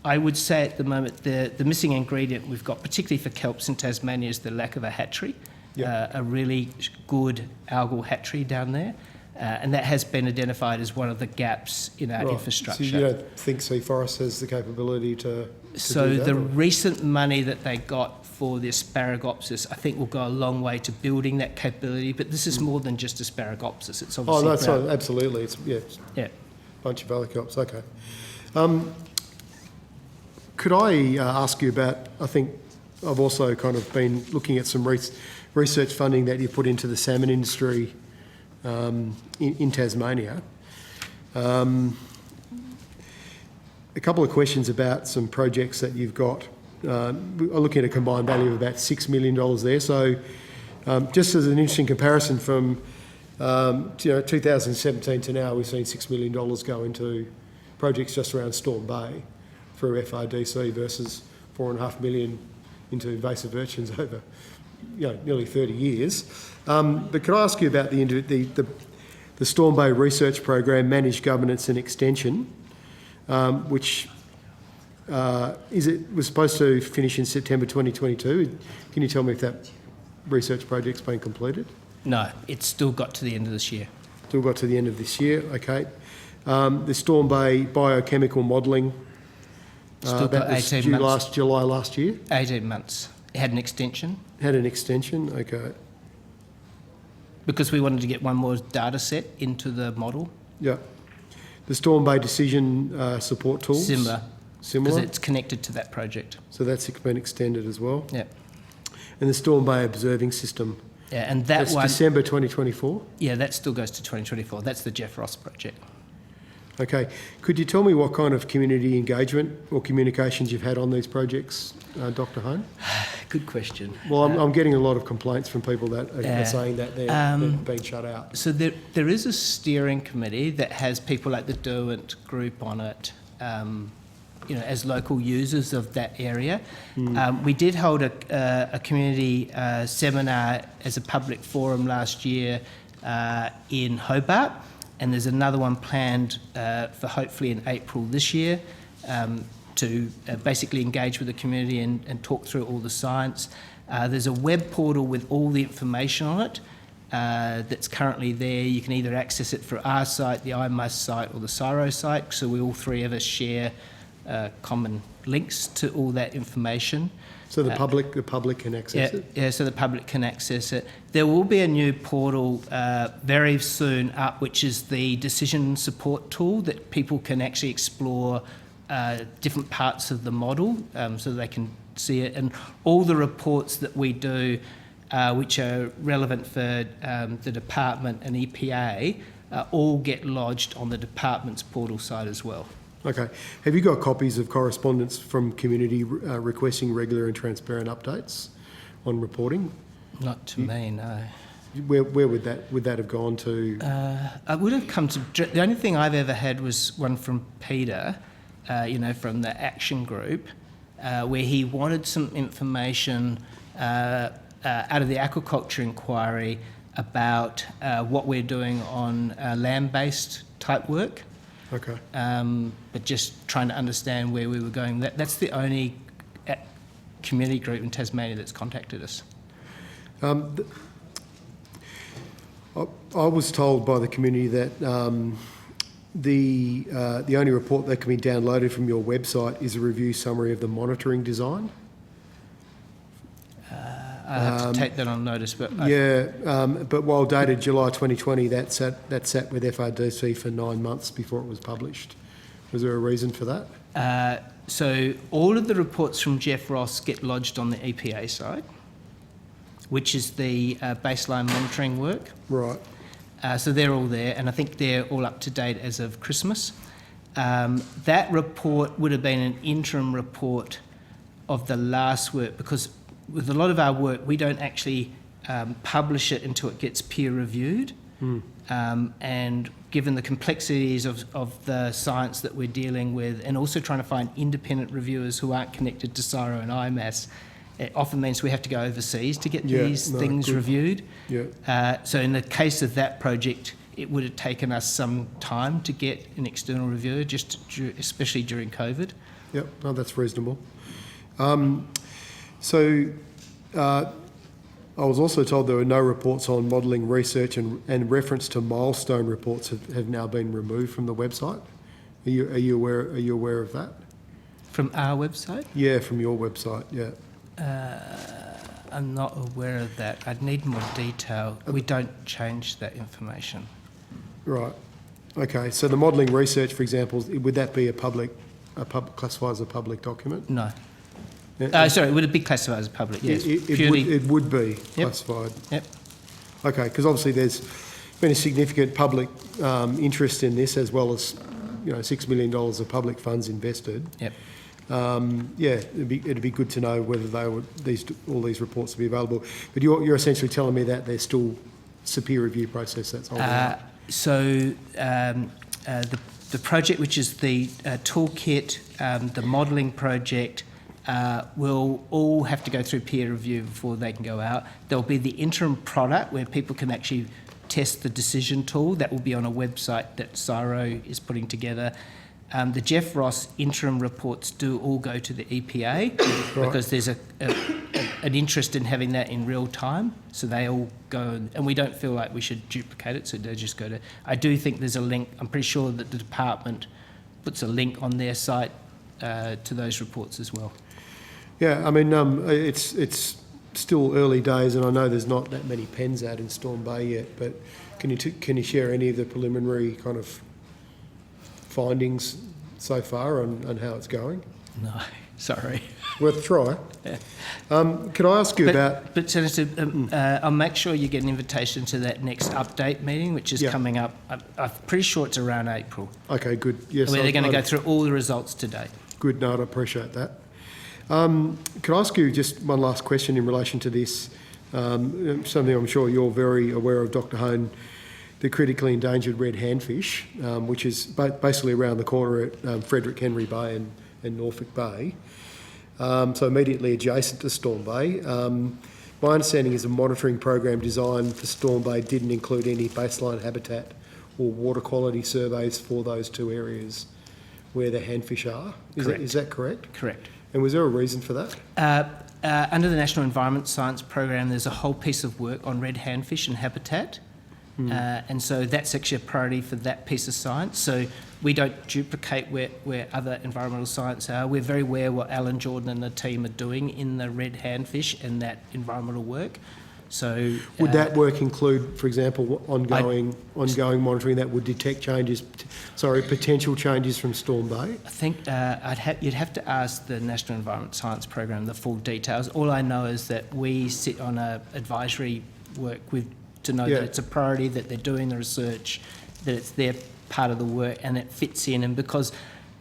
I would say at the moment the missing ingredient we've got, particularly for kelps in Tasmania, is the lack of a hatchery, a really good algal hatchery down there. And that has been identified as one of the gaps in our infrastructure. So you don't think Sea Forest has the capability to So do that, the recent money that they got for the Asparagopsis, I think, will go a long way to building that capability. But this is more than just Asparagopsis. It's obviously that's right, absolutely. It's a bunch of other crops. Okay. Could I ask you about? I think I've also kind of been looking at some research funding that you put into the salmon industry in Tasmania. A couple of questions about some projects that you've got. I'm looking at a combined value of about $6 million there. So just as an interesting comparison from 2017 to now, we've seen $6 million go into projects just around Storm Bay through FRDC versus $4.5 million into invasive urchins over nearly 30 years. But can I ask you about the Storm Bay Research Program, Managed Governance and Extension, which was supposed to finish in September 2022. Can you tell me if that research project's been completed? No, it's still got to the end of this year. Still got to the end of this year, okay. The Storm Bay biochemical modelling, still got 18 months. July last year? 18 months. It had an extension. Had an extension, okay. Because we wanted to get one more data set into the model. Yeah. The Storm Bay decision support tools? Similar. Similar? Because it's connected to that project. So that's been extended as well? Yeah. And the Storm Bay observing system? Yeah, and that's December 2024? Yeah, that still goes to 2024. That's the Jeff Ross project. Okay. Could you tell me what kind of community engagement or communications you've had on these projects, Dr. Hone? Good question. Well, I'm getting a lot of complaints from people that are saying that they're being shut out. So there is a steering committee that has people like the Derwent Group on it, as local users of that area. We did hold a community seminar as a public forum last year in Hobart, and there's another one planned for hopefully in April this year to basically engage with the community and talk through all the science. There's a web portal with all the information on it that's currently there. You can either access it through our site, the IMUS site, or the CSIRO site, so we all three of us share common links to all that information. So the public can access it? Yeah, so the public can access it. There will be a new portal very soon up, which is the decision support tool that people can actually explore different parts of the model so they can see it. And all the reports that we do, which are relevant for the department and EPA, all get lodged on the department's portal site as well. Okay. Have you got copies of correspondence from community requesting regular and transparent updates on reporting? Not to me, no. Where would that have gone to? I would have come to. The only thing I've ever had was one from Peter, from the action group, where he wanted some information out of the aquaculture inquiry about what we're doing on land-based type work. Okay. But just trying to understand where we were going. That's the only community group in Tasmania that's contacted us. I was told by the community that the only report that can be downloaded from your website is a review summary of the monitoring design. I have to take that on notice, but but while dated July 2020, that sat with FRDC for 9 months before it was published. Was there a reason for that? So all of the reports from Jeff Ross get lodged on the EPA side, which is the baseline monitoring work. Right. So they're all there, and I think they're all up to date as of Christmas. That report would have been an interim report of the last work, because with a lot of our work, we don't actually publish it until it gets peer reviewed. And given the complexities of the science that we're dealing with, and also trying to find independent reviewers who aren't connected to CSIRO and IMAS, it often means we have to go overseas to get these things reviewed. So in the case of that project, it would have taken us some time to get an external reviewer, especially during COVID. Yep, no, that's reasonable. So I was also told there were no reports on modelling research, and reference to milestone reports have now been removed from the website. Are you aware of that? From our website? Yeah, from your website, yeah. I'm not aware of that. I'd need more detail. We don't change that information. Right. Okay, so the modelling research, for example, would that be classified as a public document? No. Sorry, would it be classified as a public? Yes. It would be classified. Yep. Okay, because obviously there's been a significant public interest in this, as well as $6 million of public funds invested. Yep. It'd be good to know whether all these reports will be available. But you're essentially telling me that there's still a peer review process that's holding up. So the project, which is the toolkit, the modelling project, will all have to go through peer review before they can go out. There'll be the interim product where people can actually test the decision tool. That will be on a website that CSIRO is putting together. The Jeff Ross interim reports do all go to the EPA because there's an interest in having that in real time. So they all go, and we don't feel like we should duplicate it, so they just go to... I do think there's a link. I'm pretty sure that the department puts a link on their site to those reports as well. Yeah, I mean, it's still early days, and I know there's not that many pens out in Storm Bay yet, but can you share any of the preliminary kind of findings so far on how it's going? No, sorry. Worth a try. Yeah. Could I ask you about... But Senator, I'll make sure you get an invitation to that next update meeting, which is coming up. I'm pretty sure it's around April. Okay, good. Yes, where they're going to go through all the results to date. Good, no, I appreciate that. Could I ask you just one last question in relation to this? Something I'm sure you're very aware of, Dr. Hone, the critically endangered red handfish, which is basically around the corner at Frederick Henry Bay and and Norfolk Bay, so immediately adjacent to Storm Bay. My understanding is a monitoring program designed for Storm Bay didn't include any baseline habitat or water quality surveys for those two areas where the handfish are. Is that correct? Correct. And was there a reason for that? Under the National Environment Science Program, there's a whole piece of work on red handfish and habitat. And so that's actually a priority for that piece of science. So we don't duplicate where other environmental science are. We're very aware what Alan Jordan and the team are doing in the red handfish and that environmental work. So would that work include, for example, ongoing monitoring that would detect potential changes from Storm Bay? I think you'd have to ask the National Environment Science Program the full details. All I know is that we sit on a advisory work to know that it's a priority, that they're doing the research, that it's their part of the work, and it fits in. And because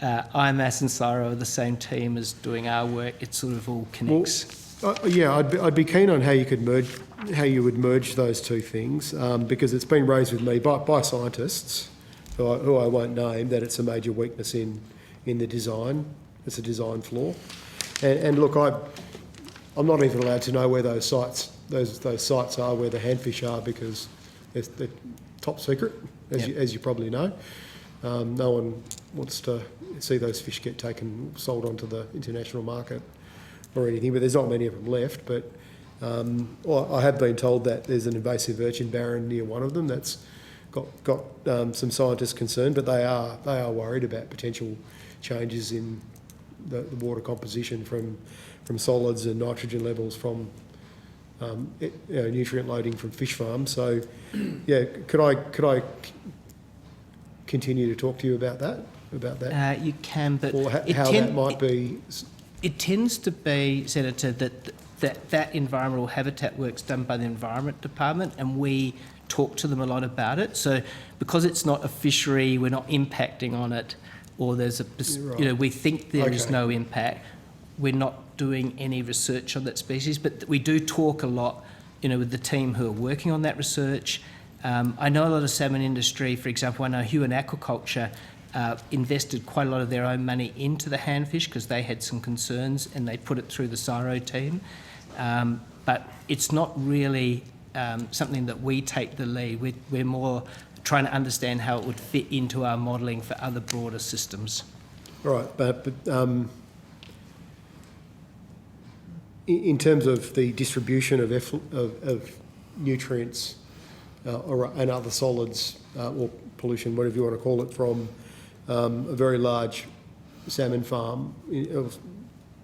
IMAS and CSIRO are the same team as doing our work, it sort of all connects. I'd be keen on how you would merge those two things, because it's been raised with me by scientists who I won't name, that it's a major weakness in the design. It's a design flaw, and look, I'm not even allowed to know where those sites are, where the handfish are, because they're top secret, as you probably know. No one wants to see those fish get sold onto the international market or anything, but there's not many of them left. But I have been told that there's an invasive urchin barren near one of them that's got some scientists concerned, but they are worried about potential changes in the water composition from solids and nitrogen levels from nutrient loading from fish farms. So, could I continue to talk to you about that? You can, but or how that might be. It tends to be, Senator, that environmental habitat work's done by the Environment Department, and we talk to them a lot about it. So because it's not a fishery, we're not impacting on it, or there's we think there is no impact. We're not doing any research on that species, but we do talk a lot, with the team who are working on that research. I know a lot of salmon industry, for example. I know Huon Aquaculture invested quite a lot of their own money into the handfish because they had some concerns, and they put it through the CSIRO team. But it's not really something that we take the lead. We're more trying to understand how it would fit into our modelling for other broader systems. Right, but in terms of the distribution of nutrients and other solids or pollution, whatever you want to call it, from a very large salmon farm, a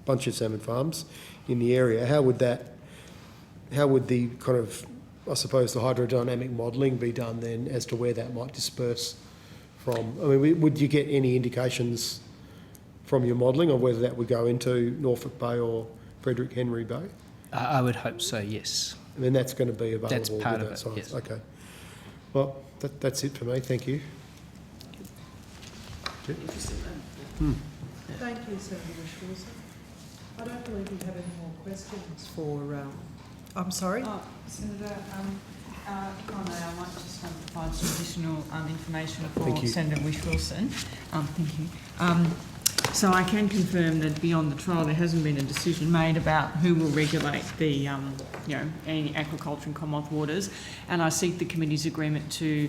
bunch of salmon farms in the area, how would the kind of, I suppose, the hydrodynamic modelling be done then as to where that might disperse from? I mean, would you get any indications from your modelling on whether that would go into Norfolk Bay or Frederick Henry Bay? I would hope so, yes. I mean, that's going to be available. That's part of it, science. yes. Okay. Well, that's it for me. Thank you. Thank you, Senator Wishwilson. I don't believe we have any more questions for... I'm sorry? Senator, if I may, I might just provide some additional information for Thank you. Senator Wishwilson. Thank you. So I can confirm that beyond the trial, there hasn't been a decision made about who will regulate the, any aquaculture in Commonwealth waters, and I seek the committee's agreement to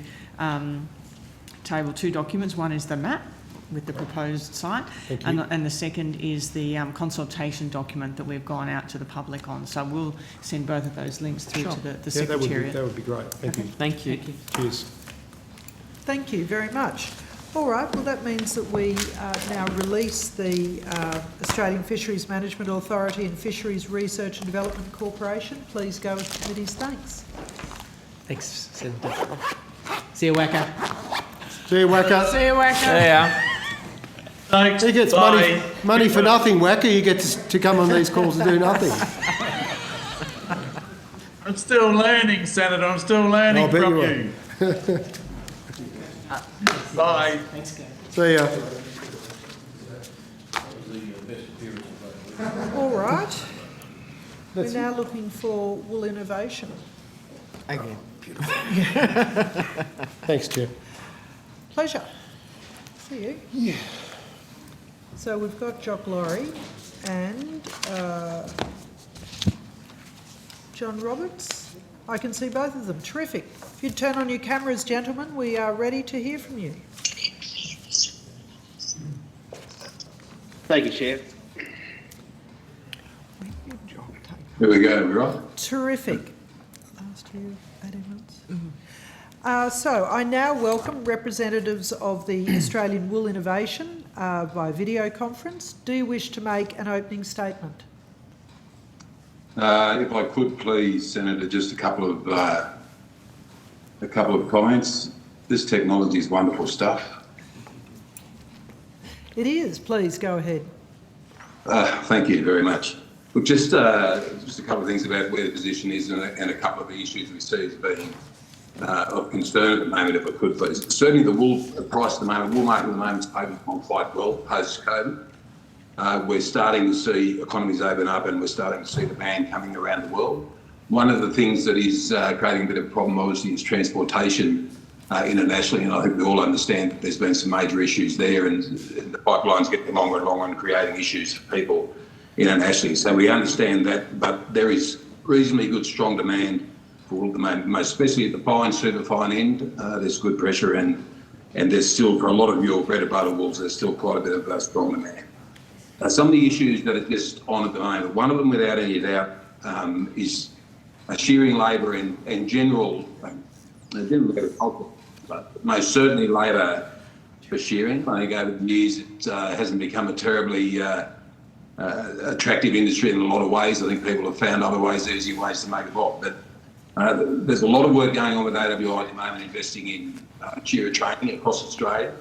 table two documents. One is the map with the proposed site, and the second is the consultation document that we've gone out to the public on. So we'll send both of those links through to the Secretariat. That would be great. Thank you. Thank you. Cheers. Thank you very much. All right, well, that means that we now release the Australian Fisheries Management Authority and Fisheries Research and Development Corporation. Please go with the committee's thanks. Thanks, Senator. See you, Wacker. See you, Wacker. See you, Wacker. See ya. Thanks. He gets money for nothing, Wacker. You get to come on these calls and do nothing. I'm still learning, Senator. I'm still learning from you. Bye. Thanks, guys. See ya. All right. We're now looking for Wool Innovation. Again. Thanks, Chair. Pleasure. See you. Yeah. So we've got Jock Laurie and John Roberts. I can see both of them. Terrific. If you'd turn on your cameras, gentlemen, we are ready to hear from you. Thank you, Chair. There we go, we're right. Terrific. Last year, 18 months. So I now welcome representatives of the Australian Wool Innovation by video conference. Do you wish to make an opening statement? If I could please, Senator, just a couple of comments. This technology is wonderful stuff. It is. Please go ahead. Thank you very much. Look, just a couple of things about where the position is and a couple of the issues we see as being of concern at the moment, if I could please. Certainly the wool price at the moment, wool market at the moment is paying on quite well post-COVID. We're starting to see economies open up and we're starting to see demand coming around the world. One of the things that is creating a bit of a problem obviously is transportation internationally, and I think we all understand that there's been some major issues there and the pipeline's getting longer and longer and creating issues for people internationally. So we understand that, but there is reasonably good strong demand for the moment, most especially at the fine, super fine end. There's good pressure and there's still, for a lot of your bread and butter wools, there's still quite a bit of strong demand. Some of the issues that are just on at the moment, one of them without any doubt is shearing labour and general agriculture, but most certainly labour for shearing. I think over the years it hasn't become a terribly attractive industry in a lot of ways. I think people have found other ways, easier ways to make a buck. But there's a lot of work going on with AWI at the moment, investing in shearer training across Australia.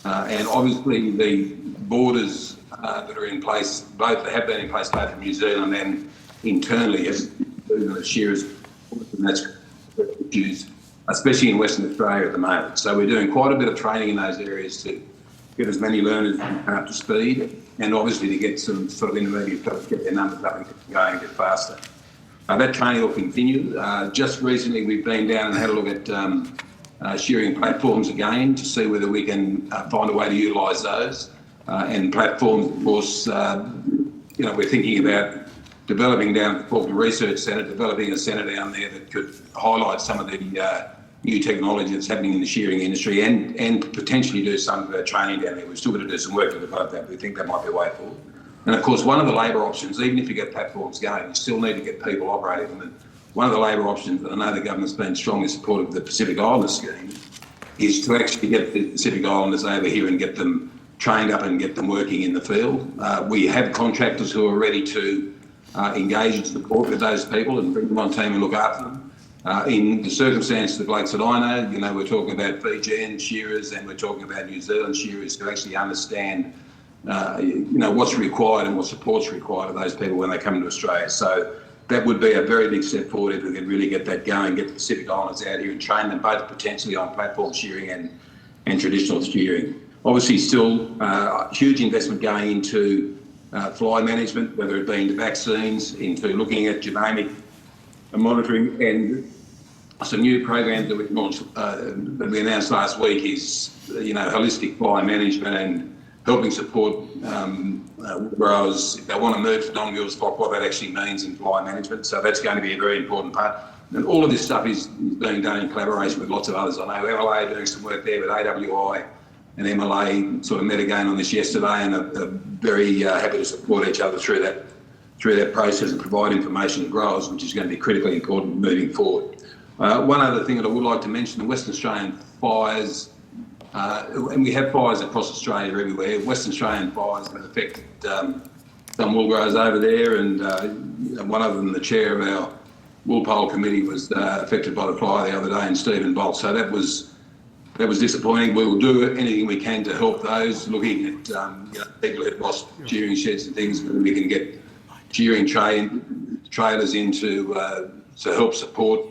And obviously the borders that are in place, both have been in place both in New Zealand and internally as the shearers, and that's issues, especially in Western Australia at the moment. So we're doing quite a bit of training in those areas to get as many learners up to speed, and obviously to get some sort of intermediate to get their numbers up and get going a bit faster. That training will continue. Just recently we've been down and had a look at shearing platforms again to see whether we can find a way to utilise those. And platforms, of course, we're thinking about developing down at the Falkland Research Centre, developing a centre down there that could highlight some of the new technology that's happening in the shearing industry and potentially do some of our training down there. We've still got to do some work to develop that, but we think that might be a way forward. And of course, one of the labour options, even if you get platforms going, you still need to get people operating them. And one of the labour options that I know the government's been strongly supportive of the Pacific Islanders scheme is to actually get the Pacific Islanders over here and get them trained up and get them working in the field. We have contractors who are ready to engage and support with those people and bring them on team and look after them. In the circumstances of the blokes that I know, we're talking about Fijian shearers and we're talking about New Zealand shearers who actually understand, what's required and what support's required of those people when they come to Australia. So that would be a very big step forward if we could really get that going, get the Pacific Islanders out here and train them both potentially on platform shearing and traditional shearing. Obviously still huge investment going into fly management, whether it be into vaccines, into looking at genomic monitoring, and some new programs that we launched, that we announced last week is, holistic fly management and helping support growers if they want to move to non-gill stock, what that actually means in fly management. So that's going to be a very important part. And all of this stuff is being done in collaboration with lots of others. I know MLA are doing some work there, but AWI and MLA sort of met again on this yesterday and are very happy to support each other through that process and provide information to growers, which is going to be critically important moving forward. One other thing that I would like to mention, the Western Australian fires, and we have fires across Australia everywhere. Western Australian fires have affected some wool growers over there, and one of them, the chair of our wool poll committee, was affected by the fire the other day in Stephen Bolt. So that was disappointing. We will do anything we can to help those, looking at people who've lost shearing sheds and things, whether we can get shearing trailers in to help support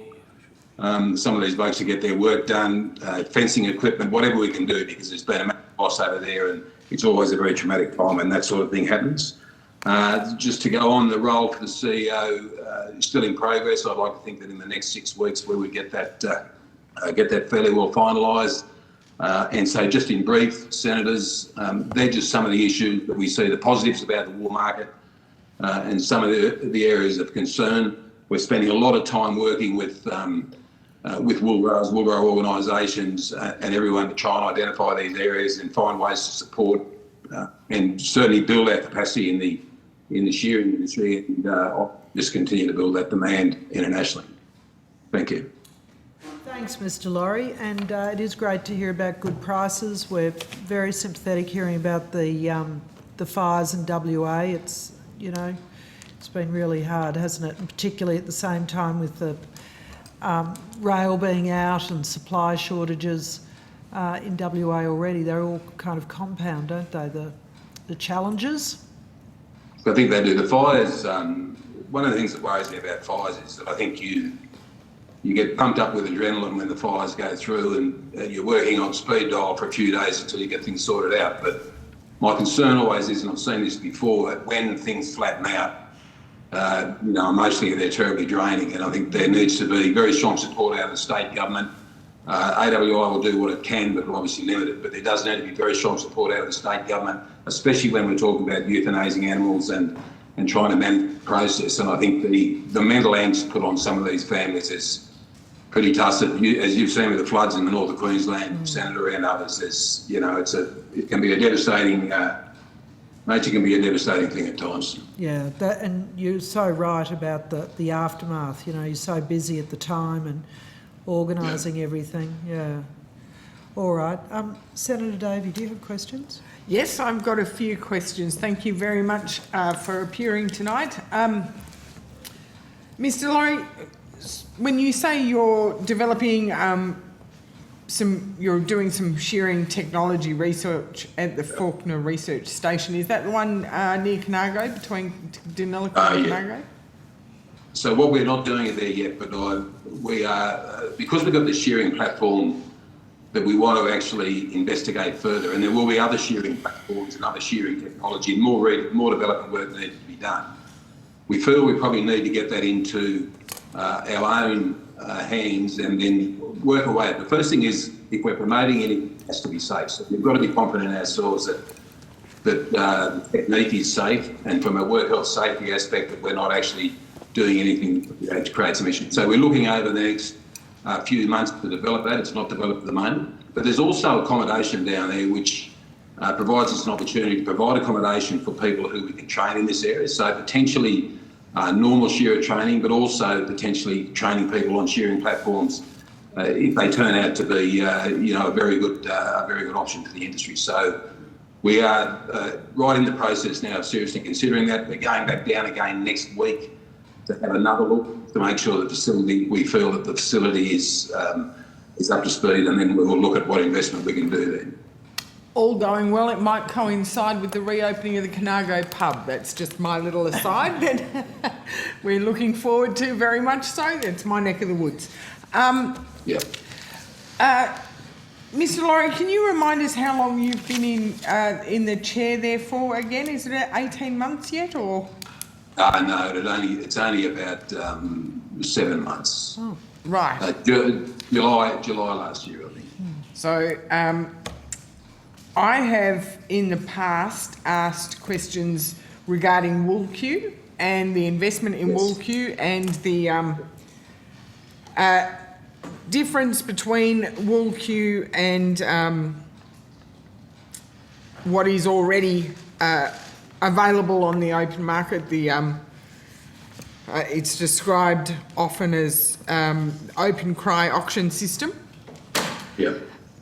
some of these blokes to get their work done, fencing equipment, whatever we can do, because there's been a massive loss over there and it's always a very traumatic time when that sort of thing happens. Just to go on, the role for the CEO is still in progress. I'd like to think that in the next 6 weeks we would get that fairly well finalised. And so just in brief, Senators, they're just some of the issues that we see, the positives about the wool market and some of the areas of concern. We're spending a lot of time working with wool growers, wool grower organisations and everyone to try and identify these areas and find ways to support and certainly build our capacity in the shearing industry and just continue to build that demand internationally. Thank you. Thanks, Mr. Laurie, and it is great to hear about good prices. We're very sympathetic hearing about the fires in WA. It's, you know, it's been really hard, hasn't it? And particularly at the same time with the rail being out and supply shortages in WA already. They're all kind of compound, don't they, the challenges? I think they do. The fires, one of the things that worries me about fires is that I think you get pumped up with adrenaline when the fires go through and you're working on speed dial for a few days until you get things sorted out. But my concern always is, and I've seen this before, that when things flatten out, you know, emotionally they're terribly draining, and I think there needs to be very strong support out of the state government. AWI will do what it can, but it'll obviously limit it. But there does need to be very strong support out of the state government, especially when we're talking about euthanizing animals and trying to manage the process. And I think the mental angst put on some of these families is pretty tough. As you've seen with the floods in the north of Queensland, Senator, and others, there's, you know, it can be a devastating. Nature can be a devastating thing at times. Yeah, and you're so right about the aftermath. You know, you're so busy at the time and organising everything. Yeah. All right. Senator Davey, do you have questions? Yes, I've got a few questions. Thank you very much for appearing tonight. Mr. Laurie, when you say you're developing you're doing some shearing technology research at the Faulkner Research Station, is that the one near Conago, between Deniliquin and Conago? So what we're not doing it there yet, but we are, because we've got the shearing platform that we want to actually investigate further, and there will be other shearing platforms and other shearing technology and more development work needs to be done. We feel we probably need to get that into our own hands and then work away. The first thing is, if we're promoting anything, it has to be safe. So we've got to be confident in ourselves that the technique is safe, and from a work health safety aspect, that we're not actually doing anything to create some issues. So we're looking over the next few months to develop that. It's not developed at the moment. But there's also accommodation down there which provides us an opportunity to provide accommodation for people who we can train in this area. So potentially normal shearer training, but also potentially training people on shearing platforms if they turn out to be, you know, a very good option for the industry. So we are right in the process now of seriously considering that. We're going back down again next week to have another look to make sure we feel that the facility is up to speed, and then we'll look at what investment we can do there. All going well, it might coincide with the reopening of the Conago pub. That's just my little aside that we're looking forward to very much so. That's my neck of the woods. Yeah. Mr. Laurie, can you remind us how long you've been in the chair there for again? Is it 18 months yet, or? No, it's only about 7 months. Oh, right. July last year, I think. So I have in the past asked questions regarding WoolQ and the investment in WoolQ and the difference between WoolQ and what is already available on the open market. It's described often as open cry auction system. Yeah.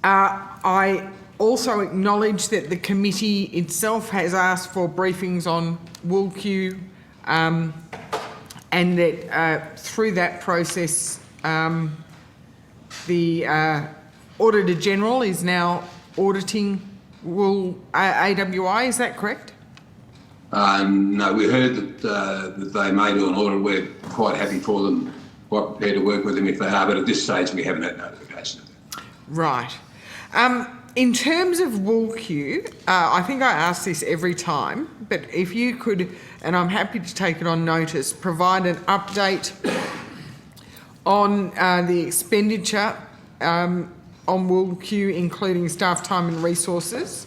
I also acknowledge that the committee itself has asked for briefings on WoolQ and that through that process the Auditor General is now auditing AWI, is that correct? No, we heard that they may do an audit. We're quite happy for them, quite prepared to work with them if they are, but at this stage we haven't had notification of that. Right. In terms of WoolQ, I think I ask this every time, but if you could, and I'm happy to take it on notice, provide an update on the expenditure on Wool Q, including staff time and resources.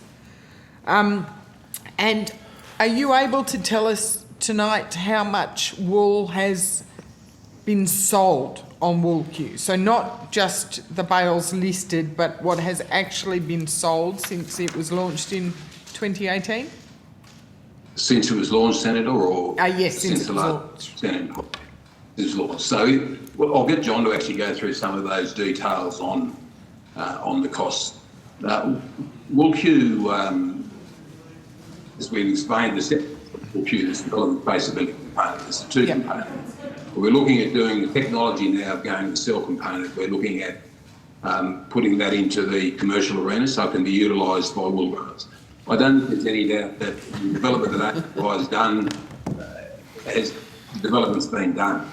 And are you able to tell us tonight how much wool has been sold on Wool Q? So not just the bales listed, but what has actually been sold since it was launched in 2018? Since it was launched, Senator, or yes, since it was launched. Senator, since launched. So I'll get John to actually go through some of those details on the costs. Wool Q, as we've explained, the Wool Q is development traceability component. There's two components. We're looking at doing the technology now of going to the cell component. We're looking at putting that into the commercial arena so it can be utilised by wool growers. I don't think there's any doubt that the development that AFMA has done, development's been done.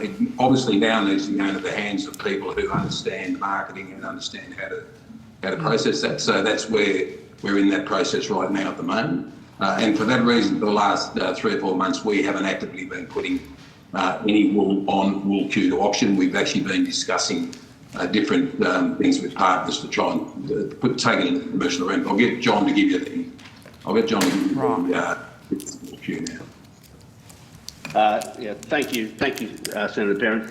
It obviously now needs to go into the hands of people who understand marketing and understand how to process that. So that's where we're in that process right now at the moment. And for that reason, for the last 3 or 4 months, we haven't actively been putting any wool on Wool Q to auction. We've actually been discussing different things with partners to try and take it into the commercial arena. I'll get John to give you the Wool Q now. Thank you, Senator Perrin.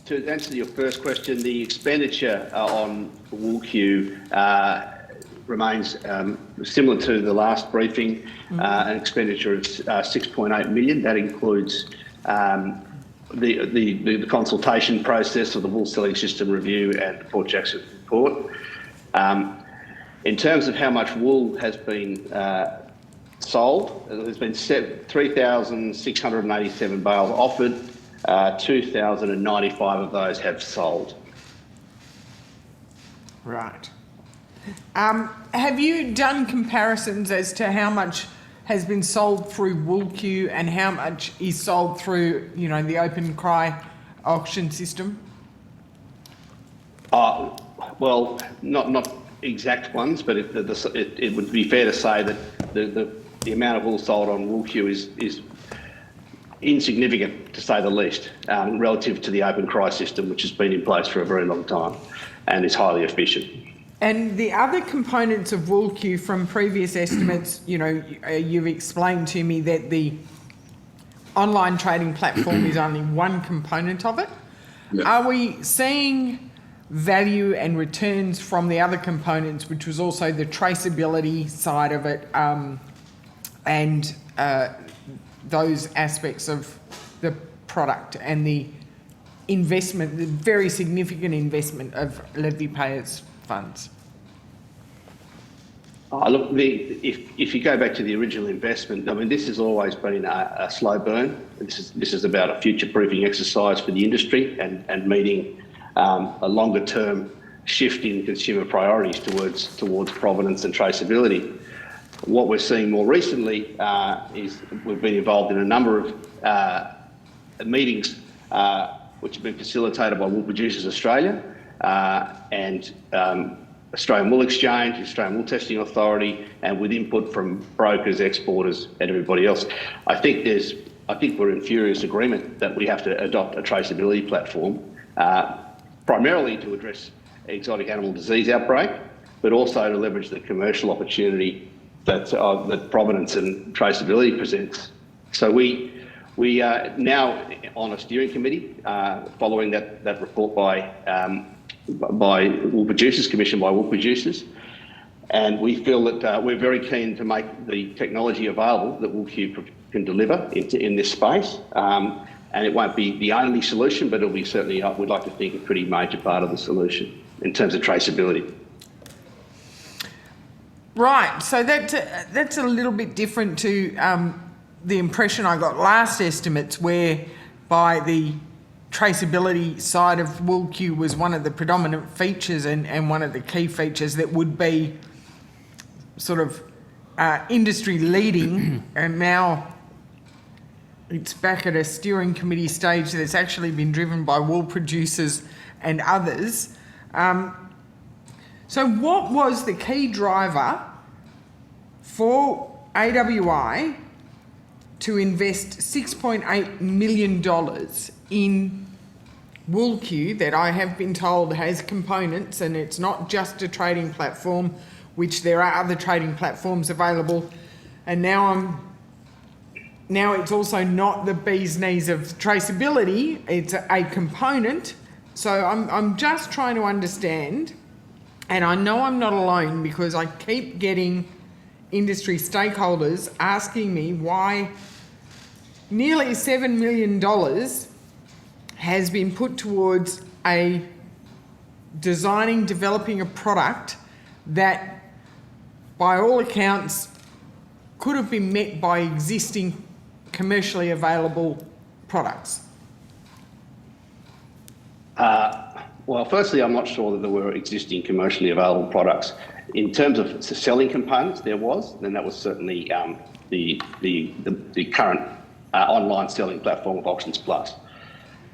To answer your first question, the expenditure on Wool Q remains similar to the last briefing, an expenditure of 6.8 million. That includes the consultation process of the wool selling system review and the Port Jackson report. In terms of how much wool has been sold, there's been 3,687 bales offered, 2,095 of those have sold. Right. Have you done comparisons as to how much has been sold through Wool Q and how much is sold through, the open cry auction system? Well, not exact ones, but it would be fair to say that the amount of wool sold on Wool Q is insignificant, to say the least, relative to the open cry system, which has been in place for a very long time and is highly efficient. And the other components of Wool Q from previous estimates, you've explained to me that the online trading platform is only one component of it. Yeah. Are we seeing value and returns from the other components, which was also the traceability side of it, and those aspects of the product and the investment, the very significant investment of levy payers' funds? Look, if you go back to the original investment, this has always been a slow burn. This is about a future-proofing exercise for the industry and meeting a longer-term shift in consumer priorities towards provenance and traceability. What we're seeing more recently is we've been involved in a number of meetings which have been facilitated by Wool Producers Australia and Australian Wool Exchange, Australian Wool Testing Authority, and with input from brokers, exporters, and everybody else. I think we're in furious agreement that we have to adopt a traceability platform, primarily to address exotic animal disease outbreak, but also to leverage the commercial opportunity that provenance and traceability presents. So we are now on a steering committee following that report by Wool Producers, commissioned by Wool Producers, and we feel that we're very keen to make the technology available that Wool Q can deliver in this space, and it won't be the only solution, but it'll be certainly, we'd like to think, a pretty major part of the solution in terms of traceability. Right, so that's a little bit different to the impression I got last estimates, whereby the traceability side of Wool Q was one of the predominant features and one of the key features that would be sort of industry leading, and now it's back at a steering committee stage that's actually been driven by Wool Producers and others. So what was the key driver for AWI to invest $6.8 million in WoolQ that I have been told has components and it's not just a trading platform, which there are other trading platforms available. And now it's also not the bee's knees of traceability, it's a component. So I'm just trying to understand, and I know I'm not alone because I keep getting industry stakeholders asking me why nearly $7 million has been put towards developing a product that, by all accounts, could have been met by existing commercially available products. Well, firstly, I'm not sure that there were existing commercially available products. In terms of selling components, there was, and that was certainly the current online selling platform of Auctions Plus.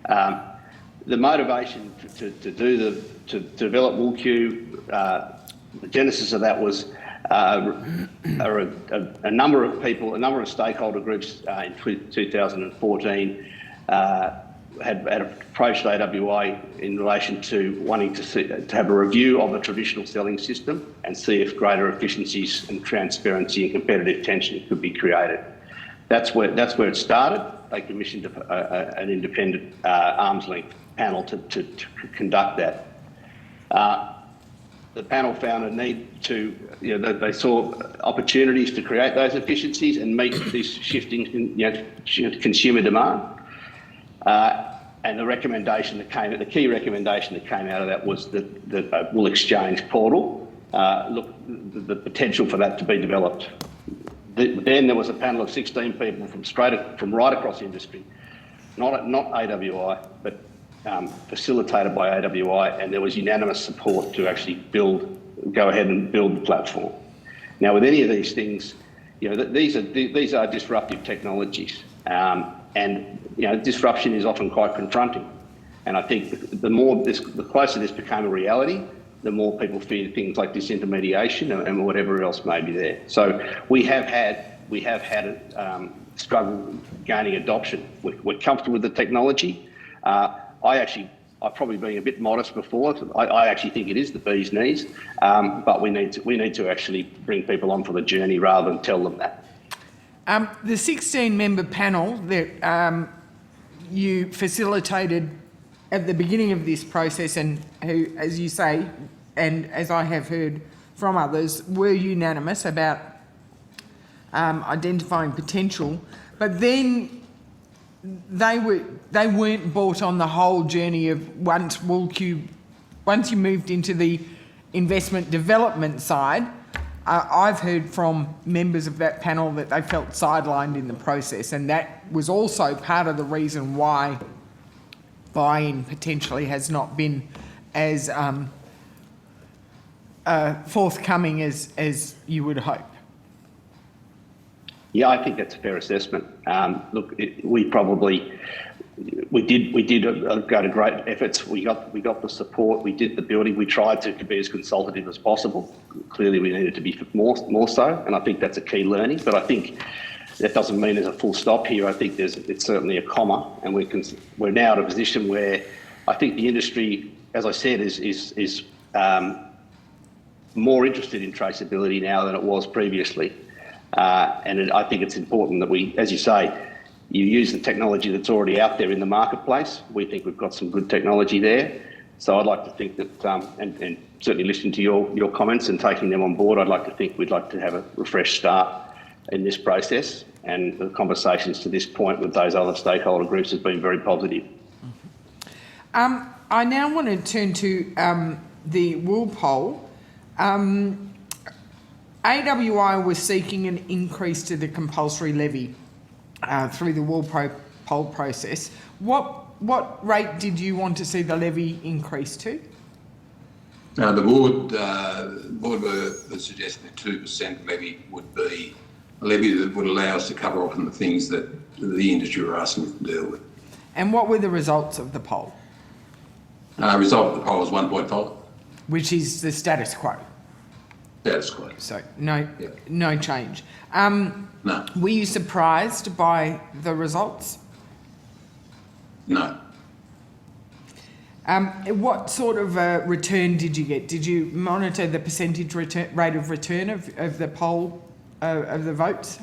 The motivation to develop WoolQ, the genesis of that was a number of people, a number of stakeholder groups in 2014 had approached AWI in relation to wanting to have a review of the traditional selling system and see if greater efficiencies and transparency and competitive tension could be created. That's where it started. They commissioned an independent arm's length panel to conduct that. The panel found a need to, they saw opportunities to create those efficiencies and meet this shifting, consumer demand. And the key recommendation that came out of that was that the Wool Exchange portal, the potential for that to be developed. Then there was a panel of 16 people from right across industry, not AWI, but facilitated by AWI, and there was unanimous support to actually go ahead and build the platform. Now, with any of these things, these are disruptive technologies, and disruption is often quite confronting. And I think the closer this became a reality, the more people fear things like disintermediation and whatever else may be there. So we have had a struggle gaining adoption. We're comfortable with the technology. I've probably been a bit modest before. I actually think it is the bee's knees, but we need to actually bring people on for the journey rather than tell them that. The 16-member panel that you facilitated at the beginning of this process, and who, as you say, and as I have heard from others, were unanimous about identifying potential, but then they weren't brought on the whole journey of once you moved into the investment development side. I've heard from members of that panel that they felt sidelined in the process, and that was also part of the reason why buy-in potentially has not been as forthcoming as you would hope. Yeah, I think that's a fair assessment. Look, we did go to great efforts. We got the support. We did the building. We tried to be as consultative as possible. Clearly, we needed to be more so, and I think that's a key learning. But I think that doesn't mean there's a full stop here. I think it's certainly a comma, and we're now at a position where I think the industry, as I said, is more interested in traceability now than it was previously. And I think it's important that we, as you say, you use the technology that's already out there in the marketplace. We think we've got some good technology there. So I'd like to think that, and certainly listening to your comments and taking them on board, I'd like to think we'd like to have a refreshed start in this process. And the conversations to this point with those other stakeholder groups has been very positive. I now want to turn to the wool poll. AWI was seeking an increase to the compulsory levy through the wool poll process. What rate did you want to see the levy increase to? The board were suggesting that 2% levy would be a levy that would allow us to cover off on the things that the industry were asking us to deal with. And what were the results of the poll? Result of the poll was 1.5. Which is the status quo. Status quo. So no change. No. Were you surprised by the results? No. What sort of return did you get? Did you monitor the percentage rate of return of the poll, of the votes?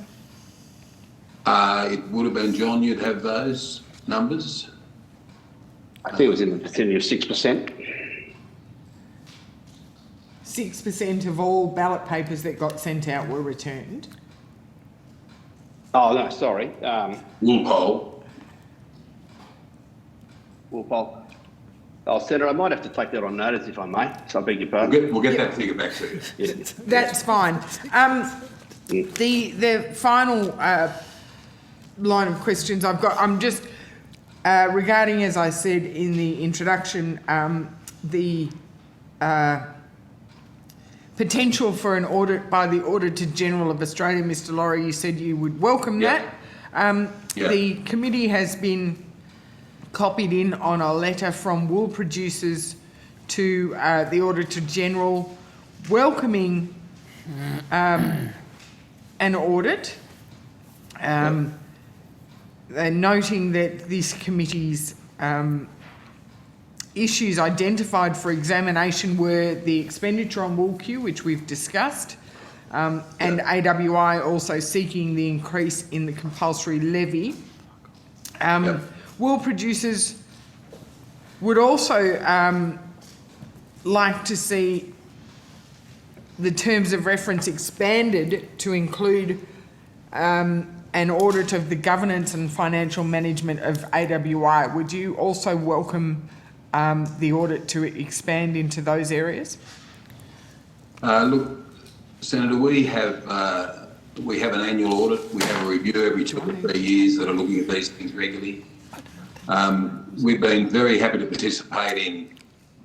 It would have been, John, you'd have those numbers. I think it was in the vicinity of 6%. 6% of all ballot papers that got sent out were returned. Oh, no, sorry. Wool poll. Wool poll. Oh, Senator, I might have to take that on notice if I may. So I beg your pardon. We'll get that figure back to you. Yeah. That's fine. The final line of questions I've got, I'm just regarding, as I said in the introduction, the potential for an audit by the Auditor General of Australia. Mr. Laurie, you said you would welcome that. The committee has been copied in on a letter from wool producers to the Auditor General welcoming an audit, and noting that this committee's issues identified for examination were the expenditure on WoolQ, which we've discussed, and AWI also seeking the increase in the compulsory levy. Wool producers would also like to see the terms of reference expanded to include an audit of the governance and financial management of AWI. Would you also welcome the audit to expand into those areas? Look, Senator, we have an annual audit. We have a review every 2 or 3 years that are looking at these things regularly. We've been very happy to participate in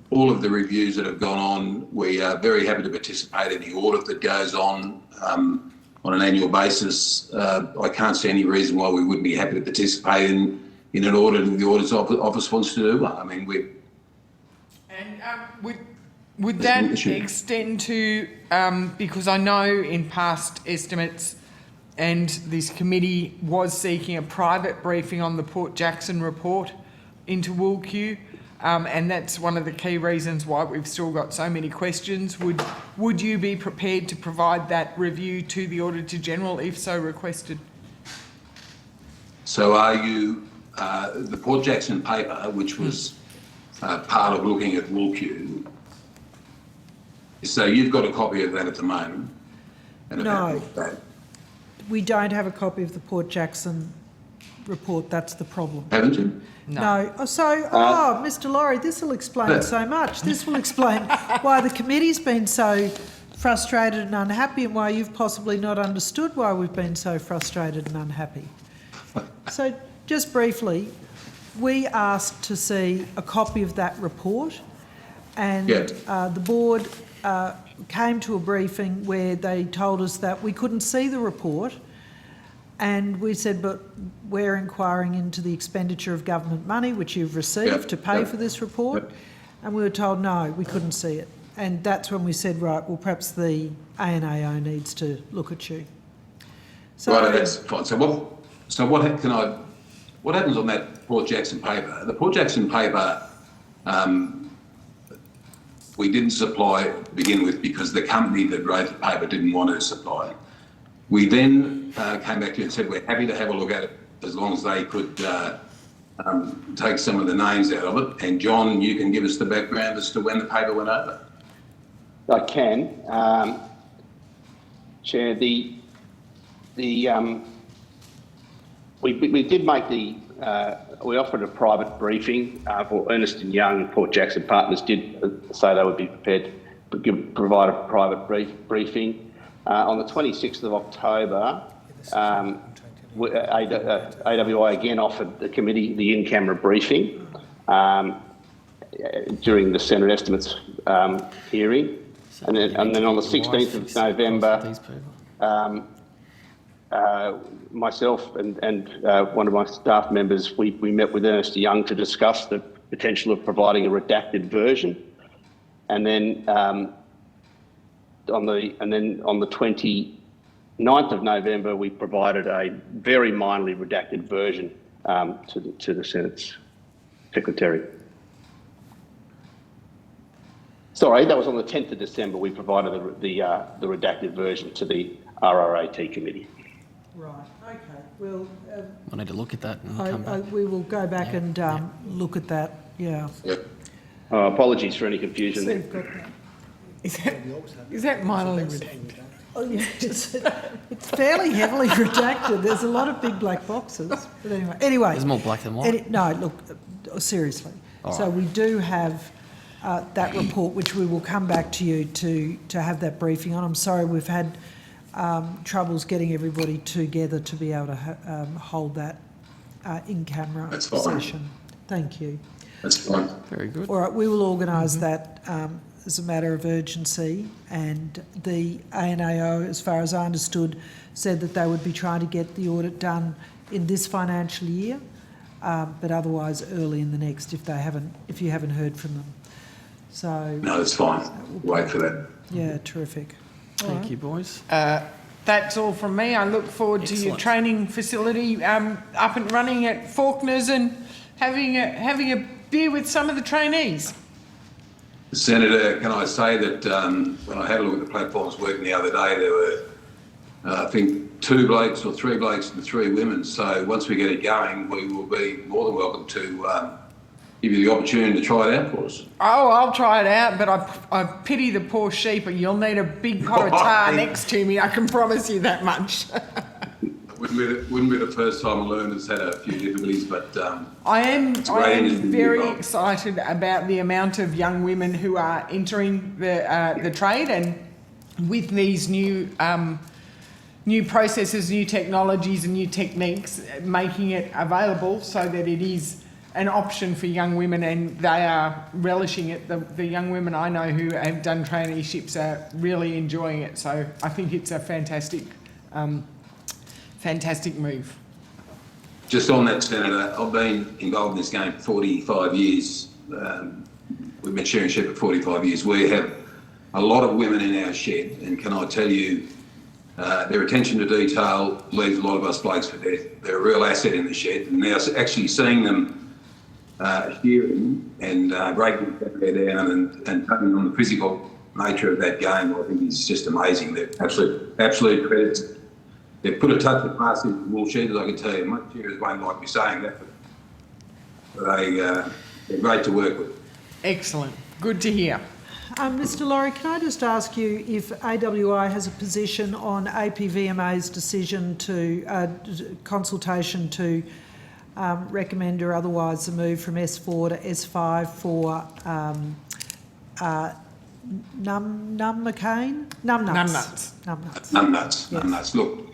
all of the reviews that have gone on. We are very happy to participate in the audit that goes on an annual basis. I can't see any reason why we wouldn't be happy to participate in an audit if the Auditor's Office wants to do one. I mean, we're... And would that extend to, because I know in past estimates, and this committee was seeking a private briefing on the Port Jackson report into WoolQ, and that's one of the key reasons why we've still got so many questions. Would you be prepared to provide that review to the Auditor General if so requested? So are you, the Port Jackson paper, which was part of looking at WoolQ, so you've got a copy of that at the moment? And No. We don't have a copy of the Port Jackson report. That's the problem. Haven't you? No. Mr. Laurie, this will explain so much. This will explain why the committee's been so frustrated and unhappy, and why you've possibly not understood why we've been so frustrated and unhappy. So, just briefly, we asked to see a copy of that report, and the board came to a briefing where they told us that we couldn't see the report, and we said, but we're inquiring into the expenditure of government money which you've received to pay for this report, and we were told no, we couldn't see it. And that's when we said, right, well, perhaps the ANAO needs to look at you. So, right, that's fine. So what happens on that Port Jackson paper? The Port Jackson paper, we didn't supply to begin with because the company that wrote the paper didn't want to supply it. We then came back to you and said we're happy to have a look at it as long as they could take some of the names out of it. And John, you can give us the background as to when the paper went over. I can. Chair, we did make we offered a private briefing for Ernst & Young. Port Jackson Partners did say they would be prepared to provide a private briefing. On the 26th of October, AWI again offered the committee the in-camera briefing during the Senate estimates hearing. And then on the 16th of November, myself and one of my staff members, we met with Ernst & Young to discuss the potential of providing a redacted version. And then on the 29th of November, we provided a very minorly redacted version to the Senate's Secretary. Sorry, that was on the 10th of December. We provided the redacted version to the RRAT committee. Right, okay. We'll, I need to look at that and come back. we will go back and look at that, yeah. Yep. Apologies for any confusion So there. you've got that. Is that mildly redacted? Oh, yes. It's fairly heavily redacted. There's a lot of big black boxes. But anyway. There's more black than white. No, look, seriously. All So right. we do have that report, which we will come back to you to have that briefing on. I'm sorry we've had troubles getting everybody together to be able to hold that in-camera session. Thank you. That's fine. Very good. All right, we will organise that as a matter of urgency, and the ANAO, as far as I understood, said that they would be trying to get the audit done in this financial year, but otherwise early in the next if you haven't heard from them. So No, that's fine. Wait for that. yeah, terrific. Thank you, boys. That's all from me. I look forward to your training facility up and running at Faulkner's and having a beer with some of the trainees. Senator, can I say that when I had a look at the platforms working the other day, there were, I think, 2 blokes or 3 blokes and 3 women. So once we get it going, we will be more than welcome to give you the opportunity to try it out for us. Oh, I'll try it out, but I pity the poor sheep. You'll need a big pot of tar next to me. I can promise you that much. Wouldn't be the first time a learner's had a few difficulties, but I am very involved. excited about the amount of young women who are entering the trade, and with these new processes, new technologies and new techniques, making it available so that it is an option for young women, and they are relishing it. The young women I know who have done traineeships are really enjoying it. So I think it's a fantastic move. Just on that, Senator, I've been involved in this game for 45 years. We've been sharing shed for 45 years. We have a lot of women in our shed, and can I tell you, their attention to detail leaves a lot of us blokes for dead. They're a real asset in the shed, and now actually seeing them shearing and breaking their down and taking on the physical nature of that game, I think is just amazing. They're absolute credits. They've put a touch of class into wool shed, as I can tell you. Most shearers won't like me saying that, but they're great to work with. Excellent. Good to hear. Mr. Laurie, can I just ask you if AWI has a position on APVMA's decision to consultation to recommend or otherwise the move from S4 to S5 for numbnuts. Numbnuts. Look,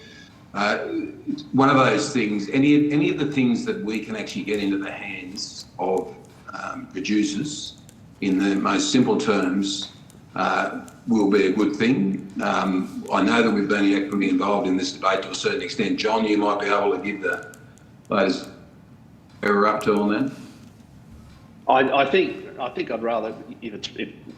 one of those things, any of the things that we can actually get into the hands of producers in the most simple terms will be a good thing. I know that we've been equally involved in this debate to a certain extent. John, you might be able to give the latest where we're up to on that. I think I'd rather, if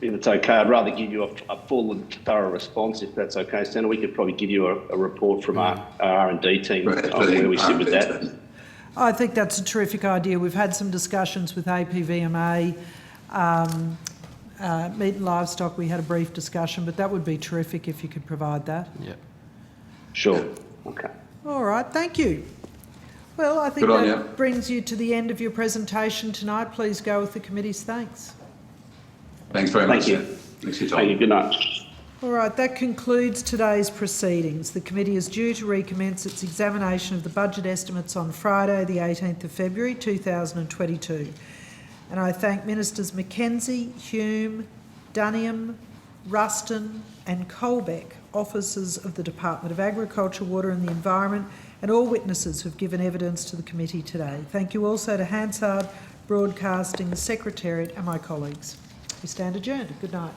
it's okay, I'd rather give you a full and thorough response, if that's okay, Senator. We could probably give you a report from our R&D team on where we sit with that. I think that's a terrific idea. We've had some discussions with APVMA. Meat and livestock, we had a brief discussion, but that would be terrific if you could provide that. Yeah. Sure. Okay. All right, thank you. Well, I think that brings you to the end of your presentation tonight. Please go with the committee's thanks. Thanks very much. Thank you. Thanks for your time. Thank you. Good night. All right, that concludes today's proceedings. The committee is due to recommence its examination of the budget estimates on Friday, the 18th of February 2022. And I thank Ministers Mackenzie, Hume, Duniam, Ruston and Colbeck, officers of the Department of Agriculture, Water and the Environment, and all witnesses who have given evidence to the committee today. Thank you also to Hansard Broadcasting, the Secretariat and my colleagues. We stand adjourned. Good night.